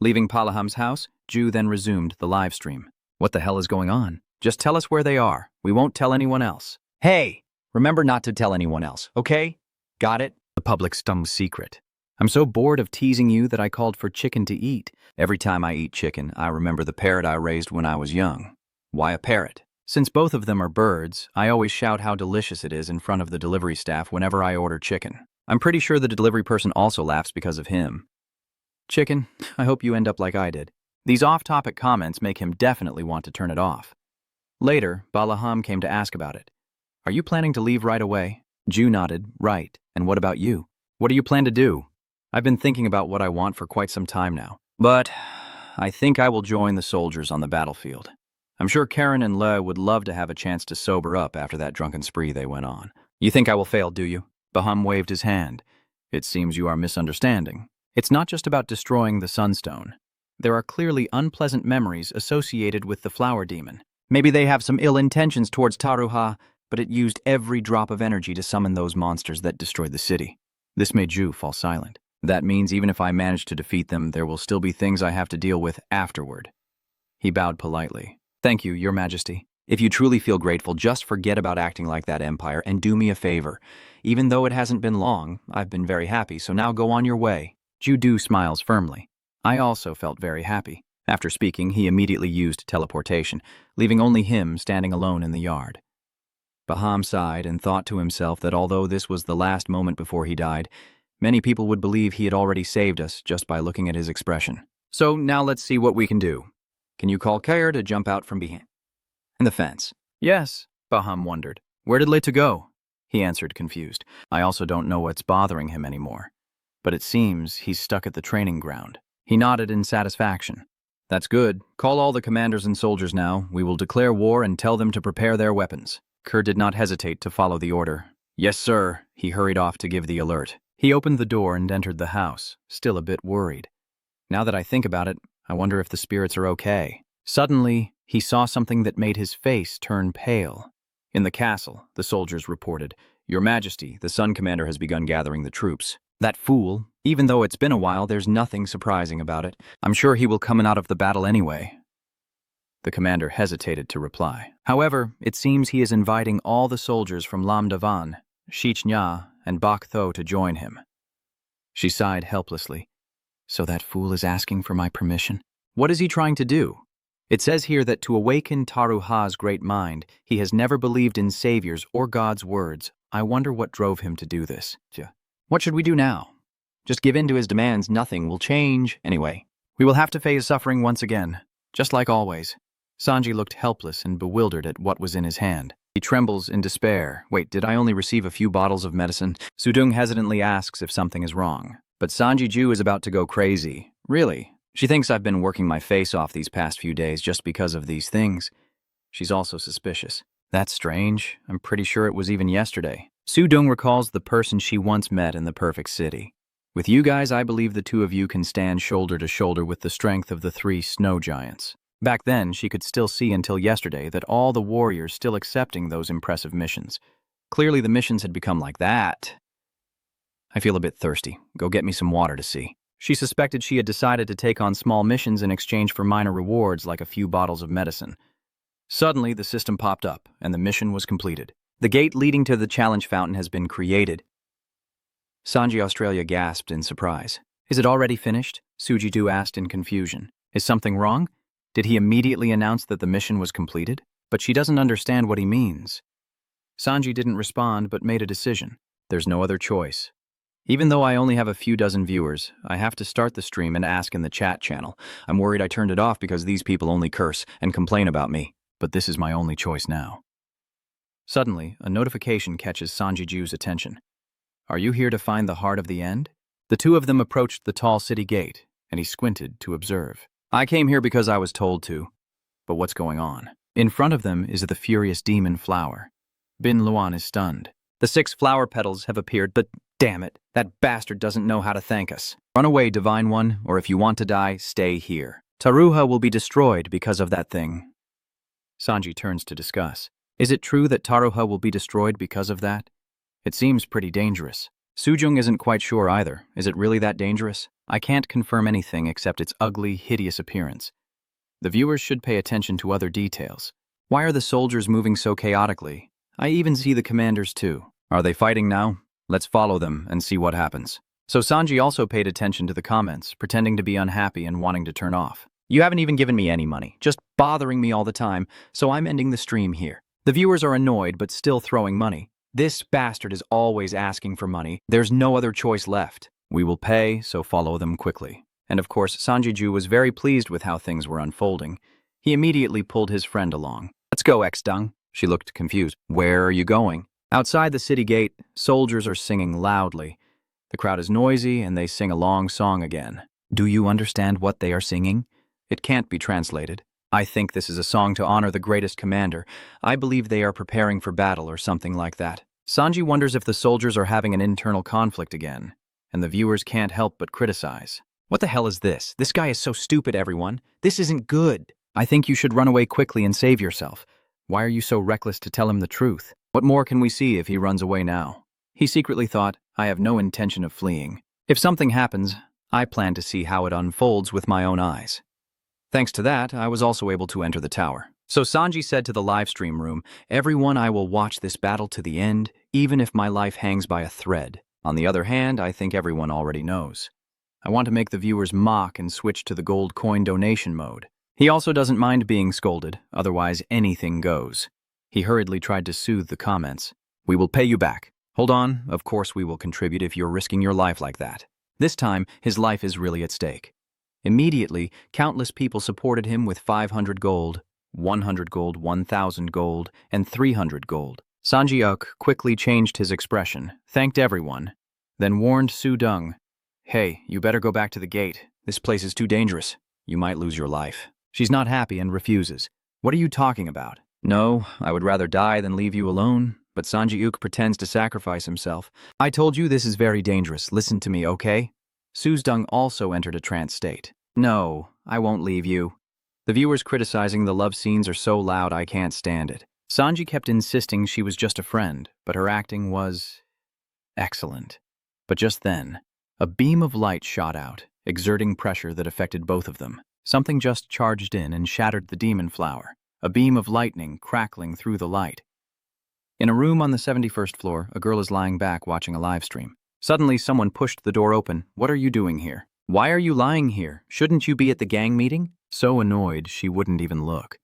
Leaving Palaham's house, Ju then resumed the live stream. What the hell is going on? Just tell us where they are. We won't tell anyone else. Hey, remember not to tell anyone else, okay? Got it? The public's dumb secret. I'm so bored of teasing you that I called for chicken to eat. Every time I eat chicken, I remember the parrot I raised when I was young. Why a parrot? Since both of them are birds, I always shout how delicious it is in front of the delivery staff whenever I order chicken. I'm pretty sure the delivery person also laughs because of him. Chicken, I hope you end up like I did. These off-topic comments make him definitely want to turn it off. Later, Balaham came to ask about it. Are you planning to leave right away? Ju nodded, right. And what about you? What do you plan to do? I've been thinking about what I want for quite some time now. But I think I will join the soldiers on the battlefield. I'm sure Karen and Le would love to have a chance to sober up after that drunken spree they went on. You think I will fail, do you? Baham waved his hand. It seems you are misunderstanding. It's not just about destroying the Sunstone. There are clearly unpleasant memories associated with the Flower Demon. Maybe they have some ill intentions towards Taruha, but it used every drop of energy to summon those monsters that destroyed the city. This made Ju fall silent. That means even if I manage to defeat them, there will still be things I have to deal with afterward. He bowed politely. Thank you, Your Majesty. If you truly feel grateful, just forget about acting like that Empire and do me a favor. Even though it hasn't been long, I've been very happy, so now go on your way. Ju smiles firmly. I also felt very happy. After speaking, he immediately used teleportation, leaving only him standing alone in the yard. Baham sighed and thought to himself that although this was the last moment before he died, many people would believe he had already saved us just by looking at his expression. So now let's see what we can do. Can you call Kair to jump out from behind the fence? Yes, Baham wondered. Where did Leto go? He answered, confused. I also don't know what's bothering him anymore. But it seems he's stuck at the training ground. He nodded in satisfaction. That's good. Call all the commanders and soldiers now. We will declare war and tell them to prepare their weapons. Kerr did not hesitate to follow the order. Yes, sir. He hurried off to give the alert. He opened the door and entered the house, still a bit worried. Now that I think about it, I wonder if the spirits are okay. Suddenly, he saw something that made his face turn pale. In the castle, the soldiers reported, Your Majesty, the Sun Commander has begun gathering the troops. That fool, even though it's been a while, there's nothing surprising about it. I'm sure he will come out of the battle anyway. The commander hesitated to reply. However, it seems he is inviting all the soldiers from Lam Davan, Shichnya, and Bak Tho to join him. She sighed helplessly. So that fool is asking for my permission? What is he trying to do? It says here that to awaken Taruha's great mind, he has never believed in saviors or God's words. I wonder what drove him to do this. What should we do now? Just give in to his demands. Nothing will change anyway. We will have to face suffering once again, just like always. Sanji looked helpless and bewildered at what was in his hand. He trembles in despair. Wait, did I only receive a few bottles of medicine? Sudung hesitantly asks if something is wrong. But Sanji Ju is about to go crazy. Really? She thinks I've been working my face off these past few days just because of these things. She's also suspicious. That's strange. I'm pretty sure it was even yesterday. Sudung recalls the person she once met in the perfect city. With you guys, I believe the two of you can stand shoulder to shoulder with the strength of the 3 snow giants. Back then, she could still see until yesterday that all the warriors still accepting those impressive missions. Clearly the missions had become like that. I feel a bit thirsty. Go get me some water to see. She suspected she had decided to take on small missions in exchange for minor rewards like a few bottles of medicine. Suddenly, the system popped up, and the mission was completed. The gate leading to the challenge fountain has been created. Sanji Australia gasped in surprise. Is it already finished? Suji-do asked in confusion. Is something wrong? Did he immediately announce that the mission was completed? But she doesn't understand what he means. Sanji didn't respond but made a decision. There's no other choice. Even though I only have a few dozen viewers, I have to start the stream and ask in the chat channel. I'm worried I turned it off because these people only curse and complain about me. But this is my only choice now. Suddenly, a notification catches Sanji Ju's attention. Are you here to find the heart of the end? The two of them approached the tall city gate, and he squinted to observe. I came here because I was told to. But what's going on? In front of them is the furious demon flower. Bin Luan is stunned. The 6 flower petals have appeared, but damn it, that bastard doesn't know how to thank us. Run away, Divine One, or if you want to die, stay here. Taruha will be destroyed because of that thing. Sanji turns to discuss. Is it true that Taruha will be destroyed because of that? It seems pretty dangerous. Sujung isn't quite sure either. Is it really that dangerous? I can't confirm anything except its ugly, hideous appearance. The viewers should pay attention to other details. Why are the soldiers moving so chaotically? I even see the commanders too. Are they fighting now? Let's follow them and see what happens. So Sanji also paid attention to the comments, pretending to be unhappy and wanting to turn off. You haven't even given me any money, just bothering me all the time, so I'm ending the stream here. The viewers are annoyed but still throwing money. This bastard is always asking for money. There's no other choice left. We will pay, so follow them quickly. And of course, Sanji Ju was very pleased with how things were unfolding. He immediately pulled his friend along. Let's go, X-Dung. She looked confused. Where are you going? Outside the city gate, soldiers are singing loudly. The crowd is noisy and they sing a long song again. Do you understand what they are singing? It can't be translated. I think this is a song to honor the greatest commander. I believe they are preparing for battle or something like that. Sanji wonders if the soldiers are having an internal conflict again, and the viewers can't help but criticize. What the hell is this? This guy is so stupid, everyone. This isn't good. I think you should run away quickly and save yourself. Why are you so reckless to tell him the truth? What more can we see if he runs away now? He secretly thought, I have no intention of fleeing. If something happens, I plan to see how it unfolds with my own eyes. Thanks to that, I was also able to enter the tower. So Sanji said to the livestream room, everyone, I will watch this battle to the end, even if my life hangs by a thread. On the other hand, I think everyone already knows. I want to make the viewers mock and switch to the gold coin donation mode. He also doesn't mind being scolded, otherwise anything goes. He hurriedly tried to soothe the comments. We will pay you back. Hold on, of course we will contribute if you're risking your life like that. This time, his life is really at stake. Immediately, countless people supported him with 500 gold, 100 gold, 1,000 gold, and 300 gold. Sanji quickly changed his expression, thanked everyone, then warned Su Deng, hey, you better go back to the gate. This place is too dangerous. You might lose your life. She's not happy and refuses. What are you talking about? No, I would rather die than leave you alone, but Sanji pretends to sacrifice himself. I told you this is very dangerous. Listen to me, okay? Su Deng also entered a trance state. No, I won't leave you. The viewers criticizing the love scenes are so loud I can't stand it. Sanji kept insisting she was just a friend, but her acting was excellent. But just then, a beam of light shot out, exerting pressure that affected both of them. Something just charged in and shattered the demon flower, a beam of lightning crackling through the light. In a room on the 71st floor, a girl is lying back watching a live stream. Suddenly, someone pushed the door open. What are you doing here? Why are you lying here? Shouldn't you be at the gang meeting? So annoyed, she wouldn't even look.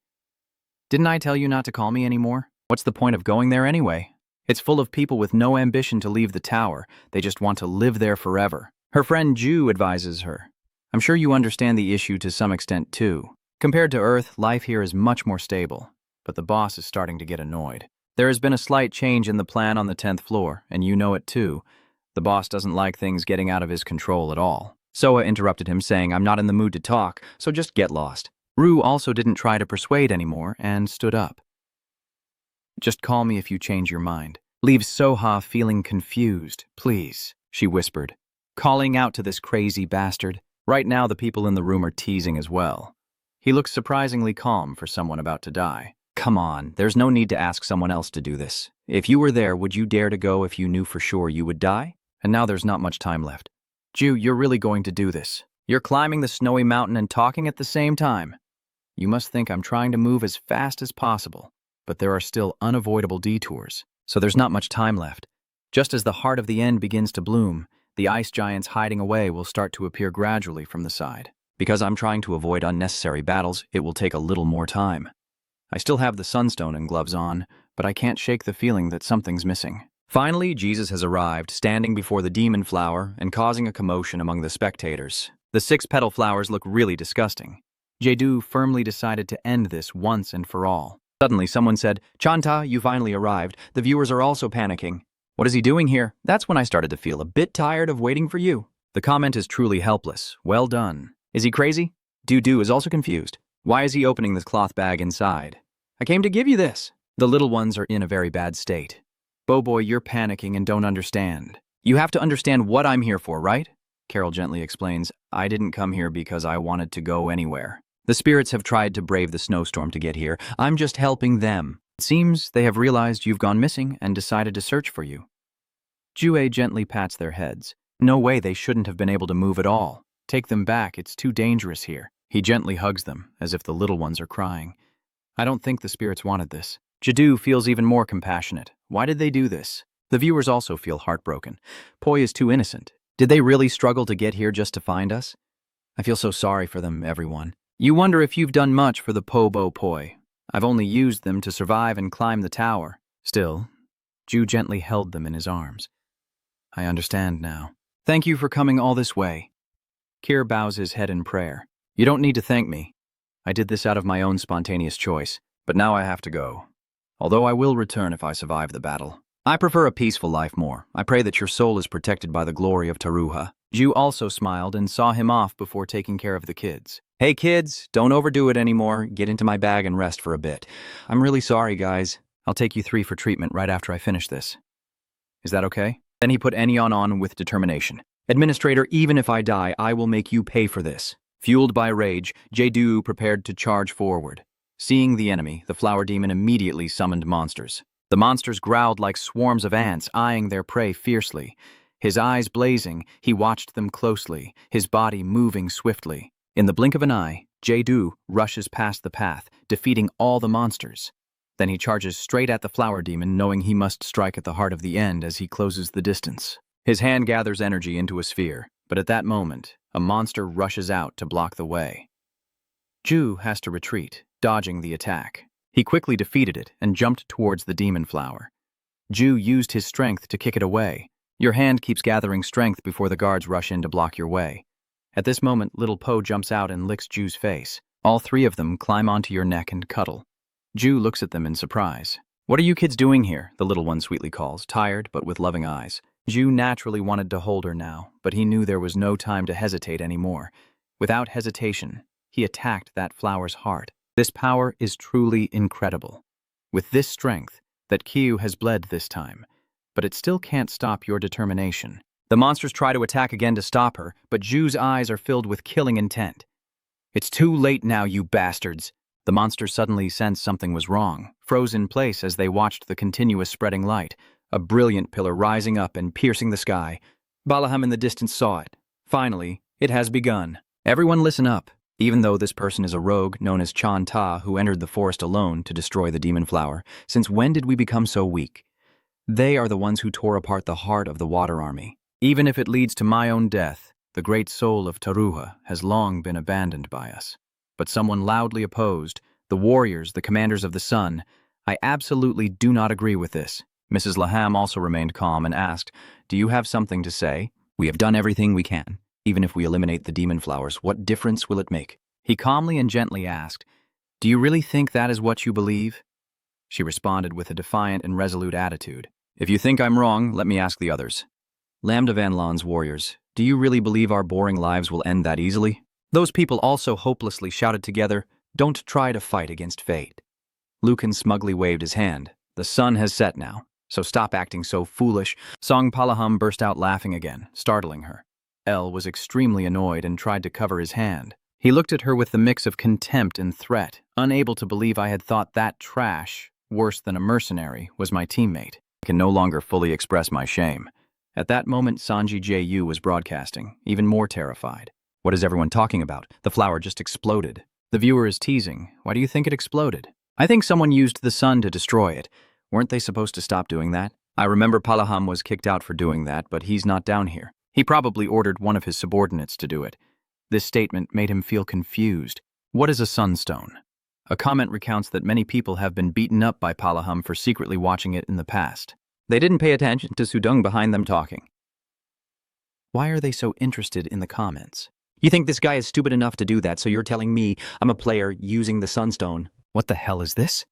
Didn't I tell you not to call me anymore? What's the point of going there anyway? It's full of people with no ambition to leave the tower. They just want to live there forever. Her friend Ju advises her. I'm sure you understand the issue to some extent too. Compared to Earth, life here is much more stable. But the boss is starting to get annoyed. There has been a slight change in the plan on the 10th floor, and you know it too. The boss doesn't like things getting out of his control at all. Soa interrupted him, saying, I'm not in the mood to talk, so just get lost. Rue also didn't try to persuade anymore and stood up. Just call me if you change your mind. Leave Soha feeling confused, please, she whispered, calling out to this crazy bastard. Right now the people in the room are teasing as well. He looks surprisingly calm for someone about to die. Come on, there's no need to ask someone else to do this. If you were there, would you dare to go if you knew for sure you would die? And now there's not much time left. Ju, you're really going to do this. You're climbing the snowy mountain and talking at the same time. You must think I'm trying to move as fast as possible, but there are still unavoidable detours, so there's not much time left. Just as the heart of the end begins to bloom, the ice giants hiding away will start to appear gradually from the side. Because I'm trying to avoid unnecessary battles, it will take a little more time. I still have the sunstone and gloves on, but I can't shake the feeling that something's missing. Finally, Jesus has arrived, standing before the demon flower and causing a commotion among the spectators. The 6-petal flowers look really disgusting. Jedu firmly decided to end this once and for all. Suddenly, someone said, Chanta, you finally arrived. The viewers are also panicking. What is he doing here? That's when I started to feel a bit tired of waiting for you. The comment is truly helpless. Well done. Is he crazy? Dudu is also confused. Why is he opening this cloth bag inside? I came to give you this. The little ones are in a very bad state. Boy, you're panicking and don't understand. You have to understand what I'm here for, right? Carol gently explains, I didn't come here because I wanted to go anywhere. The spirits have tried to brave the snowstorm to get here. I'm just helping them. It seems they have realized you've gone missing and decided to search for you. Jue gently pats their heads. No way, they shouldn't have been able to move at all. Take them back, it's too dangerous here. He gently hugs them, as if the little ones are crying. I don't think the spirits wanted this. Jedu feels even more compassionate. Why did they do this? The viewers also feel heartbroken. Poi is too innocent. Did they really struggle to get here just to find us? I feel so sorry for them, everyone. You wonder if you've done much for the Poi. I've only used them to survive and climb the tower. Still, Ju gently held them in his arms. I understand now. Thank you for coming all this way. Kir bows his head in prayer. You don't need to thank me. I did this out of my own spontaneous choice, but now I have to go. Although I will return if I survive the battle. I prefer a peaceful life more. I pray that your soul is protected by the glory of Taruha. Ju also smiled and saw him off before taking care of the kids. Hey kids, don't overdo it anymore. Get into my bag and rest for a bit. I'm really sorry, guys. I'll take you 3 for treatment right after I finish this. Is that okay? Then he put Enyon on with determination. Administrator, even if I die, I will make you pay for this. Fueled by rage, Jae-do prepared to charge forward. Seeing the enemy, the flower demon immediately summoned monsters. The monsters growled like swarms of ants, eyeing their prey fiercely. His eyes blazing, he watched them closely, his body moving swiftly. In the blink of an eye, Jae-do rushes past the path, defeating all the monsters. Then he charges straight at the flower demon, knowing he must strike at the heart of the end as he closes the distance. His hand gathers energy into a sphere, but at that moment, a monster rushes out to block the way. Ju has to retreat, dodging the attack. He quickly defeated it and jumped towards the demon flower. Ju used his strength to kick it away. Your hand keeps gathering strength before the guards rush in to block your way. At this moment, little Po jumps out and licks Ju's face. All 3 of them climb onto your neck and cuddle. Ju looks at them in surprise. "What are you kids doing here?" the little one sweetly calls, tired but with loving eyes. Ju naturally wanted to hold her now, but he knew there was no time to hesitate anymore. Without hesitation, he attacked that flower's heart. This power is truly incredible. With this strength, that Kyu has bled this time, but it still can't stop your determination. The monsters try to attack again to stop her, but Ju's eyes are filled with killing intent. "It's too late now, you bastards!" The monsters suddenly sensed something was wrong, froze in place as they watched the continuous spreading light, a brilliant pillar rising up and piercing the sky. Balaham in the distance saw it. Finally, it has begun. Everyone listen up. Even though this person is a rogue known as Chan Ta who entered the forest alone to destroy the demon flower, since when did we become so weak? They are the ones who tore apart the heart of the water army. Even if it leads to my own death, the great soul of Taruha has long been abandoned by us. But someone loudly opposed, the warriors, the commanders of the sun. I absolutely do not agree with this. Mrs. Laham also remained calm and asked, "Do you have something to say? We have done everything we can. Even if we eliminate the demon flowers, what difference will it make?" He calmly and gently asked, "Do you really think that is what you believe?" She responded with a defiant and resolute attitude. "If you think I'm wrong, let me ask the others. Lambda Van Laan's warriors, do you really believe our boring lives will end that easily?" Those people also hopelessly shouted together, "Don't try to fight against fate." Lucan smugly waved his hand. "The sun has set now, so stop acting so foolish." Song Palaham burst out laughing again, startling her. El was extremely annoyed and tried to cover his hand. He looked at her with the mix of contempt and threat, unable to believe I had thought that trash, worse than a mercenary, was my teammate. I can no longer fully express my shame. At that moment, Sanji Ju was broadcasting, even more terrified. "What is everyone talking about? The flower just exploded." The viewer is teasing. "Why do you think it exploded?" "I think someone used the sun to destroy it. Weren't they supposed to stop doing that?" "I remember Palaham was kicked out for doing that, but he's not down here. He probably ordered one of his subordinates to do it." This statement made him feel confused. What is a sunstone? A comment recounts that many people have been beaten up by Palaham for secretly watching it in the past. They didn't pay attention to Sudong behind them talking. Why are they so interested in the comments? "You think this guy is stupid enough to do that, so you're telling me I'm a player using the sunstone?" "What the hell is this?"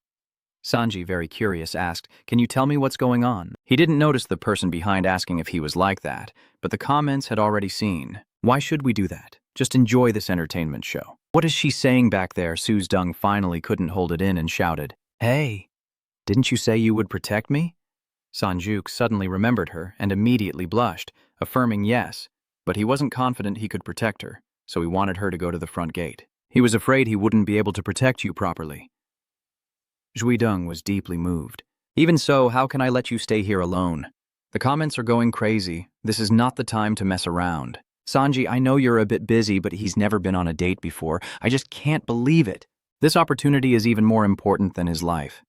Sanji, very curious, asked, "Can you tell me what's going on?" He didn't notice the person behind asking if he was like that, but the comments had already seen. Why should we do that? Just enjoy this entertainment show. What is she saying back there? Sudong finally couldn't hold it in and shouted, "Hey, didn't you say you would protect me?" Sanjuk suddenly remembered her and immediately blushed, affirming yes, but he wasn't confident he could protect her, so he wanted her to go to the front gate. He was afraid he wouldn't be able to protect you properly. Zhuidong was deeply moved. "Even so, how can I let you stay here alone? The comments are going crazy. This is not the time to mess around. Sanji, I know you're a bit busy, but he's never been on a date before. I just can't believe it. This opportunity is even more important than his life."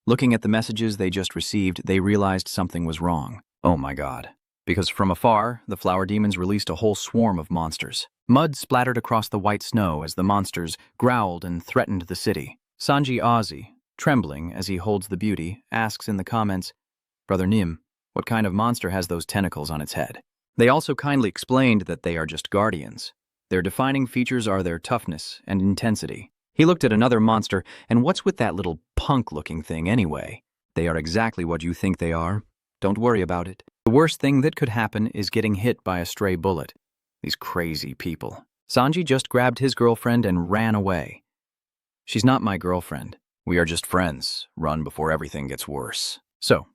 Looking at the messages they just received, they realized something was wrong. Oh my god. Because from afar, the flower demons released a whole swarm of monsters. Mud splattered across the white snow as the monsters growled and threatened the city. Sanji Ozzy, trembling as he holds the beauty, asks in the comments, "Brother Nim, what kind of monster has those tentacles on its head?" They also kindly explained that they are just guardians. Their defining features are their toughness and intensity. He looked at another monster, and what's with that little punk-looking thing anyway? They are exactly what you think they are. Don't worry about it. The worst thing that could happen is getting hit by a stray bullet. These crazy people. Sanji just grabbed his girlfriend and ran away. She's not my girlfriend. We are just friends. Run before everything gets worse. So,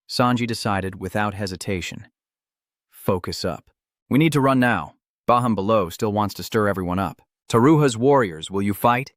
Sanji decided without hesitation. Focus up. We need to run now. Baham below still wants to stir everyone up. Taruha's warriors, will you fight?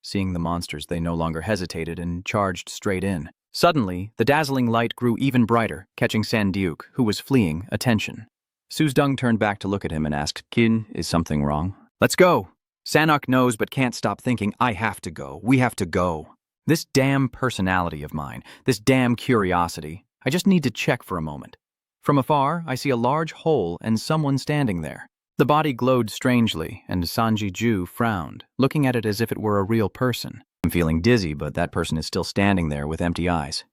Seeing the monsters, they no longer hesitated and charged straight in. Suddenly, the dazzling light grew even brighter, catching Sandyuk, who was fleeing, attention. Suzdung turned back to look at him and asked, Kin, is something wrong? Let's go. Sanok knows but can't stop thinking, I have to go. We have to go. This damn personality of mine, this damn curiosity, I just need to check for a moment. From afar, I see a large hole and someone standing there. The body glowed strangely, and Sanji Ju frowned, looking at it as if it were a real person. I'm feeling dizzy, but that person is still standing there with empty eyes.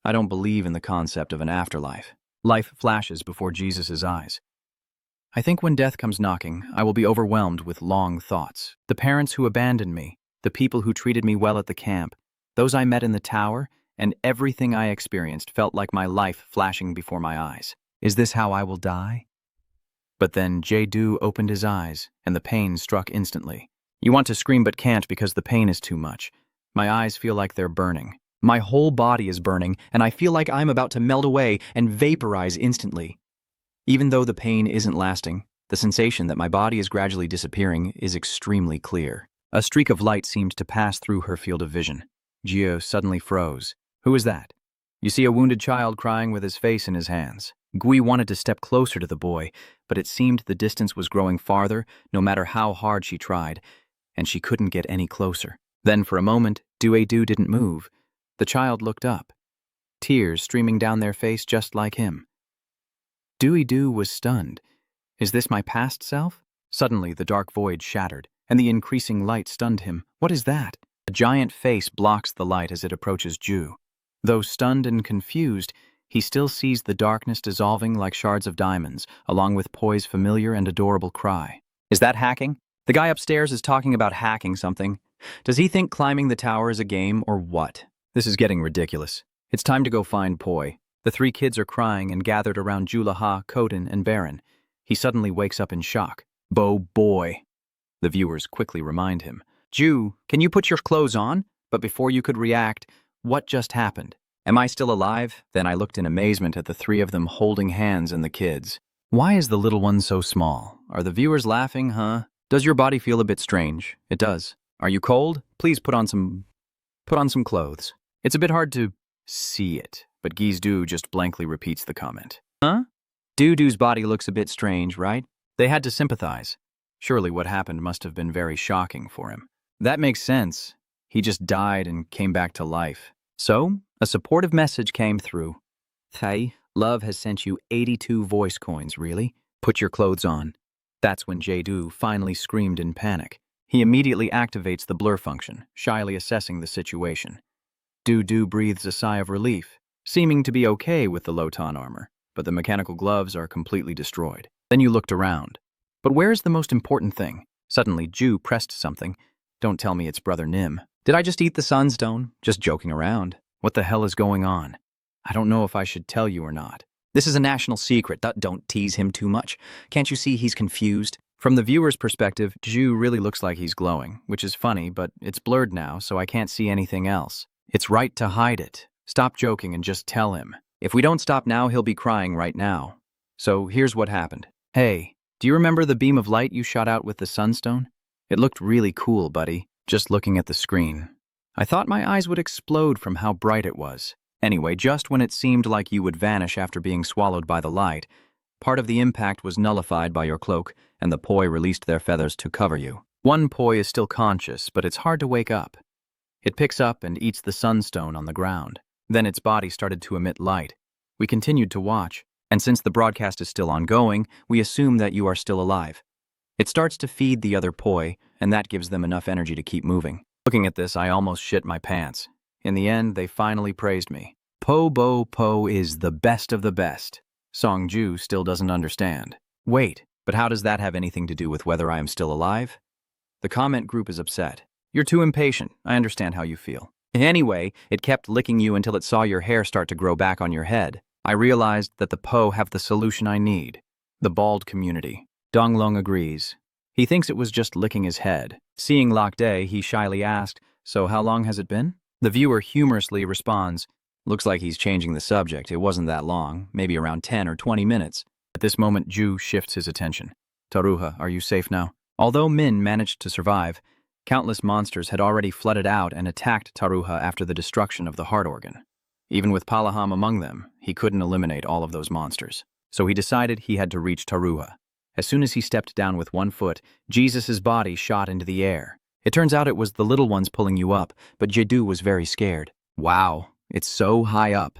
I don't believe in the concept of an afterlife. Life flashes before Jesus' eyes. I think when death comes knocking, I will be overwhelmed with long thoughts. The parents who abandoned me, the people who treated me well at the camp, those I met in the tower, and everything I experienced felt like my life flashing before my eyes. Is this how I will die? But then Jae-do opened his eyes, and the pain struck instantly. You want to scream but can't because the pain is too much. My eyes feel like they're burning. My whole body is burning, and I feel like I'm about to melt away and vaporize instantly. Even though the pain isn't lasting, the sensation that my body is gradually disappearing is extremely clear. A streak of light seemed to pass through her field of vision. Gio suddenly froze. Who is that? You see a wounded child crying with his face in his hands. Gui wanted to step closer to the boy, but it seemed the distance was growing farther, no matter how hard she tried, and she couldn't get any closer. Then for a moment, Due-do didn't move. The child looked up, tears streaming down their face just like him. Due-do was stunned. Is this my past self? Suddenly, the dark void shattered, and the increasing light stunned him. What is that? A giant face blocks the light as it approaches Ju. Though stunned and confused, he still sees the darkness dissolving like shards of diamonds, along with Poi's familiar and adorable cry. Is that hacking? The guy upstairs is talking about hacking something. Does he think climbing the tower is a game or what? This is getting ridiculous. It's time to go find Poi. The three kids are crying and gathered around Julaha, Koden, and Baron. He suddenly wakes up in shock. Boy. The viewers quickly remind him. Ju, can you put your clothes on? But before you could react, what just happened? Am I still alive? Then I looked in amazement at the three of them holding hands and the kids. Why is the little one so small? Are the viewers laughing, huh? Does your body feel a bit strange? It does. Are you cold? Please put on some clothes. It's a bit hard to see it, but Gizdu just blankly repeats the comment. Huh? Dudu's body looks a bit strange, right? They had to sympathize. Surely what happened must have been very shocking for him. That makes sense. He just died and came back to life. So, a supportive message came through. Hey, love has sent you 82 voice coins, really? Put your clothes on. That's when Jae-do finally screamed in panic. He immediately activates the blur function, shyly assessing the situation. Du breathes a sigh of relief, seeming to be okay with the Lotan armor, but the mechanical gloves are completely destroyed. Then you looked around. But where's the most important thing? Suddenly, Ju pressed something. Don't tell me it's Brother Nim. Did I just eat the sunstone? Just joking around. What the hell is going on? I don't know if I should tell you or not. This is a national secret. Don't tease him too much. Can't you see he's confused? From the viewer's perspective, Ju really looks like he's glowing, which is funny, but it's blurred now, so I can't see anything else. It's right to hide it. Stop joking and just tell him. If we don't stop now, he'll be crying right now. So here's what happened. Hey, do you remember the beam of light you shot out with the sunstone? It looked really cool, buddy. Just looking at the screen. I thought my eyes would explode from how bright it was. Anyway, just when it seemed like you would vanish after being swallowed by the light, part of the impact was nullified by your cloak, and the Poi released their feathers to cover you. One Poi is still conscious, but it's hard to wake up. It picks up and eats the sunstone on the ground. Then its body started to emit light. We continued to watch, and since the broadcast is still ongoing, we assume that you are still alive. It starts to feed the other Poi, and that gives them enough energy to keep moving. Looking at this, I almost shit my pants. In the end, they finally praised me. Po is the best of the best. Song Ju still doesn't understand. Wait, but how does that have anything to do with whether I am still alive? The comment group is upset. You're too impatient. I understand how you feel. Anyway, it kept licking you until it saw your hair start to grow back on your head. I realized that the Po have the solution I need. The bald community. Donglong agrees. He thinks it was just licking his head. Seeing Lok Dae, he shyly asked, "So how long has it been?" The viewer humorously responds, "Looks like he's changing the subject. It wasn't that long, maybe around 10 or 20 minutes. At this moment, Ju shifts his attention. "Taruha, are you safe now?" Although Min managed to survive, countless monsters had already flooded out and attacked Taruha after the destruction of the heart organ. Even with Palaham among them, he couldn't eliminate all of those monsters. So he decided he had to reach Taruha. As soon as he stepped down with one foot, Jesus' body shot into the air. It turns out it was the little ones pulling you up, but Jedu was very scared. Wow, it's so high up.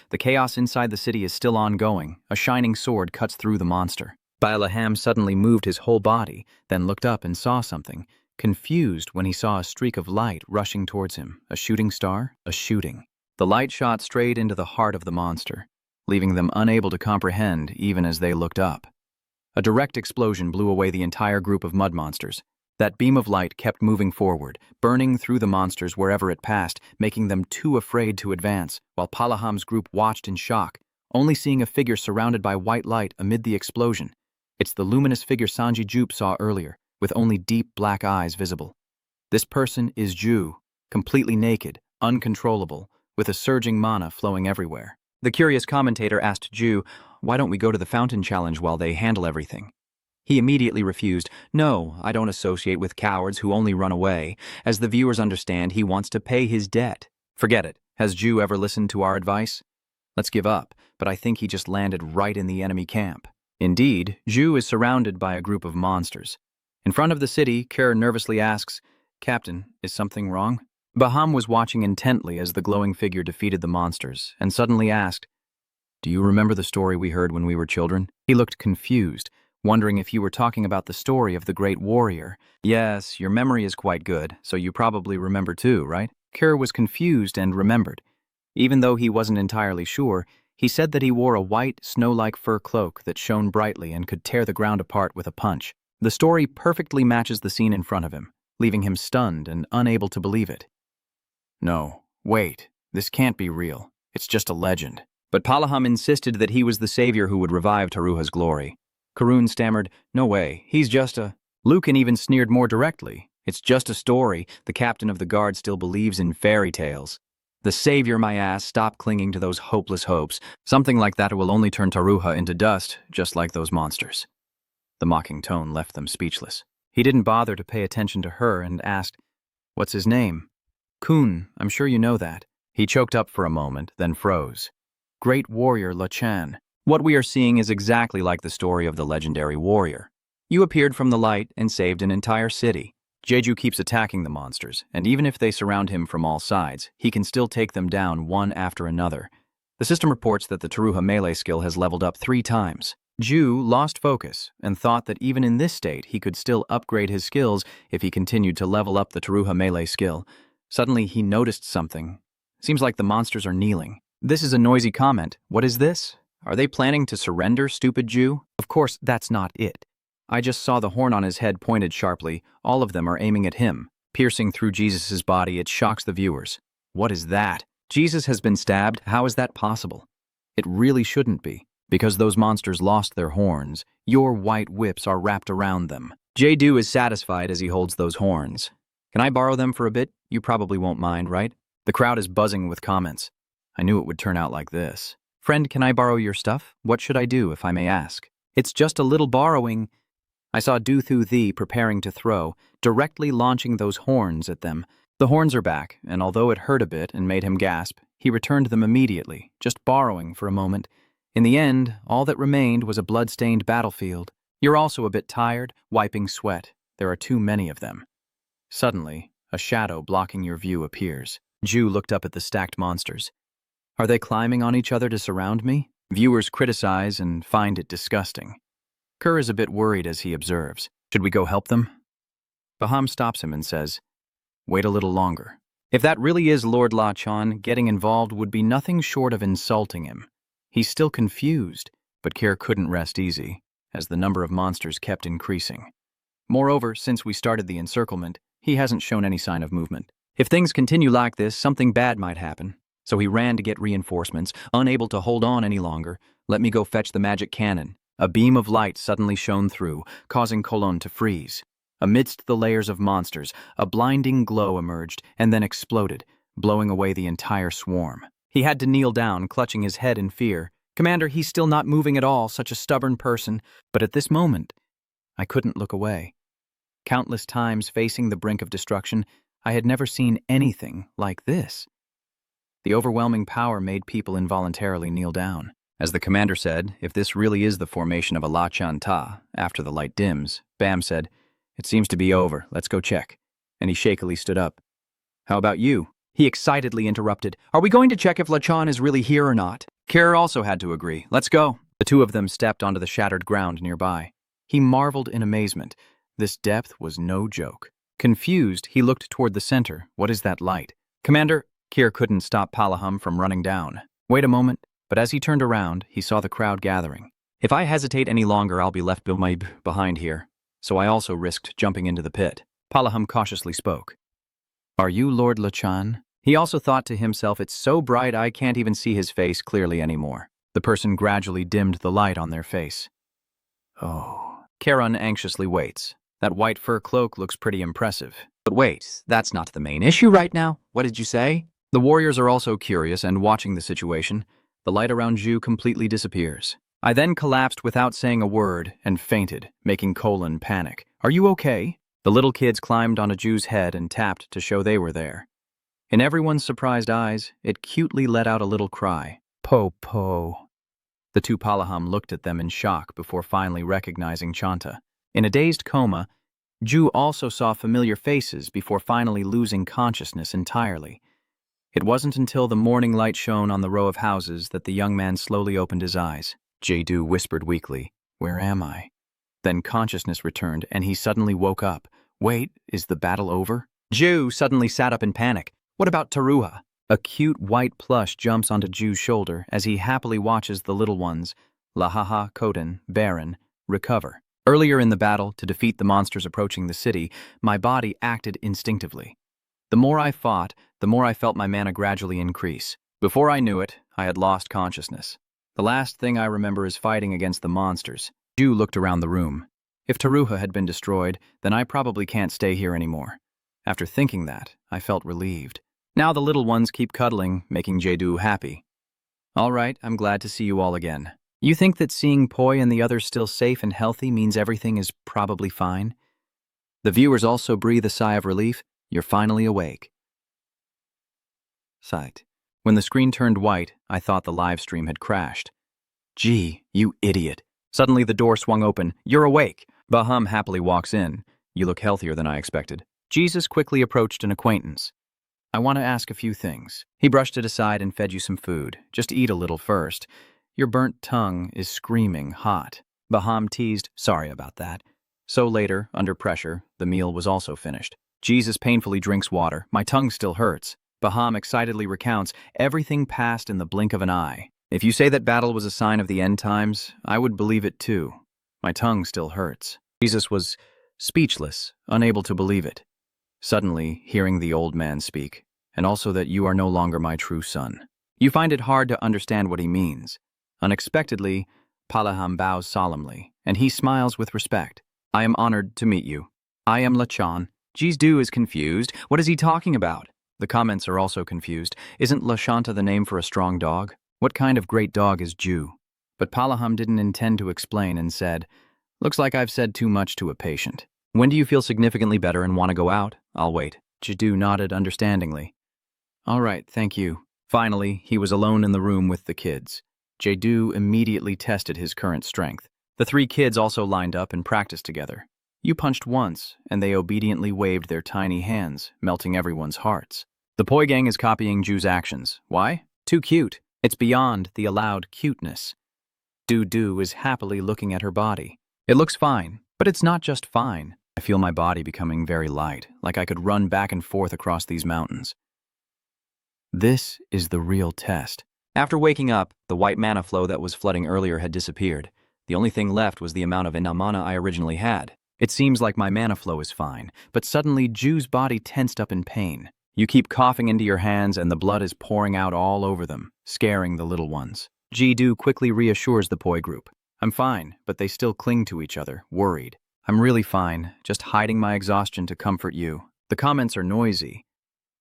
The chaos inside the city is still ongoing. A shining sword cuts through the monster. Palaham suddenly moved his whole body, then looked up and saw something, confused when he saw a streak of light rushing towards him. A shooting star? A shooting. The light shot straight into the heart of the monster, leaving them unable to comprehend even as they looked up. A direct explosion blew away the entire group of mud monsters. That beam of light kept moving forward, burning through the monsters wherever it passed, making them too afraid to advance, while Palaham's group watched in shock, only seeing a figure surrounded by white light amid the explosion. It's the luminous figure Sanji Jupe saw earlier, with only deep black eyes visible. This person is Ju, completely naked, uncontrollable, with a surging mana flowing everywhere. The curious commentator asked Ju, "Why don't we go to the fountain challenge while they handle everything?" He immediately refused. "No, I don't associate with cowards who only run away. As the viewers understand, he wants to pay his debt." Forget it. Has Ju ever listened to our advice? Let's give up, but I think he just landed right in the enemy camp. Indeed, Ju is surrounded by a group of monsters. In front of the city, Kerr nervously asks, "Captain, is something wrong?" Baham was watching intently as the glowing figure defeated the monsters, and suddenly asked, "Do you remember the story we heard when we were children?" He looked confused, wondering if you were talking about the story of the great warrior. "Yes, your memory is quite good, so you probably remember too, right?" Kerr was confused and remembered. Even though he wasn't entirely sure, he said that he wore a white, snow-like fur cloak that shone brightly and could tear the ground apart with a punch. The story perfectly matches the scene in front of him, leaving him stunned and unable to believe it. "No, wait, this can't be real. It's just a legend." But Palaham insisted that he was the savior who would revive Taruha's glory. Karun stammered, "No way, he's just a—" Lucan even sneered more directly. "It's just a story. The captain of the guard still believes in fairy tales." "The savior, my ass, stop clinging to those hopeless hopes. Something like that will only turn Taruha into dust, just like those monsters." The mocking tone left them speechless. He didn't bother to pay attention to her and asked, "What's his name?" "Kun, I'm sure you know that." He choked up for a moment, then froze. "Great warrior Lachan." What we are seeing is exactly like the story of the legendary warrior. You appeared from the light and saved an entire city. Jeju keeps attacking the monsters, and even if they surround him from all sides, he can still take them down one after another. The system reports that the Taruha melee skill has leveled up 3 times. Ju lost focus and thought that even in this state he could still upgrade his skills if he continued to level up the Taruha melee skill. Suddenly he noticed something. Seems like the monsters are kneeling. This is a noisy comment. What is this? Are they planning to surrender, stupid Ju? Of course, that's not it. I just saw the horn on his head pointed sharply. All of them are aiming at him. Piercing through Jesus' body, it shocks the viewers. What is that? Jesus has been stabbed? How is that possible? It really shouldn't be. Because those monsters lost their horns, your white whips are wrapped around them. Jedu is satisfied as he holds those horns. "Can I borrow them for a bit? You probably won't mind, right?" The crowd is buzzing with comments. I knew it would turn out like this. "Friend, can I borrow your stuff? What should I do, if I may ask?" "It's just a little borrowing." I saw Duthu Thee preparing to throw, directly launching those horns at them. The horns are back, and although it hurt a bit and made him gasp, he returned them immediately, just borrowing for a moment. In the end, all that remained was a blood-stained battlefield. You're also a bit tired, wiping sweat. There are too many of them. Suddenly, a shadow blocking your view appears. Ju looked up at the stacked monsters. Are they climbing on each other to surround me? Viewers criticize and find it disgusting. Kerr is a bit worried as he observes. Should we go help them? Baham stops him and says, "Wait a little longer." If that really is Lord Lachan, getting involved would be nothing short of insulting him. He's still confused, but Kerr couldn't rest easy, as the number of monsters kept increasing. Moreover, since we started the encirclement, he hasn't shown any sign of movement. If things continue like this, something bad might happen. So he ran to get reinforcements, unable to hold on any longer. Let me go fetch the magic cannon. A beam of light suddenly shone through, causing Colon to freeze. Amidst the layers of monsters, a blinding glow emerged and then exploded, blowing away the entire swarm. He had to kneel down, clutching his head in fear. Commander, he's still not moving at all, such a stubborn person. But at this moment, I couldn't look away. Countless times facing the brink of destruction, I had never seen anything like this. The overwhelming power made people involuntarily kneel down. As the commander said, if this really is the formation of a La Chan Ta, after the light dims, Bam said, "It seems to be over, let's go check." And he shakily stood up. "How about you?" He excitedly interrupted. "Are we going to check if Lachan is really here or not?" Kira also had to agree. "Let's go." The two of them stepped onto the shattered ground nearby. He marveled in amazement. This depth was no joke. Confused, he looked toward the center. What is that light? "Commander," Kir couldn't stop Palaham from running down. "Wait a moment." But as he turned around, he saw the crowd gathering. "If I hesitate any longer, I'll be left behind here." So I also risked jumping into the pit. Palaham cautiously spoke. "Are you Lord Lachan?" He also thought to himself, it's so bright I can't even see his face clearly anymore. The person gradually dimmed the light on their face. "Oh." Karan anxiously waits. "That white fur cloak looks pretty impressive." "But wait, that's not the main issue right now. What did you say?" The warriors are also curious and watching the situation. The light around Zhu completely disappears. I then collapsed without saying a word and fainted, making Colon panic. "Are you okay?" The little kids climbed onto Zhu's head and tapped to show they were there. In everyone's surprised eyes, it cutely let out a little cry. "Po-po." The two Palaham looked at them in shock before finally recognizing Chanta. In a dazed coma, Zhu also saw familiar faces before finally losing consciousness entirely. It wasn't until the morning light shone on the row of houses that the young man slowly opened his eyes. Jae-do whispered weakly, "Where am I?" Then consciousness returned and he suddenly woke up. "Wait, is the battle over?" Zhu suddenly sat up in panic. "What about Taruha?" A cute white plush jumps onto Zhu's shoulder as he happily watches the little ones, Lahaha, Koden, Baron, recover. Earlier in the battle, to defeat the monsters approaching the city, my body acted instinctively. The more I fought, the more I felt my mana gradually increase. Before I knew it, I had lost consciousness. The last thing I remember is fighting against the monsters. Zhu looked around the room. If Taruha had been destroyed, then I probably can't stay here anymore. After thinking that, I felt relieved. Now the little ones keep cuddling, making Jae-do happy. "All right, I'm glad to see you all again. You think that seeing Poi and the others still safe and healthy means everything is probably fine?" The viewers also breathe a sigh of relief. "You're finally awake." Sight. When the screen turned white, I thought the live stream had crashed. "Gee, you idiot." Suddenly the door swung open. "You're awake." Baham happily walks in. "You look healthier than I expected." Jesus quickly approached an acquaintance. "I want to ask a few things." He brushed it aside and fed you some food. "Just eat a little first. Your burnt tongue is screaming hot." Baham teased, "Sorry about that." So later, under pressure, the meal was also finished. Jesus painfully drinks water. "My tongue still hurts." Baham excitedly recounts, "Everything passed in the blink of an eye. If you say that battle was a sign of the end times, I would believe it too. My tongue still hurts." Jesus was speechless, unable to believe it. Suddenly, hearing the old man speak, and also that you are no longer my true son. You find it hard to understand what he means. Unexpectedly, Palaham bows solemnly, and he smiles with respect. "I am honored to meet you. I am Lachan." Jae-do is confused. What is he talking about? The comments are also confused. Isn't Lashanta the name for a strong dog? What kind of great dog is Zhu? But Palaham didn't intend to explain and said, "Looks like I've said too much to a patient. When do you feel significantly better and want to go out? I'll wait." Jae-do nodded understandingly. "All right, thank you." Finally, he was alone in the room with the kids. Jae-do immediately tested his current strength. The three kids also lined up and practiced together. You punched once, and they obediently waved their tiny hands, melting everyone's hearts. The Poi gang is copying Zhu's actions. Why? Too cute. It's beyond the allowed cuteness. Du is happily looking at her body. It looks fine, but it's not just fine. I feel my body becoming very light, like I could run back and forth across these mountains. This is the real test. After waking up, the white mana flow that was flooding earlier had disappeared. The only thing left was the amount of mana I originally had. It seems like my mana flow is fine, but suddenly Zhu's body tensed up in pain. You keep coughing into your hands and the blood is pouring out all over them, scaring the little ones. Ji-do quickly reassures the poi group. I'm fine, but they still cling to each other, worried. I'm really fine, just hiding my exhaustion to comfort you. The comments are noisy.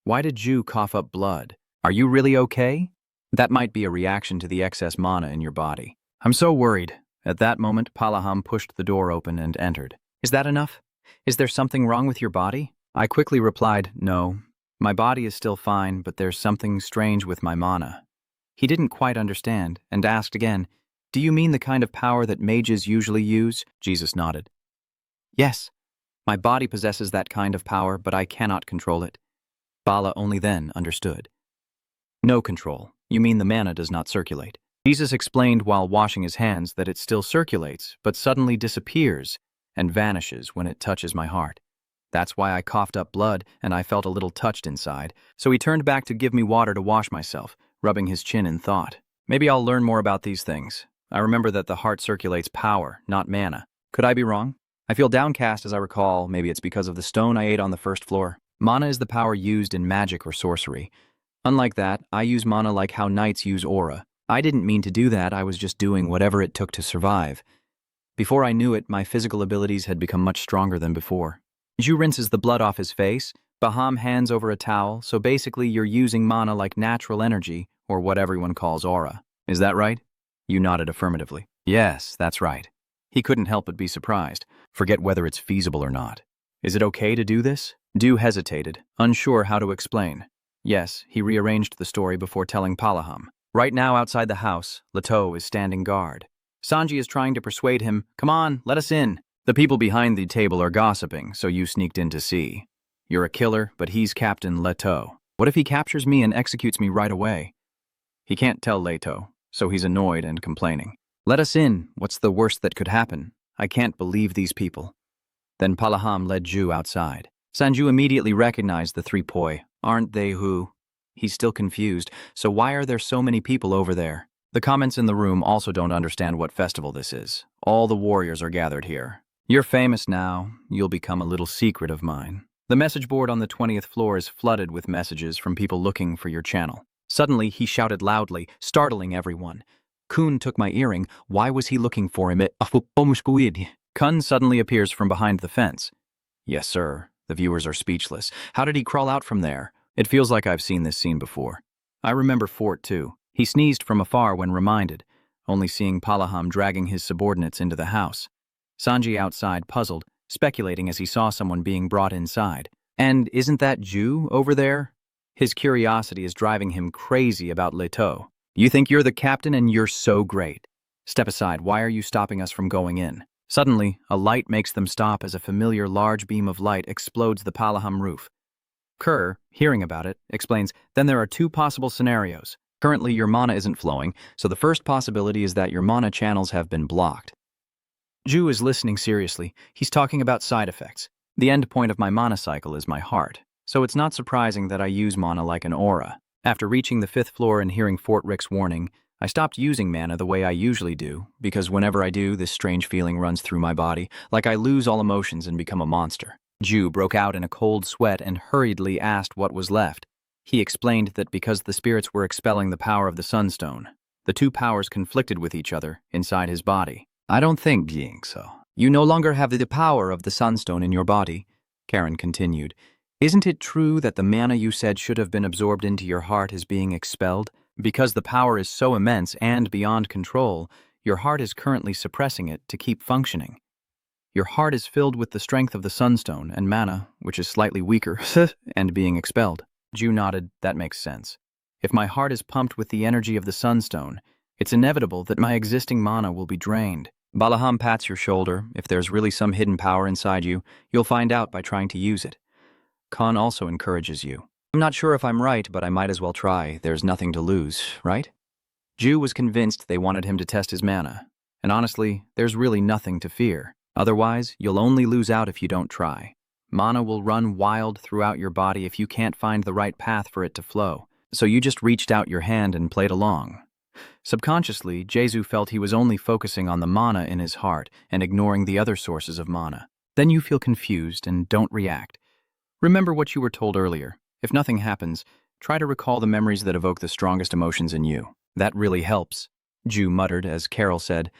Why did Ju cough up blood? Are you really okay? That might be a reaction to the excess mana in your body. I'm so worried. At that moment, Palaham pushed the door open and entered. Is that enough? Is there something wrong with your body? I quickly replied, no. My body is still fine, but there's something strange with my mana. He didn't quite understand and asked again, do you mean the kind of power that mages usually use? Jesus nodded. Yes, my body possesses that kind of power, but I cannot control it. Bala only then understood. No control. You mean the mana does not circulate. Jesus explained while washing his hands that it still circulates, but suddenly disappears and vanishes when it touches my heart. That's why I coughed up blood and I felt a little touched inside, so he turned back to give me water to wash myself, rubbing his chin in thought. Maybe I'll learn more about these things. I remember that the heart circulates power, not mana. Could I be wrong? I feel downcast as I recall, maybe it's because of the stone I ate on the first floor. Mana is the power used in magic or sorcery. Unlike that, I use mana like how knights use aura. I didn't mean to do that, I was just doing whatever it took to survive. Before I knew it, my physical abilities had become much stronger than before. Ju rinses the blood off his face. Baham hands over a towel, so basically you're using mana like natural energy, or what everyone calls aura. Is that right? You nodded affirmatively. Yes, that's right. He couldn't help but be surprised. Forget whether it's feasible or not. Is it okay to do this? Du hesitated, unsure how to explain. Yes, he rearranged the story before telling Palaham. Right now outside the house, Leto is standing guard. Sanji is trying to persuade him, come on, let us in. The people behind the table are gossiping, so you sneaked in to see. You're a killer, but he's Captain Leto. What if he captures me and executes me right away? He can't tell Leto, so he's annoyed and complaining. Let us in, what's the worst that could happen? I can't believe these people. Then Palaham led Ju outside. Sanju immediately recognized the three poi. Aren't they who? He's still confused, so why are there so many people over there? The comments in the room also don't understand what festival this is. All the warriors are gathered here. You're famous now. You'll become a little secret of mine. The message board on the 20th floor is flooded with messages from people looking for your channel. Suddenly, he shouted loudly, startling everyone. Kun took my earring. Why was he looking for him? Kun suddenly appears from behind the fence. Yes, sir. The viewers are speechless. How did he crawl out from there? It feels like I've seen this scene before. I remember Fort, too. He sneezed from afar when reminded, only seeing Palaham dragging his subordinates into the house. Sanji outside, puzzled, speculating as he saw someone being brought inside. And isn't that Ju over there? His curiosity is driving him crazy about Leto. You think you're the captain and you're so great. Step aside, why are you stopping us from going in? Suddenly, a light makes them stop as a familiar large beam of light explodes the Palaham roof. Kerr, hearing about it, explains, then there are two possible scenarios. Currently, your mana isn't flowing, so the first possibility is that your mana channels have been blocked. Ju is listening seriously. He's talking about side effects. The end point of my mana cycle is my heart, so it's not surprising that I use mana like an aura. After reaching the 5th floor and hearing Fort Rick's warning, I stopped using mana the way I usually do, because whenever I do, this strange feeling runs through my body, like I lose all emotions and become a monster. Ju broke out in a cold sweat and hurriedly asked what was left. He explained that because the spirits were expelling the power of the Sunstone, the two powers conflicted with each other inside his body. I don't think being so. You no longer have the power of the Sunstone in your body, Karen continued. Isn't it true that the mana you said should have been absorbed into your heart is being expelled? Because the power is so immense and beyond control, your heart is currently suppressing it to keep functioning. Your heart is filled with the strength of the Sunstone and mana, which is slightly weaker, and being expelled. Ju nodded, that makes sense. If my heart is pumped with the energy of the Sunstone, it's inevitable that my existing mana will be drained. Balaham pats your shoulder. If there's really some hidden power inside you, you'll find out by trying to use it. Khan also encourages you. I'm not sure if I'm right, but I might as well try. There's nothing to lose, right? Ju was convinced they wanted him to test his mana. And honestly, there's really nothing to fear. Otherwise, you'll only lose out if you don't try. Mana will run wild throughout your body if you can't find the right path for it to flow. So you just reached out your hand and played along. Subconsciously, Jesu felt he was only focusing on the mana in his heart and ignoring the other sources of mana. Then you feel confused and don't react. Remember what you were told earlier. If nothing happens, try to recall the memories that evoke the strongest emotions in you. That really helps, Ju muttered as Carol said,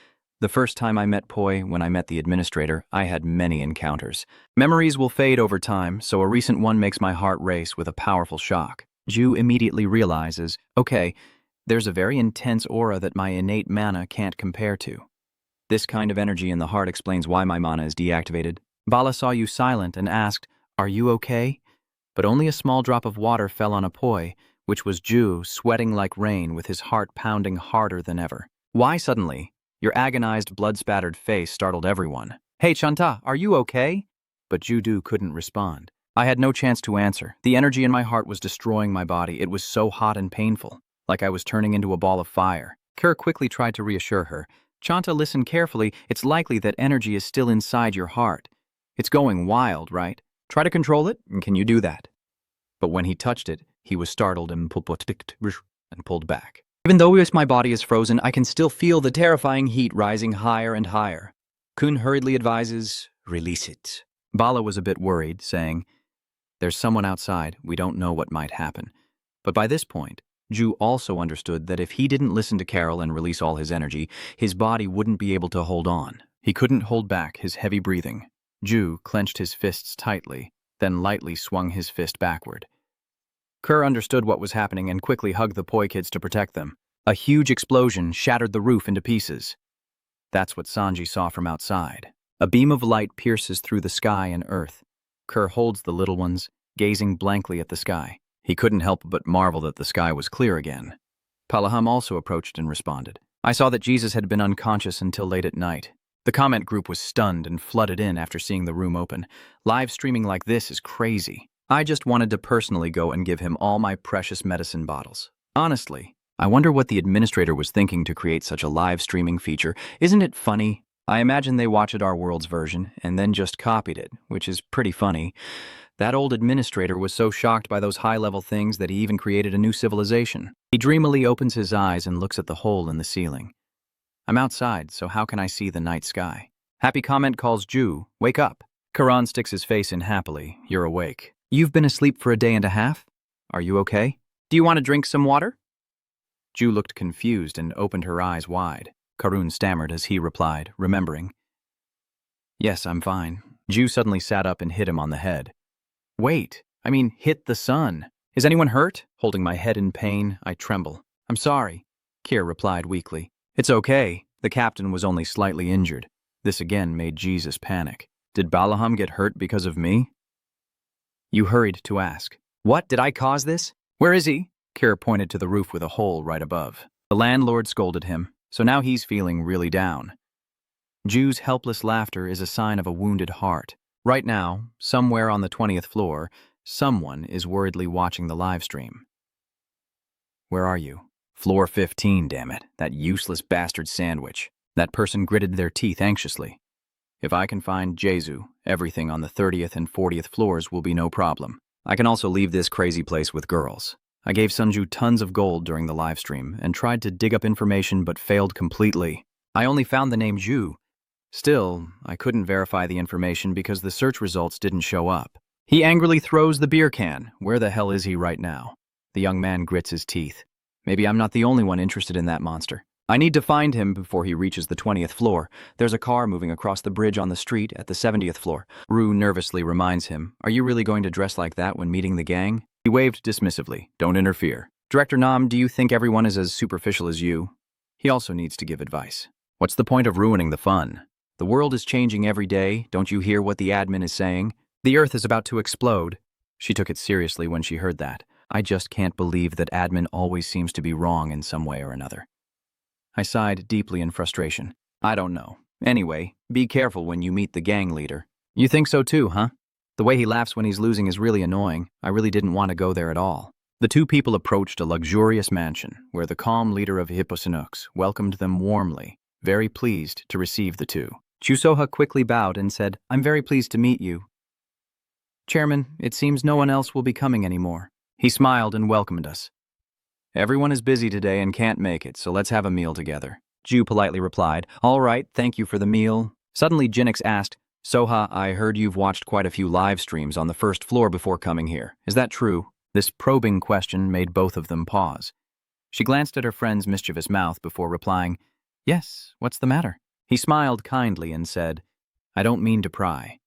"The first time I met Poi, when I met the administrator, I had many encounters. Memories will fade over time, so a recent one makes my heart race with a powerful shock." Ju immediately realizes, okay, there's a very intense aura that my innate mana can't compare to. This kind of energy in the heart explains why my mana is deactivated. Bala saw you silent and asked, "Are you okay?" But only a small drop of water fell on a Poi, which was Ju, sweating like rain with his heart pounding harder than ever. Why suddenly? Your agonized, blood-spattered face startled everyone. "Hey, Chanta, are you okay?" But Judu couldn't respond. I had no chance to answer. The energy in my heart was destroying my body. It was so hot and painful, like I was turning into a ball of fire. Kerr quickly tried to reassure her. "Chanta, listen carefully. It's likely that energy is still inside your heart. It's going wild, right? Try to control it, and can you do that?" But when he touched it, he was startled and pulled back. "Even though my body is frozen, I can still feel the terrifying heat rising higher and higher." Kun hurriedly advises, "Release it." Bala was a bit worried, saying, "There's someone outside. We don't know what might happen." But by this point, Ju also understood that if he didn't listen to Carol and release all his energy, his body wouldn't be able to hold on. He couldn't hold back his heavy breathing. Ju clenched his fists tightly, then lightly swung his fist backward. Kerr understood what was happening and quickly hugged the Poi kids to protect them. A huge explosion shattered the roof into pieces. That's what Sanji saw from outside. A beam of light pierces through the sky and earth. Kerr holds the little ones, gazing blankly at the sky. He couldn't help but marvel that the sky was clear again. Palaham also approached and responded. "I saw that Jesus had been unconscious until late at night. The comment group was stunned and flooded in after seeing the room open. Live streaming like this is crazy. I just wanted to personally go and give him all my precious medicine bottles. Honestly, I wonder what the administrator was thinking to create such a live streaming feature. Isn't it funny? I imagine they watched our world's version and then just copied it, which is pretty funny. That old administrator was so shocked by those high-level things that he even created a new civilization." He dreamily opens his eyes and looks at the hole in the ceiling. "I'm outside, so how can I see the night sky?" Happy comment calls Ju, "Wake up." Karan sticks his face in happily. "You're awake. You've been asleep for a day and a half? Are you okay? Do you want to drink some water?" Ju looked confused and opened her eyes wide. Karun stammered as he replied, remembering. "Yes, I'm fine." Ju suddenly sat up and hit him on the head. "Wait, hit the sun. Is anyone hurt?" Holding my head in pain, I tremble. "I'm sorry," Kier replied weakly. "It's okay. The captain was only slightly injured." This again made Jesus panic. Did Balaham get hurt because of me? You hurried to ask. "What, did I cause this? Where is he?" Kier pointed to the roof with a hole right above. The landlord scolded him, so now he's feeling really down. Ju's helpless laughter is a sign of a wounded heart. Right now, somewhere on the 20th floor, someone is worriedly watching the live stream. "Where are you?" "Floor 15, damn it. That useless bastard sandwich." That person gritted their teeth anxiously. "If I can find Jesu, everything on the 30th and 40th floors will be no problem. I can also leave this crazy place with girls." I gave Sunju tons of gold during the live stream and tried to dig up information but failed completely. I only found the name Ju. Still, I couldn't verify the information because the search results didn't show up. He angrily throws the beer can. Where the hell is he right now? The young man grits his teeth. Maybe I'm not the only one interested in that monster. I need to find him before he reaches the 20th floor. There's a car moving across the bridge on the street at the 70th floor. Rue nervously reminds him, "Are you really going to dress like that when meeting the gang?" He waved dismissively. "Don't interfere." "Director Nam, do you think everyone is as superficial as you?" He also needs to give advice. "What's the point of ruining the fun? The world is changing every day. Don't you hear what the admin is saying? The Earth is about to explode." She took it seriously when she heard that. I just can't believe that admin always seems to be wrong in some way or another. I sighed deeply in frustration. "I don't know. Anyway, be careful when you meet the gang leader." "You think so too, huh?" The way he laughs when he's losing is really annoying. I really didn't want to go there at all. The two people approached a luxurious mansion where the calm leader of Hipposynox welcomed them warmly, very pleased to receive the two. Chusoha quickly bowed and said, "I'm very pleased to meet you. Chairman, it seems no one else will be coming anymore." He smiled and welcomed us. "Everyone is busy today and can't make it, so let's have a meal together." Ju politely replied, "All right, thank you for the meal." Suddenly Jinx asked, "Soha, I heard you've watched quite a few live streams on the first floor before coming here. Is that true?" This probing question made both of them pause. She glanced at her friend's mischievous mouth before replying, "Yes, what's the matter?" He smiled kindly and said, "I don't mean to pry.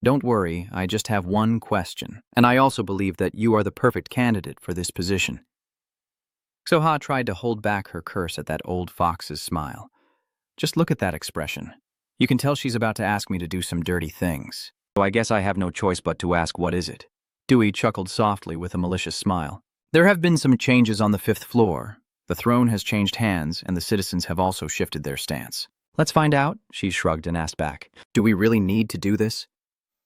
Don't worry, I just have one question, and I also believe that you are the perfect candidate for this position." Soha tried to hold back her curse at that old fox's smile. Just look at that expression. You can tell she's about to ask me to do some dirty things. So I guess I have no choice but to ask, what is it? Dewey chuckled softly with a malicious smile. There have been some changes on the 5th floor. The throne has changed hands, and the citizens have also shifted their stance. Let's find out, she shrugged and asked back. Do we really need to do this?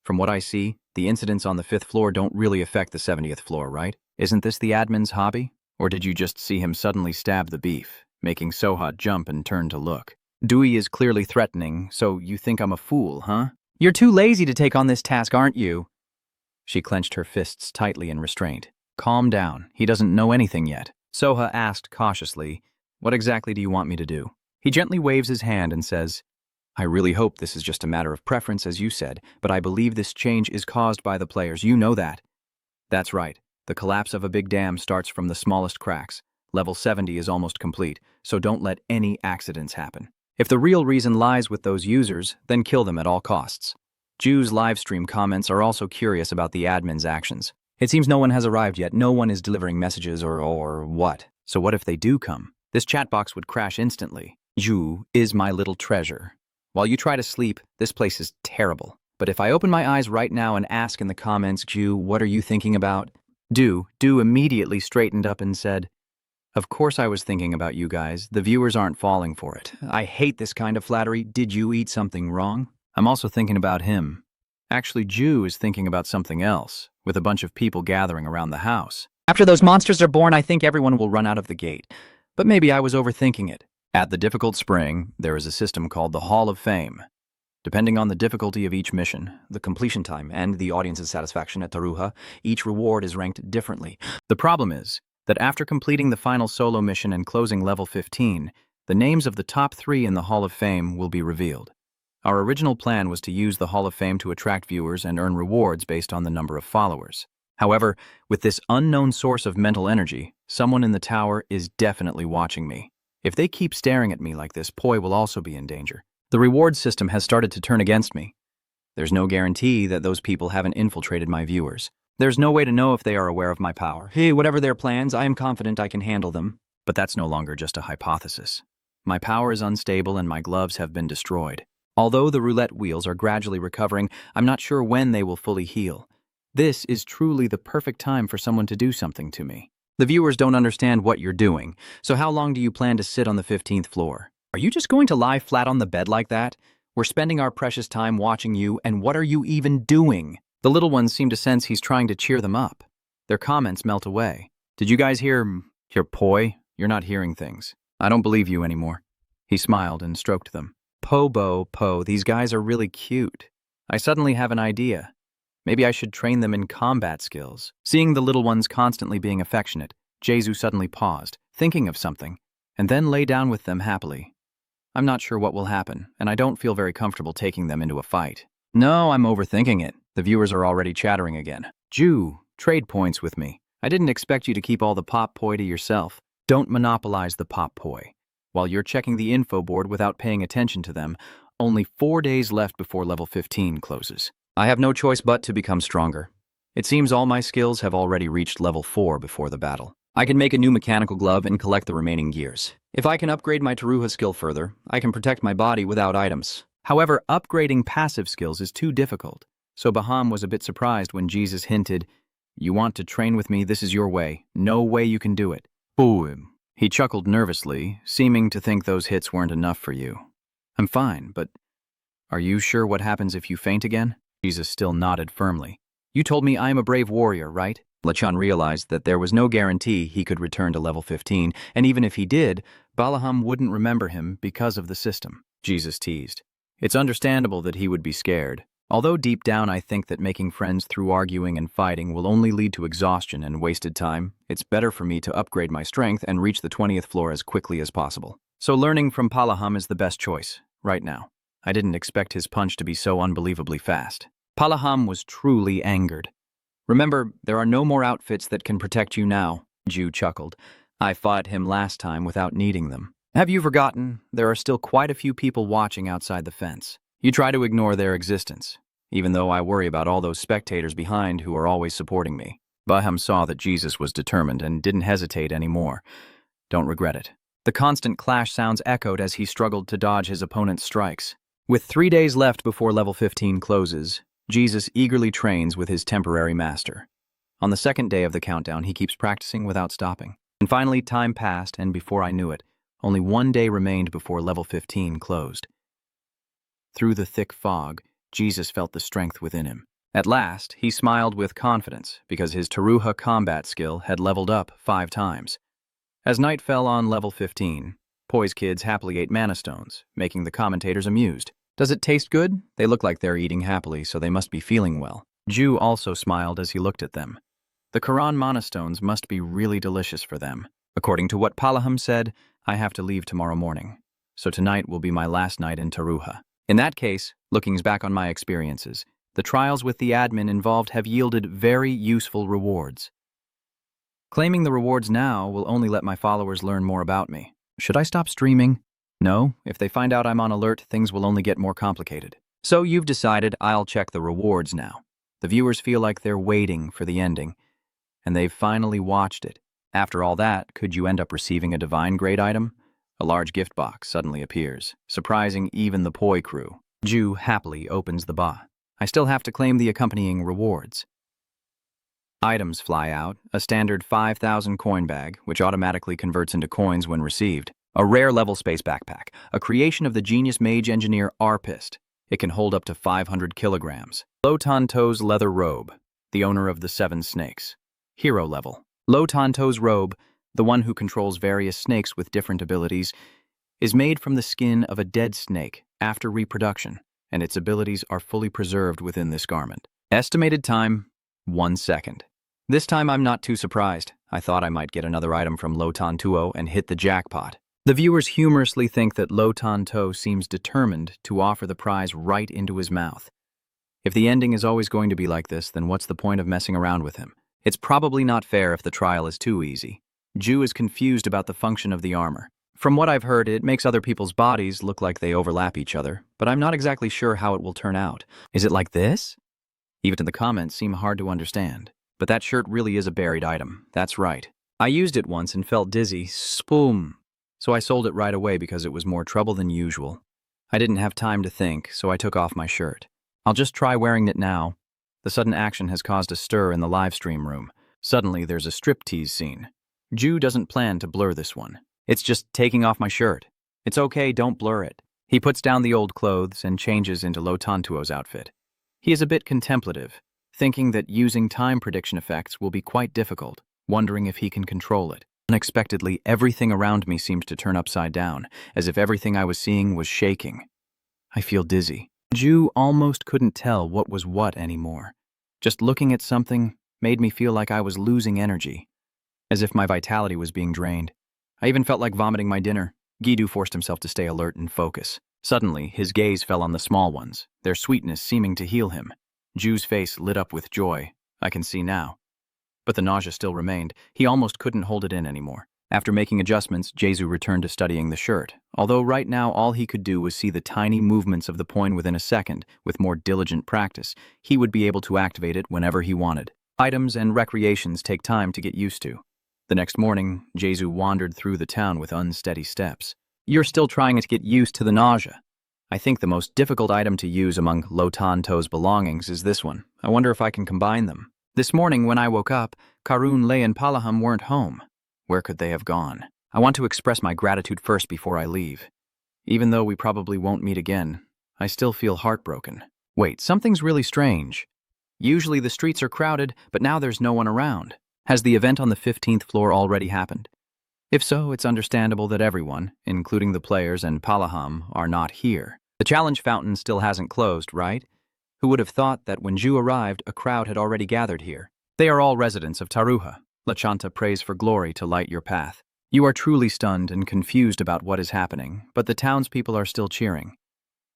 From what I see, the incidents on the 5th floor don't really affect the 70th floor, right? Isn't this the admin's hobby? Or did you just see him suddenly stab the beef, making Soha jump and turn to look? Dewey is clearly threatening, so you think I'm a fool, huh? You're too lazy to take on this task, aren't you? She clenched her fists tightly in restraint. Calm down, he doesn't know anything yet. Soha asked cautiously, "What exactly do you want me to do?" He gently waves his hand and says, "I really hope this is just a matter of preference, as you said, but I believe this change is caused by the players. You know that." "That's right. The collapse of a big dam starts from the smallest cracks. Level 70 is almost complete, so don't let any accidents happen. If the real reason lies with those users, then kill them at all costs." Ju's livestream comments are also curious about the admin's actions. It seems no one has arrived yet. No one is delivering messages or what? So what if they do come? This chat box would crash instantly. Ju is my little treasure. While you try to sleep, this place is terrible. But if I open my eyes right now and ask in the comments, Ju, what are you thinking about? Du immediately straightened up and said, "Of course I was thinking about you guys. The viewers aren't falling for it. I hate this kind of flattery. Did you eat something wrong?" I'm also thinking about him. Actually, Ju is thinking about something else, with a bunch of people gathering around the house. After those monsters are born, I think everyone will run out of the gate. But maybe I was overthinking it. At the difficult spring, there is a system called the Hall of Fame. Depending on the difficulty of each mission, the completion time, and the audience's satisfaction at Taruha, each reward is ranked differently. The problem is that after completing the final solo mission and closing level 15, the names of the top 3 in the Hall of Fame will be revealed. Our original plan was to use the Hall of Fame to attract viewers and earn rewards based on the number of followers. However, with this unknown source of mental energy, someone in the tower is definitely watching me. If they keep staring at me like this, Poi will also be in danger. The reward system has started to turn against me. There's no guarantee that those people haven't infiltrated my viewers. There's no way to know if they are aware of my power. Hey, whatever their plans, I am confident I can handle them. But that's no longer just a hypothesis. My power is unstable and my gloves have been destroyed. Although the roulette wheels are gradually recovering, I'm not sure when they will fully heal. This is truly the perfect time for someone to do something to me. The viewers don't understand what you're doing, so how long do you plan to sit on the 15th floor? Are you just going to lie flat on the bed like that? We're spending our precious time watching you, and what are you even doing? The little ones seem to sense he's trying to cheer them up. Their comments melt away. Did you guys hear Poi? You're not hearing things. I don't believe you anymore. He smiled and stroked them. Po, these guys are really cute. I suddenly have an idea. Maybe I should train them in combat skills. Seeing the little ones constantly being affectionate, Jesu suddenly paused, thinking of something, and then lay down with them happily. I'm not sure what will happen, and I don't feel very comfortable taking them into a fight. No, I'm overthinking it. The viewers are already chattering again. Ju, trade points with me. I didn't expect you to keep all the pop poi to yourself. Don't monopolize the pop poi. While you're checking the info board without paying attention to them, only 4 days left before level 15 closes. I have no choice but to become stronger. It seems all my skills have already reached level 4 before the battle. I can make a new mechanical glove and collect the remaining gears. If I can upgrade my Taruha skill further, I can protect my body without items. However, upgrading passive skills is too difficult, so Baham was a bit surprised when Jesus hinted, "You want to train with me, this is your way. No way you can do it." Boom. He chuckled nervously, seeming to think those hits weren't enough for you. I'm fine, but are you sure what happens if you faint again? Jesus still nodded firmly. You told me I am a brave warrior, right? Lachan realized that there was no guarantee he could return to level 15, and even if he did, Balaham wouldn't remember him because of the system. Jesus teased. It's understandable that he would be scared. Although deep down I think that making friends through arguing and fighting will only lead to exhaustion and wasted time, it's better for me to upgrade my strength and reach the 20th floor as quickly as possible. So learning from Palaham is the best choice, right now. I didn't expect his punch to be so unbelievably fast. Palaham was truly angered. Remember, there are no more outfits that can protect you now, Ju chuckled. I fought him last time without needing them. Have you forgotten? There are still quite a few people watching outside the fence. You try to ignore their existence, even though I worry about all those spectators behind who are always supporting me. Baham saw that Jesus was determined and didn't hesitate anymore. Don't regret it. The constant clash sounds echoed as he struggled to dodge his opponent's strikes. With 3 days left before level 15 closes, Jesus eagerly trains with his temporary master. On the second day of the countdown, he keeps practicing without stopping. And finally, time passed, and before I knew it, only 1 day remained before level 15 closed. Through the thick fog, Jesus felt the strength within him. At last, he smiled with confidence because his Taruha combat skill had leveled up 5 times. As night fell on level 15, Poi's kids happily ate mana stones, making the commentators amused. Does it taste good? They look like they're eating happily, so they must be feeling well. Ju also smiled as he looked at them. The Quran mana stones must be really delicious for them. According to what Palaham said, I have to leave tomorrow morning, so tonight will be my last night in Taruha. In that case, looking back on my experiences, the trials with the admin involved have yielded very useful rewards. Claiming the rewards now will only let my followers learn more about me. Should I stop streaming? No, if they find out I'm on alert, things will only get more complicated. So you've decided I'll check the rewards now. The viewers feel like they're waiting for the ending, and they've finally watched it. After all that, could you end up receiving a divine grade item? A large gift box suddenly appears, surprising even the Poi crew. Ju happily opens the ba. I still have to claim the accompanying rewards. Items fly out, a standard 5,000 coin bag, which automatically converts into coins when received. A rare level space backpack, a creation of the genius mage engineer Arpist. It can hold up to 500 kilograms. Lo Tanto's leather robe, the owner of the 7 snakes. Hero level. Lo Tanto's robe, the one who controls various snakes with different abilities, is made from the skin of a dead snake after reproduction, and its abilities are fully preserved within this garment. Estimated time, 1 second. This time I'm not too surprised. I thought I might get another item from Lo Tantuo and hit the jackpot. The viewers humorously think that Lo Tanto seems determined to offer the prize right into his mouth. If the ending is always going to be like this, then what's the point of messing around with him? It's probably not fair if the trial is too easy. Ju is confused about the function of the armor. From what I've heard, it makes other people's bodies look like they overlap each other, but I'm not exactly sure how it will turn out. Is it like this? Even the comments seem hard to understand. But that shirt really is a buried item. That's right. I used it once and felt dizzy. Spoom. So I sold it right away because it was more trouble than usual. I didn't have time to think, so I took off my shirt. I'll just try wearing it now. The sudden action has caused a stir in the live stream room. Suddenly, there's a striptease scene. Ju doesn't plan to blur this one. It's just taking off my shirt. It's okay, don't blur it. He puts down the old clothes and changes into Lo Tantuo's outfit. He is a bit contemplative, thinking that using time prediction effects will be quite difficult, wondering if he can control it. Unexpectedly, everything around me seemed to turn upside down, as if everything I was seeing was shaking. I feel dizzy. Ju almost couldn't tell what was what anymore. Just looking at something made me feel like I was losing energy, as if my vitality was being drained. I even felt like vomiting my dinner. Gidu forced himself to stay alert and focus. Suddenly, his gaze fell on the small ones, their sweetness seeming to heal him. Ju's face lit up with joy. I can see now. But the nausea still remained. He almost couldn't hold it in anymore. After making adjustments, Jesu returned to studying the shirt, although right now all he could do was see the tiny movements of the point within a second. With more diligent practice, he would be able to activate it whenever he wanted. Items and recreations take time to get used to. The next morning, Jesu wandered through the town with unsteady steps. You're still trying to get used to the nausea. I think the most difficult item to use among Lo Tanto's belongings is this one. I wonder if I can combine them. This morning when I woke up, Karun, Lei, and Palaham weren't home. Where could they have gone? I want to express my gratitude first before I leave. Even though we probably won't meet again, I still feel heartbroken. Wait, something's really strange. Usually the streets are crowded, but now there's no one around. Has the event on the 15th floor already happened? If so, it's understandable that everyone, including the players and Palaham, are not here. The challenge fountain still hasn't closed, right? Who would have thought that when Ju arrived, a crowd had already gathered here? They are all residents of Taruha. Lachanta prays for glory to light your path. You are truly stunned and confused about what is happening, but the townspeople are still cheering.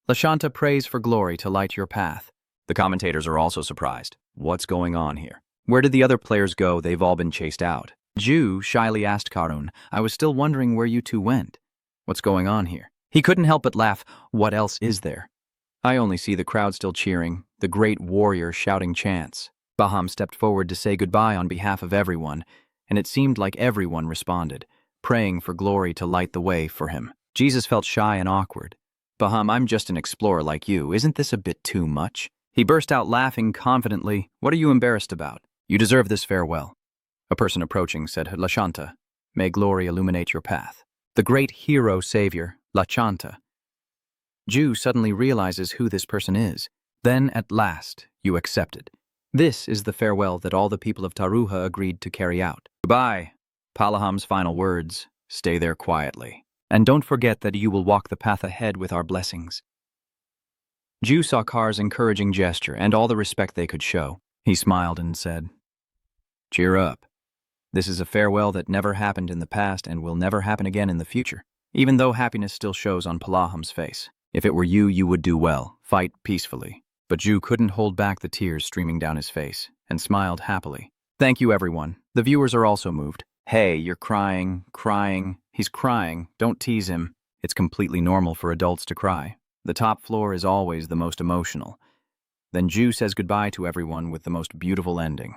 Lachanta prays for glory to light your path. The commentators are also surprised. What's going on here? Where did the other players go? They've all been chased out. Ju shyly asked Karun. I was still wondering where you two went. What's going on here? He couldn't help but laugh. What else is there? I only see the crowd still cheering, the great warrior shouting chants. Baham stepped forward to say goodbye on behalf of everyone, and it seemed like everyone responded, praying for glory to light the way for him. Jesus felt shy and awkward. Baham, I'm just an explorer like you. Isn't this a bit too much? He burst out laughing confidently. What are you embarrassed about? You deserve this farewell. A person approaching said, Lachanta, may glory illuminate your path. The great hero savior, Lachanta. Ju suddenly realizes who this person is. Then, at last, you accepted. This is the farewell that all the people of Taruha agreed to carry out. Goodbye. Palaham's final words. Stay there quietly. And don't forget that you will walk the path ahead with our blessings. Ju saw Kar's encouraging gesture and all the respect they could show. He smiled and said, Cheer up. This is a farewell that never happened in the past and will never happen again in the future, even though happiness still shows on Palaham's face. If it were you, you would do well, fight peacefully. But Ju couldn't hold back the tears streaming down his face, and smiled happily. Thank you, everyone. The viewers are also moved. Hey, you're crying. He's crying. Don't tease him. It's completely normal for adults to cry. The top floor is always the most emotional. Then Ju says goodbye to everyone with the most beautiful ending.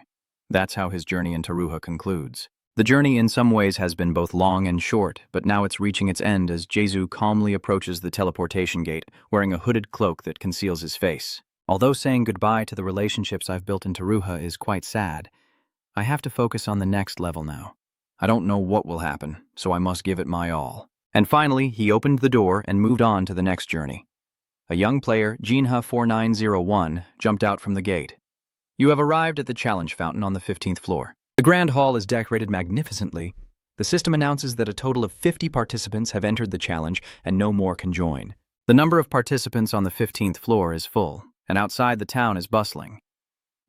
That's how his journey in Taruha concludes. The journey in some ways has been both long and short, but now it's reaching its end as Jesu calmly approaches the teleportation gate, wearing a hooded cloak that conceals his face. Although saying goodbye to the relationships I've built in Taruha is quite sad, I have to focus on the next level now. I don't know what will happen, so I must give it my all. And finally, he opened the door and moved on to the next journey. A young player, Jinha 4901, jumped out from the gate. You have arrived at the challenge fountain on the 15th floor. The grand hall is decorated magnificently. The system announces that a total of 50 participants have entered the challenge and no more can join. The number of participants on the 15th floor is full, and outside the town is bustling.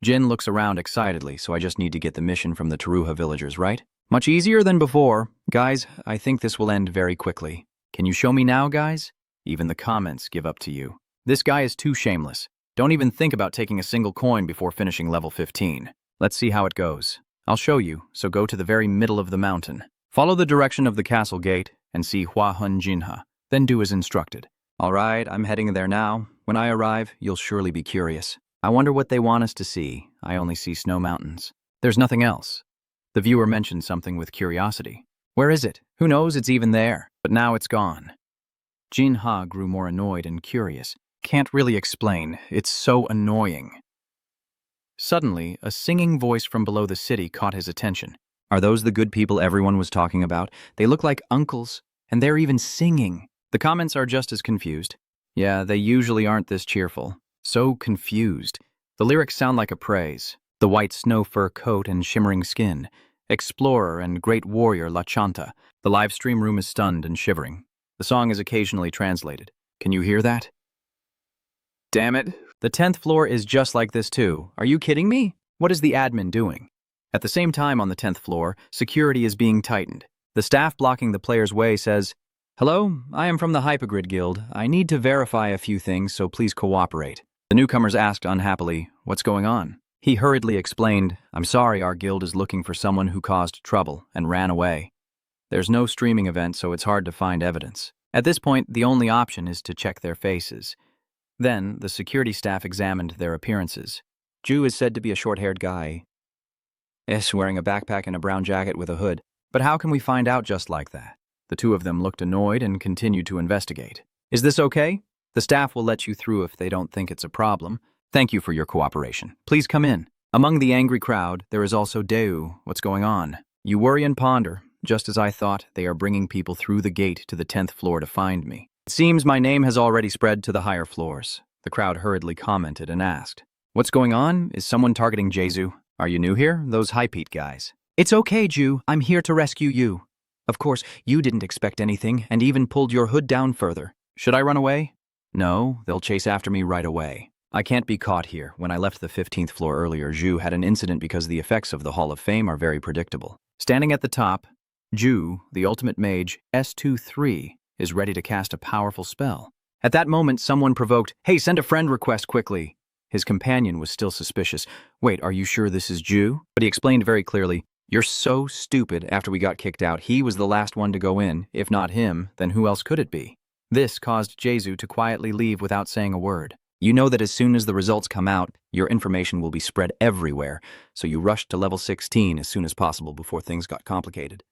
Jin looks around excitedly, so I just need to get the mission from the Taruha villagers, right? Much easier than before. Guys, I think this will end very quickly. Can you show me now, guys? Even the comments give up to you. This guy is too shameless. Don't even think about taking a single coin before finishing level 15. Let's see how it goes. I'll show you, so go to the very middle of the mountain. Follow the direction of the castle gate and see Hua Hun Jinha, then do as instructed. All right, I'm heading there now. When I arrive, you'll surely be curious. I wonder what they want us to see. I only see snow mountains. There's nothing else. The viewer mentioned something with curiosity. Where is it? Who knows it's even there? But now it's gone. Jinha grew more annoyed and curious. Can't really explain. It's so annoying. Suddenly, a singing voice from below the city caught his attention. Are those the good people everyone was talking about? They look like uncles, and they're even singing. The comments are just as confused. Yeah, they usually aren't this cheerful. So confused. The lyrics sound like a praise. The white snow fur coat and shimmering skin. Explorer and great warrior Lachanta. The live stream room is stunned and shivering. The song is occasionally translated. Can you hear that? Damn it. The 10th floor is just like this too. Are you kidding me? What is the admin doing? At the same time on the 10th floor, security is being tightened. The staff blocking the player's way says, Hello, I am from the Hypergrid Guild. I need to verify a few things, so please cooperate. The newcomers asked unhappily, What's going on? He hurriedly explained, I'm sorry, our guild is looking for someone who caused trouble and ran away. There's no streaming event, so it's hard to find evidence. At this point, the only option is to check their faces. Then, the security staff examined their appearances. Ju is said to be a short-haired guy. Wearing a backpack and a brown jacket with a hood. But how can we find out just like that? The two of them looked annoyed and continued to investigate. Is this okay? The staff will let you through if they don't think it's a problem. Thank you for your cooperation. Please come in. Among the angry crowd, there is also Deu. What's going on? You worry and ponder. Just as I thought, they are bringing people through the gate to the 10th floor to find me. It seems my name has already spread to the higher floors. The crowd hurriedly commented and asked, What's going on? Is someone targeting Jesu? Are you new here? Those Hypeat guys. It's okay, Ju. I'm here to rescue you. Of course, you didn't expect anything and even pulled your hood down further. Should I run away? No, they'll chase after me right away. I can't be caught here. When I left the 15th floor earlier, Ju had an incident because the effects of the Hall of Fame are very predictable. Standing at the top, Ju, the ultimate mage, S23, is ready to cast a powerful spell. At that moment, someone provoked, Hey, send a friend request quickly. His companion was still suspicious. Wait, are you sure this is Ju? But he explained very clearly, you're so stupid. After we got kicked out, he was the last one to go in. If not him, then who else could it be? This caused Jesu to quietly leave without saying a word. You know that as soon as the results come out, your information will be spread everywhere, so you rushed to level 16 as soon as possible before things got complicated.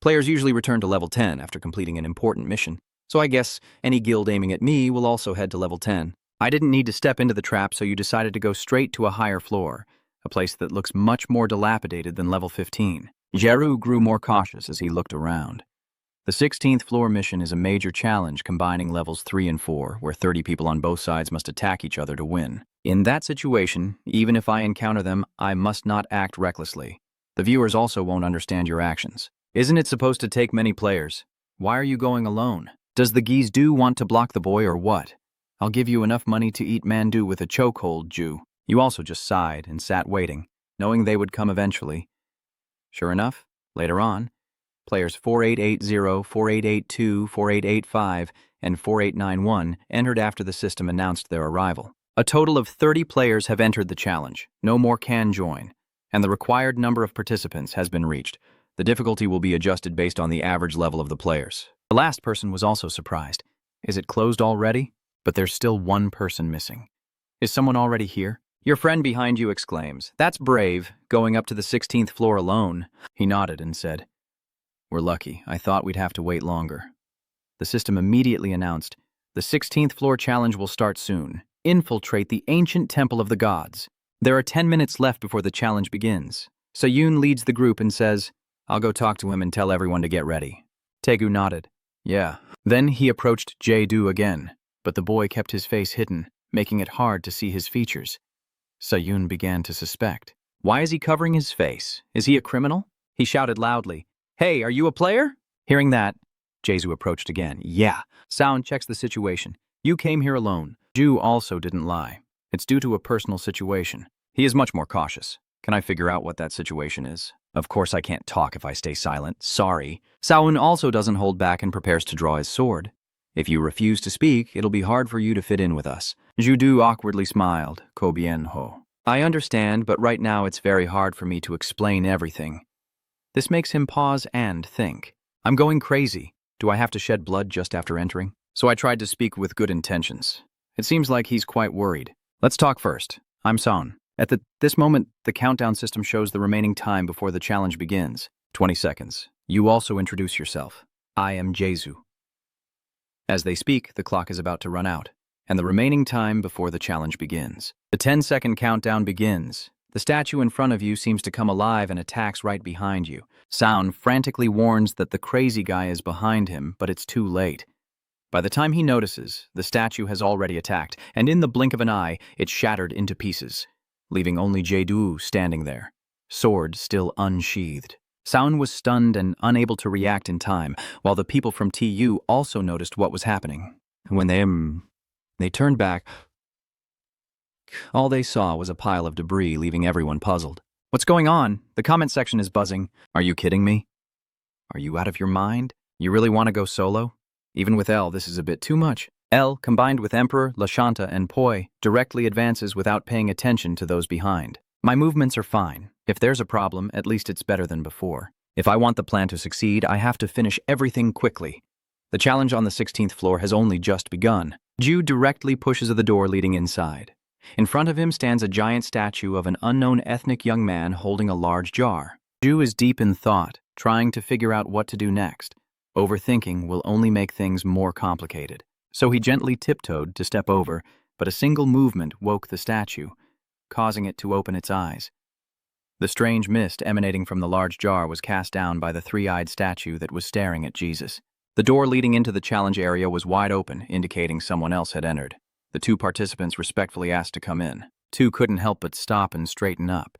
Players usually return to level 10 after completing an important mission, so I guess any guild aiming at me will also head to level 10. I didn't need to step into the trap, so you decided to go straight to a higher floor, a place that looks much more dilapidated than level 15. Jeru grew more cautious as he looked around. The 16th floor mission is a major challenge combining levels 3 and 4, where 30 people on both sides must attack each other to win. In that situation, even if I encounter them, I must not act recklessly. The viewers also won't understand your actions. Isn't it supposed to take many players? Why are you going alone? Does the Geese-do want to block the boy or what? I'll give you enough money to eat Mandu with a chokehold, Ju. You also just sighed and sat waiting, knowing they would come eventually. Sure enough, later on, players 4880, 4882, 4885, and 4891 entered after the system announced their arrival. A total of 30 players have entered the challenge. No more can join, and the required number of participants has been reached. The difficulty will be adjusted based on the average level of the players. The last person was also surprised. Is it closed already? But there's still one person missing. Is someone already here? Your friend behind you exclaims, "That's brave, going up to the 16th floor alone." He nodded and said, "We're lucky. I thought we'd have to wait longer." The system immediately announced, "The 16th floor challenge will start soon. Infiltrate the ancient temple of the gods. There are 10 minutes left before the challenge begins." Sayun leads the group and says, "I'll go talk to him and tell everyone to get ready." Tegu nodded. "Yeah." Then he approached Jae-do again, but the boy kept his face hidden, making it hard to see his features. Sayun began to suspect. Why is he covering his face? Is he a criminal? He shouted loudly, "Hey, are you a player?" Hearing that, Jesu approached again. "Yeah." Sound checks the situation. "You came here alone." Ju also didn't lie. It's due to a personal situation. He is much more cautious. Can I figure out what that situation is? Of course I can't talk if I stay silent. Sorry. Saun also doesn't hold back and prepares to draw his sword. If you refuse to speak, it'll be hard for you to fit in with us. Judu awkwardly smiled. Ko bien ho. I understand, but right now it's very hard for me to explain everything. This makes him pause and think. I'm going crazy. Do I have to shed blood just after entering? So I tried to speak with good intentions. It seems like he's quite worried. Let's talk first. I'm Saun. At this moment, the countdown system shows the remaining time before the challenge begins. 20 seconds. You also introduce yourself. I am Jesu. As they speak, the clock is about to run out, and the remaining time before the challenge begins. The 10-second countdown begins. The statue in front of you seems to come alive and attacks right behind you. Sound frantically warns that the crazy guy is behind him, but it's too late. By the time he notices, the statue has already attacked, and in the blink of an eye, it shattered into pieces, leaving only Jae-do standing there, sword still unsheathed. Sound was stunned and unable to react in time, while the people from TU also noticed what was happening. When they turned back, all they saw was a pile of debris, leaving everyone puzzled. What's going on? The comment section is buzzing. Are you kidding me? Are you out of your mind? You really want to go solo? Even with L, this is a bit too much. L, combined with Emperor, Lashanta, and Poi, directly advances without paying attention to those behind. My movements are fine. If there's a problem, at least it's better than before. If I want the plan to succeed, I have to finish everything quickly. The challenge on the 16th floor has only just begun. Ju directly pushes the door leading inside. In front of him stands a giant statue of an unknown ethnic young man holding a large jar. Ju is deep in thought, trying to figure out what to do next. Overthinking will only make things more complicated. So he gently tiptoed to step over, but a single movement woke the statue, causing it to open its eyes. The strange mist emanating from the large jar was cast down by the three-eyed statue that was staring at Jesus. The door leading into the challenge area was wide open, indicating someone else had entered. The two participants respectfully asked to come in. Two couldn't help but stop and straighten up.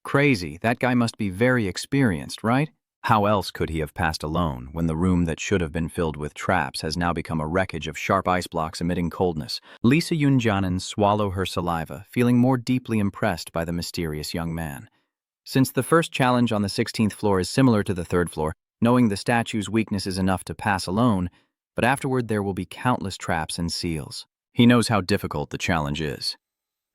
Crazy, that guy must be very experienced, right? How else could he have passed alone when the room that should have been filled with traps has now become a wreckage of sharp ice blocks emitting coldness? Lisa Yunjanen swallowed her saliva, feeling more deeply impressed by the mysterious young man. Since the first challenge on the 16th floor is similar to the third floor, knowing the statue's weakness is enough to pass alone, but afterward there will be countless traps and seals. He knows how difficult the challenge is.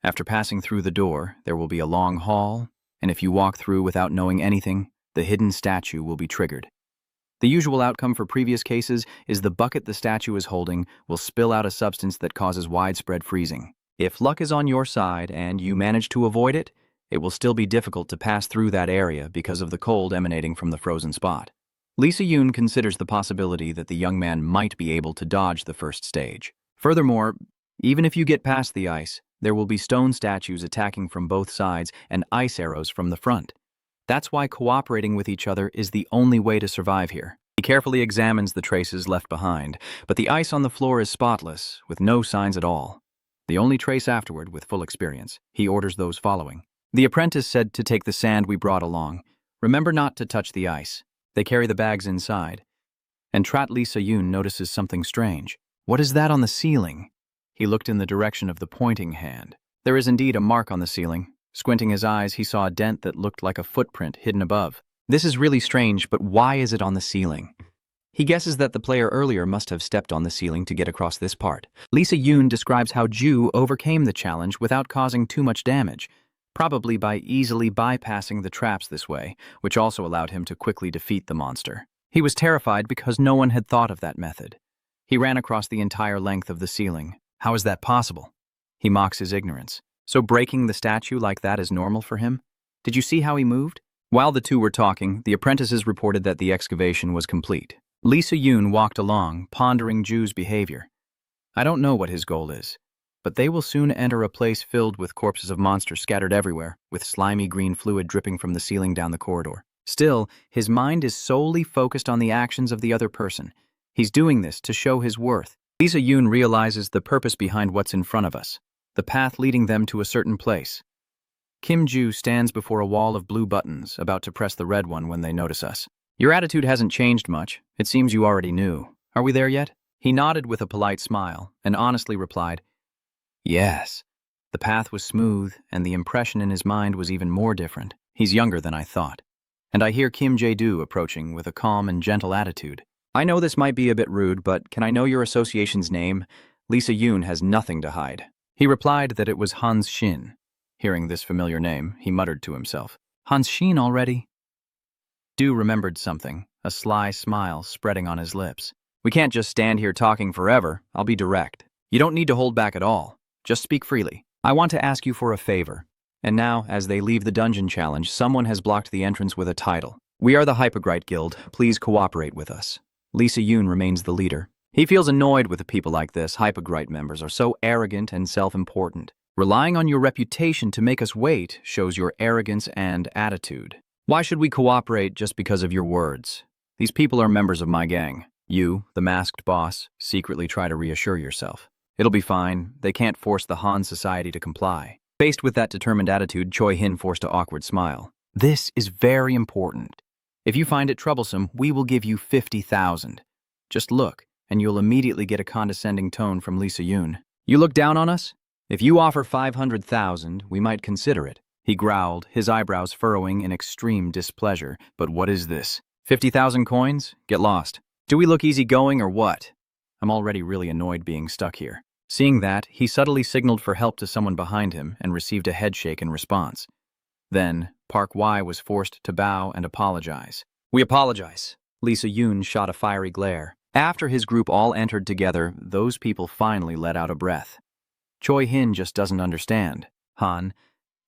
After passing through the door, there will be a long hall, and if you walk through without knowing anything, the hidden statue will be triggered. The usual outcome for previous cases is the bucket the statue is holding will spill out a substance that causes widespread freezing. If luck is on your side and you manage to avoid it, it will still be difficult to pass through that area because of the cold emanating from the frozen spot. Lisa Yoon considers the possibility that the young man might be able to dodge the first stage. Furthermore, even if you get past the ice, there will be stone statues attacking from both sides and ice arrows from the front. That's why cooperating with each other is the only way to survive here. He carefully examines the traces left behind, but the ice on the floor is spotless, with no signs at all. The only trace afterward, with full experience, he orders those following. The apprentice said to take the sand we brought along. Remember not to touch the ice. They carry the bags inside. And Trat Lee Yoon notices something strange. What is that on the ceiling? He looked in the direction of the pointing hand. There is indeed a mark on the ceiling. Squinting his eyes, he saw a dent that looked like a footprint hidden above. This is really strange, but why is it on the ceiling? He guesses that the player earlier must have stepped on the ceiling to get across this part. Lisa Yoon describes how Ju overcame the challenge without causing too much damage, probably by easily bypassing the traps this way, which also allowed him to quickly defeat the monster. He was terrified because no one had thought of that method. He ran across the entire length of the ceiling. How is that possible? He mocks his ignorance. So breaking the statue like that is normal for him? Did you see how he moved? While the two were talking, the apprentices reported that the excavation was complete. Lisa Yoon walked along, pondering Ju's behavior. I don't know what his goal is, but they will soon enter a place filled with corpses of monsters scattered everywhere, with slimy green fluid dripping from the ceiling down the corridor. Still, his mind is solely focused on the actions of the other person. He's doing this to show his worth. Lisa Yoon realizes the purpose behind what's in front of us, the path leading them to a certain place. Kim Ju stands before a wall of blue buttons, about to press the red one when they notice us. Your attitude hasn't changed much. It seems you already knew. Are we there yet? He nodded with a polite smile and honestly replied, Yes. The path was smooth, and the impression in his mind was even more different. He's younger than I thought. And I hear Kim Jae-do approaching with a calm and gentle attitude. I know this might be a bit rude, but can I know your association's name? Lisa Yoon has nothing to hide. He replied that it was Hans Shin. Hearing this familiar name, he muttered to himself, Hans Shin already? Du remembered something, a sly smile spreading on his lips. We can't just stand here talking forever. I'll be direct. You don't need to hold back at all. Just speak freely. I want to ask you for a favor. And now, as they leave the dungeon challenge, someone has blocked the entrance with a title. We are the Hypocrite Guild. Please cooperate with us. Lisa Yoon remains the leader. He feels annoyed with people like this. Hypocrite members are so arrogant and self-important. Relying on your reputation to make us wait shows your arrogance and attitude. Why should we cooperate just because of your words? These people are members of my gang. You, the masked boss, secretly try to reassure yourself. It'll be fine. They can't force the Han Society to comply. Faced with that determined attitude, Choi Hin forced an awkward smile. This is very important. If you find it troublesome, we will give you 50,000. Just look, and you'll immediately get a condescending tone from Lisa Yoon. You look down on us? If you offer 500,000, we might consider it. He growled, his eyebrows furrowing in extreme displeasure. But what is this? 50,000 coins? Get lost. Do we look easygoing or what? I'm already really annoyed being stuck here. Seeing that, he subtly signaled for help to someone behind him and received a headshake in response. Then, Park Y was forced to bow and apologize. We apologize. Lisa Yoon shot a fiery glare. After his group all entered together, those people finally let out a breath. Choi Hin just doesn't understand. Han,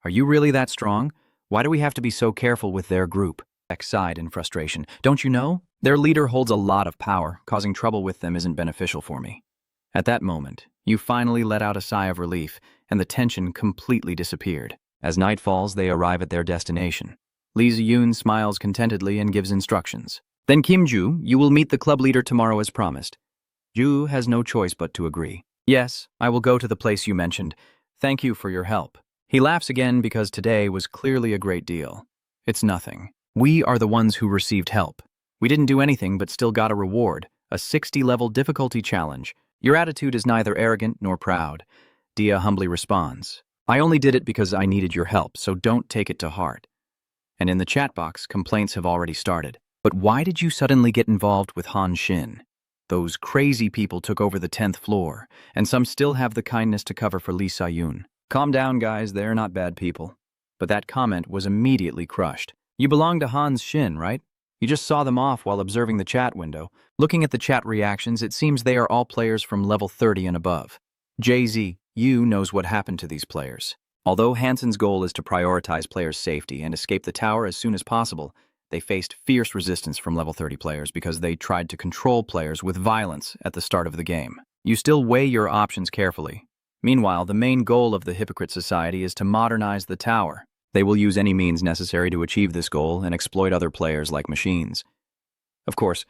are you really that strong? Why do we have to be so careful with their group? X sighed in frustration. Don't you know? Their leader holds a lot of power. Causing trouble with them isn't beneficial for me. At that moment, you finally let out a sigh of relief, and the tension completely disappeared. As night falls, they arrive at their destination. Lisa Yoon smiles contentedly and gives instructions. Then Kim Ju, you will meet the club leader tomorrow as promised. Ju has no choice but to agree. Yes, I will go to the place you mentioned. Thank you for your help. He laughs again because today was clearly a great deal. It's nothing. We are the ones who received help. We didn't do anything but still got a reward, a 60-level difficulty challenge. Your attitude is neither arrogant nor proud. Dia humbly responds. I only did it because I needed your help, so don't take it to heart. And in the chat box, complaints have already started. But why did you suddenly get involved with Han Shin? Those crazy people took over the 10th floor, and some still have the kindness to cover for Lee Sa-yoon. Calm down, guys, they're not bad people. But that comment was immediately crushed. You belong to Hans Shin, right? You just saw them off while observing the chat window. Looking at the chat reactions, it seems they are all players from level 30 and above. Jay-Z, you knows what happened to these players. Although Hansen's goal is to prioritize players' safety and escape the tower as soon as possible, they faced fierce resistance from level 30 players because they tried to control players with violence at the start of the game. You still weigh your options carefully. Meanwhile, the main goal of the Hypocrite Society is to modernize the tower. They will use any means necessary to achieve this goal and exploit other players like machines. Of course,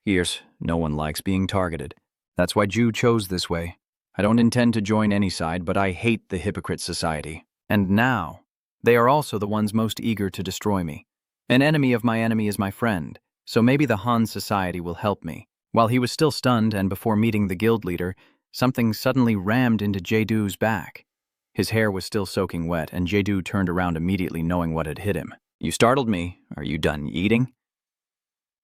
no one likes being targeted. That's why Ju chose this way. I don't intend to join any side, but I hate the Hypocrite Society. And now, they are also the ones most eager to destroy me. An enemy of my enemy is my friend, so maybe the Han Society will help me. While he was still stunned and before meeting the guild leader, something suddenly rammed into Jae-doo's back. His hair was still soaking wet, and Jae-doo turned around immediately knowing what had hit him. You startled me. Are you done eating?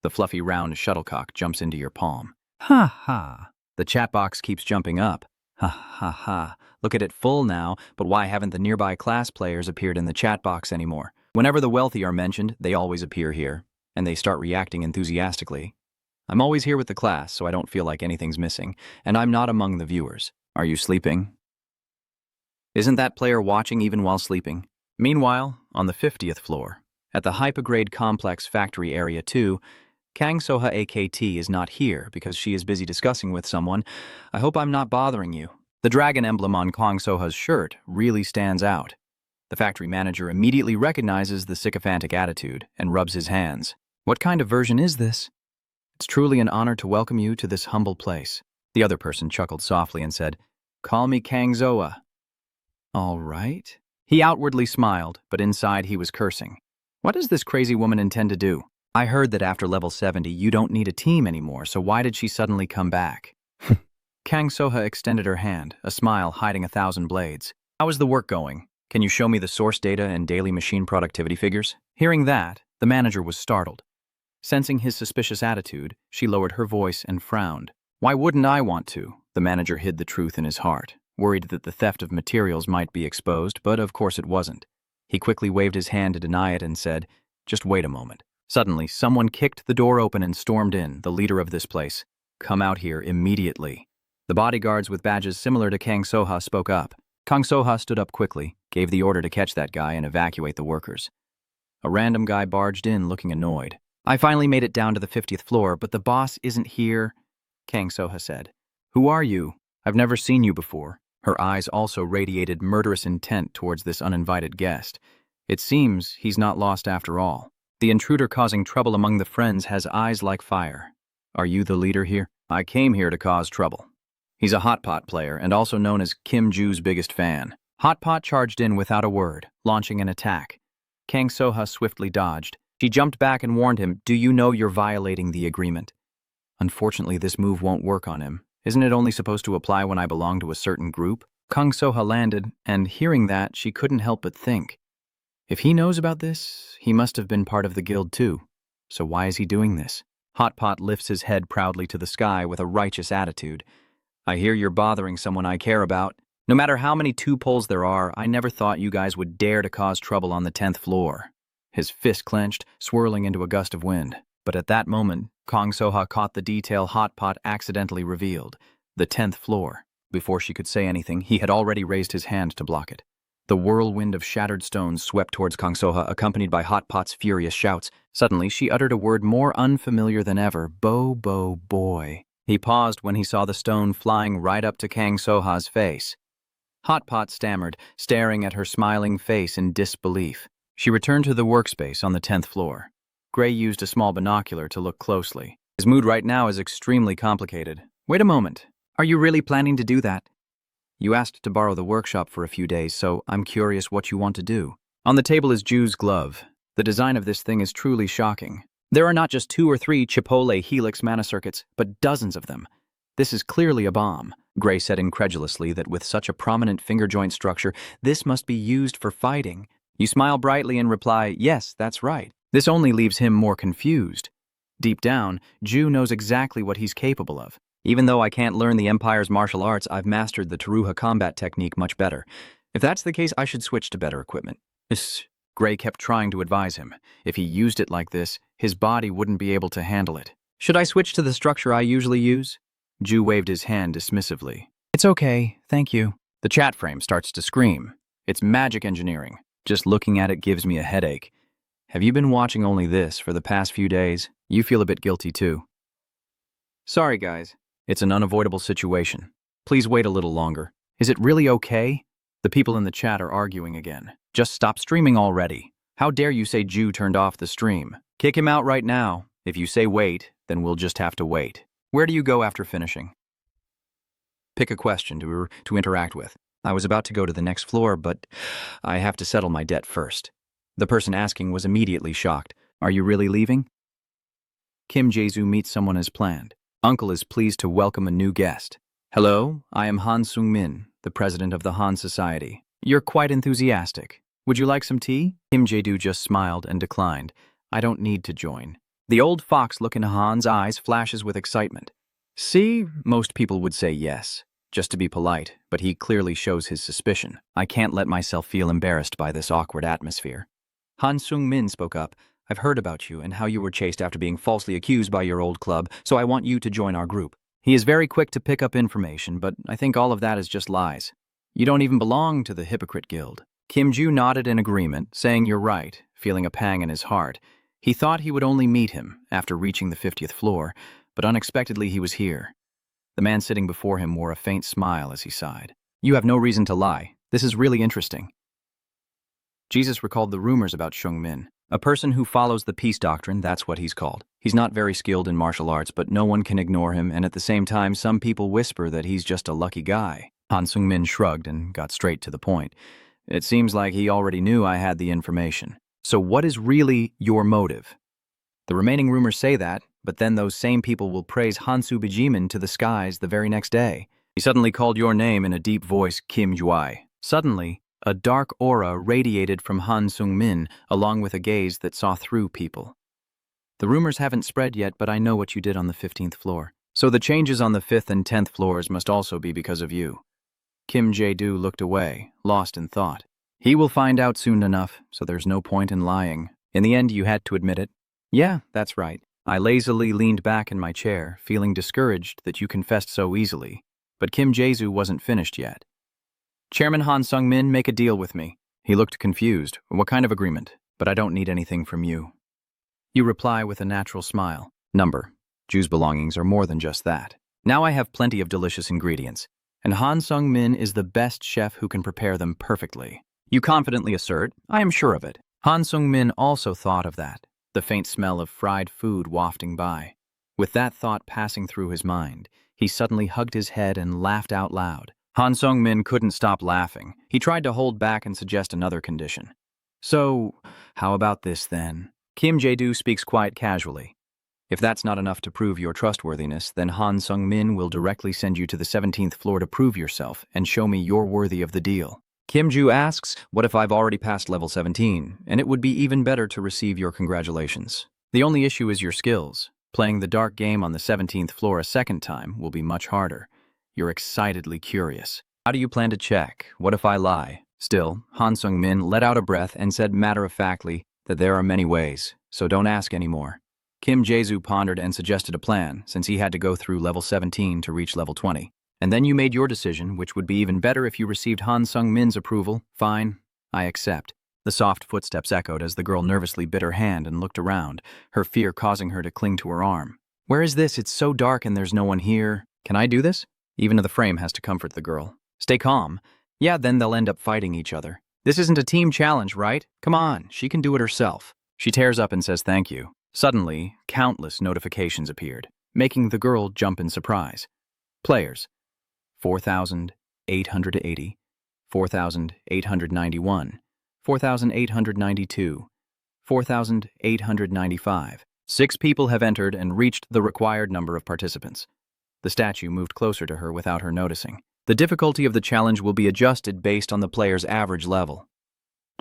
The fluffy round shuttlecock jumps into your palm. Ha ha. The chat box keeps jumping up. Ha ha ha. Look at it full now, but why haven't the nearby class players appeared in the chat box anymore? Whenever the wealthy are mentioned, they always appear here, and they start reacting enthusiastically. I'm always here with the class, so I don't feel like anything's missing, and I'm not among the viewers. Are you sleeping? Isn't that player watching even while sleeping? Meanwhile, on the 50th floor, at the Hypergrade Complex Factory Area 2, Kang Soha AKT is not here because she is busy discussing with someone. I hope I'm not bothering you. The dragon emblem on Kang Soha's shirt really stands out. The factory manager immediately recognizes the sycophantic attitude and rubs his hands. What kind of version is this? It's truly an honor to welcome you to this humble place. The other person chuckled softly and said, Call me Kang Zoa. All right. He outwardly smiled, but inside he was cursing. What does this crazy woman intend to do? I heard that after level 70 you don't need a team anymore, so why did she suddenly come back? Kang Soha extended her hand, a smile hiding 1,000 blades. How is the work going? Can you show me the source data and daily machine productivity figures? Hearing that, the manager was startled. Sensing his suspicious attitude, she lowered her voice and frowned. Why wouldn't I want to? The manager hid the truth in his heart, worried that the theft of materials might be exposed, but of course it wasn't. He quickly waved his hand to deny it and said, Just wait a moment. Suddenly, someone kicked the door open and stormed in, the leader of this place. Come out here immediately. The bodyguards with badges similar to Kang Soha spoke up. Kang Soha stood up quickly, gave the order to catch that guy and evacuate the workers. A random guy barged in looking annoyed. I finally made it down to the 50th floor, but the boss isn't here, Kang Soha said. Who are you? I've never seen you before. Her eyes also radiated murderous intent towards this uninvited guest. It seems he's not lost after all. The intruder causing trouble among the friends has eyes like fire. Are you the leader here? I came here to cause trouble. He's a Hot Pot player and also known as Kim Ju's biggest fan. Hot Pot charged in without a word, launching an attack. Kang Soha swiftly dodged. She jumped back and warned him, Do you know you're violating the agreement? Unfortunately, this move won't work on him. Isn't it only supposed to apply when I belong to a certain group? Kang Soha landed, and hearing that, she couldn't help but think. If he knows about this, he must have been part of the guild too. So why is he doing this? Hot Pot lifts his head proudly to the sky with a righteous attitude. I hear you're bothering someone I care about. No matter how many two-poles there are, I never thought you guys would dare to cause trouble on the 10th floor. His fist clenched, swirling into a gust of wind. But at that moment, Kang Soha caught the detail Hot Pot accidentally revealed. The 10th floor. Before she could say anything, he had already raised his hand to block it. The whirlwind of shattered stones swept towards Kang Soha, accompanied by Hot Pot's furious shouts. Suddenly, she uttered a word more unfamiliar than ever, boy. He paused when he saw the stone flying right up to Kang Soha's face. Hot Pot stammered, staring at her smiling face in disbelief. She returned to the workspace on the 10th floor. Gray used a small binocular to look closely. His mood right now is extremely complicated. Wait a moment. Are you really planning to do that? You asked to borrow the workshop for a few days, so I'm curious what you want to do. On the table is Ju's glove. The design of this thing is truly shocking. There are not just 2 or 3 Chipotle Helix mana circuits, but dozens of them. This is clearly a bomb. Gray said incredulously that with such a prominent finger joint structure, this must be used for fighting. You smile brightly and reply, yes, that's right. This only leaves him more confused. Deep down, Ju knows exactly what he's capable of. Even though I can't learn the Empire's martial arts, I've mastered the Taruha combat technique much better. If that's the case, I should switch to better equipment. Gray kept trying to advise him. If he used it like this, his body wouldn't be able to handle it. Should I switch to the structure I usually use? Ju waved his hand dismissively. It's okay, thank you. The chat frame starts to scream. It's magic engineering. Just looking at it gives me a headache. Have you been watching only this for the past few days? You feel a bit guilty too. Sorry, guys. It's an unavoidable situation. Please wait a little longer. Is it really okay? The people in the chat are arguing again. Just stop streaming already. How dare you say Ju turned off the stream? Kick him out right now. If you say wait, then we'll just have to wait. Where do you go after finishing? Pick a question to interact with. I was about to go to the next floor, but I have to settle my debt first. The person asking was immediately shocked. Are you really leaving? Kim Jae-soo meets someone as planned. Uncle is pleased to welcome a new guest. Hello, I am Han Sung-min, the president of the Han Society. You're quite enthusiastic. Would you like some tea? Kim Jae-doo just smiled and declined. I don't need to join. The old fox look in Han's eyes flashes with excitement. See, most people would say yes, just to be polite, but he clearly shows his suspicion. I can't let myself feel embarrassed by this awkward atmosphere. Han Sung-min spoke up. I've heard about you and how you were chased after being falsely accused by your old club, so I want you to join our group. He is very quick to pick up information, but I think all of that is just lies. You don't even belong to the Hypocrite Guild. Kim Ju nodded in agreement, saying you're right, feeling a pang in his heart. He thought he would only meet him after reaching the 50th floor, but unexpectedly he was here. The man sitting before him wore a faint smile as he sighed. You have no reason to lie. This is really interesting. Jesus recalled the rumors about Sung-min. A person who follows the peace doctrine, that's what he's called. He's not very skilled in martial arts, but no one can ignore him, and at the same time, some people whisper that he's just a lucky guy. Han Sung-min shrugged and got straight to the point. It seems like he already knew I had the information. So what is really your motive? The remaining rumors say that, but then those same people will praise Hansu Bijimin to the skies the very next day. He suddenly called your name in a deep voice, Kim Juai. Suddenly, a dark aura radiated from Han Sung-min, along with a gaze that saw through people. The rumors haven't spread yet, but I know what you did on the 15th floor. So the changes on the 5th and 10th floors must also be because of you. Kim Jae-doo looked away, lost in thought. He will find out soon enough, so there's no point in lying. In the end, you had to admit it. Yeah, that's right. I lazily leaned back in my chair, feeling discouraged that you confessed so easily. But Kim Jae-soo wasn't finished yet. Chairman Han Sung-min, make a deal with me. He looked confused. What kind of agreement? But I don't need anything from you. You reply with a natural smile. Number. Ju's belongings are more than just that. Now I have plenty of delicious ingredients, and Han Sung-min is the best chef who can prepare them perfectly. You confidently assert, I am sure of it. Han Sung-min also thought of that, the faint smell of fried food wafting by. With that thought passing through his mind, he suddenly hugged his head and laughed out loud. Han Sung-min couldn't stop laughing. He tried to hold back and suggest another condition. So, how about this then? Kim Jae-doo speaks quite casually. If that's not enough to prove your trustworthiness, then Han Sung-min will directly send you to the 17th floor to prove yourself and show me you're worthy of the deal. Kim Ju asks, what if I've already passed level 17, and it would be even better to receive your congratulations? The only issue is your skills. Playing the dark game on the 17th floor a second time will be much harder. You're excitedly curious. How do you plan to check? What if I lie? Still, Han Sung-min let out a breath and said matter-of-factly that there are many ways, so don't ask anymore. Kim Jae-soo pondered and suggested a plan, since he had to go through level 17 to reach level 20. And then you made your decision, which would be even better if you received Han Sung-min's approval. Fine, I accept. The soft footsteps echoed as the girl nervously bit her hand and looked around, her fear causing her to cling to her arm. Where is this? It's so dark and there's no one here. Can I do this? Even the frame has to comfort the girl. Stay calm. Yeah, then they'll end up fighting each other. This isn't a team challenge, right? Come on, she can do it herself. She tears up and says thank you. Suddenly, countless notifications appeared, making the girl jump in surprise. Players. 4,880, 4,891, 4,892, 4,895. 6 people have entered and reached the required number of participants. The statue moved closer to her without her noticing. The difficulty of the challenge will be adjusted based on the player's average level.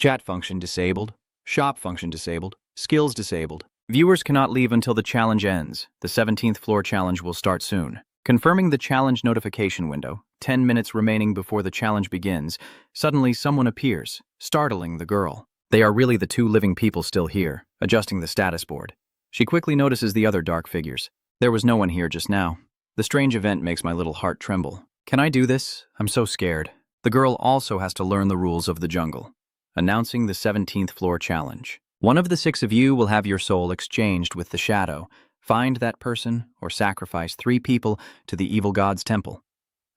Chat function disabled, shop function disabled, skills disabled. Viewers cannot leave until the challenge ends. The 17th floor challenge will start soon. Confirming the challenge notification window, 10 minutes remaining before the challenge begins, suddenly someone appears, startling the girl. They are really the two living people still here, adjusting the status board. She quickly notices the other dark figures. There was no one here just now. The strange event makes my little heart tremble. Can I do this? I'm so scared. The girl also has to learn the rules of the jungle. Announcing the 17th floor challenge. One of the 6 of you will have your soul exchanged with the shadow. Find that person or sacrifice 3 people to the evil god's temple.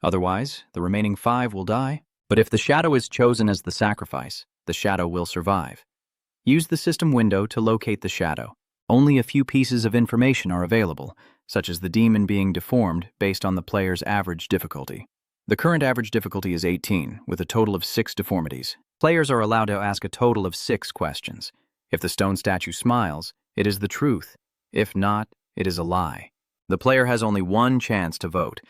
Otherwise, the remaining 5 will die. But if the shadow is chosen as the sacrifice, the shadow will survive. Use the system window to locate the shadow. Only a few pieces of information are available, such as the demon being deformed based on the player's average difficulty. The current average difficulty is 18, with a total of 6 deformities. Players are allowed to ask a total of 6 questions. If the stone statue smiles, it is the truth. If not, it is a lie. The player has only one chance to vote.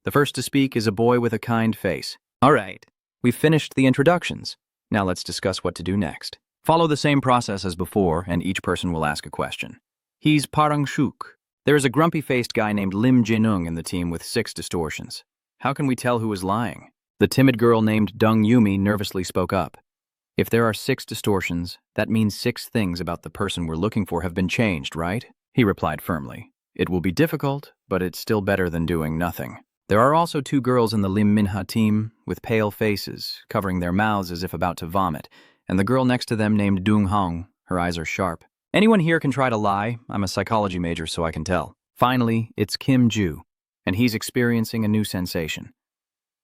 The first to speak is a boy with a kind face. All right, we've finished the introductions. Now let's discuss what to do next. Follow the same process as before, and each person will ask a question. He's Parang Shuk. There is a grumpy-faced guy named Lim Jinung in the team with 6 distortions. How can we tell who is lying? The timid girl named Dung Yumi nervously spoke up. If there are 6 distortions, that means 6 things about the person we're looking for have been changed, right? He replied firmly. It will be difficult, but it's still better than doing nothing. There are also 2 girls in the Lim Minha team with pale faces, covering their mouths as if about to vomit, and the girl next to them named Dung Hong. Her eyes are sharp. Anyone here can try to lie. I'm a psychology major, so I can tell. Finally, it's Kim Ju, and he's experiencing a new sensation.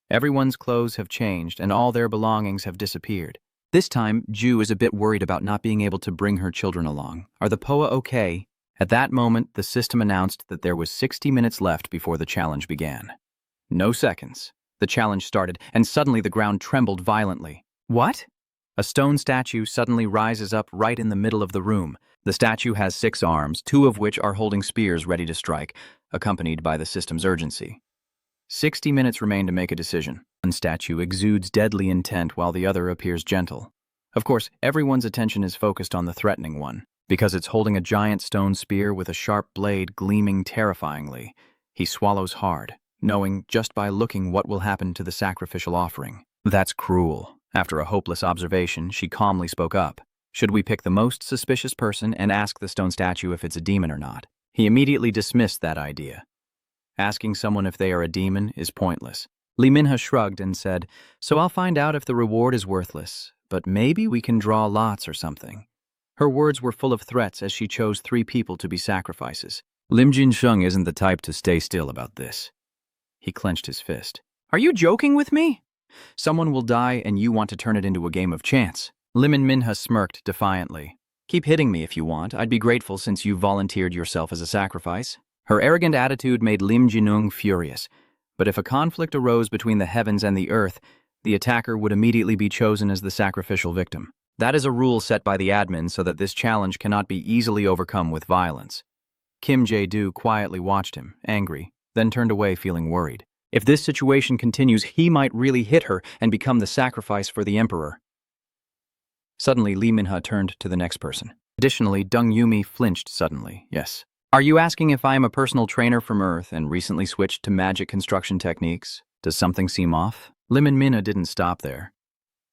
Everyone's clothes have changed, and all their belongings have disappeared. This time, Ju is a bit worried about not being able to bring her children along. Are the POA okay? At that moment, the system announced that there was 60 minutes left before the challenge began. No seconds. The challenge started, and suddenly the ground trembled violently. What? A stone statue suddenly rises up right in the middle of the room. The statue has 6 arms, 2 of which are holding spears ready to strike, accompanied by the system's urgency. 60 minutes remain to make a decision. One statue exudes deadly intent while the other appears gentle. Of course, everyone's attention is focused on the threatening one, because it's holding a giant stone spear with a sharp blade gleaming terrifyingly. He swallows hard, knowing just by looking what will happen to the sacrificial offering. That's cruel. After a hopeless observation, she calmly spoke up. Should we pick the most suspicious person and ask the stone statue if it's a demon or not? He immediately dismissed that idea. Asking someone if they are a demon is pointless. Lee Minha shrugged and said, "So I'll find out if the reward is worthless, but maybe we can draw lots or something." Her words were full of threats as she chose 3 people to be sacrifices. Lim Jinsheng isn't the type to stay still about this. He clenched his fist. Are you joking with me? Someone will die and you want to turn it into a game of chance. Lim Minha smirked defiantly. Keep hitting me if you want. I'd be grateful since you volunteered yourself as a sacrifice. Her arrogant attitude made Lim Jinung furious. But if a conflict arose between the heavens and the earth, the attacker would immediately be chosen as the sacrificial victim. That is a rule set by the admin so that this challenge cannot be easily overcome with violence. Kim Jae-do quietly watched him, angry, then turned away feeling worried. If this situation continues, he might really hit her and become the sacrifice for the emperor. Suddenly, Lee Minha turned to the next person. Additionally, Dung Yumi flinched suddenly. Yes. Are you asking if I am a personal trainer from Earth and recently switched to magic construction techniques? Does something seem off? Lim Minha didn't stop there.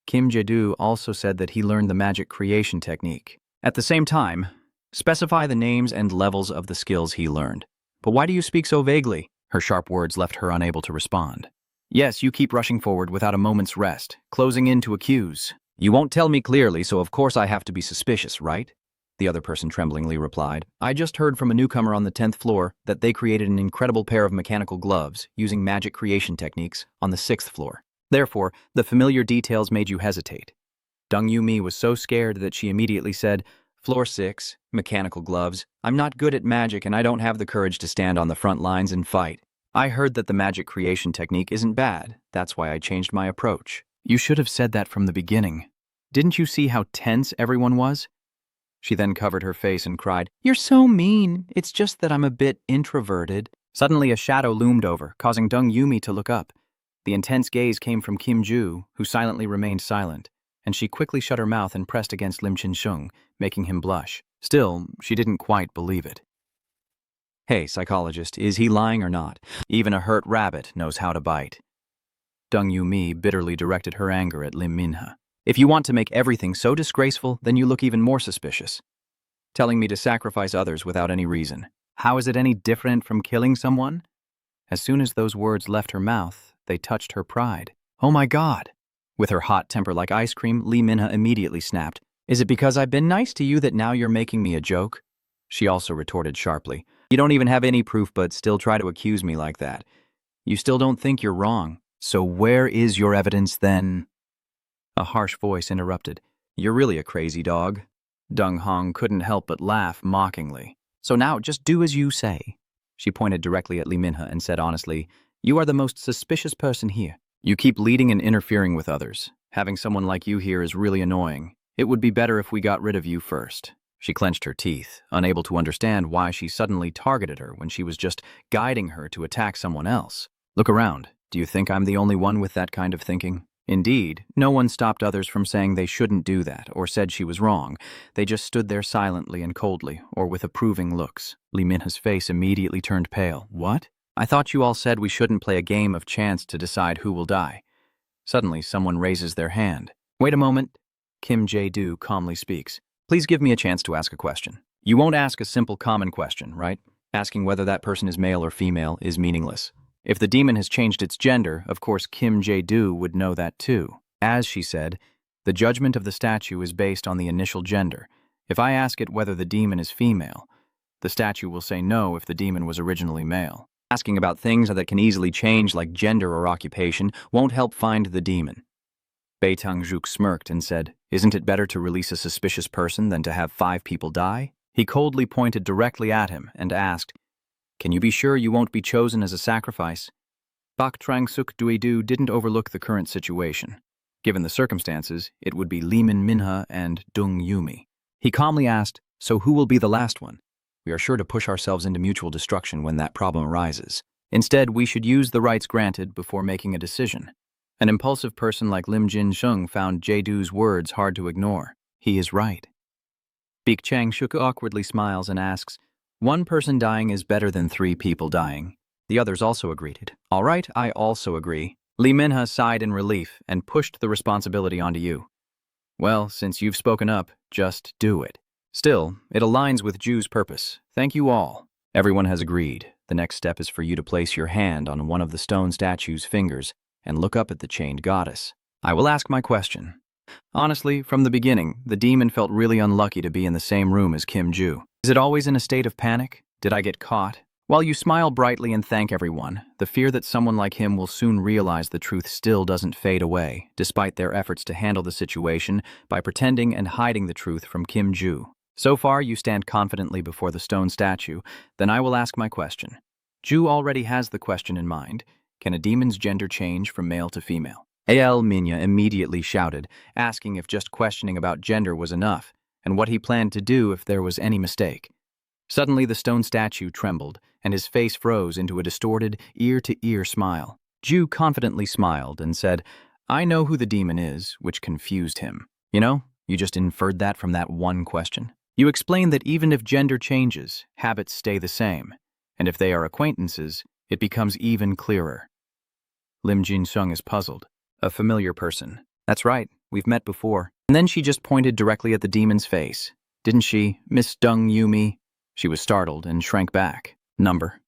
Kim Jae-do also said that he learned the magic creation technique. At the same time, specify the names and levels of the skills he learned. But why do you speak so vaguely? Her sharp words left her unable to respond. Yes, you keep rushing forward without a moment's rest, closing in to accuse. You won't tell me clearly, so of course I have to be suspicious, right? The other person tremblingly replied. I just heard from a newcomer on the 10th floor that they created an incredible pair of mechanical gloves using magic creation techniques on the 6th floor. Therefore, the familiar details made you hesitate. Dung Yumi was so scared that she immediately said, Floor 6, mechanical gloves. I'm not good at magic and I don't have the courage to stand on the front lines and fight. I heard that the magic creation technique isn't bad. That's why I changed my approach. You should have said that from the beginning. Didn't you see how tense everyone was? She then covered her face and cried, You're so mean. It's just that I'm a bit introverted. Suddenly a shadow loomed over, causing Dung Yumi to look up. The intense gaze came from Kim Ju, who silently remained silent, and she quickly shut her mouth and pressed against Lim Chin-shung, making him blush. Still, she didn't quite believe it. Hey, psychologist, is he lying or not? Even a hurt rabbit knows how to bite. Deng Yumi bitterly directed her anger at Lim Minha. If you want to make everything so disgraceful, then you look even more suspicious. Telling me to sacrifice others without any reason. How is it any different from killing someone? As soon as those words left her mouth, they touched her pride. Oh my God! With her hot temper like ice cream, Lee Minha immediately snapped. Is it because I've been nice to you that now you're making me a joke? She also retorted sharply. You don't even have any proof but still try to accuse me like that. You still don't think you're wrong. So where is your evidence then? A harsh voice interrupted. You're really a crazy dog. Deng Hong couldn't help but laugh mockingly. So now just do as you say. She pointed directly at Lee Minha and said honestly, you are the most suspicious person here. You keep leading and interfering with others. Having someone like you here is really annoying. It would be better if we got rid of you first. She clenched her teeth, unable to understand why she suddenly targeted her when she was just guiding her to attack someone else. Look around. Do you think I'm the only one with that kind of thinking? Indeed, no one stopped others from saying they shouldn't do that or said she was wrong. They just stood there silently and coldly, or with approving looks. Lee Minha's face immediately turned pale. What? I thought you all said we shouldn't play a game of chance to decide who will die. Suddenly, someone raises their hand. Wait a moment. Kim Jae-do calmly speaks. Please give me a chance to ask a question. You won't ask a simple common question, right? Asking whether that person is male or female is meaningless. If the demon has changed its gender, of course Kim Jae-do would know that too. As she said, the judgment of the statue is based on the initial gender. If I ask it whether the demon is female, the statue will say no if the demon was originally male. Asking about things that can easily change like gender or occupation won't help find the demon. Bei Tangjuk smirked and said, Isn't it better to release a suspicious person than to have 5 people die? He coldly pointed directly at him and asked, Can you be sure you won't be chosen as a sacrifice? Bak Trangsuk Duidu didn't overlook the current situation. Given the circumstances, it would be Lee Minha and Deng Yumi. He calmly asked, So who will be the last one? We are sure to push ourselves into mutual destruction when that problem arises. Instead, we should use the rights granted before making a decision. An impulsive person like Lim Jin-shung found Jae-do's words hard to ignore. He is right. Baek Chang-shuk awkwardly smiles and asks, One person dying is better than 3 people dying. The others also agreed. All right, I also agree. Lee Minha sighed in relief and pushed the responsibility onto you. Well, since you've spoken up, just do it. Still, it aligns with Ju's purpose. Thank you all. Everyone has agreed. The next step is for you to place your hand on one of the stone statue's fingers and look up at the chained goddess. I will ask my question. Honestly, from the beginning, the demon felt really unlucky to be in the same room as Kim Ju. Is it always in a state of panic? Did I get caught? While you smile brightly and thank everyone, the fear that someone like him will soon realize the truth still doesn't fade away, despite their efforts to handle the situation by pretending and hiding the truth from Kim Ju. So far, you stand confidently before the stone statue. Then I will ask my question. Ju already has the question in mind. Can a demon's gender change from male to female? A.L. Minya immediately shouted, asking if just questioning about gender was enough, and what he planned to do if there was any mistake. Suddenly, the stone statue trembled, and his face froze into a distorted, ear-to-ear smile. Ju confidently smiled and said, I know who the demon is, which confused him. You know, you just inferred that from that one question. You explained that even if gender changes, habits stay the same, and if they are acquaintances, it becomes even clearer. Lim Jin-sung is puzzled. A familiar person. That's right, we've met before. And then she just pointed directly at the demon's face. Didn't she, Miss Deng Yumi? She was startled and shrank back. Number.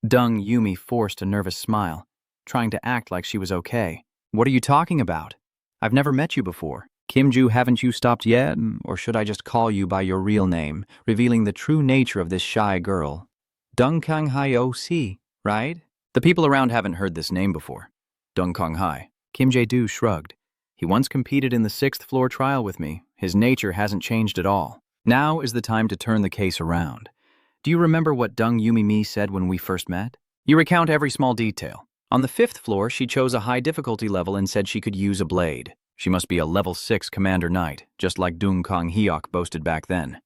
Deng Yumi forced a nervous smile, trying to act like she was okay. What are you talking about? I've never met you before. Kim Ju, haven't you stopped yet? Or should I just call you by your real name, revealing the true nature of this shy girl? Deng Kang Hai O.C., right? The people around haven't heard this name before. Deng Kang Hai. Kim Jae-do shrugged. He once competed in the 6th floor trial with me. His nature hasn't changed at all. Now is the time to turn the case around. Do you remember what Deng Yumi said when we first met? You recount every small detail. On the 5th floor, she chose a high difficulty level and said she could use a blade. She must be a level 6 commander knight, just like Dung Kong Hyok boasted back then.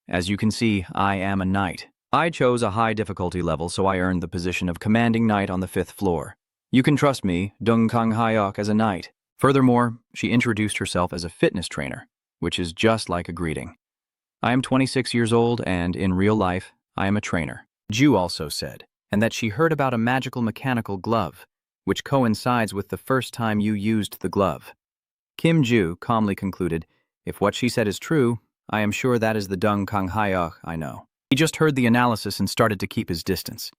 As you can see, I am a knight. I chose a high difficulty level, so I earned the position of commanding knight on the 5th floor. You can trust me, Dung Kong Hyok, as a knight. Furthermore, she introduced herself as a fitness trainer, which is just like a greeting. I am 26 years old, and in real life, I am a trainer. Ju also said, and that she heard about a magical mechanical glove, which coincides with the first time you used the glove. Kim Ju calmly concluded, if what she said is true, I am sure that is the Dung Kang Hyuk I know. He just heard the analysis and started to keep his distance.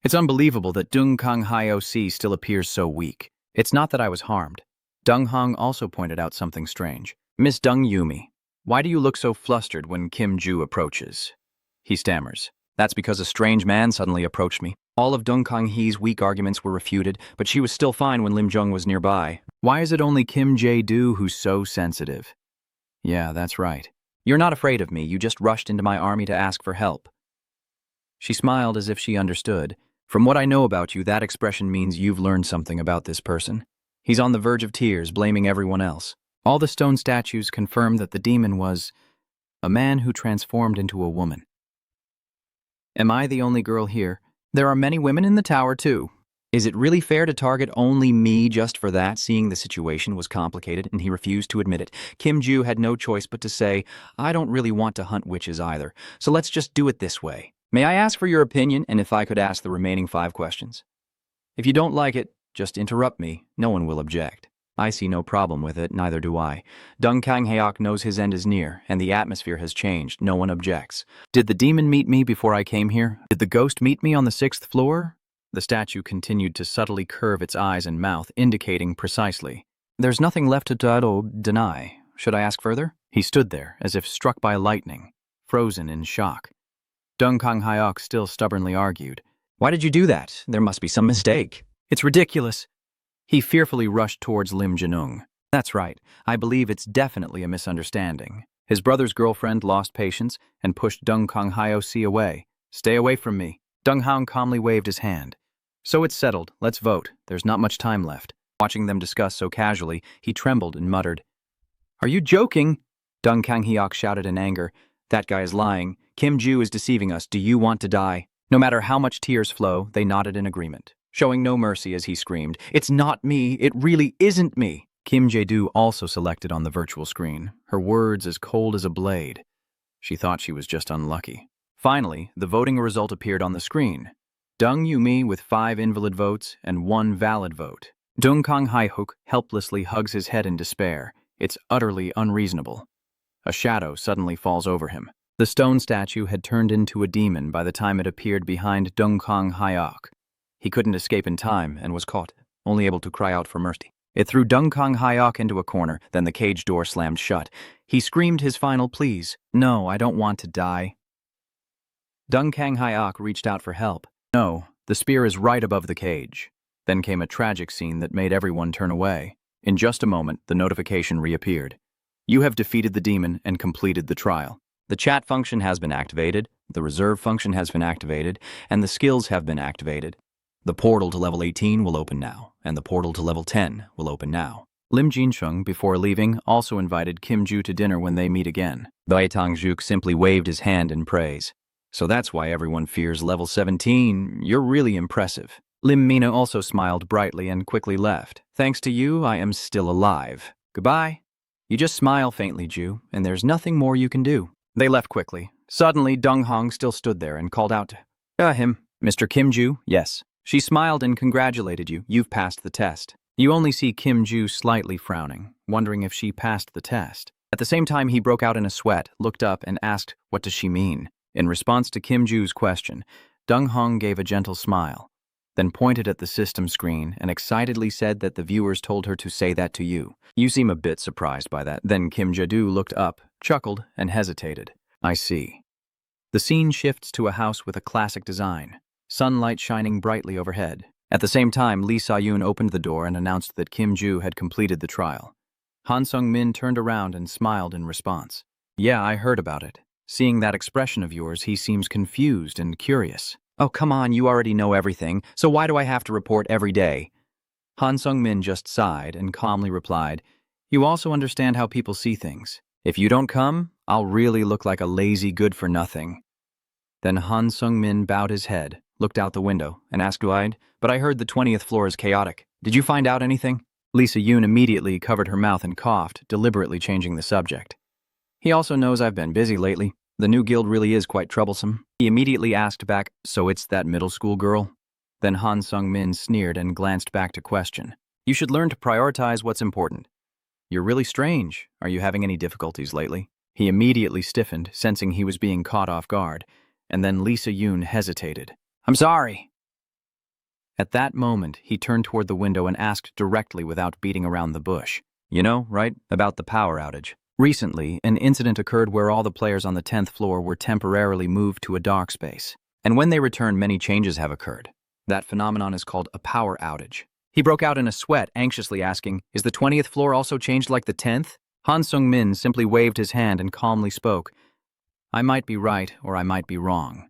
It's unbelievable that Dung Kang Hyok still appears so weak. It's not that I was harmed. Dung Hong also pointed out something strange. Miss Dung Yumi, why do you look so flustered when Kim Ju approaches? He stammers. That's because a strange man suddenly approached me. All of Dung Kang Hee's weak arguments were refuted, but she was still fine when Lim Jung was nearby. Why is it only Kim Jae-do who's so sensitive? Yeah, that's right. You're not afraid of me, you just rushed into my army to ask for help. She smiled as if she understood. From what I know about you, that expression means you've learned something about this person. He's on the verge of tears, blaming everyone else. All the stone statues confirm that the demon was a man who transformed into a woman. Am I the only girl here? There are many women in the tower, too. Is it really fair to target only me just for that, seeing the situation was complicated and he refused to admit it? Kim Ju had no choice but to say, I don't really want to hunt witches either, so let's just do it this way. May I ask for your opinion, and if I could ask the remaining 5 questions? If you don't like it, just interrupt me. No one will object. I see no problem with it, neither do I. Dung Kang Hyuk knows his end is near, and the atmosphere has changed. No one objects. Did the demon meet me before I came here? Did the ghost meet me on the 6th floor? The statue continued to subtly curve its eyes and mouth, indicating precisely. There's nothing left to deny. Should I ask further? He stood there, as if struck by lightning, frozen in shock. Dung Kang Hyuk still stubbornly argued. Why did you do that? There must be some mistake. It's ridiculous. He fearfully rushed towards Lim Janung. That's right. I believe it's definitely a misunderstanding. His brother's girlfriend lost patience and pushed Dung Kang Hyuk away. Stay away from me. Dung Hong calmly waved his hand. So it's settled. Let's vote. There's not much time left. Watching them discuss so casually, he trembled and muttered. Are you joking? Dung Kang Hyuk shouted in anger. That guy is lying. Kim Ju is deceiving us. Do you want to die? No matter how much tears flow, they nodded in agreement, showing no mercy as he screamed, It's not me. It really isn't me. Kim Jae-do also selected on the virtual screen, her words as cold as a blade. She thought she was just unlucky. Finally, the voting result appeared on the screen. Dung Yumi with 5 invalid votes and 1 valid vote. Dung Kang Hyuk helplessly hugs his head in despair. It's utterly unreasonable. A shadow suddenly falls over him. The stone statue had turned into a demon by the time it appeared behind Dung Kang Hyuk. He couldn't escape in time and was caught, only able to cry out for mercy. It threw Dung Kang Hyuk into a corner, then the cage door slammed shut. He screamed his final pleas. No, I don't want to die. Dung Kang Hyuk reached out for help. No, the spear is right above the cage. Then came a tragic scene that made everyone turn away. In just a moment, the notification reappeared. You have defeated the demon and completed the trial. The chat function has been activated, the reserve function has been activated, and the skills have been activated. The portal to level 18 will open now, and the portal to level 10 will open now. Lim Jinsheng, before leaving, also invited Kim Ju to dinner when they meet again. Bai Tangjuk simply waved his hand in praise. So that's why everyone fears level 17. You're really impressive. Lim Mina also smiled brightly and quickly left. Thanks to you, I am still alive. Goodbye. You just smile faintly, Ju, and there's nothing more you can do. They left quickly. Suddenly, Dung Hong still stood there and called out to him. Mr. Kim Ju, yes. She smiled and congratulated you. You've passed the test. You only see Kim Ju slightly frowning, wondering if she passed the test. At the same time, he broke out in a sweat, looked up, and asked, what does she mean? In response to Kim Ju's question, Dung Hong gave a gentle smile, then pointed at the system screen and excitedly said that the viewers told her to say that to you. You seem a bit surprised by that. Then Kim Jae-do looked up, chuckled, and hesitated. I see. The scene shifts to a house with a classic design, sunlight shining brightly overhead. At the same time, Lee Sa-yoon opened the door and announced that Kim Ju had completed the trial. Han Sung-min turned around and smiled in response. Yeah, I heard about it. Seeing that expression of yours, he seems confused and curious. Oh, come on, you already know everything, so why do I have to report every day? Han Sung-min just sighed and calmly replied, You also understand how people see things. If you don't come, I'll really look like a lazy good-for-nothing. Then Han Sung-min bowed his head, looked out the window, and asked wide, But I heard the 20th floor is chaotic. Did you find out anything? Lisa Yoon immediately covered her mouth and coughed, deliberately changing the subject. He also knows I've been busy lately. The new guild really is quite troublesome. He immediately asked back, so it's that middle school girl? Then Han Sung-min sneered and glanced back to question. You should learn to prioritize what's important. You're really strange. Are you having any difficulties lately? He immediately stiffened, sensing he was being caught off guard, and then Lee Se-yoon hesitated. I'm sorry. At that moment, he turned toward the window and asked directly without beating around the bush. You know, right, about the power outage. Recently, an incident occurred where all the players on the 10th floor were temporarily moved to a dark space. And when they returned, many changes have occurred. That phenomenon is called a power outage. He broke out in a sweat, anxiously asking, is the 20th floor also changed like the 10th? Han Sung-min simply waved his hand and calmly spoke. I might be right, or I might be wrong.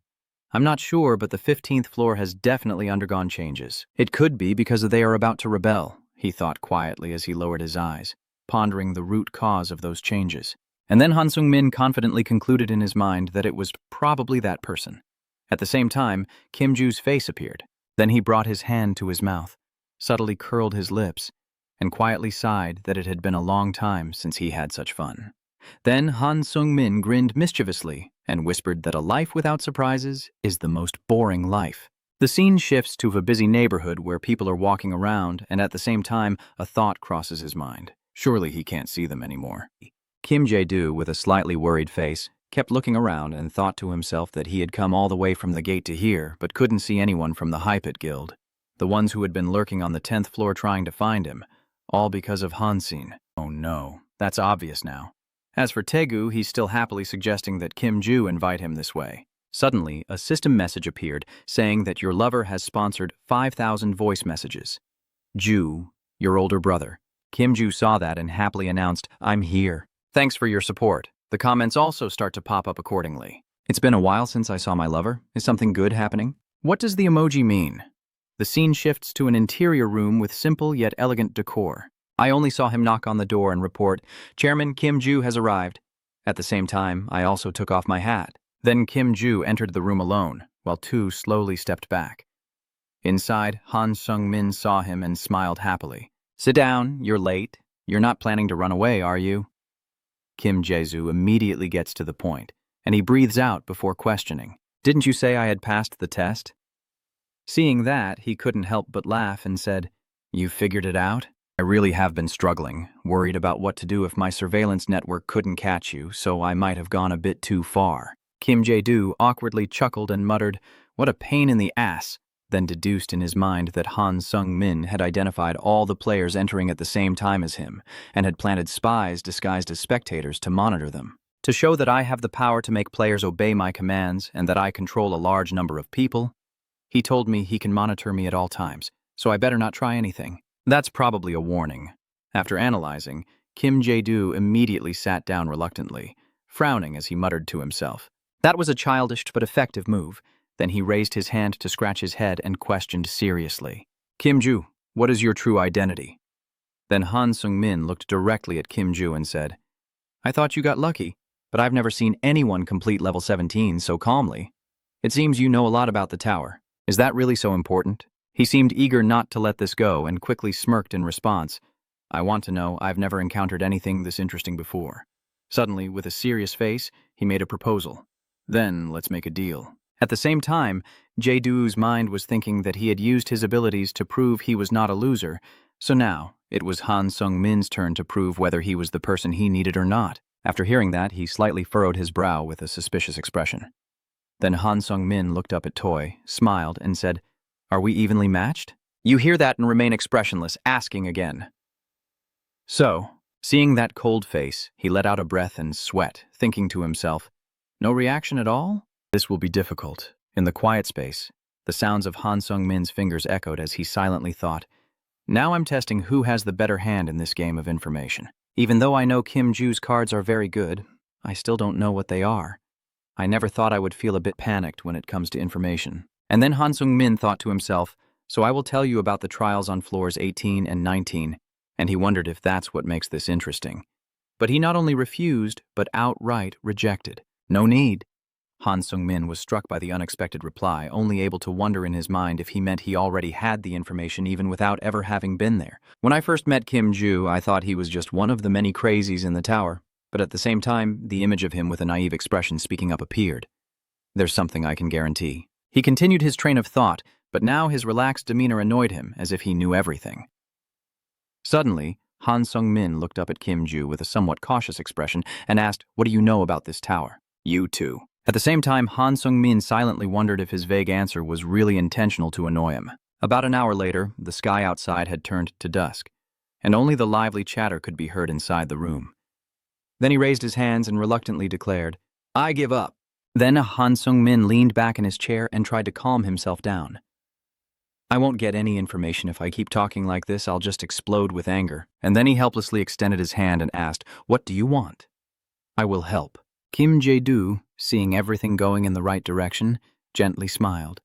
I'm not sure, but the 15th floor has definitely undergone changes. It could be because they are about to rebel, he thought quietly as he lowered his eyes, pondering the root cause of those changes. And then Han Sung-min confidently concluded in his mind that it was probably that person. At the same time, Kim Ju's face appeared. Then he brought his hand to his mouth, subtly curled his lips, and quietly sighed that it had been a long time since he had such fun. Then Han Sung-min grinned mischievously and whispered that a life without surprises is the most boring life. The scene shifts to a busy neighborhood where people are walking around, and at the same time, a thought crosses his mind. Surely he can't see them anymore. Kim Jae-do, with a slightly worried face, kept looking around and thought to himself that he had come all the way from the gate to here, but couldn't see anyone from the Hypit Guild. The ones who had been lurking on the 10th floor trying to find him, all because of Hansin. Oh no, that's obvious now. As for Taegu, he's still happily suggesting that Kim Ju invite him this way. Suddenly, a system message appeared saying that your lover has sponsored 5,000 voice messages. Ju, your older brother. Kim Ju saw that and happily announced, I'm here. Thanks for your support. The comments also start to pop up accordingly. It's been a while since I saw my lover. Is something good happening? What does the emoji mean? The scene shifts to an interior room with simple yet elegant decor. I only saw him knock on the door and report, Chairman Kim Ju has arrived. At the same time, I also took off my hat. Then Kim Ju entered the room alone, while two slowly stepped back. Inside, Han Sung-min saw him and smiled happily. Sit down, you're late. You're not planning to run away, are you? Kim Jae-soo immediately gets to the point, and he breathes out before questioning. Didn't you say I had passed the test? Seeing that, he couldn't help but laugh and said, You figured it out? I really have been struggling, worried about what to do if my surveillance network couldn't catch you, so I might have gone a bit too far. Kim Jae-do awkwardly chuckled and muttered, What a pain in the ass, then deduced in his mind that Han Sung-min had identified all the players entering at the same time as him, and had planted spies disguised as spectators to monitor them. To show that I have the power to make players obey my commands and that I control a large number of people, he told me he can monitor me at all times, so I better not try anything. That's probably a warning. After analyzing, Kim Jae-do immediately sat down reluctantly, frowning as he muttered to himself. That was a childish but effective move. Then he raised his hand to scratch his head and questioned seriously. Kim Ju, what is your true identity? Then Han Sung-min looked directly at Kim Ju and said, I thought you got lucky, but I've never seen anyone complete level 17 so calmly. It seems you know a lot about the tower. Is that really so important? He seemed eager not to let this go and quickly smirked in response. I want to know, I've never encountered anything this interesting before. Suddenly, with a serious face, he made a proposal. Then, let's make a deal. At the same time, Jae-do's mind was thinking that he had used his abilities to prove he was not a loser, so now it was Han Sung-min's turn to prove whether he was the person he needed or not. After hearing that, he slightly furrowed his brow with a suspicious expression. Then Han Sung-min looked up at Toy, smiled, and said, Are we evenly matched? You hear that and remain expressionless, asking again. So, seeing that cold face, he let out a breath and sweat, thinking to himself, No reaction at all? This will be difficult. In the quiet space, the sounds of Han Sung-min's fingers echoed as he silently thought, Now I'm testing who has the better hand in this game of information. Even though I know Kim Ju's cards are very good, I still don't know what they are. I never thought I would feel a bit panicked when it comes to information. And then Han Sung-min thought to himself, So I will tell you about the trials on floors 18 and 19, and he wondered if that's what makes this interesting. But he not only refused, but outright rejected. No need. Han Sung-min was struck by the unexpected reply, only able to wonder in his mind if he meant he already had the information even without ever having been there. When I first met Kim Ju, I thought he was just one of the many crazies in the tower. But at the same time, the image of him with a naive expression speaking up appeared. There's something I can guarantee. He continued his train of thought, but now his relaxed demeanor annoyed him, as if he knew everything. Suddenly, Han Sung-min looked up at Kim Ju with a somewhat cautious expression and asked, "What do you know about this tower?" "You too." At the same time, Han Sung-min silently wondered if his vague answer was really intentional to annoy him. About an hour later, the sky outside had turned to dusk, and only the lively chatter could be heard inside the room. Then he raised his hands and reluctantly declared, "I give up." Then Han Sung-min leaned back in his chair and tried to calm himself down. "I won't get any information if I keep talking like this. I'll just explode with anger." And then he helplessly extended his hand and asked, "What do you want?" "I will help." Kim Jae-do, seeing everything going in the right direction, gently smiled.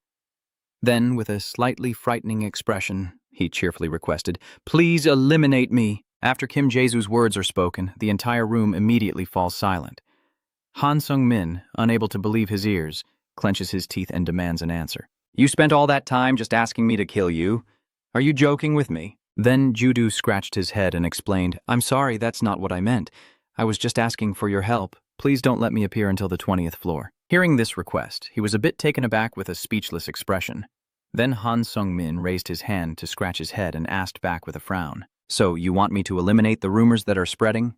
Then, with a slightly frightening expression, he cheerfully requested, "Please eliminate me." After Kim Jae-doo's words are spoken, the entire room immediately falls silent. Han Sung-min, unable to believe his ears, clenches his teeth and demands an answer. "You spent all that time just asking me to kill you? Are you joking with me?" Then Ju-do scratched his head and explained, "I'm sorry, that's not what I meant. I was just asking for your help. Please don't let me appear until the 20th floor." Hearing this request, he was a bit taken aback with a speechless expression. Then Han Sung-min raised his hand to scratch his head and asked back with a frown, "So you want me to eliminate the rumors that are spreading?"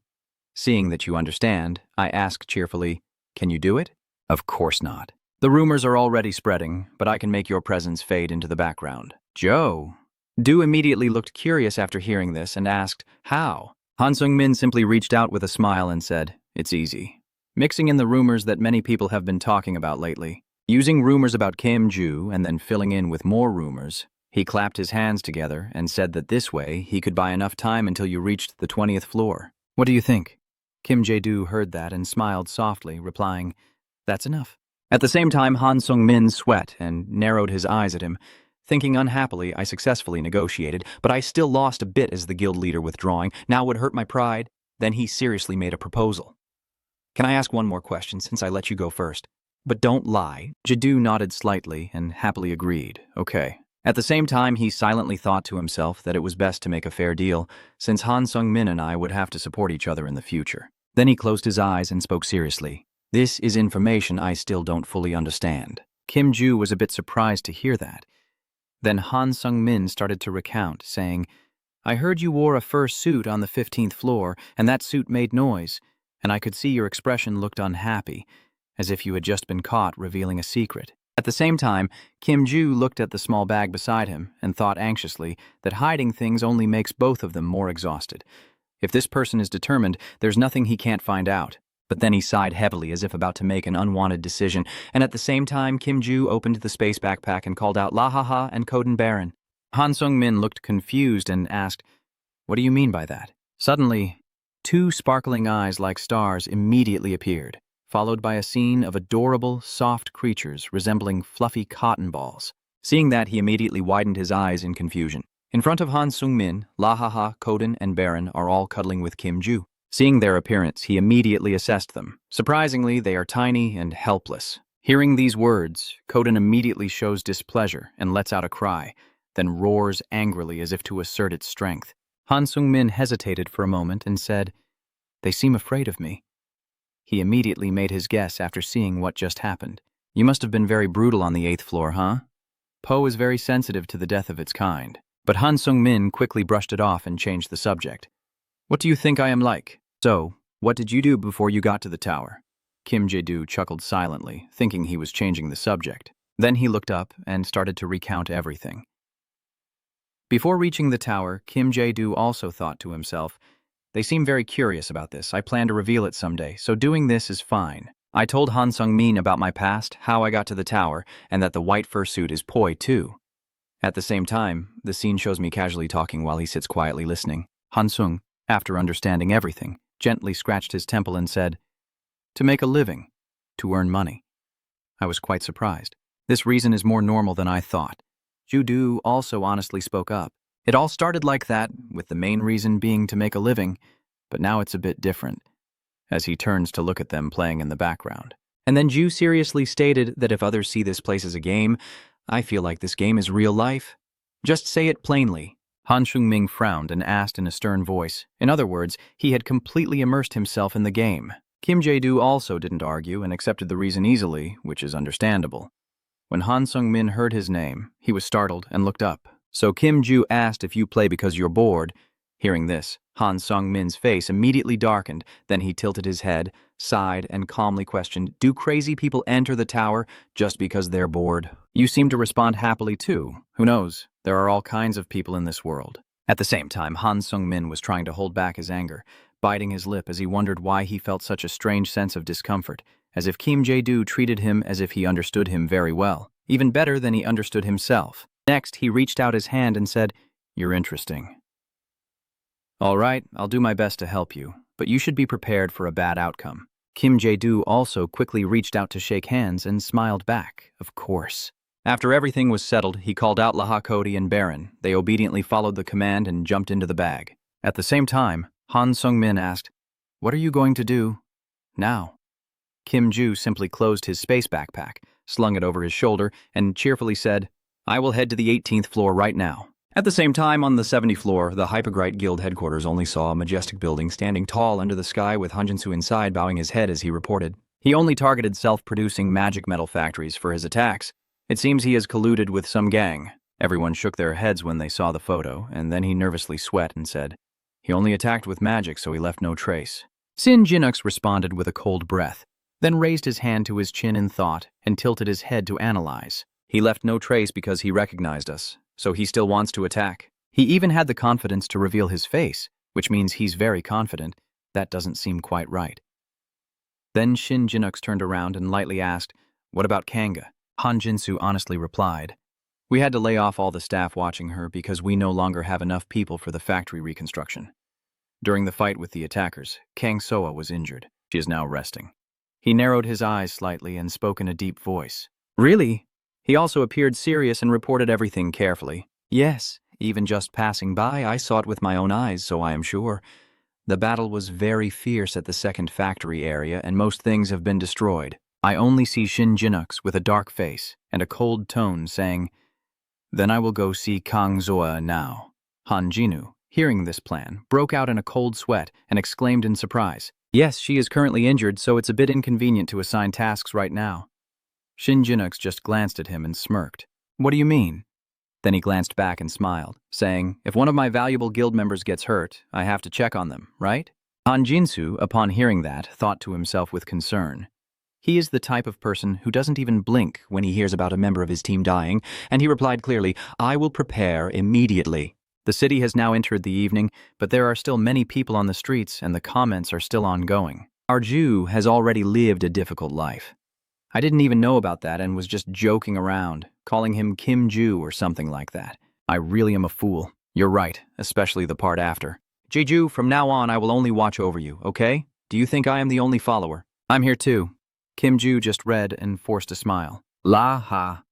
Seeing that you understand, I ask cheerfully, "Can you do it?" "Of course not. The rumors are already spreading, but I can make your presence fade into the background." "Joe?" Du immediately looked curious after hearing this and asked, "How?" Han Sung-min simply reached out with a smile and said, "It's easy. Mixing in the rumors that many people have been talking about lately. Using rumors about Kim Ju and then filling in with more rumors." He clapped his hands together and said that this way he could buy enough time until you reached the 20th floor. "What do you think?" Kim Jae-do heard that and smiled softly, replying, "That's enough." At the same time, Han Sung-min sweat and narrowed his eyes at him, thinking unhappily I successfully negotiated, but I still lost a bit as the guild leader withdrawing. Now would hurt my pride. Then he seriously made a proposal. "Can I ask one more question since I let you go first? But don't lie." Jae-do nodded slightly and happily agreed, "Okay." At the same time, he silently thought to himself that it was best to make a fair deal, since Han Sung-min and I would have to support each other in the future. Then he closed his eyes and spoke seriously. "This is information I still don't fully understand." Kim Ju was a bit surprised to hear that. Then Han Sung-min started to recount, saying, "I heard you wore a fur suit on the 15th floor, and that suit made noise, and I could see your expression looked unhappy, as if you had just been caught revealing a secret." At the same time, Kim Ju looked at the small bag beside him and thought anxiously that hiding things only makes both of them more exhausted. If this person is determined, there's nothing he can't find out. But then he sighed heavily as if about to make an unwanted decision, and at the same time, Kim Ju opened the space backpack and called out, "La ha ha," and Koden Baron. Han Sung-min looked confused and asked, "What do you mean by that?" Suddenly, two sparkling eyes like stars immediately appeared, followed by a scene of adorable, soft creatures resembling fluffy cotton balls. Seeing that, he immediately widened his eyes in confusion. In front of Han Sung-min, La ha ha, Koden, and Baron are all cuddling with Kim Ju. Seeing their appearance, he immediately assessed them. Surprisingly, they are tiny and helpless. Hearing these words, Koden immediately shows displeasure and lets out a cry, then roars angrily as if to assert its strength. Han Sung-min hesitated for a moment and said, "They seem afraid of me." He immediately made his guess after seeing what just happened. "You must have been very brutal on the 8th floor, huh?" Po is very sensitive to the death of its kind. But Han Sung-min quickly brushed it off and changed the subject. "What do you think I am like?" "So, what did you do before you got to the tower?" Kim Jae-do chuckled silently, thinking he was changing the subject. Then he looked up and started to recount everything. Before reaching the tower, Kim Jae-do also thought to himself, "They seem very curious about this. I plan to reveal it someday, so doing this is fine. I told Han Sung-min about my past, how I got to the tower, and that the white fursuit is poi too." At the same time, the scene shows me casually talking while he sits quietly listening. Han Sung, after understanding everything, gently scratched his temple and said, "To make a living, to earn money." I was quite surprised. This reason is more normal than I thought. Ju-do also honestly spoke up. "It all started like that, with the main reason being to make a living, but now it's a bit different," as he turns to look at them playing in the background. And then Ju seriously stated that if others see this place as a game, I feel like this game is real life. Just say it plainly. Han Shungming frowned and asked in a stern voice. In other words, he had completely immersed himself in the game. Kim Jae-do also didn't argue and accepted the reason easily, which is understandable. When Han Sung-min heard his name, he was startled and looked up. So Kim Ju asked if you play because you're bored. Hearing this, Han Sung-min's face immediately darkened, then he tilted his head, sighed, and calmly questioned, do crazy people enter the tower just because they're bored? You seem to respond happily too. Who knows? There are all kinds of people in this world. At the same time, Han Sung-min was trying to hold back his anger, biting his lip as he wondered why he felt such a strange sense of discomfort, as if Kim Jae-do treated him as if he understood him very well, even better than he understood himself. Next, he reached out his hand and said, "You're interesting." "All right, I'll do my best to help you, but you should be prepared for a bad outcome." Kim Jae-do also quickly reached out to shake hands and smiled back, of course. After everything was settled, he called out Laha Cody and Baron. They obediently followed the command and jumped into the bag. At the same time, Han Sung-min asked, "What are you going to do now?" Kim Ju simply closed his space backpack, slung it over his shoulder, and cheerfully said, "I will head to the 18th floor right now." At the same time, on the 70th floor, the Hypergrite Guild headquarters only saw a majestic building standing tall under the sky with Hanjinsu inside bowing his head as he reported. He only targeted self-producing magic metal factories for his attacks. It seems he has colluded with some gang. Everyone shook their heads when they saw the photo, and then he nervously sweat and said, "He only attacked with magic, so he left no trace." Sin Jinux responded with a cold breath, then raised his hand to his chin in thought and tilted his head to analyze. "He left no trace because he recognized us, so he still wants to attack. He even had the confidence to reveal his face, which means he's very confident. That doesn't seem quite right." Then Shin Jinux turned around and lightly asked, "What about Kanga?" Han Jinsu honestly replied, "We had to lay off all the staff watching her because we no longer have enough people for the factory reconstruction. During the fight with the attackers, Kang Soa was injured. She is now resting." He narrowed his eyes slightly and spoke in a deep voice. "Really?" He also appeared serious and reported everything carefully. "Yes, even just passing by, I saw it with my own eyes, so I am sure. The battle was very fierce at the second factory area, and most things have been destroyed." I only see Shin Jinux with a dark face and a cold tone saying, "Then I will go see Kang Zoa now." Han Jinu, hearing this plan, broke out in a cold sweat and exclaimed in surprise, "Yes, she is currently injured, so it's a bit inconvenient to assign tasks right now." Shin Jinux just glanced at him and smirked. "What do you mean?" Then he glanced back and smiled, saying, "If one of my valuable guild members gets hurt, I have to check on them, right?" Han Jinsu, upon hearing that, thought to himself with concern. He is the type of person who doesn't even blink when he hears about a member of his team dying, and he replied clearly, "I will prepare immediately." The city has now entered the evening, but there are still many people on the streets and the comments are still ongoing. Our Jew has already lived a difficult life. I didn't even know about that and was just joking around, calling him Kim Ju or something like that. I really am a fool. You're right, especially the part after. Jeju, from now on I will only watch over you, okay? Do you think I am the only follower? I'm here too. Kim Ju just read and forced a smile. La ha.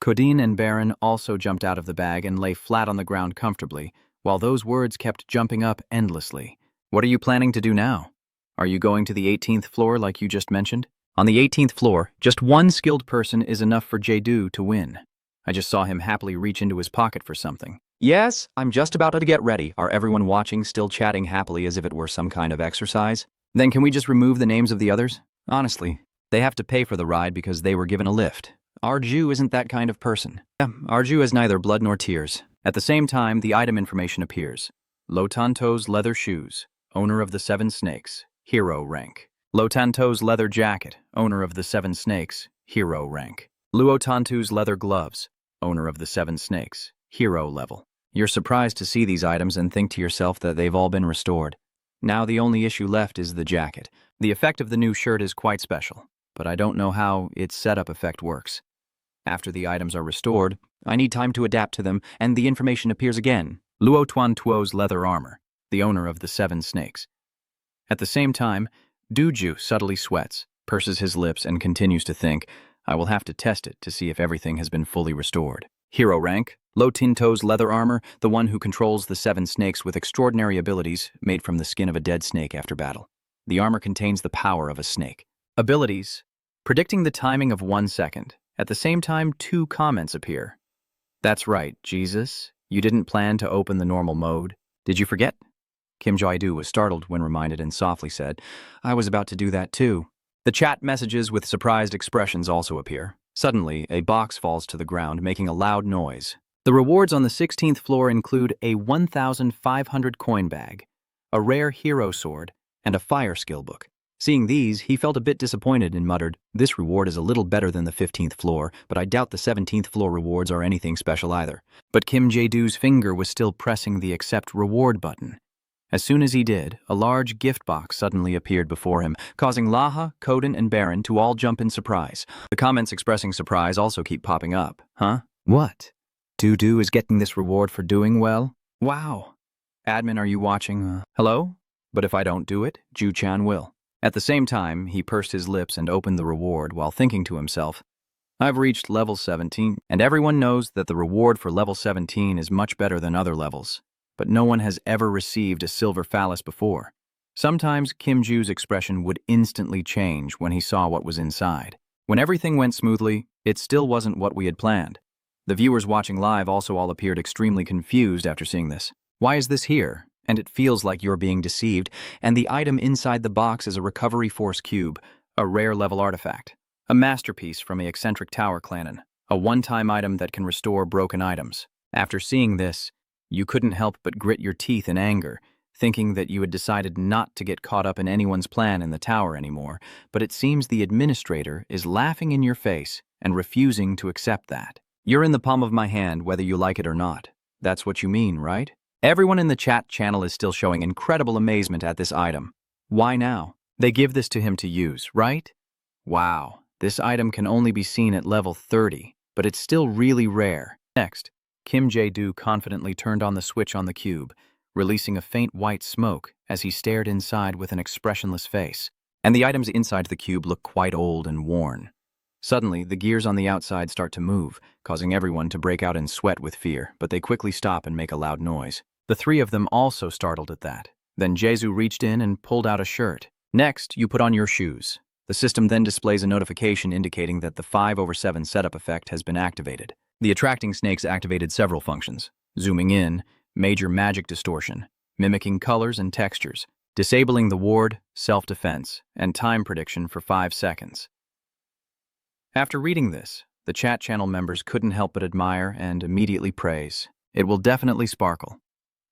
Kodin and Baron also jumped out of the bag and lay flat on the ground comfortably, while those words kept jumping up endlessly. What are you planning to do now? Are you going to the 18th floor like you just mentioned? On the 18th floor, just one skilled person is enough for Jae-do to win. I just saw him happily reach into his pocket for something. Yes, I'm just about to get ready. Are everyone watching still chatting happily as if it were some kind of exercise? Then can we just remove the names of the others? Honestly, they have to pay for the ride because they were given a lift. Arju isn't that kind of person. Yeah, Arju has neither blood nor tears. At the same time, the item information appears. Lotanto's leather shoes, owner of the 7 snakes, hero rank. Lotanto's leather jacket, owner of the 7 snakes, hero rank. Luotantu's leather gloves, owner of the 7 snakes, hero level. You're surprised to see these items and think to yourself that they've all been restored. Now the only issue left is the jacket. The effect of the new shirt is quite special, but I don't know how its setup effect works. After the items are restored, I need time to adapt to them, and the information appears again. Luo Tuan Tuo's leather armor, the owner of the 7 snakes. At the same time, Duju subtly sweats, purses his lips, and continues to think, I will have to test it to see if everything has been fully restored. Hero rank, Lo Tinto's leather armor, the one who controls the 7 snakes with extraordinary abilities made from the skin of a dead snake after battle. The armor contains the power of a snake. Abilities, predicting the timing of 1 second. At the same time, 2 comments appear. That's right, Jesus. You didn't plan to open the normal mode? Did you forget? Kim Jae-do was startled when reminded and softly said, I was about to do that too. The chat messages with surprised expressions also appear. Suddenly, a box falls to the ground, making a loud noise. The rewards on the 16th floor include a 1,500 coin bag, a rare hero sword, and a fire skill book. Seeing these, he felt a bit disappointed and muttered, This reward is a little better than the 15th floor, but I doubt the 17th floor rewards are anything special either. But Kim Jae-do's finger was still pressing the accept reward button. As soon as he did, a large gift box suddenly appeared before him, causing Laha, Koden, and Baron to all jump in surprise. The comments expressing surprise also keep popping up. Huh? What? Do is getting this reward for doing well? Wow. Admin, are you watching? Hello? But if I don't do it, Ju-chan will. At the same time, he pursed his lips and opened the reward while thinking to himself, I've reached level 17, and everyone knows that the reward for level 17 is much better than other levels. But no one has ever received a silver phallus before. Sometimes Kim Ju's expression would instantly change when he saw what was inside. When everything went smoothly, it still wasn't what we had planned. The viewers watching live also all appeared extremely confused after seeing this. Why is this here? And it feels like you're being deceived, and the item inside the box is a recovery force cube, a rare level artifact, a masterpiece from a eccentric tower clanin, a one-time item that can restore broken items. After seeing this, you couldn't help but grit your teeth in anger, thinking that you had decided not to get caught up in anyone's plan in the tower anymore, but it seems the administrator is laughing in your face and refusing to accept that. You're in the palm of my hand whether you like it or not. That's what you mean, right? Everyone in the chat channel is still showing incredible amazement at this item. Why now? They give this to him to use, right? Wow, this item can only be seen at level 30, but it's still really rare. Next, Kim Jae-do confidently turned on the switch on the cube, releasing a faint white smoke as he stared inside with an expressionless face. And the items inside the cube look quite old and worn. Suddenly, the gears on the outside start to move, causing everyone to break out in sweat with fear, but they quickly stop and make a loud noise. The three of them also startled at that. Then Jesu reached in and pulled out a shirt. Next, you put on your shoes. The system then displays a notification indicating that the 5/7 setup effect has been activated. The attracting snakes activated several functions: zooming in, major magic distortion, mimicking colors and textures, disabling the ward, self-defense, and time prediction for 5 seconds. After reading this, the chat channel members couldn't help but admire and immediately praise. It will definitely sparkle.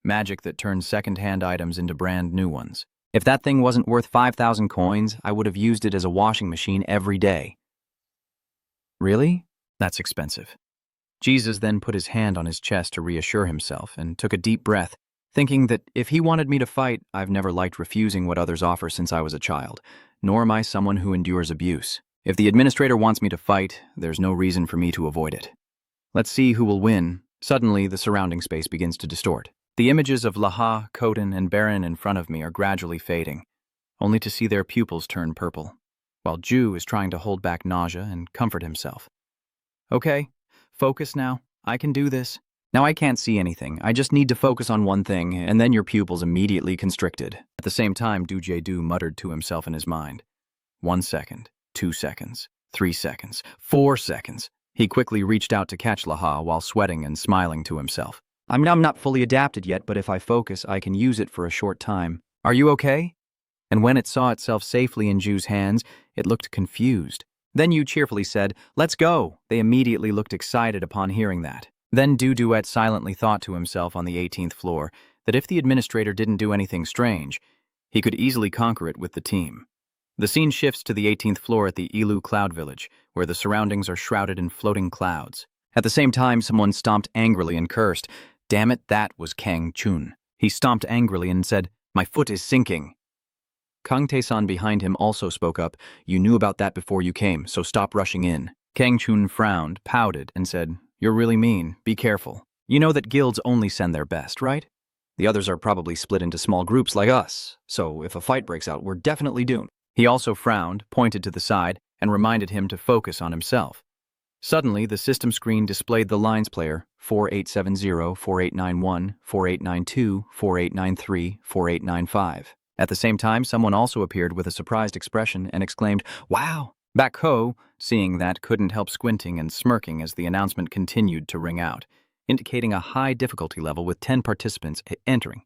Magic that turns second-hand items into brand new ones. If that thing wasn't worth 5,000 coins, I would have used it as a washing machine every day. Really? That's expensive. Jesus then put his hand on his chest to reassure himself and took a deep breath, thinking that if he wanted me to fight, I've never liked refusing what others offer since I was a child, nor am I someone who endures abuse. If the administrator wants me to fight, there's no reason for me to avoid it. Let's see who will win. Suddenly, the surrounding space begins to distort. The images of Laha, Koden, and Baron in front of me are gradually fading, only to see their pupils turn purple, while Ju is trying to hold back nausea and comfort himself. Okay, focus now. I can do this. Now I can't see anything. I just need to focus on one thing, and then your pupils immediately constricted. At the same time, Du Jae-do muttered to himself in his mind. 1 second. 2 seconds, 3 seconds, 4 seconds. He quickly reached out to catch Laha while sweating and smiling to himself. I'm not fully adapted yet, but if I focus, I can use it for a short time. Are you okay? And when it saw itself safely in Ju's hands, it looked confused. Then Yu cheerfully said, Let's go. They immediately looked excited upon hearing that. Then Duet silently thought to himself on the 18th floor that if the administrator didn't do anything strange, he could easily conquer it with the team. The scene shifts to the 18th floor at the Ilu Cloud Village, where the surroundings are shrouded in floating clouds. At the same time, someone stomped angrily and cursed. Damn it, that was Kang Chun. He stomped angrily and said, My foot is sinking. Kang Tae-san behind him also spoke up. You knew about that before you came, so stop rushing in. Kang Chun frowned, pouted, and said, You're really mean. Be careful. You know that guilds only send their best, right? The others are probably split into small groups like us, so if a fight breaks out, we're definitely doomed. He also frowned, pointed to the side, and reminded him to focus on himself. Suddenly, the system screen displayed the lines player 4870, 4891, 4892, 4893, 4895. At the same time, someone also appeared with a surprised expression and exclaimed, Wow! Back Ho, seeing that, couldn't help squinting and smirking as the announcement continued to ring out. indicating a high difficulty level with 10 participants entering.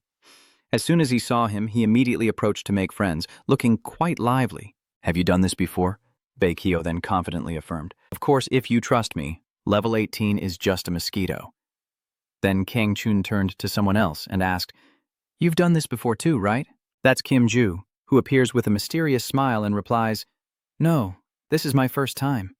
As soon as he saw him, he immediately approached to make friends, looking quite lively. "Have you done this before?" Baekhyun then confidently affirmed. "Of course, if you trust me, level 18 is just a mosquito." Then Kang Chun turned to someone else and asked, "You've done this before too, right?" That's Kim Ju, who appears with a mysterious smile and replies, "No, this is my first time."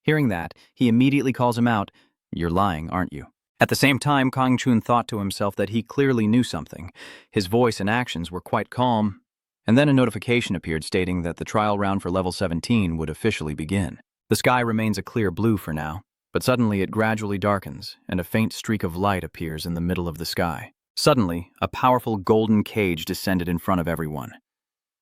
Hearing that, he immediately calls him out, "You're lying, aren't you?" At the same time, Kang Chun thought to himself that he clearly knew something. His voice and actions were quite calm. And then a notification appeared stating that the trial round for level 17 would officially begin. The sky remains a clear blue for now, but suddenly it gradually darkens, and a faint streak of light appears in the middle of the sky. Suddenly, a powerful golden cage descended in front of everyone.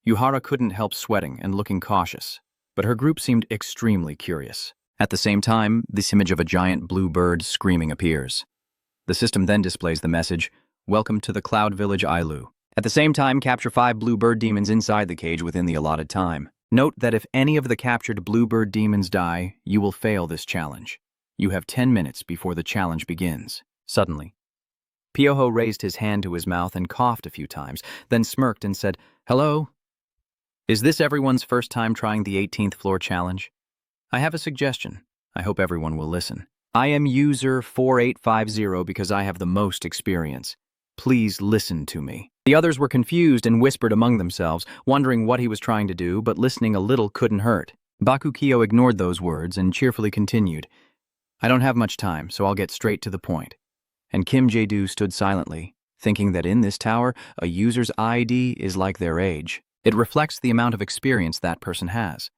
Yuhara couldn't help sweating and looking cautious, but her group seemed extremely curious. At the same time, this image of a giant blue bird screaming appears. The system then displays the message, "Welcome to the Cloud Village Ailu." At the same time, capture 5 blue bird demons inside the cage within the allotted time. Note that if any of the captured blue bird demons die, you will fail this challenge. You have 10 minutes before the challenge begins. Suddenly, Pyoho raised his hand to his mouth and coughed a few times, then smirked and said, "Hello? Is this everyone's first time trying the 18th floor challenge? I have a suggestion. I hope everyone will listen. I am user 4850 because I have the most experience. Please listen to me." The others were confused and whispered among themselves, wondering what he was trying to do, but listening a little couldn't hurt. Bakukio ignored those words and cheerfully continued, "I don't have much time, so I'll get straight to the point." And Kim Jae-do stood silently, thinking that in this tower, a user's ID is like their age. It reflects the amount of experience that person has.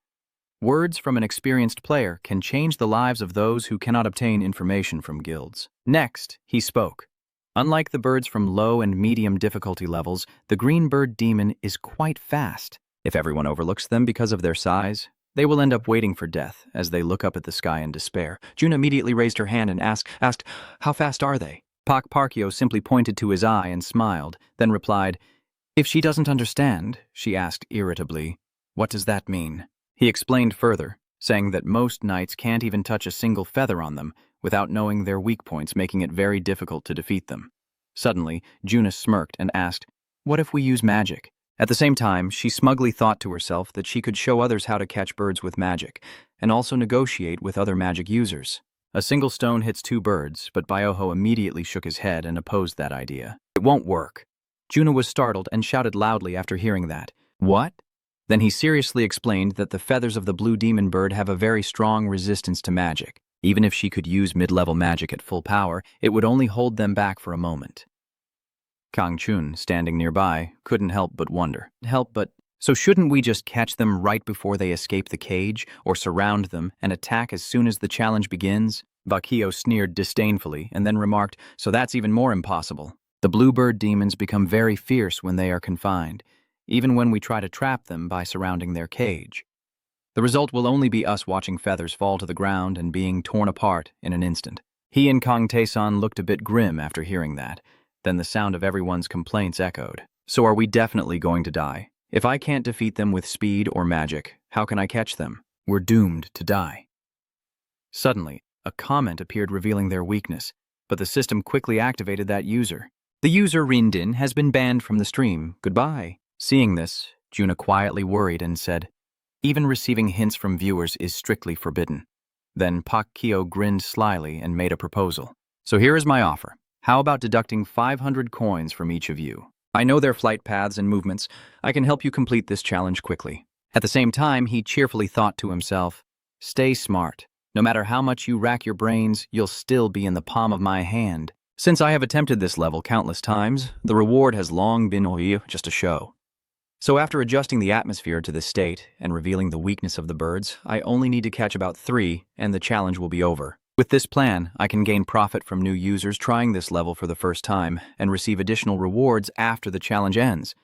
Words from an experienced player can change the lives of those who cannot obtain information from guilds. Next, he spoke. Unlike the birds from low and medium difficulty levels, the green bird demon is quite fast. If everyone overlooks them because of their size, they will end up waiting for death as they look up at the sky in despair. June immediately raised her hand and asked, "How fast are they?" Pak Parkyo simply pointed to his eye and smiled, then replied, "If she doesn't understand," she asked irritably, "what does that mean?" He explained further, saying that most knights can't even touch a single feather on them without knowing their weak points, making it very difficult to defeat them. Suddenly, Juna smirked and asked, "What if we use magic?" At the same time, she smugly thought to herself that she could show others how to catch birds with magic, and also negotiate with other magic users. A single stone hits 2 birds, but Byoho immediately shook his head and opposed that idea. "It won't work." Juna was startled and shouted loudly after hearing that. "What?" Then he seriously explained that the feathers of the blue demon bird have a very strong resistance to magic. Even if she could use mid-level magic at full power, it would only hold them back for a moment. Kang Chun, standing nearby, couldn't help but wonder. So shouldn't we just catch them right before they escape the cage, or surround them and attack as soon as the challenge begins? Bakio sneered disdainfully and then remarked, "So that's even more impossible. The bluebird demons become very fierce when they are confined, even when we try to trap them by surrounding their cage. The result will only be us watching feathers fall to the ground and being torn apart in an instant." He and Kang Tae-san looked a bit grim after hearing that. Then the sound of everyone's complaints echoed. "So are we definitely going to die? If I can't defeat them with speed or magic, how can I catch them? We're doomed to die." Suddenly, a comment appeared revealing their weakness, but the system quickly activated that user. "The user Rindin has been banned from the stream. Goodbye." Seeing this, Juna quietly worried and said, "Even receiving hints from viewers is strictly forbidden." Then Pak Kyo grinned slyly and made a proposal. "So here is my offer. How about deducting 500 coins from each of you? I know their flight paths and movements. I can help you complete this challenge quickly." At the same time, he cheerfully thought to himself, "Stay smart. No matter how much you rack your brains, you'll still be in the palm of my hand. Since I have attempted this level countless times, the reward has long been just a show. So after adjusting the atmosphere to this state and revealing the weakness of the birds, I only need to catch about 3 and the challenge will be over. With this plan, I can gain profit from new users trying this level for the first time and receive additional rewards after the challenge ends.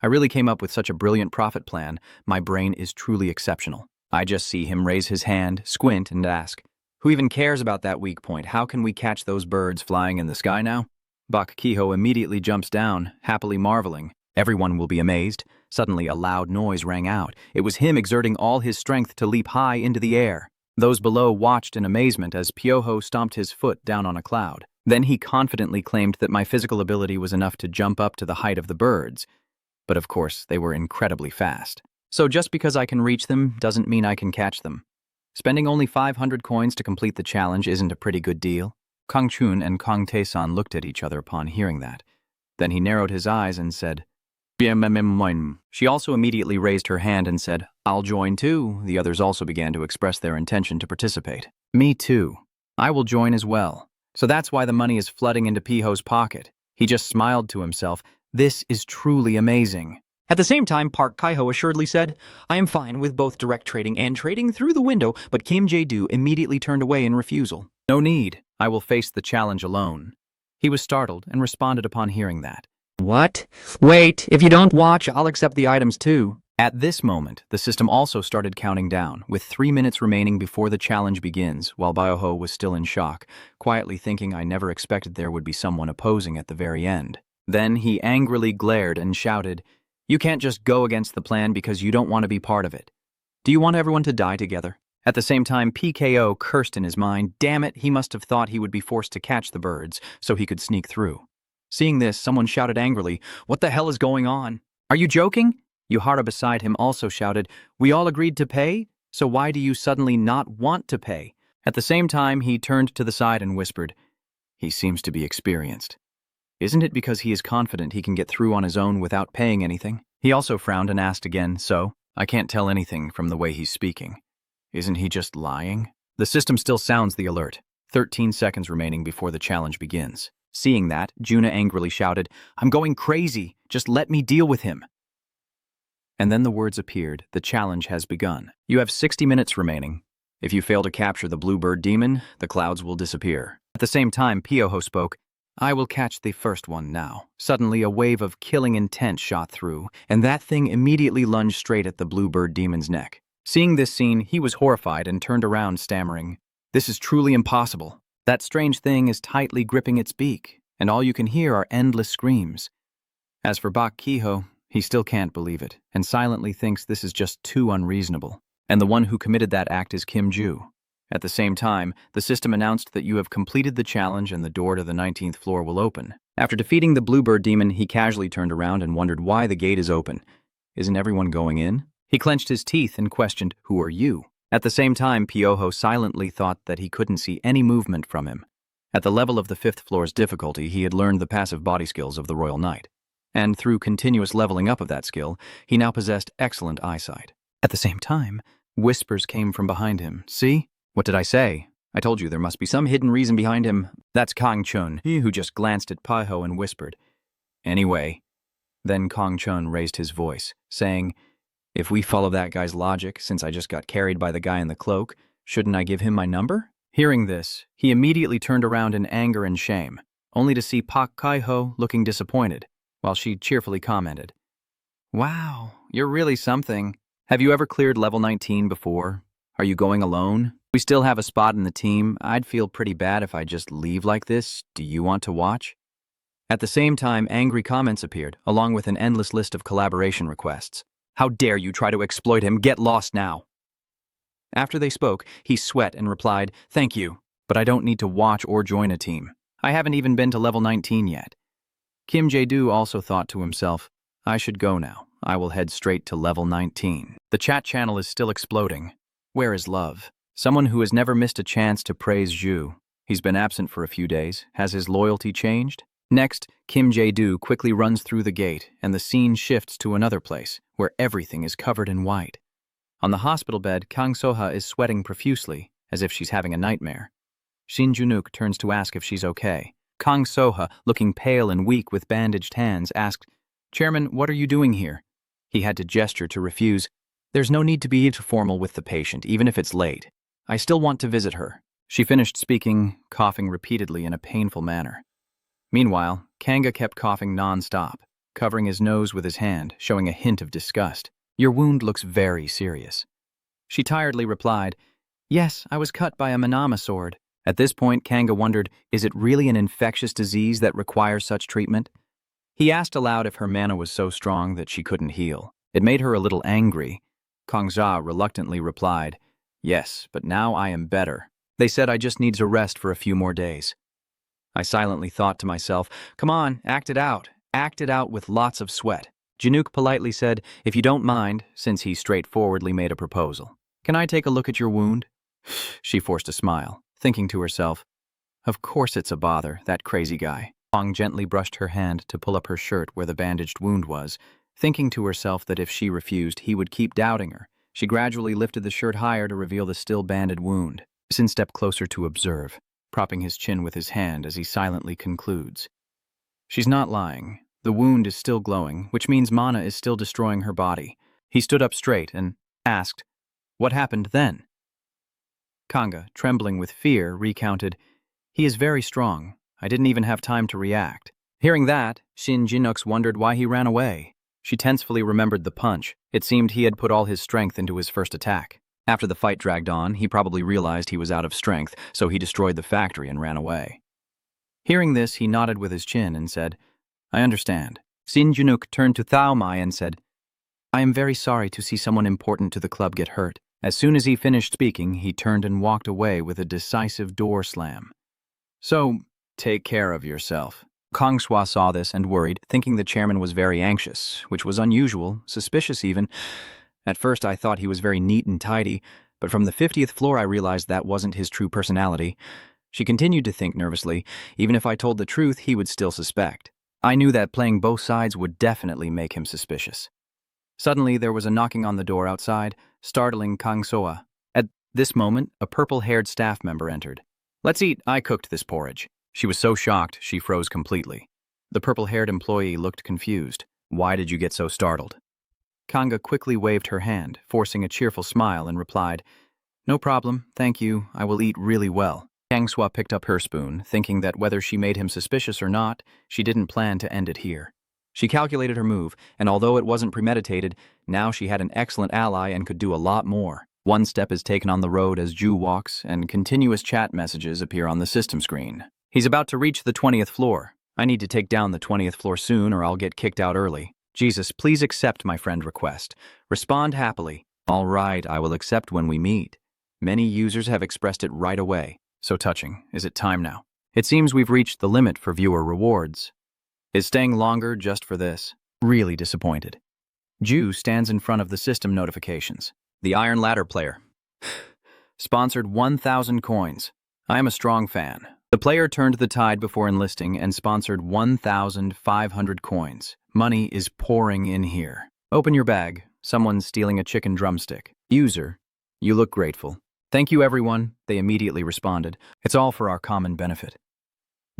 I really came up with such a brilliant profit plan. My brain is truly exceptional." I just see him raise his hand, squint, and ask, "Who even cares about that weak point? How can we catch those birds flying in the sky now?" Bak Kiho immediately jumps down, happily marveling. Everyone will be amazed. Suddenly a loud noise rang out. It was him exerting all his strength to leap high into the air. Those below watched in amazement as Pyoho stomped his foot down on a cloud. Then he confidently claimed that my physical ability was enough to jump up to the height of the birds. But of course, they were incredibly fast. So just because I can reach them doesn't mean I can catch them. Spending only 500 coins to complete the challenge isn't a pretty good deal. Kang Chun and Kang Tae-san looked at each other upon hearing that. Then he narrowed his eyes and said, "Bien. She also immediately raised her hand and said, "I'll join too." The others also began to express their intention to participate. Me too. I will join as well. So that's why the money is flooding into Piho's pocket. He just smiled to himself. This is truly amazing. At the same time, Park Kaiho assuredly said, "I am fine with both direct trading and trading through the window," but Kim Jae-do immediately turned away in refusal. No need. I will face the challenge alone. He was startled and responded upon hearing that. What? Wait, if you don't watch, I'll accept the items too. At this moment, the system also started counting down, with 3 minutes remaining before the challenge begins, while Bioho was still in shock, quietly thinking I never expected there would be someone opposing at the very end. Then he angrily glared and shouted, "You can't just go against the plan because you don't want to be part of it. Do you want everyone to die together?" At the same time, PKO cursed in his mind. Damn it, he must have thought he would be forced to catch the birds, so he could sneak through. Seeing this, someone shouted angrily, "What the hell is going on?" "Are you joking?" Yuhara beside him also shouted, "We all agreed to pay? So why do you suddenly not want to pay?" At the same time, he turned to the side and whispered, "He seems to be experienced. Isn't it because he is confident he can get through on his own without paying anything?" He also frowned and asked again, "So? I can't tell anything from the way he's speaking. Isn't he just lying?" The system still sounds the alert. 13 seconds remaining before the challenge begins. Seeing that, Juna angrily shouted, "I'm going crazy. Just let me deal with him." And then the words appeared, "The challenge has begun. You have 60 minutes remaining. If you fail to capture the bluebird demon, the clouds will disappear." At the same time, Pioho spoke, "I will catch the first one now." Suddenly, a wave of killing intent shot through, and that thing immediately lunged straight at the bluebird demon's neck. Seeing this scene, he was horrified and turned around, stammering, "This is truly impossible. That strange thing is tightly gripping its beak, and all you can hear are endless screams." As for Bak Kiho, he still can't believe it, and silently thinks this is just too unreasonable. And the one who committed that act is Kim Ju. At the same time, the system announced that you have completed the challenge and the door to the 19th floor will open. After defeating the bluebird demon, he casually turned around and wondered why the gate is open. Isn't everyone going in? He clenched his teeth and questioned, "Who are you?" At the same time, Pioho silently thought that he couldn't see any movement from him. At the level of the 5th floor's difficulty, he had learned the passive body skills of the Royal Knight. And through continuous leveling up of that skill, he now possessed excellent eyesight. At the same time, whispers came from behind him. "See? What did I say? I told you there must be some hidden reason behind him." That's Kang Chun, who just glanced at Paiho and whispered, "Anyway." Then Kang Chun raised his voice, saying, "If we follow that guy's logic, since I just got carried by the guy in the cloak, shouldn't I give him my number?" Hearing this, he immediately turned around in anger and shame, only to see Pak Kaiho looking disappointed, while she cheerfully commented, "Wow, you're really something. Have you ever cleared level 19 before? Are you going alone? We still have a spot in the team. I'd feel pretty bad if I just leave like this. Do you want to watch?" At the same time, angry comments appeared, along with an endless list of collaboration requests. "How dare you try to exploit him? Get lost now." After they spoke, he sweat and replied, "Thank you, but I don't need to watch or join a team. I haven't even been to level 19 yet." Kim Jae-do also thought to himself, "I should go now. I will head straight to level 19. The chat channel is still exploding. Where is Love? Someone who has never missed a chance to praise Zhu. He's been absent for a few days. Has his loyalty changed? Next, Kim Jae-do quickly runs through the gate, and the scene shifts to another place, where everything is covered in white. On the hospital bed, Kang Soha is sweating profusely, as if she's having a nightmare. Shin Junuk turns to ask if she's okay. Kang Soha, looking pale and weak with bandaged hands, asked, "Chairman, what are you doing here?" He had to gesture to refuse. "There's no need to be too formal with the patient, even if it's late. I still want to visit her." She finished speaking, coughing repeatedly in a painful manner. Meanwhile, Kanga kept coughing non-stop, covering his nose with his hand, showing a hint of disgust. "Your wound looks very serious." She tiredly replied, "Yes, I was cut by a Manama sword." At this point, Kanga wondered, is it really an infectious disease that requires such treatment? He asked aloud if her mana was so strong that she couldn't heal. It made her a little angry. Kangja reluctantly replied, "Yes, but now I am better. They said I just need to rest for a few more days." I silently thought to myself, come on, act it out. Act it out with lots of sweat. Janook politely said, if you don't mind, since he straightforwardly made a proposal. Can I take a look at your wound? She forced a smile, thinking to herself, of course it's a bother, that crazy guy. Hong gently brushed her hand to pull up her shirt where the bandaged wound was, thinking to herself that if she refused, he would keep doubting her. She gradually lifted the shirt higher to reveal the still banded wound. Sin stepped closer to observe, propping his chin with his hand as he silently concludes. She's not lying. The wound is still glowing, which means mana is still destroying her body. He stood up straight and asked, what happened then? Kanga, trembling with fear, recounted, he is very strong. I didn't even have time to react. Hearing that, Shin Jinux wondered why he ran away. She tensefully remembered the punch. It seemed he had put all his strength into his first attack. After the fight dragged on, he probably realized he was out of strength, so he destroyed the factory and ran away. Hearing this, he nodded with his chin and said, I understand. Shin Jinuk turned to Thao Mai and said, I am very sorry to see someone important to the club get hurt. As soon as he finished speaking, he turned and walked away with a decisive door slam. So, take care of yourself. Kong Sua saw this and worried, thinking the chairman was very anxious, which was unusual, suspicious even. At first I thought he was very neat and tidy, but from the 50th floor I realized that wasn't his true personality. She continued to think nervously, even if I told the truth, he would still suspect. I knew that playing both sides would definitely make him suspicious. Suddenly there was a knocking on the door outside, startling Kang Soa. At this moment, a purple-haired staff member entered. Let's eat, I cooked this porridge. She was so shocked, she froze completely. The purple-haired employee looked confused. Why did you get so startled? Kanga quickly waved her hand, forcing a cheerful smile, and replied, no problem, thank you, I will eat really well. Kang Sua picked up her spoon, thinking that whether she made him suspicious or not, she didn't plan to end it here. She calculated her move, and although it wasn't premeditated, now she had an excellent ally and could do a lot more. One step is taken on the road as Ju walks, and continuous chat messages appear on the system screen. He's about to reach the 20th floor. I need to take down the 20th floor soon or I'll get kicked out early. Jesus, please accept my friend request. Respond happily. All right, I will accept when we meet. Many users have expressed it right away. So touching. Is it time now? It seems we've reached the limit for viewer rewards. Is staying longer just for this? Really disappointed. Ju stands in front of the system notifications. The Iron Ladder player. Sponsored 1,000 coins. I am a strong fan. The player turned the tide before enlisting and sponsored 1,500 coins. Money is pouring in here. Open your bag. Someone's stealing a chicken drumstick. User, you look grateful. Thank you, everyone, they immediately responded. It's all for our common benefit.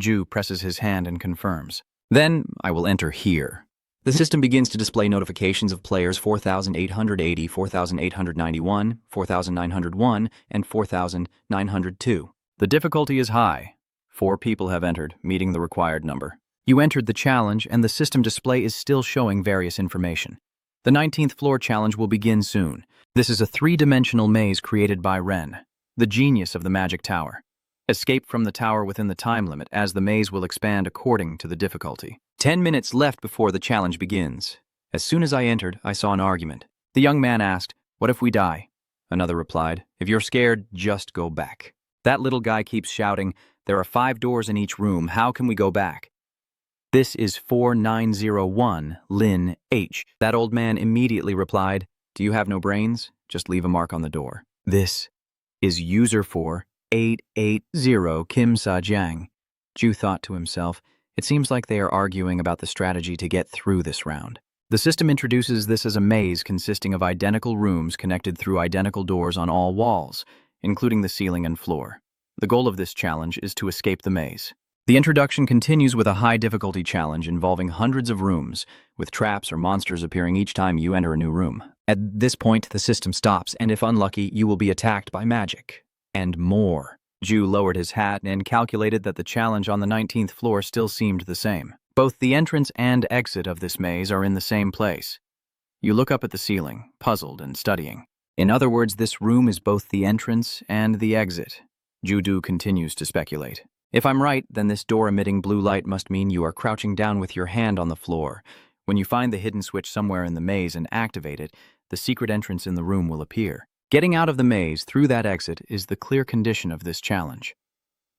Ju presses his hand and confirms. Then I will enter here. The system begins to display notifications of players 4,880, 4,891, 4,901, and 4,902. The difficulty is high. 4 people have entered, meeting the required number. You entered the challenge, and the system display is still showing various information. The 19th floor challenge will begin soon. This is a 3-dimensional maze created by Ren, the genius of the Magic Tower. Escape from the tower within the time limit, as the maze will expand according to the difficulty. 10 minutes left before the challenge begins. As soon as I entered, I saw an argument. The young man asked, what if we die? Another replied, if you're scared, just go back. That little guy keeps shouting, there are 5 doors in each room, how can we go back? This is 4901 Lin H. That old man immediately replied, do you have no brains? Just leave a mark on the door. This is user 4880 Kim Sa-jiang. Ju thought to himself, it seems like they are arguing about the strategy to get through this round. The system introduces this as a maze consisting of identical rooms connected through identical doors on all walls, including the ceiling and floor. The goal of this challenge is to escape the maze. The introduction continues with a high difficulty challenge involving hundreds of rooms, with traps or monsters appearing each time you enter a new room. At this point, the system stops, and if unlucky, you will be attacked by magic. And more. Ju lowered his hat and calculated that the challenge on the 19th floor still seemed the same. Both the entrance and exit of this maze are in the same place. You look up at the ceiling, puzzled and studying. In other words, this room is both the entrance and the exit. Ju continues to speculate. If I'm right, then this door emitting blue light must mean you are crouching down with your hand on the floor. When you find the hidden switch somewhere in the maze and activate it, the secret entrance in the room will appear. Getting out of the maze through that exit is the clear condition of this challenge.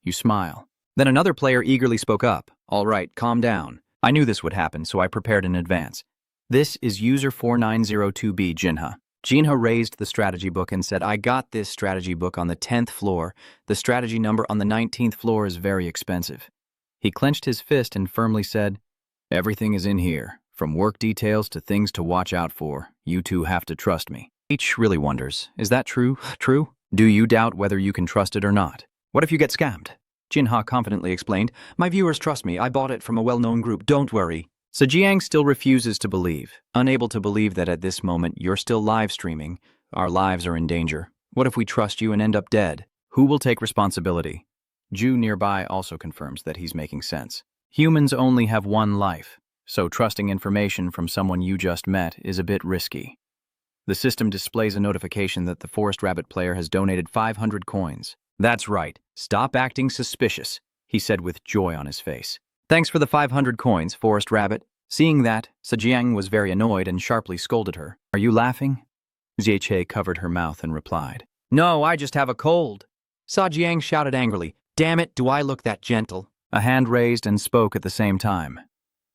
You smile. Then another player eagerly spoke up. All right, calm down. I knew this would happen, so I prepared in advance. This is user 4902B Jinha. Jinha raised the strategy book and said, I got this strategy book on the 10th floor. The strategy number on the 19th floor is very expensive. He clenched his fist and firmly said, everything is in here, from work details to things to watch out for. You two have to trust me. H really wonders, is that true? True? Do you doubt whether you can trust it or not? What if you get scammed? Jinha confidently explained, my viewers trust me. I bought it from a well-known group. Don't worry. Zhejiang still refuses to believe, unable to believe that at this moment you're still live streaming. Our lives are in danger. What if we trust you and end up dead? Who will take responsibility? Ju nearby also confirms that he's making sense. Humans only have one life, so trusting information from someone you just met is a bit risky. The system displays a notification that the Forest Rabbit player has donated 500 coins. That's right. Stop acting suspicious, he said with joy on his face. Thanks for the 500 coins, Forest Rabbit. Seeing that, Zhejiang was very annoyed and sharply scolded her. Are you laughing? Zhe covered her mouth and replied, no, I just have a cold. Zhejiang shouted angrily, damn it, do I look that gentle? A hand raised and spoke at the same time.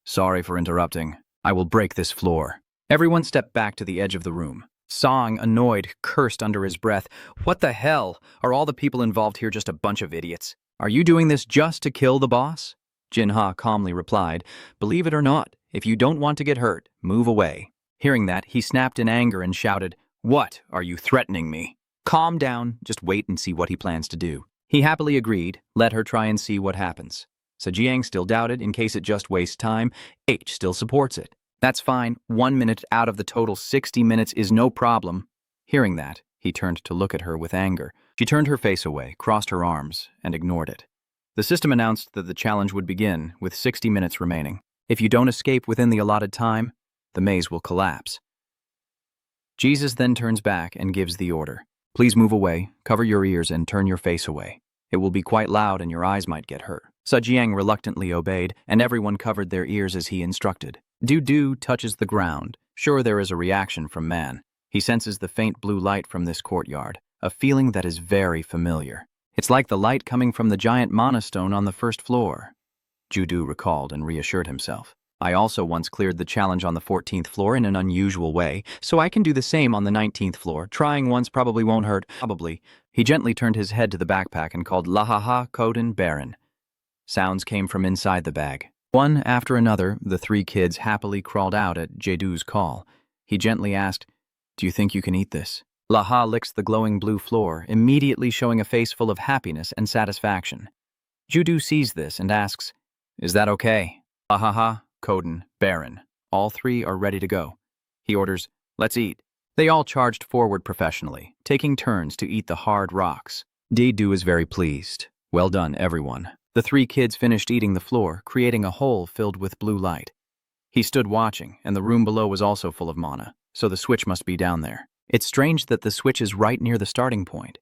Sorry for interrupting. I will break this floor. Everyone stepped back to the edge of the room. Song, annoyed, cursed under his breath. What the hell? Are all the people involved here just a bunch of idiots? Are you doing this just to kill the boss? Jinha calmly replied, believe it or not, if you don't want to get hurt, move away. Hearing that, he snapped in anger and shouted, what? Are you threatening me? Calm down, just wait and see what he plans to do. He happily agreed, let her try and see what happens. Zhejiang still doubted in case it just wastes time. H still supports it. That's fine, 1 minute out of the total 60 minutes is no problem. Hearing that, he turned to look at her with anger. She turned her face away, crossed her arms, and ignored it. The system announced that the challenge would begin with 60 minutes remaining. If you don't escape within the allotted time, the maze will collapse. Jesus then turns back and gives the order. Please move away, cover your ears, and turn your face away. It will be quite loud and your eyes might get hurt. Zhejiang reluctantly obeyed, and everyone covered their ears as he instructed. Du touches the ground. Sure, there is a reaction from man. He senses the faint blue light from this courtyard, a feeling that is very familiar. It's like the light coming from the giant mana stone on the first floor. Judu recalled and reassured himself. I also once cleared the challenge on the 14th floor in an unusual way, so I can do the same on the 19th floor. Trying once probably won't hurt. Probably. He gently turned his head to the backpack and called Lahaha Koden Baron. Sounds came from inside the bag. One after another, the three kids happily crawled out at Jedu's call. He gently asked, do you think you can eat this? Laha licks the glowing blue floor, immediately showing a face full of happiness and satisfaction. Judu sees this and asks, is that okay? Lahaha, Koden, Baron. All three are ready to go. He orders, let's eat. They all charged forward professionally, taking turns to eat the hard rocks. Jedu is very pleased. Well done, everyone. The three kids finished eating the floor, creating a hole filled with blue light. He stood watching, and the room below was also full of mana, so the switch must be down there. It's strange that the switch is right near the starting point.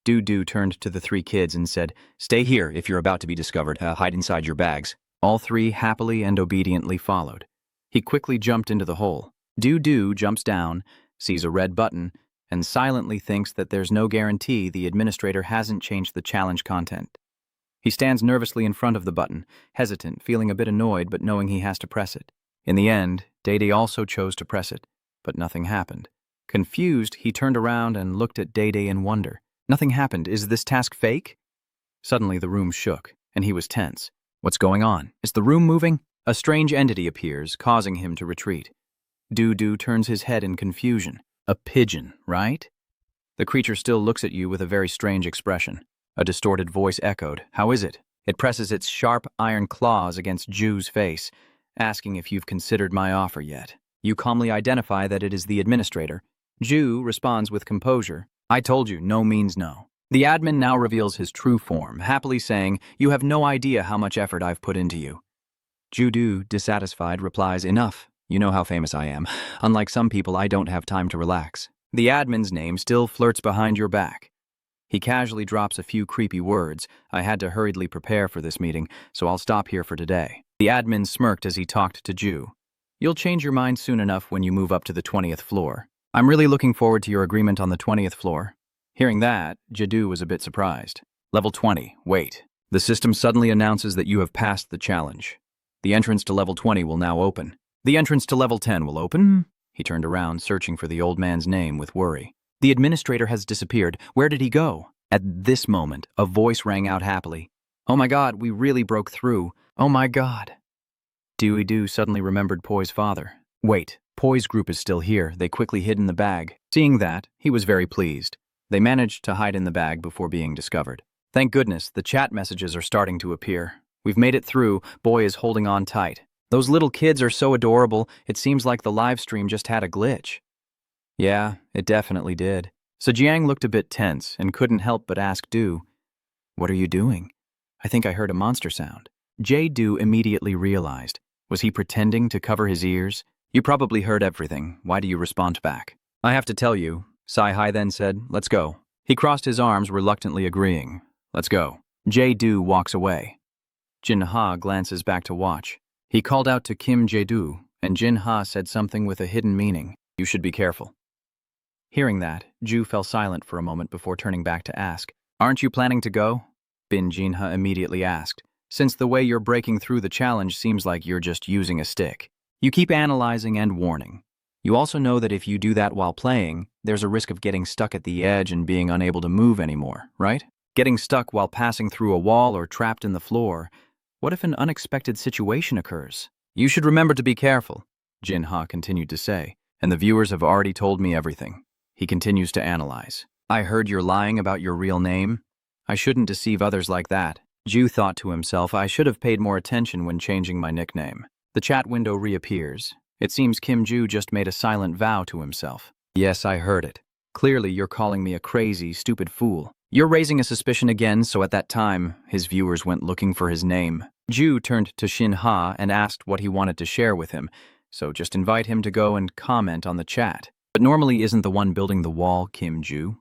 Du turned to the three kids and said, stay here if you're about to be discovered. Hide inside your bags. All three happily and obediently followed. He quickly jumped into the hole. Du jumps down, sees a red button, and silently thinks that there's no guarantee the administrator hasn't changed the challenge content. He stands nervously in front of the button, hesitant, feeling a bit annoyed but knowing he has to press it. In the end, Dede also chose to press it, but nothing happened. Confused, he turned around and looked at Dede in wonder. Nothing happened. Is this task fake? Suddenly the room shook, and he was tense. What's going on? Is the room moving? A strange entity appears, causing him to retreat. Du turns his head in confusion. A pigeon, right? The creature still looks at you with a very strange expression. A distorted voice echoed, how is it? It presses its sharp iron claws against Ju's face, asking if you've considered my offer yet. You calmly identify that it is the administrator. Ju responds with composure, I told you, no means no. The admin now reveals his true form, happily saying, you have no idea how much effort I've put into you. Judu, dissatisfied, replies, enough. You know how famous I am. Unlike some people, I don't have time to relax. The admin's name still flirts behind your back. He casually drops a few creepy words. I had to hurriedly prepare for this meeting, so I'll stop here for today. The admin smirked as he talked to Ju. You'll change your mind soon enough when you move up to the 20th floor. I'm really looking forward to your agreement on the 20th floor. Hearing that, Jedu was a bit surprised. Level 20, wait. The system suddenly announces that you have passed the challenge. The entrance to level 20 will now open. The entrance to level 10 will open. He turned around, searching for the old man's name with worry. The administrator has disappeared. Where did he go? At this moment, a voice rang out happily. Oh my God, we really broke through. Oh my God. Doo suddenly remembered Poi's father. Wait, Poi's group is still here. They quickly hid in the bag. Seeing that, he was very pleased. They managed to hide in the bag before being discovered. Thank goodness, the chat messages are starting to appear. We've made it through. Boy is holding on tight. Those little kids are so adorable, it seems like the live stream just had a glitch. Yeah, it definitely did. So Jiang looked a bit tense and couldn't help but ask Du, "What are you doing?" "I think I heard a monster sound." Du immediately realized. Was he pretending to cover his ears? "You probably heard everything. Why do you respond back?" "I have to tell you," Sai Hai then said. "Let's go." He crossed his arms, reluctantly agreeing. "Let's go." Du walks away. Jin Ha glances back to watch. He called out to Kim Jae-do, and Jin Ha said something with a hidden meaning. "You should be careful." Hearing that, Ju fell silent for a moment before turning back to ask, "Aren't you planning to go?" Bin Jin Ha immediately asked, "Since the way you're breaking through the challenge seems like you're just using a stick. You keep analyzing and warning. You also know that if you do that while playing, there's a risk of getting stuck at the edge and being unable to move anymore, right? Getting stuck while passing through a wall or trapped in the floor. What if an unexpected situation occurs? You should remember to be careful," Jin Ha continued to say, "and the viewers have already told me everything." He continues to analyze. "I heard you're lying about your real name. I shouldn't deceive others like that." Ju thought to himself, "I should have paid more attention when changing my nickname." The chat window reappears. It seems Kim Ju just made a silent vow to himself. "Yes, I heard it. Clearly you're calling me a crazy, stupid fool. You're raising a suspicion again, so at that time, his viewers went looking for his name." Ju turned to Shin Ha and asked what he wanted to share with him, so just invite him to go and comment on the chat. But normally isn't the one building the wall Kim Ju?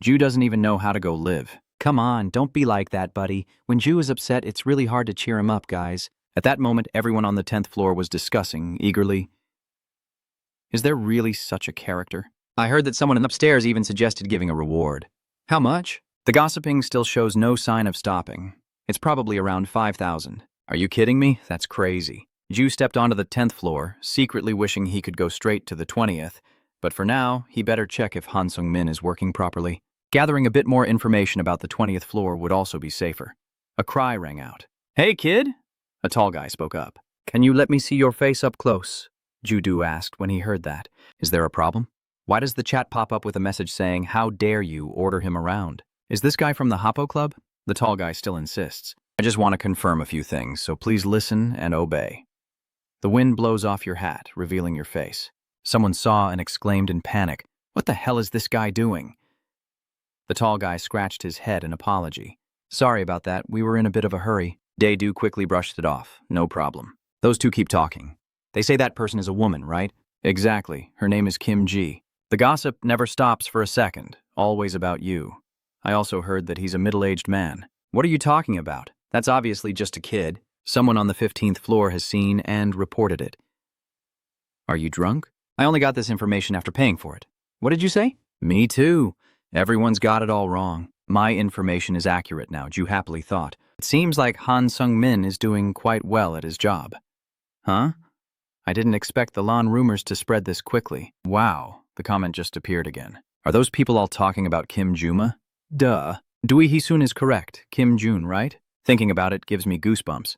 Ju doesn't even know how to go live. "Come on, don't be like that, buddy. When Ju is upset, it's really hard to cheer him up, guys." At that moment, everyone on the 10th floor was discussing, eagerly, "Is there really such a character? I heard that someone upstairs even suggested giving a reward. How much?" The gossiping still shows no sign of stopping. It's probably around 5,000. Are you kidding me? That's crazy. Ju stepped onto the 10th floor, secretly wishing he could go straight to the 20th, but for now, he better check if Han Sung-min is working properly. Gathering a bit more information about the 20th floor would also be safer. A cry rang out. "Hey, kid!" A tall guy spoke up. "Can you let me see your face up close?" Ju-do asked when he heard that. "Is there a problem? Why does the chat pop up with a message saying, 'How dare you order him around'? Is this guy from the Hoppo Club?" The tall guy still insists. "I just want to confirm a few things, so please listen and obey." The wind blows off your hat, revealing your face. Someone saw and exclaimed in panic, "What the hell is this guy doing?" The tall guy scratched his head in apology. "Sorry about that, we were in a bit of a hurry." Dae-do quickly brushed it off. "No problem. Those two keep talking. They say that person is a woman, right?" "Exactly. Her name is Kim Ji. The gossip never stops for a second, always about you. I also heard that he's a middle-aged man." "What are you talking about? That's obviously just a kid. Someone on the 15th floor has seen and reported it." "Are you drunk?" "I only got this information after paying for it." "What did you say?" "Me too. Everyone's got it all wrong. My information is accurate now," Ju happily thought. "It seems like Han Sung-min is doing quite well at his job." "Huh? I didn't expect the Lan rumors to spread this quickly." "Wow," the comment just appeared again. "Are those people all talking about Kim Juma?" "Duh. Dui Hisun is correct. Kim Jun, right? Thinking about it gives me goosebumps."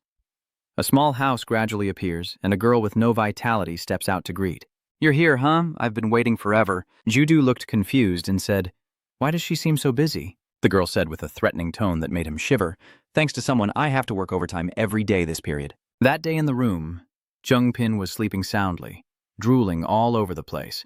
A small house gradually appears, and a girl with no vitality steps out to greet. "You're here, huh? I've been waiting forever." Judu looked confused and said, "Why does she seem so busy?" The girl said with a threatening tone that made him shiver, "Thanks to someone, I have to work overtime every day this period." That day in the room, Jung Pin was sleeping soundly, drooling all over the place.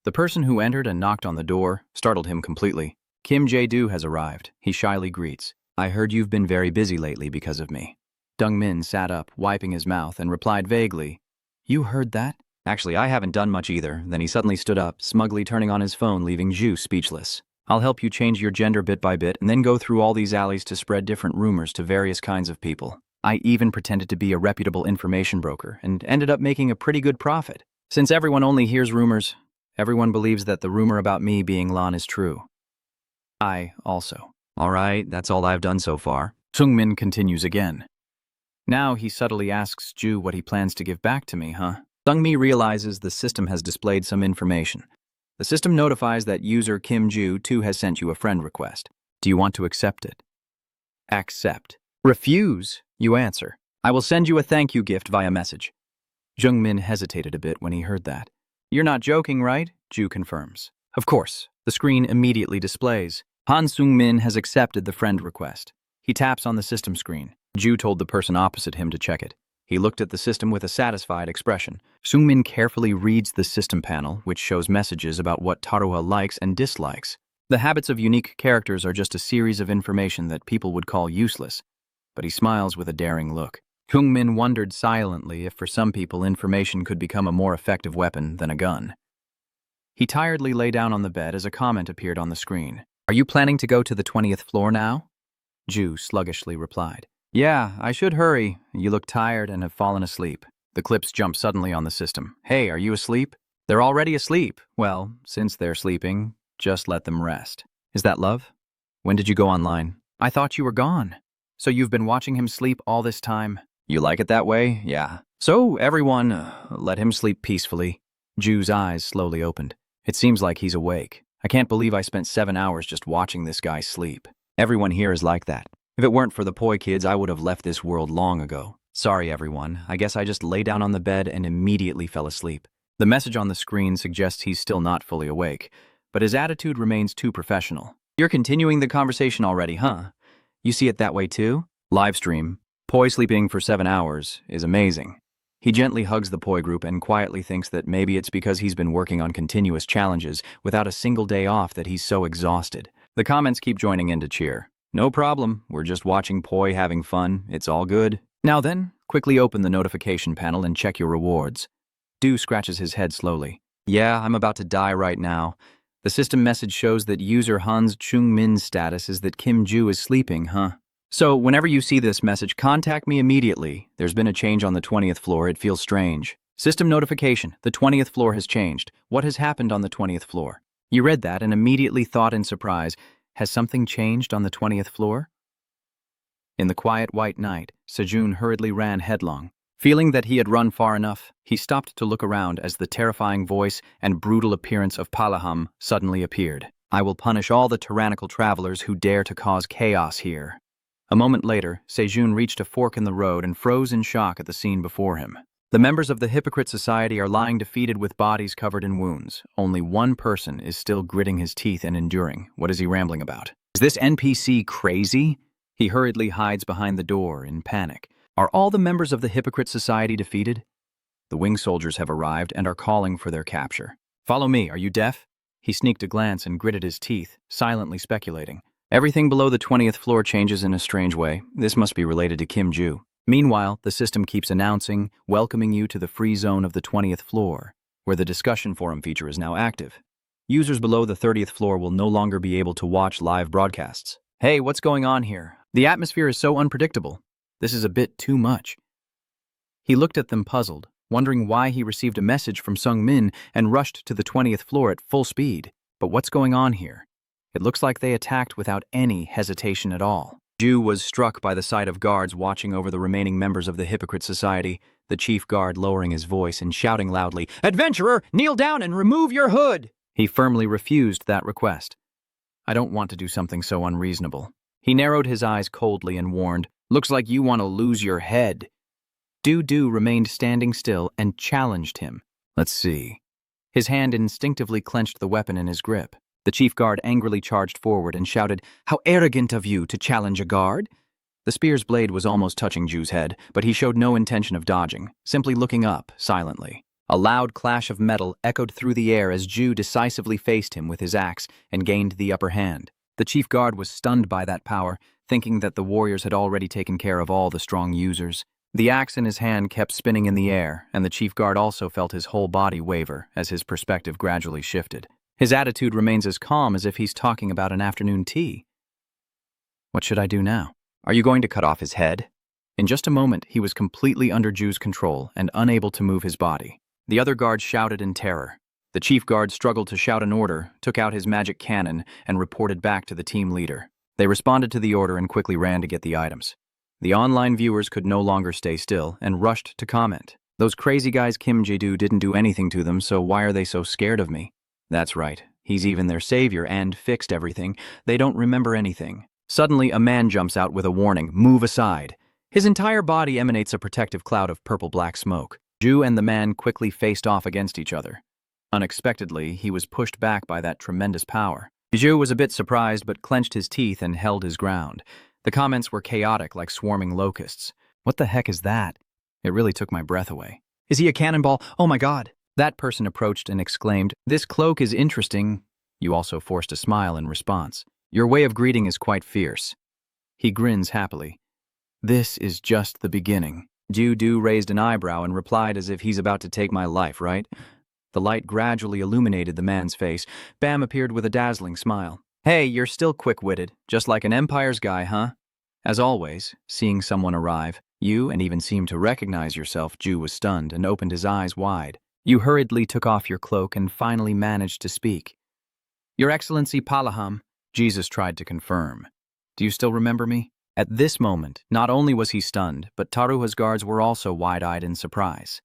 The person who entered and knocked on the door startled him completely. Kim Jae-do has arrived. He shyly greets. "I heard you've been very busy lately because of me." Dong Min sat up, wiping his mouth, and replied vaguely, "You heard that?" "Actually, I haven't done much either." Then he suddenly stood up, smugly turning on his phone, leaving Ju speechless. "I'll help you change your gender bit by bit and then go through all these alleys to spread different rumors to various kinds of people. I even pretended to be a reputable information broker and ended up making a pretty good profit. Since everyone only hears rumors, everyone believes that the rumor about me being Lan is true. I also." "All right, that's all I've done so far." Sungmin continues again. Now he subtly asks Ju what he plans to give back to me, huh? Sungmi realizes the system has displayed some information. The system notifies that user Kim Ju too has sent you a friend request. Do you want to accept it? Accept. Refuse, you answer. I will send you a thank you gift via message. Jungmin hesitated a bit when he heard that. You're not joking, right? Ju confirms. Of course. The screen immediately displays. Han Sungmin has accepted the friend request. He taps on the system screen. Ju told the person opposite him to check it. He looked at the system with a satisfied expression. Sungmin carefully reads the system panel, which shows messages about what Taruha likes and dislikes. The habits of unique characters are just a series of information that people would call useless. But he smiles with a daring look. Sungmin wondered silently if for some people information could become a more effective weapon than a gun. He tiredly lay down on the bed as a comment appeared on the screen. Are you planning to go to the 20th floor now? Ju sluggishly replied. Yeah, I should hurry. You look tired and have fallen asleep. The clips jumped suddenly on the system. Hey, are you asleep? They're already asleep. Well, since they're sleeping, just let them rest. Is that love? When did you go online? I thought you were gone. So you've been watching him sleep all this time? You like it that way? Yeah. So, everyone, let him sleep peacefully. Ju's eyes slowly opened. It seems like he's awake. I can't believe I spent 7 hours just watching this guy sleep. Everyone here is like that. If it weren't for the Poi kids, I would have left this world long ago. Sorry, everyone. I guess I just lay down on the bed and immediately fell asleep. The message on the screen suggests he's still not fully awake, but his attitude remains too professional. You're continuing the conversation already, huh? You see it that way too? Livestream. Poi sleeping for 7 hours is amazing. He gently hugs the Poi group and quietly thinks that maybe it's because he's been working on continuous challenges without a single day off that he's so exhausted. The comments keep joining in to cheer. No problem, we're just watching Poi having fun, it's all good. Now then, quickly open the notification panel and check your rewards. Du scratches his head slowly. Yeah, I'm about to die right now. The system message shows that user Hans Chung-min's status is that Kim Ju is sleeping, huh? So, whenever you see this message, contact me immediately. There's been a change on the 20th floor, it feels strange. System notification, the 20th floor has changed. What has happened on the 20th floor? You read that and immediately thought in surprise, has something changed on the 20th floor? In the quiet white night, Sejun hurriedly ran headlong. Feeling that he had run far enough, he stopped to look around as the terrifying voice and brutal appearance of Palaham suddenly appeared. I will punish all the tyrannical travelers who dare to cause chaos here. A moment later, Sejun reached a fork in the road and froze in shock at the scene before him. The members of the Hypocrite Society are lying defeated with bodies covered in wounds. Only one person is still gritting his teeth and enduring. What is he rambling about? Is this NPC crazy? He hurriedly hides behind the door in panic. Are all the members of the Hypocrite Society defeated? The wing soldiers have arrived and are calling for their capture. Follow me, are you deaf? He sneaked a glance and gritted his teeth, silently speculating. Everything below the 20th floor changes in a strange way. This must be related to Kim Ju. Meanwhile, the system keeps announcing, welcoming you to the free zone of the 20th floor, where the discussion forum feature is now active. Users below the 30th floor will no longer be able to watch live broadcasts. Hey, what's going on here? The atmosphere is so unpredictable. This is a bit too much. He looked at them puzzled, wondering why he received a message from Sung Min and rushed to the 20th floor at full speed. But what's going on here? It looks like they attacked without any hesitation at all. Ju was struck by the sight of guards watching over the remaining members of the Hypocrite Society, the chief guard lowering his voice and shouting loudly, "Adventurer, kneel down and remove your hood!" He firmly refused that request. I don't want to do something so unreasonable. He narrowed his eyes coldly and warned, "Looks like you want to lose your head." Du remained standing still and challenged him. Let's see. His hand instinctively clenched the weapon in his grip. The chief guard angrily charged forward and shouted, "How arrogant of you to challenge a guard!" The spear's blade was almost touching Ju's head, but he showed no intention of dodging, simply looking up, silently. A loud clash of metal echoed through the air as Ju decisively faced him with his axe and gained the upper hand. The chief guard was stunned by that power, thinking that the warriors had already taken care of all the strong users. The axe in his hand kept spinning in the air, and the chief guard also felt his whole body waver as his perspective gradually shifted. His attitude remains as calm as if he's talking about an afternoon tea. What should I do now? Are you going to cut off his head? In just a moment, he was completely under Ju's control and unable to move his body. The other guards shouted in terror. The chief guard struggled to shout an order, took out his magic cannon, and reported back to the team leader. They responded to the order and quickly ran to get the items. The online viewers could no longer stay still and rushed to comment. Those crazy guys Kim Jae-do didn't do anything to them, so why are they so scared of me? That's right, he's even their savior and fixed everything. They don't remember anything. Suddenly, a man jumps out with a warning, "Move aside." His entire body emanates a protective cloud of purple-black smoke. Ju and the man quickly faced off against each other. Unexpectedly, he was pushed back by that tremendous power. Ju was a bit surprised but clenched his teeth and held his ground. The comments were chaotic like swarming locusts. What the heck is that? It really took my breath away. Is he a cannonball? Oh my god! That person approached and exclaimed, "This cloak is interesting." You also forced a smile in response. Your way of greeting is quite fierce. He grins happily. This is just the beginning. Ju raised an eyebrow and replied as if he's about to take my life, right? The light gradually illuminated the man's face. Bam appeared with a dazzling smile. Hey, you're still quick-witted, just like an Empire's guy, huh? As always, seeing someone arrive, you and even seemed to recognize yourself, Ju was stunned and opened his eyes wide. You hurriedly took off your cloak and finally managed to speak. Your Excellency Palaham, Jesus tried to confirm. Do you still remember me? At this moment, not only was he stunned, but Taruha's guards were also wide-eyed in surprise.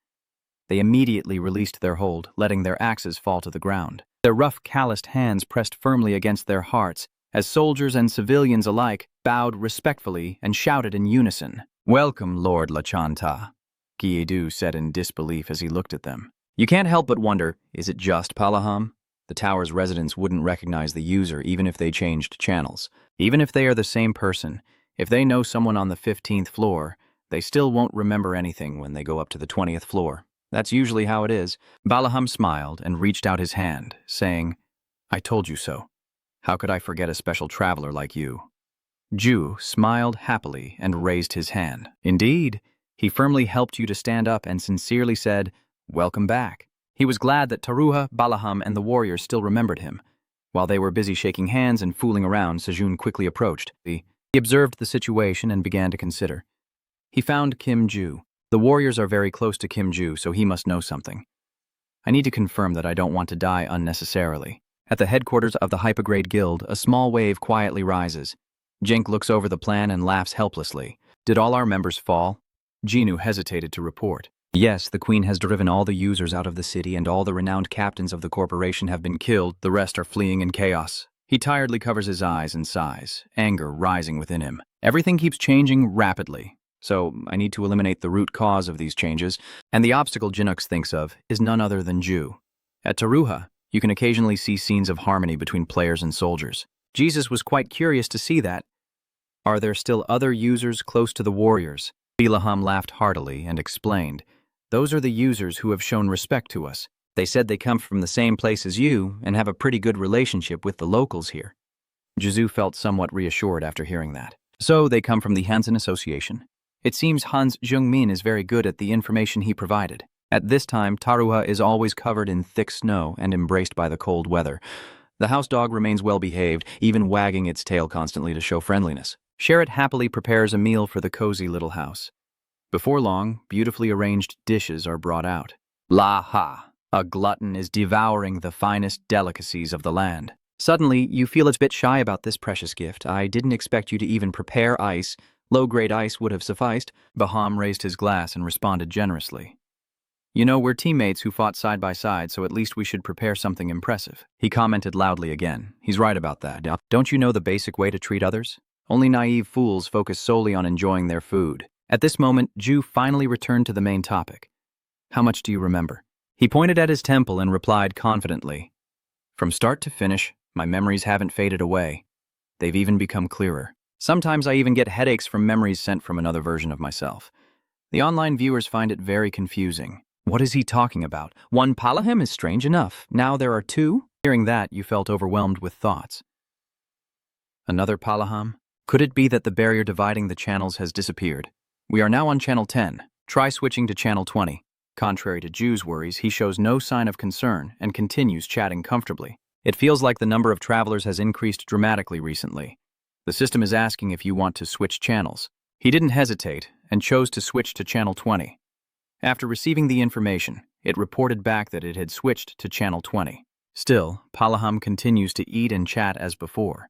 They immediately released their hold, letting their axes fall to the ground. Their rough, calloused hands pressed firmly against their hearts, as soldiers and civilians alike bowed respectfully and shouted in unison. "Welcome, Lord Lachanta," Giedu said in disbelief as he looked at them. You can't help but wonder, is it just Palaham? The tower's residents wouldn't recognize the user even if they changed channels. Even if they are the same person, if they know someone on the 15th floor, they still won't remember anything when they go up to the 20th floor. That's usually how it is. Palaham smiled and reached out his hand, saying, "I told you so. How could I forget a special traveler like you?" Ju smiled happily and raised his hand. Indeed, he firmly helped you to stand up and sincerely said, "Welcome back." He was glad that Taruha, Palaham, and the warriors still remembered him. While they were busy shaking hands and fooling around, Sejun quickly approached. He observed the situation and began to consider. He found Kim Ju. The warriors are very close to Kim Ju, so he must know something. I need to confirm that I don't want to die unnecessarily. At the headquarters of the Hypergrade Guild, a small wave quietly rises. Jink looks over the plan and laughs helplessly. Did all our members fall? Jinu hesitated to report. Yes, the Queen has driven all the users out of the city and all the renowned captains of the corporation have been killed. The rest are fleeing in chaos. He tiredly covers his eyes and sighs, anger rising within him. Everything keeps changing rapidly. So I need to eliminate the root cause of these changes, and the obstacle Jinux thinks of is none other than Ju. At Taruha, you can occasionally see scenes of harmony between players and soldiers. Jesus was quite curious to see that. Are there still other users close to the warriors? Bilaham laughed heartily and explained, "Those are the users who have shown respect to us. They said they come from the same place as you and have a pretty good relationship with the locals here." Jizu felt somewhat reassured after hearing that. So they come from the Hansen Association. It seems Hans Jungmin is very good at the information he provided. At this time, Taruha is always covered in thick snow and embraced by the cold weather. The house dog remains well behaved, even wagging its tail constantly to show friendliness. Sherritt happily prepares a meal for the cozy little house. Before long, beautifully arranged dishes are brought out. La ha! A glutton is devouring the finest delicacies of the land. Suddenly, you feel a bit shy about this precious gift. I didn't expect you to even prepare ice. Low-grade ice would have sufficed. Baham raised his glass and responded generously. You know, we're teammates who fought side by side, so at least we should prepare something impressive. He commented loudly again. He's right about that. Don't you know the basic way to treat others? Only naive fools focus solely on enjoying their food. At this moment, Ju finally returned to the main topic. How much do you remember? He pointed at his temple and replied confidently. From start to finish, my memories haven't faded away. They've even become clearer. Sometimes I even get headaches from memories sent from another version of myself. The online viewers find it very confusing. What is he talking about? One Palaham is strange enough. Now there are two? Hearing that, you felt overwhelmed with thoughts. Another Palaham? Could it be that the barrier dividing the channels has disappeared? We are now on channel 10. Try switching to channel 20. Contrary to Ju's worries, he shows no sign of concern and continues chatting comfortably. It feels like the number of travelers has increased dramatically recently. The system is asking if you want to switch channels. He didn't hesitate and chose to switch to channel 20. After receiving the information, it reported back that it had switched to channel 20. Still, Palaham continues to eat and chat as before.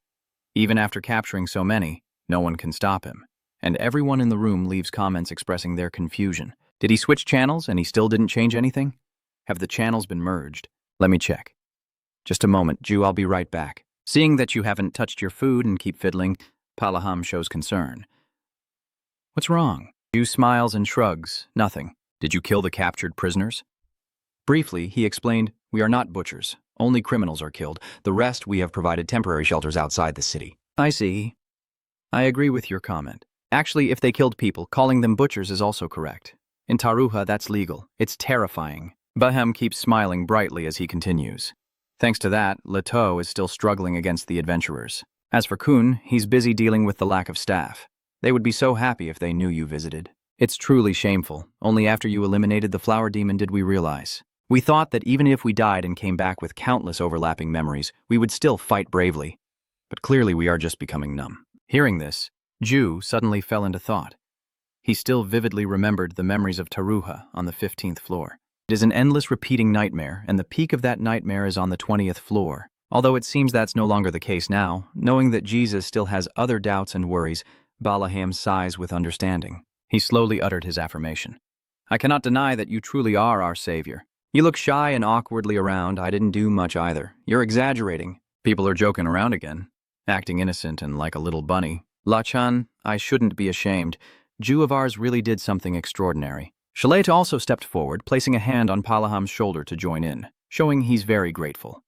Even after capturing so many, no one can stop him. And everyone in the room leaves comments expressing their confusion. Did he switch channels and he still didn't change anything? Have the channels been merged? Let me check. Just a moment, Ju, I'll be right back. Seeing that you haven't touched your food and keep fiddling, Palaham shows concern. What's wrong? Ju smiles and shrugs. Nothing. Did you kill the captured prisoners? Briefly, he explained, we are not butchers. Only criminals are killed. The rest we have provided temporary shelters outside the city. I see. I agree with your comment. Actually, if they killed people, calling them butchers is also correct. In Taruha, that's legal. It's terrifying. Baham keeps smiling brightly as he continues. Thanks to that, Leto is still struggling against the adventurers. As for Kun, he's busy dealing with the lack of staff. They would be so happy if they knew you visited. It's truly shameful. Only after you eliminated the flower demon did we realize. We thought that even if we died and came back with countless overlapping memories, we would still fight bravely. But clearly we are just becoming numb. Hearing this, Ju suddenly fell into thought. He still vividly remembered the memories of Taruha on the 15th floor. It is an endless repeating nightmare, and the peak of that nightmare is on the 20th floor. Although it seems that's no longer the case now, knowing that Jesus still has other doubts and worries, Balaham sighs with understanding. He slowly uttered his affirmation. I cannot deny that you truly are our savior. You look shy and awkwardly around. I didn't do much either. You're exaggerating. People are joking around again, acting innocent and like a little bunny. Lachan, I shouldn't be ashamed. Ju of ours really did something extraordinary. Shalait also stepped forward, placing a hand on Palaham's shoulder to join in, showing he's very grateful.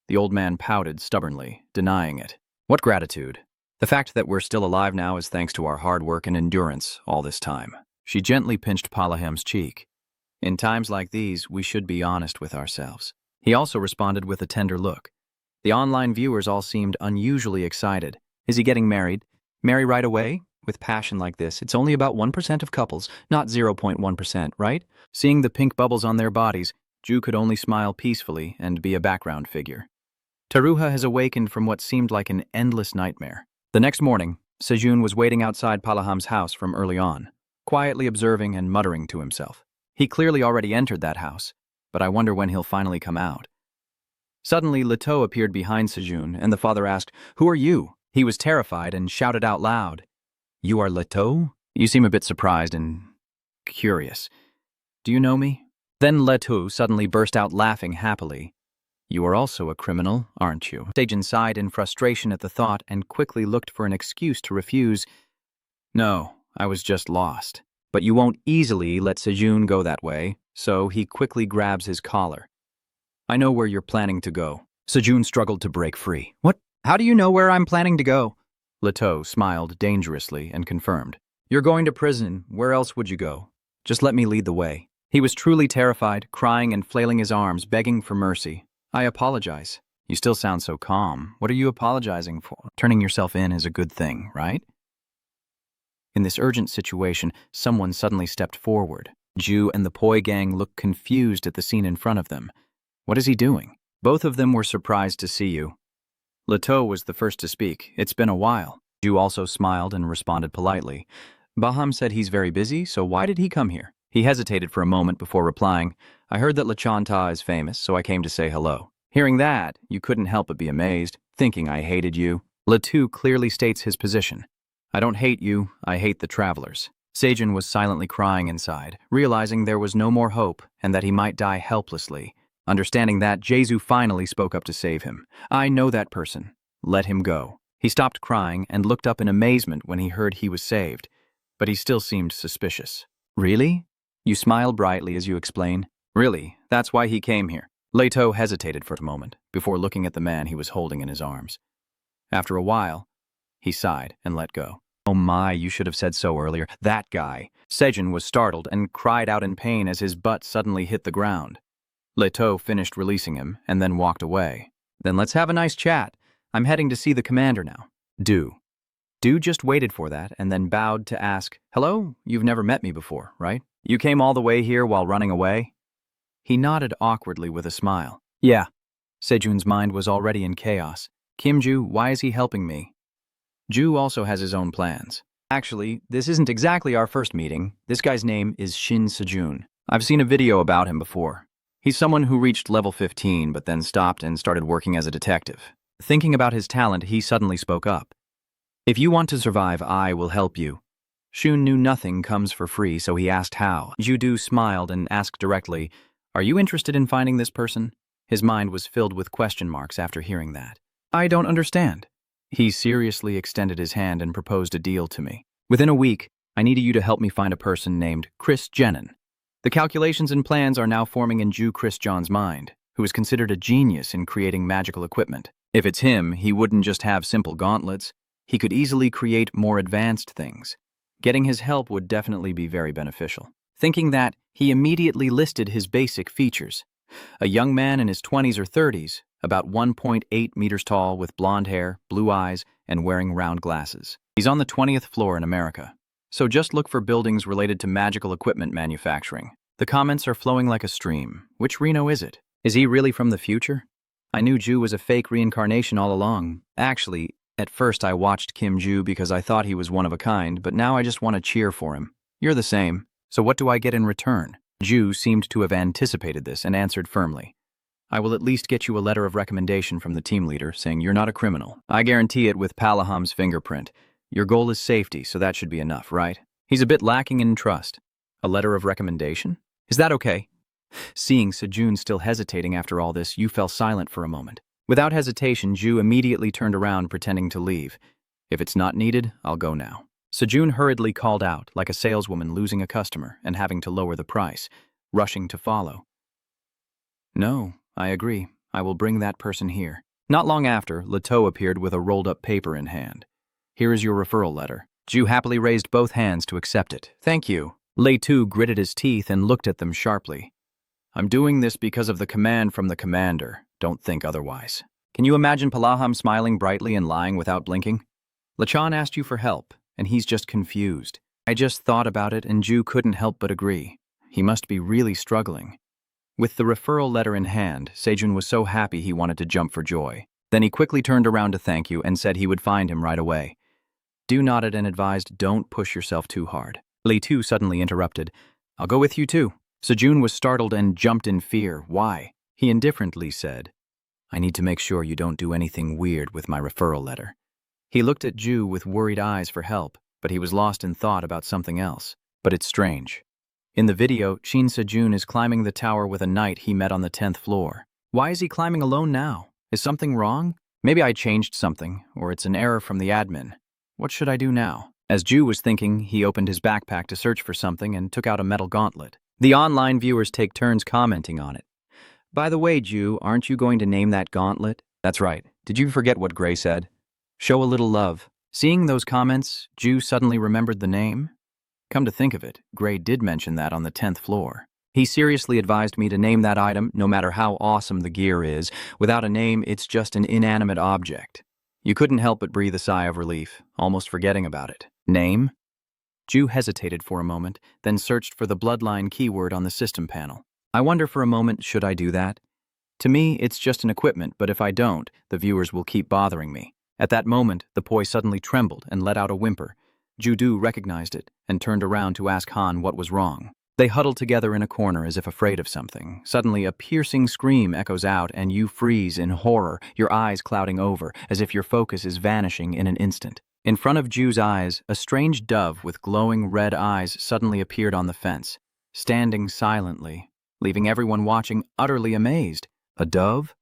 The old man pouted stubbornly, denying it. What gratitude? The fact that we're still alive now is thanks to our hard work and endurance all this time. She gently pinched Palaham's cheek. In times like these, we should be honest with ourselves. He also responded with a tender look. The online viewers all seemed unusually excited. Is he getting married? Marry right away? With passion like this, it's only about 1% of couples, not 0.1%, right? Seeing the pink bubbles on their bodies, Ju could only smile peacefully and be a background figure. Taruha has awakened from what seemed like an endless nightmare. The next morning, Sejun was waiting outside Palaham's house from early on, quietly observing and muttering to himself. He clearly already entered that house, but I wonder when he'll finally come out. Suddenly, Leto appeared behind Sejun, and the father asked, Who are you? He was terrified and shouted out loud, You are Leto? You seem a bit surprised and curious. Do you know me? Then Leto suddenly burst out laughing happily. You are also a criminal, aren't you? Sejun sighed in frustration at the thought and quickly looked for an excuse to refuse. No, I was just lost. But you won't easily let Sejun go that way, so he quickly grabs his collar. I know where you're planning to go. Sejun struggled to break free. What? How do you know where I'm planning to go? Leto smiled dangerously and confirmed. You're going to prison. Where else would you go? Just let me lead the way. He was truly terrified, crying and flailing his arms, begging for mercy. I apologize. You still sound so calm. What are you apologizing for? Turning yourself in is a good thing, right? In this urgent situation, someone suddenly stepped forward. Ju and the Poi gang looked confused at the scene in front of them. What is he doing? Both of them were surprised to see you. Leto was the first to speak. It's been a while. Ju also smiled and responded politely. Baham said he's very busy, so why did he come here? He hesitated for a moment before replying. I heard that Lachanta is famous, so I came to say hello. Hearing that, you couldn't help but be amazed, thinking I hated you. Leto clearly states his position. I don't hate you, I hate the travelers. Sejun was silently crying inside, realizing there was no more hope and that he might die helplessly. Understanding that, Jesu finally spoke up to save him. I know that person. Let him go. He stopped crying and looked up in amazement when he heard he was saved, but he still seemed suspicious. Really? You smile brightly as you explain. Really, that's why he came here. Leto hesitated for a moment before looking at the man he was holding in his arms. After a while, he sighed and let go. Oh my, you should have said so earlier. That guy. Sejun was startled and cried out in pain as his butt suddenly hit the ground. Leto finished releasing him and then walked away. Then let's have a nice chat. I'm heading to see the commander now. Do just waited for that and then bowed to ask, Hello? You've never met me before, right? You came all the way here while running away? He nodded awkwardly with a smile. Yeah. Sejun's mind was already in chaos. Kimju, why is he helping me? Ju also has his own plans. Actually, this isn't exactly our first meeting. This guy's name is Shin Sejun. I've seen a video about him before. He's someone who reached level 15 but then stopped and started working as a detective. Thinking about his talent, he suddenly spoke up. If you want to survive, I will help you. Shun knew nothing comes for free, so he asked how. Judu smiled and asked directly, "Are you interested in finding this person?" His mind was filled with question marks after hearing that. "I don't understand." He seriously extended his hand and proposed a deal to me. "Within a week, I need you to help me find a person named Chris Jenin." The calculations and plans are now forming in Jew Chris John's mind, who is considered a genius in creating magical equipment. If it's him, he wouldn't just have simple gauntlets. He could easily create more advanced things. Getting his help would definitely be very beneficial. Thinking that, he immediately listed his basic features. A young man in his 20s or 30s, about 1.8 meters tall with blonde hair, blue eyes, and wearing round glasses. He's on the 20th floor in America. So just look for buildings related to magical equipment manufacturing. The comments are flowing like a stream. Which Reno is it? Is he really from the future? I knew Ju was a fake reincarnation all along. Actually, at first I watched Kim Ju because I thought he was one of a kind, but now I just want to cheer for him. You're the same. So what do I get in return? Ju seemed to have anticipated this and answered firmly. I will at least get you a letter of recommendation from the team leader saying you're not a criminal. I guarantee it with Palaham's fingerprint. Your goal is safety, so that should be enough, right? He's a bit lacking in trust. A letter of recommendation? Is that okay? Seeing Sejun still hesitating after all this, Yu fell silent for a moment. Without hesitation, Ju immediately turned around, pretending to leave. If it's not needed, I'll go now. Sejun hurriedly called out, like a saleswoman losing a customer and having to lower the price, rushing to follow. No, I agree. I will bring that person here. Not long after, Leto appeared with a rolled-up paper in hand. Here is your referral letter. Ju happily raised both hands to accept it. Thank you. Leto gritted his teeth and looked at them sharply. I'm doing this because of the command from the commander. Don't think otherwise. Can you imagine Palaham smiling brightly and lying without blinking? Lachan asked you for help, and he's just confused. I just thought about it, and Ju couldn't help but agree. He must be really struggling. With the referral letter in hand, Sejun was so happy he wanted to jump for joy. Then he quickly turned around to thank you and said he would find him right away. Du nodded and advised, don't push yourself too hard. Leto suddenly interrupted. I'll go with you too. Sejun was startled and jumped in fear. Why? He indifferently said, I need to make sure you don't do anything weird with my referral letter. He looked at Ju with worried eyes for help, but he was lost in thought about something else. But it's strange. In the video, Shin Sejun is climbing the tower with a knight he met on the 10th floor. Why is he climbing alone now? Is something wrong? Maybe I changed something, or it's an error from the admin. What should I do now? As Ju was thinking, he opened his backpack to search for something and took out a metal gauntlet. The online viewers take turns commenting on it. By the way, Ju, aren't you going to name that gauntlet? That's right. Did you forget what Gray said? Show a little love. Seeing those comments, Ju suddenly remembered the name. Come to think of it, Gray did mention that on the 10th floor. He seriously advised me to name that item, no matter how awesome the gear is. Without a name, it's just an inanimate object. You couldn't help but breathe a sigh of relief, almost forgetting about it. Name? Ju hesitated for a moment, then searched for the bloodline keyword on the system panel. I wonder for a moment, should I do that? To me, it's just an equipment, but if I don't, the viewers will keep bothering me. At that moment, the poi suddenly trembled and let out a whimper. Ju-Du recognized it and turned around to ask Han what was wrong. They huddled together in a corner as if afraid of something. Suddenly, a piercing scream echoes out and you freeze in horror, your eyes clouding over, as if your focus is vanishing in an instant. In front of Ju's eyes, a strange dove with glowing red eyes suddenly appeared on the fence, standing silently, leaving everyone watching utterly amazed. A dove?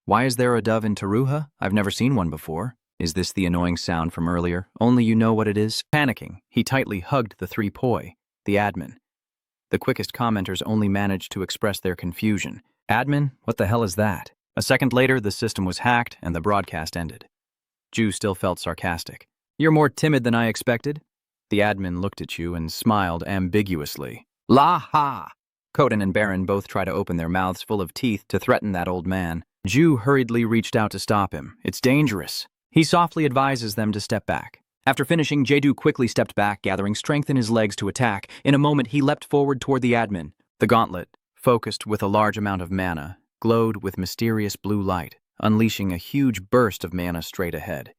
Why is there a dove in Taruha? I've never seen one before. Is this the annoying sound from earlier? Only you know what it is? Panicking, he tightly hugged the three poi, the admin. The quickest commenters only managed to express their confusion. Admin? What the hell is that? A second later, the system was hacked and the broadcast ended. Ju still felt sarcastic. You're more timid than I expected. The admin looked at you and smiled ambiguously. La ha! Koden and Baron both try to open their mouths full of teeth to threaten that old man. Ju hurriedly reached out to stop him. It's dangerous. He softly advises them to step back. After finishing, Jae-du quickly stepped back, gathering strength in his legs to attack. In a moment, he leapt forward toward the admin. The gauntlet, focused with a large amount of mana, glowed with mysterious blue light, unleashing a huge burst of mana straight ahead.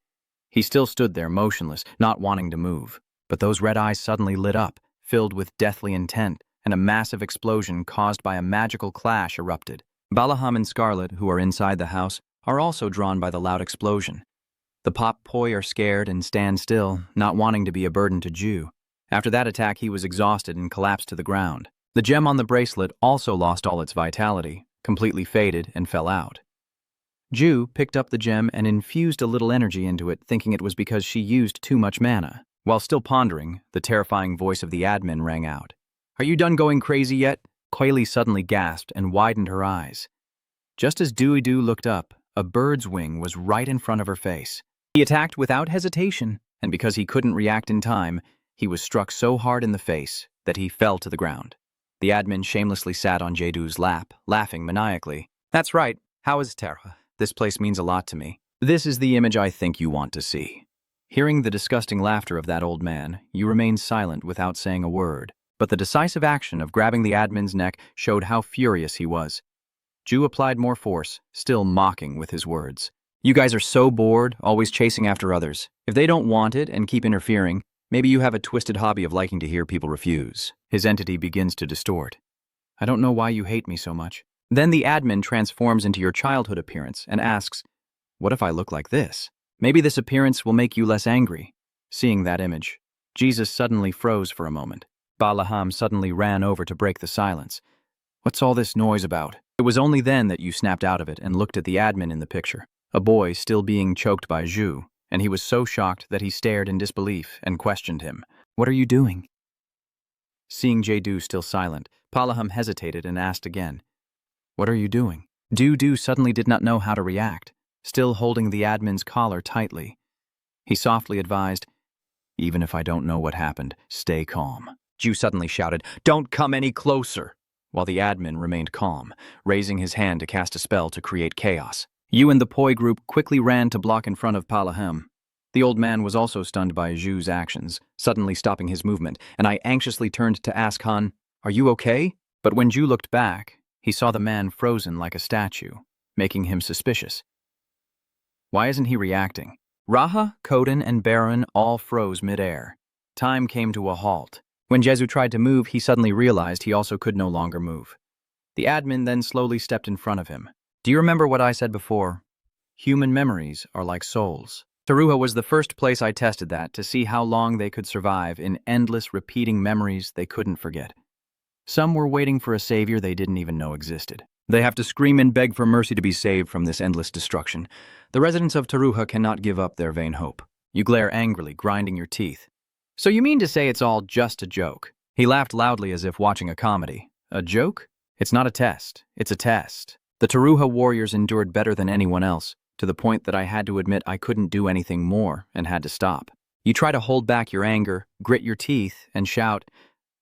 He still stood there motionless, not wanting to move. But those red eyes suddenly lit up, filled with deathly intent, and a massive explosion caused by a magical clash erupted. Balaham and Scarlet, who are inside the house, are also drawn by the loud explosion. The pop poi are scared and stand still, not wanting to be a burden to Ju. After that attack, he was exhausted and collapsed to the ground. The gem on the bracelet also lost all its vitality, completely faded and fell out. Ju picked up the gem and infused a little energy into it, thinking it was because she used too much mana. While still pondering, the terrifying voice of the admin rang out. "Are you done going crazy yet?" Coily suddenly gasped and widened her eyes. Just as Doo looked up, a bird's wing was right in front of her face. He attacked without hesitation, and because he couldn't react in time, he was struck so hard in the face that he fell to the ground. The admin shamelessly sat on Jadu's lap, laughing maniacally. "That's right. How is Terra? This place means a lot to me. This is the image I think you want to see." Hearing the disgusting laughter of that old man, you remained silent without saying a word. But the decisive action of grabbing the admin's neck showed how furious he was. Ju applied more force, still mocking with his words. "You guys are so bored, always chasing after others. If they don't want it and keep interfering, maybe you have a twisted hobby of liking to hear people refuse." His entity begins to distort. "I don't know why you hate me so much." Then the admin transforms into your childhood appearance and asks, "What if I look like this? Maybe this appearance will make you less angry." Seeing that image, Jesus suddenly froze for a moment. Balaham suddenly ran over to break the silence. "What's all this noise about?" It was only then that you snapped out of it and looked at the admin in the picture, a boy still being choked by Ju, and he was so shocked that he stared in disbelief and questioned him. "What are you doing?" Seeing Jadu still silent, Palaham hesitated and asked again, "What are you doing?" Du suddenly did not know how to react, still holding the admin's collar tightly. He softly advised, "Even if I don't know what happened, stay calm." Ju suddenly shouted, "Don't come any closer," while the admin remained calm, raising his hand to cast a spell to create chaos. You and the Poi group quickly ran to block in front of Palaham. The old man was also stunned by Ju's actions, suddenly stopping his movement, and I anxiously turned to ask Han, "Are you okay?" But when Ju looked back, he saw the man frozen like a statue, making him suspicious. Why isn't he reacting? Raha, Koden, and Baron all froze mid-air. Time came to a halt. When Jezu tried to move, he suddenly realized he also could no longer move. The admin then slowly stepped in front of him. "Do you remember what I said before? Human memories are like souls." Taruha was the first place I tested that to see how long they could survive in endless repeating memories they couldn't forget. Some were waiting for a savior they didn't even know existed. They have to scream and beg for mercy to be saved from this endless destruction. The residents of Taruha cannot give up their vain hope. You glare angrily, grinding your teeth. "So you mean to say it's all just a joke?" He laughed loudly as if watching a comedy. "A joke? It's not a test. It's a test." The Taruha warriors endured better than anyone else, to the point that I had to admit I couldn't do anything more and had to stop. You try to hold back your anger, grit your teeth, and shout,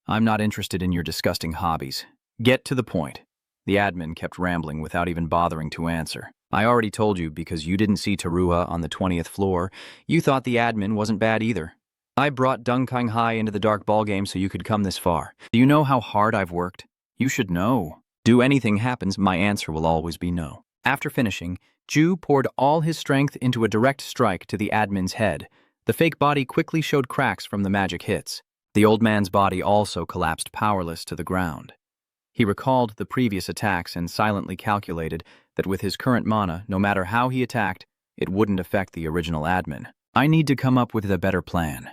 "I'm not interested in your disgusting hobbies. Get to the point." The admin kept rambling without even bothering to answer. "I already told you because you didn't see Taruha on the 20th floor. You thought the admin wasn't bad either. I brought Dunkang High into the dark ballgame so you could come this far. Do you know how hard I've worked? You should know. Do anything happens, my answer will always be no." After finishing, Ju poured all his strength into a direct strike to the admin's head. The fake body quickly showed cracks from the magic hits. The old man's body also collapsed powerless to the ground. He recalled the previous attacks and silently calculated that with his current mana, no matter how he attacked, it wouldn't affect the original admin. I need to come up with a better plan.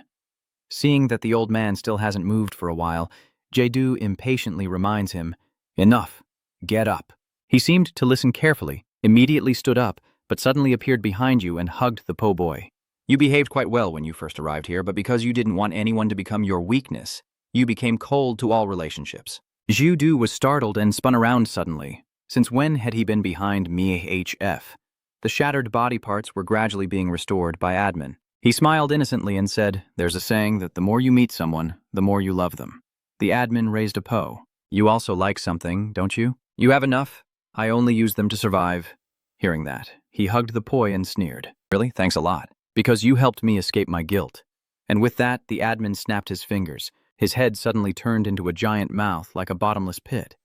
Seeing that the old man still hasn't moved for a while, Jadu impatiently reminds him, "Enough. Get up." He seemed to listen carefully, immediately stood up, but suddenly appeared behind you and hugged the po' boy. "You behaved quite well when you first arrived here, but because you didn't want anyone to become your weakness, you became cold to all relationships." Judu was startled and spun around suddenly. Since when had he been behind MHF? The shattered body parts were gradually being restored by admin. He smiled innocently and said, "There's a saying that the more you meet someone, the more you love them." The admin raised a po'. "You also like something, don't you?" "You have enough. I only use them to survive." Hearing that, he hugged the poi and sneered. "Really? Thanks a lot. Because you helped me escape my guilt." And with that, the admin snapped his fingers. His head suddenly turned into a giant mouth like a bottomless pit.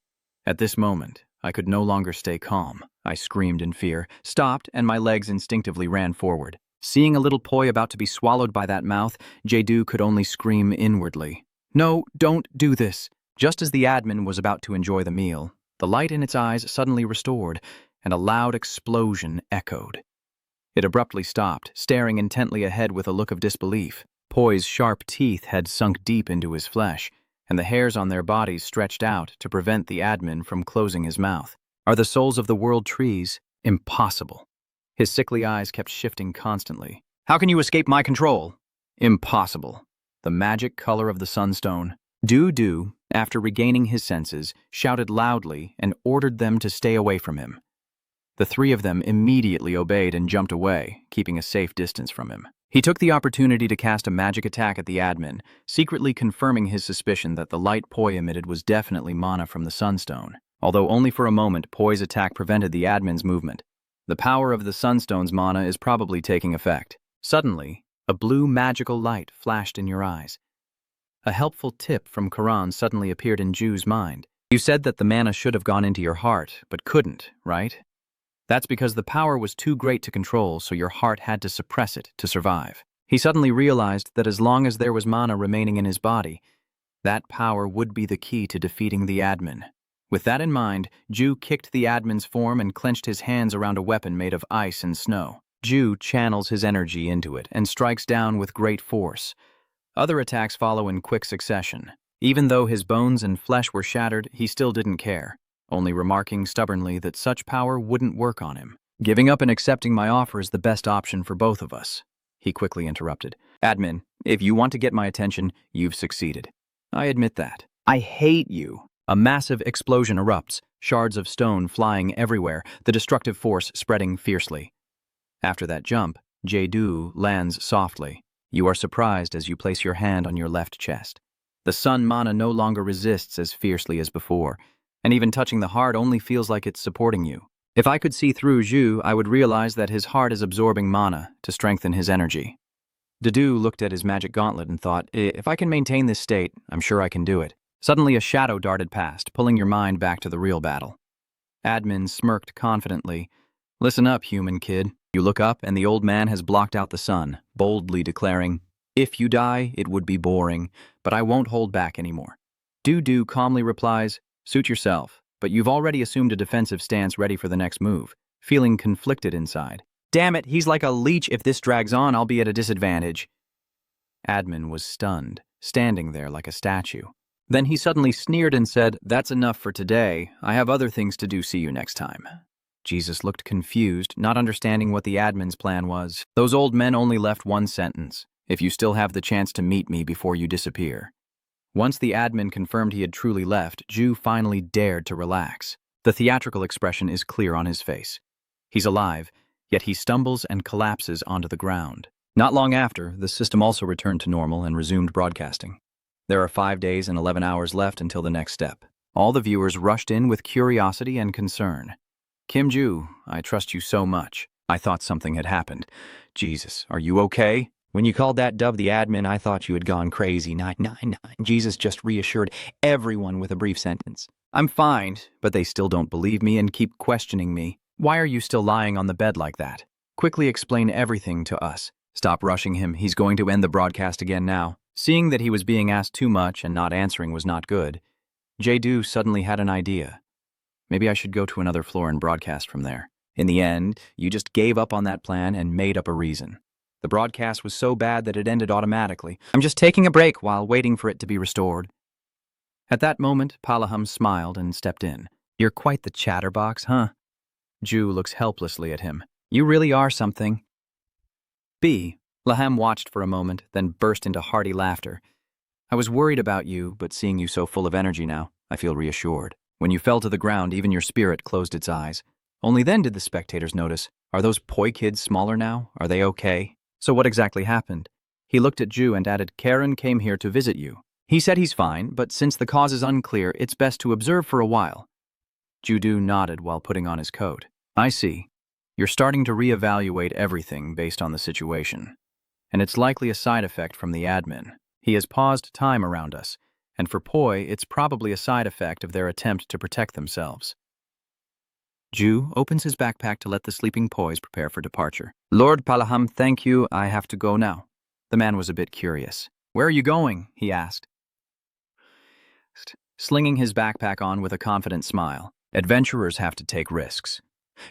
At this moment, I could no longer stay calm. I screamed in fear, stopped, and my legs instinctively ran forward. Seeing a little poi about to be swallowed by that mouth, Jadu could only scream inwardly, "No, don't do this." Just as the admin was about to enjoy the meal, the light in its eyes suddenly restored, and a loud explosion echoed. It abruptly stopped, staring intently ahead with a look of disbelief. Poi's sharp teeth had sunk deep into his flesh, and the hairs on their bodies stretched out to prevent the admin from closing his mouth. Are the souls of the world trees? Impossible. His sickly eyes kept shifting constantly. How can you escape my control? Impossible. The magic color of the sunstone. Du, after regaining his senses, shouted loudly and ordered them to stay away from him. The three of them immediately obeyed and jumped away, keeping a safe distance from him. He took the opportunity to cast a magic attack at the admin, secretly confirming his suspicion that the light Poi emitted was definitely mana from the sunstone. Although only for a moment, Poi's attack prevented the admin's movement. The power of the sunstone's mana is probably taking effect. Suddenly, a blue magical light flashed in your eyes. A helpful tip from Karan suddenly appeared in Ju's mind. You said that the mana should have gone into your heart, but couldn't, right? That's because the power was too great to control, so your heart had to suppress it to survive. He suddenly realized that as long as there was mana remaining in his body, that power would be the key to defeating the admin. With that in mind, Ju kicked the admin's form and clenched his hands around a weapon made of ice and snow. Ju channels his energy into it and strikes down with great force. Other attacks follow in quick succession. Even though his bones and flesh were shattered, he still didn't care, only remarking stubbornly that such power wouldn't work on him. Giving up and accepting my offer is the best option for both of us, he quickly interrupted. Admin, if you want to get my attention, you've succeeded. I admit that. I hate you. A massive explosion erupts, shards of stone flying everywhere, the destructive force spreading fiercely. After that jump, Jae-do lands softly. You are surprised as you place your hand on your left chest. The sun mana no longer resists as fiercely as before, and even touching the heart only feels like it's supporting you. If I could see through Ju, I would realize that his heart is absorbing mana to strengthen his energy. Dedu looked at his magic gauntlet and thought, if I can maintain this state, I'm sure I can do it. Suddenly a shadow darted past, pulling your mind back to the real battle. Admin smirked confidently. Listen up, human kid. You look up and the old man has blocked out the sun, boldly declaring, if you die, it would be boring, but I won't hold back anymore. Du calmly replies, suit yourself, but you've already assumed a defensive stance ready for the next move, feeling conflicted inside. Damn it, he's like a leech. If this drags on, I'll be at a disadvantage. Admin was stunned, standing there like a statue. Then he suddenly sneered and said, that's enough for today. I have other things to do. See you next time. Jesus looked confused, not understanding what the admin's plan was. Those old men only left one sentence. If you still have the chance to meet me before you disappear. Once the admin confirmed he had truly left, Ju finally dared to relax. The theatrical expression is clear on his face. He's alive, yet he stumbles and collapses onto the ground. Not long after, the system also returned to normal and resumed broadcasting. There are 5 days and 11 hours left until the next step. All the viewers rushed in with curiosity and concern. Kim Ju, I trust you so much. I thought something had happened. Jesus, are you okay? When you called that dove the admin, I thought you had gone crazy. 999. Jesus just reassured everyone with a brief sentence. I'm fine, but they still don't believe me and keep questioning me. Why are you still lying on the bed like that? Quickly explain everything to us. Stop rushing him. He's going to end the broadcast again now. Seeing that he was being asked too much and not answering was not good, Jae-do suddenly had an idea. Maybe I should go to another floor and broadcast from there. In the end, you just gave up on that plan and made up a reason. The broadcast was so bad that it ended automatically. I'm just taking a break while waiting for it to be restored. At that moment, Palaham smiled and stepped in. You're quite the chatterbox, huh? Ju looks helplessly at him. You really are something. Laham watched for a moment, then burst into hearty laughter. I was worried about you, but seeing you so full of energy now, I feel reassured. When you fell to the ground, even your spirit closed its eyes. Only then did the spectators notice. Are those Poi kids smaller now? Are they okay? So what exactly happened? He looked at Ju and added, Karen came here to visit you. He said he's fine, but since the cause is unclear, it's best to observe for a while. Ju-do nodded while putting on his coat. I see. You're starting to reevaluate everything based on the situation. And it's likely a side effect from the admin. He has paused time around us, and for Poi, it's probably a side effect of their attempt to protect themselves. Ju opens his backpack to let the sleeping Pois prepare for departure. Lord Palaham, thank you. I have to go now. The man was a bit curious. Where are you going? He asked, slinging his backpack on with a confident smile. Adventurers have to take risks.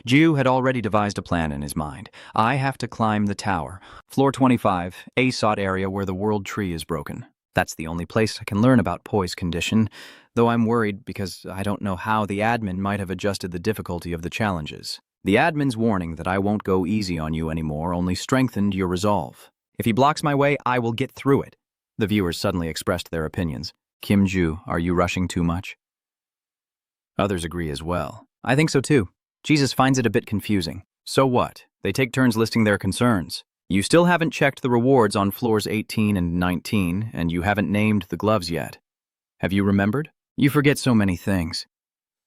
Ju had already devised a plan in his mind. I have to climb the tower. Floor 25, a sought area where the world tree is broken. That's the only place I can learn about Poi's condition, though I'm worried because I don't know how the admin might have adjusted the difficulty of the challenges. The admin's warning that I won't go easy on you anymore only strengthened your resolve. If he blocks my way, I will get through it. The viewers suddenly expressed their opinions. Kim Ju, are you rushing too much? Others agree as well. I think so too. Jesus finds it a bit confusing. So what? They take turns listing their concerns. You still haven't checked the rewards on floors 18 and 19, and you haven't named the gloves yet. Have you remembered? You forget so many things.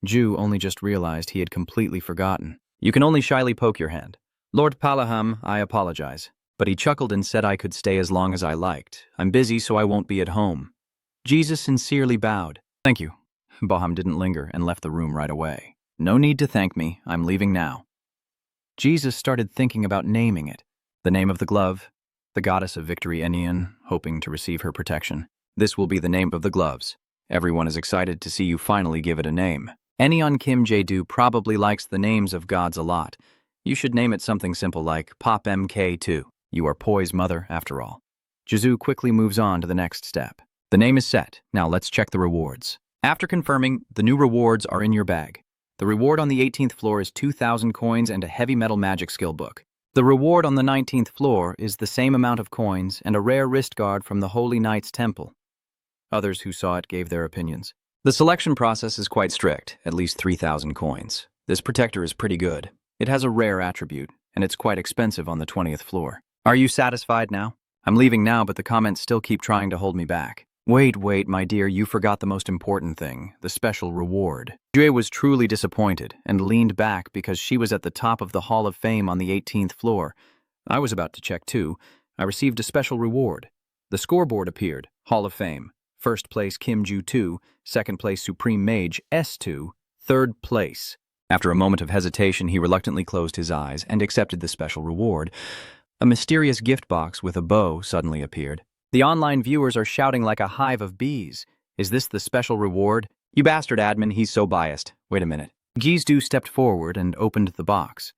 Ju only just realized he had completely forgotten. You can only shyly poke your hand. Lord Palaham, I apologize. But he chuckled and said I could stay as long as I liked. I'm busy, so I won't be at home. Jesus sincerely bowed. Thank you. Baham didn't linger and left the room right away. No need to thank me. I'm leaving now. Jesus started thinking about naming it. The name of the glove, the goddess of victory Enian, hoping to receive her protection. This will be the name of the gloves. Everyone is excited to see you finally give it a name. Enian Kim Jae-do probably likes the names of gods a lot. You should name it something simple like Pop MK2. You are Poi's mother, after all. Jizu quickly moves on to the next step. The name is set. Now let's check the rewards. After confirming, the new rewards are in your bag. The reward on the 18th floor is 2,000 coins and a heavy metal magic skill book. The reward on the 19th floor is the same amount of coins and a rare wrist guard from the Holy Knight's Temple. Others who saw it gave their opinions. The selection process is quite strict, at least 3,000 coins. This protector is pretty good. It has a rare attribute, and it's quite expensive on the 20th floor. Are you satisfied now? I'm leaving now, but the comments still keep trying to hold me back. Wait, my dear, you forgot the most important thing, the special reward. Jue was truly disappointed and leaned back because she was at the top of the Hall of Fame on the 18th floor. I was about to check too. I received a special reward. The scoreboard appeared. Hall of Fame. First place Kim Ju 2, second place Supreme Mage S2, third place. After a moment of hesitation, he reluctantly closed his eyes and accepted the special reward. A mysterious gift box with a bow suddenly appeared. The online viewers are shouting like a hive of bees. Is this the special reward? You bastard admin, he's so biased. Wait a minute. Gizdu stepped forward and opened the box.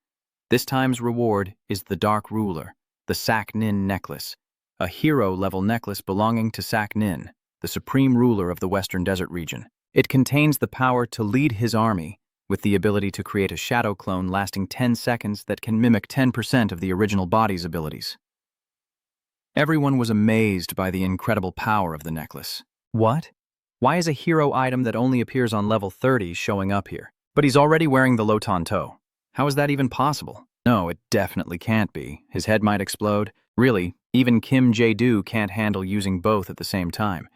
This time's reward is the Dark Ruler, the Sak Nin necklace, a hero-level necklace belonging to Sak Nin, the supreme ruler of the Western Desert region. It contains the power to lead his army, with the ability to create a shadow clone lasting 10 seconds that can mimic 10% of the original body's abilities. Everyone was amazed by the incredible power of the necklace. What? Why is a hero item that only appears on level 30 showing up here? But he's already wearing the Lotan Toe. How is that even possible? No, it definitely can't be. His head might explode. Really, even Kim Jae-do can't handle using both at the same time.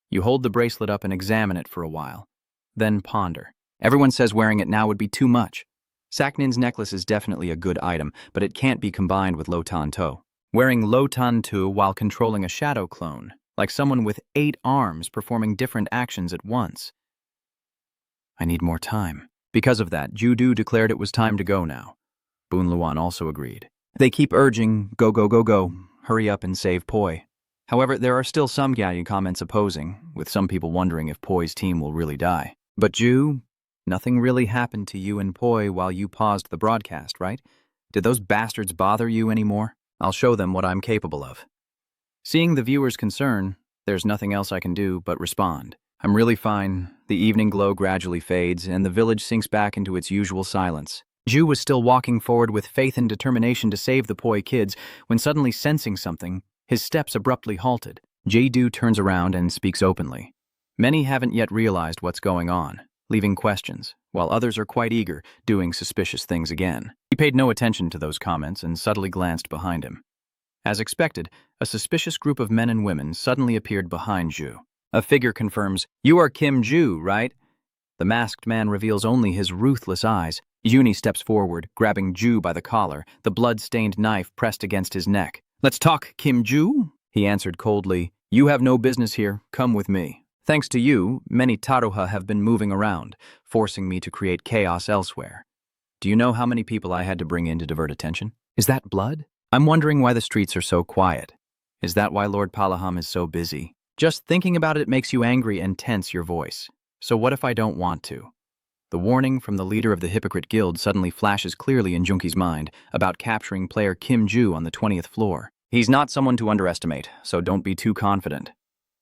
You hold the bracelet up and examine it for a while. Then ponder. Everyone says wearing it now would be too much. Saknin's necklace is definitely a good item, but it can't be combined with Lotan To. Wearing Lotan To while controlling a shadow clone, like someone with 8 arms performing different actions at once. I need more time. Because of that, Judu declared it was time to go now. Boon Luan also agreed. They keep urging, go, hurry up and save Poi. However, there are still some Gyayu comments opposing, with some people wondering if Poi's team will really die. But Ju, nothing really happened to you and Poi while you paused the broadcast, right? Did those bastards bother you anymore? I'll show them what I'm capable of. Seeing the viewers' concern, there's nothing else I can do but respond. I'm really fine. The evening glow gradually fades, and the village sinks back into its usual silence. Ju was still walking forward with faith and determination to save the Poi kids, when suddenly sensing something, his steps abruptly halted. Jae-do turns around and speaks openly. Many haven't yet realized what's going on, leaving questions, while others are quite eager, doing suspicious things again. He paid no attention to those comments and subtly glanced behind him. As expected, a suspicious group of men and women suddenly appeared behind Ju. A figure confirms, "You are Kim Ju, right?" The masked man reveals only his ruthless eyes. Yuni steps forward, grabbing Ju by the collar, the blood-stained knife pressed against his neck. "Let's talk, Kim Ju," he answered coldly. "You have no business here. Come with me. Thanks to you, many Taruha have been moving around, forcing me to create chaos elsewhere. Do you know how many people I had to bring in to divert attention? Is that blood? I'm wondering why the streets are so quiet. Is that why Lord Palaham is so busy? Just thinking about it makes you angry and tense your voice. So what if I don't want to? The warning from the leader of the Hypocrite Guild suddenly flashes clearly in Junki's mind about capturing player Kim Ju on the 20th floor. He's not someone to underestimate, so don't be too confident.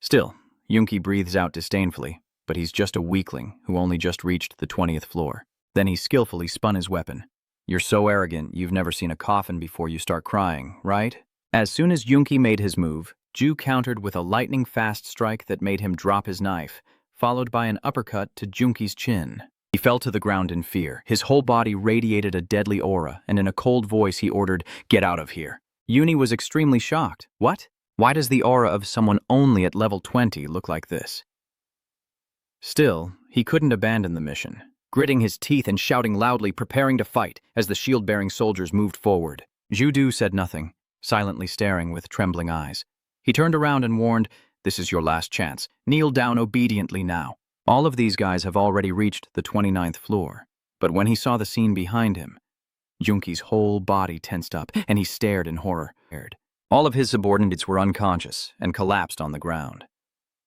Still, Junki breathes out disdainfully, but he's just a weakling who only just reached the 20th floor. Then he skillfully spun his weapon. You're so arrogant you've never seen a coffin before you start crying, right? As soon as Junki made his move, Ju countered with a lightning-fast strike that made him drop his knife, followed by an uppercut to Junki's chin. He fell to the ground in fear. His whole body radiated a deadly aura, and in a cold voice he ordered, "Get out of here." Uni was extremely shocked. What? Why does the aura of someone only at level 20 look like this? Still, he couldn't abandon the mission, gritting his teeth and shouting loudly, preparing to fight as the shield-bearing soldiers moved forward. Judu said nothing, silently staring with trembling eyes. He turned around and warned, "This is your last chance. Kneel down obediently now." All of these guys have already reached the 29th floor, but when he saw the scene behind him, Junki's whole body tensed up, and he stared in horror. All of his subordinates were unconscious and collapsed on the ground.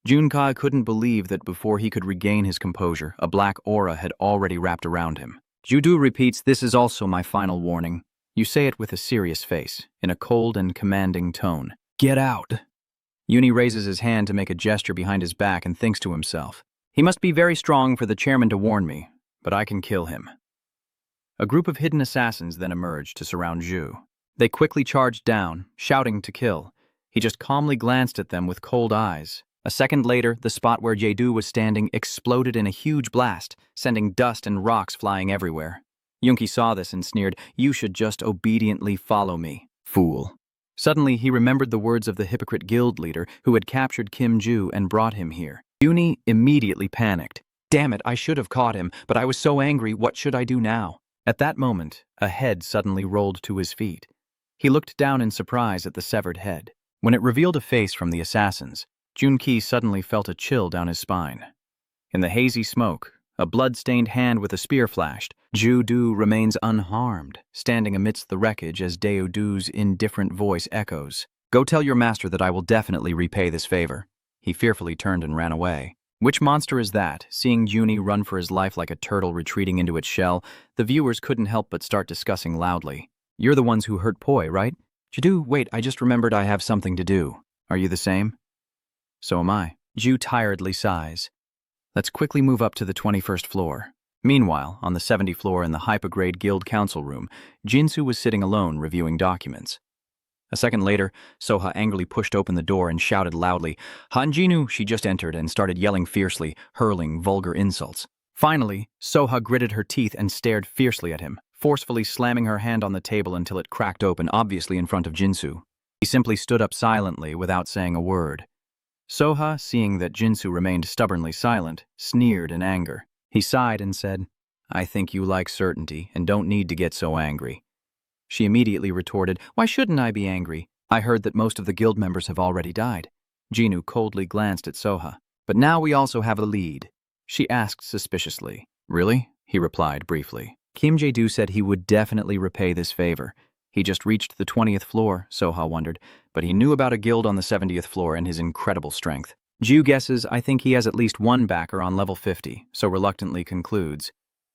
Junka couldn't believe that before he could regain his composure, a black aura had already wrapped around him. Judu repeats, "This is also my final warning." You say it with a serious face, in a cold and commanding tone. "Get out." Uni raises his hand to make a gesture behind his back and thinks to himself, "He must be very strong for the chairman to warn me, but I can kill him." A group of hidden assassins then emerged to surround Ju. They quickly charged down, shouting to kill. He just calmly glanced at them with cold eyes. A second later, the spot where Jae-do was standing exploded in a huge blast, sending dust and rocks flying everywhere. Junki saw this and sneered, "You should just obediently follow me, fool." Suddenly, he remembered the words of the Hypocrite Guild leader who had captured Kim Ju and brought him here. Uni immediately panicked. "Damn it, I should have caught him, but I was so angry, what should I do now?" At that moment, a head suddenly rolled to his feet. He looked down in surprise at the severed head. When it revealed a face from the assassins, Junki suddenly felt a chill down his spine. In the hazy smoke, a blood-stained hand with a spear flashed. Ju-do remains unharmed, standing amidst the wreckage as Deo-do's indifferent voice echoes. "Go tell your master that I will definitely repay this favor." He fearfully turned and ran away. Which monster is that? Seeing Juni run for his life like a turtle retreating into its shell, the viewers couldn't help but start discussing loudly. "You're the ones who hurt Poi, right?" "Judu, wait, I just remembered I have something to do." "Are you the same?" "So am I." Ju tiredly sighs. "Let's quickly move up to the 21st floor." Meanwhile, on the 70th floor in the Hypergrade Guild Council Room, Jinsu was sitting alone reviewing documents. A second later, Soha angrily pushed open the door and shouted loudly, "Hanjinu!" She just entered and started yelling fiercely, hurling vulgar insults. Finally, Soha gritted her teeth and stared fiercely at him, forcefully slamming her hand on the table until it cracked open, obviously in front of Jinsu. He simply stood up silently without saying a word. Soha, seeing that Jinsu remained stubbornly silent, sneered in anger. He sighed and said, "I think you like certainty and don't need to get so angry." She immediately retorted, "Why shouldn't I be angry? I heard that most of the guild members have already died." Jinu coldly glanced at Soha. "But now we also have a lead." She asked suspiciously. "Really?" he replied briefly. Kim Jae-do said he would definitely repay this favor. He just reached the 20th floor, Soha wondered, but he knew about a guild on the 70th floor and his incredible strength. Ju guesses, "I think he has at least one backer on level 50, so reluctantly concludes,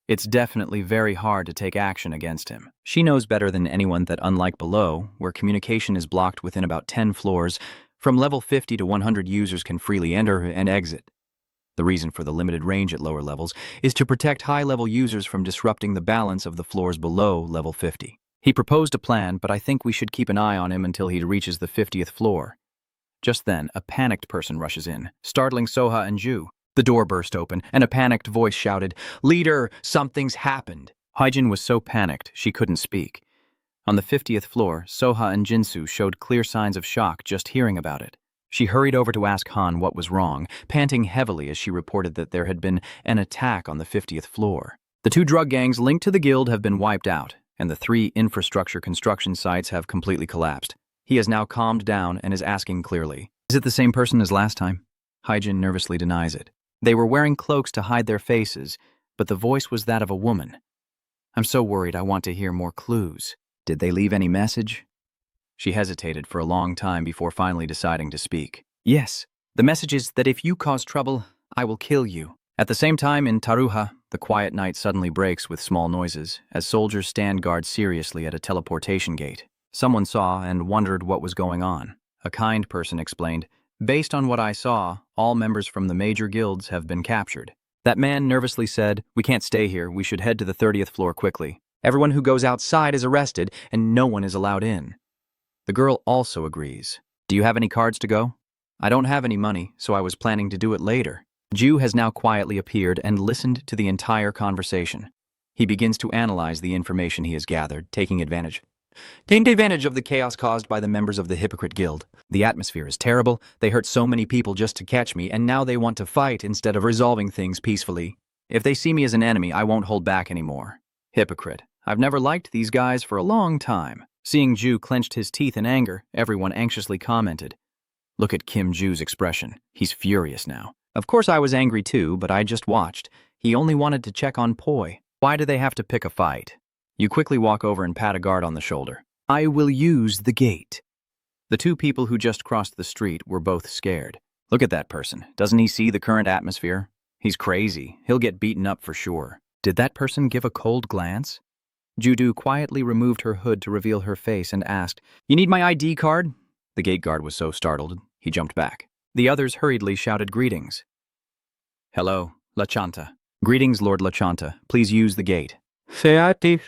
"It's definitely very hard to take action against him." She knows better than anyone that unlike below, where communication is blocked within about 10 floors, from level 50 to 100 users can freely enter and exit. The reason for the limited range at lower levels is to protect high-level users from disrupting the balance of the floors below level 50. He proposed a plan, but I think we should keep an eye on him until he reaches the 50th floor. Just then, a panicked person rushes in, startling Soha and Ju. The door burst open, and a panicked voice shouted, "Leader, something's happened." Hyjin was so panicked she couldn't speak. On the 50th floor, Soha and Jinsu showed clear signs of shock just hearing about it. She hurried over to ask Han what was wrong, panting heavily as she reported that there had been an attack on the 50th floor. The 2 drug gangs linked to the guild have been wiped out, and the 3 infrastructure construction sites have completely collapsed. He has now calmed down and is asking clearly, "Is it the same person as last time?" Hyjin nervously denies it. They were wearing cloaks to hide their faces, but the voice was that of a woman. "I'm so worried I want to hear more clues." "Did they leave any message?" She hesitated for a long time before finally deciding to speak. "Yes, the message is that if you cause trouble, I will kill you." At the same time, in Taruha, the quiet night suddenly breaks with small noises as soldiers stand guard seriously at a teleportation gate. Someone saw and wondered what was going on. A kind person explained, "Based on what I saw, all members from the major guilds have been captured." That man nervously said, "We can't stay here, we should head to the 30th floor quickly. Everyone who goes outside is arrested, and no one is allowed in." The girl also agrees. "Do you have any cards to go?" "I don't have any money, so I was planning to do it later." Ju has now quietly appeared and listened to the entire conversation. He begins to analyze the information he has gathered, taking advantage of the chaos caused by the members of the Hypocrite Guild. "The atmosphere is terrible. They hurt so many people just to catch me, and now they want to fight instead of resolving things peacefully. If they see me as an enemy, I won't hold back anymore." Hypocrite. "I've never liked these guys for a long time." Seeing Ju clenched his teeth in anger, everyone anxiously commented. Look at Kim Ju's expression. He's furious now. "Of course I was angry too, but I just watched. He only wanted to check on Poi. Why do they have to pick a fight?" You quickly walk over and pat a guard on the shoulder. "I will use the gate." The two people who just crossed the street were both scared. Look at that person. Doesn't he see the current atmosphere? He's crazy. He'll get beaten up for sure. Did that person give a cold glance? Judu quietly removed her hood to reveal her face and asked, "You need my ID card?" The gate guard was so startled, he jumped back. The others hurriedly shouted greetings. "Hello, Lachanta." "Greetings, Lord Lachanta. Please use the gate." He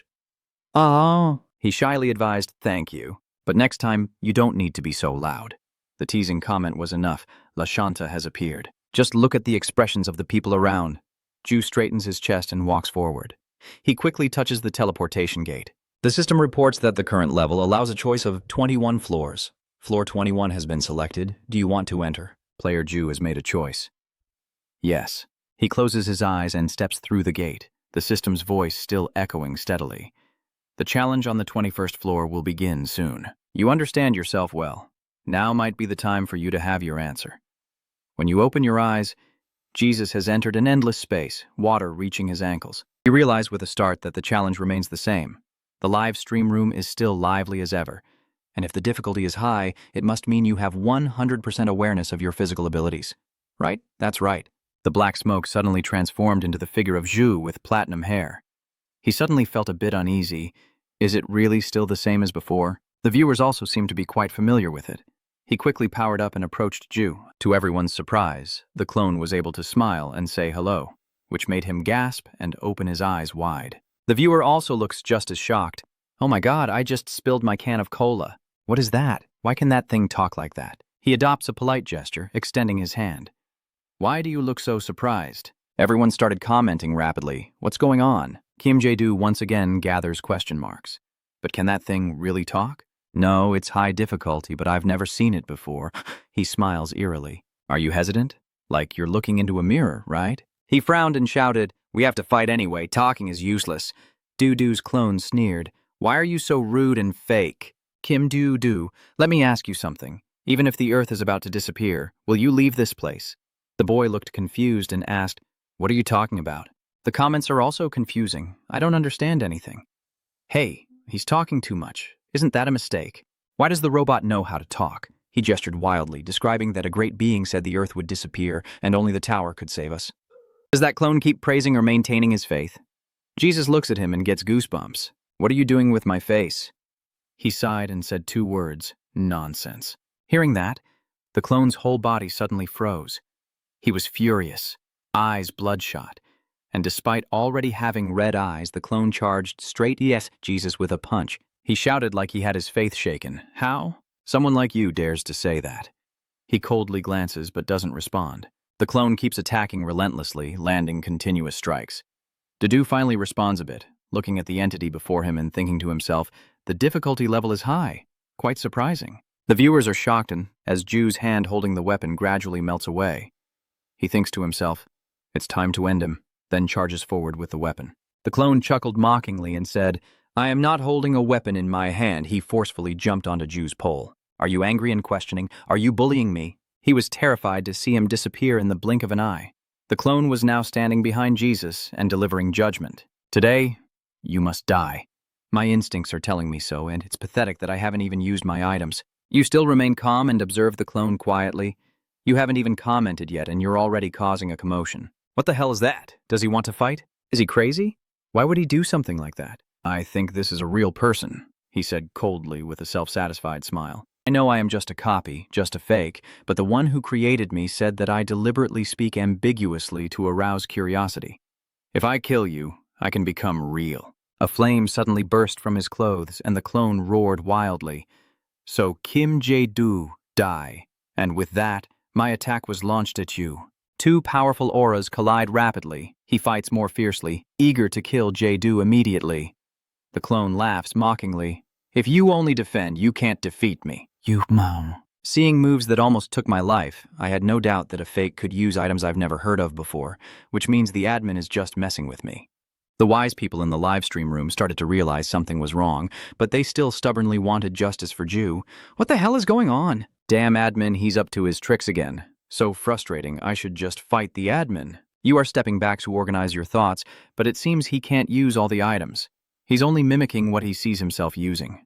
shyly advised, "Thank you. But next time, you don't need to be so loud." The teasing comment was enough. Lachanta has appeared. Just look at the expressions of the people around. Ju straightens his chest and walks forward. He quickly touches the teleportation gate. The system reports that the current level allows a choice of 21 floors. Floor 21 has been selected. Do you want to enter? Player Ju has made a choice. Yes. He closes his eyes and steps through the gate, the system's voice still echoing steadily. The challenge on the 21st floor will begin soon. You understand yourself well. Now might be the time for you to have your answer. When you open your eyes, Jesus has entered an endless space, water reaching his ankles. You realize with a start that the challenge remains the same. The live stream room is still lively as ever, and if the difficulty is high, it must mean you have 100% awareness of your physical abilities. Right? That's right. The black smoke suddenly transformed into the figure of Zhu with platinum hair. He suddenly felt a bit uneasy. Is it really still the same as before? The viewers also seemed to be quite familiar with it. He quickly powered up and approached Zhu. To everyone's surprise, the clone was able to smile and say hello, which made him gasp and open his eyes wide. The viewer also looks just as shocked. "Oh my God, I just spilled my can of cola. What is that? Why can that thing talk like that?" He adopts a polite gesture, extending his hand. "Why do you look so surprised?" Everyone started commenting rapidly. What's going on? Kim Jae-do once again gathers question marks. But can that thing really talk? No, it's high difficulty, but I've never seen it before. He smiles eerily. Are you hesitant? Like you're looking into a mirror, right? He frowned and shouted, "We have to fight anyway. Talking is useless." Doo-doo's clone sneered. "Why are you so rude and fake?" Kim Doo-doo, let me ask you something. Even if the Earth is about to disappear, will you leave this place? The boy looked confused and asked, "What are you talking about?" The comments are also confusing. I don't understand anything. Hey, he's talking too much. Isn't that a mistake? Why does the robot know how to talk? He gestured wildly, describing that a great being said the Earth would disappear and only the tower could save us. Does that clone keep praising or maintaining his faith? Jesus looks at him and gets goosebumps. What are you doing with my face? He sighed and said 2 words, nonsense. Hearing that, the clone's whole body suddenly froze. He was furious, eyes bloodshot, and despite already having red eyes, the clone charged straight Jesus with a punch. He shouted like he had his faith shaken. How? Someone like you dares to say that. He coldly glances but doesn't respond. The clone keeps attacking relentlessly, landing continuous strikes. Dedu finally responds a bit, looking at the entity before him and thinking to himself, the difficulty level is high. Quite surprising. The viewers are shocked as Ju's hand holding the weapon gradually melts away. He thinks to himself, it's time to end him, then charges forward with the weapon. The clone chuckled mockingly and said, I am not holding a weapon in my hand. He forcefully jumped onto Ju's pole. Are you angry and questioning? Are you bullying me? He was terrified to see him disappear in the blink of an eye. The clone was now standing behind Jesus and delivering judgment. Today, you must die. My instincts are telling me so, and it's pathetic that I haven't even used my items. You still remain calm and observe the clone quietly. You haven't even commented yet, and you're already causing a commotion. What the hell is that? Does he want to fight? Is he crazy? Why would he do something like that? I think this is a real person, he said coldly with a self-satisfied smile. I know I am just a copy, just a fake, but the one who created me said that I deliberately speak ambiguously to arouse curiosity. If I kill you, I can become real. A flame suddenly burst from his clothes, and the clone roared wildly. So Kim Jae-do, die. And with that, my attack was launched at you. Two powerful auras collide rapidly. He fights more fiercely, eager to kill Jae-do immediately. The clone laughs mockingly. If you only defend, you can't defeat me. You mom. Seeing moves that almost took my life, I had no doubt that a fake could use items I've never heard of before, which means the admin is just messing with me. The wise people in the livestream room started to realize something was wrong, but they still stubbornly wanted justice for Ju. What the hell is going on? Damn admin, he's up to his tricks again. So frustrating, I should just fight the admin. You are stepping back to organize your thoughts, but it seems he can't use all the items. He's only mimicking what he sees himself using.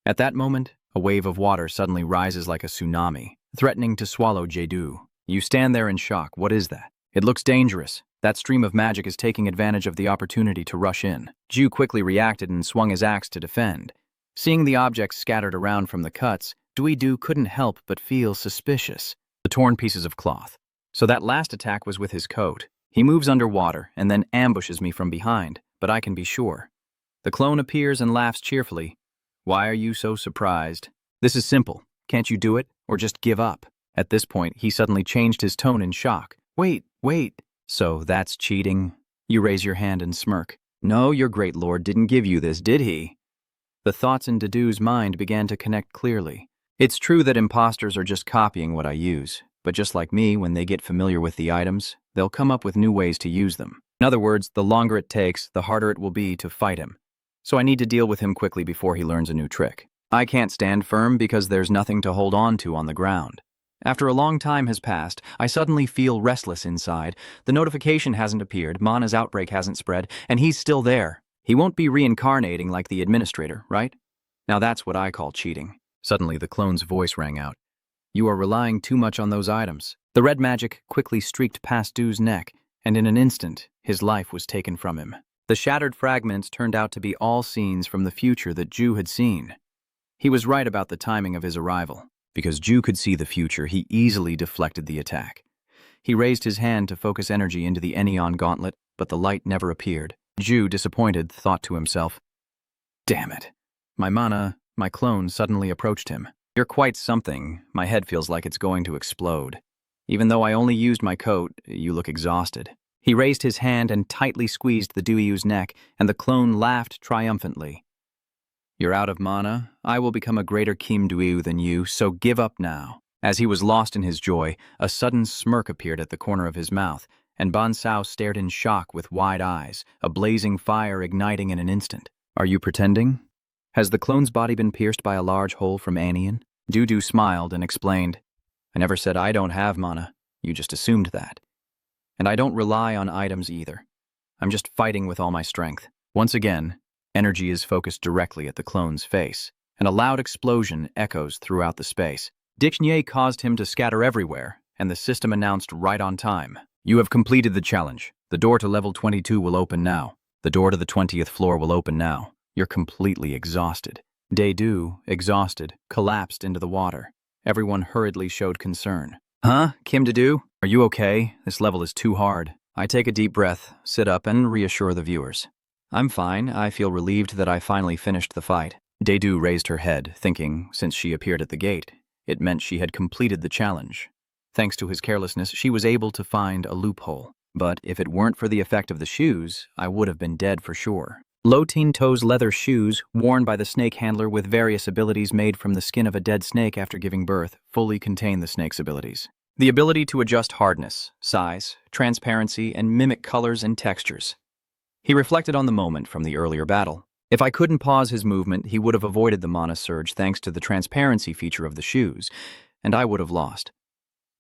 At that moment, a wave of water suddenly rises like a tsunami, threatening to swallow Jae-do. You stand there in shock. What is that? It looks dangerous. That stream of magic is taking advantage of the opportunity to rush in. Ju quickly reacted and swung his axe to defend. Seeing the objects scattered around from the cuts, Jae-do couldn't help but feel suspicious. The torn pieces of cloth. So that last attack was with his coat. He moves underwater and then ambushes me from behind, but I can be sure. The clone appears and laughs cheerfully. Why are you so surprised? This is simple. Can't you do it, or just give up? At this point, he suddenly changed his tone in shock. Wait. So that's cheating? You raise your hand and smirk. No, your great lord didn't give you this, did he? The thoughts in Jae-do's mind began to connect clearly. It's true that imposters are just copying what I use, but just like me, when they get familiar with the items, they'll come up with new ways to use them. In other words, the longer it takes, the harder it will be to fight him. So I need to deal with him quickly before he learns a new trick. I can't stand firm because there's nothing to hold on to on the ground. After a long time has passed, I suddenly feel restless inside. The notification hasn't appeared, Mana's outbreak hasn't spread, and he's still there. He won't be reincarnating like the administrator, right? Now that's what I call cheating. Suddenly the clone's voice rang out. You are relying too much on those items. The red magic quickly streaked past Du's neck, and in an instant, his life was taken from him. The shattered fragments turned out to be all scenes from the future that Ju had seen. He was right about the timing of his arrival. Because Ju could see the future, he easily deflected the attack. He raised his hand to focus energy into the Enion gauntlet, but the light never appeared. Ju, disappointed, thought to himself, Damn it. My clone suddenly approached him. You're quite something. My head feels like it's going to explode. Even though I only used my coat, you look exhausted. He raised his hand and tightly squeezed the Duiyu's neck, and the clone laughed triumphantly. You're out of mana. I will become a greater Kim Duiyu than you, so give up now. As he was lost in his joy, a sudden smirk appeared at the corner of his mouth, and Ban Sao stared in shock with wide eyes, a blazing fire igniting in an instant. Are you pretending? Has the clone's body been pierced by a large hole from Anion? Dudu smiled and explained, I never said I don't have mana. You just assumed that. And I don't rely on items either. I'm just fighting with all my strength. Once again, energy is focused directly at the clone's face, and a loud explosion echoes throughout the space. Dictionary caused him to scatter everywhere, and the system announced right on time. You have completed the challenge. The door to level 22 will open now. The door to the 20th floor will open now. You're completely exhausted. Jae-do, exhausted, collapsed into the water. Everyone hurriedly showed concern. Huh? Kim Jae-do? Are you okay? This level is too hard. I take a deep breath, sit up, and reassure the viewers. I'm fine. I feel relieved that I finally finished the fight. Jae-do raised her head, thinking, since she appeared at the gate, it meant she had completed the challenge. Thanks to his carelessness, she was able to find a loophole. But if it weren't for the effect of the shoes, I would have been dead for sure. Low-teen-toes leather shoes, worn by the snake handler with various abilities made from the skin of a dead snake after giving birth, fully contain the snake's abilities. The ability to adjust hardness, size, transparency, and mimic colors and textures. He reflected on the moment from the earlier battle. If I couldn't pause his movement, he would have avoided the mana surge thanks to the transparency feature of the shoes, and I would have lost.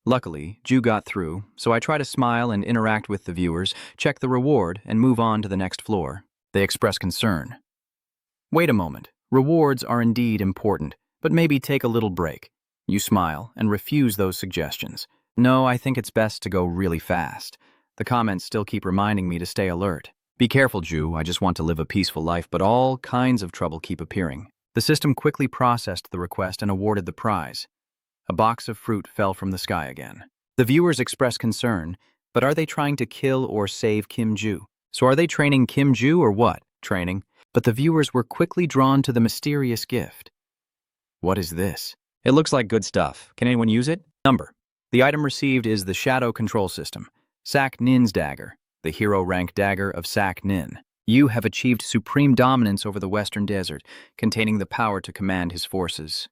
Luckily, Ju got through, so I try to smile and interact with the viewers, check the reward, and move on to the next floor. They express concern. Wait a moment. Rewards are indeed important, but maybe take a little break. You smile and refuse those suggestions. No, I think it's best to go really fast. The comments still keep reminding me to stay alert. Be careful, Ju, I just want to live a peaceful life, but all kinds of trouble keep appearing. The system quickly processed the request and awarded the prize. A box of fruit fell from the sky again. The viewers express concern, but are they trying to kill or save Kim Ju? So are they training Kim Ju or what? Training. But the viewers were quickly drawn to the mysterious gift. What is this? It looks like good stuff. Can anyone use it? Number. The item received is the Shadow Control System. Sak Nin's dagger, the hero rank dagger of Sak Nin. You have achieved supreme dominance over the Western Desert, containing the power to command his forces.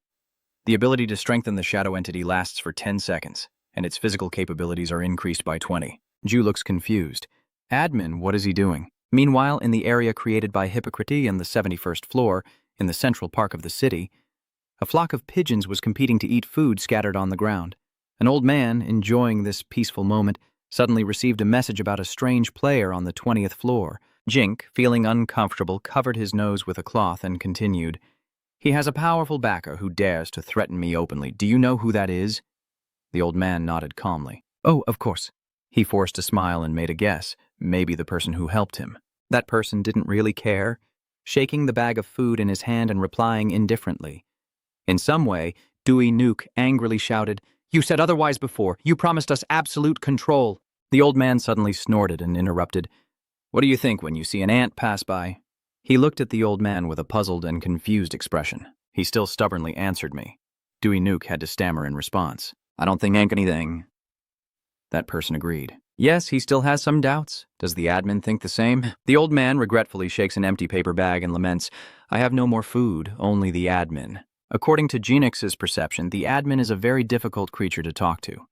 The ability to strengthen the shadow entity lasts for 10 seconds, and its physical capabilities are increased by 20. Ju looks confused. Admin, what is he doing? Meanwhile, in the area created by Hippocrates on the 71st floor, in the central park of the city, a flock of pigeons was competing to eat food scattered on the ground. An old man, enjoying this peaceful moment, suddenly received a message about a strange player on the 20th floor. Jink, feeling uncomfortable, covered his nose with a cloth and continued, "He has a powerful backer who dares to threaten me openly. Do you know who that is?" The old man nodded calmly. "Oh, of course." He forced a smile and made a guess, maybe the person who helped him. That person didn't really care, shaking the bag of food in his hand and replying indifferently. In some way, Dewey Nuke angrily shouted, "You said otherwise before. You promised us absolute control." The old man suddenly snorted and interrupted, "What do you think when you see an ant pass by?" He looked at the old man with a puzzled and confused expression. He still stubbornly answered me. Dewey Nuke had to stammer in response. "I don't think anything." That person agreed. Yes, he still has some doubts. Does the admin think the same? The old man regretfully shakes an empty paper bag and laments, "I have no more food, only the admin." According to Genix's perception, the admin is a very difficult creature to talk to.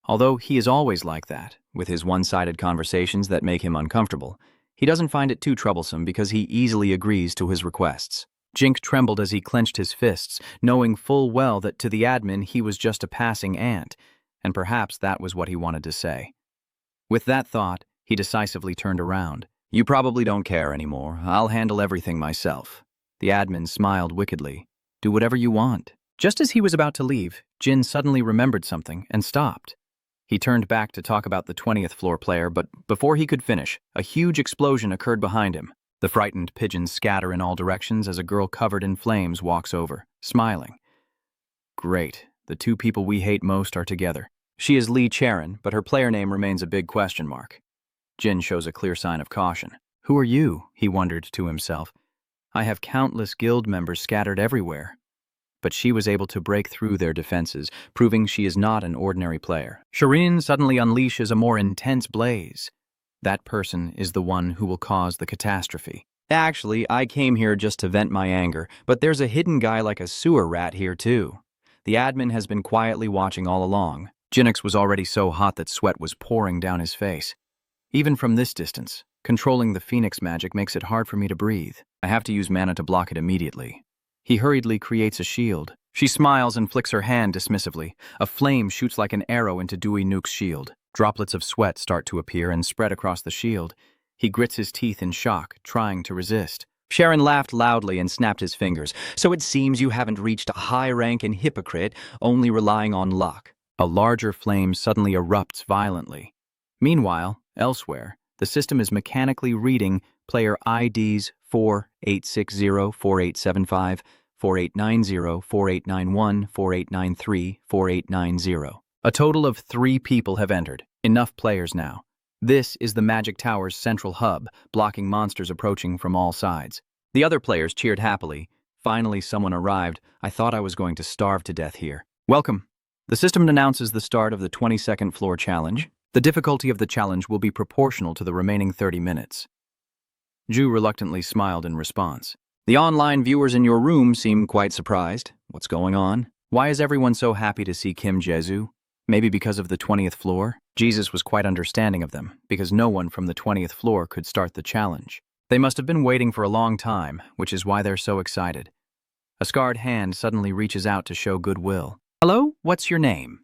Although he is always like that, with his one-sided conversations that make him uncomfortable, he doesn't find it too troublesome because he easily agrees to his requests. Jink trembled as he clenched his fists, knowing full well that to the admin he was just a passing ant, and perhaps that was what he wanted to say. With that thought, he decisively turned around. "You probably don't care anymore. I'll handle everything myself." The admin smiled wickedly. "Do whatever you want." Just as he was about to leave, Jin suddenly remembered something and stopped. He turned back to talk about the 20th floor player, but before he could finish, a huge explosion occurred behind him. The frightened pigeons scatter in all directions as a girl covered in flames walks over, smiling. Great, the two people we hate most are together. She is Lee Charon, but her player name remains a big question mark. Jin shows a clear sign of caution. "Who are you?" he wondered to himself. "I have countless guild members scattered everywhere." But she was able to break through their defenses, proving she is not an ordinary player. Shireen suddenly unleashes a more intense blaze. That person is the one who will cause the catastrophe. "Actually, I came here just to vent my anger, but there's a hidden guy like a sewer rat here too. The admin has been quietly watching all along." Jinx was already so hot that sweat was pouring down his face. "Even from this distance, controlling the Phoenix magic makes it hard for me to breathe. I have to use mana to block it immediately." He hurriedly creates a shield. She smiles and flicks her hand dismissively. A flame shoots like an arrow into Dewey Nuke's shield. Droplets of sweat start to appear and spread across the shield. He grits his teeth in shock, trying to resist. Sharon laughed loudly and snapped his fingers. "So it seems you haven't reached a high rank in Hypocrite, only relying on luck." A larger flame suddenly erupts violently. Meanwhile, elsewhere, the system is mechanically reading player IDs 4860, 4875, 4890, 4891, 4893, 4890. A total of 3 people have entered. Enough players now. This is the Magic Tower's central hub, blocking monsters approaching from all sides. The other players cheered happily. Finally, someone arrived. I thought I was going to starve to death here. Welcome. The system announces the start of the 22nd floor challenge. The difficulty of the challenge will be proportional to the remaining 30 minutes. Ju reluctantly smiled in response. The online viewers in your room seem quite surprised. What's going on? Why is everyone so happy to see Kim Jeju? Maybe because of the 20th floor? Jesus was quite understanding of them, because no one from the 20th floor could start the challenge. They must have been waiting for a long time, which is why they're so excited. A scarred hand suddenly reaches out to show goodwill. "Hello, what's your name?"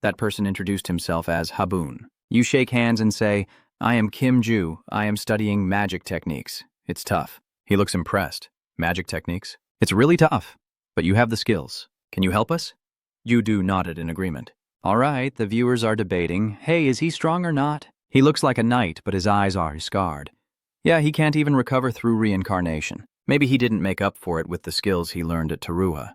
That person introduced himself as Habun. You shake hands and say, "I am Kim Ju. I am studying magic techniques. It's tough." He looks impressed. "Magic techniques? It's really tough. But you have the skills. Can you help us?" Yu Du nodded in agreement. "All right, the viewers are debating. Hey, is he strong or not? He looks like a knight, but his eyes are scarred. Yeah, he can't even recover through reincarnation. Maybe he didn't make up for it with the skills he learned at Teruha.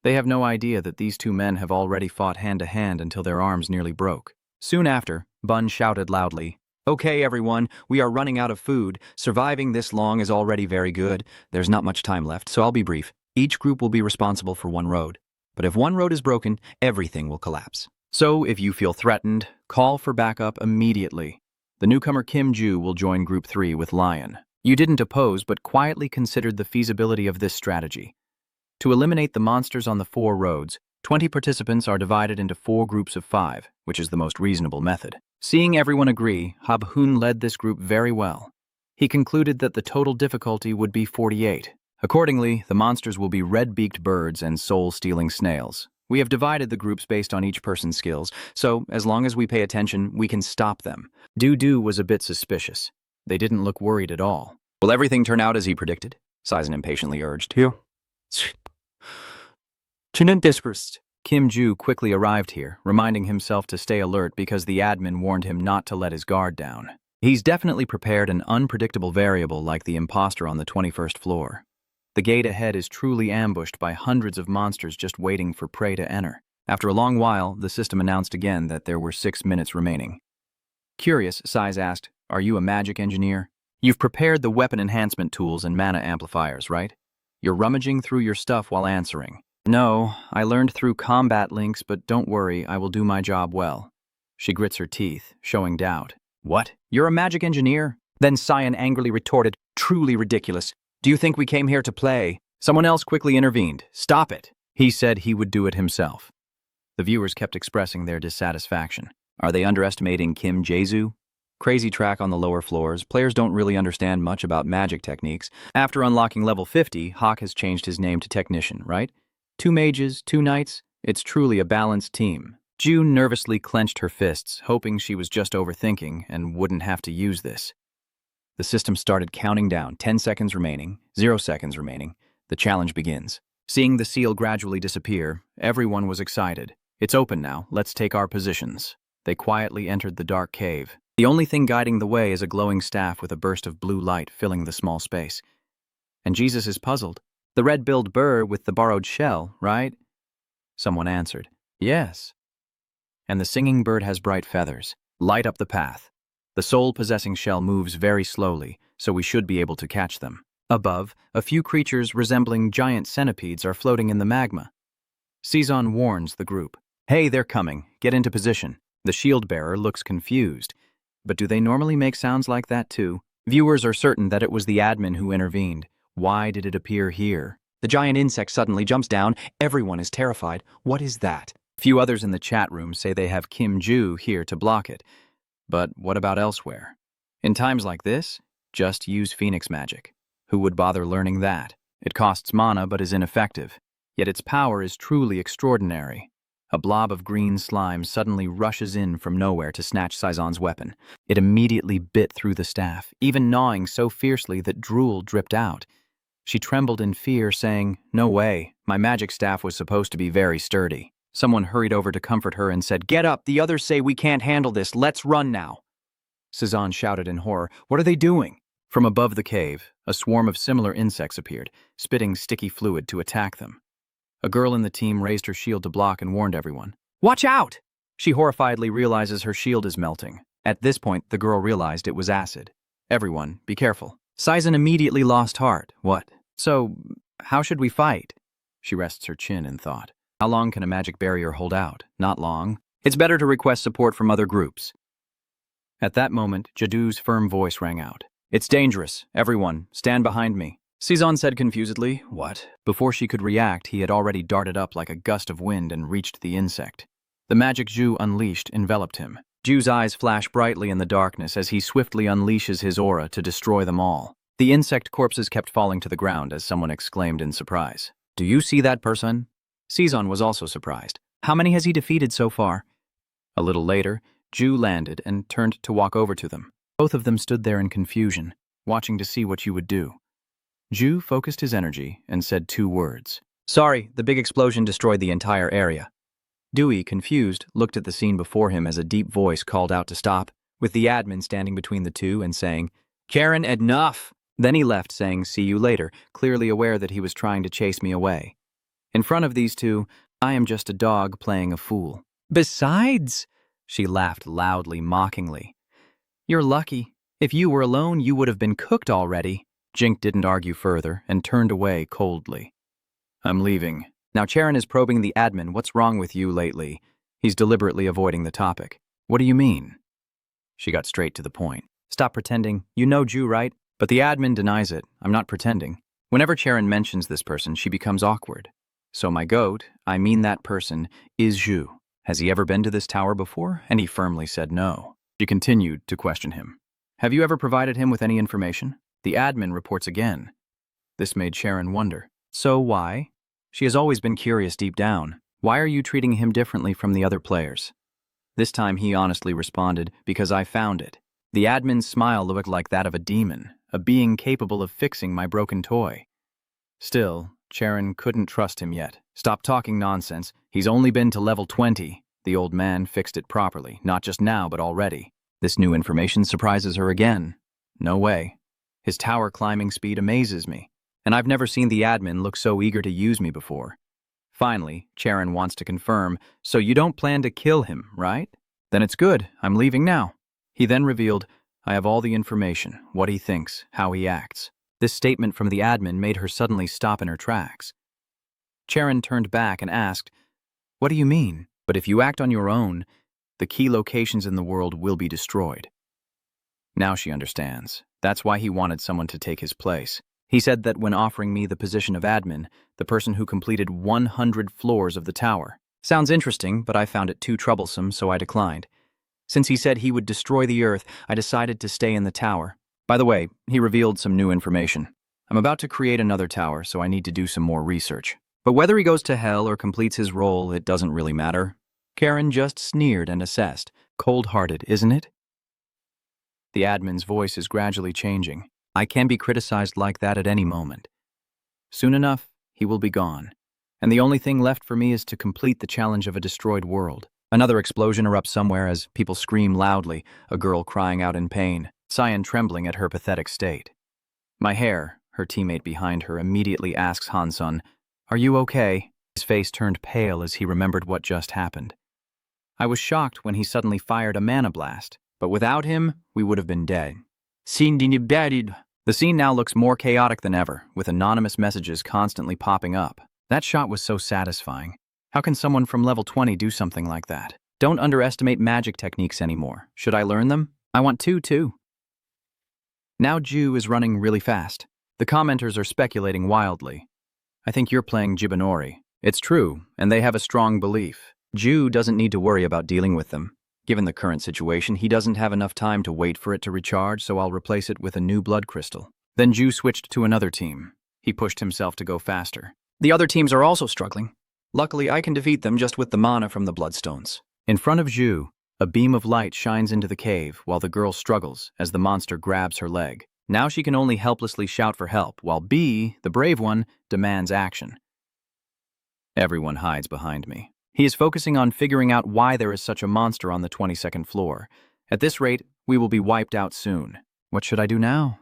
They have no idea that these two men have already fought hand-to-hand until their arms nearly broke. Soon after, Bun shouted loudly, "Okay, everyone, we are running out of food. Surviving this long is already very good. There's not much time left, so I'll be brief. Each group will be responsible for one road. But if one road is broken, everything will collapse. So if you feel threatened, call for backup immediately. The newcomer Kim Ju will join Group 3 with Lion." You didn't oppose, but quietly considered the feasibility of this strategy. To eliminate the monsters on the 4 roads, 20 participants are divided into 4 groups of 5, which is the most reasonable method. Seeing everyone agree, Hab-hun led this group very well. He concluded that the total difficulty would be 48. Accordingly, the monsters will be red-beaked birds and soul-stealing snails. We have divided the groups based on each person's skills, so as long as we pay attention, we can stop them. Du was a bit suspicious. They didn't look worried at all. Will everything turn out as he predicted? Saizen impatiently urged. Kim Ju quickly arrived here, reminding himself to stay alert because the admin warned him not to let his guard down. He's definitely prepared an unpredictable variable like the imposter on the 21st floor. The gate ahead is truly ambushed by hundreds of monsters just waiting for prey to enter. After a long while, the system announced again that there were 6 minutes remaining. Curious, Saiz asked, "Are you a magic engineer? You've prepared the weapon enhancement tools and mana amplifiers, right? You're rummaging through your stuff while answering." "No, I learned through combat links, but don't worry, I will do my job well." She grits her teeth, showing doubt. "What? You're a magic engineer?" Then Cyan angrily retorted, "Truly ridiculous. Do you think we came here to play?" Someone else quickly intervened. "Stop it." He said he would do it himself. The viewers kept expressing their dissatisfaction. Are they underestimating Kim Jae-soo? Crazy track on the lower floors. Players don't really understand much about magic techniques. After unlocking level 50, Hawk has changed his name to Technician, right? 2 mages, 2 knights. It's truly a balanced team. June nervously clenched her fists, hoping she was just overthinking and wouldn't have to use this. The system started counting down, 10 seconds remaining, 0 seconds remaining. The challenge begins. Seeing the seal gradually disappear, everyone was excited. "It's open now, let's take our positions." They quietly entered the dark cave. The only thing guiding the way is a glowing staff with a burst of blue light filling the small space. And Jesus is puzzled. "The red-billed bird with the borrowed shell, right?" Someone answered, "Yes." "And the singing bird has bright feathers. Light up the path. The soul-possessing shell moves very slowly, so we should be able to catch them." Above, a few creatures resembling giant centipedes are floating in the magma. Sezon warns the group. "Hey, they're coming. Get into position." The shield-bearer looks confused. But do they normally make sounds like that too? Viewers are certain that it was the admin who intervened. Why did it appear here? The giant insect suddenly jumps down. Everyone is terrified. What is that? Few others in the chat room say they have Kim Ju here to block it. But what about elsewhere? In times like this, just use Phoenix magic. Who would bother learning that? It costs mana but is ineffective. Yet its power is truly extraordinary. A blob of green slime suddenly rushes in from nowhere to snatch Saizon's weapon. It immediately bit through the staff, even gnawing so fiercely that drool dripped out. She trembled in fear, saying, "No way, my magic staff was supposed to be very sturdy." Someone hurried over to comfort her and said, "Get up, the others say we can't handle this, let's run now." Saizon shouted in horror, "What are they doing?" From above the cave, a swarm of similar insects appeared, spitting sticky fluid to attack them. A girl in the team raised her shield to block and warned everyone. "Watch out!" She horrifiedly realizes her shield is melting. At this point, the girl realized it was acid. "Everyone, be careful." Saizen immediately lost heart. "What? So, how should we fight?" She rests her chin in thought. How long can a magic barrier hold out? Not long. It's better to request support from other groups. At that moment, Jadu's firm voice rang out. "It's dangerous. Everyone, stand behind me." Sezon said confusedly, "What?" Before she could react, he had already darted up like a gust of wind and reached the insect. The magic Ju unleashed enveloped him. Ju's eyes flash brightly in the darkness as he swiftly unleashes his aura to destroy them all. The insect corpses kept falling to the ground as someone exclaimed in surprise. "Do you see that person?" Sezon was also surprised. "How many has he defeated so far?" A little later, Ju landed and turned to walk over to them. Both of them stood there in confusion, watching to see what you would do. Ju focused his energy and said 2 words. "Sorry, the big explosion destroyed the entire area." Dewey, confused, looked at the scene before him as a deep voice called out to stop. with the admin standing between the two and saying, "Karen, enough!" Then he left saying, "See you later," clearly aware that he was trying to chase me away. In front of these two, I am just a dog playing a fool. "Besides," she laughed loudly, mockingly, "you're lucky. If you were alone, you would have been cooked already." Jink didn't argue further and turned away coldly. "I'm leaving." Now Charon is probing the admin, "What's wrong with you lately?" He's deliberately avoiding the topic. "What do you mean?" She got straight to the point. "Stop pretending. You know Ju, right?" But the admin denies it. "I'm not pretending." Whenever Charon mentions this person, she becomes awkward. "So my goat, I mean that person, is Ju. Has he ever been to this tower before?" And he firmly said no. She continued to question him. "Have you ever provided him with any information?" The admin reports again. This made Charon wonder. "So why?" She has always been curious deep down. "Why are you treating him differently from the other players?" This time he honestly responded, "Because I found it." The admin's smile looked like that of a demon, a being capable of fixing my broken toy. Still, Charon couldn't trust him yet. "Stop talking nonsense. He's only been to level 20. The old man fixed it properly, not just now, but already. This new information surprises her again. No way. His tower climbing speed amazes me, and I've never seen the admin look so eager to use me before. Finally, Charon wants to confirm, "So you don't plan to kill him, right? Then it's good. I'm leaving now." He then revealed, "I have all the information, what he thinks, how he acts." This statement from the admin made her suddenly stop in her tracks. Charon turned back and asked, "What do you mean?" "But if you act on your own, the key locations in the world will be destroyed." Now she understands. That's why he wanted someone to take his place. He said that when offering me the position of admin, the person who completed 100 floors of the tower. Sounds interesting, but I found it too troublesome, so I declined. Since he said he would destroy the Earth, I decided to stay in the tower. By the way, he revealed some new information. I'm about to create another tower, so I need to do some more research. But whether he goes to hell or completes his role, it doesn't really matter. Karen just sneered and assessed. Cold-hearted, isn't it? The admin's voice is gradually changing. I can be criticized like that at any moment. Soon enough, he will be gone. And the only thing left for me is to complete the challenge of a destroyed world. Another explosion erupts somewhere as people scream loudly, a girl crying out in pain, Cyan trembling at her pathetic state. My hair, her teammate behind her, immediately asks Hansun, "Are you okay?" His face turned pale as he remembered what just happened. I was shocked when he suddenly fired a mana blast, but without him, we would have been dead. The scene now looks more chaotic than ever, with anonymous messages constantly popping up. That shot was so satisfying. How can someone from level 20 do something like that? Don't underestimate magic techniques anymore. Should I learn them? I want to, too. Now Ju is running really fast. The commenters are speculating wildly. "I think you're playing Jibinori." It's true, and they have a strong belief. Ju doesn't need to worry about dealing with them. Given the current situation, he doesn't have enough time to wait for it to recharge, so I'll replace it with a new blood crystal. Then Ju switched to another team. He pushed himself to go faster. The other teams are also struggling. Luckily, I can defeat them just with the mana from the bloodstones. In front of Ju, a beam of light shines into the cave while the girl struggles as the monster grabs her leg. Now she can only helplessly shout for help, while B, the brave one, demands action. Everyone hides behind me. He is focusing on figuring out why there is such a monster on the 22nd floor. At this rate, we will be wiped out soon. What should I do now?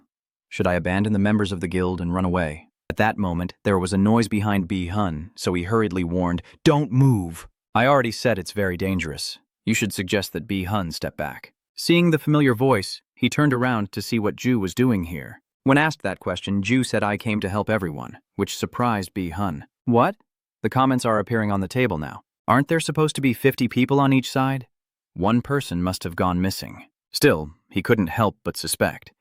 Should I abandon the members of the guild and run away? At that moment, there was a noise behind B Hun, so he hurriedly warned, "Don't move." I already said it's very dangerous. You should suggest that B Hun step back. Seeing the familiar voice, he turned around to see what Ju was doing here. When asked that question, Ju said I came to help everyone, which surprised B Hun. What? The comments are appearing on the table now. Aren't there supposed to be 50 people on each side? One person must have gone missing. Still, he couldn't help but suspect.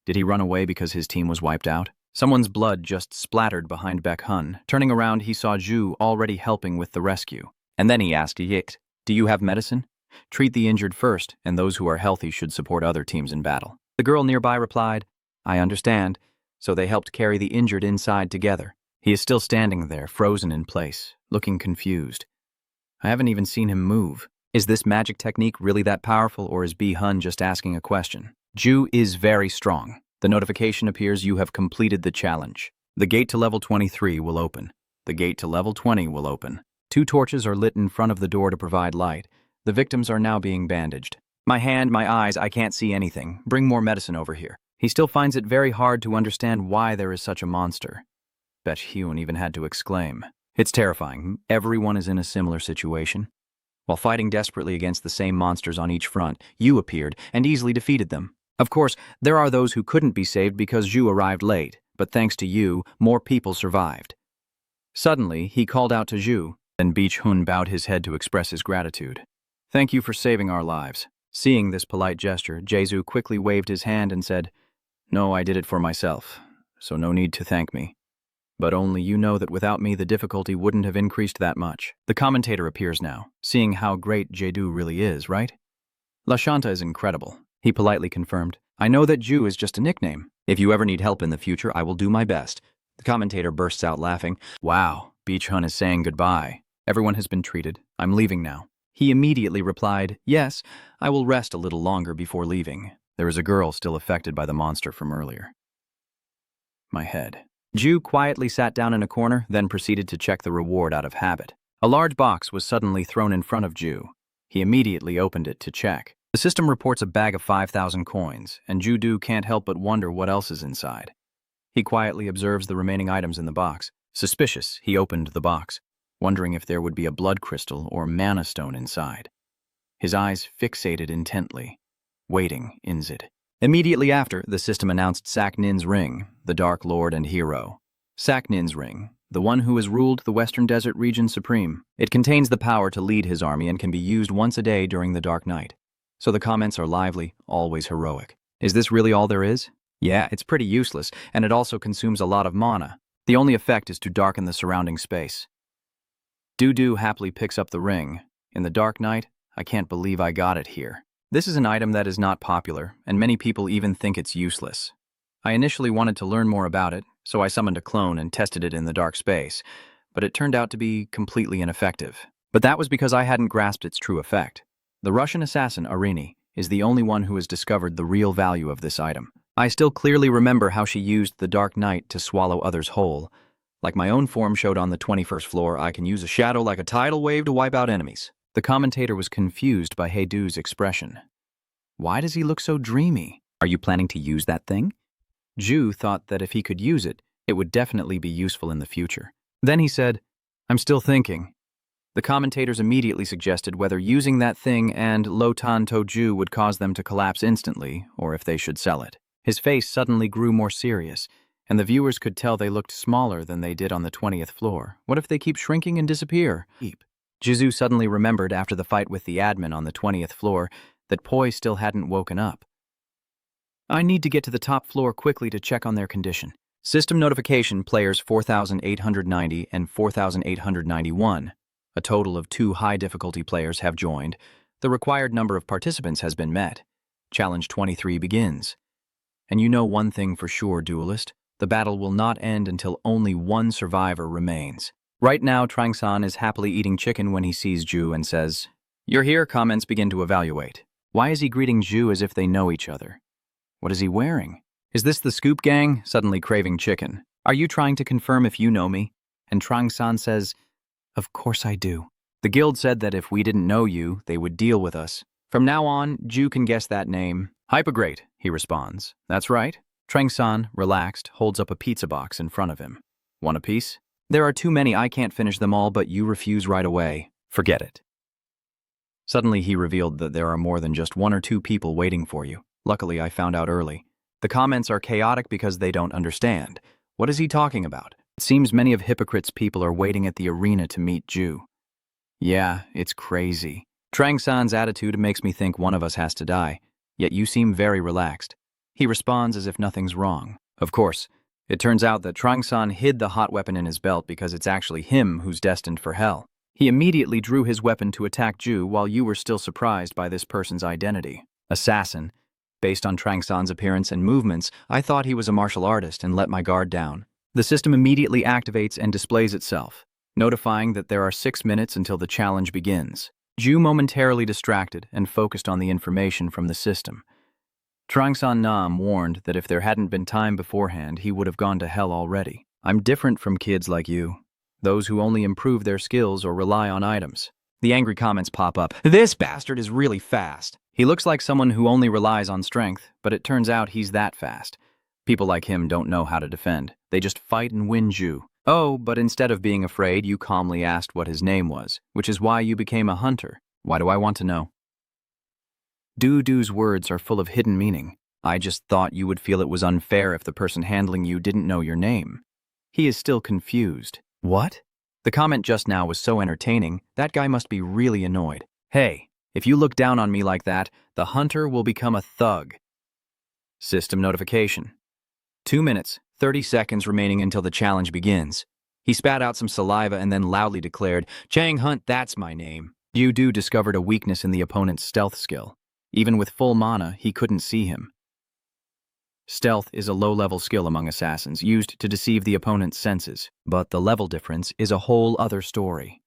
Did he run away because his team was wiped out? Someone's blood just splattered behind Baek Hun. Turning around, he saw Ju already helping with the rescue. And then he asked Yikt, "Do you have medicine? Treat the injured first, and those who are healthy should support other teams in battle." The girl nearby replied, "I understand." So they helped carry the injured inside together. He is still standing there, frozen in place, looking confused. I haven't even seen him move. Is this magic technique really that powerful, or is B Hun just asking a question? Ju is very strong. The notification appears you have completed the challenge. The gate to level 23 will open. The gate to level 20 will open. 2 torches are lit in front of the door to provide light. The victims are now being bandaged. My hand, my eyes, I can't see anything. Bring more medicine over here. He still finds it very hard to understand why there is such a monster. Bet Hyun even had to exclaim. It's terrifying. Everyone is in a similar situation. While fighting desperately against the same monsters on each front, you appeared and easily defeated them. Of course, there are those who couldn't be saved because Zhu arrived late, but thanks to you, more people survived. Suddenly, he called out to Zhu, and Beach Hun bowed his head to express his gratitude. Thank you for saving our lives. Seeing this polite gesture, Jesu quickly waved his hand and said, No, I did it for myself, so no need to thank me. But only you know that without me the difficulty wouldn't have increased that much. The commentator appears now, seeing how great Jedu really is, right? La Shanta is incredible, he politely confirmed. I know that Ju is just a nickname. If you ever need help in the future, I will do my best. The commentator bursts out laughing. Wow, Beach Hun is saying goodbye. Everyone has been treated. I'm leaving now. He immediately replied, Yes, I will rest a little longer before leaving. There is a girl still affected by the monster from earlier. My head. Ju quietly sat down in a corner, then proceeded to check the reward out of habit. A large box was suddenly thrown in front of Ju. He immediately opened it to check. The system reports a bag of 5,000 coins, and Ju can't help but wonder what else is inside. He quietly observes the remaining items in the box. Suspicious, he opened the box, wondering if there would be a blood crystal or mana stone inside. His eyes fixated intently, waiting, Inzid. Immediately after, the system announced Saknin's ring, the Dark Lord and hero. Saknin's ring, the one who has ruled the Western Desert region supreme. It contains the power to lead his army and can be used once a day during the dark night. So the comments are lively, always heroic. Is this really all there is? Yeah, it's pretty useless, and it also consumes a lot of mana. The only effect is to darken the surrounding space. Du happily picks up the ring. In the dark night, I can't believe I got it here. This is an item that is not popular, and many people even think it's useless. I initially wanted to learn more about it, so I summoned a clone and tested it in the dark space, but it turned out to be completely ineffective. But that was because I hadn't grasped its true effect. The Russian assassin, Arini, is the only one who has discovered the real value of this item. I still clearly remember how she used the dark night to swallow others whole. Like my own form showed on the 21st floor, I can use a shadow like a tidal wave to wipe out enemies. The commentator was confused by Heidu's expression. Why does he look so dreamy? Are you planning to use that thing? Ju thought that if he could use it, it would definitely be useful in the future. Then he said, I'm still thinking. The commentators immediately suggested whether using that thing and Lotan Toju would cause them to collapse instantly, or if they should sell it. His face suddenly grew more serious, and the viewers could tell they looked smaller than they did on the 20th floor. What if they keep shrinking and disappear? Jizu suddenly remembered after the fight with the admin on the 20th floor that Poi still hadn't woken up. I need to get to the top floor quickly to check on their condition. System notification, players 4,890 and 4,891. A total of 2 high-difficulty players have joined. The required number of participants has been met. Challenge 23 begins. And you know one thing for sure, duelist. The battle will not end until only one survivor remains. Right now, Trangsan is happily eating chicken when he sees Ju and says, You're here, comments begin to evaluate. Why is he greeting Ju as if they know each other? What is he wearing? Is this the Scoop Gang, suddenly craving chicken? Are you trying to confirm if you know me? And Trangsan says, Of course I do. The guild said that if we didn't know you, they would deal with us. From now on, Ju can guess that name. Hypergreat, he responds. That's right. Trangsan, relaxed, holds up a pizza box in front of him. Want a piece? There are too many, I can't finish them all, but you refuse right away. Forget it. Suddenly he revealed that there are more than just 1 or 2 people waiting for you. Luckily, I found out early. The comments are chaotic because they don't understand. What is he talking about? It seems many of Hypocrite's people are waiting at the arena to meet Ju. Yeah, it's crazy. Trangsan's attitude makes me think one of us has to die, yet you seem very relaxed. He responds as if nothing's wrong. Of course, it turns out that Trangsan hid the hot weapon in his belt because it's actually him who's destined for hell. He immediately drew his weapon to attack Ju while you were still surprised by this person's identity. Assassin. Based on Trangsan's appearance and movements, I thought he was a martial artist and let my guard down. The system immediately activates and displays itself, notifying that there are 6 minutes until the challenge begins. Ju momentarily distracted and focused on the information from the system. Trangsan Nam warned that if there hadn't been time beforehand, he would have gone to hell already. I'm different from kids like you, those who only improve their skills or rely on items. The angry comments pop up. This bastard is really fast. He looks like someone who only relies on strength, but it turns out he's that fast. People like him don't know how to defend. They just fight and win Ju. Oh, but instead of being afraid, you calmly asked what his name was, which is why you became a hunter. Why do I want to know? Du's words are full of hidden meaning. I just thought you would feel it was unfair if the person handling you didn't know your name. He is still confused. What? The comment just now was so entertaining, that guy must be really annoyed. Hey, if you look down on me like that, the hunter will become a thug. System notification. 2 minutes, 30 seconds remaining until the challenge begins. He spat out some saliva and then loudly declared, Chang Hunt, that's my name. Du discovered a weakness in the opponent's stealth skill. Even with full mana, he couldn't see him. Stealth is a low-level skill among assassins, used to deceive the opponent's senses, but the level difference is a whole other story.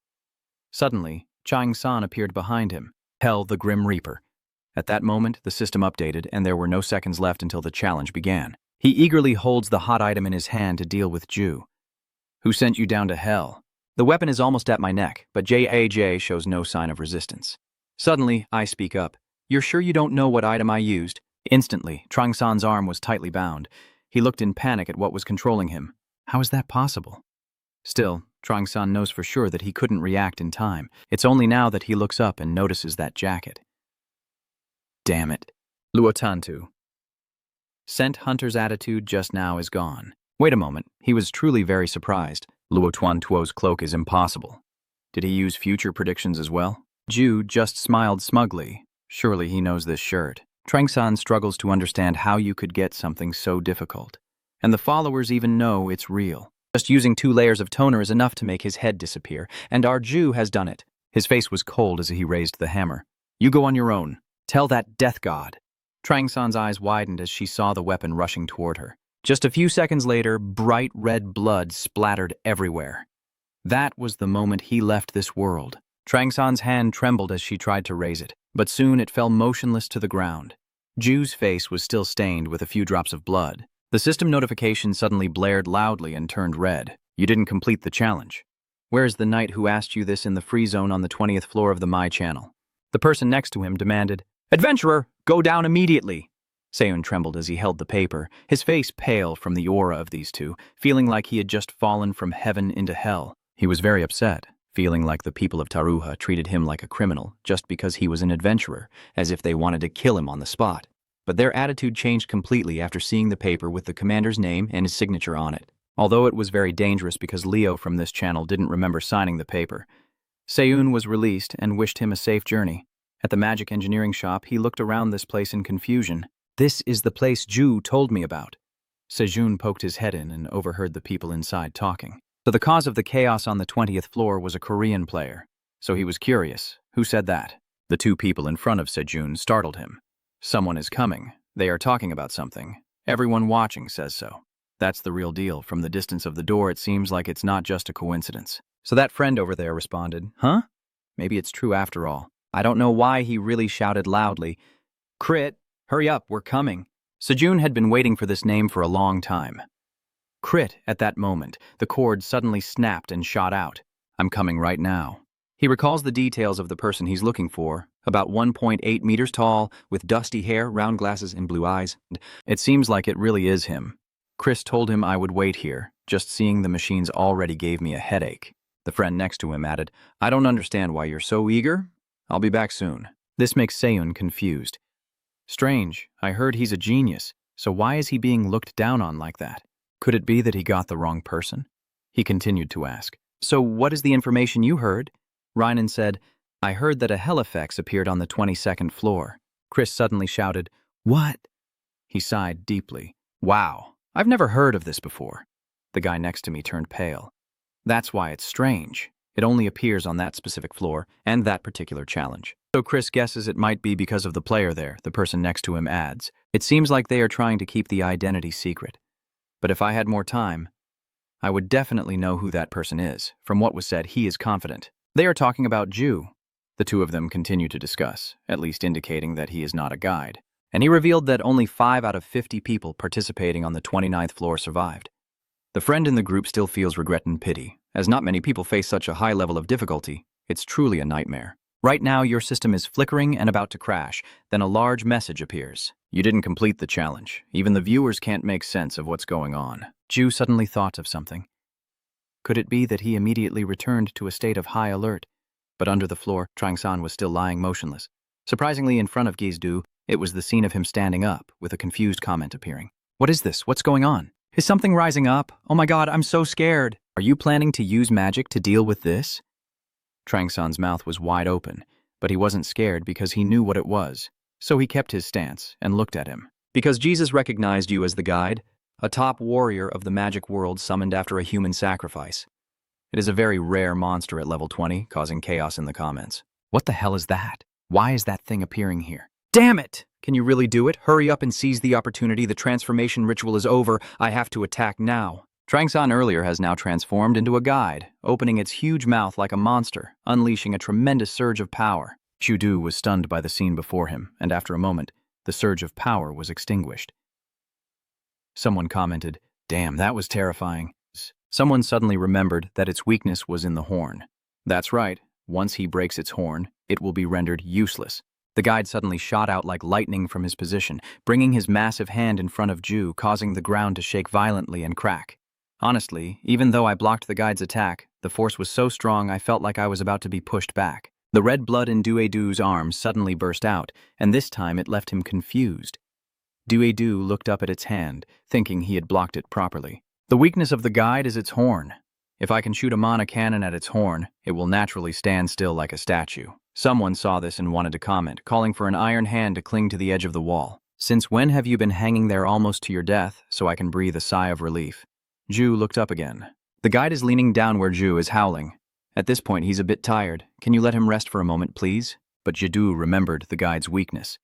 Suddenly, Chang San appeared behind him, Hell the Grim Reaper. At that moment, the system updated, and there were no seconds left until the challenge began. He eagerly holds the hot item in his hand to deal with Ju. Who sent you down to hell? The weapon is almost at my neck, but JAJ shows no sign of resistance. Suddenly, I speak up. You're sure you don't know what item I used? Instantly, Chang San's arm was tightly bound. He looked in panic at what was controlling him. How is that possible? Still, Chang San knows for sure that he couldn't react in time. It's only now that he looks up and notices that jacket. Damn it. Luotantu. Scent Hunter's attitude just now is gone. Wait a moment, he was truly very surprised. Luotantuo's cloak is impossible. Did he use future predictions as well? Ju just smiled smugly. Surely he knows this shirt. Chang San struggles to understand how you could get something so difficult. And the followers even know it's real. Just using 2 layers of toner is enough to make his head disappear, and our Ju has done it. His face was cold as he raised the hammer. You go on your own. Tell that death god. Chang San's eyes widened as she saw the weapon rushing toward her. Just a few seconds later, bright red blood splattered everywhere. That was the moment he left this world. Chang San's hand trembled as she tried to raise it, but soon it fell motionless to the ground. Ju's face was still stained with a few drops of blood. The system notification suddenly blared loudly and turned red. You didn't complete the challenge. Where's the knight who asked you this in the free zone on the 20th floor of the My Channel? The person next to him demanded, Adventurer, go down immediately. Seun trembled as he held the paper, his face pale from the aura of these two, feeling like he had just fallen from heaven into hell. He was very upset, feeling like the people of Taruha treated him like a criminal just because he was an adventurer, as if they wanted to kill him on the spot. But their attitude changed completely after seeing the paper with the commander's name and his signature on it. Although it was very dangerous because Leo from this channel didn't remember signing the paper. Seun was released and wished him a safe journey. At the magic engineering shop, he looked around this place in confusion. This is the place Ju told me about. Sejun poked his head in and overheard the people inside talking. So the cause of the chaos on the 20th floor was a Korean player. So he was curious. Who said that? The 2 people in front of Sejun startled him. Someone is coming. They are talking about something. Everyone watching says so. That's the real deal. From the distance of the door, it seems like it's not just a coincidence. So that friend over there responded, Huh? Maybe it's true after all. I don't know why he really shouted loudly, Crit, hurry up, we're coming. Sejun had been waiting for this name for a long time. Crit, at that moment, the cord suddenly snapped and shot out. I'm coming right now. He recalls the details of the person he's looking for, about 1.8 meters tall, with dusty hair, round glasses, and blue eyes. It seems like it really is him. Chris told him I would wait here. Just seeing the machines already gave me a headache. The friend next to him added, I don't understand why you're so eager. I'll be back soon. This makes Seun confused. Strange, I heard he's a genius, so why is he being looked down on like that? Could it be that he got the wrong person? He continued to ask, So what is the information you heard? Rynan said, I heard that a Halifax appeared on the 22nd floor. Chris suddenly shouted, What? He sighed deeply. Wow, I've never heard of this before. The guy next to me turned pale. That's why it's strange. It only appears on that specific floor and that particular challenge. So Chris guesses it might be because of the player there, the person next to him adds. It seems like they are trying to keep the identity secret. But if I had more time, I would definitely know who that person is. From what was said, he is confident. They are talking about Ju. The 2 of them continue to discuss, at least indicating that he is not a guide. And he revealed that only 5 out of 50 people participating on the 29th floor survived. The friend in the group still feels regret and pity, as not many people face such a high level of difficulty. It's truly a nightmare. Right now, your system is flickering and about to crash. Then a large message appears. You didn't complete the challenge. Even the viewers can't make sense of what's going on. Ju suddenly thought of something. Could it be that he immediately returned to a state of high alert? But under the floor, Trang-san was still lying motionless. Surprisingly, in front of Gizdu, it was the scene of him standing up, with a confused comment appearing. What is this? What's going on? Is something rising up? Oh my god, I'm so scared. Are you planning to use magic to deal with this? Trang-san's mouth was wide open, but he wasn't scared because he knew what it was. So he kept his stance and looked at him. Because Jesus recognized you as the guide, a top warrior of the magic world summoned after a human sacrifice. It is a very rare monster at level 20, causing chaos in the comments. What the hell is that? Why is that thing appearing here? Damn it! Can you really do it? Hurry up and seize the opportunity. The transformation ritual is over. I have to attack now. Trang-san earlier has now transformed into a guide, opening its huge mouth like a monster, unleashing a tremendous surge of power. Shudu was stunned by the scene before him, and after a moment, the surge of power was extinguished. Someone commented, "Damn, that was terrifying." Someone suddenly remembered that its weakness was in the horn. That's right, once he breaks its horn, it will be rendered useless. The guide suddenly shot out like lightning from his position, bringing his massive hand in front of Ju, causing the ground to shake violently and crack. Honestly, even though I blocked the guide's attack, the force was so strong I felt like I was about to be pushed back. The red blood in Duedu's arms suddenly burst out, and this time it left him confused. Duedu looked up at its hand, thinking he had blocked it properly. The weakness of the guide is its horn. If I can shoot a mana cannon at its horn, it will naturally stand still like a statue. Someone saw this and wanted to comment, calling for an iron hand to cling to the edge of the wall. Since when have you been hanging there almost to your death, so I can breathe a sigh of relief? Ju looked up again. The guide is leaning down where Ju is howling. At this point, he's a bit tired. Can you let him rest for a moment, please? But Jidu remembered the guide's weakness.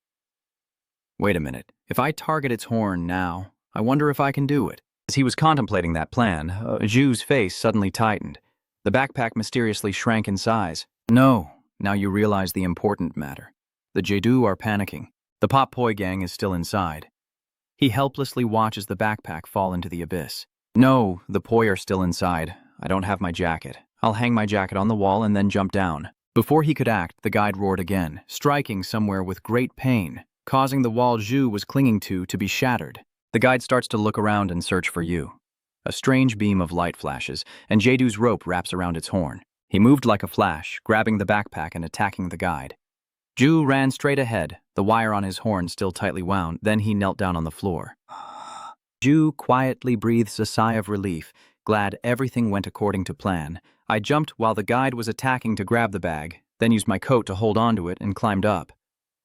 Wait a minute. If I target its horn now, I wonder if I can do it. As he was contemplating that plan, Ju's face suddenly tightened. The backpack mysteriously shrank in size. No, now you realize the important matter. The Jedu are panicking. The Pop Poi gang is still inside. He helplessly watches the backpack fall into the abyss. No, the Poi are still inside. I don't have my jacket. I'll hang my jacket on the wall and then jump down. Before he could act, the guide roared again, striking somewhere with great pain, causing the wall Ju was clinging to be shattered. The guide starts to look around and search for you. A strange beam of light flashes, and Jedu's rope wraps around its horn. He moved like a flash, grabbing the backpack and attacking the guide. Ju ran straight ahead, the wire on his horn still tightly wound, then he knelt down on the floor. Ju quietly breathes a sigh of relief, glad everything went according to plan. I jumped while the guide was attacking to grab the bag, then used my coat to hold onto it and climbed up.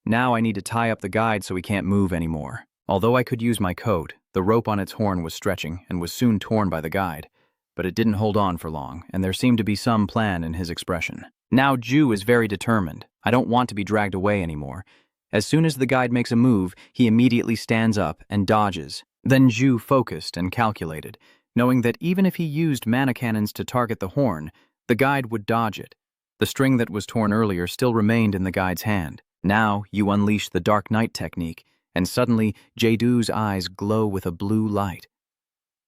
Now I need to tie up the guide so he can't move anymore. Although I could use my coat, the rope on its horn was stretching and was soon torn by the guide. But it didn't hold on for long, and there seemed to be some plan in his expression. Now Ju is very determined. I don't want to be dragged away anymore. As soon as the guide makes a move, he immediately stands up and dodges. Then Ju focused and calculated, knowing that even if he used mana cannons to target the horn, the guide would dodge it. The string that was torn earlier still remained in the guide's hand. Now you unleash the Dark Knight technique, and suddenly Jedu's eyes glow with a blue light.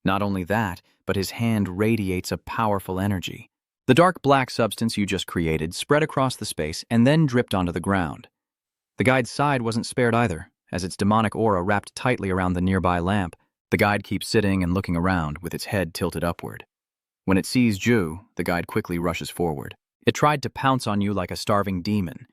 Not only that, but his hand radiates a powerful energy. The dark black substance you just created spread across the space and then dripped onto the ground. The guide's side wasn't spared either, as its demonic aura wrapped tightly around the nearby lamp. The guide keeps sitting and looking around with its head tilted upward. When it sees Ju, the guide quickly rushes forward. It tried to pounce on you like a starving demon.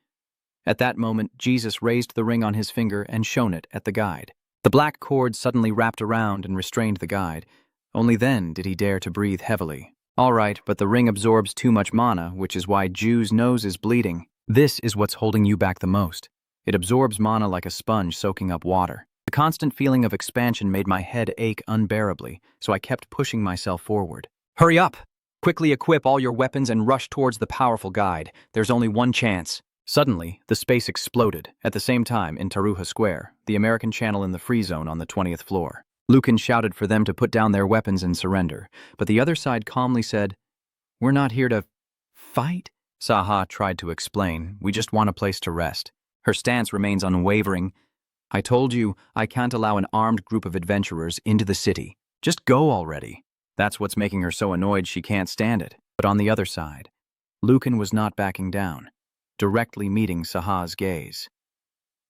At that moment, Jesus raised the ring on his finger and shone it at the guide. The black cord suddenly wrapped around and restrained the guide. Only then did he dare to breathe heavily. All right, but the ring absorbs too much mana, which is why Ju's nose is bleeding. This is what's holding you back the most. It absorbs mana like a sponge soaking up water. The constant feeling of expansion made my head ache unbearably, so I kept pushing myself forward. Hurry up! Quickly equip all your weapons and rush towards the powerful guide. There's only one chance. Suddenly, the space exploded, at the same time in Taruha Square, the American channel in the free zone on the 20th floor. Lucan shouted for them to put down their weapons and surrender, but the other side calmly said, "We're not here to fight?" Saha tried to explain, "We just want a place to rest." Her stance remains unwavering. "I told you, I can't allow an armed group of adventurers into the city. Just go already." That's what's making her so annoyed she can't stand it. But on the other side, Lucan was not backing down. directly meeting Saha's gaze.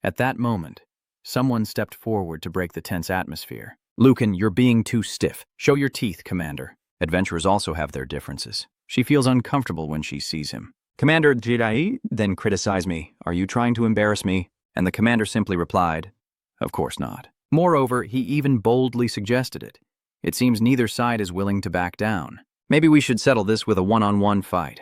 At that moment, someone stepped forward to break the tense atmosphere. "Lucan, you're being too stiff. Show your teeth, Commander." Adventurers also have their differences. She feels uncomfortable when she sees him. "Commander, did I then criticize me? Are you trying to embarrass me?" And the commander simply replied, "Of course not." Moreover, he even boldly suggested it. It seems neither side is willing to back down. "Maybe we should settle this with a one-on-one fight."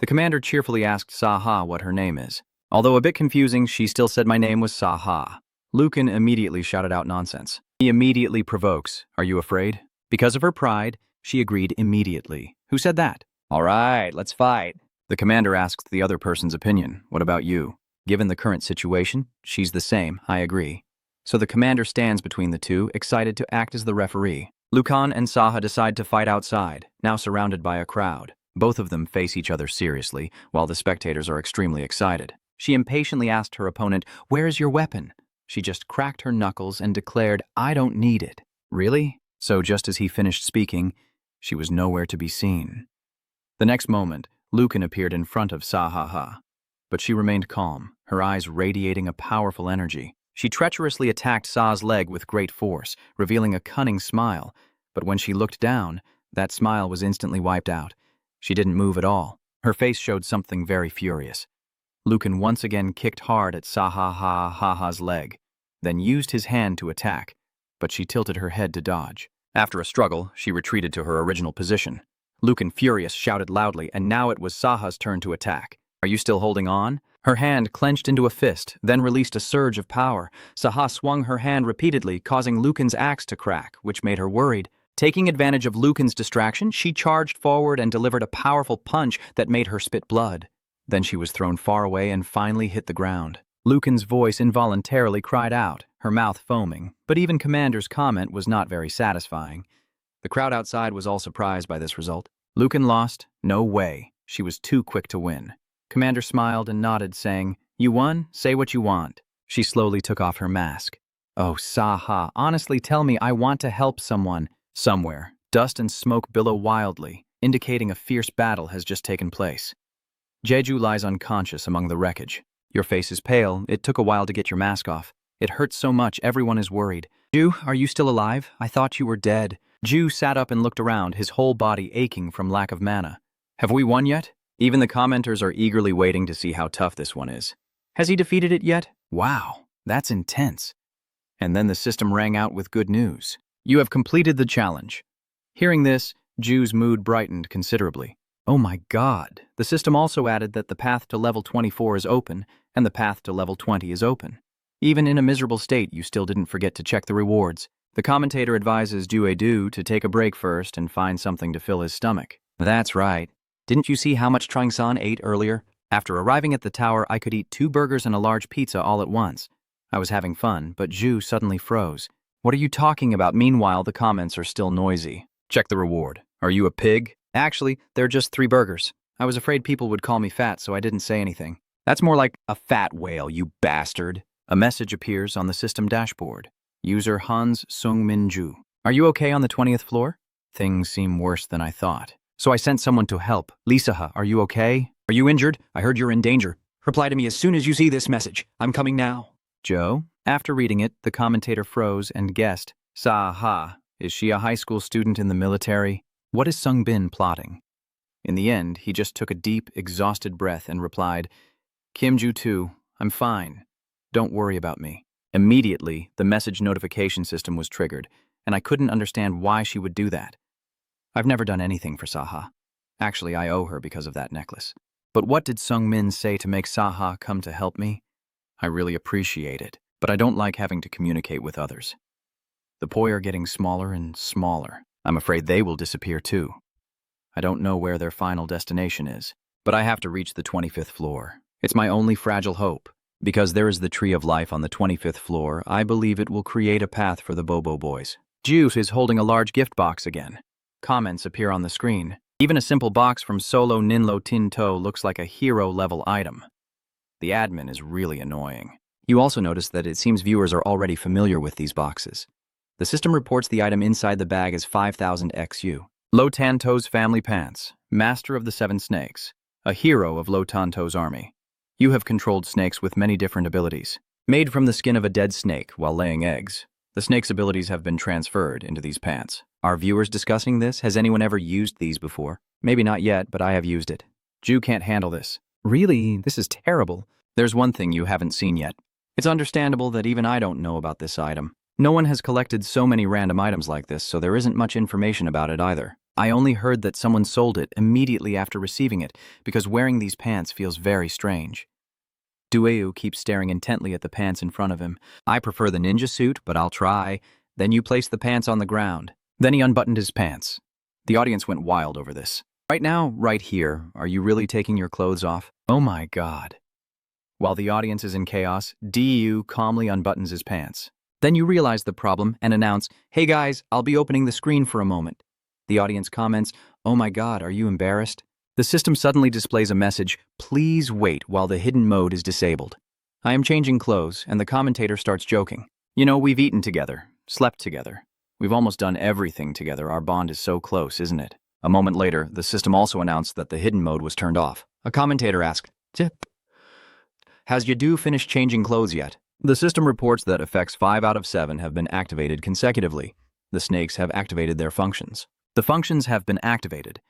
The commander cheerfully asked Saha what her name is. Although a bit confusing, she still said my name was Saha. Lucan immediately shouted out nonsense. He immediately provokes. "Are you afraid?" Because of her pride, she agreed immediately. "Who said that?" "All right, let's fight." The commander asked the other person's opinion. "What about you?" Given the current situation, she's the same, I agree. So the commander stands between the two, excited to act as the referee. Lucan and Saha decide to fight outside, now surrounded by a crowd. Both of them face each other seriously, while the spectators are extremely excited. She impatiently asked her opponent, "Where is your weapon?" She just cracked her knuckles and declared, "I don't need it." Really? So just as he finished speaking, she was nowhere to be seen. The next moment, Lucan appeared in front of Saha, but she remained calm, her eyes radiating a powerful energy. She treacherously attacked Sa's leg with great force, revealing a cunning smile, but when she looked down, that smile was instantly wiped out. She didn't move at all. Her face showed something very furious. Lucan once again kicked hard at Saha's leg, then used his hand to attack, but she tilted her head to dodge. After a struggle, she retreated to her original position. Lucan, furious, shouted loudly, and now it was Saha's turn to attack. "Are you still holding on?" Her hand clenched into a fist, then released a surge of power. Saha swung her hand repeatedly, causing Lucan's axe to crack, which made her worried. Taking advantage of Lucan's distraction, she charged forward and delivered a powerful punch that made her spit blood. Then she was thrown far away and finally hit the ground. Lucan's voice involuntarily cried out, her mouth foaming, but even Commander's comment was not very satisfying. The crowd outside was all surprised by this result. Lucan lost? No way. She was too quick to win. Commander smiled and nodded, saying, "You won? Say what you want." She slowly took off her mask. "Oh, Saha, honestly tell me I want to help someone." Somewhere, dust and smoke billow wildly, indicating a fierce battle has just taken place. Jeju lies unconscious among the wreckage. "Your face is pale. It took a while to get your mask off. It hurts so much, everyone is worried." "Ju, are you still alive? I thought you were dead." Ju sat up and looked around, his whole body aching from lack of mana. "Have we won yet?" Even the commenters are eagerly waiting to see how tough this one is. "Has he defeated it yet?" "Wow, that's intense." And then the system rang out with good news. "You have completed the challenge." Hearing this, Ju's mood brightened considerably. Oh my God. The system also added that the path to level 24 is open, and the path to level 20 is open. Even in a miserable state, you still didn't forget to check the rewards. The commentator advises Due to take a break first and find something to fill his stomach. That's right. Didn't you see how much Trang-san ate earlier? After arriving at the tower, I could eat 2 burgers and a large pizza all at once. I was having fun, but Ju suddenly froze. What are you talking about? Meanwhile, the comments are still noisy. Check the reward. Are you a pig? Actually, they're just 3 burgers. I was afraid people would call me fat, so I didn't say anything. That's more like a fat whale, you bastard. A message appears on the system dashboard. User Hans Sung-min Ju. Are you okay on the 20th floor? Things seem worse than I thought. So I sent someone to help. Lisa, are you okay? Are you injured? I heard you're in danger. Reply to me as soon as you see this message. I'm coming now. Joe? After reading it, the commentator froze and guessed. Saha. Is she a high school student in the military? What is Sung Bin plotting? In the end, he just took a deep, exhausted breath and replied, Kim Ju too. I'm fine. Don't worry about me. Immediately, the message notification system was triggered, and I couldn't understand why she would do that. I've never done anything for Saha. Actually, I owe her because of that necklace. But what did Sung Min say to make Saha come to help me? I really appreciate it, but I don't like having to communicate with others. The poi are getting smaller and smaller. I'm afraid they will disappear too. I don't know where their final destination is, but I have to reach the 25th floor. It's my only fragile hope. Because there is the tree of life on the 25th floor, I believe it will create a path for the Bobo boys. Juice is holding a large gift box again. Comments appear on the screen. Even a simple box from Solo Ninlo Tinto looks like a hero-level item. The admin is really annoying. You also notice that it seems viewers are already familiar with these boxes. The system reports the item inside the bag as 5,000 XU. Lo Tanto's family pants, master of the 7 snakes, a hero of Lo Tanto's army. You have controlled snakes with many different abilities. Made from the skin of a dead snake while laying eggs, the snake's abilities have been transferred into these pants. Are viewers discussing this? Has anyone ever used these before? Maybe not yet, but I have used it. Ju can't handle this. Really? This is terrible. There's one thing you haven't seen yet. It's understandable that even I don't know about this item. No one has collected so many random items like this, so there isn't much information about it either. I only heard that someone sold it immediately after receiving it because wearing these pants feels very strange. Dueu keeps staring intently at the pants in front of him. I prefer the ninja suit, but I'll try. Then you place the pants on the ground. Then he unbuttoned his pants. The audience went wild over this. Right now, right here, are you really taking your clothes off? Oh my God. While the audience is in chaos, Du calmly unbuttons his pants. Then you realize the problem and announce, "Hey guys, I'll be opening the screen for a moment." The audience comments, "Oh my God, are you embarrassed?" The system suddenly displays a message, "Please wait while the hidden mode is disabled." I am changing clothes, and the commentator starts joking. You know, we've eaten together, slept together. We've almost done everything together. Our bond is so close, isn't it? A moment later, the system also announced that the hidden mode was turned off. A commentator asked, "Has Yadu finished changing clothes yet?" The system reports that effects 5 out of 7 have been activated consecutively. The snakes have activated their functions. The functions have been activated.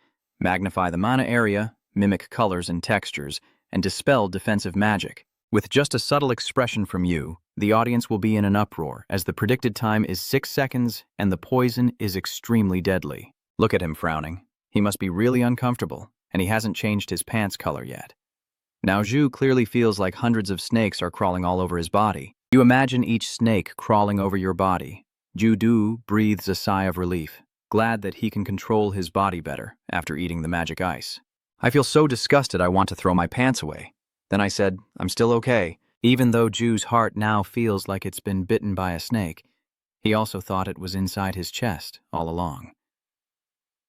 Magnify the mana area, mimic colors and textures, and dispel defensive magic. With just a subtle expression from you, the audience will be in an uproar as the predicted time is 6 seconds and the poison is extremely deadly. Look at him frowning. He must be really uncomfortable, and he hasn't changed his pants color yet. Now Zhu clearly feels like hundreds of snakes are crawling all over his body. You imagine each snake crawling over your body. Zhu Du breathes a sigh of relief, glad that he can control his body better after eating the magic ice. I feel so disgusted I want to throw my pants away. Then I said, "I'm still okay." Even though Zhu's heart now feels like it's been bitten by a snake, he also thought it was inside his chest all along.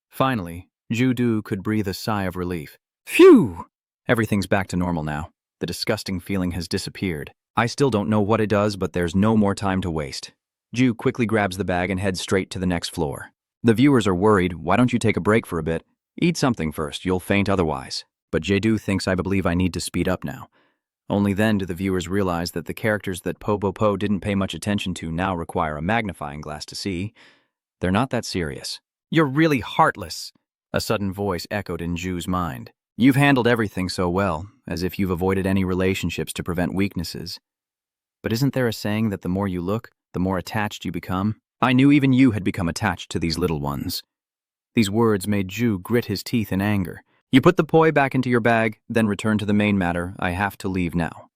Finally, Zhu Du could breathe a sigh of relief. Phew! Everything's back to normal now. The disgusting feeling has disappeared. I still don't know what it does, but there's no more time to waste. Zhu quickly grabs the bag and heads straight to the next floor. The viewers are worried. Why don't you take a break for a bit? Eat something first, you'll faint otherwise. But Jedu thinks I believe I need to speed up now. Only then do the viewers realize that the characters that Po didn't pay much attention to now require a magnifying glass to see. They're not that serious. You're really heartless, a sudden voice echoed in Zhu's mind. You've handled everything so well, as if you've avoided any relationships to prevent weaknesses. But isn't there a saying that the more you look, the more attached you become? I knew even you had become attached to these little ones. These words made Zhu grit his teeth in anger. You put the poi back into your bag, then return to the main matter. I have to leave now.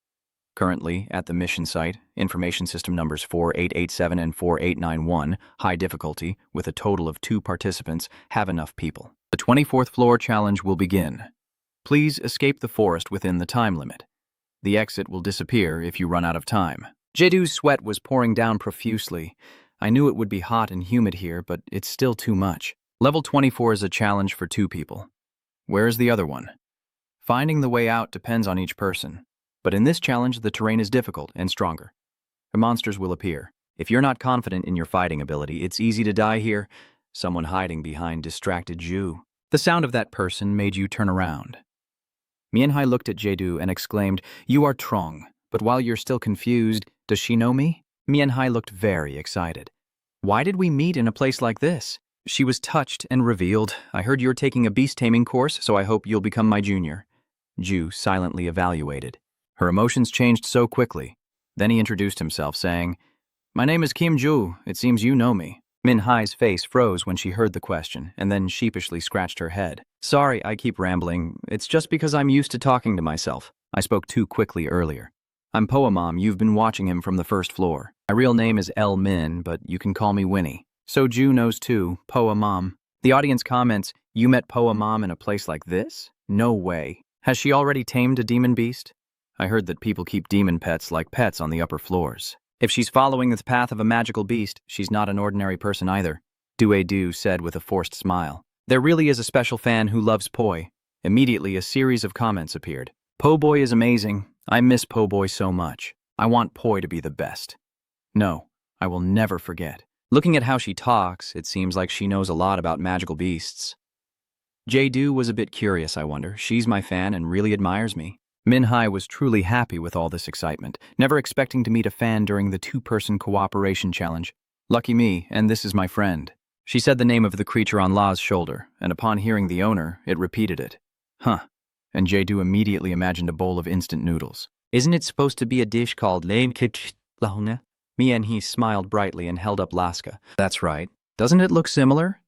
Currently, at the mission site, information system numbers 4887 and 4891, high difficulty, with a total of 2 participants, have enough people. The 24th floor challenge will begin. Please escape the forest within the time limit. The exit will disappear if you run out of time. Jedu's sweat was pouring down profusely. I knew it would be hot and humid here, but it's still too much. Level 24 is a challenge for 2 people. Where is the other one? Finding the way out depends on each person. But in this challenge, the terrain is difficult and stronger. The monsters will appear. If you're not confident in your fighting ability, it's easy to die here. Someone hiding behind distracted Zhu. The sound of that person made you turn around. Mianhai looked at Jedu and exclaimed, "You are Trong, but while you're still confused, does she know me?" Mianhai looked very excited. "Why did we meet in a place like this?" She was touched and revealed, "I heard you're taking a beast-taming course, so I hope you'll become my junior." Zhu silently evaluated. Her emotions changed so quickly. Then he introduced himself, saying, "My name is Kim Zhu. It seems you know me." Minhai's face froze when she heard the question, and then sheepishly scratched her head. "Sorry, I keep rambling. It's just because I'm used to talking to myself. I spoke too quickly earlier. I'm Poamom. You've been watching him from the first floor. My real name is El Min, but you can call me Winnie. So Zhu knows too, Poamom." The audience comments, "You met Poamom in a place like this? No way. Has she already tamed a demon beast? I heard that people keep demon pets like pets on the upper floors. If she's following the path of a magical beast, she's not an ordinary person either," Du said with a forced smile. "There really is a special fan who loves Poi." Immediately, a series of comments appeared. "Po Boy is amazing. I miss Po Boy so much. I want Poi to be the best. No, I will never forget." Looking at how she talks, it seems like she knows a lot about magical beasts. Jedu was a bit curious, I wonder. She's my fan and really admires me. Min-hai was truly happy with all this excitement, never expecting to meet a fan during the two-person cooperation challenge. Lucky me, and this is my friend. She said the name of the creature on La's shoulder, and upon hearing the owner, it repeated it. Huh. And Jae-do immediately imagined a bowl of instant noodles. Isn't it supposed to be a dish called Lame Kich Lahonga? Min-hee smiled brightly and held up Laska. That's right. Doesn't it look similar?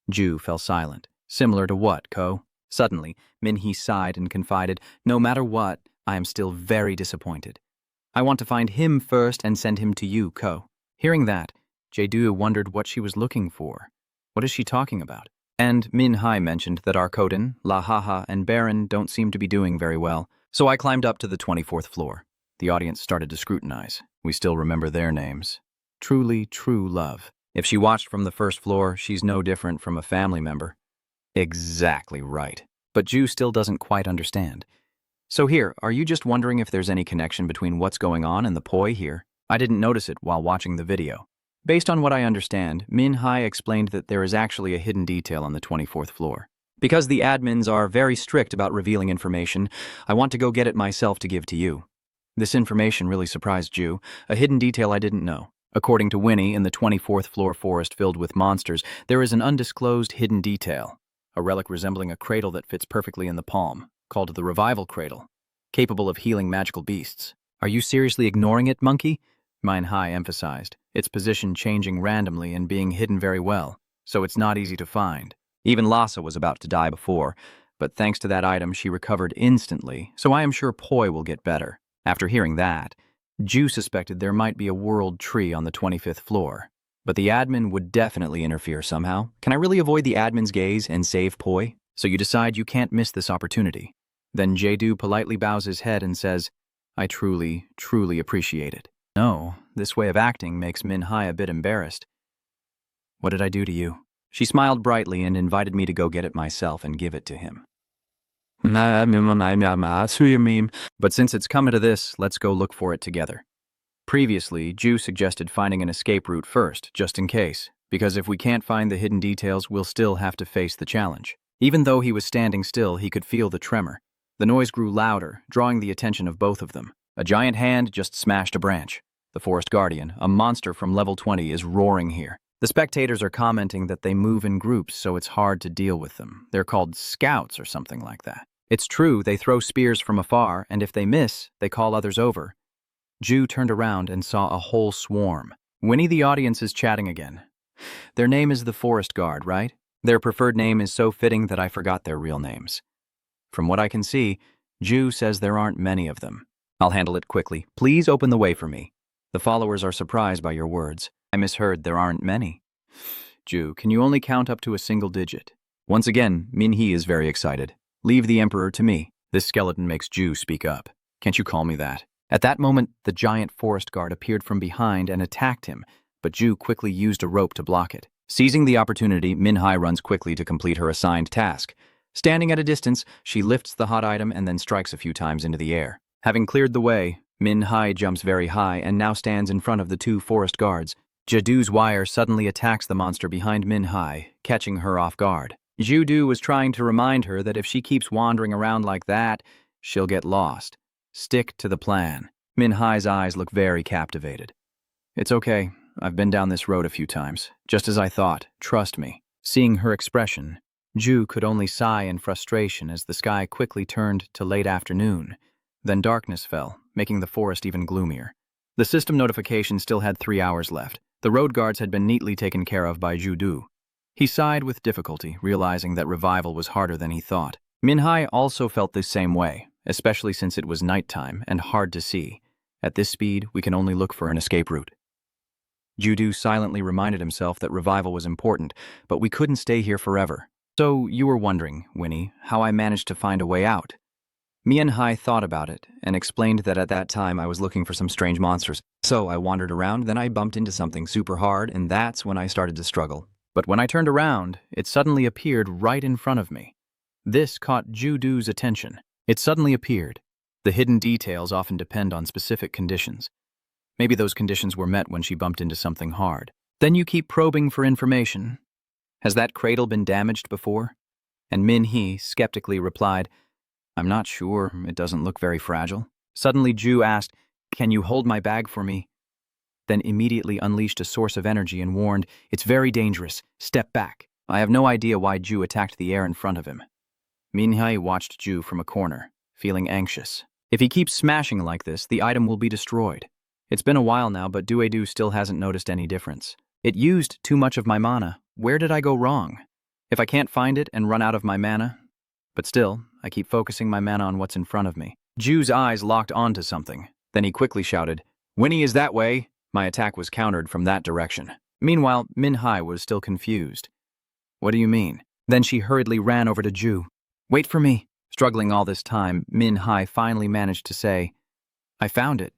Ju fell silent. Similar to what, Ko? Suddenly, Min-hee sighed and confided, no matter what, I am still very disappointed. I want to find him first and send him to you, Ko. Hearing that, Jae-do wondered what she was looking for. What is she talking about? And Min-hai mentioned that our Koden, La Haha, and Baron don't seem to be doing very well, so I climbed up to the 24th floor. The audience started to scrutinize. We still remember their names. Truly true love. If she watched from the first floor, she's no different from a family member. Exactly right. But Ju still doesn't quite understand. So here, are you just wondering if there's any connection between what's going on and the poi here? I didn't notice it while watching the video. Based on what I understand, Min-hai explained that there is actually a hidden detail on the 24th floor. Because the admins are very strict about revealing information, I want to go get it myself to give to you. This information really surprised Ju, a hidden detail I didn't know. According to Winnie, in the 24th floor forest filled with monsters, there is an undisclosed hidden detail, a relic resembling a cradle that fits perfectly in the palm, called the Revival Cradle, capable of healing magical beasts. Are you seriously ignoring it, monkey? Min-hai emphasized, its position changing randomly and being hidden very well, so it's not easy to find. Even Lhasa was about to die before, but thanks to that item she recovered instantly, so I am sure Poi will get better. After hearing that, Ju suspected there might be a world tree on the 25th floor, but the admin would definitely interfere somehow. Can I really avoid the admin's gaze and save Poi? So you decide you can't miss this opportunity. Then Jae-do politely bows his head and says, I truly, truly appreciate it. No, this way of acting makes Min-hai a bit embarrassed. What did I do to you? She smiled brightly and invited me to go get it myself and give it to him. But since it's come to this, let's go look for it together. Previously, Ju suggested finding an escape route first, just in case, because if we can't find the hidden details, we'll still have to face the challenge. Even though he was standing still, he could feel the tremor. The noise grew louder, drawing the attention of both of them. A giant hand just smashed a branch. The Forest Guardian, a monster from level 20, is roaring here. The spectators are commenting that they move in groups, so it's hard to deal with them. They're called scouts or something like that. It's true, they throw spears from afar, and if they miss, they call others over. Ju turned around and saw a whole swarm. Winnie, the audience, is chatting again. Their name is the Forest Guard, right? Their preferred name is so fitting that I forgot their real names. From what I can see, Ju says there aren't many of them. I'll handle it quickly. Please open the way for me. The followers are surprised by your words. I misheard there aren't many. Ju, can you only count up to a single digit? Once again, Min-hee is very excited. Leave the Emperor to me. This skeleton makes Ju speak up. Can't you call me that? At that moment, the giant forest guard appeared from behind and attacked him, but Ju quickly used a rope to block it. Seizing the opportunity, Min-hai runs quickly to complete her assigned task. Standing at a distance, she lifts the hot item and then strikes a few times into the air. Having cleared the way, Min-hai jumps very high and now stands in front of the two forest guards. Jae-do's wire suddenly attacks the monster behind Min-hai, catching her off guard. Jae-do was trying to remind her that if she keeps wandering around like that, she'll get lost. Stick to the plan. Min-hai's eyes look very captivated. It's okay. I've been down this road a few times. Just as I thought. Trust me. Seeing her expression, Ju could only sigh in frustration as the sky quickly turned to late afternoon. Then darkness fell, making the forest even gloomier. The system notification still had 3 hours left. The road guards had been neatly taken care of by Jae-do. He sighed with difficulty, realizing that revival was harder than he thought. Min-hai also felt the same way, especially since it was nighttime and hard to see. At this speed, we can only look for an escape route. Jae-do silently reminded himself that revival was important, but we couldn't stay here forever. So you were wondering, Winnie, how I managed to find a way out. Min-hai thought about it and explained that at that time I was looking for some strange monsters. So I wandered around, then I bumped into something super hard, and that's when I started to struggle. But when I turned around, it suddenly appeared right in front of me. This caught Jae-do's attention. It suddenly appeared. The hidden details often depend on specific conditions. Maybe those conditions were met when she bumped into something hard. Then you keep probing for information. Has that cradle been damaged before? And Min-hee skeptically replied, I'm not sure. It doesn't look very fragile. Suddenly, Ju asked, "Can you hold my bag for me?" Then immediately unleashed a source of energy and warned, "It's very dangerous. Step back." I have no idea why Ju attacked the air in front of him. Minhai watched Ju from a corner, feeling anxious. If he keeps smashing like this, the item will be destroyed. It's been a while now, but Duedu still hasn't noticed any difference. It used too much of my mana. Where did I go wrong? If I can't find it and run out of my mana? But still, I keep focusing my mana on what's in front of me. Ju's eyes locked onto something. Then he quickly shouted, "Winnie is that way!" My attack was countered from that direction. Meanwhile, Minhai was still confused. "What do you mean?" Then she hurriedly ran over to Ju. "Wait for me." Struggling all this time, Minhai finally managed to say, "I found it."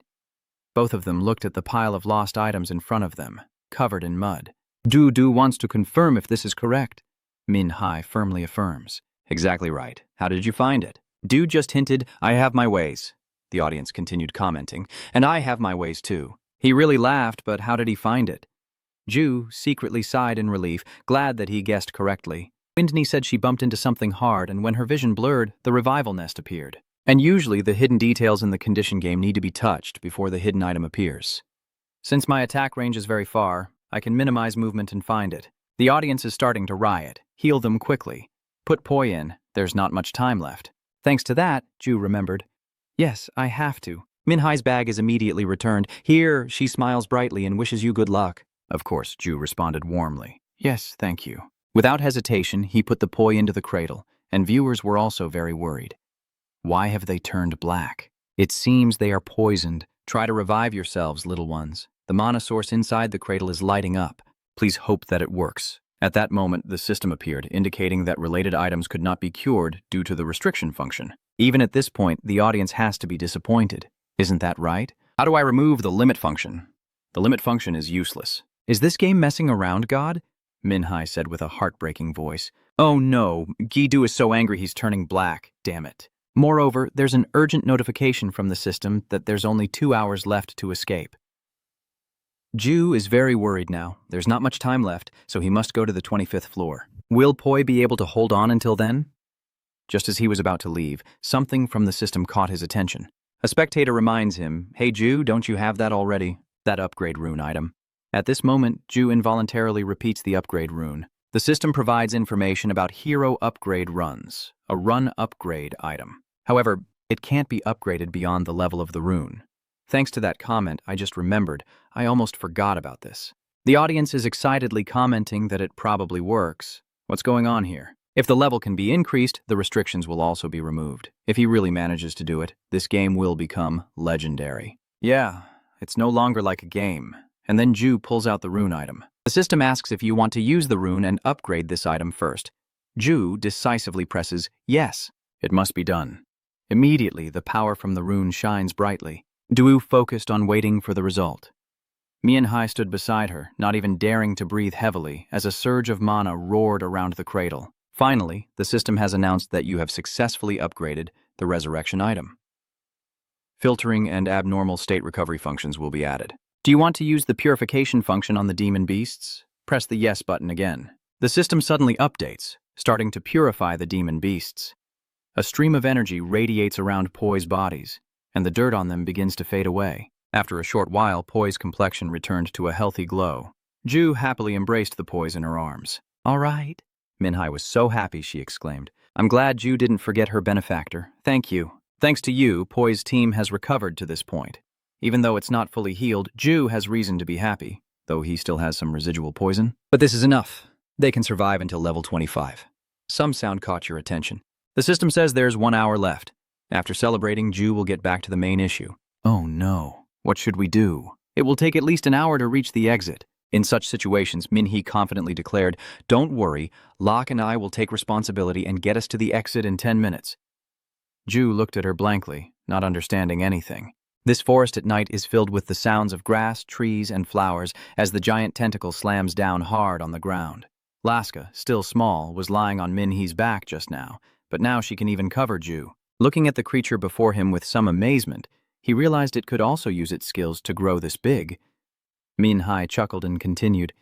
Both of them looked at the pile of lost items in front of them, covered in mud. Du wants to confirm if this is correct. Minhai firmly affirms. "Exactly right. How did you find it?" Du just hinted, "I have my ways." The audience continued commenting, "And I have my ways too." He really laughed, but how did he find it? Ju secretly sighed in relief, glad that he guessed correctly. Windney said she bumped into something hard, and when her vision blurred, the revival nest appeared. And usually the hidden details in the condition game need to be touched before the hidden item appears. Since my attack range is very far, I can minimize movement and find it. The audience is starting to riot. Heal them quickly. Put Poi in. There's not much time left. Thanks to that, Ju remembered. Yes, I have to. Minhai's bag is immediately returned. Here, she smiles brightly and wishes you good luck. Of course, Ju responded warmly. Yes, thank you. Without hesitation, he put the Poi into the cradle, and viewers were also very worried. Why have they turned black? It seems they are poisoned. Try to revive yourselves, little ones. The mana source inside the cradle is lighting up. Please hope that it works. At that moment, the system appeared, indicating that related items could not be cured due to the restriction function. Even at this point, the audience has to be disappointed. Isn't that right? How do I remove the limit function? The limit function is useless. Is this game messing around, God? Minhai said with a heartbreaking voice. Oh no, Gidu is so angry he's turning black, damn it. Moreover, there's an urgent notification from the system that there's only 2 hours left to escape. Ju is very worried now. There's not much time left, so he must go to the 25th floor. Will Poi be able to hold on until then? Just as he was about to leave, something from the system caught his attention. A spectator reminds him, "Hey Ju, don't you have that already?" That upgrade rune item. At this moment, Ju involuntarily repeats the upgrade rune. The system provides information about hero upgrade runs, a run upgrade item. However, it can't be upgraded beyond the level of the rune. Thanks to that comment, I just remembered. I almost forgot about this. The audience is excitedly commenting that it probably works. What's going on here? If the level can be increased, the restrictions will also be removed. If he really manages to do it, this game will become legendary. Yeah, it's no longer like a game. And then Ju pulls out the rune item. The system asks if you want to use the rune and upgrade this item first. Ju decisively presses yes. It must be done. Immediately, the power from the rune shines brightly. Du focused on waiting for the result. Minhai stood beside her, not even daring to breathe heavily, as a surge of mana roared around the cradle. Finally, the system has announced that you have successfully upgraded the resurrection item. Filtering and abnormal state recovery functions will be added. Do you want to use the purification function on the demon beasts? Press the yes button again. The system suddenly updates, starting to purify the demon beasts. A stream of energy radiates around Poi's bodies, and the dirt on them begins to fade away. After a short while, Poi's complexion returned to a healthy glow. Ju happily embraced the Pois in her arms. All right. Minhai was so happy, she exclaimed. I'm glad Ju didn't forget her benefactor. Thank you. Thanks to you, Poi's team has recovered to this point. Even though it's not fully healed, Ju has reason to be happy, though he still has some residual poison. But this is enough. They can survive until level 25. Some sound caught your attention. The system says there's 1 hour left. After celebrating, Ju will get back to the main issue. Oh no. What should we do? It will take at least an hour to reach the exit. In such situations, Minhee confidently declared, Don't worry, Locke and I will take responsibility and get us to the exit in 10 minutes. Ju looked at her blankly, not understanding anything. This forest at night is filled with the sounds of grass, trees, and flowers as the giant tentacle slams down hard on the ground. Laska, still small, was lying on Minhee's back just now, but now she can even cover Ju. Looking at the creature before him with some amazement, he realized it could also use its skills to grow this big. Minhai chuckled and continued,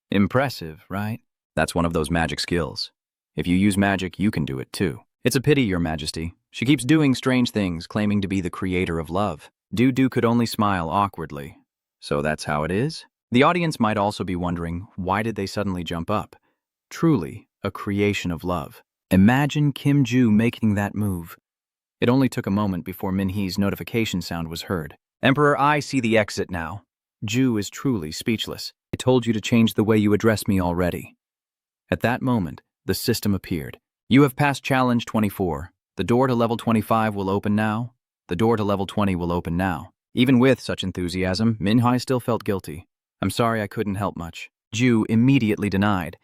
Impressive, right? That's one of those magic skills. If you use magic, you can do it too. It's a pity, Your Majesty. She keeps doing strange things, claiming to be the creator of love. Du could only smile awkwardly. So that's how it is? The audience might also be wondering, why did they suddenly jump up? Truly, a creation of love. Imagine Kim Ju making that move. It only took a moment before Minhee's notification sound was heard. Emperor, I see the exit now. Ju is truly speechless. I told you to change the way you address me already. At that moment, the system appeared. You have passed challenge 24. The door to level 25 will open now. The door to level 20 will open now. Even with such enthusiasm, Minhai still felt guilty. I'm sorry I couldn't help much. Ju immediately denied.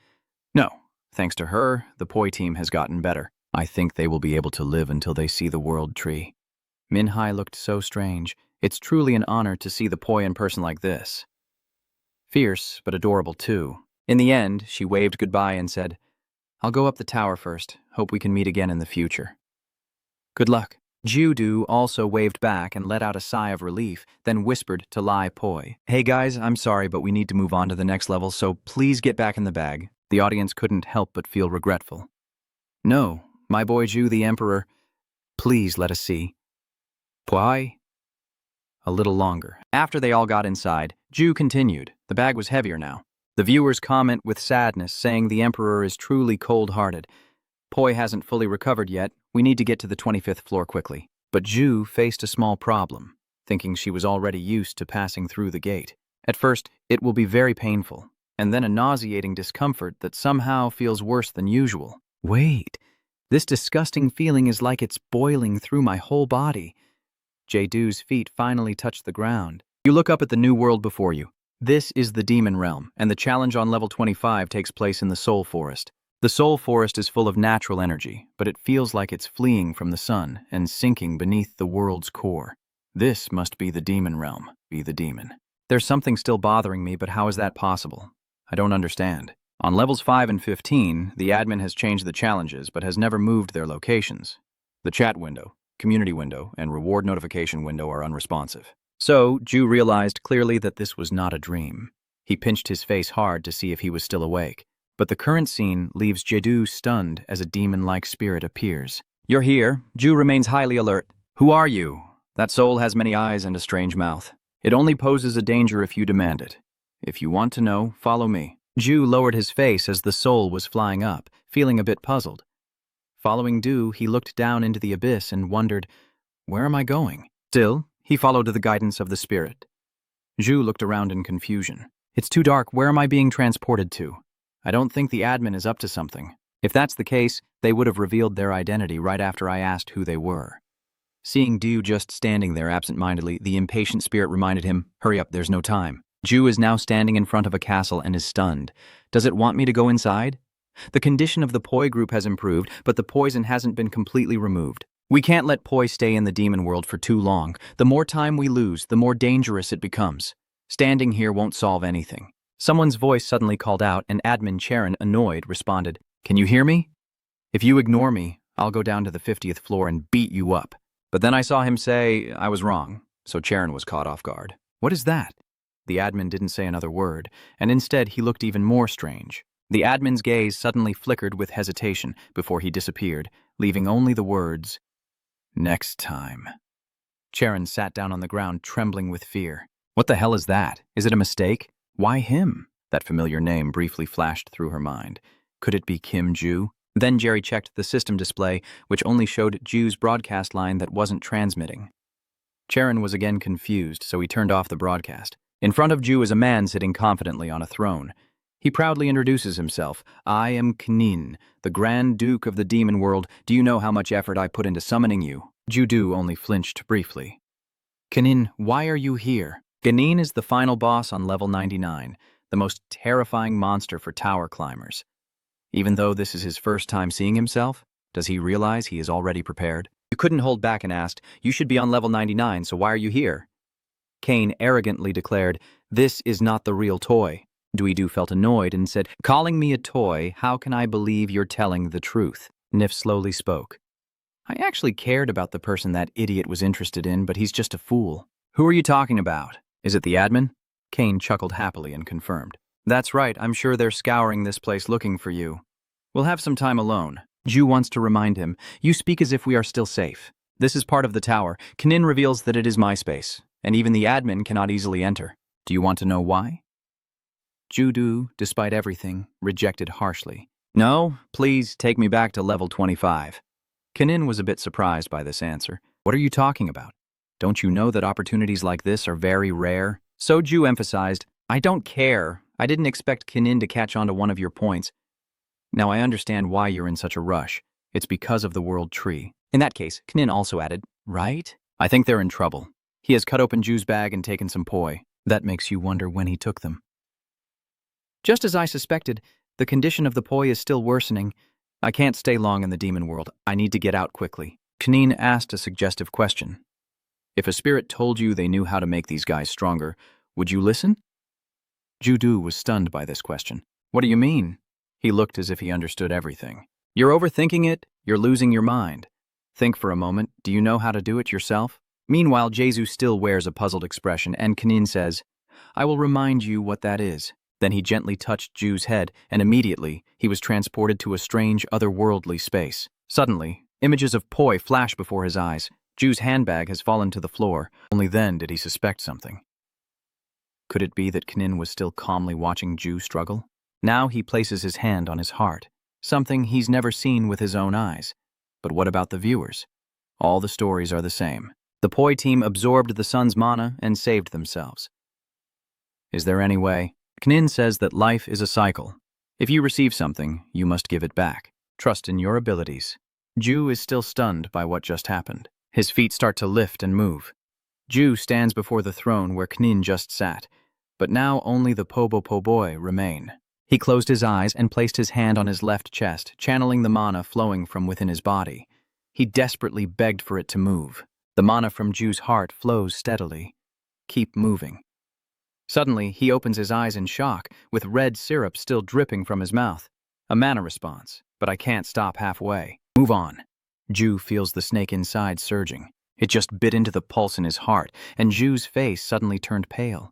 No, thanks to her, the Poi team has gotten better. I think they will be able to live until they see the world tree. Minhai looked so strange. It's truly an honor to see the Poi in person like this. Fierce, but adorable too. In the end, she waved goodbye and said, I'll go up the tower first. Hope we can meet again in the future. Good luck. Judu also waved back and let out a sigh of relief, then whispered to Lai Poi. Hey guys, I'm sorry, but we need to move on to the next level, so please get back in the bag. The audience couldn't help but feel regretful. No, my boy Ju the Emperor. Please let us see. Poi? A little longer. After they all got inside, Ju continued. The bag was heavier now. The viewers comment with sadness, saying the Emperor is truly cold-hearted. Poi hasn't fully recovered yet. We need to get to the 25th floor quickly. But Ju faced a small problem, thinking she was already used to passing through the gate. At first, it will be very painful, and then a nauseating discomfort that somehow feels worse than usual. Wait, this disgusting feeling is like it's boiling through my whole body. Jae-doo's feet finally touch the ground. You look up at the new world before you. This is the Demon Realm, and the challenge on level 25 takes place in the Soul Forest. The Soul Forest is full of natural energy, but it feels like it's fleeing from the sun and sinking beneath the world's core. This must be the Demon Realm, be the demon. There's something still bothering me, but how is that possible? I don't understand. On levels 5 and 15, the admin has changed the challenges, but has never moved their locations. The chat window, community window, and reward notification window are unresponsive. So, Ju realized clearly that this was not a dream. He pinched his face hard to see if he was still awake. But the current scene leaves Jae-doo stunned as a demon-like spirit appears. You're here. Ju remains highly alert. Who are you? That soul has many eyes and a strange mouth. It only poses a danger if you demand it. If you want to know, follow me. Ju lowered his face as the soul was flying up, feeling a bit puzzled. Following Du, he looked down into the abyss and wondered, where am I going? Still, he followed the guidance of the spirit. Ju looked around in confusion. It's too dark. Where am I being transported to? I don't think the admin is up to something. If that's the case, they would have revealed their identity right after I asked who they were. Seeing Du just standing there absent-mindedly, the impatient spirit reminded him, hurry up, there's no time. Ju is now standing in front of a castle and is stunned. Does it want me to go inside? The condition of the Poi group has improved, but the poison hasn't been completely removed. We can't let Poi stay in the demon world for too long. The more time we lose, the more dangerous it becomes. Standing here won't solve anything. Someone's voice suddenly called out, and Admin Charon, annoyed, responded, Can you hear me? If you ignore me, I'll go down to the 50th floor and beat you up. But then I saw him say I was wrong, so Charon was caught off guard. What is that? The admin didn't say another word, and instead he looked even more strange. The admin's gaze suddenly flickered with hesitation before he disappeared, leaving only the words, Next time. Charon sat down on the ground, trembling with fear. What the hell is that? Is it a mistake? Why him? That familiar name briefly flashed through her mind. Could it be Kim Ju? Then Jerry checked the system display, which only showed Ju's broadcast line that wasn't transmitting. Charon was again confused, so he turned off the broadcast. In front of Ju is a man sitting confidently on a throne. He proudly introduces himself. I am Knin, the Grand Duke of the Demon World. Do you know how much effort I put into summoning you? Ju-du only flinched briefly. Knin, why are you here? Knin is the final boss on level 99, the most terrifying monster for tower climbers. Even though this is his first time seeing himself, does he realize he is already prepared? You couldn't hold back and asked, You should be on level 99, so why are you here? Kane arrogantly declared, This is not the real toy. Dweedu felt annoyed and said, Calling me a toy, how can I believe you're telling the truth? Nif slowly spoke. I actually cared about the person that idiot was interested in, but he's just a fool. Who are you talking about? Is it the admin? Kane chuckled happily and confirmed. That's right, I'm sure they're scouring this place looking for you. We'll have some time alone. Ju wants to remind him, "You speak as if we are still safe. This is part of the tower." Kanin reveals that it is my space, and even the admin cannot easily enter. Do you want to know why? Ju-do, despite everything, rejected harshly. No, please take me back to level 25. Kanin was a bit surprised by this answer. What are you talking about? Don't you know that opportunities like this are very rare? So Ju emphasized, "I don't care. I didn't expect Kanin to catch on to one of your points. Now I understand why you're in such a rush. It's because of the world tree." In that case, Kanin also added, "Right?" I think they're in trouble. He has cut open Ju's bag and taken some poi. That makes you wonder when he took them. Just as I suspected, the condition of the poi is still worsening. I can't stay long in the demon world. I need to get out quickly. Kanin asked a suggestive question. If a spirit told you they knew how to make these guys stronger, would you listen? Ju-do was stunned by this question. What do you mean? He looked as if he understood everything. You're overthinking it. You're losing your mind. Think for a moment. Do you know how to do it yourself? Meanwhile, Jesu still wears a puzzled expression, and Kanin says, I will remind you what that is. Then he gently touched Ju's head, and immediately he was transported to a strange, otherworldly space. Suddenly, images of poi flash before his eyes. Ju's handbag has fallen to the floor. Only then did he suspect something. Could it be that Kanin was still calmly watching Ju struggle? Now he places his hand on his heart, something he's never seen with his own eyes. But what about the viewers? All the stories are the same. The poi team absorbed the sun's mana and saved themselves. Is there any way? Kanin says that life is a cycle. If you receive something, you must give it back. Trust in your abilities. Ju is still stunned by what just happened. His feet start to lift and move. Ju stands before the throne where Kanin just sat, but now only the po boy remain. He closed his eyes and placed his hand on his left chest, channeling the mana flowing from within his body. He desperately begged for it to move. The mana from Ju's heart flows steadily. Keep moving. Suddenly, he opens his eyes in shock, with red syrup still dripping from his mouth. A mana response, but I can't stop halfway. Move on. Ju feels the snake inside surging. It just bit into the pulse in his heart, and Ju's face suddenly turned pale.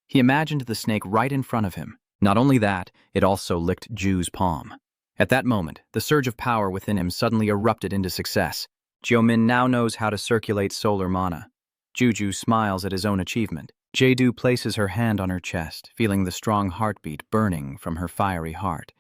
He imagined the snake right in front of him. Not only that, it also licked Ju's palm. At that moment, the surge of power within him suddenly erupted into success. Jiomin now knows how to circulate solar mana. Juju smiles at his own achievement. Jaedu places her hand on her chest, feeling the strong heartbeat burning from her fiery heart.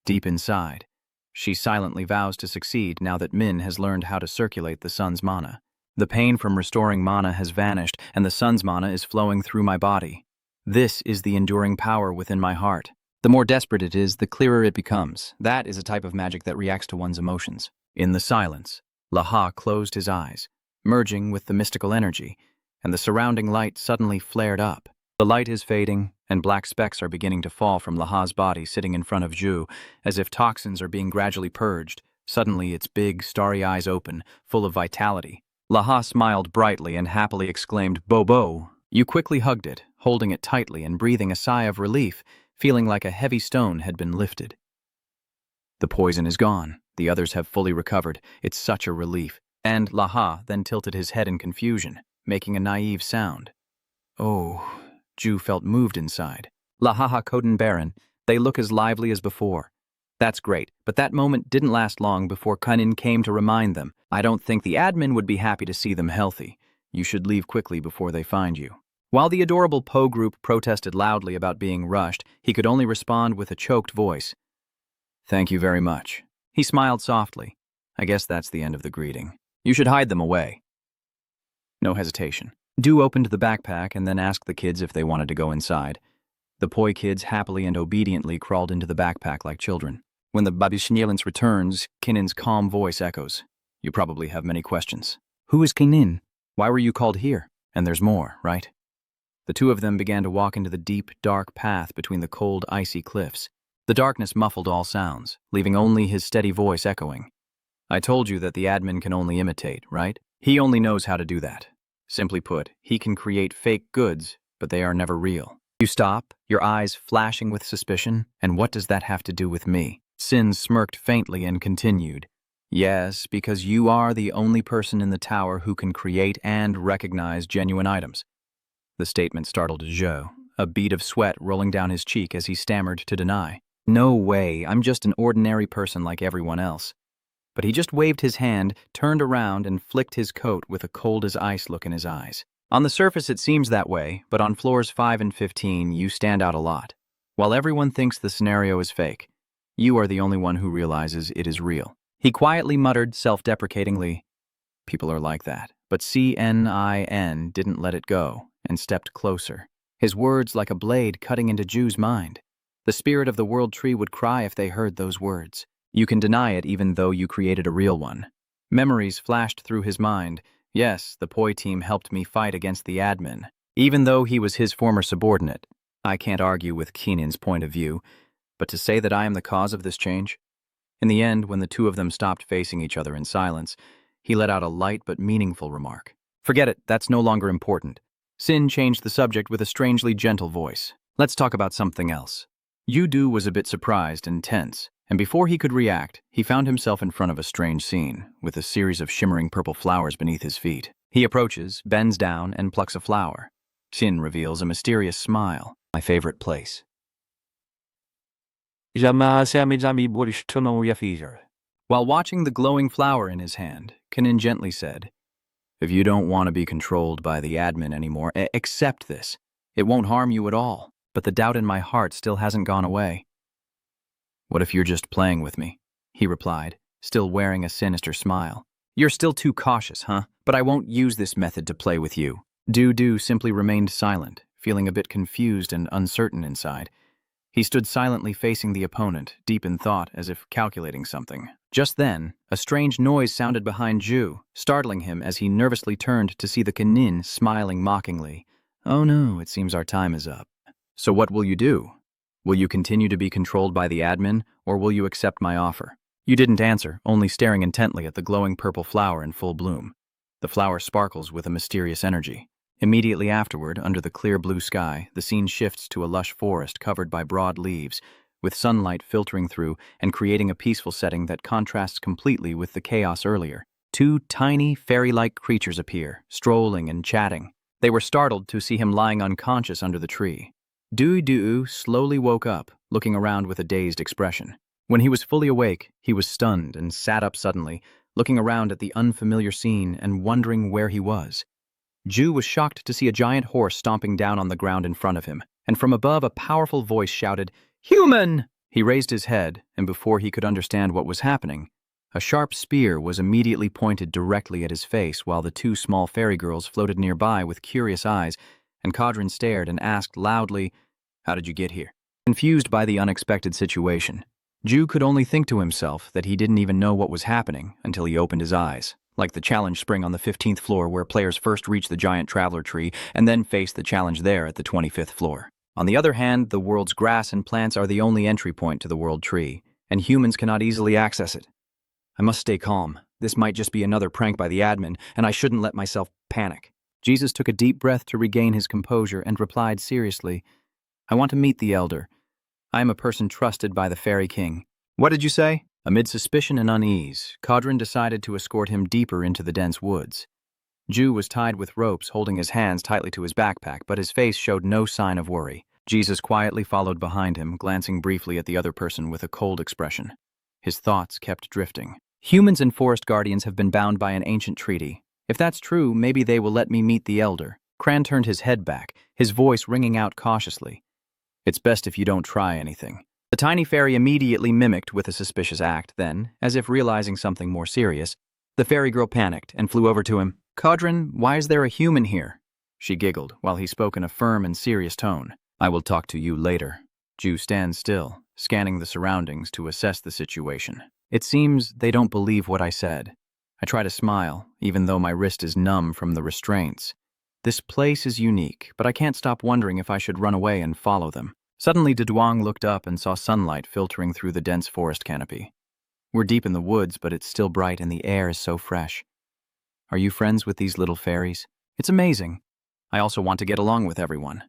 Deep inside, she silently vows to succeed now that Min has learned how to circulate the sun's mana. The pain from restoring mana has vanished, and the sun's mana is flowing through my body. This is the enduring power within my heart. The more desperate it is, the clearer it becomes. That is a type of magic that reacts to one's emotions. In the silence, Laha closed his eyes, merging with the mystical energy, and the surrounding light suddenly flared up. The light is fading, and black specks are beginning to fall from Laha's body sitting in front of Ju, as if toxins are being gradually purged. Suddenly, its big, starry eyes open, full of vitality. Laha smiled brightly and happily exclaimed, Bobo! You quickly hugged it, holding it tightly and breathing a sigh of relief, feeling like a heavy stone had been lifted. The poison is gone. The others have fully recovered. It's such a relief. And Laha then tilted his head in confusion, making a naive sound. Oh, Ju felt moved inside. Lahaha Koden Baron, they look as lively as before. That's great, but that moment didn't last long before Kanin came to remind them. I don't think the admin would be happy to see them healthy. You should leave quickly before they find you. While the adorable Po group protested loudly about being rushed, he could only respond with a choked voice. Thank you very much. He smiled softly. I guess that's the end of the greeting. You should hide them away. No hesitation. Du opened the backpack and then asked the kids if they wanted to go inside. The poi kids happily and obediently crawled into the backpack like children. When the Babishnielens returns, Kanin's calm voice echoes. You probably have many questions. Who is Kanin? Why were you called here? And there's more, right? The two of them began to walk into the deep, dark path between the cold, icy cliffs. The darkness muffled all sounds, leaving only his steady voice echoing. I told you that the admin can only imitate, right? He only knows how to do that. Simply put, he can create fake goods, but they are never real. You stop, your eyes flashing with suspicion, and what does that have to do with me? Sin smirked faintly and continued. Yes, because you are the only person in the tower who can create and recognize genuine items. The statement startled Zhou, a bead of sweat rolling down his cheek as he stammered to deny. No way, I'm just an ordinary person like everyone else. but he just waved his hand, turned around, and flicked his coat with a cold-as-ice look in his eyes. On the surface it seems that way, but on floors 5 and 15 you stand out a lot. While everyone thinks the scenario is fake, you are the only one who realizes it is real. He quietly muttered self-deprecatingly, "People are like that." But CNIN didn't let it go and stepped closer, his words like a blade cutting into Ju's mind. The spirit of the World Tree would cry if they heard those words. You can deny it even though you created a real one. Memories flashed through his mind. Yes, the Poi team helped me fight against the admin. Even though he was his former subordinate, I can't argue with Keenan's point of view, but to say that I am the cause of this change? In the end, when the two of them stopped facing each other in silence, he let out a light but meaningful remark. "Forget it, that's no longer important." Sin changed the subject with a strangely gentle voice. "Let's talk about something else." Yu-Du was a bit surprised and tense, and before he could react, he found himself in front of a strange scene, with a series of shimmering purple flowers beneath his feet. He approaches, bends down, and plucks a flower. Sin reveals a mysterious smile. "My favorite place." While watching the glowing flower in his hand, Kanin gently said, "If you don't want to be controlled by the admin anymore, accept this. It won't harm you at all, but the doubt in my heart still hasn't gone away." "What if you're just playing with me?" he replied, still wearing a sinister smile. "You're still too cautious, huh? But I won't use this method to play with you." Du simply remained silent, feeling a bit confused and uncertain inside. He stood silently facing the opponent, deep in thought, as if calculating something. Just then, a strange noise sounded behind Ju, startling him as he nervously turned to see the Kanin smiling mockingly. "Oh no, it seems our time is up." "So what will you do? Will you continue to be controlled by the admin, or will you accept my offer?" You didn't answer, only staring intently at the glowing purple flower in full bloom. The flower sparkles with a mysterious energy. Immediately afterward, under the clear blue sky, the scene shifts to a lush forest covered by broad leaves, with sunlight filtering through and creating a peaceful setting that contrasts completely with the chaos earlier. Two tiny, fairy-like creatures appear, strolling and chatting. They were startled to see him lying unconscious under the tree. Du slowly woke up, looking around with a dazed expression. When he was fully awake, he was stunned and sat up suddenly, looking around at the unfamiliar scene and wondering where he was. Ju was shocked to see a giant horse stomping down on the ground in front of him, and from above a powerful voice shouted, "Human!" He raised his head, and before he could understand what was happening, a sharp spear was immediately pointed directly at his face while the two small fairy girls floated nearby with curious eyes, and Kadrin stared and asked loudly, "How did you get here?" Confused by the unexpected situation, Ju could only think to himself that he didn't even know what was happening until he opened his eyes. Like the challenge spring on the 15th floor where players first reach the giant traveler tree and then face the challenge there at the 25th floor. On the other hand, the world's grass and plants are the only entry point to the world tree, and humans cannot easily access it. I must stay calm. This might just be another prank by the admin, and I shouldn't let myself panic. Jesus took a deep breath to regain his composure and replied seriously, "I want to meet the elder. I am a person trusted by the Fairy King." "What did you say?" Amid suspicion and unease, Kadrin decided to escort him deeper into the dense woods. Ju was tied with ropes, holding his hands tightly to his backpack, but his face showed no sign of worry. Jesus quietly followed behind him, glancing briefly at the other person with a cold expression. His thoughts kept drifting. Humans and forest guardians have been bound by an ancient treaty. If that's true, maybe they will let me meet the elder. Cran turned his head back, his voice ringing out cautiously. "It's best if you don't try anything." The tiny fairy immediately mimicked with a suspicious act, then, as if realizing something more serious, the fairy girl panicked and flew over to him. "Kadrin, why is there a human here?" She giggled, while he spoke in a firm and serious tone. "I will talk to you later." Ju stands still, scanning the surroundings to assess the situation. "It seems they don't believe what I said." I try to smile, even though my wrist is numb from the restraints. This place is unique, but I can't stop wondering if I should run away and follow them. Suddenly, Duduang looked up and saw sunlight filtering through the dense forest canopy. We're deep in the woods, but it's still bright and the air is so fresh. "Are you friends with these little fairies?" "It's amazing. I also want to get along with everyone."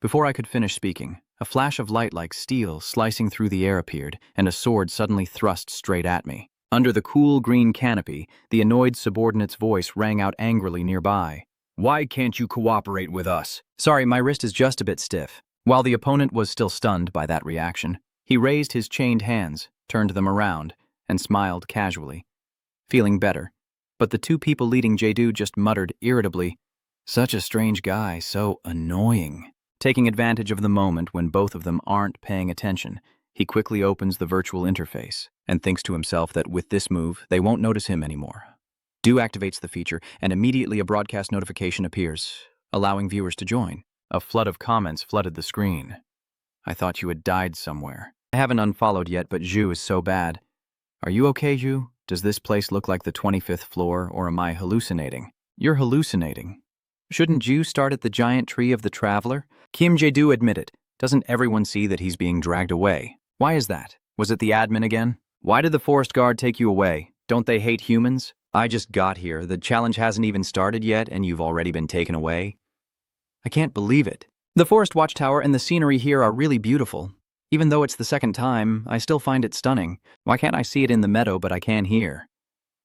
Before I could finish speaking, a flash of light like steel slicing through the air appeared, and a sword suddenly thrust straight at me. Under the cool green canopy, the annoyed subordinate's voice rang out angrily nearby. "Why can't you cooperate with us?" "Sorry, my wrist is just a bit stiff." While the opponent was still stunned by that reaction, he raised his chained hands, turned them around, and smiled casually. feeling better. But the two people leading Jae-do just muttered irritably, "Such a strange guy, so annoying." Taking advantage of the moment when both of them aren't paying attention, he quickly opens the virtual interface and thinks to himself that with this move, they won't notice him anymore. Do activates the feature, and immediately a broadcast notification appears, allowing viewers to join. A flood of comments flooded the screen. "I thought you had died somewhere. I haven't unfollowed yet, but Zhu is so bad. Are you okay, Zhu? Does this place look like the 25th floor, or am I hallucinating?" "You're hallucinating. Shouldn't Zhu start at the giant tree of the traveler?" Kim Jae-do admitted. "Doesn't everyone see that he's being dragged away? Why is that? Was it the admin again? Why did the forest guard take you away? Don't they hate humans?" "I just got here. The challenge hasn't even started yet, and you've already been taken away. I can't believe it." "The forest watchtower and the scenery here are really beautiful. Even though it's the second time, I still find it stunning. Why can't I see it in the meadow, but I can here?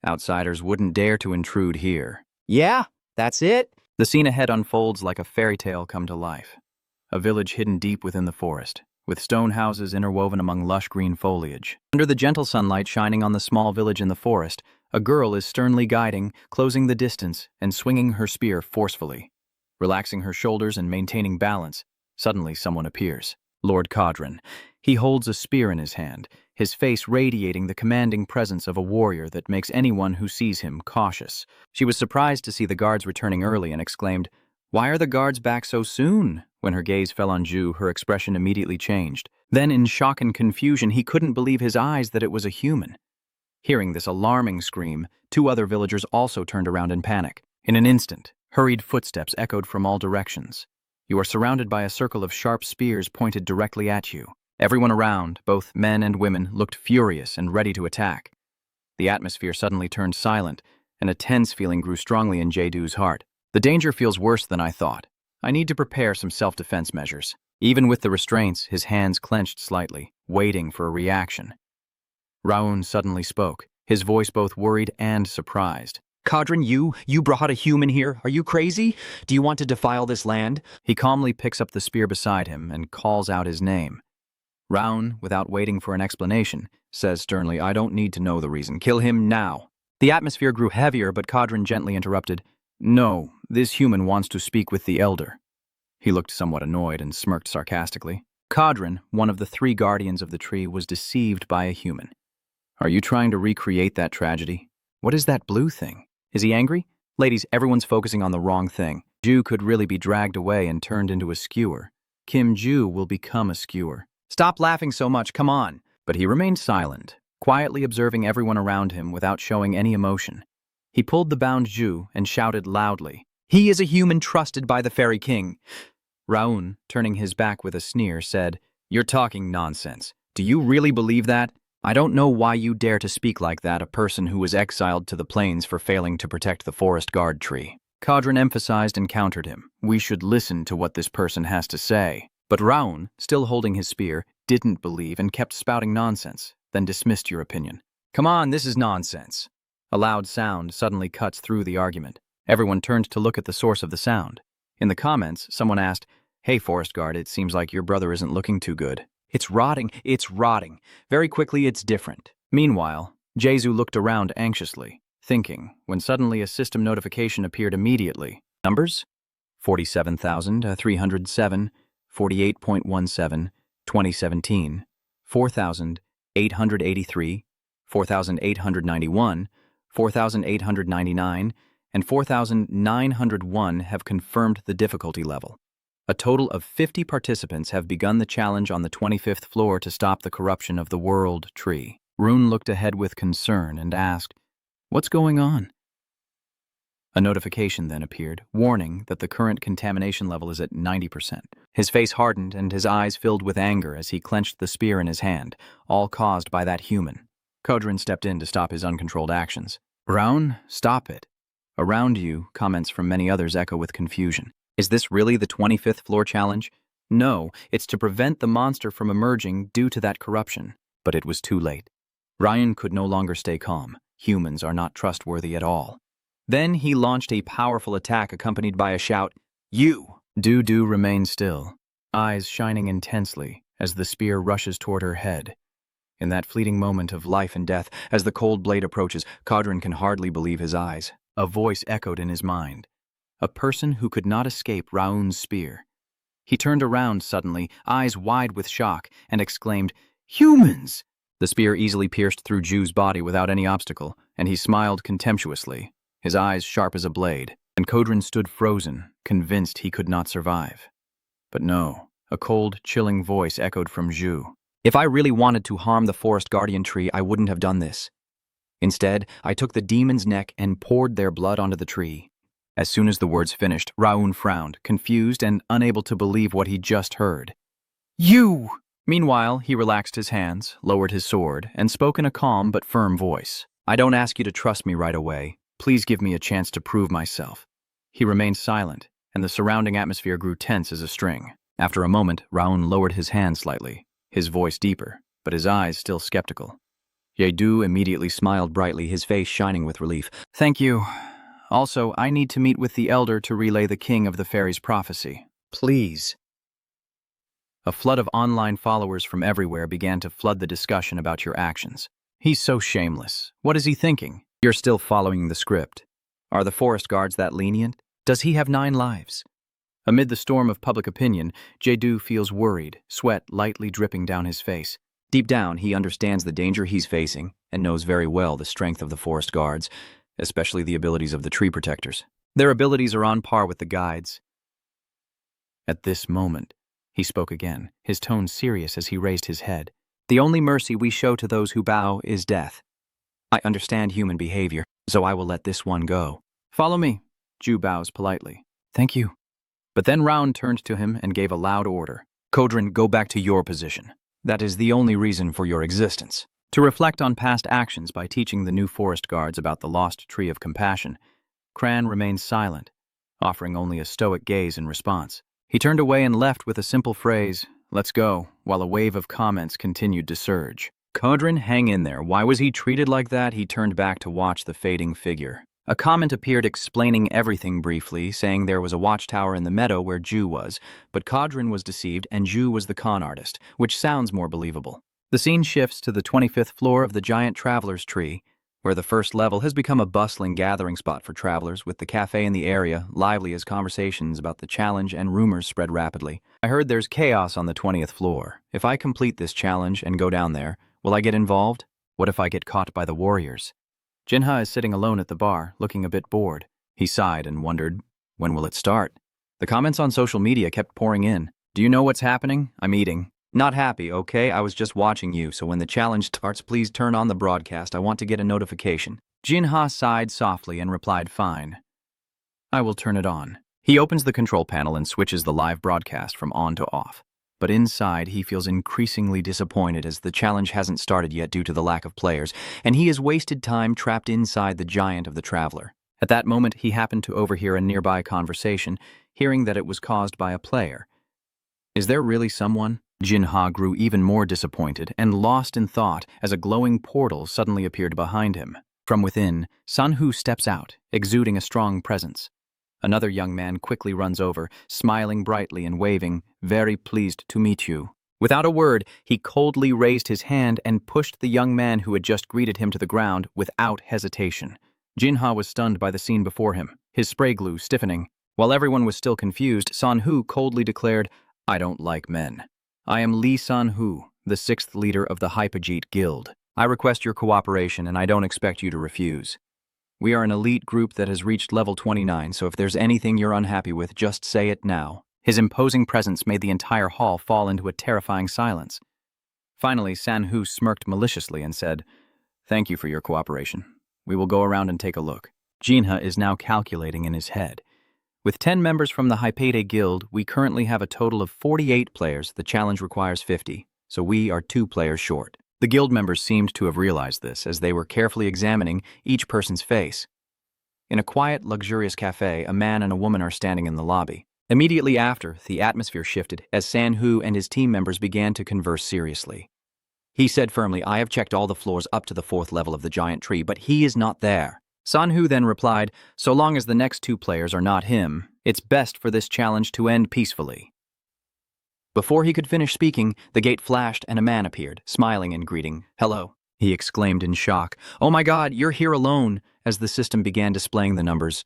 Outsiders wouldn't dare to intrude here." "Yeah, that's it." The scene ahead unfolds like a fairy tale come to life. A village hidden deep within the forest, with stone houses interwoven among lush green foliage. Under the gentle sunlight shining on the small village in the forest, a girl is sternly guiding, closing the distance, and swinging her spear forcefully. Relaxing her shoulders and maintaining balance, suddenly someone appears. Lord Kadran. He holds a spear in his hand, his face radiating the commanding presence of a warrior that makes anyone who sees him cautious. She was surprised to see the guards returning early and exclaimed, "Why are the guards back so soon?" When her gaze fell on Zhu, her expression immediately changed. Then, in shock and confusion, he couldn't believe his eyes that it was a human. Hearing this alarming scream, two other villagers also turned around in panic. In an instant, hurried footsteps echoed from all directions. You are surrounded by a circle of sharp spears pointed directly at you. Everyone around, both men and women, looked furious and ready to attack. The atmosphere suddenly turned silent, and a tense feeling grew strongly in Jae-do's heart. "The danger feels worse than I thought. I need to prepare some self-defense measures." Even with the restraints, his hands clenched slightly, waiting for a reaction. Raun suddenly spoke, his voice both worried and surprised. "Kadran, you brought a human here? Are you crazy? Do you want to defile this land?" He calmly picks up the spear beside him and calls out his name. Raun, without waiting for an explanation, says sternly, "I don't need to know the reason. Kill him now." The atmosphere grew heavier, but Kadran gently interrupted. "No, this human wants to speak with the elder." He looked somewhat annoyed and smirked sarcastically. Kadran, one of the three guardians of the tree, was deceived by a human. "Are you trying to recreate that tragedy? What is that blue thing? Is he angry?" "Ladies, everyone's focusing on the wrong thing. Zhu could really be dragged away and turned into a skewer. Kim Zhu will become a skewer. Stop laughing so much, come on." But he remained silent, quietly observing everyone around him without showing any emotion. He pulled the bound Zhu and shouted loudly, "He is a human trusted by the Fairy King." Raun, turning his back with a sneer, said, "You're talking nonsense. Do you really believe that? I don't know why you dare to speak like that, a person who was exiled to the plains for failing to protect the forest guard tree." Kadran emphasized and countered him. "We should listen to what this person has to say." But Raun, still holding his spear, didn't believe and kept spouting nonsense, then dismissed your opinion. "Come on, this is nonsense." A loud sound suddenly cuts through the argument. Everyone turned to look at the source of the sound. In the comments, someone asked, "Hey, forest guard, it seems like your brother isn't looking too good." It's rotting. Very quickly, it's different." Meanwhile, Jae-do looked around anxiously, thinking, when suddenly a system notification appeared immediately. Numbers? 47,307, 48.17, 2017, 4,883, 4,891, 4,899, and 4,901 have confirmed the difficulty level. A total of 50 participants have begun the challenge on the 25th floor to stop the corruption of the World Tree. Rune looked ahead with concern and asked, "What's going on?" A notification then appeared, warning that the current contamination level is at 90%. His face hardened and his eyes filled with anger as he clenched the spear in his hand, all caused by that human. Kodrin stepped in to stop his uncontrolled actions. "Raun, stop it." Around you, comments from many others echo with confusion. Is this really the 25th floor challenge? No, it's to prevent the monster from emerging due to that corruption. But it was too late. Ryan could no longer stay calm. Humans are not trustworthy at all. Then he launched a powerful attack accompanied by a shout, "You!" Du remained still, eyes shining intensely as the spear rushes toward her head. In that fleeting moment of life and death, as the cold blade approaches, Kadrin can hardly believe his eyes. A voice echoed in his mind. A person who could not escape Raoun's spear. He turned around suddenly, eyes wide with shock, and exclaimed, "Humans!" The spear easily pierced through Ju's body without any obstacle, and he smiled contemptuously, his eyes sharp as a blade, and Kadrin stood frozen, convinced he could not survive. But no, a cold, chilling voice echoed from Ju. If I really wanted to harm the forest guardian tree, I wouldn't have done this. Instead, I took the demon's neck and poured their blood onto the tree. As soon as the words finished, Raoun frowned, confused and unable to believe what he just heard. "You!" Meanwhile, he relaxed his hands, lowered his sword, and spoke in a calm but firm voice. "I don't ask you to trust me right away. Please give me a chance to prove myself." He remained silent, and the surrounding atmosphere grew tense as a string. After a moment, Raoun lowered his hand slightly, his voice deeper, but his eyes still skeptical. Yedu immediately smiled brightly, his face shining with relief. "Thank you. Also, I need to meet with the elder to relay the king of the fairies' prophecy. Please." A flood of online followers from everywhere began to flood the discussion about your actions. "He's so shameless. What is he thinking? You're still following the script. Are the forest guards that lenient? Does he have 9 lives?" Amid the storm of public opinion, Jedu feels worried, sweat lightly dripping down his face. Deep down, he understands the danger he's facing and knows very well the strength of the forest guards, especially the abilities of the tree protectors. Their abilities are on par with the guides. At this moment, he spoke again, his tone serious as he raised his head. "The only mercy we show to those who bow is death. I understand human behavior, so I will let this one go." "Follow me." Ju bows politely. "Thank you." But then Raoun turned to him and gave a loud order. "Kadrin, go back to your position." "That is the only reason for your existence." To reflect on past actions by teaching the new forest guards about the lost tree of compassion, Cran remained silent, offering only a stoic gaze in response. He turned away and left with a simple phrase, "Let's go," while a wave of comments continued to surge. "Kadrin, hang in there. Why was he treated like that?" He turned back to watch the fading figure. A comment appeared explaining everything briefly, saying there was a watchtower in the meadow where Ju was, but Kadrin was deceived and Ju was the con artist, which sounds more believable. The scene shifts to the 25th floor of the giant traveler's tree, where the first level has become a bustling gathering spot for travelers, with the cafe in the area lively as conversations about the challenge and rumors spread rapidly. "I heard there's chaos on the 20th floor. If I complete this challenge and go down there, will I get involved? What if I get caught by the warriors?" Jinha is sitting alone at the bar, looking a bit bored. He sighed and wondered, when will it start? The comments on social media kept pouring in. "Do you know what's happening? I'm eating." "Not happy, okay? I was just watching you, so when the challenge starts, please turn on the broadcast. I want to get a notification." Jinha sighed softly and replied, "Fine. I will turn it on." He opens the control panel and switches the live broadcast from on to off. But inside, he feels increasingly disappointed as the challenge hasn't started yet due to the lack of players, and he has wasted time trapped inside the giant of the traveler. At that moment, he happened to overhear a nearby conversation, hearing that it was caused by a player. Is there really someone? Jinha grew even more disappointed and lost in thought as a glowing portal suddenly appeared behind him. From within, Sanhu steps out, exuding a strong presence. Another young man quickly runs over, smiling brightly and waving, "Very pleased to meet you." Without a word, he coldly raised his hand and pushed the young man who had just greeted him to the ground without hesitation. Jinha was stunned by the scene before him, his spray glue stiffening. While everyone was still confused, Sanhu coldly declared, "I don't like men. I am Lee Sanhu, the 6th leader of the Hypogete Guild. I request your cooperation and I don't expect you to refuse. We are an elite group that has reached level 29, so if there's anything you're unhappy with, just say it now." His imposing presence made the entire hall fall into a terrifying silence. Finally, Sanhu smirked maliciously and said, "Thank you for your cooperation. We will go around and take a look." Jinha is now calculating in his head. With 10 members from the Hypate Guild, we currently have a total of 48 players. The challenge requires 50, so we are 2 players short. The guild members seemed to have realized this as they were carefully examining each person's face. In a quiet, luxurious cafe, a man and a woman are standing in the lobby. Immediately after, the atmosphere shifted as Sanhu and his team members began to converse seriously. He said firmly, "I have checked all the floors up to the 4th level of the giant tree, but he is not there." Sanhu then replied, "So long as the next 2 players are not him, it's best for this challenge to end peacefully." Before he could finish speaking, the gate flashed and a man appeared, smiling and greeting. "Hello," he exclaimed in shock. "Oh my God, you're here alone," as the system began displaying the numbers.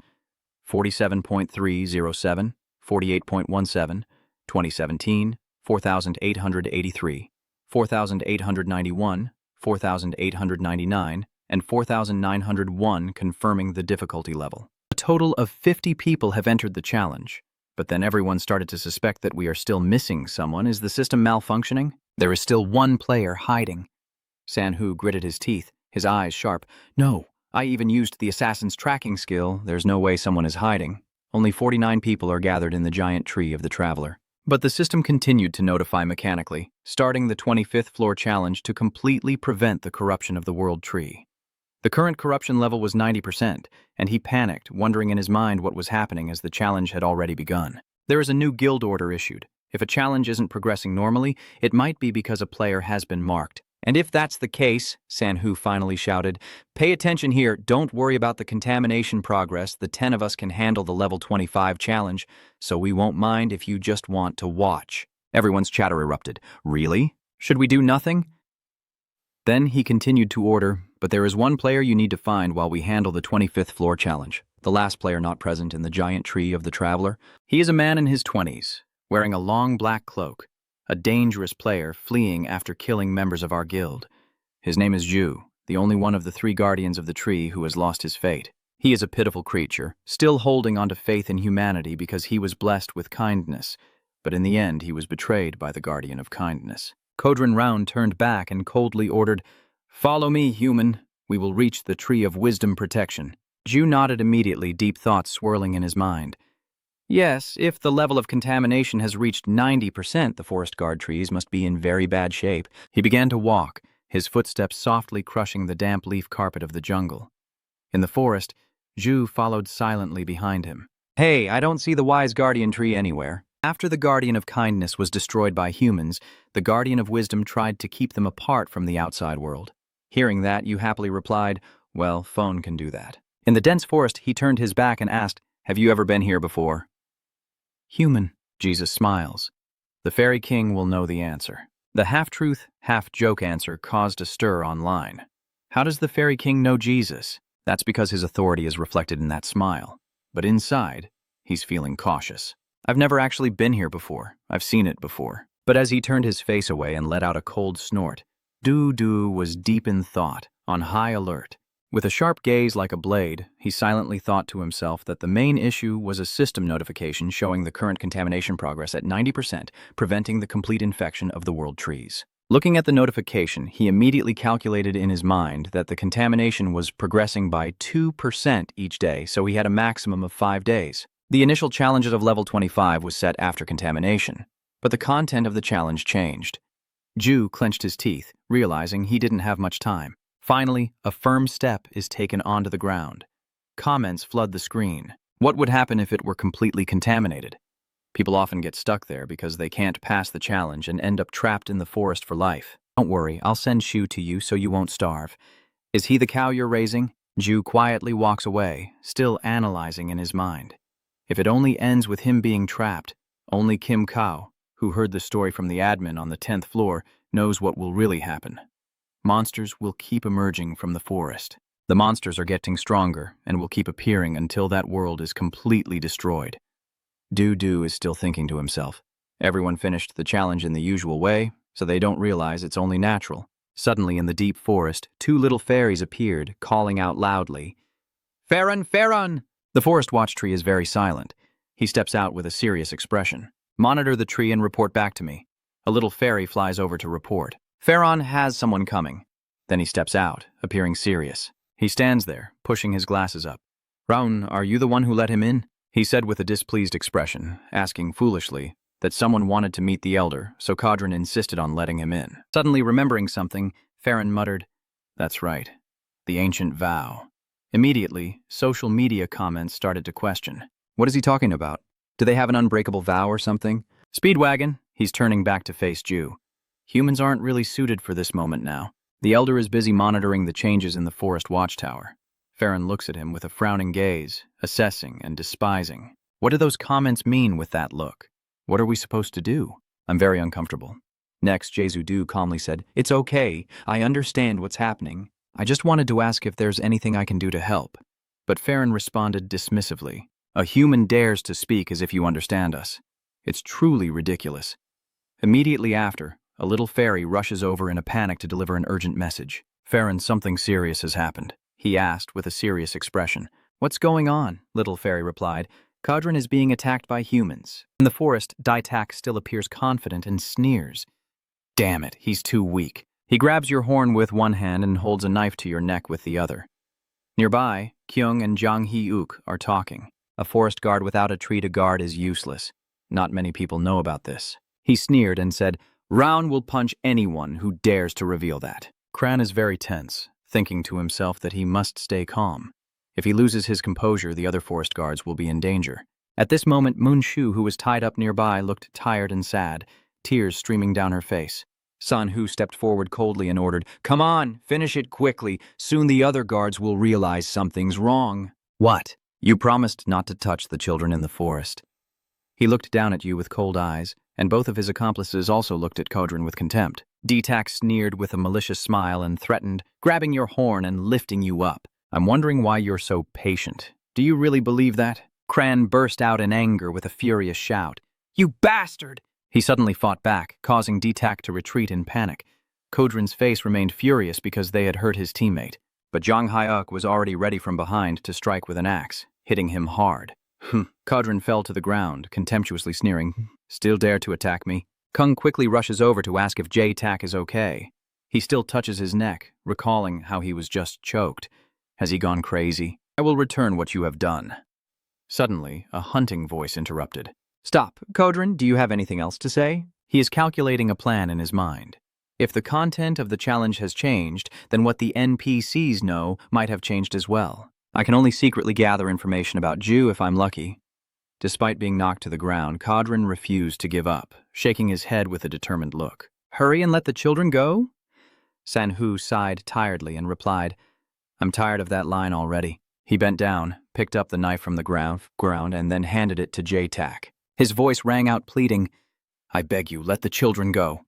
47.307, 48.17, 2017, 4,883, 4,891, 4,899, and 4,901 confirming the difficulty level. A total of 50 people have entered the challenge. But then everyone started to suspect that we are still missing someone. Is the system malfunctioning? There is still one player hiding. Sanhu gritted his teeth, his eyes sharp. No, I even used the assassin's tracking skill. There's no way someone is hiding. Only 49 people are gathered in the giant tree of the traveler. But the system continued to notify mechanically, starting the 25th floor challenge to completely prevent the corruption of the world tree. The current corruption level was 90%, and he panicked, wondering in his mind what was happening as the challenge had already begun. There is a new guild order issued. If a challenge isn't progressing normally, it might be because a player has been marked. "And if that's the case," Sanhu finally shouted, "pay attention here. Don't worry about the contamination progress. The 10 of us can handle the level 25 challenge, so we won't mind if you just want to watch." Everyone's chatter erupted. Really? Should we do nothing? Then he continued to order, but there is one player you need to find while we handle the 25th floor challenge. The last player not present in the giant tree of the traveler. He is a man in his 20s, wearing a long black cloak, a dangerous player fleeing after killing members of our guild. His name is Ju, the only one of the 3 guardians of the tree who has lost his fate. He is a pitiful creature, still holding on to faith in humanity because he was blessed with kindness, but in the end he was betrayed by the guardian of kindness. Kodran Round turned back and coldly ordered, "Follow me, human. We will reach the tree of wisdom protection." Ju nodded immediately, deep thoughts swirling in his mind. Yes, if the level of contamination has reached 90%, The forest guard trees must be in very bad shape. he began to walk, his footsteps softly crushing the damp leaf carpet of the jungle. In the forest, Ju followed silently behind him. "Hey, I don't see the wise guardian tree anywhere." After the Guardian of Kindness was destroyed by humans, the Guardian of Wisdom tried to keep them apart from the outside world. Hearing that, you happily replied, "Well, phone can do that." In the dense forest, he turned his back and asked, "Have you ever been here before?" "Human," Jesus smiles. The Fairy King will know the answer. The half-truth, half-joke answer caused a stir online. How does the Fairy King know Jesus? That's because his authority is reflected in that smile. But inside, he's feeling cautious. I've never actually been here before. I've seen it before. But as he turned his face away and let out a cold snort, Du was deep in thought, on high alert. With a sharp gaze like a blade, he silently thought to himself that the main issue was a system notification showing the current contamination progress at 90%, preventing the complete infection of the world trees. Looking at the notification, he immediately calculated in his mind that the contamination was progressing by 2% each day, so he had a maximum of 5 days. The initial challenge of level 25 was set after contamination, but the content of the challenge changed. Ju clenched his teeth, realizing he didn't have much time. Finally, a firm step is taken onto the ground. Comments flood the screen. What would happen if it were completely contaminated? People often get stuck there because they can't pass the challenge and end up trapped in the forest for life. Don't worry, I'll send Shu to you so you won't starve. Is he the cow you're raising? Ju quietly walks away, still analyzing in his mind. If it only ends with him being trapped, only Kim Kao, who heard the story from the admin on the 10th floor, knows what will really happen. Monsters will keep emerging from the forest. The monsters are getting stronger and will keep appearing until that world is completely destroyed. Du is still thinking to himself. Everyone finished the challenge in the usual way, so they don't realize it's only natural. Suddenly, in the deep forest, 2 little fairies appeared, calling out loudly, "Farron, Farron!" The forest watch tree is very silent. He steps out with a serious expression. "Monitor the tree and report back to me." A little fairy flies over to report. Farron has someone coming. Then he steps out, appearing serious. He stands there, pushing his glasses up. "Raun, are you the one who let him in?" He said with a displeased expression, asking foolishly that someone wanted to meet the elder, so Kodran insisted on letting him in. Suddenly remembering something, Farron muttered, "That's right. The ancient vow." Immediately, social media comments started to question. What is he talking about? Do they have an unbreakable vow or something? Speedwagon, he's turning back to face Ju. Humans aren't really suited for this moment now. The elder is busy monitoring the changes in the forest watchtower. Farron looks at him with a frowning gaze, assessing and despising. What do those comments mean with that look? What are we supposed to do? I'm very uncomfortable. Next, Jesu-do calmly said, It's okay. I understand what's happening. I just wanted to ask if there's anything I can do to help. But Farron responded dismissively. A human dares to speak as if you understand us. It's truly ridiculous. Immediately after, a little fairy rushes over in a panic to deliver an urgent message. Farron, something serious has happened, he asked with a serious expression. What's going on? Little fairy replied. Kadran is being attacked by humans. In the forest, Daitak still appears confident and sneers. Damn it, he's too weak. He grabs your horn with one hand and holds a knife to your neck with the other. Nearby, Kyung and Jang Hee-uk are talking. A forest guard without a tree to guard is useless. Not many people know about this. He sneered and said, Raun will punch anyone who dares to reveal that. Kran is very tense, thinking to himself that he must stay calm. If he loses his composure, the other forest guards will be in danger. At this moment, Moon Shu, who was tied up nearby, looked tired and sad, tears streaming down her face. San Hu stepped forward coldly and ordered, Come on, finish it quickly. Soon the other guards will realize something's wrong. What? You promised not to touch the children in the forest. He looked down at you with cold eyes, and both of his accomplices also looked at Kodran with contempt. Daitak sneered with a malicious smile and threatened, grabbing your horn and lifting you up. I'm wondering why you're so patient. Do you really believe that? Kran burst out in anger with a furious shout. You bastard! He suddenly fought back, causing Daitak to retreat in panic. Kodran's face remained furious because they had hurt his teammate, but Jang Hee-uk was already ready from behind to strike with an axe, hitting him hard. Kodran fell to the ground, contemptuously sneering. Still dare to attack me? Kung quickly rushes over to ask if Jae-tak is okay. He still touches his neck, recalling how he was just choked. Has he gone crazy? I will return what you have done. Suddenly, a hunting voice interrupted. Stop. Kodran, do you have anything else to say? He is calculating a plan in his mind. If the content of the challenge has changed, then what the NPCs know might have changed as well. I can only secretly gather information about Ju if I'm lucky. Despite being knocked to the ground, Kodran refused to give up, shaking his head with a determined look. Hurry and let the children go? San Hu sighed tiredly and replied, I'm tired of that line already. He bent down, picked up the knife from the ground, and then handed it to Jae-tak. His voice rang out pleading, I beg you, let the children go.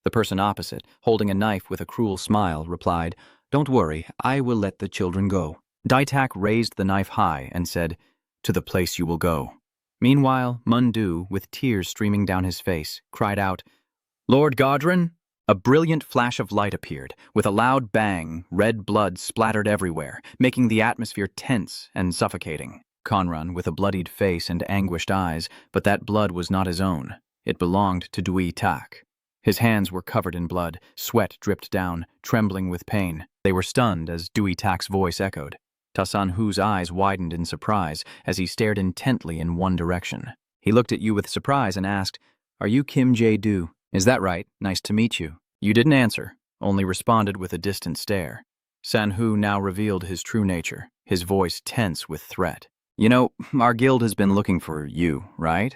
The person opposite, holding a knife with a cruel smile, replied, Don't worry, I will let the children go. Daitak raised the knife high and said, To the place you will go. Meanwhile, Mundu, with tears streaming down his face, cried out, Lord Godran? A brilliant flash of light appeared. With a loud bang, red blood splattered everywhere, making the atmosphere tense and suffocating. Conran, with a bloodied face and anguished eyes, but that blood was not his own. It belonged to Dui-tak. His hands were covered in blood, sweat dripped down, trembling with pain. They were stunned as Dui-tak's voice echoed. San Hu's eyes widened in surprise as he stared intently in one direction. He looked at you with surprise and asked, Are you Kim Jae-do? Is that right? Nice to meet you. You didn't answer, only responded with a distant stare. San Hu now revealed his true nature, his voice tense with threat. You know, our guild has been looking for you, right?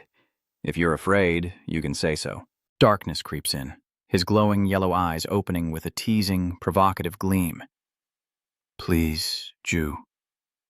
If you're afraid, you can say so. Darkness creeps in, his glowing yellow eyes opening with a teasing, provocative gleam. Please, Ju,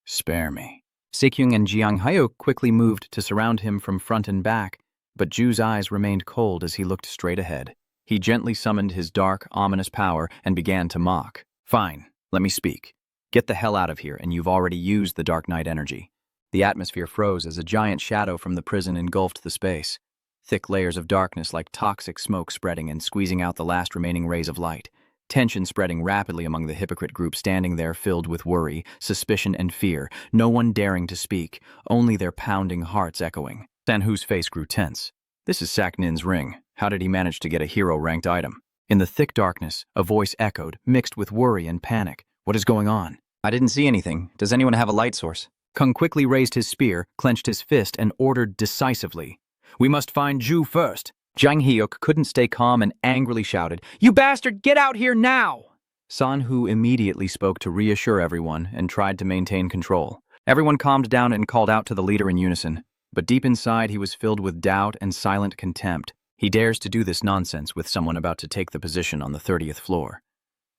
spare me. Sekyung and Jiang Hyuk quickly moved to surround him from front and back, but Ju's eyes remained cold as he looked straight ahead. He gently summoned his dark, ominous power and began to mock. Fine, let me speak. Get the hell out of here, and you've already used the Dark Knight energy. The atmosphere froze as a giant shadow from the prison engulfed the space. Thick layers of darkness like toxic smoke spreading and squeezing out the last remaining rays of light. Tension spreading rapidly among the hypocrite group standing there filled with worry, suspicion, and fear, no one daring to speak, only their pounding hearts echoing. San Hu's face grew tense. This is Saknin's ring. How did he manage to get a hero-ranked item? In the thick darkness, a voice echoed, mixed with worry and panic. What is going on? I didn't see anything. Does anyone have a light source? Kung quickly raised his spear, clenched his fist, and ordered decisively. We must find Ju first. Jang Hee-uk couldn't stay calm and angrily shouted, You bastard, get out here now! San Hu immediately spoke to reassure everyone and tried to maintain control. Everyone calmed down and called out to the leader in unison. But deep inside, he was filled with doubt and silent contempt. He dares to do this nonsense with someone about to take the position on the 30th floor.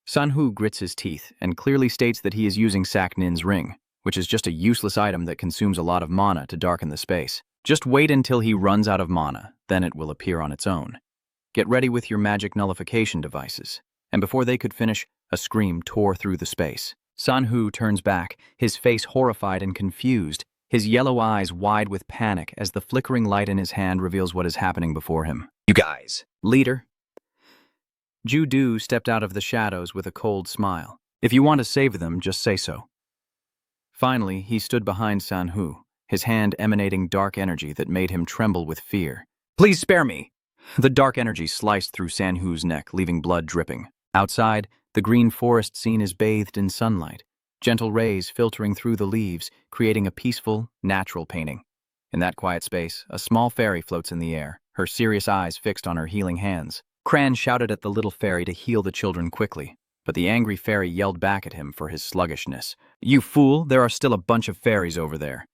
San Hu grits his teeth and clearly states that he is using Saknin's ring, which is just a useless item that consumes a lot of mana to darken the space. Just wait until he runs out of mana, then it will appear on its own. Get ready with your magic nullification devices. And before they could finish, a scream tore through the space. Sanhu turns back, his face horrified and confused, his yellow eyes wide with panic as the flickering light in his hand reveals what is happening before him. You guys. Leader. Ju-Du stepped out of the shadows with a cold smile. If you want to save them, just say so. Finally, he stood behind Sanhu, his hand emanating dark energy that made him tremble with fear. Please spare me! The dark energy sliced through Sanhu's neck, leaving blood dripping. Outside, the green forest scene is bathed in sunlight, gentle rays filtering through the leaves, creating a peaceful, natural painting. In that quiet space, a small fairy floats in the air, her serious eyes fixed on her healing hands. Cran shouted at the little fairy to heal the children quickly, but the angry fairy yelled back at him for his sluggishness. You fool, there are still a bunch of fairies over there.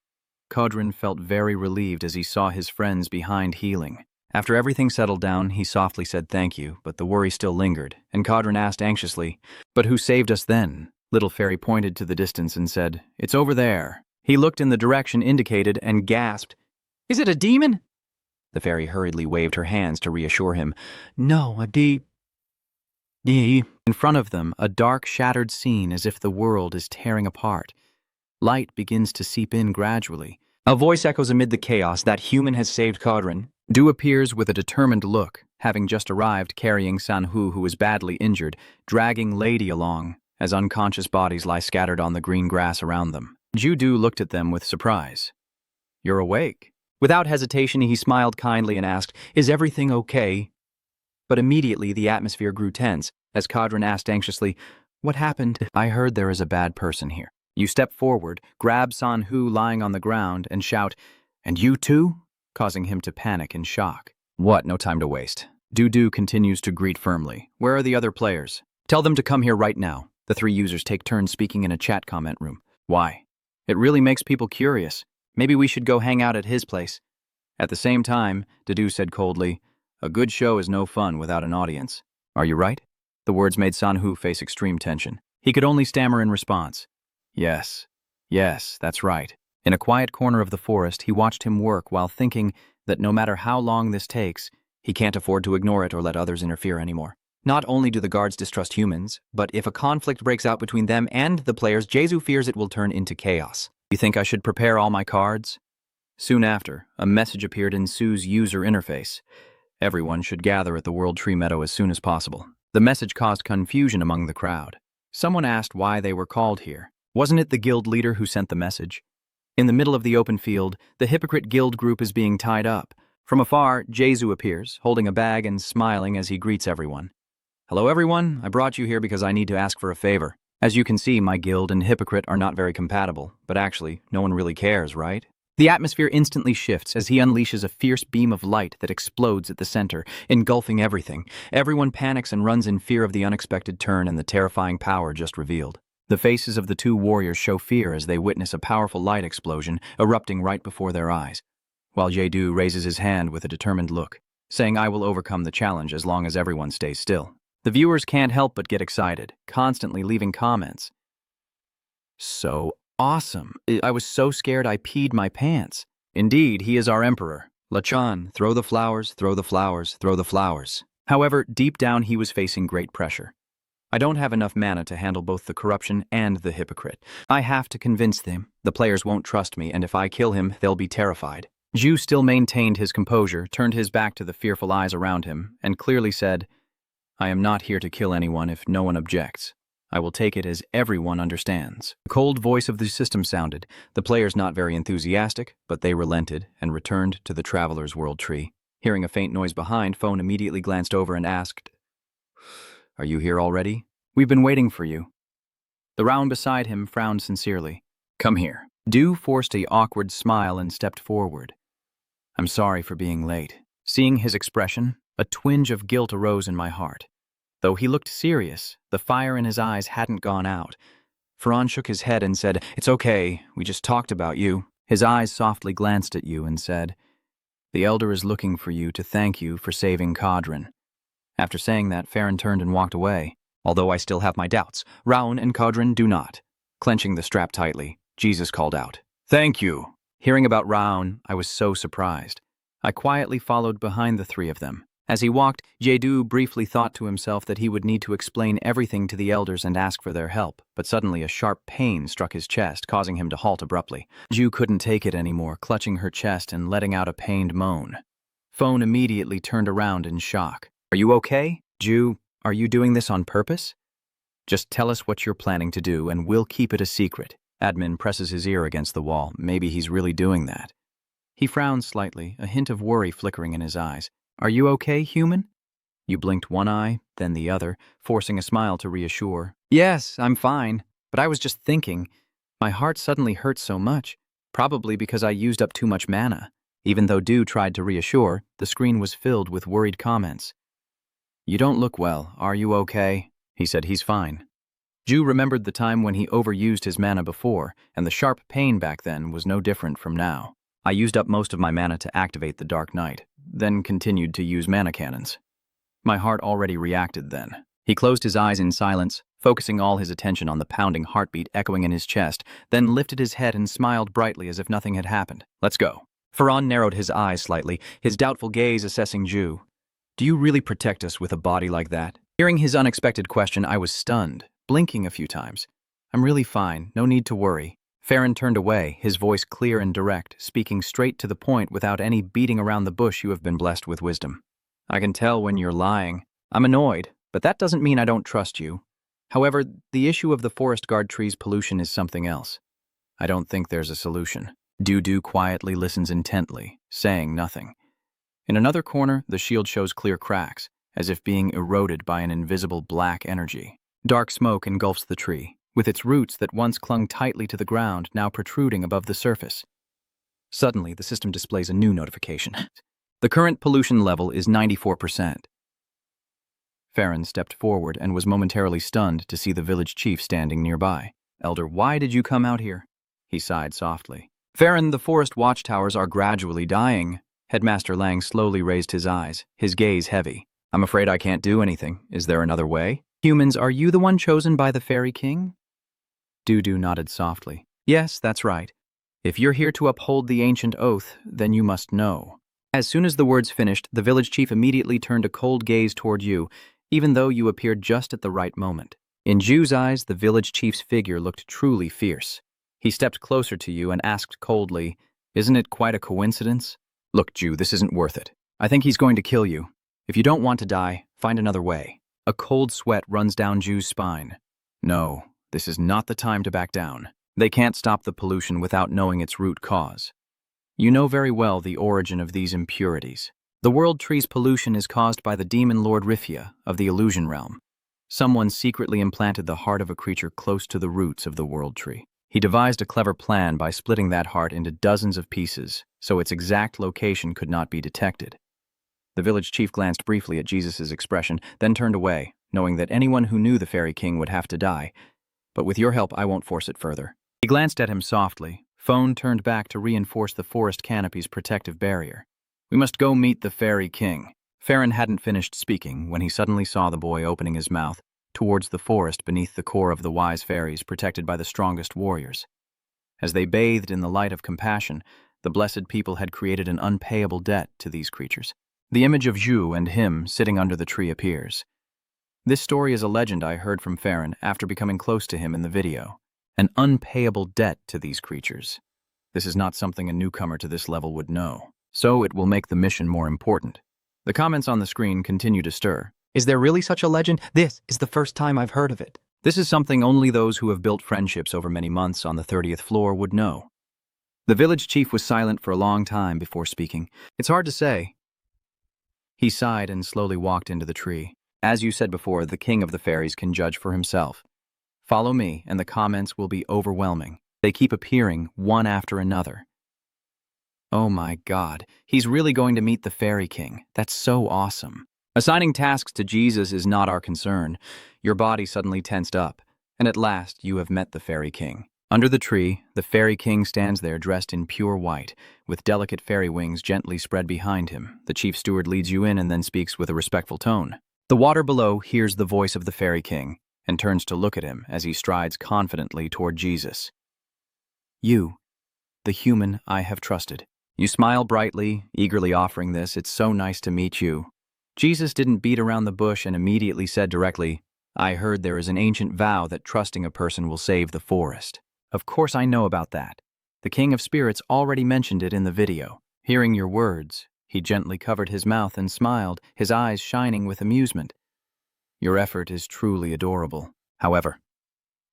Kodrin felt very relieved as he saw his friends behind healing. After everything settled down, he softly said thank you, but the worry still lingered, and Kodrin asked anxiously, But who saved us then? Little fairy pointed to the distance and said, It's over there. He looked in the direction indicated and gasped, Is it a demon? The fairy hurriedly waved her hands to reassure him. No, a In front of them, a dark, shattered scene as if the world is tearing apart. Light begins to seep in gradually. A voice echoes amid the chaos that human has saved Kodrin. Du appears with a determined look, having just arrived carrying Sanhu, who is badly injured, dragging Lady along, as unconscious bodies lie scattered on the green grass around them. Ju-Du looked at them with surprise. You're awake. Without hesitation, he smiled kindly and asked, Is everything okay? But immediately the atmosphere grew tense, as Kodrin asked anxiously, What happened? I heard there is a bad person here. You step forward, grab Sanhu lying on the ground, and shout, And you too? Causing him to panic in shock. What? No time to waste. Du continues to greet firmly. Where are the other players? Tell them to come here right now. The three users take turns speaking in a chat comment room. Why? It really makes people curious. Maybe we should go hang out at his place. At the same time, Du said coldly, A good show is no fun without an audience. Are you right? The words made Sanhu face extreme tension. He could only stammer in response. Yes, that's right. In a quiet corner of the forest, he watched him work while thinking that no matter how long this takes, he can't afford to ignore it or let others interfere anymore. Not only do the guards distrust humans, but if a conflict breaks out between them and the players, Jesu fears it will turn into chaos. You think I should prepare all my cards? Soon after, a message appeared in Sue's user interface. Everyone should gather at the World Tree Meadow as soon as possible. The message caused confusion among the crowd. Someone asked why they were called here. Wasn't it the guild leader who sent the message? In the middle of the open field, the hypocrite guild group is being tied up. From afar, Jesu appears, holding a bag and smiling as he greets everyone. Hello everyone, I brought you here because I need to ask for a favor. As you can see, my guild and hypocrite are not very compatible, but actually, no one really cares, right? The atmosphere instantly shifts as he unleashes a fierce beam of light that explodes at the center, engulfing everything. Everyone panics and runs in fear of the unexpected turn and the terrifying power just revealed. The faces of the two warriors show fear as they witness a powerful light explosion erupting right before their eyes, while Jedu raises his hand with a determined look, saying, I will overcome the challenge as long as everyone stays still. The viewers can't help but get excited, constantly leaving comments. So awesome. I was so scared I peed my pants. Indeed, he is our emperor. Lachan, throw the flowers, throw the flowers, throw the flowers. However, deep down he was facing great pressure. I don't have enough mana to handle both the corruption and the hypocrite. I have to convince them. The players won't trust me, and if I kill him, they'll be terrified. Zhu still maintained his composure, turned his back to the fearful eyes around him, and clearly said, I am not here to kill anyone if no one objects. I will take it as everyone understands. The cold voice of the system sounded, the players not very enthusiastic, but they relented and returned to the Traveler's World Tree. Hearing a faint noise behind, Phone immediately glanced over and asked, Are you here already? We've been waiting for you. The round beside him frowned sincerely. Come here. Du forced an awkward smile and stepped forward. I'm sorry for being late. Seeing his expression, a twinge of guilt arose in my heart. Though he looked serious, the fire in his eyes hadn't gone out. Ferran shook his head and said, It's okay, we just talked about you. His eyes softly glanced at you and said, The Elder is looking for you to thank you for saving Kodrin. After saying that, Farron turned and walked away. Although I still have my doubts, Raun and Kodrin do not. Clenching the strap tightly, Jesus called out, Thank you. Hearing about Raon, I was so surprised. I quietly followed behind the three of them. As he walked, Jedu briefly thought to himself that he would need to explain everything to the elders and ask for their help, but suddenly a sharp pain struck his chest, causing him to halt abruptly. Ju couldn't take it anymore, clutching her chest and letting out a pained moan. Phone immediately turned around in shock. "Are you okay? Ju, are you doing this on purpose? Just tell us what you're planning to do and we'll keep it a secret." Admin presses his ear against the wall. Maybe he's really doing that. He frowned slightly, a hint of worry flickering in his eyes. "Are you okay, human?" You blinked one eye, then the other, forcing a smile to reassure. "Yes, I'm fine, but I was just thinking. My heart suddenly hurts so much, probably because I used up too much mana." Even though Du tried to reassure, the screen was filled with worried comments. "You don't look well. Are you okay?" He said he's fine. Ju remembered the time when he overused his mana before, and the sharp pain back then was no different from now. "I used up most of my mana to activate the Dark Knight, then continued to use mana cannons. My heart already reacted then." He closed his eyes in silence, focusing all his attention on the pounding heartbeat echoing in his chest, then lifted his head and smiled brightly as if nothing had happened. "Let's go." Farhan narrowed his eyes slightly, his doubtful gaze assessing Ju. "Do you really protect us with a body like that?" Hearing his unexpected question, I was stunned, blinking a few times. "I'm really fine, no need to worry." Farron turned away, his voice clear and direct, speaking straight to the point without any beating around the bush. "You have been blessed with wisdom. I can tell when you're lying. I'm annoyed, but that doesn't mean I don't trust you. However, the issue of the forest guard tree's pollution is something else. I don't think there's a solution." Du quietly listens intently, saying nothing. In another corner, the shield shows clear cracks, as if being eroded by an invisible black energy. Dark smoke engulfs the tree, with its roots that once clung tightly to the ground now protruding above the surface. Suddenly, the system displays a new notification. The current pollution level is 94%. Farron stepped forward and was momentarily stunned to see the village chief standing nearby. "Elder, why did you come out here?" He sighed softly. "Farron, the forest watchtowers are gradually dying." Headmaster Lang slowly raised his eyes, his gaze heavy. "I'm afraid I can't do anything. Is there another way?" "Humans, are you the one chosen by the Fairy King?" Du nodded softly. "Yes, that's right. If you're here to uphold the ancient oath, then you must know." As soon as the words finished, the village chief immediately turned a cold gaze toward you, even though you appeared just at the right moment. In Ju's eyes, the village chief's figure looked truly fierce. He stepped closer to you and asked coldly, "Isn't it quite a coincidence?" "Look, Ju, this isn't worth it. I think he's going to kill you. If you don't want to die, find another way." A cold sweat runs down Ju's spine. "No, this is not the time to back down. They can't stop the pollution without knowing its root cause. You know very well the origin of these impurities. The world tree's pollution is caused by the demon Lord Rifia of the illusion realm. Someone secretly implanted the heart of a creature close to the roots of the world tree. He devised a clever plan by splitting that heart into dozens of pieces, so its exact location could not be detected." The village chief glanced briefly at Jesus' expression, then turned away, knowing that anyone who knew the Fairy King would have to die. "But with your help, I won't force it further." He glanced at him softly. Phone turned back to reinforce the forest canopy's protective barrier. "We must go meet the Fairy King." Farron hadn't finished speaking when he suddenly saw the boy opening his mouth towards the forest beneath the core of the wise fairies protected by the strongest warriors. As they bathed in the light of compassion, the blessed people had created an unpayable debt to these creatures. The image of Ju and him sitting under the tree appears. This story is a legend I heard from Farron after becoming close to him in the video. An unpayable debt to these creatures. This is not something a newcomer to this level would know, so it will make the mission more important. The comments on the screen continue to stir. "Is there really such a legend? This is the first time I've heard of it." This is something only those who have built friendships over many months on the 30th floor would know. The village chief was silent for a long time before speaking. "It's hard to say." He sighed and slowly walked into the tree. "As you said before, the king of the fairies can judge for himself. Follow me, and the comments will be overwhelming. They keep appearing, one after another. Oh my God, he's really going to meet the Fairy King. That's so awesome. Assigning tasks to Jesus is not our concern. Your body suddenly tensed up, and at last you have met the Fairy King. Under the tree, the Fairy King stands there dressed in pure white, with delicate fairy wings gently spread behind him. The chief steward leads you in and then speaks with a respectful tone. The water below hears the voice of the Fairy King and turns to look at him as he strides confidently toward Jesus. You, the human I have trusted. You smile brightly, eagerly offering this. It's so nice to meet you. Jesus didn't beat around the bush and immediately said directly, I heard there is an ancient vow that trusting a person will save the forest. Of course I know about that. The King of Spirits already mentioned it in the video. Hearing your words, he gently covered his mouth and smiled, his eyes shining with amusement. Your effort is truly adorable. However,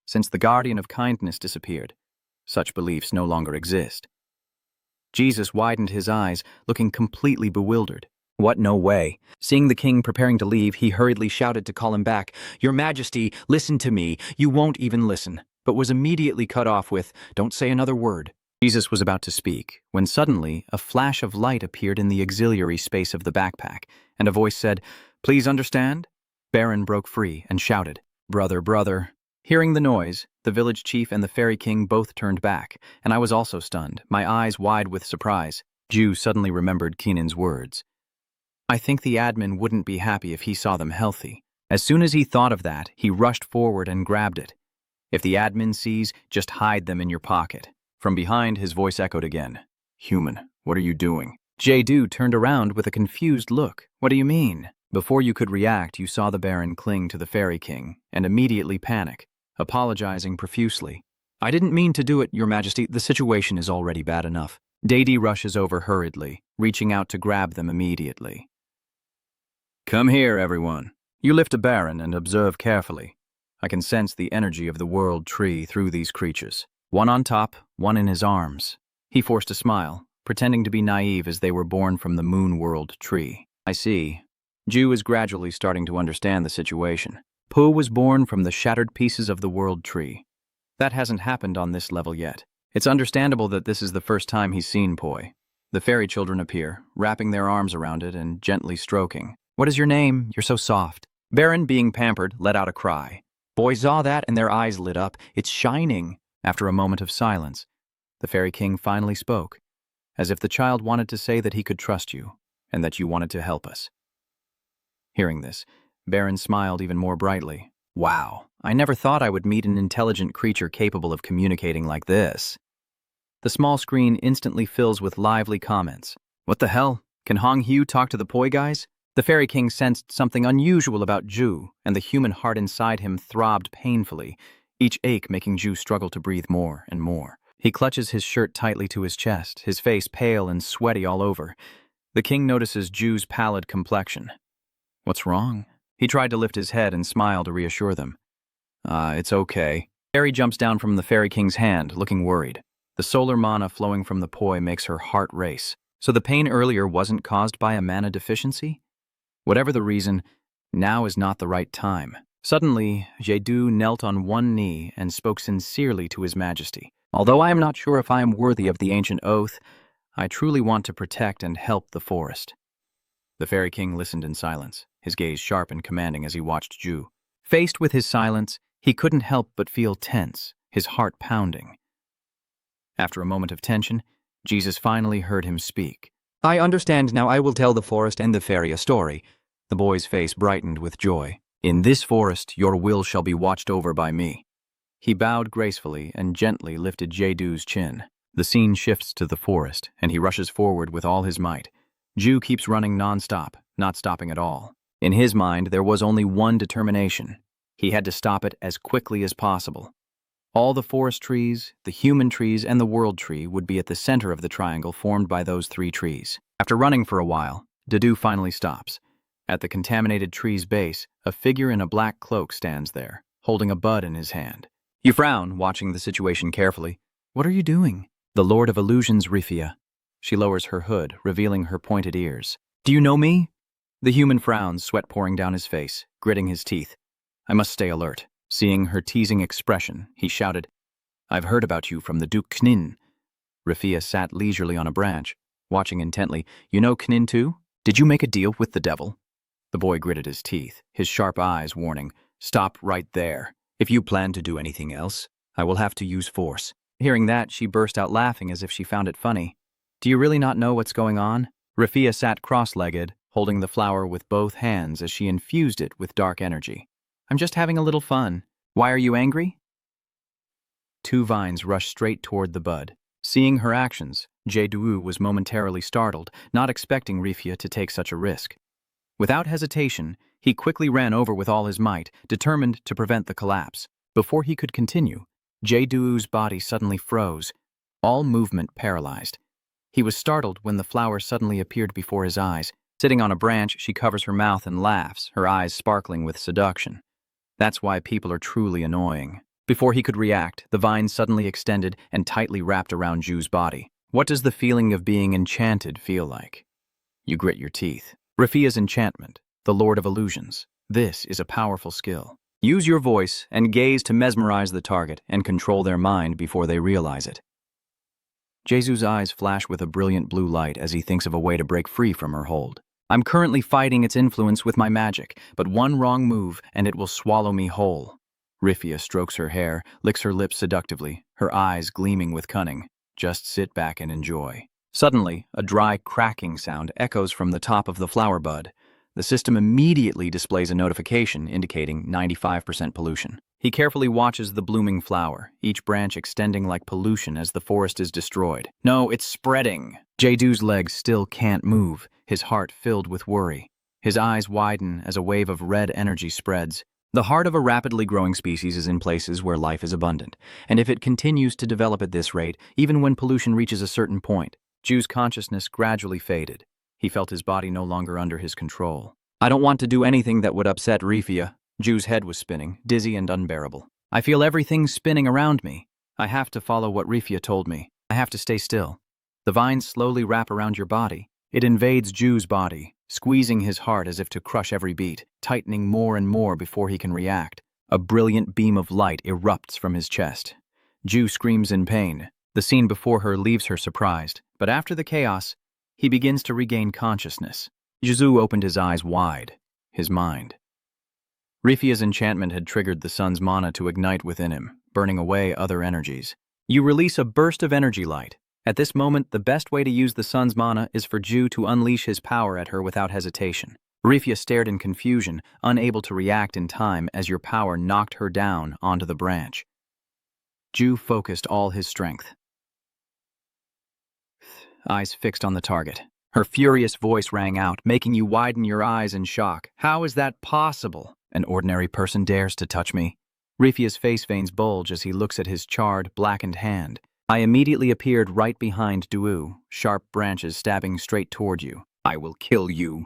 since the guardian of kindness disappeared, such beliefs no longer exist. Jesus widened his eyes, looking completely bewildered. What? No way. Seeing the king preparing to leave, he hurriedly shouted to call him back. Your Majesty, listen to me. You won't even listen. But was immediately cut off with, don't say another word. Jesus was about to speak, when suddenly a flash of light appeared in the auxiliary space of the backpack, and a voice said, Please understand? Baron broke free and shouted, Brother, brother. Hearing the noise, the village chief and the fairy king both turned back, and I was also stunned, my eyes wide with surprise. Ju suddenly remembered Keenan's words. I think the admin wouldn't be happy if he saw them healthy. As soon as he thought of that, he rushed forward and grabbed it. If the admin sees, just hide them in your pocket. From behind, his voice echoed again. Human, what are you doing? Jae-do turned around with a confused look. What do you mean? Before you could react, you saw the Baron cling to the fairy king and immediately panic, apologizing profusely. I didn't mean to do it, Your Majesty. The situation is already bad enough. Daisy rushes over hurriedly, reaching out to grab them immediately. Come here, everyone. You lift a Baron and observe carefully. I can sense the energy of the world tree through these creatures. One on top, one in his arms. He forced a smile, pretending to be naive as they were born from the moon world tree. I see. Ju is gradually starting to understand the situation. Po was born from the shattered pieces of the world tree. That hasn't happened on this level yet. It's understandable that this is the first time he's seen Poi. The fairy children appear, wrapping their arms around it and gently stroking. What is your name? You're so soft. Baron, being pampered, let out a cry. Boys saw that and their eyes lit up. It's shining. After a moment of silence, the fairy king finally spoke, as if the child wanted to say that he could trust you and that you wanted to help us. Hearing this, Baron smiled even more brightly. Wow, I never thought I would meet an intelligent creature capable of communicating like this. The small screen instantly fills with lively comments. What the hell? Can Hong Hyu talk to the Poi guys? The fairy king sensed something unusual about Ju, and the human heart inside him throbbed painfully, each ache making Ju struggle to breathe more and more. He clutches his shirt tightly to his chest, his face pale and sweaty all over. The king notices Ju's pallid complexion. What's wrong? He tried to lift his head and smile to reassure them. It's okay. Fairy jumps down from the fairy king's hand, looking worried. The solar mana flowing from the Poi makes her heart race. So the pain earlier wasn't caused by a mana deficiency? Whatever the reason, now is not the right time. Suddenly, Jae-do knelt on one knee and spoke sincerely to His Majesty. Although I am not sure if I am worthy of the ancient oath, I truly want to protect and help the forest. The fairy king listened in silence, his gaze sharp and commanding as he watched Ju. Faced with his silence, he couldn't help but feel tense, his heart pounding. After a moment of tension, Jesus finally heard him speak. I understand now. I will tell the forest and the fairy a story. The boy's face brightened with joy. In this forest, your will shall be watched over by me. He bowed gracefully and gently lifted Jae-do's chin. The scene shifts to the forest, and he rushes forward with all his might. Ju keeps running non-stop, not stopping at all. In his mind, there was only one determination. He had to stop it as quickly as possible. All the forest trees, the human trees, and the world tree would be at the center of the triangle formed by those three trees. After running for a while, Jae-do finally stops. At the contaminated tree's base, a figure in a black cloak stands there, holding a bud in his hand. You frown, watching the situation carefully. What are you doing? The Lord of Illusions, Rifia. She lowers her hood, revealing her pointed ears. Do you know me? The human frowns, sweat pouring down his face, gritting his teeth. I must stay alert. Seeing her teasing expression, he shouted, I've heard about you from the Duke Knin. Rifia sat leisurely on a branch, watching intently. You know Knin too? Did you make a deal with the devil? The boy gritted his teeth, his sharp eyes warning, Stop right there. If you plan to do anything else, I will have to use force. Hearing that, she burst out laughing as if she found it funny. Do you really not know what's going on? Rifia sat cross-legged, holding the flower with both hands as she infused it with dark energy. I'm just having a little fun. Why are you angry? Two vines rushed straight toward the bud. Seeing her actions, Jae-doo was momentarily startled, not expecting Rifia to take such a risk. Without hesitation, he quickly ran over with all his might, determined to prevent the collapse. Before he could continue, Jae-doo's body suddenly froze, all movement paralyzed. He was startled when the flower suddenly appeared before his eyes. Sitting on a branch, she covers her mouth and laughs, her eyes sparkling with seduction. That's why people are truly annoying. Before he could react, the vine suddenly extended and tightly wrapped around Ju's body. What does the feeling of being enchanted feel like? You grit your teeth. Rifia's enchantment, the Lord of Illusions. This is a powerful skill. Use your voice and gaze to mesmerize the target and control their mind before they realize it. Jesu's eyes flash with a brilliant blue light as he thinks of a way to break free from her hold. I'm currently fighting its influence with my magic, but one wrong move and it will swallow me whole. Rifia strokes her hair, licks her lips seductively, her eyes gleaming with cunning. Just sit back and enjoy. Suddenly, a dry cracking sound echoes from the top of the flower bud. The system immediately displays a notification indicating 95% pollution. He carefully watches the blooming flower, each branch extending like pollution as the forest is destroyed. No, it's spreading. Jae-doo's legs still can't move, his heart filled with worry. His eyes widen as a wave of red energy spreads. The heart of a rapidly growing species is in places where life is abundant, and if it continues to develop at this rate, even when pollution reaches a certain point, Ju's consciousness gradually faded. He felt his body no longer under his control. I don't want to do anything that would upset Rifia. Ju's head was spinning, dizzy and unbearable. I feel everything spinning around me. I have to follow what Rifia told me. I have to stay still. The vines slowly wrap around your body. It invades Ju's body, squeezing his heart as if to crush every beat, tightening more and more before he can react. A brilliant beam of light erupts from his chest. Ju screams in pain. The scene before her leaves her surprised, but after the chaos, he begins to regain consciousness. Jizu opened his eyes wide, his mind. Rifia's enchantment had triggered the sun's mana to ignite within him, burning away other energies. You release a burst of energy light. At this moment, the best way to use the sun's mana is for Ju to unleash his power at her without hesitation. Rifia stared in confusion, unable to react in time as your power knocked her down onto the branch. Ju focused all his strength. Eyes fixed on the target. Her furious voice rang out, making you widen your eyes in shock. How is that possible? An ordinary person dares to touch me. Rifia's face veins bulge as he looks at his charred, blackened hand. I immediately appeared right behind Duo, sharp branches stabbing straight toward you. I will kill you.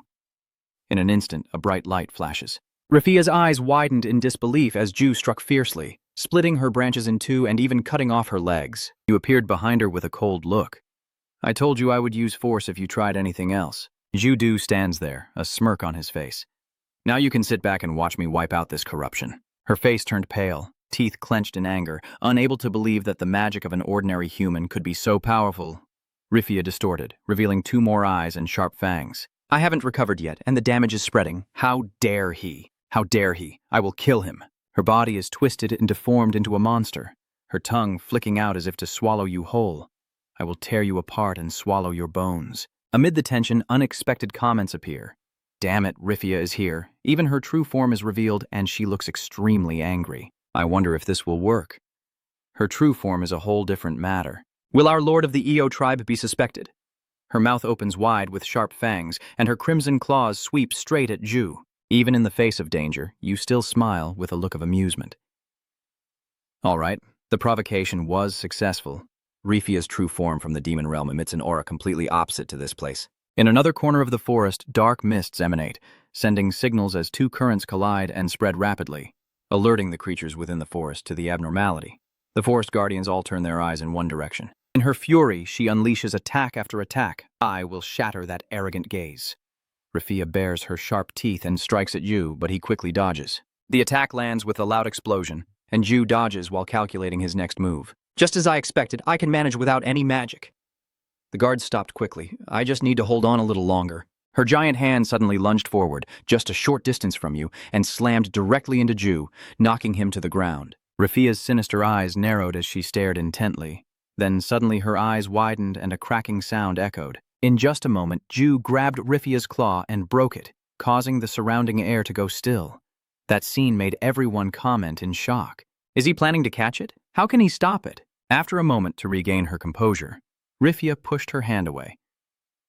In an instant, a bright light flashes. Rifia's eyes widened in disbelief as Ju struck fiercely, splitting her branches in two and even cutting off her legs. You appeared behind her with a cold look. I told you I would use force if you tried anything else. Ju stands there, a smirk on his face. Now you can sit back and watch me wipe out this corruption. Her face turned pale, teeth clenched in anger, unable to believe that the magic of an ordinary human could be so powerful. Rifia distorted, revealing two more eyes and sharp fangs. I haven't recovered yet, and the damage is spreading. How dare he? How dare he? I will kill him. Her body is twisted and deformed into a monster, her tongue flicking out as if to swallow you whole. I will tear you apart and swallow your bones. Amid the tension, unexpected comments appear. Damn it, Rifia is here. Even her true form is revealed, and she looks extremely angry. I wonder if this will work. Her true form is a whole different matter. Will our lord of the Eo tribe be suspected? Her mouth opens wide with sharp fangs, and her crimson claws sweep straight at Ju. Even in the face of danger, you still smile with a look of amusement. All right, the provocation was successful. Rifia's true form from the demon realm emits an aura completely opposite to this place. In another corner of the forest, dark mists emanate, sending signals as two currents collide and spread rapidly, alerting the creatures within the forest to the abnormality. The forest guardians all turn their eyes in one direction. In her fury, she unleashes attack after attack. I will shatter that arrogant gaze. Rifia bares her sharp teeth and strikes at Ju, but he quickly dodges. The attack lands with a loud explosion, and Ju dodges while calculating his next move. Just as I expected, I can manage without any magic. The guard stopped quickly. I just need to hold on a little longer. Her giant hand suddenly lunged forward, just a short distance from you, and slammed directly into Ju, knocking him to the ground. Rifia's sinister eyes narrowed as she stared intently. Then suddenly her eyes widened and a cracking sound echoed. In just a moment, Ju grabbed Rifia's claw and broke it, causing the surrounding air to go still. That scene made everyone comment in shock. Is he planning to catch it? How can he stop it? After a moment to regain her composure, Rifia pushed her hand away.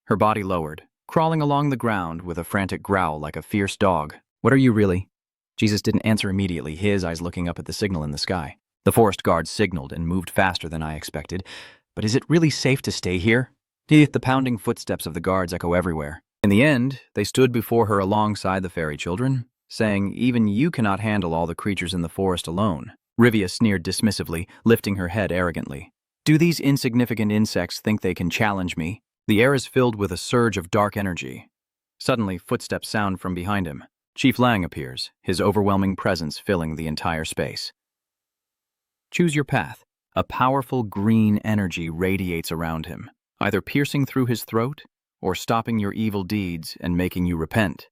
Her body lowered, crawling along the ground with a frantic growl like a fierce dog. What are you really? Jesus didn't answer immediately, his eyes looking up at the signal in the sky. The forest guard signaled and moved faster than I expected. But is it really safe to stay here? The pounding footsteps of the guards echo everywhere. In the end, they stood before her alongside the fairy children, saying, "Even you cannot handle all the creatures in the forest alone." Rivia sneered dismissively, lifting her head arrogantly. "Do these insignificant insects think they can challenge me?" The air is filled with a surge of dark energy. Suddenly, footsteps sound from behind him. Chief Lang appears, his overwhelming presence filling the entire space. Choose your path. A powerful green energy radiates around him, either piercing through his throat or stopping your evil deeds and making you repent.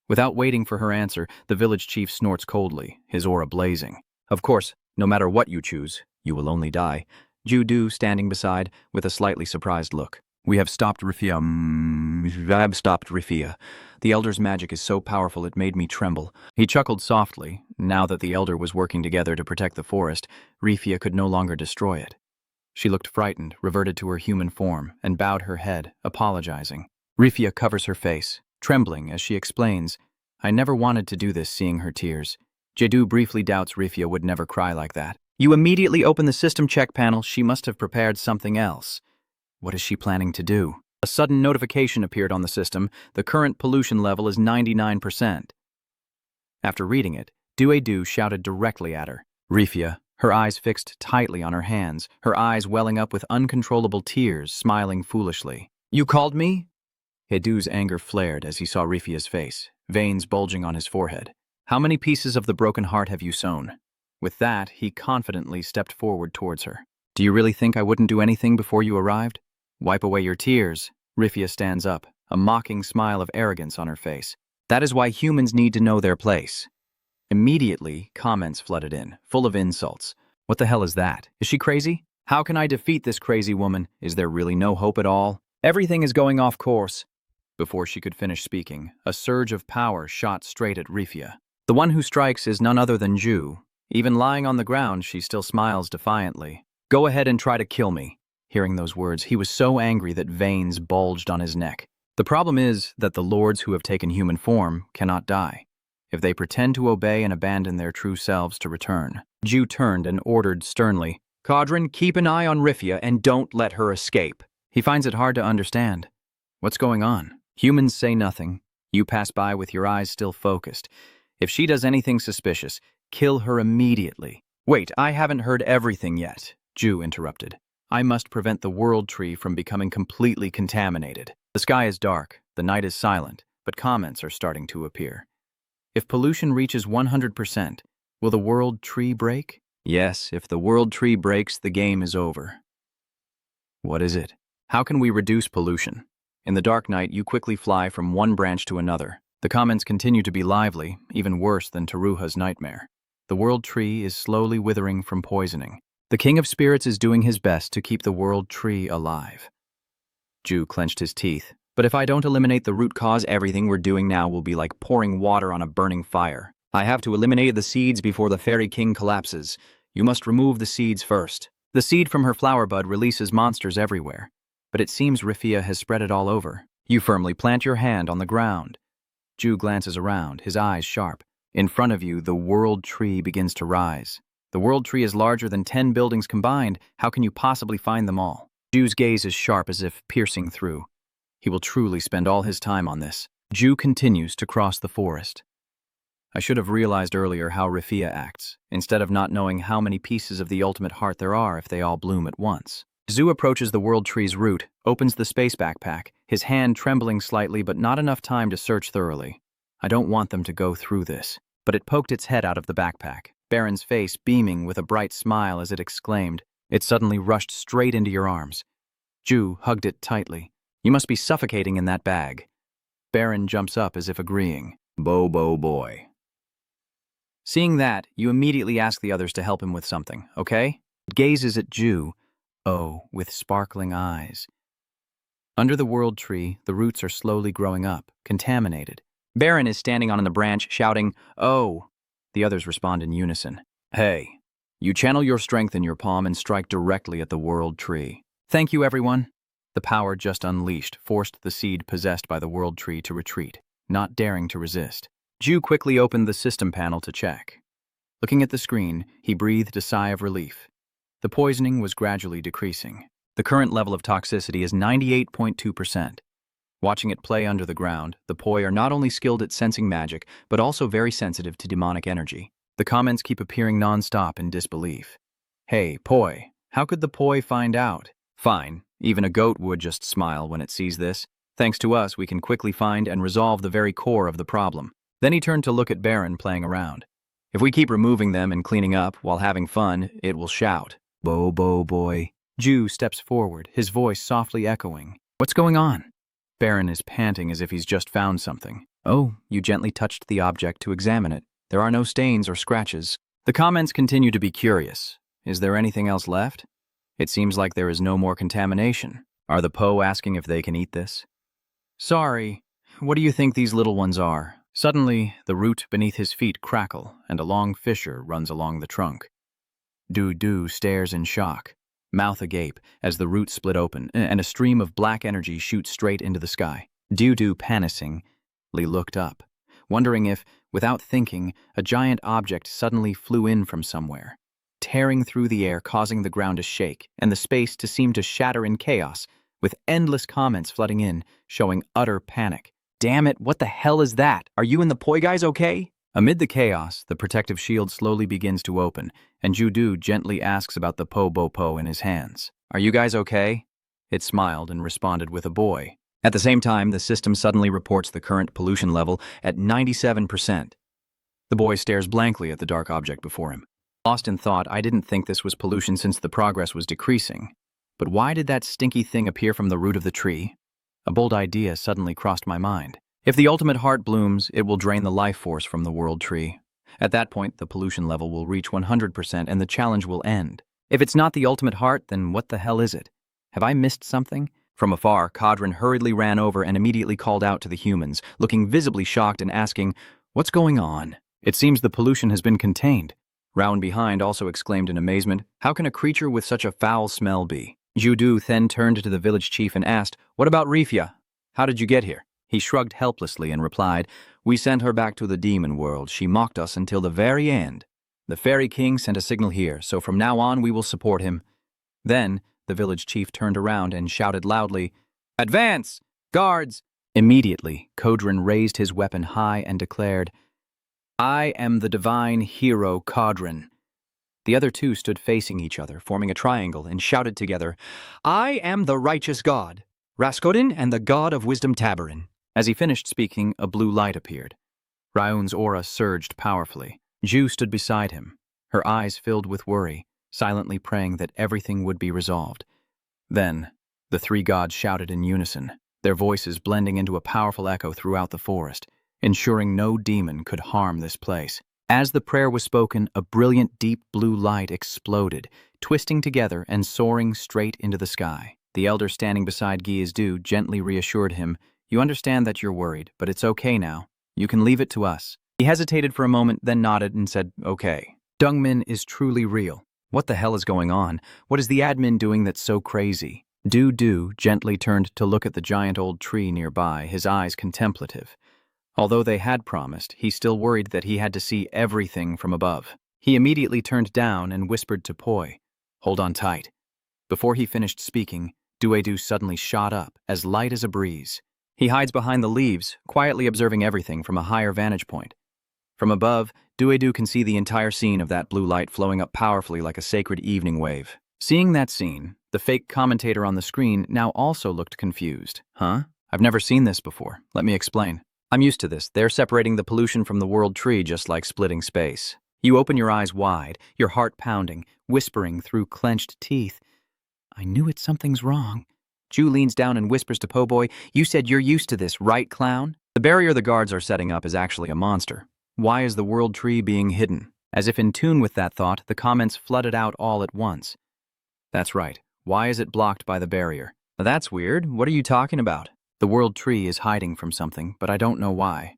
Without waiting for her answer, the village chief snorts coldly, his aura blazing. "Of course, no matter what you choose, you will only die." Ju-Du standing beside, with a slightly surprised look. "We have stopped Rifia. I have stopped Rifia. The Elder's magic is so powerful it made me tremble." He chuckled softly. Now that the Elder was working together to protect the forest, Rifia could no longer destroy it. She looked frightened, reverted to her human form, and bowed her head, apologizing. Rifia covers her face, trembling as she explains, "I never wanted to do this," seeing her tears. Jedu briefly doubts Rifia would never cry like that. You immediately open the system check panel. She must have prepared something else. What is she planning to do? A sudden notification appeared on the system. The current pollution level is 99%. After reading it, Due shouted directly at her. Rifia, her eyes fixed tightly on her hands, her eyes welling up with uncontrollable tears, smiling foolishly. "You called me?" Hedu's anger flared as he saw Rifia's face, veins bulging on his forehead. "How many pieces of the broken heart have you sewn?" With that, he confidently stepped forward towards her. "Do you really think I wouldn't do anything before you arrived?" "Wipe away your tears." Rifia stands up, a mocking smile of arrogance on her face. "That is why humans need to know their place." Immediately, comments flooded in, full of insults. "What the hell is that? Is she crazy? How can I defeat this crazy woman? Is there really no hope at all? Everything is going off course." Before she could finish speaking, a surge of power shot straight at Rifia. The one who strikes is none other than Ju. Even lying on the ground, she still smiles defiantly. "Go ahead and try to kill me." Hearing those words, he was so angry that veins bulged on his neck. The problem is that the lords who have taken human form cannot die. If they pretend to obey and abandon their true selves to return. Ju turned and ordered sternly, "Cadron, keep an eye on Rifia and don't let her escape." He finds it hard to understand. What's going on? Humans say nothing. You pass by with your eyes still focused. If she does anything suspicious, kill her immediately. "Wait, I haven't heard everything yet," Ju interrupted. "I must prevent the world tree from becoming completely contaminated." The sky is dark, the night is silent, but comments are starting to appear. If pollution reaches 100%, will the world tree break? Yes, if the world tree breaks, the game is over. What is it? How can we reduce pollution? In the dark night, you quickly fly from one branch to another. The comments continue to be lively, even worse than Taruha's nightmare. The world tree is slowly withering from poisoning. The King of Spirits is doing his best to keep the world tree alive. Ju clenched his teeth. "But if I don't eliminate the root cause, everything we're doing now will be like pouring water on a burning fire. I have to eliminate the seeds before the Fairy King collapses. You must remove the seeds first." The seed from her flower bud releases monsters everywhere, but it seems Rifia has spread it all over. You firmly plant your hand on the ground. Ju glances around, his eyes sharp. In front of you, the world tree begins to rise. The world tree is larger than 10 buildings combined. How can you possibly find them all? Ju's gaze is sharp as if piercing through. He will truly spend all his time on this. Ju continues to cross the forest. I should have realized earlier how Rifia acts, instead of not knowing how many pieces of the ultimate heart there are if they all bloom at once. Zu approaches the world tree's root, opens the space backpack, his hand trembling slightly but not enough time to search thoroughly. I don't want them to go through this. But it poked its head out of the backpack, Baron's face beaming with a bright smile as it exclaimed. It suddenly rushed straight into your arms. Ju hugged it tightly. "You must be suffocating in that bag." Baron jumps up as if agreeing. "Bo boy." Seeing that, you immediately ask the others to help him with something, okay? It gazes at Ju, with sparkling eyes. Under the world tree, the roots are slowly growing up, contaminated. Baron is standing on the branch, shouting, "Oh!" The others respond in unison. "Hey, You channel your strength in your palm and strike directly at the world tree. Thank you, everyone. The power just unleashed forced the seed possessed by the world tree to retreat, not daring to resist. Ju quickly opened the system panel to check. Looking at the screen, he breathed a sigh of relief. The poisoning was gradually decreasing. The current level of toxicity is 98.2%. Watching it play under the ground, the poi are not only skilled at sensing magic, but also very sensitive to demonic energy. The comments keep appearing non-stop in disbelief. Hey, poi, how could the poi find out? Fine, even a goat would just smile when it sees this. Thanks to us, we can quickly find and resolve the very core of the problem. Then he turned to look at Baron playing around. If we keep removing them and cleaning up while having fun, it will shout. Bo, bo, boy. Ju steps forward, his voice softly echoing. What's going on? Baron is panting as if he's just found something. Oh, you gently touched the object to examine it. There are no stains or scratches. The comments continue to be curious. Is there anything else left? It seems like there is no more contamination. Are the Po asking if they can eat this? Sorry. What do you think these little ones are? Suddenly, the root beneath his feet crackle, and a long fissure runs along the trunk. Du stares in shock, mouth agape, as the root split open, and a stream of black energy shoots straight into the sky. Du, panicking, looked up, wondering if, without thinking, a giant object suddenly flew in from somewhere, tearing through the air, causing the ground to shake, and the space to seem to shatter in chaos, with endless comments flooding in, showing utter panic. Damn it, what the hell is that? Are you and the poi guys okay? Amid the chaos, the protective shield slowly begins to open, and Judu gently asks about the po in his hands. Are you guys okay? It smiled and responded with a boy. At the same time, the system suddenly reports the current pollution level at 97%. The boy stares blankly at the dark object before him. Lost in thought, I didn't think this was pollution since the progress was decreasing. But why did that stinky thing appear from the root of the tree? A bold idea suddenly crossed my mind. If the ultimate heart blooms, it will drain the life force from the world tree. At that point, the pollution level will reach 100% and the challenge will end. If it's not the ultimate heart, then what the hell is it? Have I missed something? From afar, Kadrin hurriedly ran over and immediately called out to the humans, looking visibly shocked and asking, "What's going on?" It seems the pollution has been contained. Round behind also exclaimed in amazement, "How can a creature with such a foul smell be?" Judu then turned to the village chief and asked, "What about Rifia? How did you get here?" He shrugged helplessly and replied, "We sent her back to the demon world. She mocked us until the very end. The fairy king sent a signal here, so from now on we will support him." Then, the village chief turned around and shouted loudly, "Advance! Guards!" Immediately, Kodrin raised his weapon high and declared, "I am the divine hero Kodrin." The other two stood facing each other, forming a triangle, and shouted together, "I am the righteous god, Raskodin and the god of wisdom Tabarin." As he finished speaking, a blue light appeared. Raun's aura surged powerfully. Ju stood beside him, her eyes filled with worry, silently praying that everything would be resolved. Then, the three gods shouted in unison, their voices blending into a powerful echo throughout the forest, ensuring no demon could harm this place. As the prayer was spoken, a brilliant deep blue light exploded, twisting together and soaring straight into the sky. The elder standing beside Gyizdu gently reassured him, "You understand that you're worried, but it's okay now. You can leave it to us." He hesitated for a moment, then nodded and said, "Okay." Dungmin is truly real. What the hell is going on? What is the admin doing that's so crazy? Du gently turned to look at the giant old tree nearby, his eyes contemplative. Although they had promised, he still worried that he had to see everything from above. He immediately turned down and whispered to Poi, "Hold on tight." Before he finished speaking, Duedu suddenly shot up, as light as a breeze. He hides behind the leaves, quietly observing everything from a higher vantage point. From above, Duedu can see the entire scene of that blue light flowing up powerfully like a sacred evening wave. Seeing that scene, the fake commentator on the screen now also looked confused. "Huh? I've never seen this before. Let me explain. I'm used to this. They're separating the pollution from the world tree just like splitting space." You open your eyes wide, your heart pounding, whispering through clenched teeth, "I knew it, something's wrong." Ju leans down and whispers to Po-Boy, "You said you're used to this, right, clown?" The barrier the guards are setting up is actually a monster. Why is the world tree being hidden? As if in tune with that thought, the comments flooded out all at once. That's right. Why is it blocked by the barrier? That's weird. What are you talking about? The world tree is hiding from something, but I don't know why.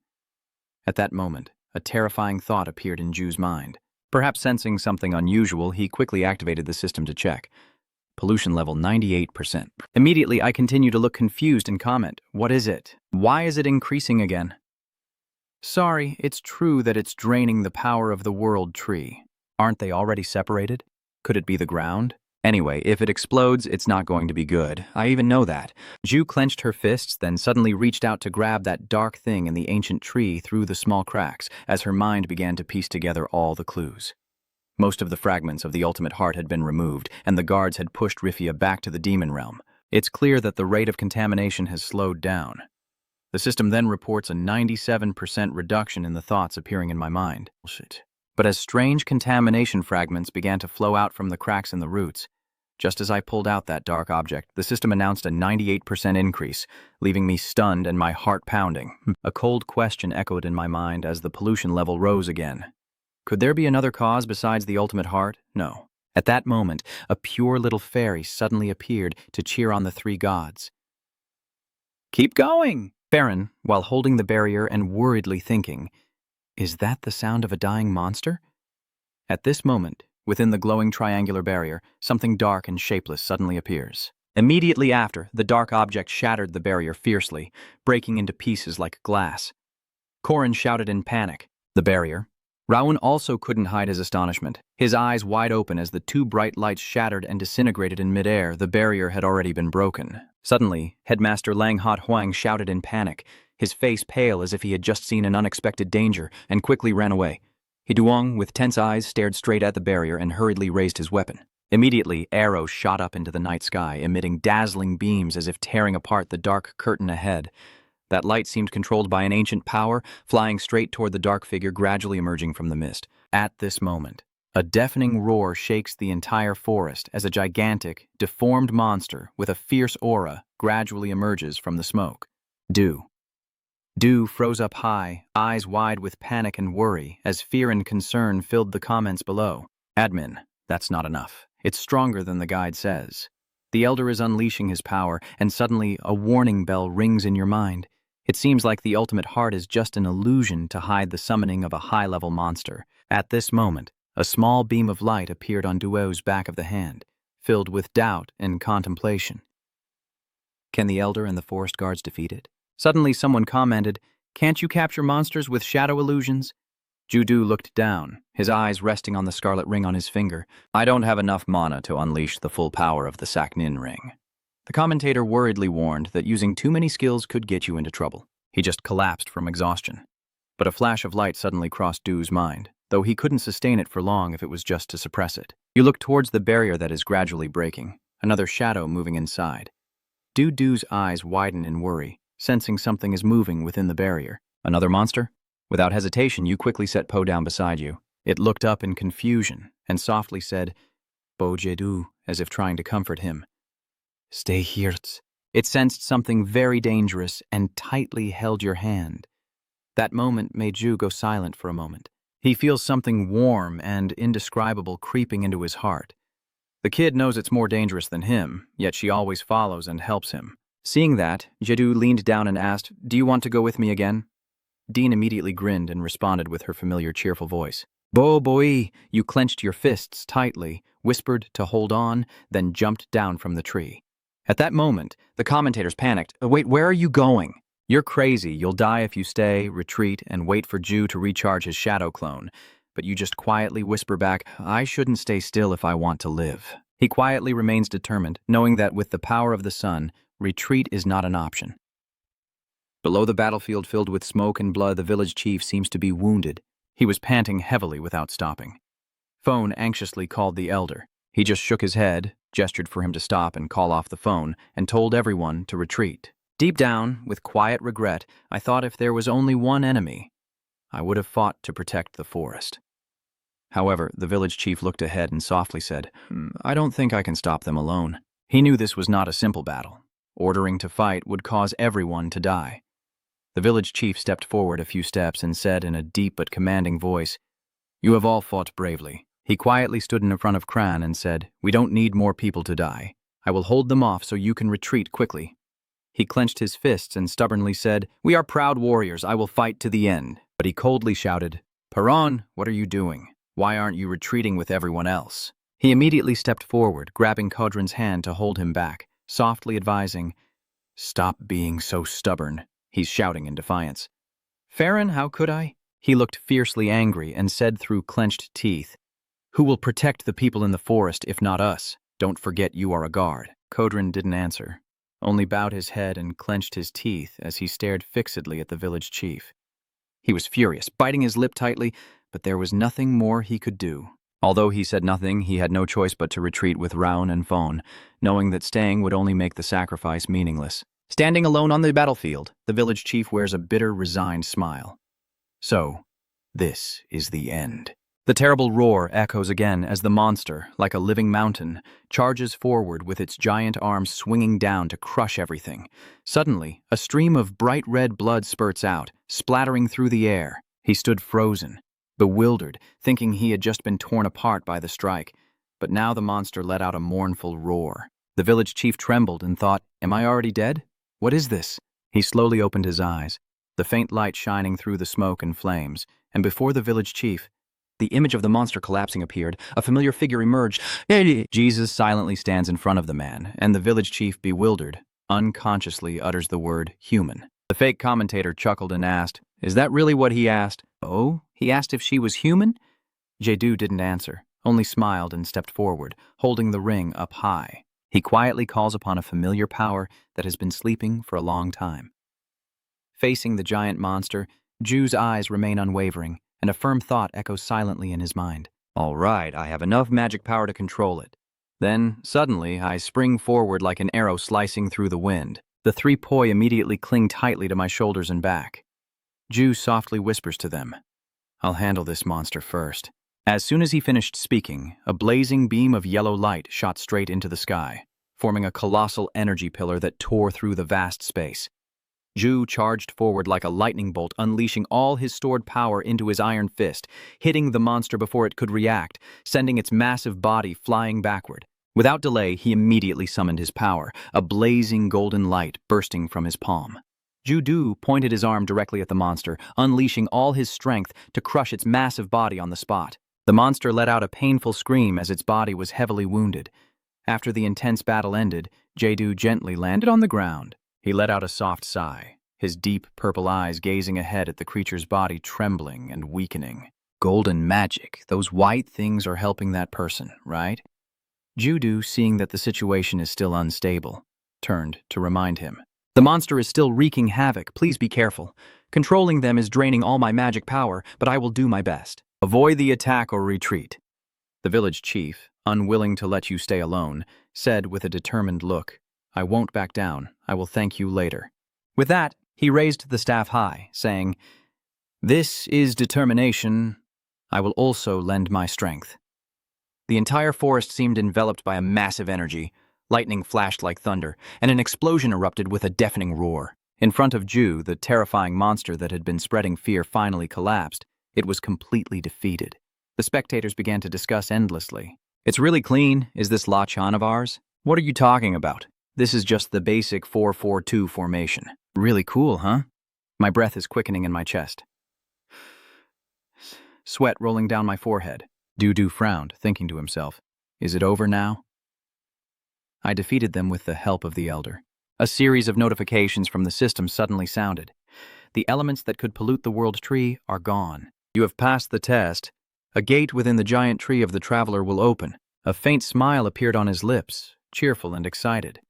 At that moment, a terrifying thought appeared in Ju's mind. Perhaps sensing something unusual, he quickly activated the system to check. Pollution level 98%. Immediately, I continue to look confused and comment, "What is it? Why is it increasing again?" "Sorry, it's true that it's draining the power of the world tree." "Aren't they already separated? Could it be the ground?" Anyway, if it explodes, it's not going to be good. I even know that. Ju clenched her fists, then suddenly reached out to grab that dark thing in the ancient tree through the small cracks as her mind began to piece together all the clues. Most of the fragments of the ultimate heart had been removed, and the guards had pushed Rifia back to the demon realm. It's clear that the rate of contamination has slowed down. The system then reports a 97% reduction in the thoughts appearing in my mind. Bullshit. But as strange contamination fragments began to flow out from the cracks in the roots, just as I pulled out that dark object, the system announced a 98% increase, leaving me stunned and my heart pounding. A cold question echoed in my mind as the pollution level rose again. Could there be another cause besides the ultimate heart? No. At that moment, a pure little fairy suddenly appeared to cheer on the three gods. "Keep going!" Farron, while holding the barrier and worriedly thinking, "Is that the sound of a dying monster?" At this moment, within the glowing triangular barrier, something dark and shapeless suddenly appears. Immediately after, the dark object shattered the barrier fiercely, breaking into pieces like glass. Korin shouted in panic. The barrier. Raun also couldn't hide his astonishment, his eyes wide open as the two bright lights shattered and disintegrated in midair. The barrier had already been broken. Suddenly, Headmaster Lang Hot Huang shouted in panic, his face pale as if he had just seen an unexpected danger, and quickly ran away. Hiduong, with tense eyes, stared straight at the barrier and hurriedly raised his weapon. Immediately, arrows shot up into the night sky, emitting dazzling beams as if tearing apart the dark curtain ahead. That light seemed controlled by an ancient power, flying straight toward the dark figure gradually emerging from the mist. At this moment, a deafening roar shakes the entire forest as a gigantic, deformed monster with a fierce aura gradually emerges from the smoke. Du froze up high, eyes wide with panic and worry, as fear and concern filled the comments below. "Admin, that's not enough. It's stronger than the guide says." The Elder is unleashing his power, and suddenly a warning bell rings in your mind. It seems like the ultimate heart is just an illusion to hide the summoning of a high-level monster. At this moment, a small beam of light appeared on Duo's back of the hand, filled with doubt and contemplation. Can the Elder and the forest guards defeat it? Suddenly someone commented, "Can't you capture monsters with shadow illusions?" Judu looked down, his eyes resting on the scarlet ring on his finger. "I don't have enough mana to unleash the full power of the Saknin ring." The commentator worriedly warned that using too many skills could get you into trouble. He just collapsed from exhaustion. But a flash of light suddenly crossed Du's mind, though he couldn't sustain it for long if it was just to suppress it. You look towards the barrier that is gradually breaking, another shadow moving inside. Du's eyes widen in worry, sensing something is moving within the barrier. Another monster? Without hesitation, you quickly set Po down beside you. It looked up in confusion and softly said, "Bo Jedu," as if trying to comfort him. "Stay here." It sensed something very dangerous and tightly held your hand. That moment made Ju go silent for a moment. He feels something warm and indescribable creeping into his heart. The kid knows it's more dangerous than him, yet she always follows and helps him. Seeing that, Jedu leaned down and asked, "Do you want to go with me again?" Dean immediately grinned and responded with her familiar cheerful voice. "Bo boy," you clenched your fists tightly, whispered to hold on, then jumped down from the tree. At that moment, the commentators panicked. "Wait, where are you going?" "You're crazy. You'll die if you stay, retreat, and wait for Ju to recharge his shadow clone." But you just quietly whisper back, "I shouldn't stay still if I want to live." He quietly remains determined, knowing that with the power of the sun, retreat is not an option. Below the battlefield filled with smoke and blood, the village chief seems to be wounded. He was panting heavily without stopping. Phone anxiously called the Elder. He just shook his head, gestured for him to stop and call off the phone, and told everyone to retreat. Deep down, with quiet regret, I thought if there was only one enemy, I would have fought to protect the forest. However, the village chief looked ahead and softly said, "I don't think I can stop them alone." He knew this was not a simple battle. Ordering to fight would cause everyone to die. The village chief stepped forward a few steps and said in a deep but commanding voice, "You have all fought bravely." He quietly stood in front of Kran and said, "We don't need more people to die. I will hold them off so you can retreat quickly." He clenched his fists and stubbornly said, "We are proud warriors. I will fight to the end." But he coldly shouted, "Paran, what are you doing? Why aren't you retreating with everyone else? He immediately stepped forward, grabbing Kodrin's hand to hold him back, softly advising, "Stop being so stubborn," he's shouting in defiance. "Farron, how could I?" He looked fiercely angry and said through clenched teeth, "Who will protect the people in the forest if not us? Don't forget you are a guard." Kodrin didn't answer, only bowed his head and clenched his teeth as he stared fixedly at the village chief. He was furious, biting his lip tightly, but there was nothing more he could do. Although he said nothing, he had no choice but to retreat with Raun and Phone, knowing that staying would only make the sacrifice meaningless. Standing alone on the battlefield, the village chief wears a bitter, resigned smile. So, this is the end. The terrible roar echoes again as the monster, like a living mountain, charges forward with its giant arms swinging down to crush everything. Suddenly, a stream of bright red blood spurts out, splattering through the air. He stood frozen, bewildered, thinking he had just been torn apart by the strike. But now the monster let out a mournful roar. The village chief trembled and thought, "Am I already dead? What is this?" He slowly opened his eyes, the faint light shining through the smoke and flames, and before the village chief, the image of the monster collapsing appeared. A familiar figure emerged. Jesus silently stands in front of the man, and the village chief, bewildered, unconsciously utters the word human. The fake commentator chuckled and asked, "Is that really what he asked?" "Oh, he asked if she was human?" Jedu didn't answer, only smiled and stepped forward, holding the ring up high. He quietly calls upon a familiar power that has been sleeping for a long time. Facing the giant monster, Ju's eyes remain unwavering, and a firm thought echoes silently in his mind. "All right, I have enough magic power to control it." Then, suddenly, I spring forward like an arrow slicing through the wind. The three poi immediately cling tightly to my shoulders and back. Ju softly whispers to them, "I'll handle this monster first." As soon as he finished speaking, a blazing beam of yellow light shot straight into the sky, forming a colossal energy pillar that tore through the vast space. Ju charged forward like a lightning bolt, unleashing all his stored power into his iron fist, hitting the monster before it could react, sending its massive body flying backward. Without delay, he immediately summoned his power, a blazing golden light bursting from his palm. Ju-Du pointed his arm directly at the monster, unleashing all his strength to crush its massive body on the spot. The monster let out a painful scream as its body was heavily wounded. After the intense battle ended, Jedu gently landed on the ground. He let out a soft sigh, his deep purple eyes gazing ahead at the creature's body trembling and weakening. Golden magic, those white things are helping that person, right? Judu, seeing that the situation is still unstable, turned to remind him. "The monster is still wreaking havoc, please be careful. Controlling them is draining all my magic power, but I will do my best. Avoid the attack or retreat." The village chief, unwilling to let you stay alone, said with a determined look, "I won't back down. I will thank you later." With that, he raised the staff high, saying, "This is determination. I will also lend my strength." The entire forest seemed enveloped by a massive energy. Lightning flashed like thunder, and an explosion erupted with a deafening roar. In front of Ju, the terrifying monster that had been spreading fear finally collapsed. It was completely defeated. The spectators began to discuss endlessly. "It's really clean. Is this La Chan of ours? What are you talking about? This is just the basic 4-4-2 formation." "Really cool, huh?" My breath is quickening in my chest. Sweat rolling down my forehead. Dudu frowned, thinking to himself, "Is it over now?" I defeated them with the help of the Elder. A series of notifications from the system suddenly sounded. The elements that could pollute the world tree are gone. You have passed the test. A gate within the giant tree of the traveler will open. A faint smile appeared on his lips, cheerful and excited.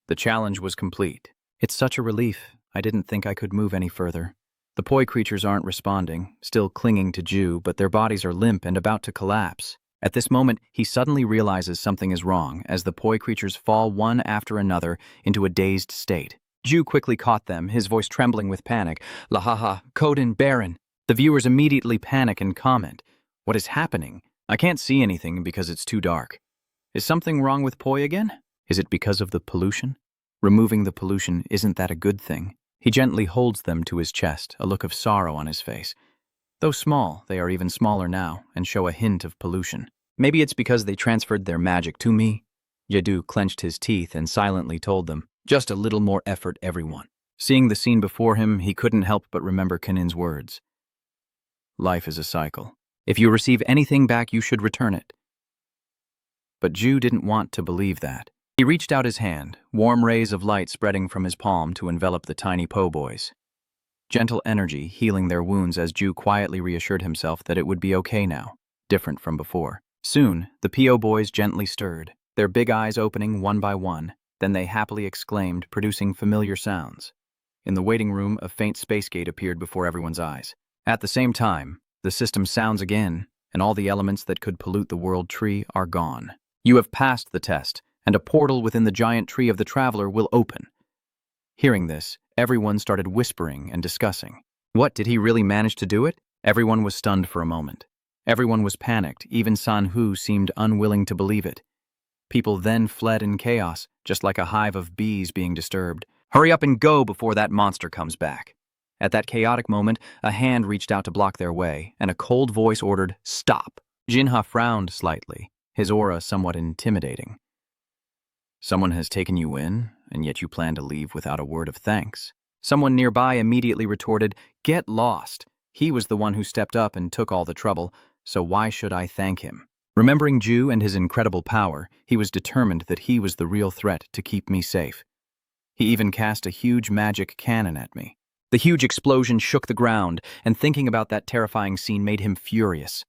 The challenge was complete. It's such a relief. I didn't think I could move any further. The poi creatures aren't responding, still clinging to Ju, but their bodies are limp and about to collapse. At this moment, he suddenly realizes something is wrong as the poi creatures fall one after another into a dazed state. Ju quickly caught them, his voice trembling with panic. "Lahaha, Kodin, Baron." The viewers immediately panic and comment. "What is happening? I can't see anything because it's too dark. Is something wrong with poi again? Is it because of the pollution? Removing the pollution, isn't that a good thing?" He gently holds them to his chest, a look of sorrow on his face. Though small, they are even smaller now and show a hint of pollution. "Maybe it's because they transferred their magic to me." Jedu clenched his teeth and silently told them, "Just a little more effort, everyone." Seeing the scene before him, he couldn't help but remember Kanin's words. Life is a cycle. If you receive anything back, you should return it. But Ju didn't want to believe that. He reached out his hand, warm rays of light spreading from his palm to envelop the tiny Po boys. Gentle energy healing their wounds as Ju quietly reassured himself that it would be okay now, different from before. Soon, the Po boys gently stirred, their big eyes opening one by one, then they happily exclaimed, producing familiar sounds. In the waiting room, a faint space gate appeared before everyone's eyes. At the same time, the system sounds again, and all the elements that could pollute the world tree are gone. You have passed the test, and a portal within the giant tree of the traveler will open. Hearing this, everyone started whispering and discussing. What, did he really manage to do it? Everyone was stunned for a moment. Everyone was panicked, even San Hu seemed unwilling to believe it. People then fled in chaos, just like a hive of bees being disturbed. Hurry up and go before that monster comes back. At that chaotic moment, a hand reached out to block their way, and a cold voice ordered, "Stop." Jinha frowned slightly, his aura somewhat intimidating. Someone has taken you in, and yet you plan to leave without a word of thanks. Someone nearby immediately retorted, "Get lost. He was the one who stepped up and took all the trouble, so why should I thank him?" Remembering Ju and his incredible power, he was determined that he was the real threat to keep me safe. He even cast a huge magic cannon at me. The huge explosion shook the ground, and thinking about that terrifying scene made him furious.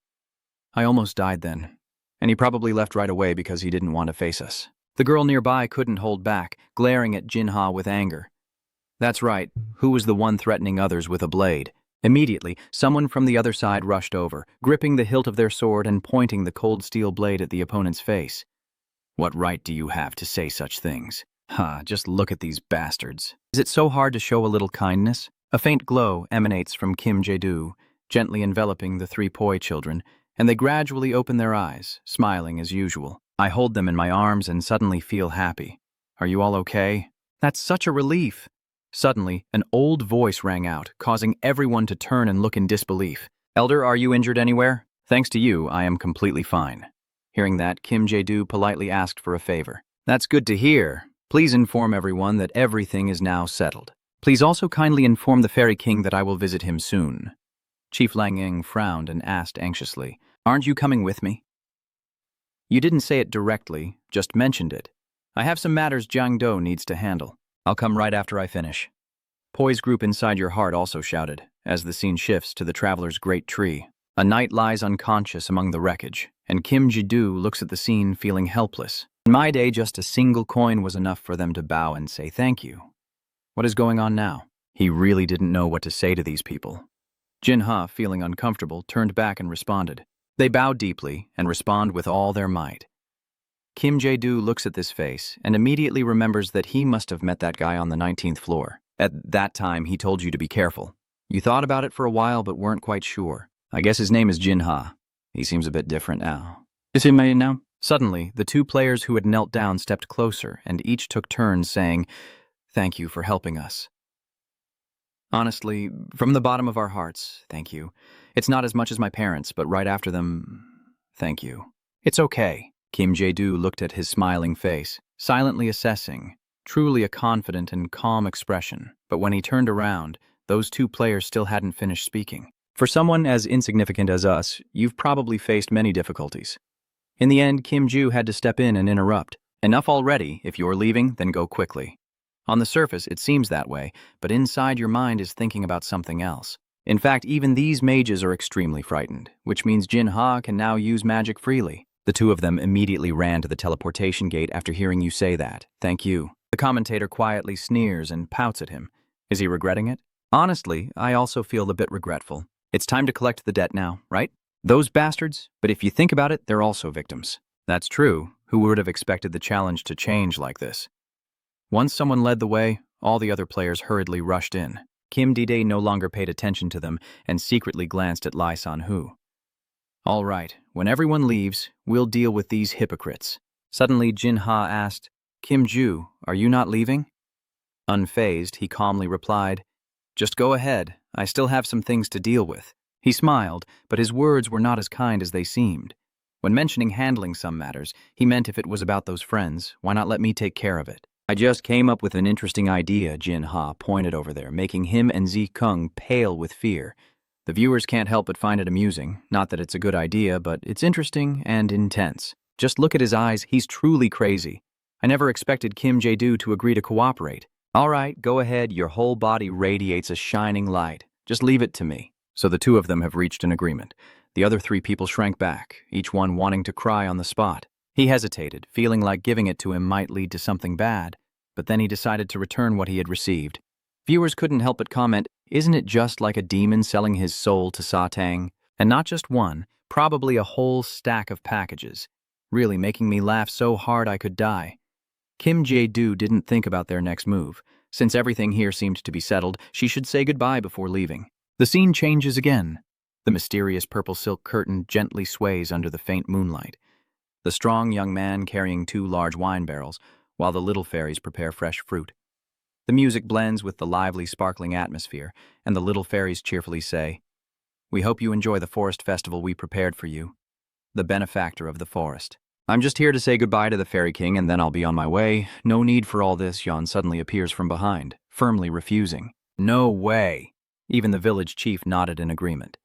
I almost died then, and he probably left right away because he didn't want to face us. The girl nearby couldn't hold back, glaring at Jinha with anger. That's right, who was the one threatening others with a blade? Immediately, someone from the other side rushed over, gripping the hilt of their sword and pointing the cold steel blade at the opponent's face. What right do you have to say such things? Just look at these bastards. Is it so hard to show a little kindness? A faint glow emanates from Kim Jae-do, gently enveloping the three Poi children, and they gradually open their eyes, smiling as usual. I hold them in my arms and suddenly feel happy. Are you all okay? That's such a relief. Suddenly, an old voice rang out, causing everyone to turn and look in disbelief. Elder, are you injured anywhere? Thanks to you, I am completely fine. Hearing that, Kim Jae-do politely asked for a favor. That's good to hear. Please inform everyone that everything is now settled. Please also kindly inform the Fairy King that I will visit him soon. Chief Lang Ying frowned and asked anxiously, Aren't you coming with me? You didn't say it directly, just mentioned it. I have some matters Jiang Do needs to handle. I'll come right after I finish. Poise group inside your heart also shouted, as the scene shifts to the traveler's great tree. A knight lies unconscious among the wreckage, and Kim Ji-do looks at the scene feeling helpless. In my day, just a single coin was enough for them to bow and say thank you. What is going on now? He really didn't know what to say to these people. Jinha, feeling uncomfortable, turned back and responded. They bow deeply and respond with all their might. Kim Jae-do looks at this face and immediately remembers that he must have met that guy on the 19th floor. At that time, he told you to be careful. You thought about it for a while but weren't quite sure. I guess his name is Jinha. He seems a bit different now. Is he made now? Suddenly, the two players who had knelt down stepped closer and each took turns saying, Thank you for helping us. Honestly, from the bottom of our hearts, thank you. It's not as much as my parents, but right after them, thank you. It's okay. Kim Jae-do looked at his smiling face, silently assessing, truly a confident and calm expression. But when he turned around, those two players still hadn't finished speaking. For someone as insignificant as us, you've probably faced many difficulties. In the end, Kim Ju had to step in and interrupt. Enough already. If you're leaving, then go quickly. On the surface, it seems that way, but inside your mind is thinking about something else. In fact, even these mages are extremely frightened, which means Jinha can now use magic freely. The two of them immediately ran to the teleportation gate after hearing you say that. Thank you. The commentator quietly sneers and pouts at him. Is he regretting it? Honestly, I also feel a bit regretful. It's time to collect the debt now, right? Those bastards, but if you think about it, they're also victims. That's true. Who would have expected the challenge to change like this? Once someone led the way, all the other players hurriedly rushed in. Kim Dide no longer paid attention to them and secretly glanced at Lai San-hu. All right, when everyone leaves, we'll deal with these hypocrites. Suddenly, Jinha asked, Kim Ju, are you not leaving? Unfazed, he calmly replied, Just go ahead. I still have some things to deal with. He smiled, but his words were not as kind as they seemed. When mentioning handling some matters, he meant if it was about those friends, why not let me take care of it? I just came up with an interesting idea, Jinha pointed over there, making him and Zi Kung pale with fear. The viewers can't help but find it amusing. Not that it's a good idea, but it's interesting and intense. Just look at his eyes, he's truly crazy. I never expected Kim Jae-do to agree to cooperate. All right, go ahead, your whole body radiates a shining light. Just leave it to me. So the two of them have reached an agreement. The other three people shrank back, each one wanting to cry on the spot. He hesitated, feeling like giving it to him might lead to something bad, but then he decided to return what he had received. Viewers couldn't help but comment, isn't it just like a demon selling his soul to Satang? And not just one, probably a whole stack of packages, really making me laugh so hard I could die. Kim Jae-do didn't think about their next move. Since everything here seemed to be settled, she should say goodbye before leaving. The scene changes again. The mysterious purple silk curtain gently sways under the faint moonlight. The strong young man carrying 2 large wine barrels, while the little fairies prepare fresh fruit. The music blends with the lively, sparkling atmosphere, and the little fairies cheerfully say, "We hope you enjoy the forest festival we prepared for you." The benefactor of the forest. "I'm just here to say goodbye to the Fairy King and then I'll be on my way. No need for all this," Yon suddenly appears from behind, firmly refusing. "No way." Even the village chief nodded in agreement.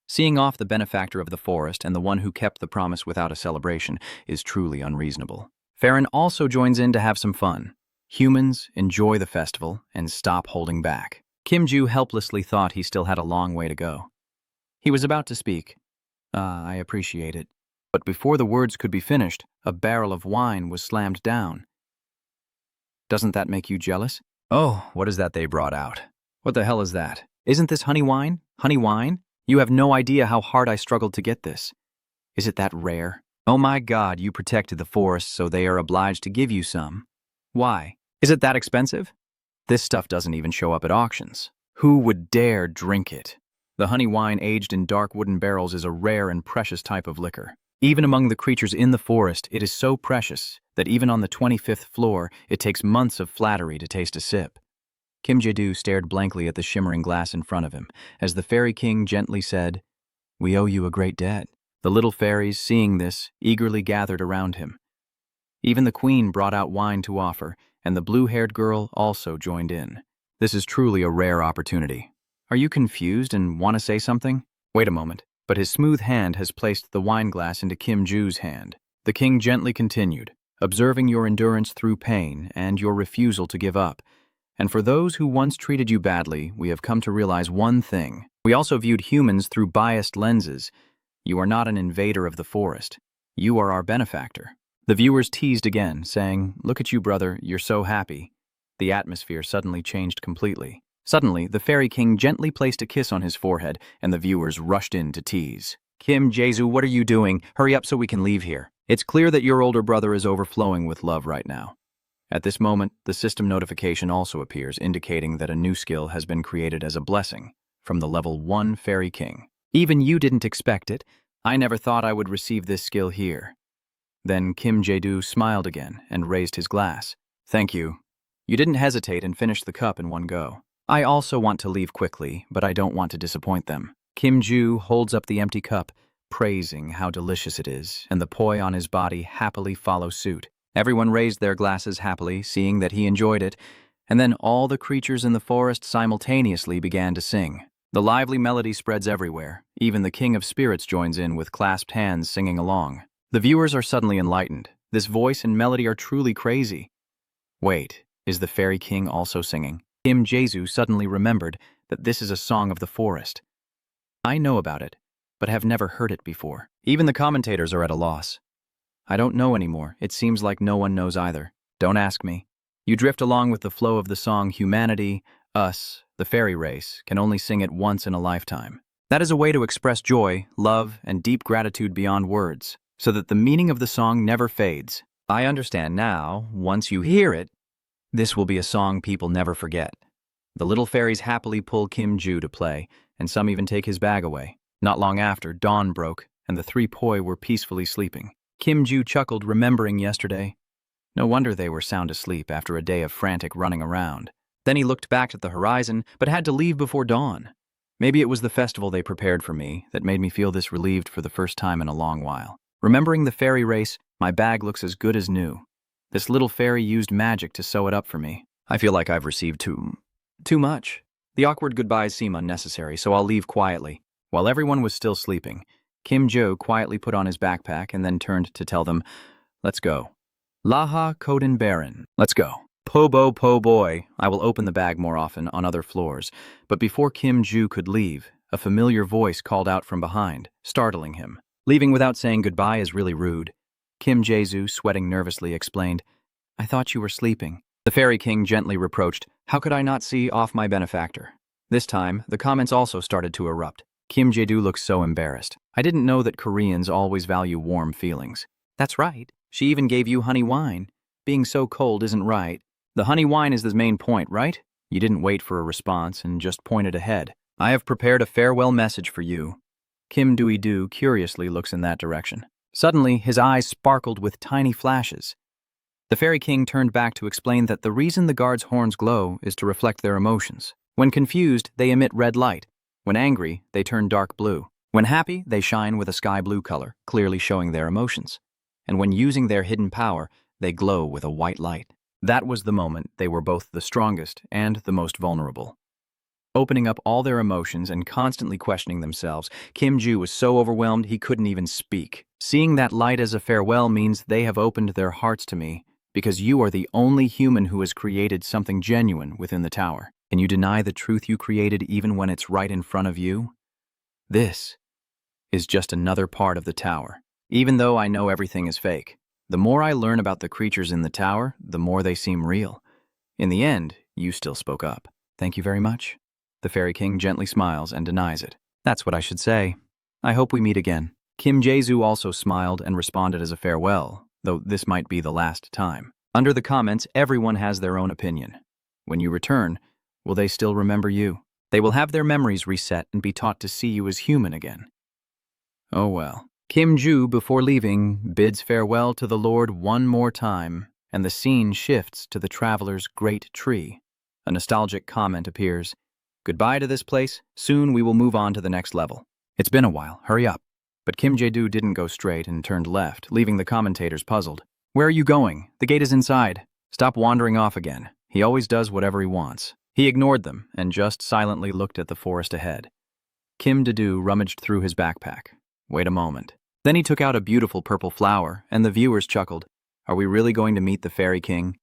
Seeing off the benefactor of the forest and the one who kept the promise without a celebration is truly unreasonable. Farron also joins in to have some fun. Humans enjoy the festival and stop holding back. Kim Ju helplessly thought he still had a long way to go. He was about to speak. I appreciate it." But before the words could be finished, a barrel of wine was slammed down. "Doesn't that make you jealous?" "Oh, what is that they brought out? What the hell is that? Isn't this honey wine? Honey wine? You have no idea how hard I struggled to get this. Is it that rare? Oh my God, you protected the forest, so they are obliged to give you some. Why? Is it that expensive? This stuff doesn't even show up at auctions. Who would dare drink it?" The honey wine aged in dark wooden barrels is a rare and precious type of liquor. Even among the creatures in the forest, it is so precious that even on the 25th floor, it takes months of flattery to taste a sip. Kim Jae-do stared blankly at the shimmering glass in front of him, as the Fairy King gently said, "We owe you a great debt." The little fairies, seeing this, eagerly gathered around him. Even the queen brought out wine to offer, and the blue-haired girl also joined in. This is truly a rare opportunity. Are you confused and want to say something? Wait a moment. But his smooth hand has placed the wine glass into Kim Ju's hand. The king gently continued, "Observing your endurance through pain and your refusal to give up. And for those who once treated you badly, we have come to realize one thing. We also viewed humans through biased lenses. You are not an invader of the forest. You are our benefactor." The viewers teased again, saying, "Look at you, brother, you're so happy." The atmosphere suddenly changed completely. Suddenly, the Fairy King gently placed a kiss on his forehead, and the viewers rushed in to tease. "Kim Jae-do, what are you doing? Hurry up so we can leave here. It's clear that your older brother is overflowing with love right now." At this moment, the system notification also appears, indicating that a new skill has been created as a blessing from the level 1 Fairy King. "Even you didn't expect it. I never thought I would receive this skill here." Then Kim Jae-do smiled again and raised his glass. "Thank you. You didn't hesitate and finished the cup in one go. I also want to leave quickly, but I don't want to disappoint them." Kim Ju holds up the empty cup, praising how delicious it is, and the poi on his body happily follow suit. Everyone raised their glasses happily, seeing that he enjoyed it, and then all the creatures in the forest simultaneously began to sing. The lively melody spreads everywhere. Even the King of Spirits joins in with clasped hands singing along. The viewers are suddenly enlightened. This voice and melody are truly crazy. Wait, is the Fairy King also singing? Kim Jae-do suddenly remembered that this is a song of the forest. I know about it, but have never heard it before. Even the commentators are at a loss. I don't know anymore. It seems like no one knows either. Don't ask me. You drift along with the flow of the song. Humanity, us, the fairy race, can only sing it once in a lifetime. That is a way to express joy, love, and deep gratitude beyond words, so that the meaning of the song never fades. I understand now. Once you hear it, this will be a song people never forget. The little fairies happily pull Kim Ju to play, and some even take his bag away. Not long after, dawn broke, and the 3 poi were peacefully sleeping. Kim Ju chuckled, remembering yesterday. No wonder they were sound asleep after a day of frantic running around. Then he looked back at the horizon, but had to leave before dawn. Maybe it was the festival they prepared for me that made me feel this relieved for the first time in a long while. Remembering the fairy race, my bag looks as good as new. This little fairy used magic to sew it up for me. I feel like I've received too much. The awkward goodbyes seem unnecessary, so I'll leave quietly. While everyone was still sleeping, Kim Jo quietly put on his backpack and then turned to tell them, "Let's go. Laha Koden Baron, let's go." Po boy, I will open the bag more often on other floors. But before Kim Ju could leave, a familiar voice called out from behind, startling him. Leaving without saying goodbye is really rude. Kim Jae-soo, sweating nervously, explained, "I thought you were sleeping." The Fairy King gently reproached, "How could I not see off my benefactor?" This time, the comments also started to erupt. Kim Jae-doo looked so embarrassed. "I didn't know that Koreans always value warm feelings." "That's right. She even gave you honey wine. Being so cold isn't right." "The honey wine is the main point, right?" You didn't wait for a response and just pointed ahead. "I have prepared a farewell message for you." Kim Doo curiously looks in that direction. Suddenly, his eyes sparkled with tiny flashes. The Fairy King turned back to explain that the reason the guards' horns glow is to reflect their emotions. When confused, they emit red light. When angry, they turn dark blue. When happy, they shine with a sky blue color, clearly showing their emotions. And when using their hidden power, they glow with a white light. That was the moment they were both the strongest and the most vulnerable. Opening up all their emotions and constantly questioning themselves, Kim Ju was so overwhelmed he couldn't even speak. "Seeing that light as a farewell means they have opened their hearts to me, because you are the only human who has created something genuine within the tower. Can you deny the truth you created even when it's right in front of you? This is just another part of the tower. Even though I know everything is fake, the more I learn about the creatures in the tower, the more they seem real. In the end, you still spoke up. Thank you very much." The Fairy King gently smiles and denies it. "That's what I should say. I hope we meet again." Kim Jae-soo also smiled and responded as a farewell, though this might be the last time. Under the comments, everyone has their own opinion. When you return, will they still remember you? They will have their memories reset and be taught to see you as human again. Oh well. Kim Ju, before leaving, bids farewell to the Lord one more time, and the scene shifts to the traveler's great tree. A nostalgic comment appears. "Goodbye to this place. Soon we will move on to the next level." "It's been a while. Hurry up." But Kim Jae-doo didn't go straight and turned left, leaving the commentators puzzled. "Where are you going? The gate is inside. Stop wandering off again. He always does whatever he wants." He ignored them and just silently looked at the forest ahead. Kim Jae-doo rummaged through his backpack. Wait a moment. Then he took out a beautiful purple flower, and the viewers chuckled. Are we really going to meet the Fairy King?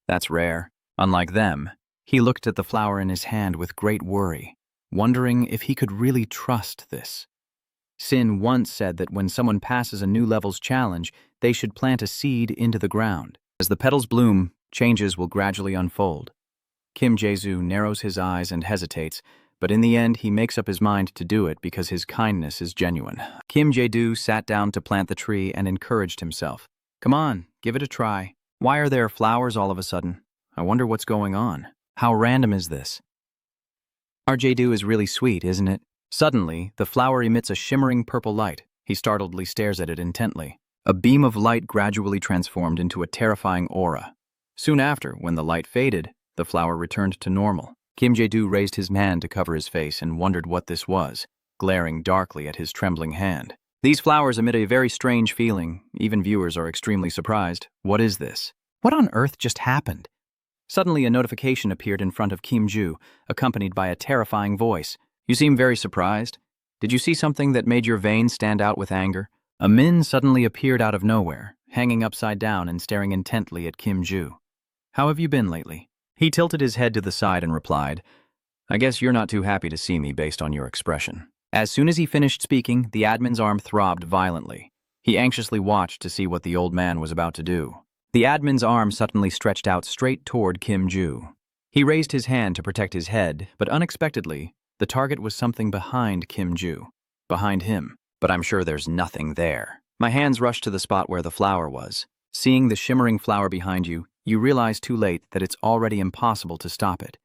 That's rare. Unlike them, he looked at the flower in his hand with great worry, wondering if he could really trust this. Sin once said that when someone passes a new level's challenge, they should plant a seed into the ground. As the petals bloom, changes will gradually unfold. Kim Jae-soo narrows his eyes and hesitates, but in the end he makes up his mind to do it because his kindness is genuine. Kim Jae-doo sat down to plant the tree and encouraged himself. Come on, give it a try. Why are there flowers all of a sudden? I wonder what's going on. How random is this? Our Jae-doo is really sweet, isn't it? Suddenly, the flower emits a shimmering purple light. He startledly stares at it intently. A beam of light gradually transformed into a terrifying aura. Soon after, when the light faded, the flower returned to normal. Kim Jae-doo raised his hand to cover his face and wondered what this was, glaring darkly at his trembling hand. These flowers emit a very strange feeling. Even viewers are extremely surprised. What is this? What on earth just happened? Suddenly, a notification appeared in front of Kim Ju, accompanied by a terrifying voice. You seem very surprised. Did you see something that made your veins stand out with anger? A Min suddenly appeared out of nowhere, hanging upside down and staring intently at Kim Ju. How have you been lately? He tilted his head to the side and replied, I guess you're not too happy to see me based on your expression. As soon as he finished speaking, the admin's arm throbbed violently. He anxiously watched to see what the old man was about to do. The admin's arm suddenly stretched out straight toward Kim Ju. He raised his hand to protect his head, but unexpectedly, the target was something behind Kim Ju. Behind him. But I'm sure there's nothing there. My hands rushed to the spot where the flower was. Seeing the shimmering flower behind you, you realize too late that it's already impossible to stop it.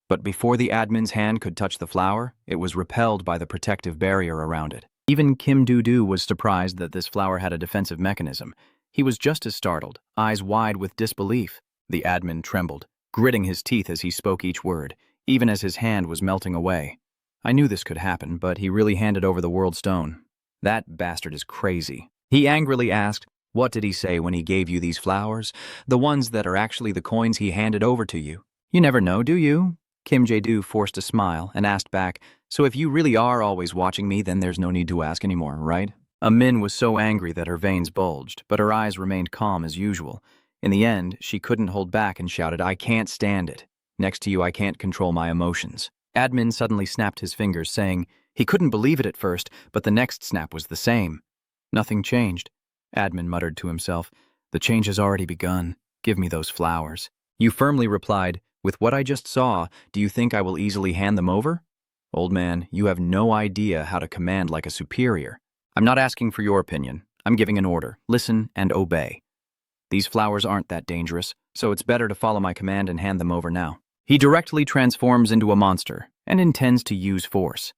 But before the admin's hand could touch the flower, it was repelled by the protective barrier around it. Even Kim Doo was surprised that this flower had a defensive mechanism. He was just as startled, eyes wide with disbelief. The admin trembled, gritting his teeth as he spoke each word, even as his hand was melting away. I knew this could happen, but he really handed over the world stone. That bastard is crazy. He angrily asked, what did he say when he gave you these flowers? The ones that are actually the coins he handed over to you. You never know, do you? Kim Jae-do forced a smile and asked back, "So if you really are always watching me, then there's no need to ask anymore, right?" Min was so angry that her veins bulged, but her eyes remained calm as usual. In the end, she couldn't hold back and shouted, "I can't stand it. Next to you, I can't control my emotions." Admin suddenly snapped his fingers, saying he couldn't believe it at first, but the next snap was the same. Nothing changed. Admin muttered to himself, "The change has already begun. Give me those flowers." You firmly replied, "With what I just saw, do you think I will easily hand them over?" Old man, you have no idea how to command like a superior. I'm not asking for your opinion. I'm giving an order. Listen and obey. These flowers aren't that dangerous, so it's better to follow my command and hand them over now. He directly transforms into a monster and intends to use force.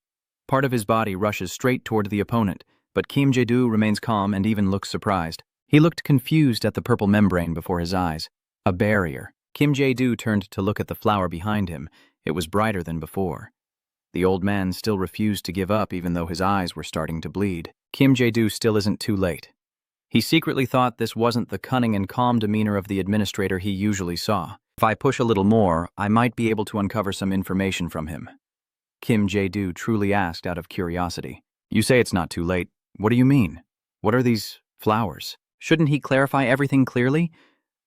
Part of his body rushes straight toward the opponent, but Kim Jae-do remains calm and even looks surprised. He looked confused at the purple membrane before his eyes. A barrier. Kim Jae-do turned to look at the flower behind him. It was brighter than before. The old man still refused to give up even though his eyes were starting to bleed. Kim Jae-do still isn't too late. He secretly thought this wasn't the cunning and calm demeanor of the administrator he usually saw. If I push a little more, I might be able to uncover some information from him. Kim Jae-do truly asked out of curiosity. You say it's not too late. What do you mean? What are these flowers? Shouldn't he clarify everything clearly?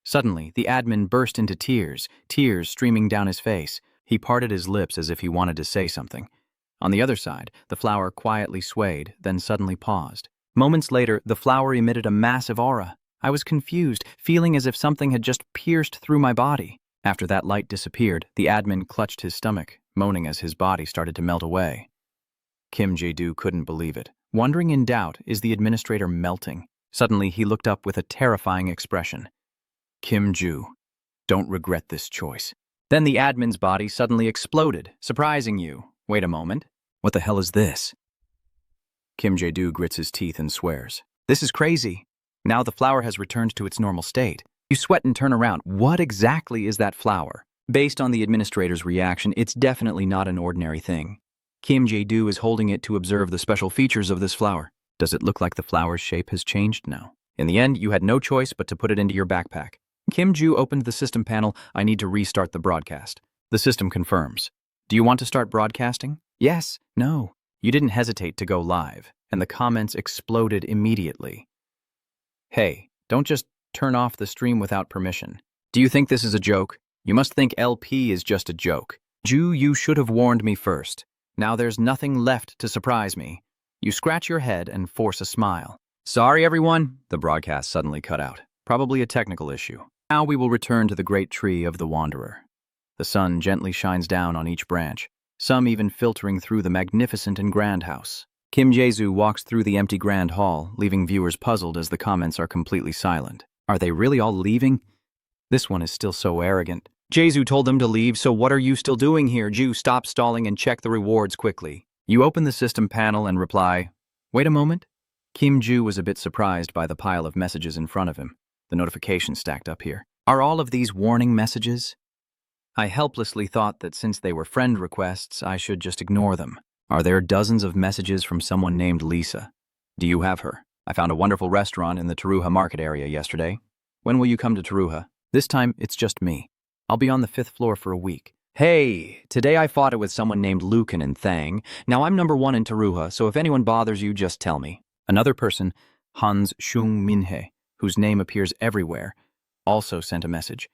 Suddenly, the admin burst into tears, tears streaming down his face. He parted his lips as if he wanted to say something. On the other side, the flower quietly swayed, then suddenly paused. Moments later, the flower emitted a massive aura. I was confused, feeling as if something had just pierced through my body. After that light disappeared, the admin clutched his stomach, moaning as his body started to melt away. Kim Jae-do couldn't believe it. Wondering in doubt, is the administrator melting? Suddenly, he looked up with a terrifying expression. Kim Ju, don't regret this choice. Then the admin's body suddenly exploded, surprising you. Wait a moment. What the hell is this? Kim Jae-do grits his teeth and swears. This is crazy. Now the flower has returned to its normal state. You sweat and turn around. What exactly is that flower? Based on the administrator's reaction, it's definitely not an ordinary thing. Kim Jae-do is holding it to observe the special features of this flower. Does it look like the flower's shape has changed now? In the end, you had no choice but to put it into your backpack. Kim Ju opened the system panel. I need to restart the broadcast. The system confirms. Do you want to start broadcasting? Yes. No. You didn't hesitate to go live, and the comments exploded immediately. Hey, don't just turn off the stream without permission. Do you think this is a joke? You must think LP is just a joke. Ju, you should have warned me first. Now there's nothing left to surprise me. You scratch your head and force a smile. Sorry, everyone. The broadcast suddenly cut out. Probably a technical issue. Now we will return to the great tree of the Wanderer. The sun gently shines down on each branch, some even filtering through the magnificent and grand house. Kim Jae-do walks through the empty grand hall, leaving viewers puzzled as the comments are completely silent. Are they really all leaving? This one is still so arrogant. Jae-do told them to leave, so what are you still doing here? Ju, stop stalling and check the rewards quickly. You open the system panel and reply, wait a moment. Kim Ju was a bit surprised by the pile of messages in front of him. The notifications stacked up here. Are all of these warning messages? I helplessly thought that since they were friend requests, I should just ignore them. Are there dozens of messages from someone named Lisa? Do you have her? I found a wonderful restaurant in the Taruha market area yesterday. When will you come to Taruha? This time, it's just me. I'll be on the 5th floor for a week. Hey, today I fought it with someone named Lucan and Thang. Now I'm number 1 in Taruha, so if anyone bothers you, just tell me. Another person, Hans Shung Minhe, whose name appears everywhere, also sent a message,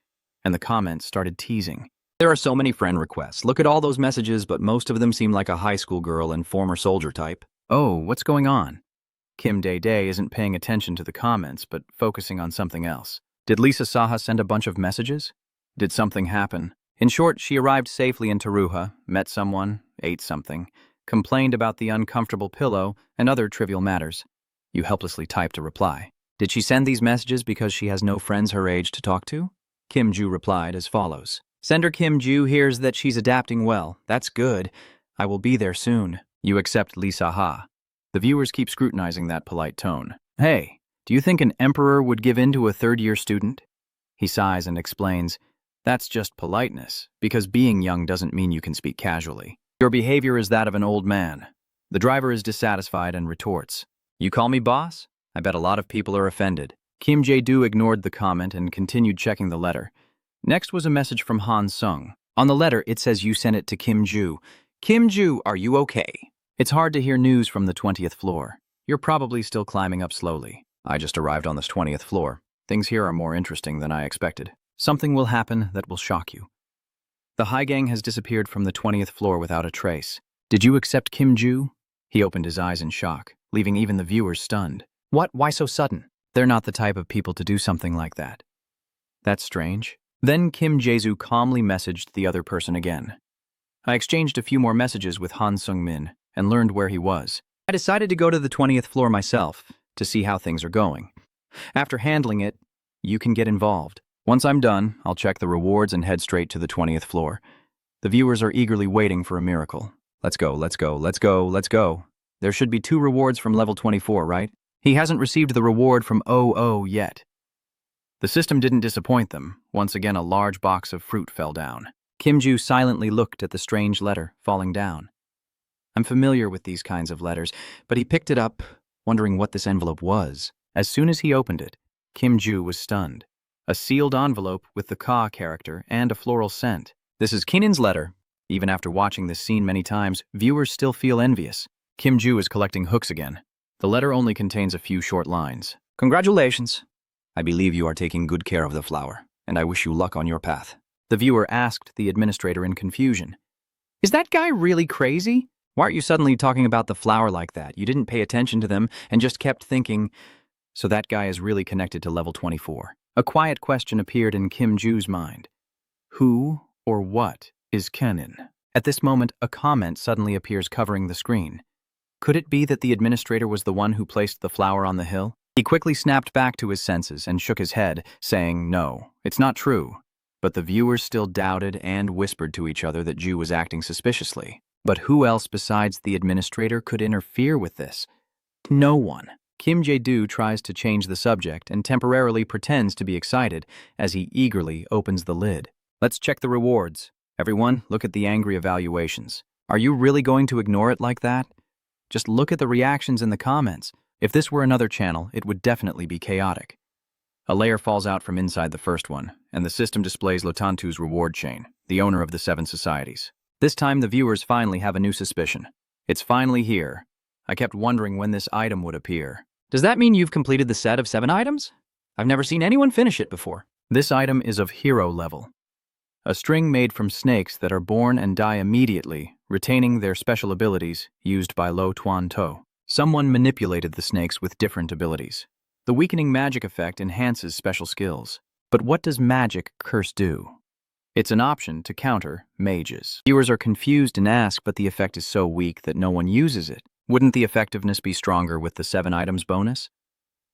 and the comments started teasing. There are so many friend requests. Look at all those messages, but most of them seem like a high school girl and former soldier type. Oh, what's going on? Kim Dae isn't paying attention to the comments, but focusing on something else. Did Lisa Saha send a bunch of messages? Did something happen? In short, she arrived safely in Taruha, met someone, ate something, complained about the uncomfortable pillow, and other trivial matters. You helplessly typed a reply. Did she send these messages because she has no friends her age to talk to? Kim Ju replied as follows. Sender Kim Ju hears that she's adapting well. That's good. I will be there soon. You accept Lisa Ha. The viewers keep scrutinizing that polite tone. Hey, do you think an emperor would give in to a third-year student? He sighs and explains, that's just politeness, because being young doesn't mean you can speak casually. Your behavior is that of an old man. The driver is dissatisfied and retorts, you call me boss? I bet a lot of people are offended. Kim Jae-do ignored the comment and continued checking the letter. Next was a message from Han Sung. On the letter, it says you sent it to Kim Ju. Kim Ju, are you okay? It's hard to hear news from the 20th floor. You're probably still climbing up slowly. I just arrived on this 20th floor. Things here are more interesting than I expected. Something will happen that will shock you. The High Gang has disappeared from the 20th floor without a trace. Did you accept Kim Ju? He opened his eyes in shock, leaving even the viewers stunned. What? Why so sudden? They're not the type of people to do something like that. That's strange. Then Kim Jae-soo calmly messaged the other person again. I exchanged a few more messages with Han Sung-min and learned where he was. I decided to go to the 20th floor myself to see how things are going. After handling it, you can get involved. Once I'm done, I'll check the rewards and head straight to the 20th floor. The viewers are eagerly waiting for a miracle. Let's go, let's go, let's go, let's go. There should be 2 rewards from level 24, right? He hasn't received the reward from 00 yet. The system didn't disappoint them. Once again, a large box of fruit fell down. Kim Ju silently looked at the strange letter falling down. I'm familiar with these kinds of letters, but he picked it up, wondering what this envelope was. As soon as he opened it, Kim Ju was stunned. A sealed envelope with the Ka character and a floral scent. This is Kinan's letter. Even after watching this scene many times, viewers still feel envious. Kim Ju is collecting hooks again. The letter only contains a few short lines. Congratulations. I believe you are taking good care of the flower, and I wish you luck on your path. The viewer asked the administrator in confusion. Is that guy really crazy? Why aren't you suddenly talking about the flower like that? You didn't pay attention to them and just kept thinking, so that guy is really connected to level 24. A quiet question appeared in Kim Ju's mind. Who or what is Kenan? At this moment, a comment suddenly appears covering the screen. Could it be that the administrator was the one who placed the flower on the hill? He quickly snapped back to his senses and shook his head, saying, no, it's not true. But the viewers still doubted and whispered to each other that Ju was acting suspiciously. But who else besides the administrator could interfere with this? No one. Kim Jae-do tries to change the subject and temporarily pretends to be excited as he eagerly opens the lid. Let's check the rewards. Everyone, look at the angry evaluations. Are you really going to ignore it like that? Just look at the reactions in the comments. If this were another channel, it would definitely be chaotic. A layer falls out from inside the first one, and the system displays Lotantu's reward chain, the owner of the 7 societies. This time, the viewers finally have a new suspicion. It's finally here. I kept wondering when this item would appear. Does that mean you've completed the set of 7 items? I've never seen anyone finish it before. This item is of hero level. A string made from snakes that are born and die immediately, retaining their special abilities used by Lo Tuan To. Someone manipulated the snakes with different abilities. The weakening magic effect enhances special skills. But what does magic curse do? It's an option to counter mages. Viewers are confused and ask, but the effect is so weak that no one uses it. Wouldn't the effectiveness be stronger with the 7 items bonus?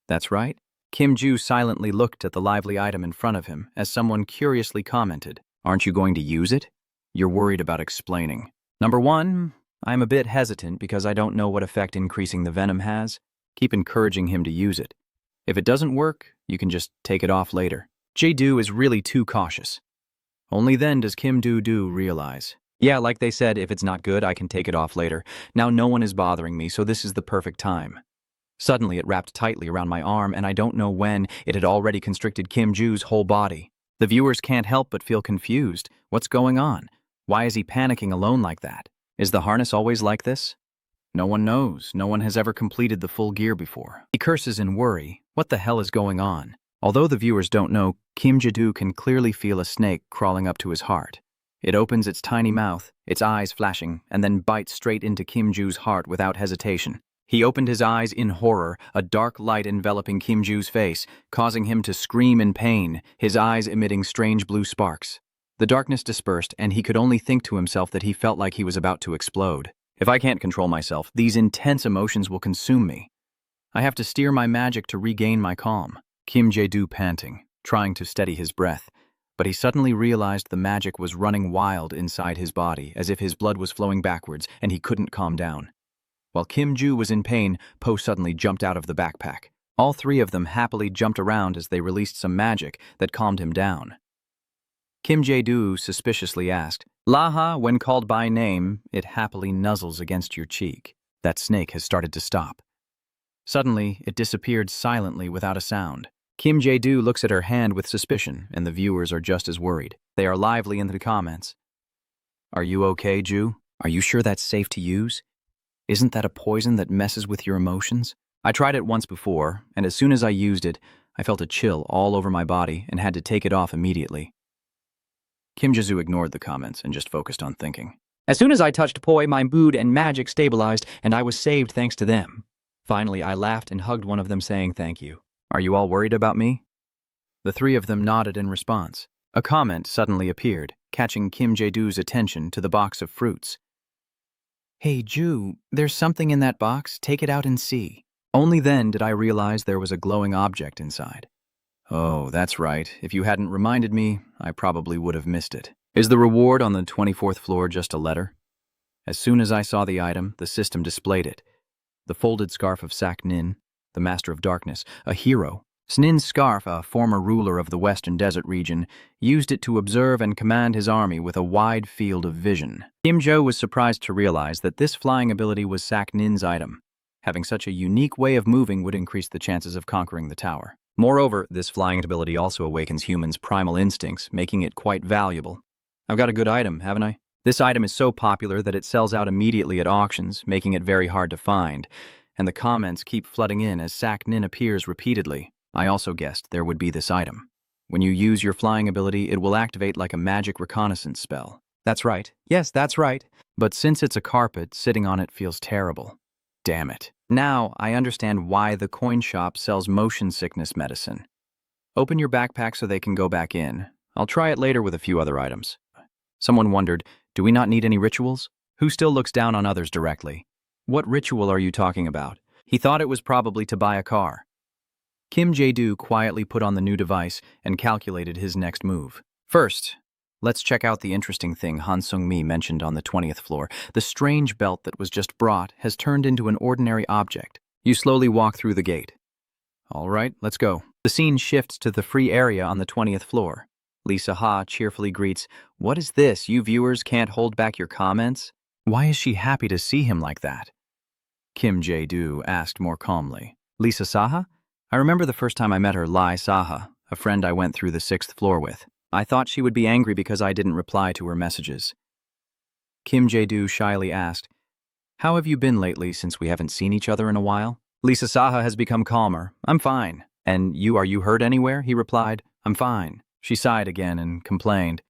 That's right. Kim Ju silently looked at the lively item in front of him as someone curiously commented, aren't you going to use it? You're worried about explaining. Number 1, I'm a bit hesitant because I don't know what effect increasing the venom has. Keep encouraging him to use it. If it doesn't work, you can just take it off later. Jae-do is really too cautious. Only then does Kim Do realize. Yeah, like they said, if it's not good, I can take it off later. Now no one is bothering me, so this is the perfect time. Suddenly it wrapped tightly around my arm, and I don't know when it had already constricted Kim Ju's whole body. The viewers can't help but feel confused. What's going on? Why is he panicking alone like that? Is the harness always like this? No one knows. No one has ever completed the full gear before. He curses in worry. What the hell is going on? Although the viewers don't know, Kim Jae-do can clearly feel a snake crawling up to his heart. It opens its tiny mouth, its eyes flashing, and then bites straight into Kim Ju's heart without hesitation. He opened his eyes in horror, a dark light enveloping Kim Ju's face, causing him to scream in pain, his eyes emitting strange blue sparks. The darkness dispersed, and he could only think to himself that he felt like he was about to explode. If I can't control myself, these intense emotions will consume me. I have to steer my magic to regain my calm. Kim Jae-do panting, trying to steady his breath. But he suddenly realized the magic was running wild inside his body, as if his blood was flowing backwards, and he couldn't calm down. While Kim Ju was in pain, Po suddenly jumped out of the backpack. All 3 of them happily jumped around as they released some magic that calmed him down. Kim Jae-do suspiciously asked, Laha, when called by name, it happily nuzzles against your cheek. That snake has started to stop. Suddenly, it disappeared silently without a sound. Kim Jae-do looks at her hand with suspicion, and the viewers are just as worried. They are lively in the comments. Are you okay, Ju? Are you sure that's safe to use? Isn't that a poison that messes with your emotions? I tried it once before, and as soon as I used it, I felt a chill all over my body and had to take it off immediately. Kim Jae-soo ignored the comments and just focused on thinking. As soon as I touched Poi, my mood and magic stabilized, and I was saved thanks to them. Finally, I laughed and hugged one of them, saying thank you. Are you all worried about me? The three of them nodded in response. A comment suddenly appeared, catching Kim Jae-doo's attention to the box of fruits. Hey, Ju, there's something in that box. Take it out and see. Only then did I realize there was a glowing object inside. Oh, that's right. If you hadn't reminded me, I probably would have missed it. Is the reward on the 24th floor just a letter? As soon as I saw the item, the system displayed it. The folded scarf of Sak-nin, the Master of Darkness, a hero. Snin's scarf, a former ruler of the Western Desert region, used it to observe and command his army with a wide field of vision. Kim Jo was surprised to realize that this flying ability was Sak-nin's item. Having such a unique way of moving would increase the chances of conquering the tower. Moreover, this flying ability also awakens humans' primal instincts, making it quite valuable. I've got a good item, haven't I? This item is so popular that it sells out immediately at auctions, making it very hard to find, and the comments keep flooding in as Sak-nin appears repeatedly. I also guessed there would be this item. When you use your flying ability, it will activate like a magic reconnaissance spell. That's right. Yes, that's right. But since it's a carpet, sitting on it feels terrible. Damn it. Now, I understand why the coin shop sells motion sickness medicine. Open your backpack so they can go back in. I'll try it later with a few other items. Someone wondered, do we not need any rituals? Who still looks down on others directly? What ritual are you talking about? He thought it was probably to buy a car. Kim Jae-doo quietly put on the new device and calculated his next move. First, let's check out the interesting thing Han Sung-mi mentioned on the 20th floor. The strange belt that was just brought has turned into an ordinary object. You slowly walk through the gate. All right, let's go. The scene shifts to the free area on the 20th floor. Lisa Ha cheerfully greets, "What is this? You viewers can't hold back your comments?" Why is she happy to see him like that? Kim Jae-doo asked more calmly. Lisa Saha? I remember the first time I met her, Lai Saha, a friend I went through the 6th floor with. I thought she would be angry because I didn't reply to her messages. Kim Jae-doo shyly asked, "How have you been lately since we haven't seen each other in a while?" Lisa Saha has become calmer. "I'm fine." "And are you hurt anywhere?" He replied. "I'm fine." She sighed again and complained.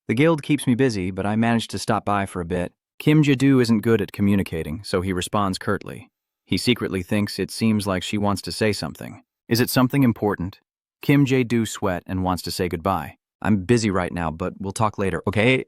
"The guild keeps me busy, but I managed to stop by for a bit." Kim Jae-doo isn't good at communicating, so he responds curtly. He secretly thinks it seems like she wants to say something. Is it something important? Kim Jae-doo sweat and wants to say goodbye. "I'm busy right now, but we'll talk later, okay?"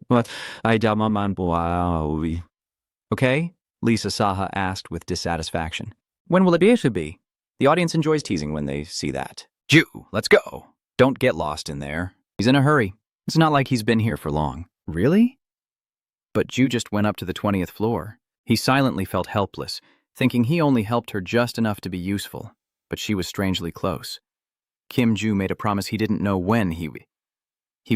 "Okay?" Lisa Saha asked with dissatisfaction. "When will it be? The audience enjoys teasing when they see that." "Ju, let's go." "Don't get lost in there. He's in a hurry. It's not like he's been here for long." "Really?" But Ju just went up to the 20th floor. He silently felt helpless, thinking he only helped her just enough to be useful, but she was strangely close. Kim Ju made a promise he didn't know when he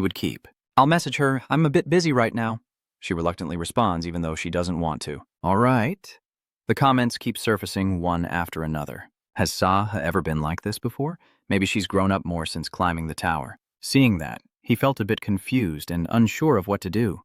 would keep. "I'll message her. I'm a bit busy right now." She reluctantly responds, even though she doesn't want to. "All right." The comments keep surfacing one after another. Has Saha ever been like this before? Maybe she's grown up more since climbing the tower. Seeing that, he felt a bit confused and unsure of what to do.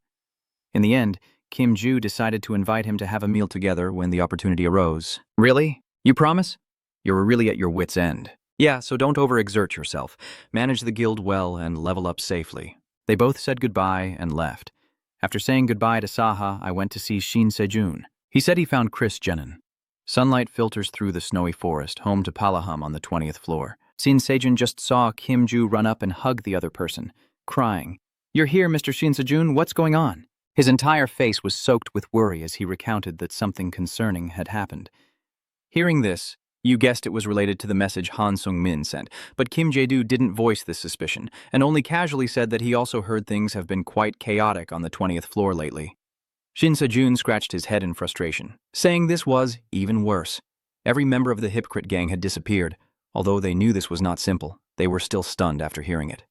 In the end, Kim Ju decided to invite him to have a meal together when the opportunity arose. "Really? You promise?" "You're really at your wit's end." "Yeah, so don't overexert yourself. Manage the guild well and level up safely." They both said goodbye and left. After saying goodbye to Saha, I went to see Shin Sejun. He said he found Chris Jenin. Sunlight filters through the snowy forest, home to Palaham on the 20th floor. Shin Sejun just saw Kim Ju run up and hug the other person, crying, "You're here, Mr. Shin Sejun, what's going on?" His entire face was soaked with worry as he recounted that something concerning had happened. Hearing this, you guessed it was related to the message Han Sung-min sent, but Kim Jae-doo didn't voice this suspicion, and only casually said that he also heard things have been quite chaotic on the 20th floor lately. Shin Sejun scratched his head in frustration, saying this was even worse. Every member of the hypocrite gang had disappeared. Although they knew this was not simple, they were still stunned after hearing it.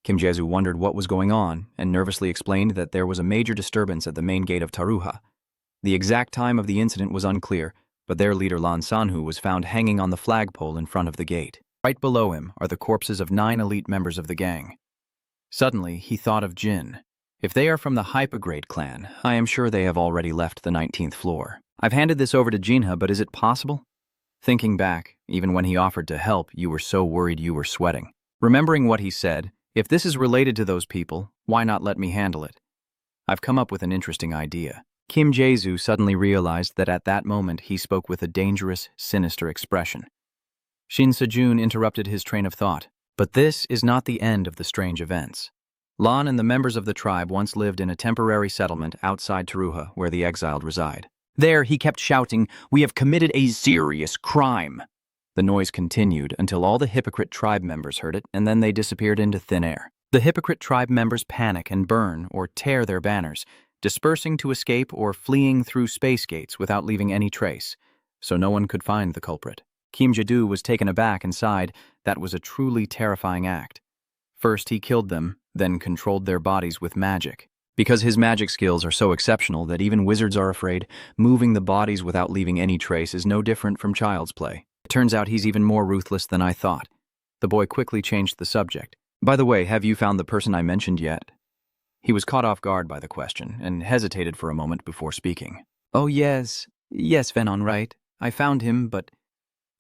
Kim Jae-soo wondered what was going on and nervously explained that there was a major disturbance at the main gate of Taruha. The exact time of the incident was unclear, but their leader Lan Sanhu was found hanging on the flagpole in front of the gate. Right below him are the corpses of 9 elite members of the gang. Suddenly, he thought of Jin. If they are from the Hypergrade clan, I am sure they have already left the 19th floor. I've handed this over to Jinha, but is it possible? Thinking back, even when he offered to help, you were so worried you were sweating. Remembering what he said, if this is related to those people, why not let me handle it? I've come up with an interesting idea. Kim Jae-soo suddenly realized that at that moment he spoke with a dangerous, sinister expression. Shin Se-jun interrupted his train of thought. But this is not the end of the strange events. Lan and the members of the tribe once lived in a temporary settlement outside Teruha where the exiled reside. There he kept shouting, "We have committed a serious crime." The noise continued until all the hypocrite tribe members heard it, and then they disappeared into thin air. The hypocrite tribe members panic and burn or tear their banners, dispersing to escape or fleeing through space gates without leaving any trace, so no one could find the culprit. Kim Jae-do was taken aback and sighed. That was a truly terrifying act. First he killed them, then controlled their bodies with magic. Because his magic skills are so exceptional that even wizards are afraid, moving the bodies without leaving any trace is no different from child's play. It turns out he's even more ruthless than I thought. The boy quickly changed the subject. By the way, have you found the person I mentioned yet? He was caught off guard by the question and hesitated for a moment before speaking. Oh yes, Venon, right. I found him, but...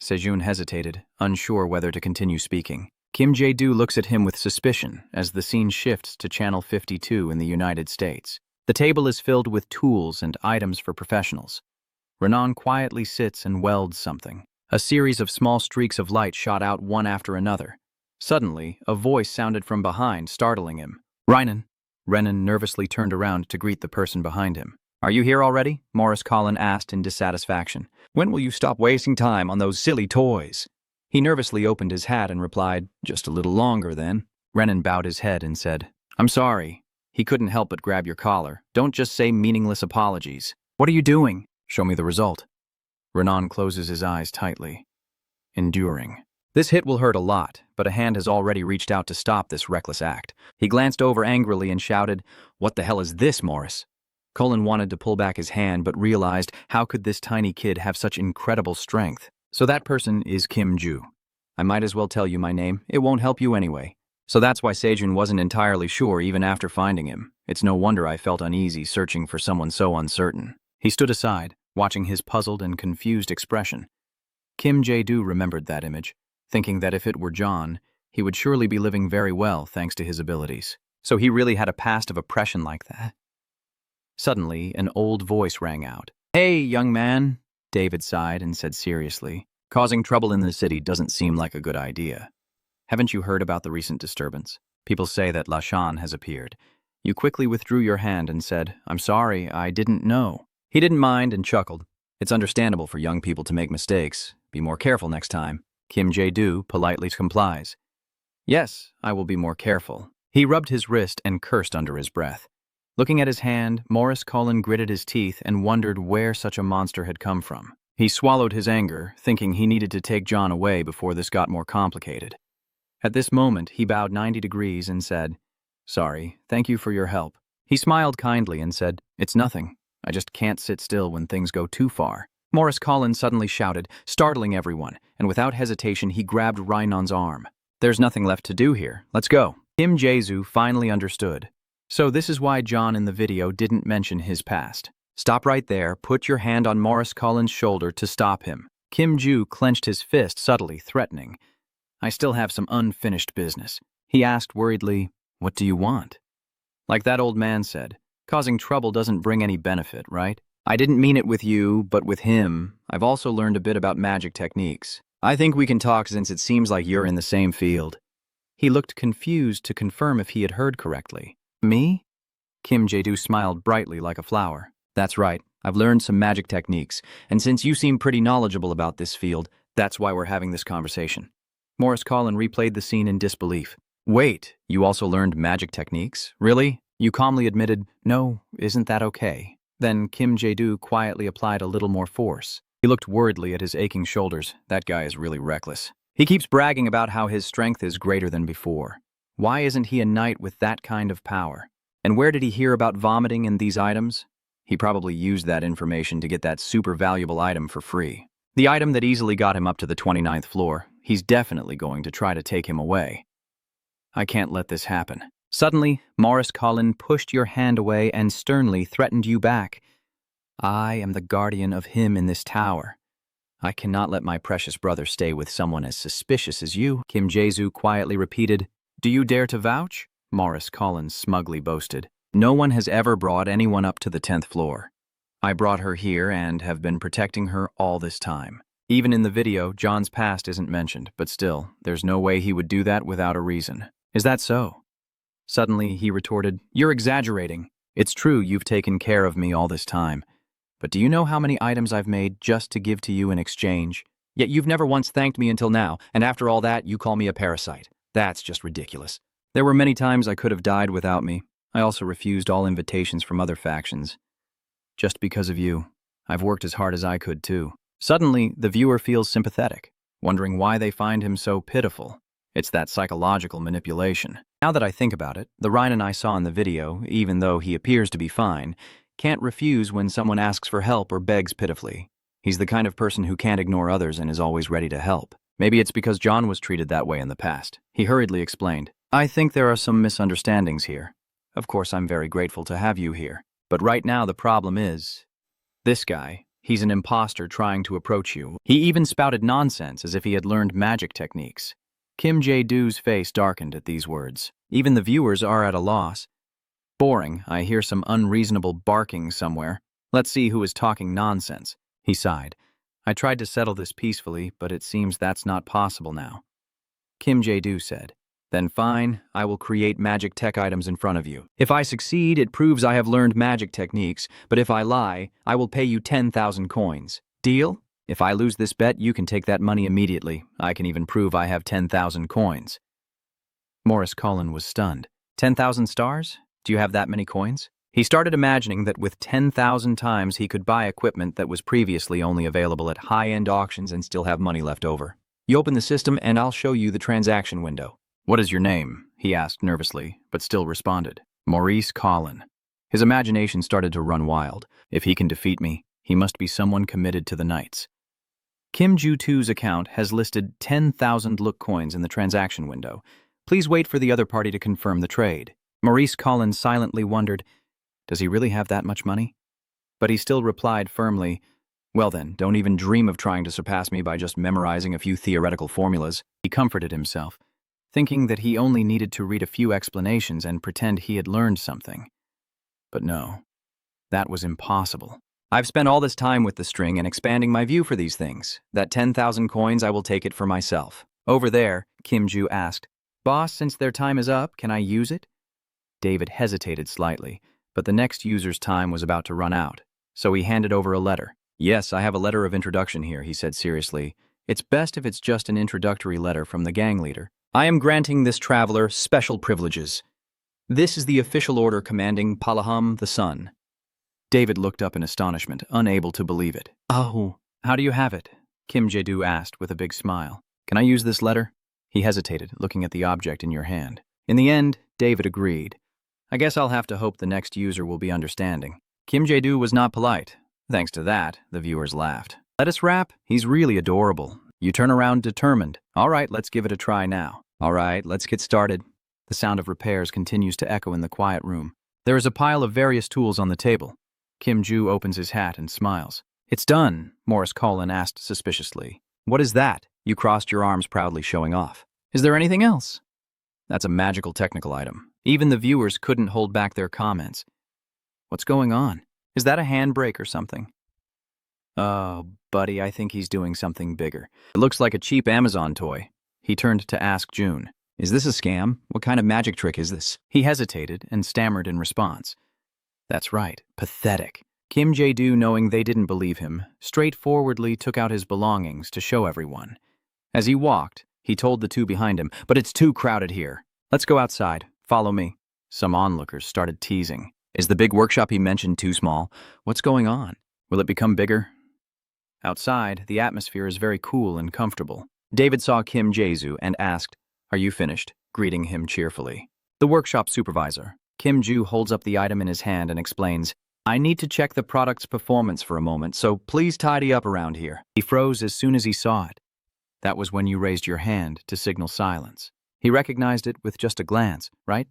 Se-jun hesitated, unsure whether to continue speaking. Kim Jae-do looks at him with suspicion as the scene shifts to Channel 52 in the United States. The table is filled with tools and items for professionals. Renan quietly sits and welds something. A series of small streaks of light shot out one after another. Suddenly, a voice sounded from behind, startling him. "Renan." Renan nervously turned around to greet the person behind him. "Are you here already?" Morris Collin asked in dissatisfaction. "When will you stop wasting time on those silly toys?" He nervously opened his hat and replied, "Just a little longer, then." Renan bowed his head and said, "I'm sorry." He couldn't help but grab your collar. "Don't just say meaningless apologies." "What are you doing?" "Show me the result." Renan closes his eyes tightly. Enduring. This hit will hurt a lot, but a hand has already reached out to stop this reckless act. He glanced over angrily and shouted, "What the hell is this, Morris?" Colin wanted to pull back his hand, but realized how could this tiny kid have such incredible strength? "So that person is Kim Ju. I might as well tell you my name. It won't help you anyway." So that's why Se-jun wasn't entirely sure even after finding him. It's no wonder I felt uneasy searching for someone so uncertain. He stood aside, watching his puzzled and confused expression. Kim Jae-do remembered that image, thinking that if it were John, he would surely be living very well thanks to his abilities. So he really had a past of oppression like that? Suddenly, an old voice rang out. "Hey, young man," David sighed and said seriously, "causing trouble in the city doesn't seem like a good idea. Haven't you heard about the recent disturbance? People say that Lashan has appeared." You quickly withdrew your hand and said, "I'm sorry, I didn't know." He didn't mind and chuckled. "It's understandable for young people to make mistakes. Be more careful next time." Kim Jae-do politely complies. "Yes, I will be more careful." He rubbed his wrist and cursed under his breath. Looking at his hand, Morris Collin gritted his teeth and wondered where such a monster had come from. He swallowed his anger, thinking he needed to take John away before this got more complicated. At this moment, he bowed 90 degrees and said, "Sorry, thank you for your help." He smiled kindly and said, "It's nothing. I just can't sit still when things go too far." Morris Collin suddenly shouted, startling everyone, and without hesitation he grabbed Rhinon's arm. "There's nothing left to do here. Let's go." Kim Jae-soo finally understood. So this is why John in the video didn't mention his past. "Stop right there. Put your hand on Morris Collin's shoulder to stop him." Kim Ju clenched his fist subtly, threatening. "I still have some unfinished business." He asked worriedly, "What do you want?" Like that old man said, causing trouble doesn't bring any benefit, right? I didn't mean it with you, but with him. I've also learned a bit about magic techniques. I think we can talk since it seems like you're in the same field. He looked confused to confirm if he had heard correctly. "Me?" Kim Jae-do smiled brightly like a flower. "That's right. I've learned some magic techniques, and since you seem pretty knowledgeable about this field, that's why we're having this conversation." Morris Collin replayed the scene in disbelief. "Wait, you also learned magic techniques? Really?" You calmly admitted, "No, isn't that okay?" Then Kim Jae-do quietly applied a little more force. He looked worriedly at his aching shoulders. That guy is really reckless. He keeps bragging about how his strength is greater than before. Why isn't he a knight with that kind of power? And where did he hear about vomiting and these items? He probably used that information to get that super valuable item for free. The item that easily got him up to the 29th floor. He's definitely going to try to take him away. I can't let this happen. Suddenly, Morris Collin pushed your hand away and sternly threatened you back. I am the guardian of him in this tower. I cannot let my precious brother stay with someone as suspicious as you, Kim Jae-soo quietly repeated. Do you dare to vouch? Morris Collins smugly boasted. No one has ever brought anyone up to the 10th floor. I brought her here and have been protecting her all this time. Even in the video, John's past isn't mentioned, but still, there's no way he would do that without a reason. Is that so? Suddenly, he retorted, You're exaggerating. It's true you've taken care of me all this time. But do you know how many items I've made just to give to you in exchange? Yet you've never once thanked me until now, and after all that, you call me a parasite. That's just ridiculous. There were many times I could have died without me. I also refused all invitations from other factions. Just because of you. I've worked as hard as I could, too. Suddenly, the viewer feels sympathetic, wondering why they find him so pitiful. It's that psychological manipulation. Now that I think about it, the Rhinan I saw in the video, even though he appears to be fine, can't refuse when someone asks for help or begs pitifully. He's the kind of person who can't ignore others and is always ready to help. Maybe it's because John was treated that way in the past. He hurriedly explained, I think there are some misunderstandings here. Of course, I'm very grateful to have you here. But right now the problem is, this guy, he's an imposter trying to approach you. He even spouted nonsense as if he had learned magic techniques. Kim Jae-doo's face darkened at these words. Even the viewers are at a loss. Boring, I hear some unreasonable barking somewhere. Let's see who is talking nonsense. He sighed. I tried to settle this peacefully, but it seems that's not possible now. Kim Jae-doo said, Then fine, I will create magic tech items in front of you. If I succeed, it proves I have learned magic techniques, but if I lie, I will pay you 10,000 coins. Deal? If I lose this bet, you can take that money immediately. I can even prove I have 10,000 coins. Morris Collin was stunned. 10,000 stars? Do you have that many coins? He started imagining that with 10,000 times he could buy equipment that was previously only available at high-end auctions and still have money left over. You open the system and I'll show you the transaction window. What is your name? He asked nervously, but still responded. Maurice Collin. His imagination started to run wild. If he can defeat me, he must be someone committed to the Knights. Kim Jae-doo's account has listed 10,000 look coins in the transaction window. Please wait for the other party to confirm the trade. Maurice Collin silently wondered, does he really have that much money? But he still replied firmly, Well then, don't even dream of trying to surpass me by just memorizing a few theoretical formulas. He comforted himself, thinking that he only needed to read a few explanations and pretend he had learned something. But no, that was impossible. I've spent all this time with the string and expanding my view for these things. That 10,000 coins, I will take it for myself. Over there, Kim Jae asked, Boss, since their time is up, can I use it? David hesitated slightly, but the next user's time was about to run out, so he handed over a letter. Yes, I have a letter of introduction here, he said seriously. It's best if it's just an introductory letter from the gang leader. I am granting this traveler special privileges. This is the official order commanding Palaham the Sun. David looked up in astonishment, unable to believe it. Oh, how do you have it? Kim Jae-doo asked with a big smile. Can I use this letter? He hesitated, looking at the object in your hand. In the end, David agreed. I guess I'll have to hope the next user will be understanding. Kim Jae-doo was not polite. Thanks to that, the viewers laughed. Let us rap. He's really adorable. You turn around determined. All right, let's give it a try now. All right, let's get started. The sound of repairs continues to echo in the quiet room. There is a pile of various tools on the table. Kim Jae opens his hat and smiles. It's done, Morris Collin asked suspiciously. What is that? You crossed your arms proudly, showing off. Is there anything else? That's a magical technical item. Even the viewers couldn't hold back their comments. What's going on? Is that a handbrake or something? Oh, buddy, I think he's doing something bigger. It looks like a cheap Amazon toy. He turned to ask June. Is this a scam? What kind of magic trick is this? He hesitated and stammered in response. That's right, pathetic. Kim Jae-doo, knowing they didn't believe him, straightforwardly took out his belongings to show everyone. As he walked, he told the two behind him, but it's too crowded here. Let's go outside. Follow me. Some onlookers started teasing. Is the big workshop he mentioned too small? What's going on? Will it become bigger? Outside, the atmosphere is very cool and comfortable. David saw Kim Jae-doo and asked, Are you finished? Greeting him cheerfully. The workshop supervisor, Kim Jae, holds up the item in his hand and explains, I need to check the product's performance for a moment, so please tidy up around here. He froze as soon as he saw it. That was when you raised your hand to signal silence. He recognized it with just a glance, right?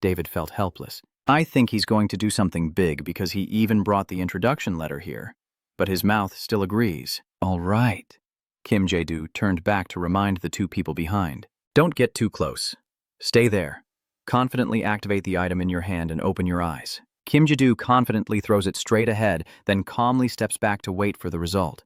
David felt helpless. I think he's going to do something big because he even brought the introduction letter here. But his mouth still agrees. All right. Kim Jae-do turned back to remind the two people behind. Don't get too close. Stay there. Confidently activate the item in your hand and open your eyes. Kim Jae-do confidently throws it straight ahead, then calmly steps back to wait for the result.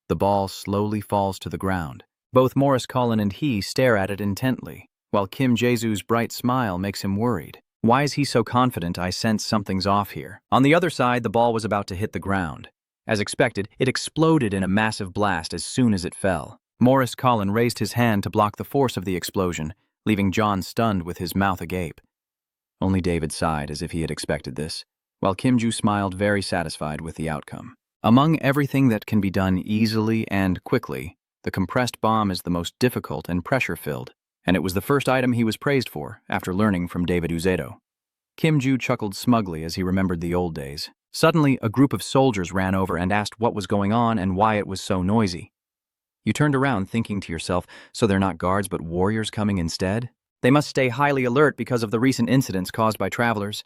The ball slowly falls to the ground. Both Morris Collin and he stare at it intently, while Kim Jae-doo's bright smile makes him worried. Why is he so confident? I sense something's off here. On the other side, the ball was about to hit the ground. As expected, it exploded in a massive blast as soon as it fell. Morris Collin raised his hand to block the force of the explosion, leaving John stunned with his mouth agape. Only David sighed as if he had expected this, while Kim Jae smiled very satisfied with the outcome. Among everything that can be done easily and quickly, the compressed bomb is the most difficult and pressure-filled, and it was the first item he was praised for after learning from David Uzedo. Kim Jae chuckled smugly as he remembered the old days. Suddenly, a group of soldiers ran over and asked what was going on and why it was so noisy. You turned around thinking to yourself, so they're not guards but warriors coming instead? They must stay highly alert because of the recent incidents caused by travelers.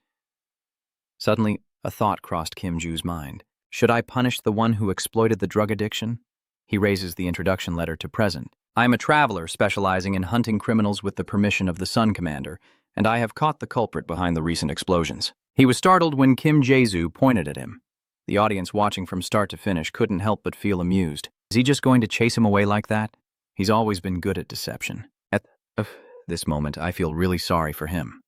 Suddenly, a thought crossed Kim Jae's mind. Should I punish the one who exploited the drug addiction? He raises the introduction letter to present. I am a traveler specializing in hunting criminals with the permission of the Sun Commander, and I have caught the culprit behind the recent explosions. He was startled when Kim Jae-do pointed at him. The audience watching from start to finish couldn't help but feel amused. Is he just going to chase him away like that? He's always been good at deception. At this moment, I feel really sorry for him.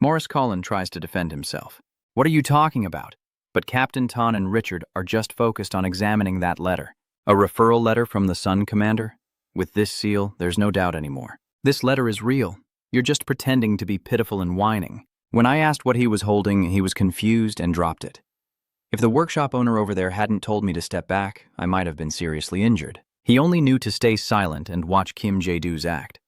Morris Collin tries to defend himself. What are you talking about? But Captain Tan and Richard are just focused on examining that letter. A referral letter from the Sun Commander? With this seal, there's no doubt anymore. This letter is real. You're just pretending to be pitiful and whining. When I asked what he was holding, he was confused and dropped it. If the workshop owner over there hadn't told me to step back, I might have been seriously injured. He only knew to stay silent and watch Kim Jae-do's act.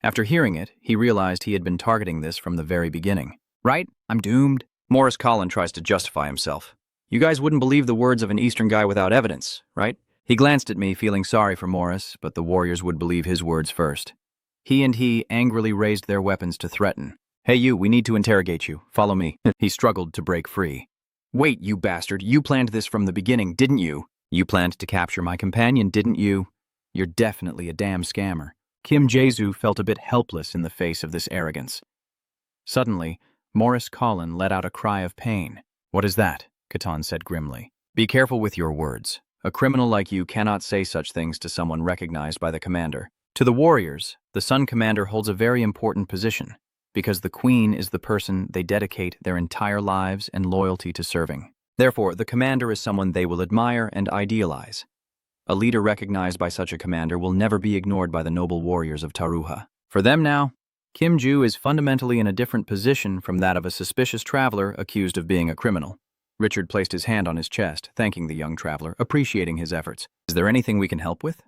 After hearing it, he realized he had been targeting this from the very beginning. Right? I'm doomed. Morris Collin tries to justify himself. You guys wouldn't believe the words of an Eastern guy without evidence, right? He glanced at me, feeling sorry for Morris, but the warriors would believe his words first. He angrily raised their weapons to threaten. Hey you, we need to interrogate you. Follow me. He struggled to break free. Wait, you bastard, you planned this from the beginning, didn't you? You planned to capture my companion, didn't you? You're definitely a damn scammer. Kim Jae-do felt a bit helpless in the face of this arrogance. Suddenly, Morris Collin let out a cry of pain. What is that? Khatan said grimly. Be careful with your words. A criminal like you cannot say such things to someone recognized by the commander. To the warriors, the Sun Commander holds a very important position, because the Queen is the person they dedicate their entire lives and loyalty to serving. Therefore, the commander is someone they will admire and idealize. A leader recognized by such a commander will never be ignored by the noble warriors of Taruha. For them now, Kim Jae is fundamentally in a different position from that of a suspicious traveler accused of being a criminal. Richard placed his hand on his chest, thanking the young traveler, appreciating his efforts. Is there anything we can help with?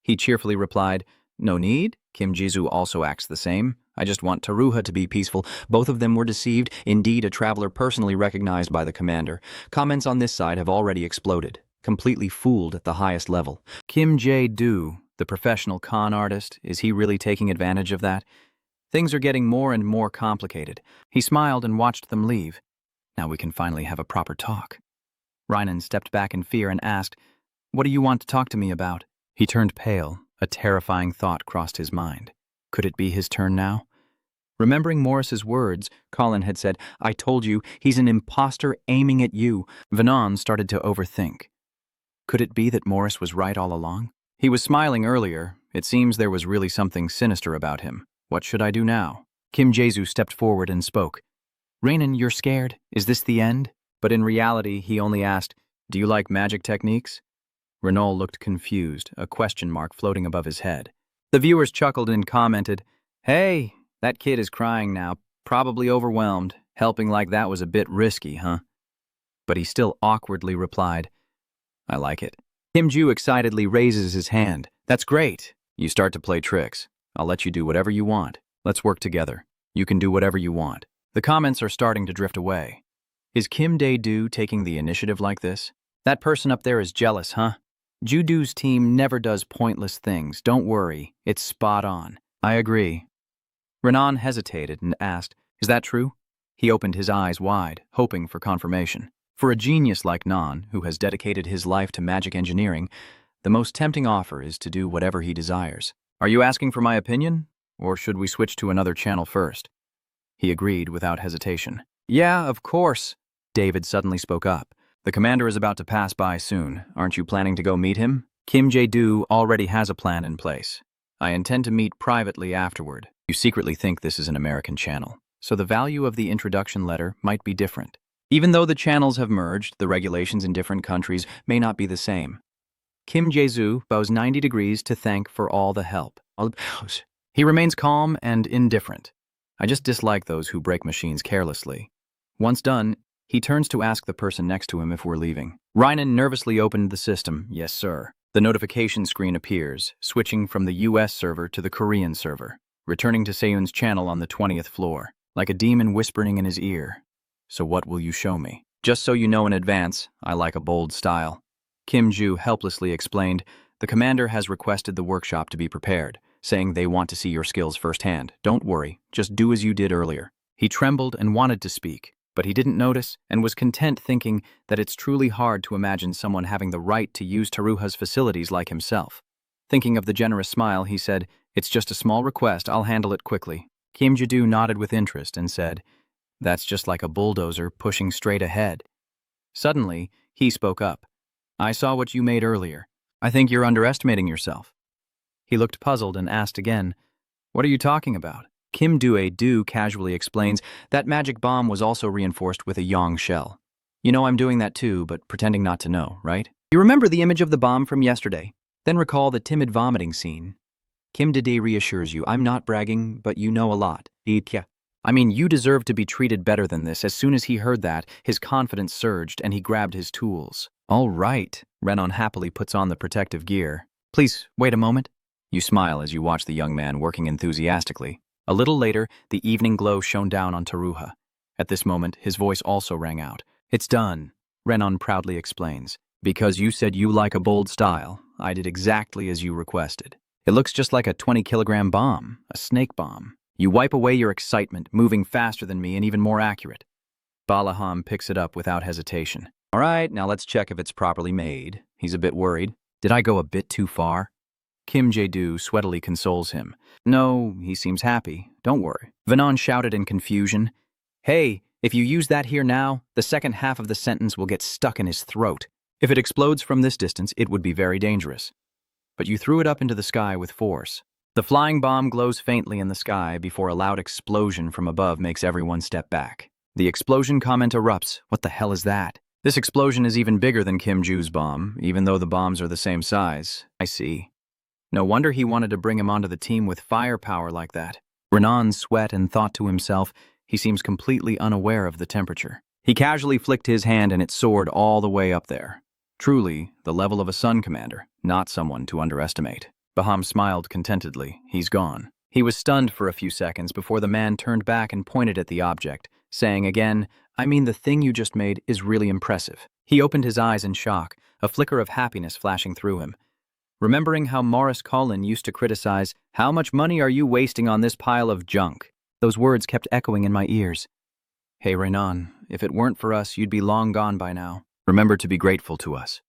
He cheerfully replied, No need. Kim Jae also acts the same. I just want Taruha to be peaceful. Both of them were deceived. Indeed, a traveler personally recognized by the commander. Comments on this side have already exploded, completely fooled at the highest level. Kim Jae-do, the professional con artist, is he really taking advantage of that? Things are getting more and more complicated. He smiled and watched them leave. Now we can finally have a proper talk. Rynan stepped back in fear and asked, What do you want to talk to me about? He turned pale. A terrifying thought crossed his mind. Could it be his turn now? Remembering Morris's words, Colin had said, I told you, he's an imposter aiming at you. Vanon started to overthink. Could it be that Morris was right all along? He was smiling earlier. It seems there was really something sinister about him. What should I do now? Kim Jae stepped forward and spoke. Rainan, you're scared? Is this the end? But in reality, he only asked, Do you like magic techniques? Renault looked confused, a question mark floating above his head. The viewers chuckled and commented, Hey, that kid is crying now, probably overwhelmed. Helping like that was a bit risky, huh? But he still awkwardly replied, I like it. Kim Jae excitedly raises his hand. That's great. You start to play tricks. I'll let you do whatever you want. Let's work together. You can do whatever you want. The comments are starting to drift away. Is Kim Jae-do taking the initiative like this? That person up there is jealous, huh? Judu's team never does pointless things. Don't worry, it's spot on. I agree. Renan hesitated and asked, Is that true? He opened his eyes wide, hoping for confirmation. For a genius like Nan, who has dedicated his life to magic engineering, the most tempting offer is to do whatever he desires. Are you asking for my opinion? Or should we switch to another channel first? He agreed without hesitation. Yeah, of course. David suddenly spoke up. The commander is about to pass by soon. Aren't you planning to go meet him? Kim Jae-do already has a plan in place. I intend to meet privately afterward. You secretly think this is an American channel, so the value of the introduction letter might be different. Even though the channels have merged, the regulations in different countries may not be the same. Kim Jae-do bows 90 degrees to thank for all the help. He remains calm and indifferent. I just dislike those who break machines carelessly. Once done, he turns to ask the person next to him if we're leaving. Rynan nervously opened the system. Yes, sir. The notification screen appears, switching from the US server to the Korean server, returning to Seun's channel on the 20th floor, like a demon whispering in his ear. So what will you show me? Just so you know in advance, I like a bold style. Kim Ju helplessly explained, the commander has requested the workshop to be prepared, saying they want to see your skills firsthand. Don't worry, just do as you did earlier. He trembled and wanted to speak, but he didn't notice and was content thinking that it's truly hard to imagine someone having the right to use Taruha's facilities like himself. Thinking of the generous smile, he said, it's just a small request, I'll handle it quickly. Kim Jae-do nodded with interest and said, that's just like a bulldozer pushing straight ahead. Suddenly, he spoke up. I saw what you made earlier. I think you're underestimating yourself. He looked puzzled and asked again, what are you talking about? Kim Jae-do casually explains that magic bomb was also reinforced with a yang shell. You know I'm doing that too, but pretending not to know, right? You remember the image of the bomb from yesterday, then recall the timid vomiting scene. Kim Jae-do reassures you, I'm not bragging, but you know a lot. I mean, you deserve to be treated better than this. As soon as he heard that, his confidence surged and he grabbed his tools. All right, Renan happily puts on the protective gear. Please, wait a moment. You smile as you watch the young man working enthusiastically. A little later, the evening glow shone down on Taruha. At this moment, his voice also rang out. It's done, Renan proudly explains. Because you said you like a bold style, I did exactly as you requested. It looks just like a 20-kilogram bomb, a snake bomb. You wipe away your excitement, moving faster than me and even more accurate. Balaham picks it up without hesitation. All right, now let's check if it's properly made. He's a bit worried. Did I go a bit too far? Kim Jae-do sweatily consoles him. No, he seems happy. Don't worry. Vanan shouted in confusion. Hey, if you use that here now, the second half of the sentence will get stuck in his throat. If it explodes from this distance, it would be very dangerous. But you threw it up into the sky with force. The flying bomb glows faintly in the sky before a loud explosion from above makes everyone step back. The explosion comment erupts. What the hell is that? This explosion is even bigger than Kim Ju's bomb, even though the bombs are the same size. I see. No wonder he wanted to bring him onto the team with firepower like that. Renan sweat and thought to himself, he seems completely unaware of the temperature. He casually flicked his hand and it soared all the way up there. Truly, the level of a sun commander, not someone to underestimate. Baham smiled contentedly. He's gone. He was stunned for a few seconds before the man turned back and pointed at the object, saying again, I mean, the thing you just made is really impressive. He opened his eyes in shock, a flicker of happiness flashing through him. Remembering how Morris Collin used to criticize, how much money are you wasting on this pile of junk? Those words kept echoing in my ears. Hey, Renan, if it weren't for us, you'd be long gone by now. Remember to be grateful to us.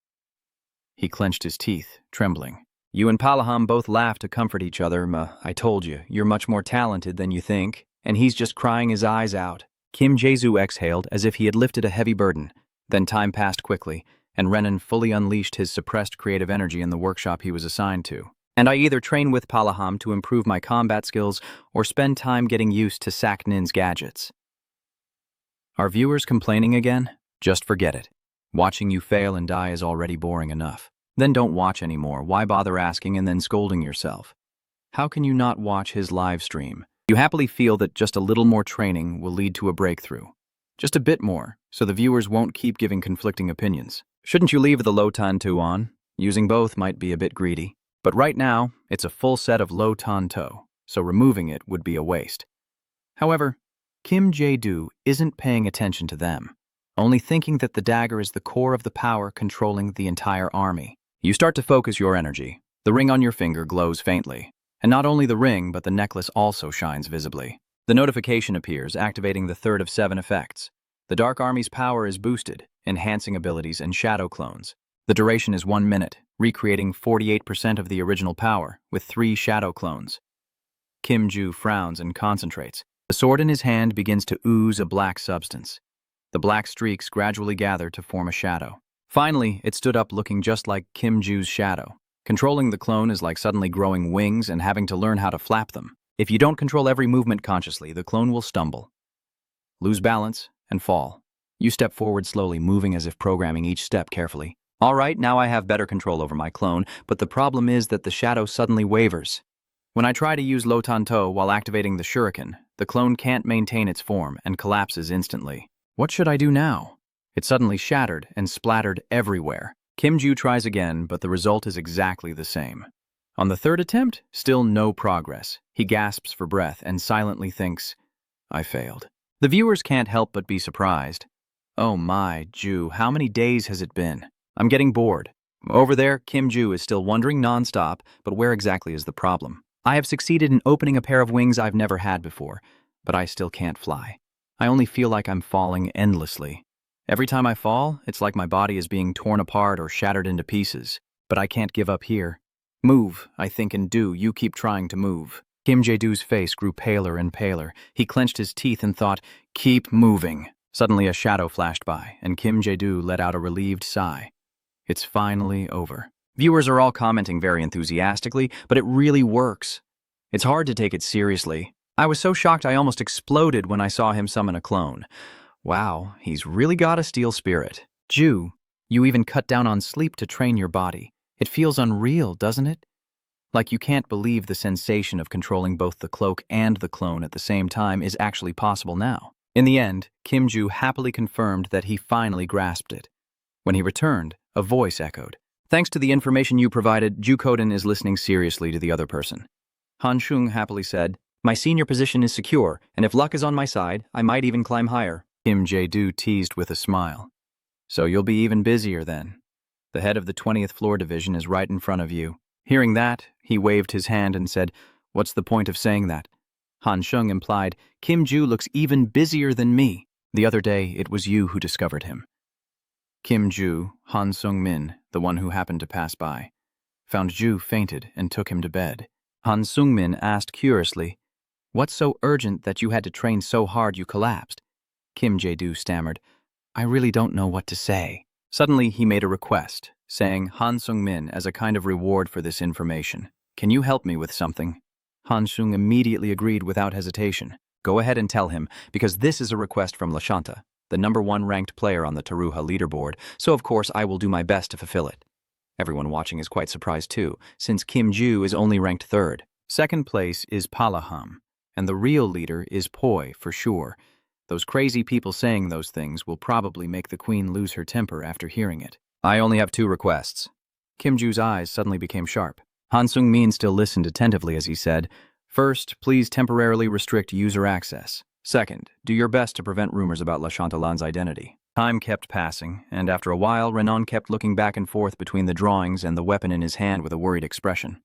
He clenched his teeth, trembling. You and Palaham both laughed to comfort each other. I told you, you're much more talented than you think. And he's just crying his eyes out. Kim Jae-do exhaled as if he had lifted a heavy burden. Then time passed quickly, and Renan fully unleashed his suppressed creative energy in the workshop he was assigned to. And I either train with Palaham to improve my combat skills or spend time getting used to Saknin's gadgets. Are viewers complaining again? Just forget it. Watching you fail and die is already boring enough. Then don't watch anymore. Why bother asking and then scolding yourself? How can you not watch his live stream? You happily feel that just a little more training will lead to a breakthrough. Just a bit more, so the viewers won't keep giving conflicting opinions. Shouldn't you leave the low tan to on? Using both might be a bit greedy. But right now, it's a full set of low tan to, so removing it would be a waste. However, Kim Jae-do isn't paying attention to them, only thinking that the dagger is the core of the power controlling the entire army. You start to focus your energy. The ring on your finger glows faintly. And not only the ring, but the necklace also shines visibly. The notification appears, activating the third of 7 effects. The Dark Army's power is boosted, enhancing abilities and shadow clones. The duration is 1 minute, recreating 48% of the original power, with 3 shadow clones. Kim Ju frowns and concentrates. The sword in his hand begins to ooze a black substance. The black streaks gradually gather to form a shadow. Finally, it stood up looking just like Kim Ju's shadow. Controlling the clone is like suddenly growing wings and having to learn how to flap them. If you don't control every movement consciously, the clone will stumble, lose balance, and fall. You step forward slowly, moving as if programming each step carefully. All right, now I have better control over my clone, but the problem is that the shadow suddenly wavers. When I try to use Lo Tanto while activating the shuriken, the clone can't maintain its form and collapses instantly. What should I do now? It suddenly shattered and splattered everywhere. Kim Ju tries again, but the result is exactly the same. On the third attempt, still no progress. He gasps for breath and silently thinks, I failed. The viewers can't help but be surprised. Oh my, Ju, how many days has it been? I'm getting bored. Over there, Kim Ju is still wondering nonstop, but where exactly is the problem? I have succeeded in opening a pair of wings I've never had before, but I still can't fly. I only feel like I'm falling endlessly. Every time I fall, it's like my body is being torn apart or shattered into pieces. But I can't give up here. Move, I think, and do. You keep trying to move. Kim Jae-doo's face grew paler and paler. He clenched his teeth and thought, keep moving. Suddenly a shadow flashed by, and Kim Jae-doo let out a relieved sigh. It's finally over. Viewers are all commenting very enthusiastically, but it really works. It's hard to take it seriously. I was so shocked I almost exploded when I saw him summon a clone. Wow, he's really got a steel spirit. Ju, you even cut down on sleep to train your body. It feels unreal, doesn't it? Like you can't believe the sensation of controlling both the cloak and the clone at the same time is actually possible now. In the end, Kim Ju happily confirmed that he finally grasped it. When he returned, a voice echoed. Thanks to the information you provided, Ju Koden is listening seriously to the other person. Han Shung happily said, my senior position is secure, and if luck is on my side, I might even climb higher. Kim Jae-doo teased with a smile. So you'll be even busier then. The head of the 20th floor division is right in front of you. Hearing that, he waved his hand and said, what's the point of saying that? Han Shung implied, Kim Ju looks even busier than me. The other day, it was you who discovered him. Kim Ju, Han Sung-min, the one who happened to pass by, found Ju fainted and took him to bed. Han Sung-min asked curiously, what's so urgent that you had to train so hard you collapsed? Kim Jae-doo stammered, I really don't know what to say. Suddenly, he made a request, saying, Han Sung-min, as a kind of reward for this information, can you help me with something? Han Sung immediately agreed without hesitation. Go ahead and tell him, because this is a request from Lashanta, the #1 ranked player on the Taruha leaderboard, so of course I will do my best to fulfill it. Everyone watching is quite surprised too, since Kim Ju is only ranked 3rd. Second place is Palaham, and the real leader is Poi for sure. Those crazy people saying those things will probably make the queen lose her temper after hearing it. I only have 2 requests. Kim Ju's eyes suddenly became sharp. Han Sung-min still listened attentively as he said, first, please temporarily restrict user access. Second, do your best to prevent rumors about Lashantalan's identity. Time kept passing, and after a while, Renan kept looking back and forth between the drawings and the weapon in his hand with a worried expression.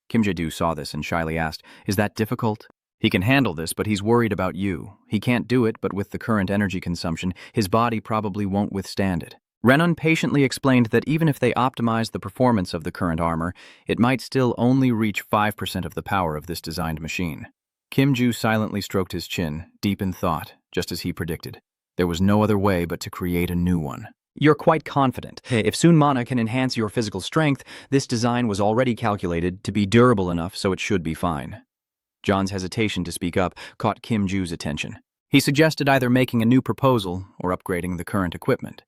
Kim Jae-doo saw this and shyly asked, is that difficult? He can handle this, but he's worried about you. He can't do it, but with the current energy consumption, his body probably won't withstand it. Renan patiently explained that even if they optimized the performance of the current armor, it might still only reach 5% of the power of this designed machine. Kim Ju silently stroked his chin, deep in thought, just as he predicted. There was no other way but to create a new one. You're quite confident. If Sun Mana can enhance your physical strength, this design was already calculated to be durable enough, so it should be fine. John's hesitation to speak up caught Kim Ju's attention. He suggested either making a new proposal or upgrading the current equipment.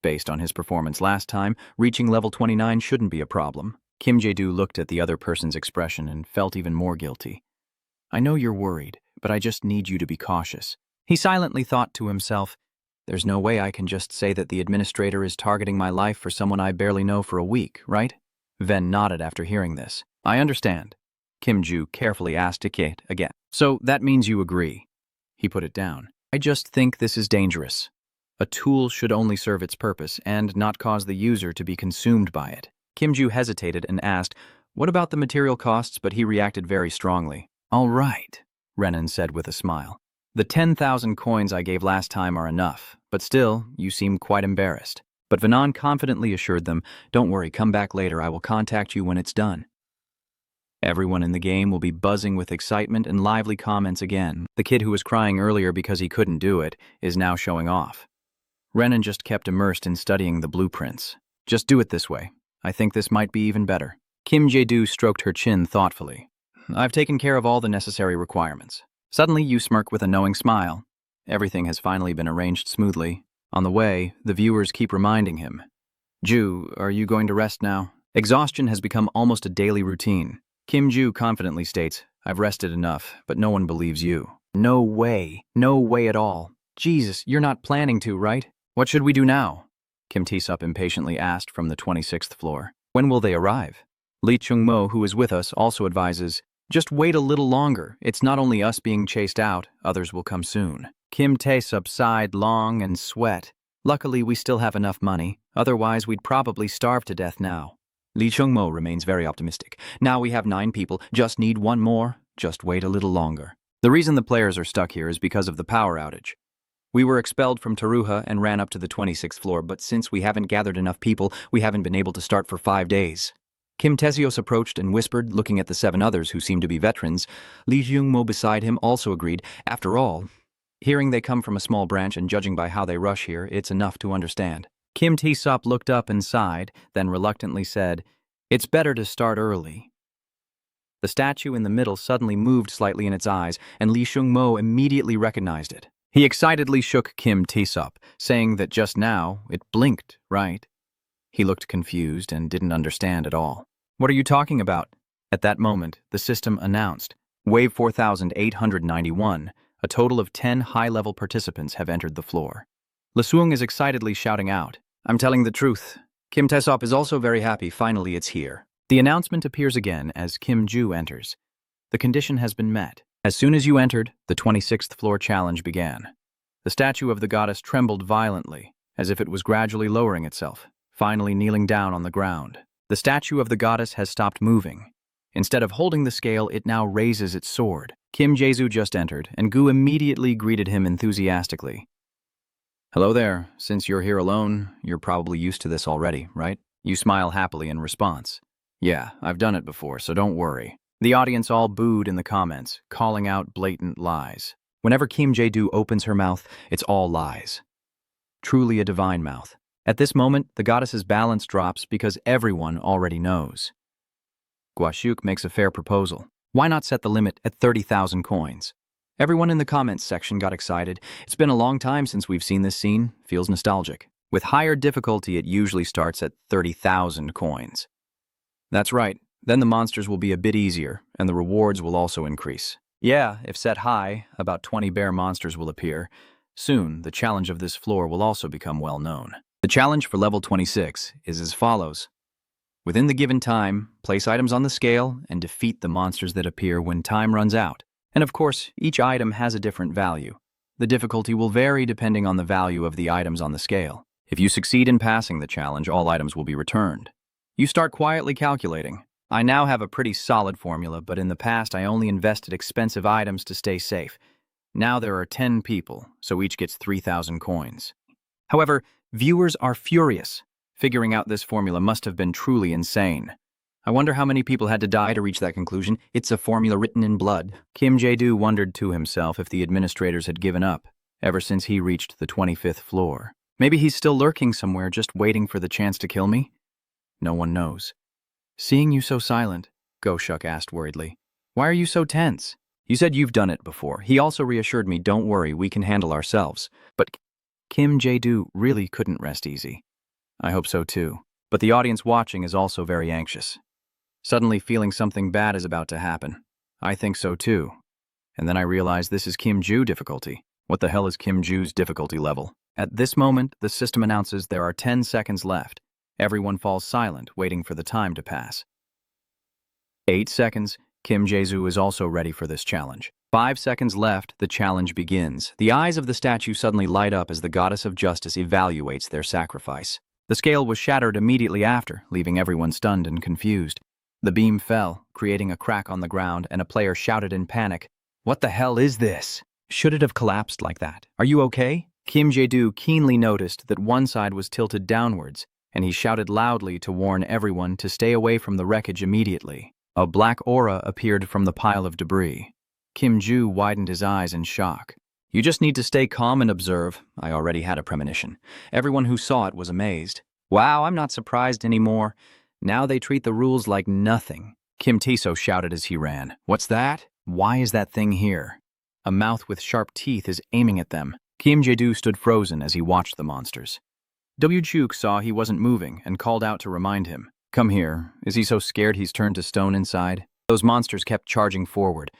Based on his performance last time, reaching level 29 shouldn't be a problem. Kim Jae-doo looked at the other person's expression and felt even more guilty. I know you're worried, but I just need you to be cautious. He silently thought to himself, there's no way I can just say that the administrator is targeting my life for someone I barely know for a week, right? Ven nodded after hearing this. I understand. Kim Ju carefully asked Kate again. So that means you agree. He put it down. I just think this is dangerous. A tool should only serve its purpose and not cause the user to be consumed by it. Kim Ju hesitated and asked, what about the material costs? But he reacted very strongly. All right. Renan said with a smile. The 10,000 coins I gave last time are enough, but still, you seem quite embarrassed. But Vanan confidently assured them, don't worry, come back later, I will contact you when it's done. Everyone in the game will be buzzing with excitement and lively comments again. The kid who was crying earlier because he couldn't do it is now showing off. Renan just kept immersed in studying the blueprints. Just do it this way. I think this might be even better. Kim Jae-do stroked her chin thoughtfully. I've taken care of all the necessary requirements. Suddenly, you smirk with a knowing smile. Everything has finally been arranged smoothly. On the way, the viewers keep reminding him. Ju, are you going to rest now? Exhaustion has become almost a daily routine. Kim Ju confidently states, I've rested enough, but no one believes you. No way. No way at all. Jesus, you're not planning to, right? What should we do now? Kim Tae-sup impatiently asked from the 26th floor. When will they arrive? Lee Chung-mo, who is with us, also advises, just wait a little longer. It's not only us being chased out, others will come soon. Kim Tae-sup sighed long and sweat. Luckily, we still have enough money. Otherwise, we'd probably starve to death now. Lee Chung-mo remains very optimistic. Now we have 9 people. Just need one more. Just wait a little longer. The reason the players are stuck here is because of the power outage. We were expelled from Taruha and ran up to the 26th floor, but since we haven't gathered enough people, we haven't been able to start for 5 days. Kim Tae-seos approached and whispered, looking at the 7 others who seemed to be veterans. Lee Jung-mo beside him also agreed. After all, hearing they come from a small branch and judging by how they rush here, it's enough to understand. Kim Tae-sup looked up and sighed, then reluctantly said, it's better to start early. The statue in the middle suddenly moved slightly in its eyes, and Lee Jung-mo immediately recognized it. He excitedly shook Kim Tae-sup, saying that just now it blinked, right? He looked confused and didn't understand at all. What are you talking about? At that moment, the system announced, Wave 4891, a total of 10 high-level participants have entered the floor. Lesuong is excitedly shouting out, I'm telling the truth. Kim Tae-sup is also very happy, finally it's here. The announcement appears again as Kim Ju enters. The condition has been met. As soon as you entered, the 26th floor challenge began. The statue of the goddess trembled violently, as if it was gradually lowering itself, finally kneeling down on the ground. The statue of the goddess has stopped moving. Instead of holding the scale, it now raises its sword. Kim Jae-soo just entered, and Gu immediately greeted him enthusiastically. Hello there. Since you're here alone, you're probably used to this already, right? You smile happily in response. Yeah, I've done it before, so don't worry. The audience all booed in the comments, calling out blatant lies. Whenever Kim Jae-do opens her mouth, it's all lies. Truly a divine mouth. At this moment, the goddess's balance drops because everyone already knows. Guashuk makes a fair proposal. Why not set the limit at 30,000 coins? Everyone in the comments section got excited. It's been a long time since we've seen this scene. Feels nostalgic. With higher difficulty, it usually starts at 30,000 coins. That's right. Then the monsters will be a bit easier, and the rewards will also increase. Yeah, if set high, about 20 bear monsters will appear. Soon, the challenge of this floor will also become well known. The challenge for level 26 is as follows. Within the given time, place items on the scale and defeat the monsters that appear when time runs out. And of course, each item has a different value. The difficulty will vary depending on the value of the items on the scale. If you succeed in passing the challenge, all items will be returned. You start quietly calculating. I now have a pretty solid formula, but in the past I only invested expensive items to stay safe. Now there are 10 people, so each gets 3,000 coins. However, viewers are furious. Figuring out this formula must have been truly insane. I wonder how many people had to die to reach that conclusion. It's a formula written in blood. Kim Jae-do wondered to himself if the administrators had given up, ever since he reached the 25th floor. Maybe he's still lurking somewhere, just waiting for the chance to kill me? No one knows. Seeing you so silent, Go-shuk asked worriedly. Why are you so tense? You said you've done it before. He also reassured me, don't worry, we can handle ourselves. But Kim Jae-do really couldn't rest easy. I hope so too. But the audience watching is also very anxious. Suddenly feeling something bad is about to happen. I think so too. And then I realize this is Kim Ju difficulty. What the hell is Kim Ju's difficulty level? At this moment, the system announces there are 10 seconds left. Everyone falls silent, waiting for the time to pass. 8 seconds. Kim Jae-soo is also ready for this challenge. 5 seconds left, the challenge begins. The eyes of the statue suddenly light up as the goddess of justice evaluates their sacrifice. The scale was shattered immediately after, leaving everyone stunned and confused. The beam fell, creating a crack on the ground, and a player shouted in panic, What the hell is this? Should it have collapsed like that? Are you okay? Kim Jae-do keenly noticed that one side was tilted downwards, and he shouted loudly to warn everyone to stay away from the wreckage immediately. A black aura appeared from the pile of debris. Kim Ju widened his eyes in shock. You just need to stay calm and observe. I already had a premonition. Everyone who saw it was amazed. Wow, I'm not surprised anymore. Now they treat the rules like nothing. Kim Tiso shouted as he ran. What's that? Why is that thing here? A mouth with sharp teeth is aiming at them. Kim Jae-do stood frozen as he watched the monsters. Juk saw he wasn't moving and called out to remind him. Come here. Is he so scared he's turned to stone inside? Those monsters kept charging forward.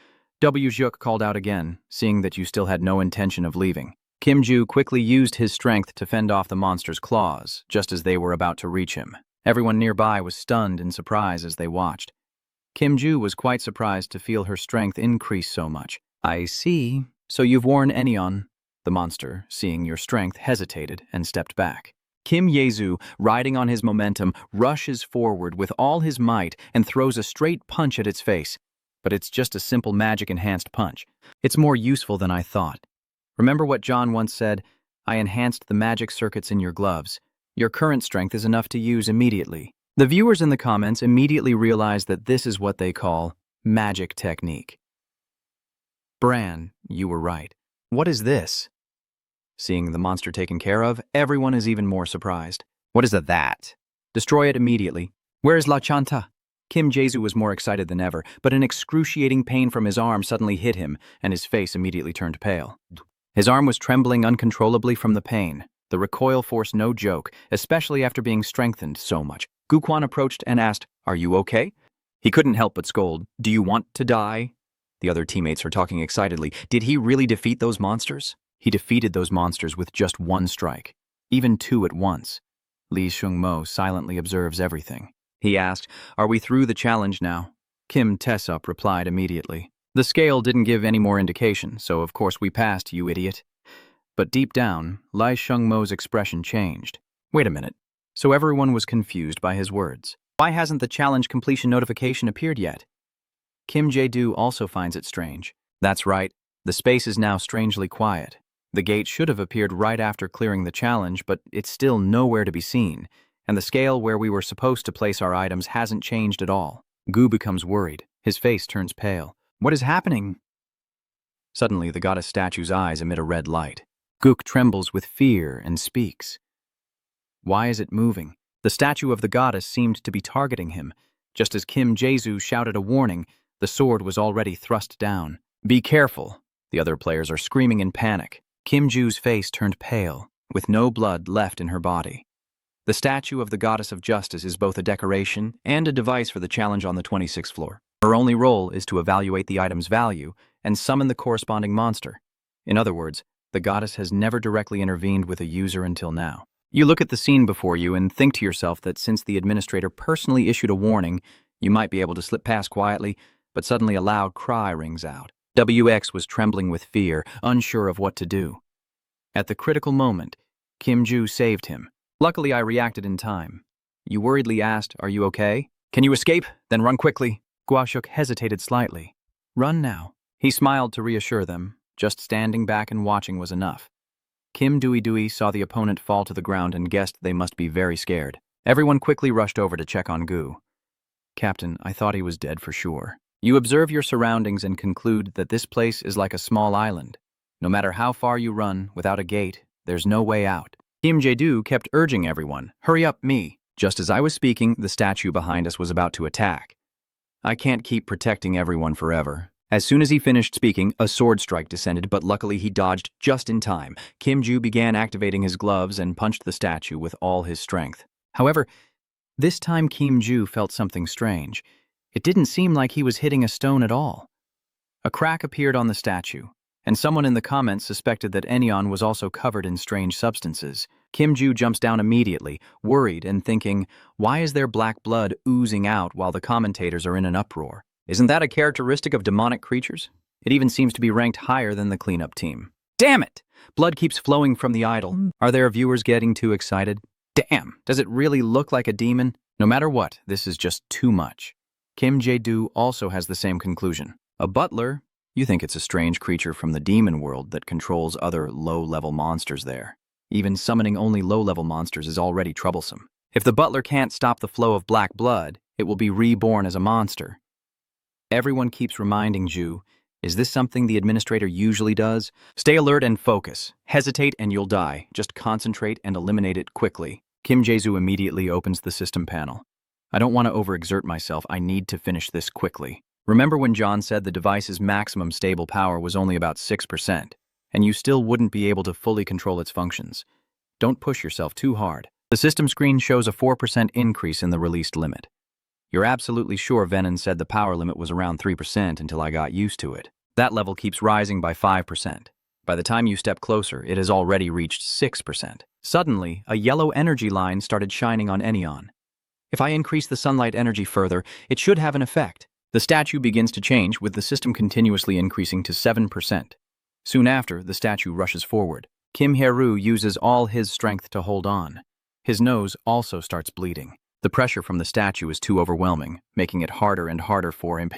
Juk called out again, seeing that you still had no intention of leaving. Kim Ju quickly used his strength to fend off the monster's claws, just as they were about to reach him. Everyone nearby was stunned in surprise as they watched. Kim Ju was quite surprised to feel her strength increase so much. I see. So you've worn Enyeon. The monster, seeing your strength, hesitated and stepped back. Kim Yezu, riding on his momentum, rushes forward with all his might and throws a straight punch at its face. But it's just a simple magic-enhanced punch. It's more useful than I thought. Remember what John once said, I enhanced the magic circuits in your gloves. Your current strength is enough to use immediately. The viewers in the comments immediately realized that this is what they call magic technique. Bran, you were right. What is this? Seeing the monster taken care of, everyone is even more surprised. What is that? Destroy it immediately. Where is La Chanta? Kim Jae-do was more excited than ever, but an excruciating pain from his arm suddenly hit him, and his face immediately turned pale. His arm was trembling uncontrollably from the pain. The recoil force no joke, especially after being strengthened so much. Guquan approached and asked, Are you okay? He couldn't help but scold, Do you want to die? The other teammates are talking excitedly. Did he really defeat those monsters? He defeated those monsters with just one strike, even two at once. Lee Seung-mo silently observes everything. He asked, Are we through the challenge now? Kim Tae-sup replied immediately. The scale didn't give any more indication, so of course we passed, you idiot. But deep down, Lee Seung-mo's expression changed. Wait a minute. So everyone was confused by his words. Why hasn't the challenge completion notification appeared yet? Kim Jae-do also finds it strange. That's right. The space is now strangely quiet. The gate should have appeared right after clearing the challenge, but it's still nowhere to be seen, and the scale where we were supposed to place our items hasn't changed at all. Gu becomes worried. His face turns pale. What is happening? Suddenly, the goddess statue's eyes emit a red light. Guk trembles with fear and speaks. Why is it moving? The statue of the goddess seemed to be targeting him. Just as Kim Jae-do shouted a warning, the sword was already thrust down. Be careful. The other players are screaming in panic. Kim Ju's face turned pale, with no blood left in her body. The statue of the goddess of justice is both a decoration and a device for the challenge on the 26th floor. Her only role is to evaluate the item's value and summon the corresponding monster. In other words, the goddess has never directly intervened with a user until now. You look at the scene before you and think to yourself that since the administrator personally issued a warning, you might be able to slip past quietly, but suddenly a loud cry rings out. WX was trembling with fear, unsure of what to do. At the critical moment, Kim Ju saved him. Luckily, I reacted in time. You worriedly asked, Are you okay? Can you escape? Then run quickly. Guashuk hesitated slightly. Run now. He smiled to reassure them. Just standing back and watching was enough. Kim Dui saw the opponent fall to the ground and guessed they must be very scared. Everyone quickly rushed over to check on Gu. Captain, I thought he was dead for sure. You observe your surroundings and conclude that this place is like a small island. No matter how far you run, without a gate, there's no way out. Kim Jae-do kept urging everyone, Hurry up, me. Just as I was speaking, the statue behind us was about to attack. I can't keep protecting everyone forever. As soon as he finished speaking, a sword strike descended, but luckily he dodged just in time. Kim Ju began activating his gloves and punched the statue with all his strength. However, this time Kim Ju felt something strange. It didn't seem like he was hitting a stone at all. A crack appeared on the statue, and someone in the comments suspected that Enyeon was also covered in strange substances. Kim Ju jumps down immediately, worried and thinking, why is there black blood oozing out while the commentators are in an uproar? Isn't that a characteristic of demonic creatures? It even seems to be ranked higher than the cleanup team. Damn it! Blood keeps flowing from the idol. Are there viewers getting too excited? Damn! Does it really look like a demon? No matter what, this is just too much. Kim Jae-do also has the same conclusion. A butler? You think it's a strange creature from the demon world that controls other low-level monsters there. Even summoning only low-level monsters is already troublesome. If the butler can't stop the flow of black blood, it will be reborn as a monster. Everyone keeps reminding Ju, is this something the administrator usually does? Stay alert and focus. Hesitate and you'll die. Just concentrate and eliminate it quickly. Kim Jae-soo immediately opens the system panel. I don't want to overexert myself. I need to finish this quickly. Remember when John said the device's maximum stable power was only about 6%, and you still wouldn't be able to fully control its functions? Don't push yourself too hard. The system screen shows a 4% increase in the released limit. You're absolutely sure Venom said the power limit was around 3% until I got used to it. That level keeps rising by 5%. By the time you step closer, it has already reached 6%. Suddenly, a yellow energy line started shining on Enion. If I increase the sunlight energy further, it should have an effect. The statue begins to change, with the system continuously increasing to 7%. Soon after, the statue rushes forward. Kim Hae-ru uses all his strength to hold on. His nose also starts bleeding. The pressure from the statue is too overwhelming, making it harder and harder for him.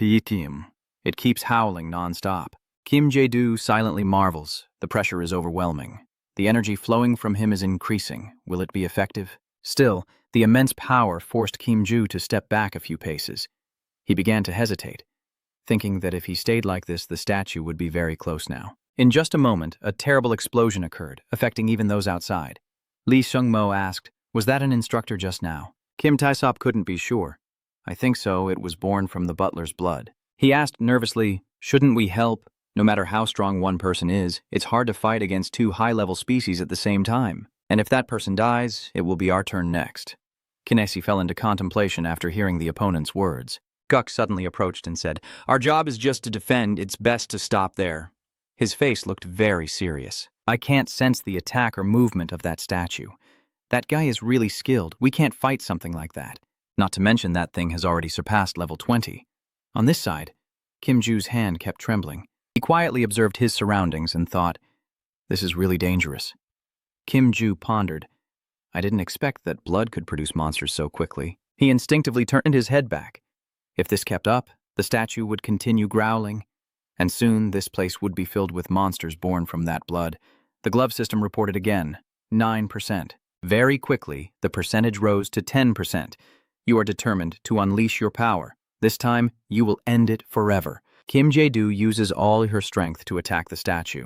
It keeps howling non-stop. Kim Jae-do silently marvels. The pressure is overwhelming. The energy flowing from him is increasing. Will it be effective? Still, the immense power forced Kim Ju to step back a few paces. He began to hesitate, thinking that if he stayed like this, the statue would be very close now. In just a moment, a terrible explosion occurred, affecting even those outside. Lee Seung-mo asked, was that an instructor just now? Kim Tae-sop couldn't be sure. I think so, it was born from the butler's blood. He asked nervously, shouldn't we help? No matter how strong one person is, it's hard to fight against two high-level species at the same time. And if that person dies, it will be our turn next. Kinesi fell into contemplation after hearing the opponent's words. Guk suddenly approached and said, our job is just to defend, it's best to stop there. His face looked very serious. I can't sense the attack or movement of that statue. That guy is really skilled. We can't fight something like that. Not to mention that thing has already surpassed level 20. On this side, Kim Ju's hand kept trembling. He quietly observed his surroundings and thought, this is really dangerous. Kim Ju pondered. I didn't expect that blood could produce monsters so quickly. He instinctively turned his head back. If this kept up, the statue would continue growling, and soon this place would be filled with monsters born from that blood. The glove system reported again, 9%. Very quickly, the percentage rose to 10%. You are determined to unleash your power. This time, you will end it forever. Kim Jae-do uses all her strength to attack the statue.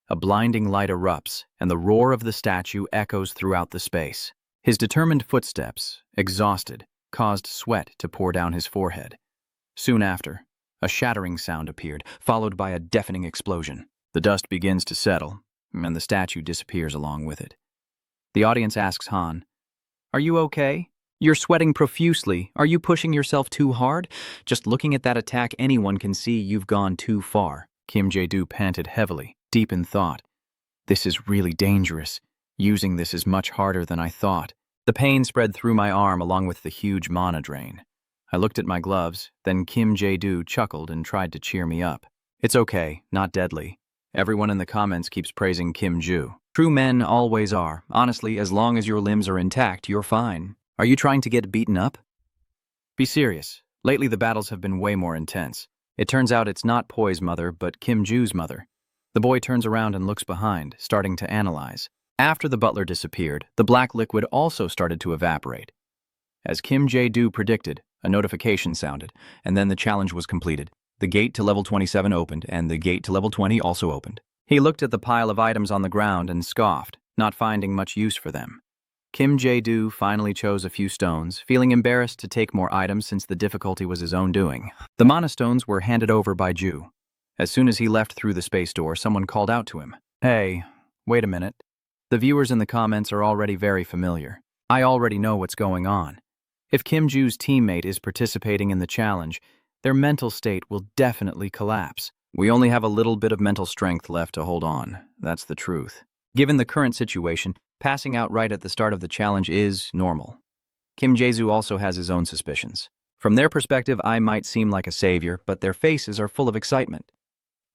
A blinding light erupts, and the roar of the statue echoes throughout the space. His determined footsteps, exhausted, caused sweat to pour down his forehead. Soon after, a shattering sound appeared, followed by a deafening explosion. The dust begins to settle, and the statue disappears along with it. The audience asks Han, are you okay? You're sweating profusely. Are you pushing yourself too hard? Just looking at that attack, anyone can see you've gone too far. Kim Jae-do panted heavily, deep in thought. This is really dangerous. Using this is much harder than I thought. The pain spread through my arm along with the huge mana drain. I looked at my gloves, then Kim Jae-do chuckled and tried to cheer me up. It's okay, not deadly. Everyone in the comments keeps praising Kim Ju. True men always are. Honestly, as long as your limbs are intact, you're fine. Are you trying to get beaten up? Be serious. Lately the battles have been way more intense. It turns out it's not Poi's mother, but Kim Ju's mother. The boy turns around and looks behind, starting to analyze. After the butler disappeared, the black liquid also started to evaporate. As Kim Jae-do predicted, a notification sounded, and then the challenge was completed. The gate to level 27 opened, and the gate to level 20 also opened. He looked at the pile of items on the ground and scoffed, not finding much use for them. Kim Jae-do finally chose a few stones, feeling embarrassed to take more items since the difficulty was his own doing. The mana stones were handed over by Ju. As soon as he left through the space door, someone called out to him. Hey, wait a minute. The viewers in the comments are already very familiar. I already know what's going on. If Kim Ju's teammate is participating in the challenge, their mental state will definitely collapse. We only have a little bit of mental strength left to hold on. That's the truth. Given the current situation, passing out right at the start of the challenge is normal. Kim Jae-soo also has his own suspicions. From their perspective, I might seem like a savior, but their faces are full of excitement.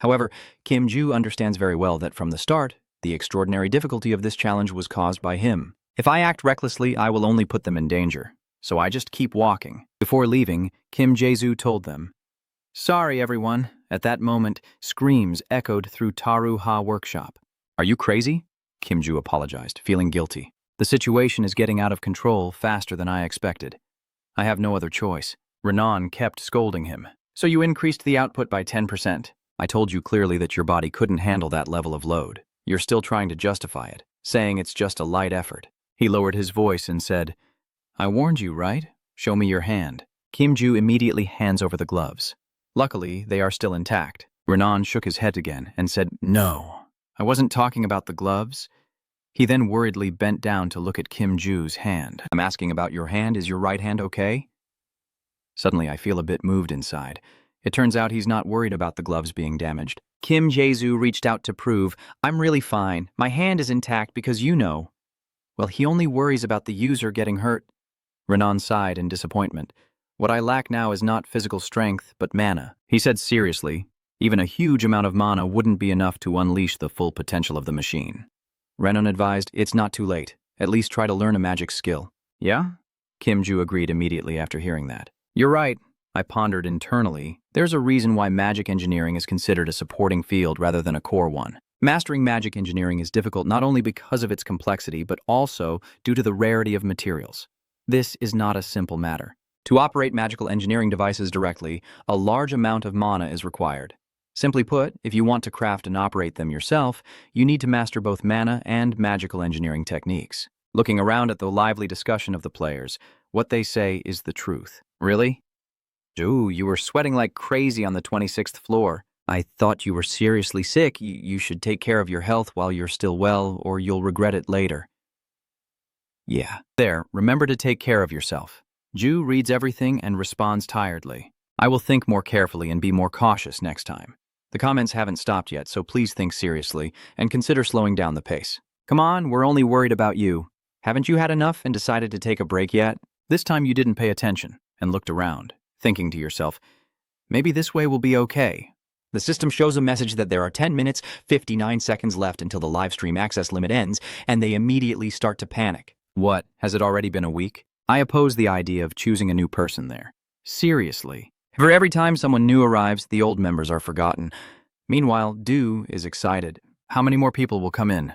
However, Kim Ju understands very well that from the start, the extraordinary difficulty of this challenge was caused by him. If I act recklessly, I will only put them in danger. So I just keep walking. Before leaving, Kim Jae-soo told them, Sorry, everyone. At that moment, screams echoed through Taru Ha workshop. Are you crazy? Kim Ju apologized, feeling guilty. The situation is getting out of control faster than I expected. I have no other choice. Renan kept scolding him. So you increased the output by 10%. I told you clearly that your body couldn't handle that level of load. You're still trying to justify it, saying it's just a light effort. He lowered his voice and said, I warned you, right? Show me your hand. Kim Ju immediately hands over the gloves. Luckily, they are still intact. Renan shook his head again and said, No, I wasn't talking about the gloves. He then worriedly bent down to look at Kim Ju's hand. I'm asking about your hand. Is your right hand okay? Suddenly, I feel a bit moved inside. It turns out he's not worried about the gloves being damaged. Kim Jae-soo reached out to prove, I'm really fine. My hand is intact because you know. Well, he only worries about the user getting hurt. Renan sighed in disappointment. What I lack now is not physical strength, but mana. He said seriously, even a huge amount of mana wouldn't be enough to unleash the full potential of the machine. Renan advised, it's not too late. At least try to learn a magic skill. Yeah? Kim Ju agreed immediately after hearing that. You're right. I pondered internally. There's a reason why magic engineering is considered a supporting field rather than a core one. Mastering magic engineering is difficult not only because of its complexity, but also due to the rarity of materials. This is not a simple matter. To operate magical engineering devices directly, a large amount of mana is required. Simply put, if you want to craft and operate them yourself, you need to master both mana and magical engineering techniques. Looking around at the lively discussion of the players, what they say is the truth. Really? Ooh, you were sweating like crazy on the 26th floor. I thought you were seriously sick. You should take care of your health while you're still well, or you'll regret it later. Yeah. There, remember to take care of yourself. Ju reads everything and responds tiredly. I will think more carefully and be more cautious next time. The comments haven't stopped yet, so please think seriously and consider slowing down the pace. Come on, we're only worried about you. Haven't you had enough and decided to take a break yet? This time you didn't pay attention and looked around, thinking to yourself, maybe this way will be okay. The system shows a message that there are 10 minutes, 59 seconds left until the live stream access limit ends, and they immediately start to panic. What, has it already been a week? I oppose the idea of choosing a new person there. Seriously. For every time someone new arrives, the old members are forgotten. Meanwhile, Do is excited. How many more people will come in?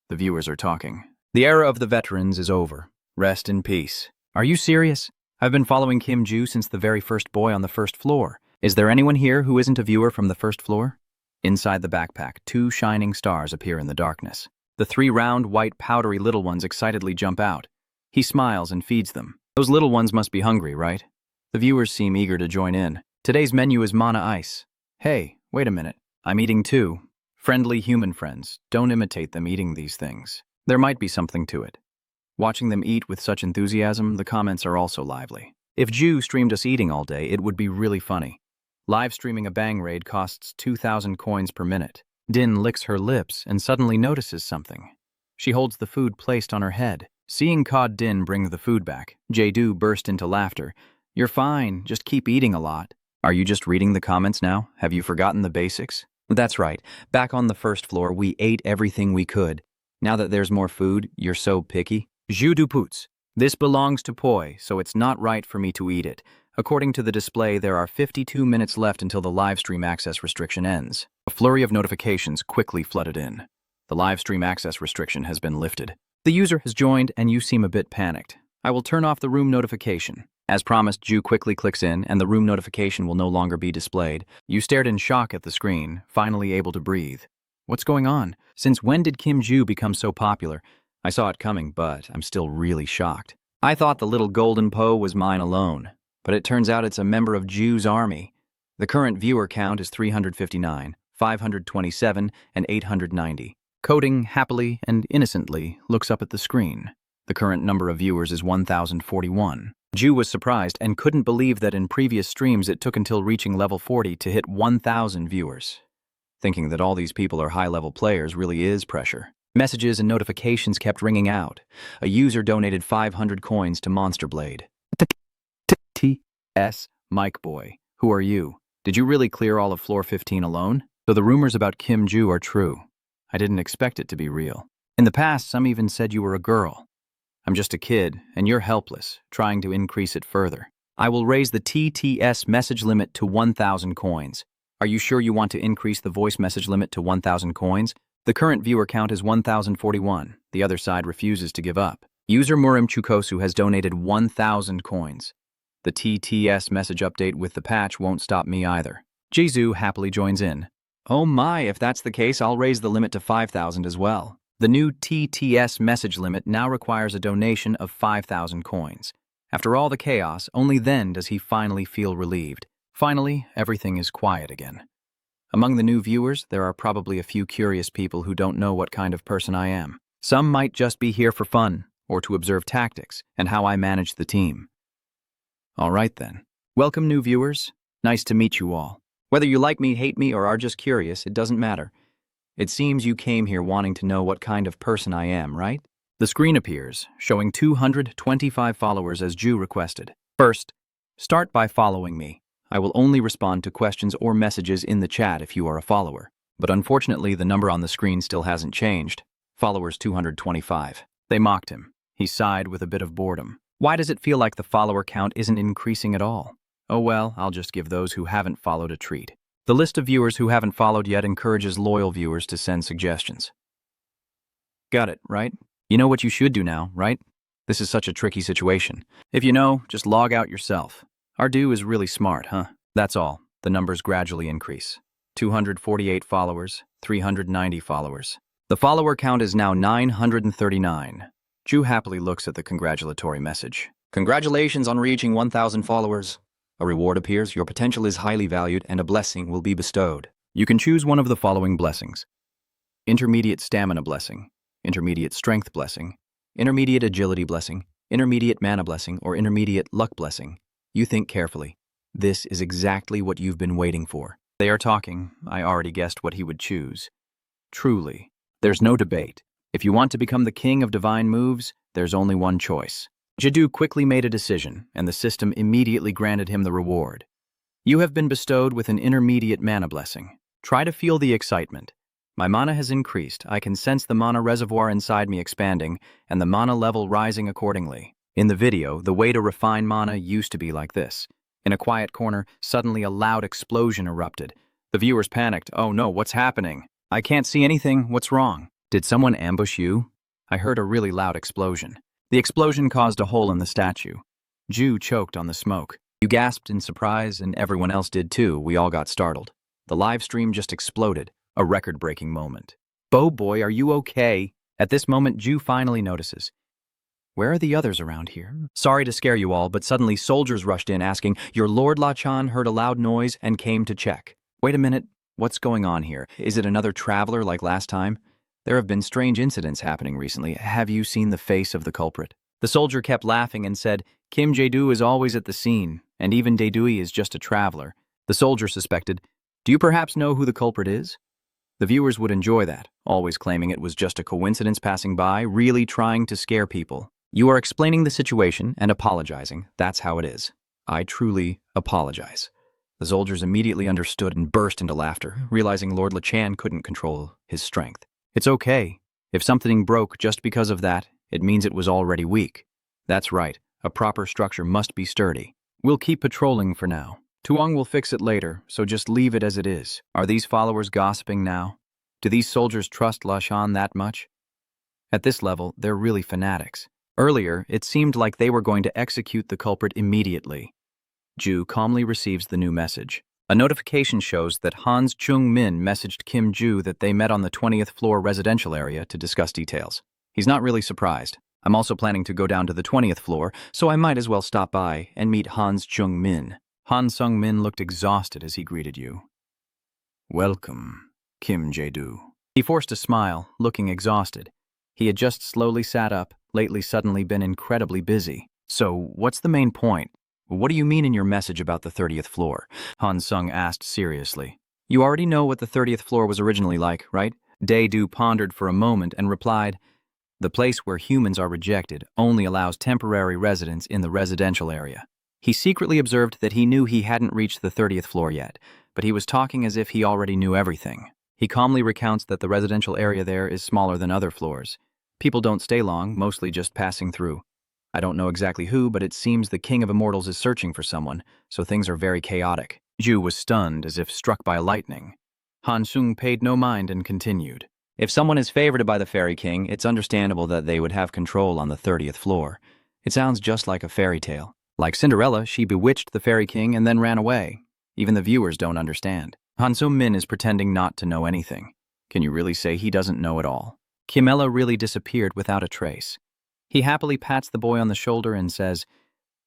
The viewers are talking. The era of the veterans is over. Rest in peace. Are you serious? I've been following Kim Ju since the very first boy on the first floor. Is there anyone here who isn't a viewer from the first floor? Inside the backpack, 2 shining stars appear in the darkness. The 3 round, white, powdery little ones excitedly jump out. He smiles and feeds them. Those little ones must be hungry, right? The viewers seem eager to join in. Today's menu is mana ice. Hey, wait a minute. I'm eating too. Friendly human friends, don't imitate them eating these things. There might be something to it. Watching them eat with such enthusiasm, the comments are also lively. If Ju streamed us eating all day, it would be really funny. Live streaming a bang raid costs 2,000 coins per minute. Din licks her lips and suddenly notices something. She holds the food placed on her head. Seeing Cod Din bring the food back, Jae-do burst into laughter. You're fine, just keep eating a lot. Are you just reading the comments now? Have you forgotten the basics? That's right. Back on the first floor, we ate everything we could. Now that there's more food, you're so picky. Ju du Poots. This belongs to Poi, so it's not right for me to eat it. According to the display, there are 52 minutes left until the live stream access restriction ends. A flurry of notifications quickly flooded in. The live stream access restriction has been lifted. The user has joined and you seem a bit panicked. I will turn off the room notification. As promised, Ju quickly clicks in and the room notification will no longer be displayed. You stared in shock at the screen, finally able to breathe. What's going on? Since when did Kim Ju become so popular? I saw it coming, but I'm still really shocked. I thought the little golden Po was mine alone, but it turns out it's a member of Ju's army. The current viewer count is 359, 527, and 890. Coding happily and innocently looks up at the screen. The current number of viewers is 1,041. Ju was surprised and couldn't believe that in previous streams it took until reaching level 40 to hit 1,000 viewers. Thinking that all these people are high-level players really is pressure. Messages and notifications kept ringing out. A user donated 500 coins to Monster Blade. T.S. Mike Boy, who are you? Did you really clear all of floor 15 alone? So the rumors about Kim Ju are true. I didn't expect it to be real. In the past, some even said you were a girl. I'm just a kid, and you're helpless, trying to increase it further. I will raise the TTS message limit to 1,000 coins. Are you sure you want to increase the voice message limit to 1,000 coins? The current viewer count is 1,041. The other side refuses to give up. User Murim Chukosu has donated 1,000 coins. The TTS message update with the patch won't stop me either. Jizu happily joins in. Oh my, if that's the case, I'll raise the limit to 5,000 as well. The new TTS message limit now requires a donation of 5,000 coins. After all the chaos, only then does he finally feel relieved. Finally, everything is quiet again. Among the new viewers, there are probably a few curious people who don't know what kind of person I am. Some might just be here for fun, or to observe tactics and how I manage the team. All right then. Welcome, new viewers. Nice to meet you all. Whether you like me, hate me, or are just curious, it doesn't matter. It seems you came here wanting to know what kind of person I am, right? The screen appears, showing 225 followers as Ju requested. First, start by following me. I will only respond to questions or messages in the chat if you are a follower. But unfortunately, the number on the screen still hasn't changed. Followers 225. They mocked him. He sighed with a bit of boredom. Why does it feel like the follower count isn't increasing at all? Oh well, I'll just give those who haven't followed a treat. The list of viewers who haven't followed yet encourages loyal viewers to send suggestions. Got it, right? You know what you should do now, right? This is such a tricky situation. If you know, just log out yourself. Ardu is really smart, huh? That's all. The numbers gradually increase. 248 followers, 390 followers. The follower count is now 939. Ju happily looks at the congratulatory message. Congratulations on reaching 1,000 followers. A reward appears, your potential is highly valued, and a blessing will be bestowed. You can choose one of the following blessings. Intermediate Stamina Blessing, Intermediate Strength Blessing, Intermediate Agility Blessing, Intermediate Mana Blessing, or Intermediate Luck Blessing. You think carefully. This is exactly what you've been waiting for. They are talking. I already guessed what he would choose. Truly, there's no debate. If you want to become the king of divine moves, there's only one choice. Jadu quickly made a decision, and the system immediately granted him the reward. You have been bestowed with an intermediate mana blessing. Try to feel the excitement. My mana has increased. I can sense the mana reservoir inside me expanding, and the mana level rising accordingly. In the video, the way to refine mana used to be like this. In a quiet corner, suddenly a loud explosion erupted. The viewers panicked. Oh no, what's happening? I can't see anything. What's wrong? Did someone ambush you? I heard a really loud explosion. The explosion caused a hole in the statue. Ju choked on the smoke. You gasped in surprise, and everyone else did too. We all got startled. The live stream just exploded. A record-breaking moment. Bo boy, are you okay? At this moment, Ju finally notices. Where are the others around here? Sorry to scare you all, but suddenly soldiers rushed in asking, Your Lord Lachan heard a loud noise and came to check. Wait a minute, what's going on here? Is it another traveler like last time? There have been strange incidents happening recently. Have you seen the face of the culprit? The soldier kept laughing and said, Kim Jae-doo is always at the scene, and even Dae-dooey is just a traveler. The soldier suspected, Do you perhaps know who the culprit is? The viewers would enjoy that, always claiming it was just a coincidence passing by, really trying to scare people. You are explaining the situation and apologizing. That's how it is. I truly apologize. The soldiers immediately understood and burst into laughter, realizing Lord Lachan couldn't control his strength. It's okay. If something broke just because of that, it means it was already weak. That's right. A proper structure must be sturdy. We'll keep patrolling for now. Tuong will fix it later, so just leave it as it is. Are these followers gossiping now? Do these soldiers trust Lachan that much? At this level, they're really fanatics. Earlier, it seemed like they were going to execute the culprit immediately. Ju calmly receives the new message. A notification shows that Hans Chung-min messaged Kim Ju that they met on the 20th floor residential area to discuss details. He's not really surprised. I'm also planning to go down to the 20th floor, so I might as well stop by and meet Hans Chung-min. Han Sung-min looked exhausted as he greeted you. Welcome, Kim Jae-doo. He forced a smile, looking exhausted. He had just slowly sat up, lately suddenly been incredibly busy. So, what's the main point? What do you mean in your message about the 30th floor? Han Sung asked seriously. You already know what the 30th floor was originally like, right? Dae-doo pondered for a moment and replied, The place where humans are rejected only allows temporary residents in the residential area. He secretly observed that he knew he hadn't reached the 30th floor yet, but he was talking as if he already knew everything. He calmly recounts that the residential area there is smaller than other floors. People don't stay long, mostly just passing through. I don't know exactly who, but it seems the King of Immortals is searching for someone, so things are very chaotic. Ju was stunned as if struck by lightning. Han Sung paid no mind and continued. If someone is favored by the Fairy King, it's understandable that they would have control on the 30th floor. It sounds just like a fairy tale. Like Cinderella, she bewitched the Fairy King and then ran away. Even the viewers don't understand. Han Sung Min is pretending not to know anything. Can you really say he doesn't know at all? Kimela really disappeared without a trace. He happily pats the boy on the shoulder and says,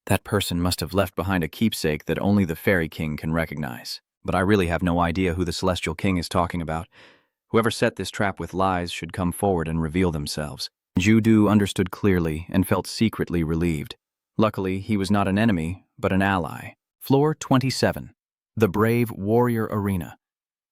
"That person must have left behind a keepsake that only the Fairy King can recognize. But I really have no idea who the Celestial King is talking about. Whoever set this trap with lies should come forward and reveal themselves." Ju-du understood clearly and felt secretly relieved. Luckily, he was not an enemy, but an ally. Floor 27. The Brave Warrior Arena.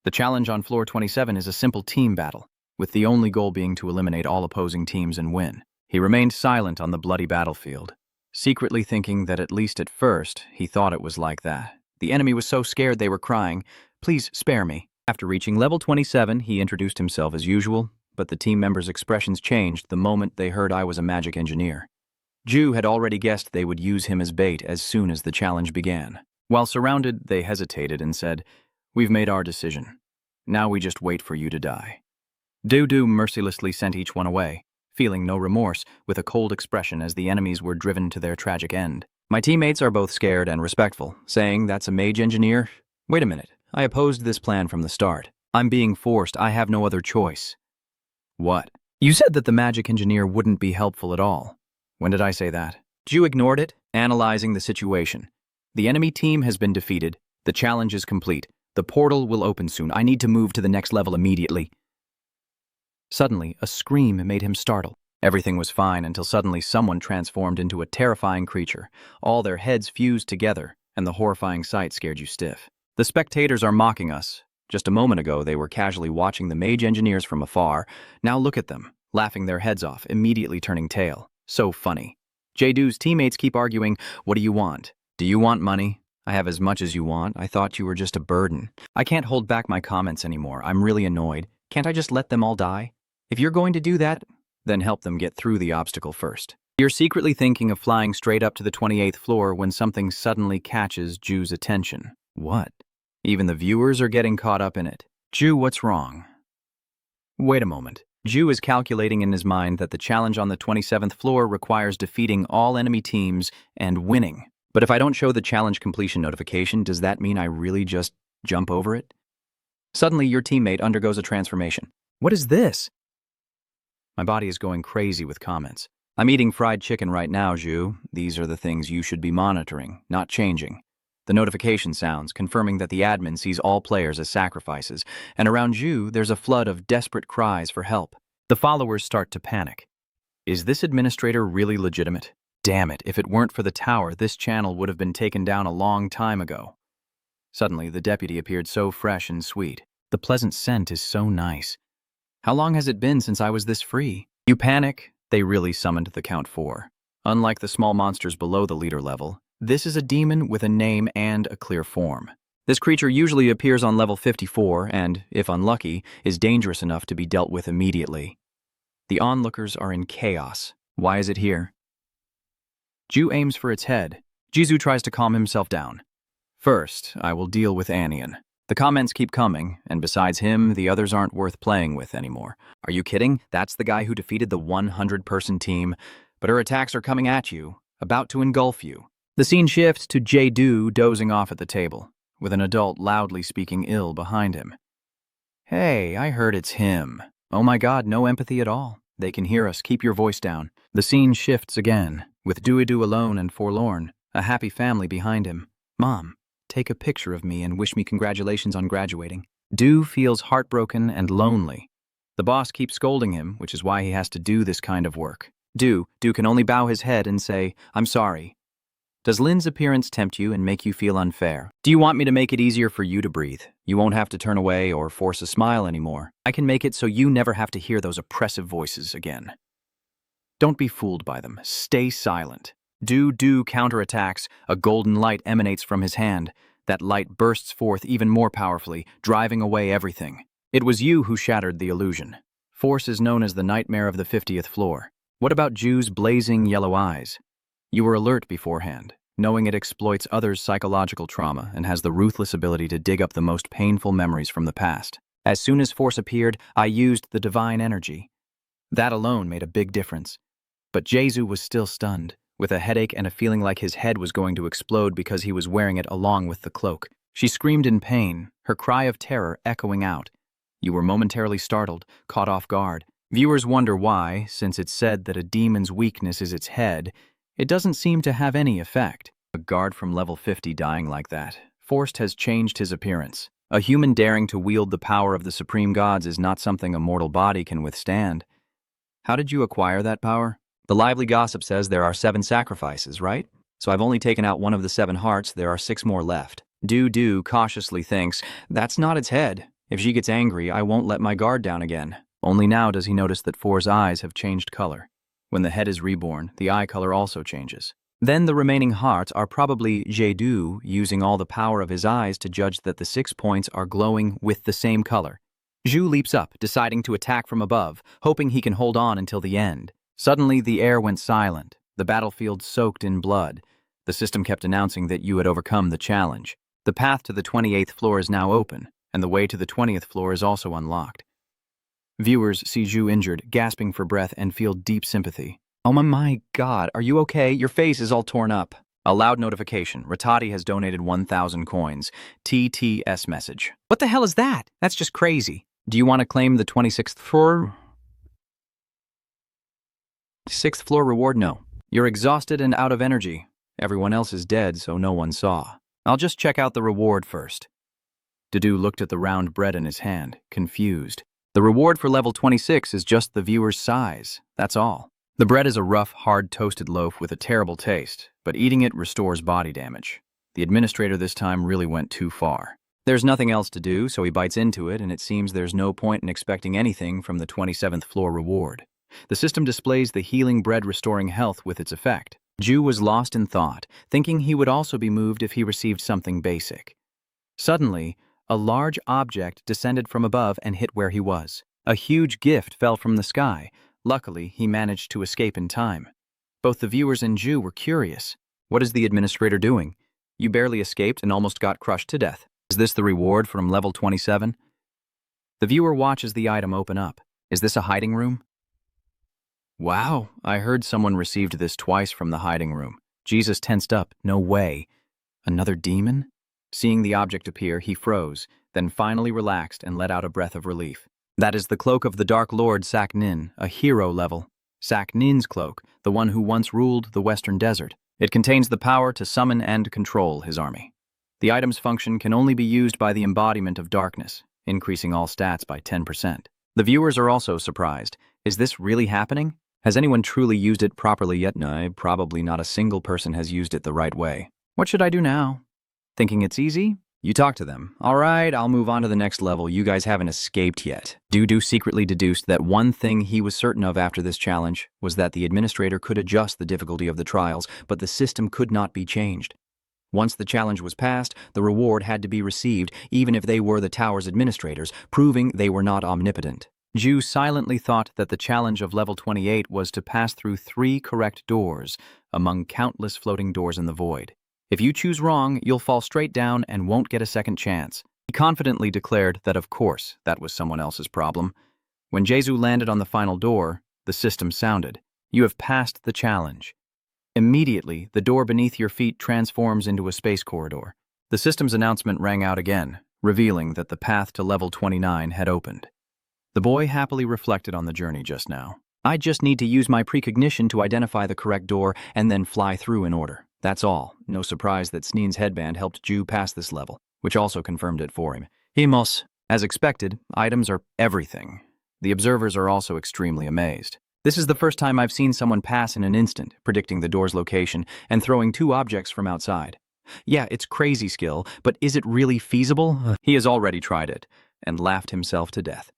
The challenge on Floor 27 is a simple team battle, with the only goal being to eliminate all opposing teams and win. He remained silent on the bloody battlefield, secretly thinking that at least at first, he thought it was like that. The enemy was so scared they were crying, "Please spare me." After reaching level 27, he introduced himself as usual, but the team members' expressions changed the moment they heard I was a magic engineer. Ju had already guessed they would use him as bait as soon as the challenge began. While surrounded, they hesitated and said, "We've made our decision. Now we just wait for you to die." Du mercilessly sent each one away, feeling no remorse, with a cold expression as the enemies were driven to their tragic end. My teammates are both scared and respectful, saying, "That's a mage engineer? Wait a minute, I opposed this plan from the start. I'm being forced, I have no other choice." "What? You said that the magic engineer wouldn't be helpful at all." "When did I say that?" Ju ignored it, analyzing the situation. "The enemy team has been defeated. The challenge is complete. The portal will open soon. I need to move to the next level immediately." Suddenly, a scream made him startle. Everything was fine until suddenly someone transformed into a terrifying creature. All their heads fused together, and the horrifying sight scared you stiff. "The spectators are mocking us. Just a moment ago, they were casually watching the mage engineers from afar. Now look at them, laughing their heads off, immediately turning tail. So funny." Jae-doo's teammates keep arguing, "What do you want? Do you want money? I have as much as you want. I thought you were just a burden." I can't hold back my comments anymore. I'm really annoyed. Can't I just let them all die? If you're going to do that, then help them get through the obstacle first. You're secretly thinking of flying straight up to the 28th floor when something suddenly catches Ju's attention. What? Even the viewers are getting caught up in it. Ju, what's wrong? Wait a moment. Ju is calculating in his mind that the challenge on the 27th floor requires defeating all enemy teams and winning. But if I don't show the challenge completion notification, does that mean I really just jump over it? Suddenly, your teammate undergoes a transformation. What is this? My body is going crazy with comments. I'm eating fried chicken right now, Ju. These are the things you should be monitoring, not changing. The notification sounds, confirming that the admin sees all players as sacrifices, and around Ju, there's a flood of desperate cries for help. The followers start to panic. Is this administrator really legitimate? Damn it, if it weren't for the tower, this channel would have been taken down a long time ago. Suddenly, the deputy appeared so fresh and sweet. The pleasant scent is so nice. How long has it been since I was this free? You panic, they really summoned the Count 4. Unlike the small monsters below the leader level, this is a demon with a name and a clear form. This creature usually appears on level 54 and, if unlucky, is dangerous enough to be dealt with immediately. The onlookers are in chaos. Why is it here? Ju aims for its head. Jisoo tries to calm himself down. First, I will deal with Anion. The comments keep coming, and besides him, the others aren't worth playing with anymore. Are you kidding? That's the guy who defeated the 100-person team. But her attacks are coming at you, about to engulf you. The scene shifts to Jae-doo dozing off at the table, with an adult loudly speaking ill behind him. Hey, I heard it's him. Oh my god, no empathy at all. They can hear us, keep your voice down. The scene shifts again, with Doo alone and forlorn, a happy family behind him. Mom, take a picture of me and wish me congratulations on graduating. Doo feels heartbroken and lonely. The boss keeps scolding him, which is why he has to do this kind of work. Doo can only bow his head and say, "I'm sorry." Does Lin's appearance tempt you and make you feel unfair? Do you want me to make it easier for you to breathe? You won't have to turn away or force a smile anymore. I can make it so you never have to hear those oppressive voices again. Don't be fooled by them. Stay silent. Doo counterattacks. A golden light emanates from his hand. That light bursts forth even more powerfully, driving away everything. It was you who shattered the illusion. Force is known as the nightmare of the 50th floor. What about Ju's blazing yellow eyes? You were alert beforehand, knowing it exploits others' psychological trauma and has the ruthless ability to dig up the most painful memories from the past. As soon as force appeared, I used the divine energy. That alone made a big difference. But Jesu was still stunned, with a headache and a feeling like his head was going to explode because he was wearing it along with the cloak. She screamed in pain, her cry of terror echoing out. You were momentarily startled, caught off guard. Viewers wonder why, since it's said that a demon's weakness is its head, it doesn't seem to have any effect. A guard from level 50 dying like that. Forst has changed his appearance. A human daring to wield the power of the supreme gods is not something a mortal body can withstand. How did you acquire that power? The lively gossip says there are 7 sacrifices, right? So I've only taken out one of the 7 hearts, there are 6 more left. Do cautiously thinks, that's not its head. If she gets angry, I won't let my guard down again. Only now does he notice that Four's eyes have changed color. When the head is reborn, the eye color also changes. Then the remaining hearts are probably Jedu using all the power of his eyes to judge that the 6 points are glowing with the same color. Zhu leaps up, deciding to attack from above, hoping he can hold on until the end. Suddenly, the air went silent, the battlefield soaked in blood. The system kept announcing that you had overcome the challenge. The path to the 28th floor is now open, and the way to the 20th floor is also unlocked. Viewers see Zhu injured, gasping for breath, and feel deep sympathy. Oh my God, are you okay? Your face is all torn up. A loud notification. Ratati has donated 1,000 coins. TTS message. What the hell is that? That's just crazy. Do you want to claim the 26th floor? 6th floor reward? No. You're exhausted and out of energy. Everyone else is dead, so no one saw. I'll just check out the reward first. Dudu looked at the round bread in his hand, confused. The reward for level 26 is just the viewer's size. That's all. The bread is a rough, hard toasted loaf with a terrible taste, but eating it restores body damage. The administrator this time really went too far. There's nothing else to do, so he bites into it, and it seems there's no point in expecting anything from the 27th floor reward. The system displays the healing bread restoring health with its effect. Zhu was lost in thought, thinking he would also be moved if he received something basic. Suddenly, a large object descended from above and hit where he was. A huge gift fell from the sky. Luckily, he managed to escape in time. Both the viewers and Zhu were curious. What is the administrator doing? You barely escaped and almost got crushed to death. Is this the reward from level 27? The viewer watches the item open up. Is this a hiding room? Wow, I heard someone received this twice from the hiding room. Jesus tensed up. No way. Another demon? Seeing the object appear, he froze, then finally relaxed and let out a breath of relief. That is the cloak of the Dark Lord Saknin, a hero level. Saknin's cloak, the one who once ruled the Western Desert. It contains the power to summon and control his army. The item's function can only be used by the embodiment of darkness, increasing all stats by 10%. The viewers are also surprised. Is this really happening? Has anyone truly used it properly yet? No, probably not a single person has used it the right way. What should I do now? Thinking it's easy? You talk to them. All right, I'll move on to the next level. You guys haven't escaped yet. Dudu secretly deduced that one thing he was certain of after this challenge was that the administrator could adjust the difficulty of the trials, but the system could not be changed. Once the challenge was passed, the reward had to be received, even if they were the tower's administrators, proving they were not omnipotent. Zhu silently thought that the challenge of level 28 was to pass through 3 correct doors, among countless floating doors in the void. If you choose wrong, you'll fall straight down and won't get a second chance. He confidently declared that of course that was someone else's problem. When Jesu landed on the final door, the system sounded. You have passed the challenge. Immediately, the door beneath your feet transforms into a space corridor. The system's announcement rang out again, revealing that the path to level 29 had opened. The boy happily reflected on the journey just now. I just need to use my precognition to identify the correct door and then fly through in order. That's all. No surprise that Sneen's headband helped Zhu pass this level, which also confirmed it for him. Himos. As expected, items are everything. The observers are also extremely amazed. This is the first time I've seen someone pass in an instant, predicting the door's location and throwing 2 objects from outside. Yeah, it's crazy skill, but is it really feasible? He has already tried it, and laughed himself to death.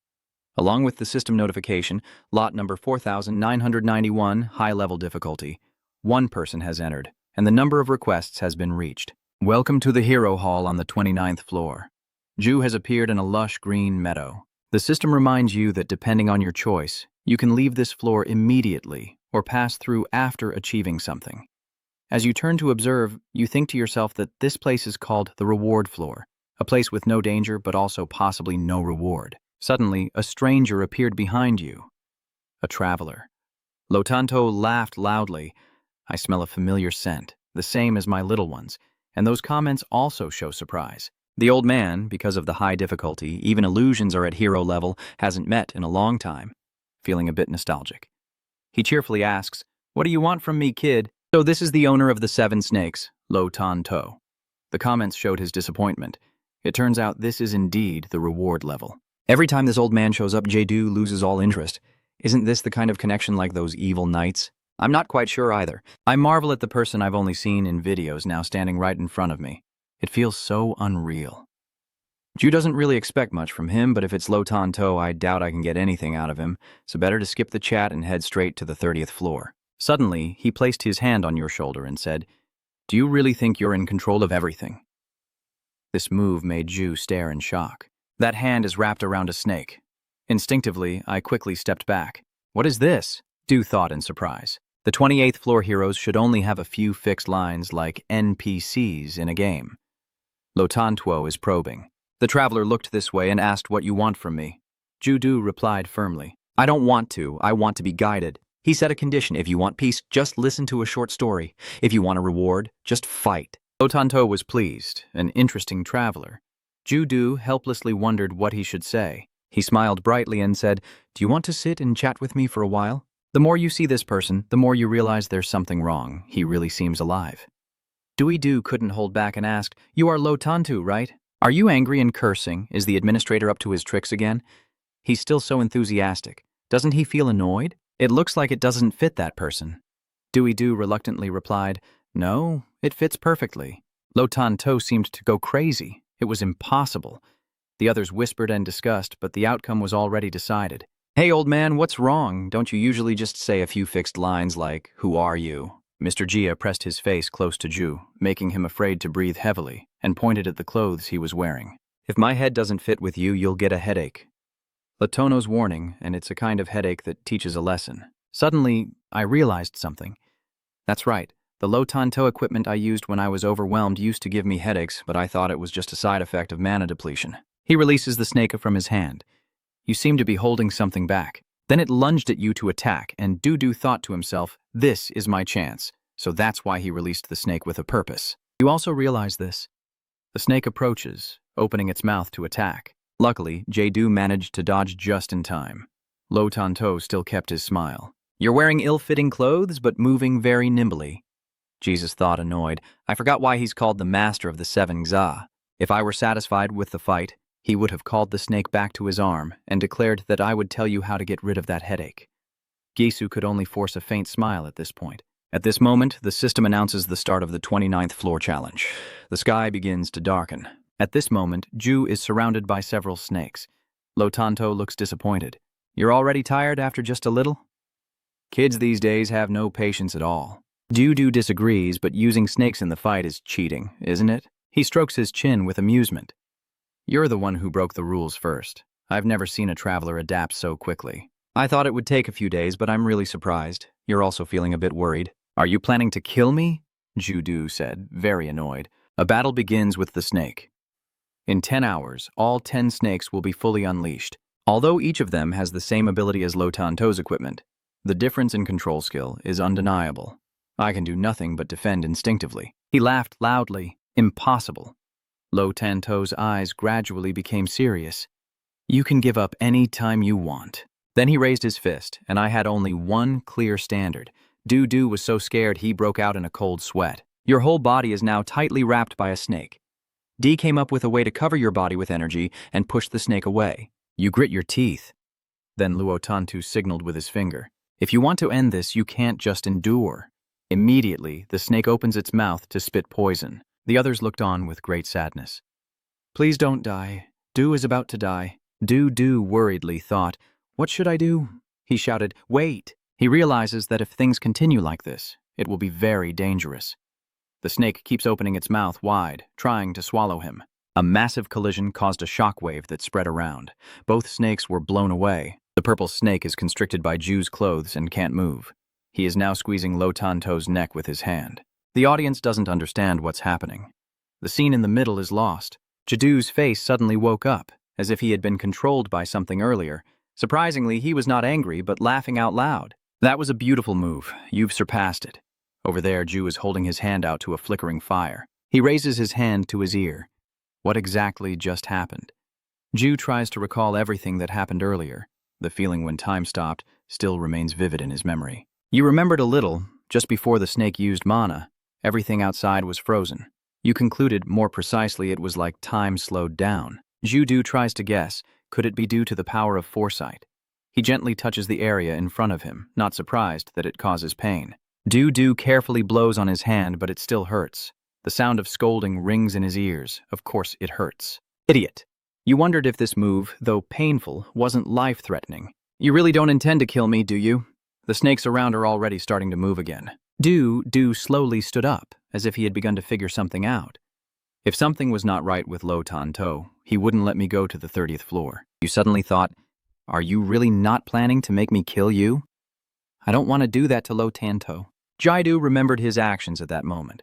Along with the system notification, lot number 4991, high-level difficulty. 1 person has entered, and the number of requests has been reached. Welcome to the Hero Hall on the 29th floor. Zhu has appeared in a lush green meadow. The system reminds you that depending on your choice, you can leave this floor immediately or pass through after achieving something. As you turn to observe, you think to yourself that this place is called the reward floor, a place with no danger but also possibly no reward. Suddenly, a stranger appeared behind you. A traveler. Lotanto laughed loudly. I smell a familiar scent, the same as my little ones, and those comments also show surprise. The old man, because of the high difficulty, even illusions are at hero level, hasn't met in a long time, feeling a bit nostalgic. He cheerfully asks, "What do you want from me, kid?" So this is the owner of the 7 snakes, Lotanto. The comments showed his disappointment. It turns out this is indeed the reward level. Every time this old man shows up, Jadu loses all interest. Isn't this the kind of connection like those evil knights? I'm not quite sure either. I marvel at the person I've only seen in videos now standing right in front of me. It feels so unreal. Ju doesn't really expect much from him, but if it's Lotanto, I doubt I can get anything out of him, so better to skip the chat and head straight to the 30th floor. Suddenly, he placed his hand on your shoulder and said, "Do you really think you're in control of everything?" This move made Ju stare in shock. That hand is wrapped around a snake. Instinctively, I quickly stepped back. What is this? Ju thought in surprise. The 28th floor heroes should only have a few fixed lines like NPCs in a game. Lotanto is probing. The traveler looked this way and asked what you want from me. Judu replied firmly. I don't want to. I want to be guided. He set a condition. If you want peace, just listen to a short story. If you want a reward, just fight. Lotanto was pleased, an interesting traveler. Judu helplessly wondered what he should say. He smiled brightly and said, "Do you want to sit and chat with me for a while?" The more you see this person, the more you realize there's something wrong. He really seems alive. Dewey-Doo couldn't hold back and asked, "You are Lotanto, right? Are you angry and cursing? Is the administrator up to his tricks again?" He's still so enthusiastic. Doesn't he feel annoyed? It looks like it doesn't fit that person. Dewey-Doo reluctantly replied, "No, it fits perfectly." Lotanto seemed to go crazy. It was impossible. The others whispered and discussed, but the outcome was already decided. "Hey, old man, what's wrong? Don't you usually just say a few fixed lines like, 'Who are you?'" Mr. Jia pressed his face close to Ju, making him afraid to breathe heavily, and pointed at the clothes he was wearing. "If my head doesn't fit with you, you'll get a headache." Latono's warning, and it's a kind of headache that teaches a lesson. Suddenly, I realized something. That's right, the Lotanto equipment I used when I was overwhelmed used to give me headaches, but I thought it was just a side effect of mana depletion. He releases the snake from his hand. You seem to be holding something back. Then it lunged at you to attack, and Dudu thought to himself, "This is my chance." So that's why he released the snake with a purpose. You also realize this. The snake approaches, opening its mouth to attack. Luckily, Jadu managed to dodge just in time. Lotanto still kept his smile. "You're wearing ill-fitting clothes, but moving very nimbly." Jesus thought, annoyed. I forgot why he's called the master of the 7 Xa. If I were satisfied with the fight, he would have called the snake back to his arm and declared that I would tell you how to get rid of that headache. Gisu could only force a faint smile at this point. At this moment, the system announces the start of the 29th floor challenge. The sky begins to darken. At this moment, Ju is surrounded by several snakes. Lotanto looks disappointed. "You're already tired after just a little?" Kids these days have no patience at all. Dudu disagrees, but using snakes in the fight is cheating, isn't it? He strokes his chin with amusement. "You're the one who broke the rules first. I've never seen a traveler adapt so quickly." "I thought it would take a few days, but I'm really surprised. You're also feeling a bit worried." "Are you planning to kill me?" Judu said, very annoyed. A battle begins with the snake. In 10 hours, all 10 snakes will be fully unleashed. Although each of them has the same ability as Lotanto's equipment, the difference in control skill is undeniable. I can do nothing but defend instinctively. He laughed loudly. Impossible. Lotanto's eyes gradually became serious. "You can give up any time you want." Then he raised his fist, and I had only one clear standard. Dudu was so scared he broke out in a cold sweat. "Your whole body is now tightly wrapped by a snake. D came up with a way to cover your body with energy and push the snake away. You grit your teeth." Then Luotantu signaled with his finger. "If you want to end this, you can't just endure." Immediately, the snake opens its mouth to spit poison. The others looked on with great sadness. "Please don't die. Du is about to die." Du worriedly thought, "What should I do?" He shouted, "Wait!" He realizes that if things continue like this, it will be very dangerous. The snake keeps opening its mouth wide, trying to swallow him. A massive collision caused a shockwave that spread around. Both snakes were blown away. The purple snake is constricted by Ju's clothes and can't move. He is now squeezing Lotanto's neck with his hand. The audience doesn't understand what's happening. The scene in the middle is lost. Jadu's face suddenly woke up, as if he had been controlled by something earlier. Surprisingly, he was not angry, but laughing out loud. That was a beautiful move. You've surpassed it. Over there, Ju is holding his hand out to a flickering fire. He raises his hand to his ear. What exactly just happened? Ju tries to recall everything that happened earlier. The feeling when time stopped still remains vivid in his memory. You remembered a little. Just before the snake used mana, everything outside was frozen. You concluded, more precisely, it was like time slowed down. Ju tries to guess. Could it be due to the power of foresight? He gently touches the area in front of him, not surprised that it causes pain. Du carefully blows on his hand, but it still hurts. The sound of scolding rings in his ears. Of course it hurts. Idiot. You wondered if this move, though painful, wasn't life-threatening. You really don't intend to kill me, do you? The snakes around are already starting to move again. Du slowly stood up, as if he had begun to figure something out. If something was not right with Lo Tanto, he wouldn't let me go to the 30th floor. You suddenly thought, are you really not planning to make me kill you? I don't want to do that to Lo Tanto. Jaidu remembered his actions at that moment.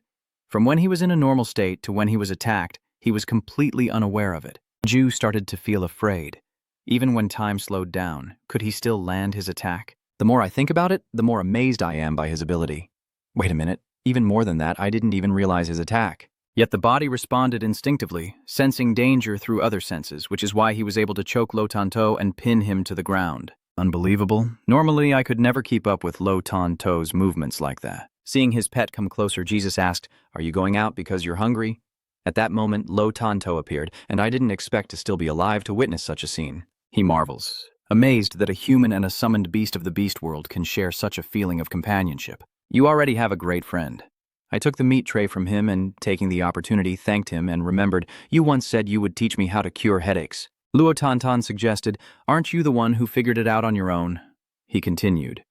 From when he was in a normal state to when he was attacked, he was completely unaware of it. Ju started to feel afraid. Even when time slowed down, could he still land his attack? The more I think about it, the more amazed I am by his ability. Wait a minute, even more than that, I didn't even realize his attack. Yet the body responded instinctively, sensing danger through other senses, which is why he was able to choke Lo Tanto and pin him to the ground. Unbelievable. Normally, I could never keep up with Lo Tanto's movements like that. Seeing his pet come closer, Jesus asked, "Are you going out because you're hungry?" At that moment, Lo Tanto appeared, and I didn't expect to still be alive to witness such a scene. He marvels, amazed that a human and a summoned beast of the beast world can share such a feeling of companionship. You already have a great friend. I took the meat tray from him and, taking the opportunity, thanked him and remembered, you once said you would teach me how to cure headaches. Luo Tantan suggested, aren't you the one who figured it out on your own? He continued,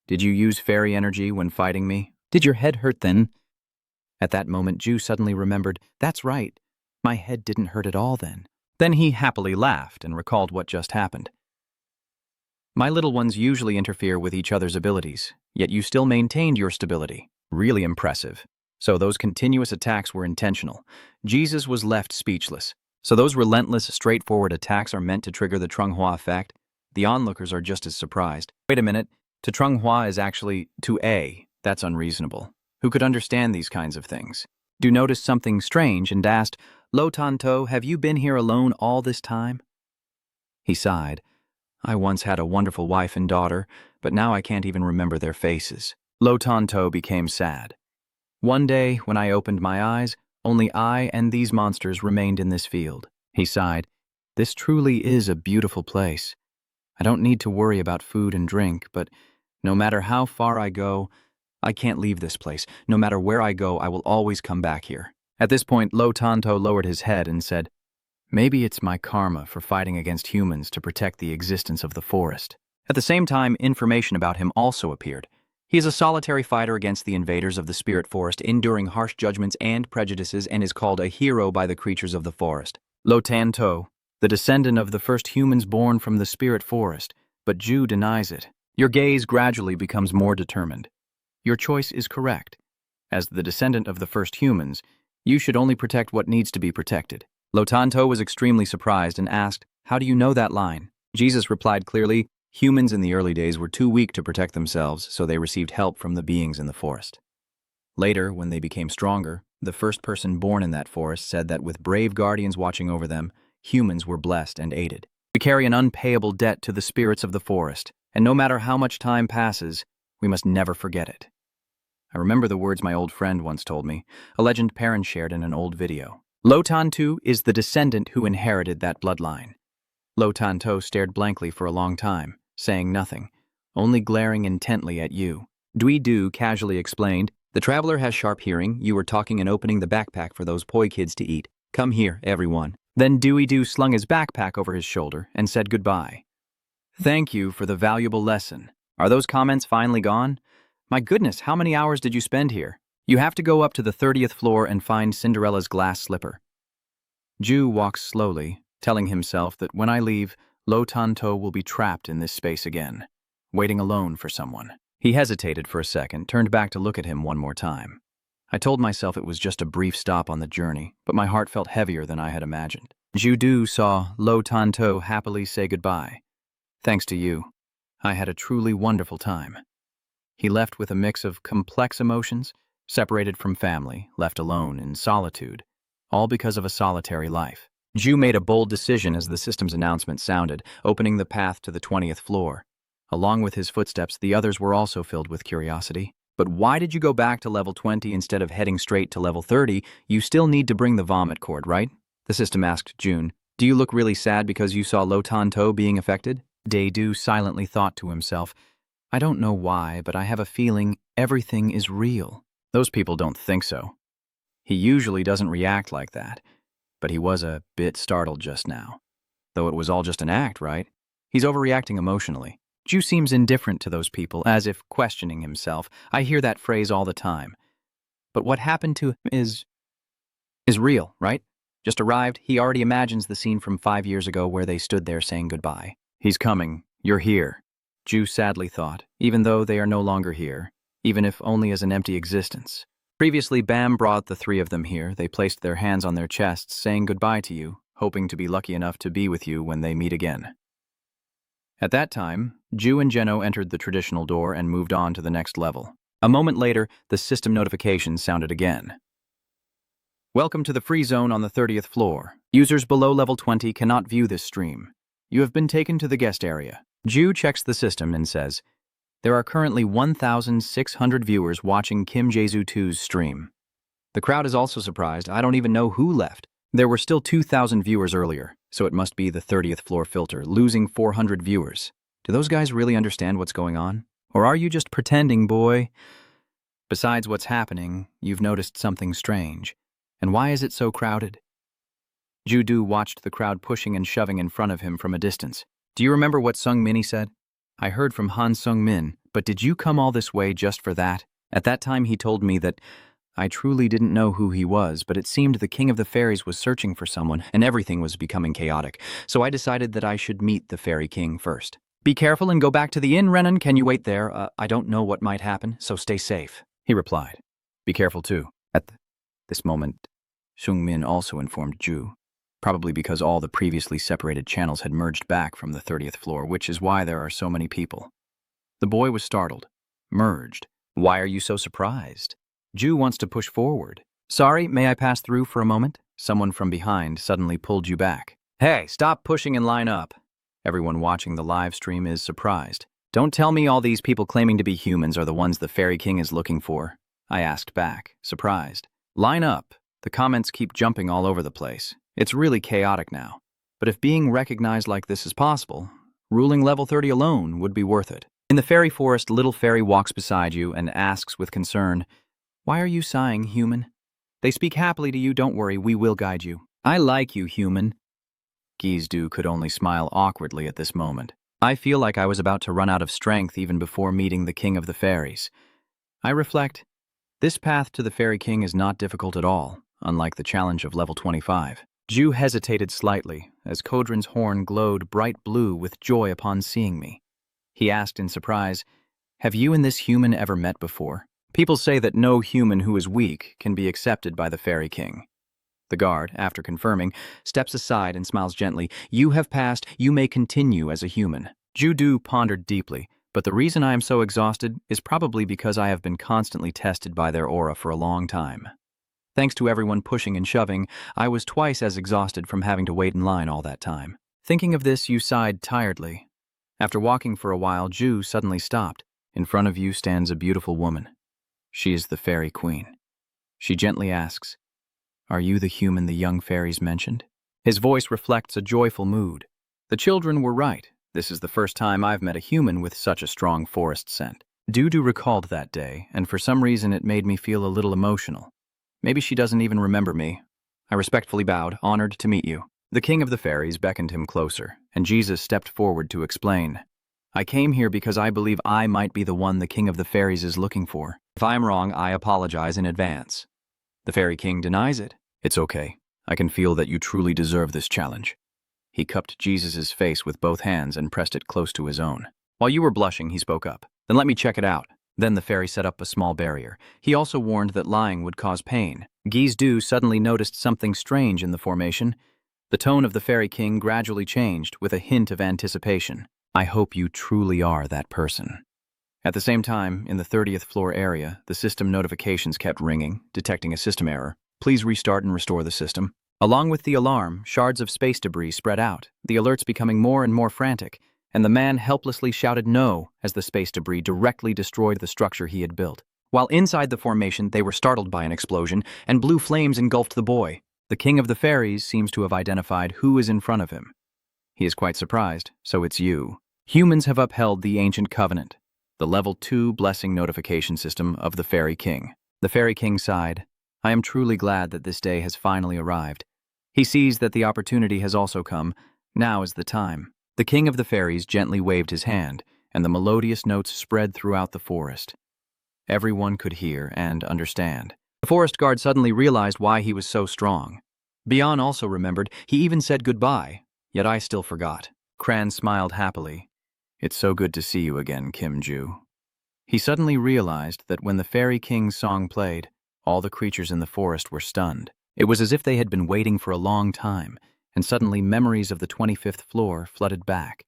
did you use fairy energy when fighting me? Did your head hurt then? At that moment, Ju suddenly remembered, that's right, my head didn't hurt at all then. Then he happily laughed and recalled what just happened. My little ones usually interfere with each other's abilities, yet you still maintained your stability. Really impressive. So those continuous attacks were intentional. Jesus was left speechless. So those relentless, straightforward attacks are meant to trigger the Trunghua effect? The onlookers are just as surprised. Wait a minute, to Trunghua is actually to A. That's unreasonable. Who could understand these kinds of things? Du noticed something strange and asked, Lo Tanto, have you been here alone all this time? He sighed. I once had a wonderful wife and daughter, but now I can't even remember their faces. Lo Tanto became sad. One day, when I opened my eyes, only I and these monsters remained in this field. He sighed. This truly is a beautiful place. I don't need to worry about food and drink, but no matter how far I go, I can't leave this place. No matter where I go, I will always come back here. At this point, Lo Tanto lowered his head and said, maybe it's my karma for fighting against humans to protect the existence of the forest. At the same time, information about him also appeared. He is a solitary fighter against the invaders of the spirit forest, enduring harsh judgments and prejudices, and is called a hero by the creatures of the forest. Lo Tanto, the descendant of the first humans born from the spirit forest, but Ju denies it. Your gaze gradually becomes more determined. Your choice is correct. As the descendant of the first humans, you should only protect what needs to be protected. Lo Tanto was extremely surprised and asked, how do you know that line? Jesus replied clearly, humans in the early days were too weak to protect themselves, so they received help from the beings in the forest. Later, when they became stronger, the first person born in that forest said that with brave guardians watching over them, humans were blessed and aided. We carry an unpayable debt to the spirits of the forest, and no matter how much time passes, we must never forget it. I remember the words my old friend once told me, a legend parents shared in an old video. Lo Tanto is the descendant who inherited that bloodline. Lo Tanto stared blankly for a long time, saying nothing, only glaring intently at you. Du casually explained, the traveler has sharp hearing. You were talking and opening the backpack for those poi kids to eat. Come here, everyone. Then Du slung his backpack over his shoulder and said goodbye. Thank you for the valuable lesson. Are those comments finally gone? My goodness, how many hours did you spend here? You have to go up to the 30th floor and find Cinderella's glass slipper. Ju walks slowly, telling himself that when I leave, Lo Tanto will be trapped in this space again, waiting alone for someone. He hesitated for a second, turned back to look at him one more time. I told myself it was just a brief stop on the journey, but my heart felt heavier than I had imagined. Judu saw Lo Tanto happily say goodbye. Thanks to you, I had a truly wonderful time. He left with a mix of complex emotions, separated from family, left alone in solitude, all because of a solitary life. Ju made a bold decision as the system's announcement sounded, opening the path to the 20th floor. Along with his footsteps, the others were also filled with curiosity. But why did you go back to level 20 instead of heading straight to level 30? You still need to bring the vomit cord, right? The system asked June. Do you look really sad because you saw Lo Tanto being affected? Daedu silently thought to himself, I don't know why, but I have a feeling everything is real. Those people don't think so. He usually doesn't react like that, but he was a bit startled just now. Though it was all just an act, right? He's overreacting emotionally. Ju seems indifferent to those people, as if questioning himself. I hear that phrase all the time. But what happened to him is real, right? Just arrived, he already imagines the scene from 5 years ago where they stood there saying goodbye. He's coming. You're here. Ju sadly thought, even though they are no longer here, even if only as an empty existence. Previously, Bam brought the three of them here. They placed their hands on their chests, saying goodbye to you, hoping to be lucky enough to be with you when they meet again. At that time, Ju and Geno entered the traditional door and moved on to the next level. A moment later, the system notification sounded again. Welcome to the free zone on the 30th floor. Users below level 20 cannot view this stream. You have been taken to the guest area. Ju checks the system and says, there are currently 1,600 viewers watching Kim Jae-soo 2's stream. The crowd is also surprised. I don't even know who left. There were still 2,000 viewers earlier, so it must be the 30th floor filter, losing 400 viewers. Do those guys really understand what's going on? Or are you just pretending, boy? Besides what's happening, you've noticed something strange. And why is it so crowded? Ju-do watched the crowd pushing and shoving in front of him from a distance. Do you remember what Sung-minnie said? I heard from Han Sung-min, but did you come all this way just for that? At that time he told me that I truly didn't know who he was, but it seemed the King of the Fairies was searching for someone, and everything was becoming chaotic. So I decided that I should meet the Fairy King first. Be careful and go back to the inn, Renan. Can you wait there? I don't know what might happen, so stay safe. He replied. Be careful too. At this moment, Sung-min also informed Ju, probably because all the previously separated channels had merged back from the 30th floor, which is why there are so many people. The boy was startled. Merged. Why are you so surprised? Ju wants to push forward. Sorry, may I pass through for a moment? Someone from behind suddenly pulled you back. Hey, stop pushing and line up. Everyone watching the live stream is surprised. Don't tell me all these people claiming to be humans are the ones the Fairy King is looking for. I asked back, surprised. Line up. The comments keep jumping all over the place. It's really chaotic now. But if being recognized like this is possible, ruling level 30 alone would be worth it. In the fairy forest, Little Fairy walks beside you and asks with concern, why are you sighing, human? They speak happily to you, don't worry, we will guide you. I like you, human. Gizdu could only smile awkwardly at this moment. I feel like I was about to run out of strength even before meeting the King of the Fairies. I reflect, this path to the Fairy King is not difficult at all, unlike the challenge of level 25. Ju hesitated slightly as Kodrin's horn glowed bright blue with joy upon seeing me. He asked in surprise, have you and this human ever met before? People say that no human who is weak can be accepted by the Fairy King. The guard, after confirming, steps aside and smiles gently. You have passed, you may continue as a human. Ju-do pondered deeply, but the reason I am so exhausted is probably because I have been constantly tested by their aura for a long time. Thanks to everyone pushing and shoving, I was twice as exhausted from having to wait in line all that time. Thinking of this, you sighed tiredly. After walking for a while, Ju suddenly stopped. In front of you stands a beautiful woman. She is the Fairy Queen. She gently asks, are you the human the young fairies mentioned? His voice reflects a joyful mood. The children were right. This is the first time I've met a human with such a strong forest scent. Dudu recalled that day, and for some reason it made me feel a little emotional. Maybe she doesn't even remember me. I respectfully bowed, honored to meet you. The King of the Fairies beckoned him closer, and Jesus stepped forward to explain. I came here because I believe I might be the one the King of the Fairies is looking for. If I am wrong, I apologize in advance. The Fairy King denies it. It's okay. I can feel that you truly deserve this challenge. He cupped Jesus' face with both hands and pressed it close to his own. While you were blushing, he spoke up. Then let me check it out. Then the fairy set up a small barrier. He also warned that lying would cause pain. Gizdu suddenly noticed something strange in the formation. The tone of the Fairy King gradually changed, with a hint of anticipation. I hope you truly are that person. At the same time, in the 30th floor area, the system notifications kept ringing, detecting a system error. Please restart and restore the system. Along with the alarm, shards of space debris spread out, the alerts becoming more and more frantic, and the man helplessly shouted no as the space debris directly destroyed the structure he had built. While inside the formation, they were startled by an explosion, and blue flames engulfed the boy. The king of the fairies seems to have identified who is in front of him. He is quite surprised, so it's you. Humans have upheld the ancient covenant, the level 2 blessing notification system of the Fairy King. The Fairy King sighed. I am truly glad that this day has finally arrived. He sees that the opportunity has also come. Now is the time. The king of the fairies gently waved his hand, and the melodious notes spread throughout the forest. Everyone could hear and understand. The forest guard suddenly realized why he was so strong. Bian also remembered. He even said goodbye, yet I still forgot. Kran smiled happily. It's so good to see you again, Kim Ju. He suddenly realized that when the Fairy King's song played, all the creatures in the forest were stunned. It was as if they had been waiting for a long time, and suddenly memories of the 25th floor flooded back.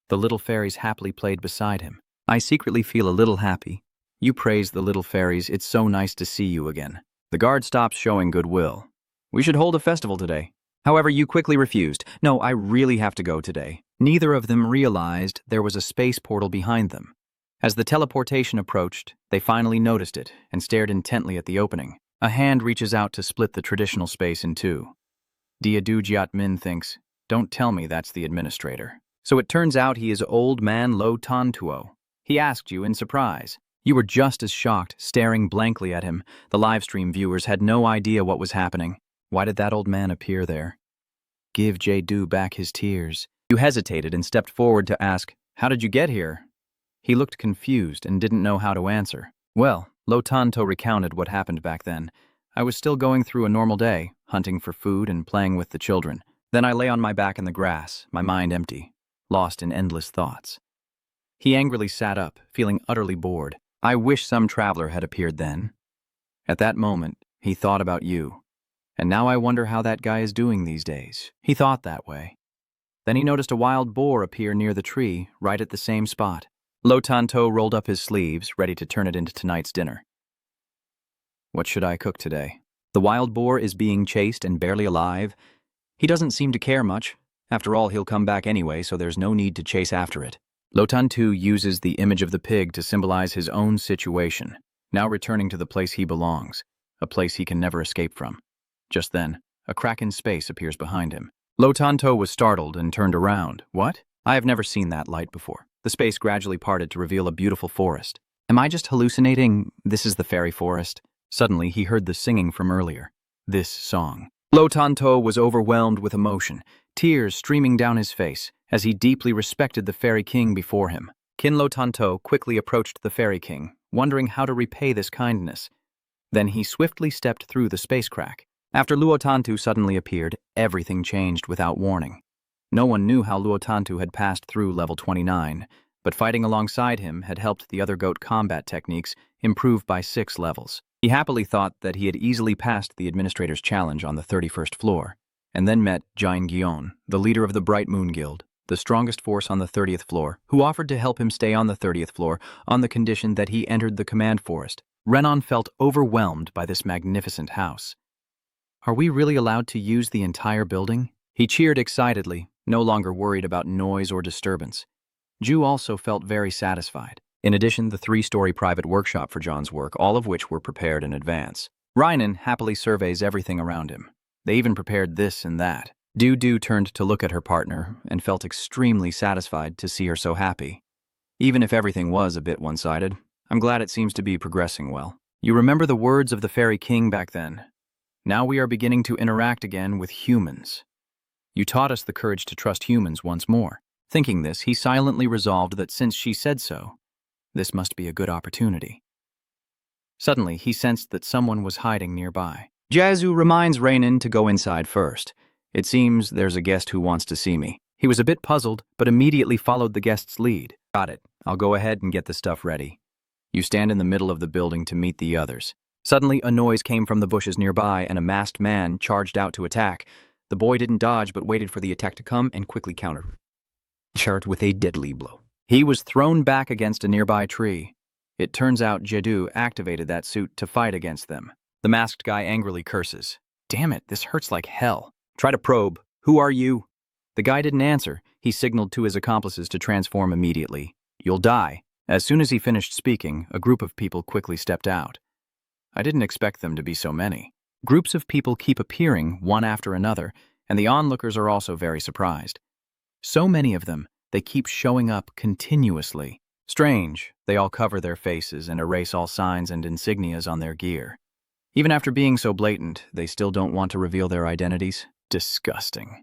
The little fairies happily played beside him. I secretly feel a little happy. You praise the little fairies. It's so nice to see you again. The guard stopped showing goodwill. We should hold a festival today. However, you quickly refused. No, I really have to go today. Neither of them realized there was a space portal behind them. As the teleportation approached, they finally noticed it and stared intently at the opening. A hand reaches out to split the traditional space in two. Diadu Jiat Min thinks, don't tell me that's the administrator. So it turns out he is old man Lo Tan Tuo. He asked you in surprise. You were just as shocked, staring blankly at him. The livestream viewers had no idea what was happening. Why did that old man appear there? Give Jae-do back his tears. You hesitated and stepped forward to ask, how did you get here? He looked confused and didn't know how to answer. Well, Lo Tanto recounted what happened back then. I was still going through a normal day, hunting for food and playing with the children. Then I lay on my back in the grass, my mind empty, lost in endless thoughts. He angrily sat up, feeling utterly bored. I wish some traveler had appeared then. At that moment, he thought about you. And now I wonder how that guy is doing these days. He thought that way. Then he noticed a wild boar appear near the tree, right at the same spot. Lo Tanto rolled up his sleeves, ready to turn it into tonight's dinner. What should I cook today? The wild boar is being chased and barely alive. He doesn't seem to care much. After all, he'll come back anyway, so there's no need to chase after it. Lo Tanto uses the image of the pig to symbolize his own situation, now returning to the place he belongs, a place he can never escape from. Just then, a crack in space appears behind him. Lo Tanto was startled and turned around. What? I have never seen that light before. The space gradually parted to reveal a beautiful forest. Am I just hallucinating? This is the fairy forest. Suddenly, he heard the singing from earlier. This song. Lo Tanto was overwhelmed with emotion, tears streaming down his face, as he deeply respected the Fairy King before him. Kin Lo Tanto quickly approached the Fairy King, wondering how to repay this kindness. Then he swiftly stepped through the space crack. After Luo Tantu suddenly appeared, everything changed without warning. No one knew how Luo Tantu had passed through level 29, but fighting alongside him had helped the other goat combat techniques improve by 6 levels. He happily thought that he had easily passed the administrator's challenge on the 31st floor, and then met Jain Gion, the leader of the Bright Moon Guild, the strongest force on the 30th floor, who offered to help him stay on the 30th floor on the condition that he entered the command forest. Renan felt overwhelmed by this magnificent house. Are we really allowed to use the entire building? He cheered excitedly, no longer worried about noise or disturbance. Ju also felt very satisfied. In addition, the 3-story private workshop for John's work, all of which were prepared in advance. Renan happily surveys everything around him. They even prepared this and that. Du turned to look at her partner and felt extremely satisfied to see her so happy. Even if everything was a bit one-sided, I'm glad it seems to be progressing well. You remember the words of the Fairy King back then. Now we are beginning to interact again with humans. You taught us the courage to trust humans once more. Thinking this, he silently resolved that since she said so, this must be a good opportunity. Suddenly, he sensed that someone was hiding nearby. Jiazu reminds Renan to go inside first. It seems there's a guest who wants to see me. He was a bit puzzled, but immediately followed the guest's lead. Got it. I'll go ahead and get the stuff ready. You stand in the middle of the building to meet the others. Suddenly, a noise came from the bushes nearby, and a masked man charged out to attack. The boy didn't dodge, but waited for the attack to come and quickly countered with a deadly blow. He was thrown back against a nearby tree. It turns out Jedu activated that suit to fight against them. The masked guy angrily curses. Damn it, this hurts like hell. Try to probe. Who are you? The guy didn't answer. He signaled to his accomplices to transform immediately. You'll die. As soon as he finished speaking, a group of people quickly stepped out. I didn't expect them to be so many. Groups of people keep appearing one after another, and the onlookers are also very surprised. So many of them, they keep showing up continuously. Strange, they all cover their faces and erase all signs and insignias on their gear. Even after being so blatant, they still don't want to reveal their identities. Disgusting.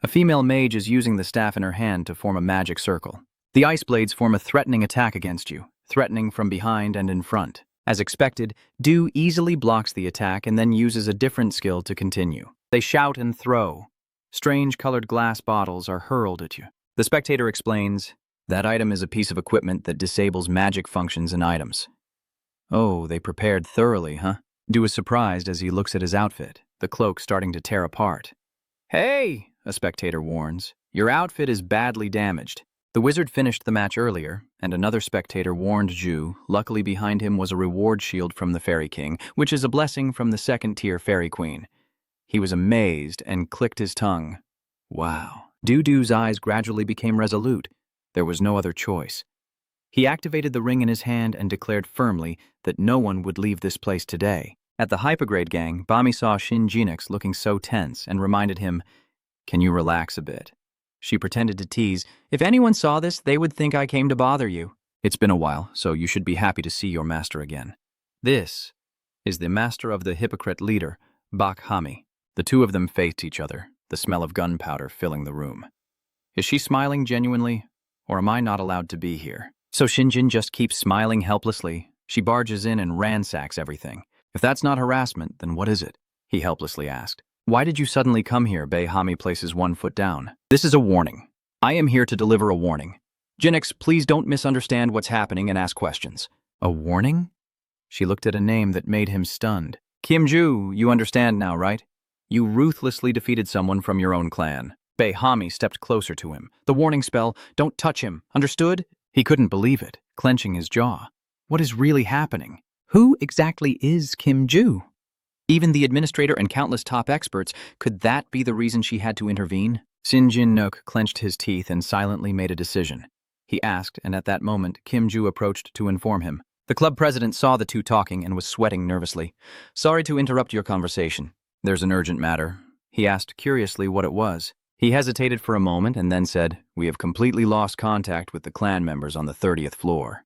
A female mage is using the staff in her hand to form a magic circle. The ice blades form a threatening attack against you, threatening from behind and in front. As expected, Du easily blocks the attack and then uses a different skill to continue. They shout and throw. Strange colored glass bottles are hurled at you. The spectator explains, that item is a piece of equipment that disables magic functions in items. Oh, they prepared thoroughly, huh? Du is surprised as he looks at his outfit, the cloak starting to tear apart. Hey, a spectator warns, your outfit is badly damaged. The wizard finished the match earlier, and another spectator warned Ju. Luckily behind him was a reward shield from the Fairy King, which is a blessing from the second-tier Fairy Queen. He was amazed and clicked his tongue. Wow. Dudu's eyes gradually became resolute. There was no other choice. He activated the ring in his hand and declared firmly that no one would leave this place today. At the Hypergrade gang, Bami saw Shin Jinx looking so tense and reminded him, "Can you relax a bit?" She pretended to tease, "If anyone saw this, they would think I came to bother you." It's been a while, so you should be happy to see your master again. This is the master of the hypocrite leader, Bak Hami. The two of them faced each other, the smell of gunpowder filling the room. Is she smiling genuinely, or am I not allowed to be here? So Shinjin just keeps smiling helplessly. She barges in and ransacks everything. If that's not harassment, then what is it? He helplessly asked. Why did you suddenly come here? Bei Hami places one foot down. This is a warning. I am here to deliver a warning. Jinx, please don't misunderstand what's happening and ask questions. A warning? She looked at a name that made him stunned. Kim Ju, you understand now, right? You ruthlessly defeated someone from your own clan. Bei Hami stepped closer to him. The warning spell, don't touch him. Understood? He couldn't believe it, clenching his jaw. What is really happening? Who exactly is Kim Ju? Even the administrator and countless top experts, could that be the reason she had to intervene? Sin Jin Nook clenched his teeth and silently made a decision. He asked, and at that moment, Kim Ju approached to inform him. The club president saw the two talking and was sweating nervously. Sorry to interrupt your conversation. There's an urgent matter. He asked curiously what it was. He hesitated for a moment and then said, We have completely lost contact with the clan members on the 30th floor.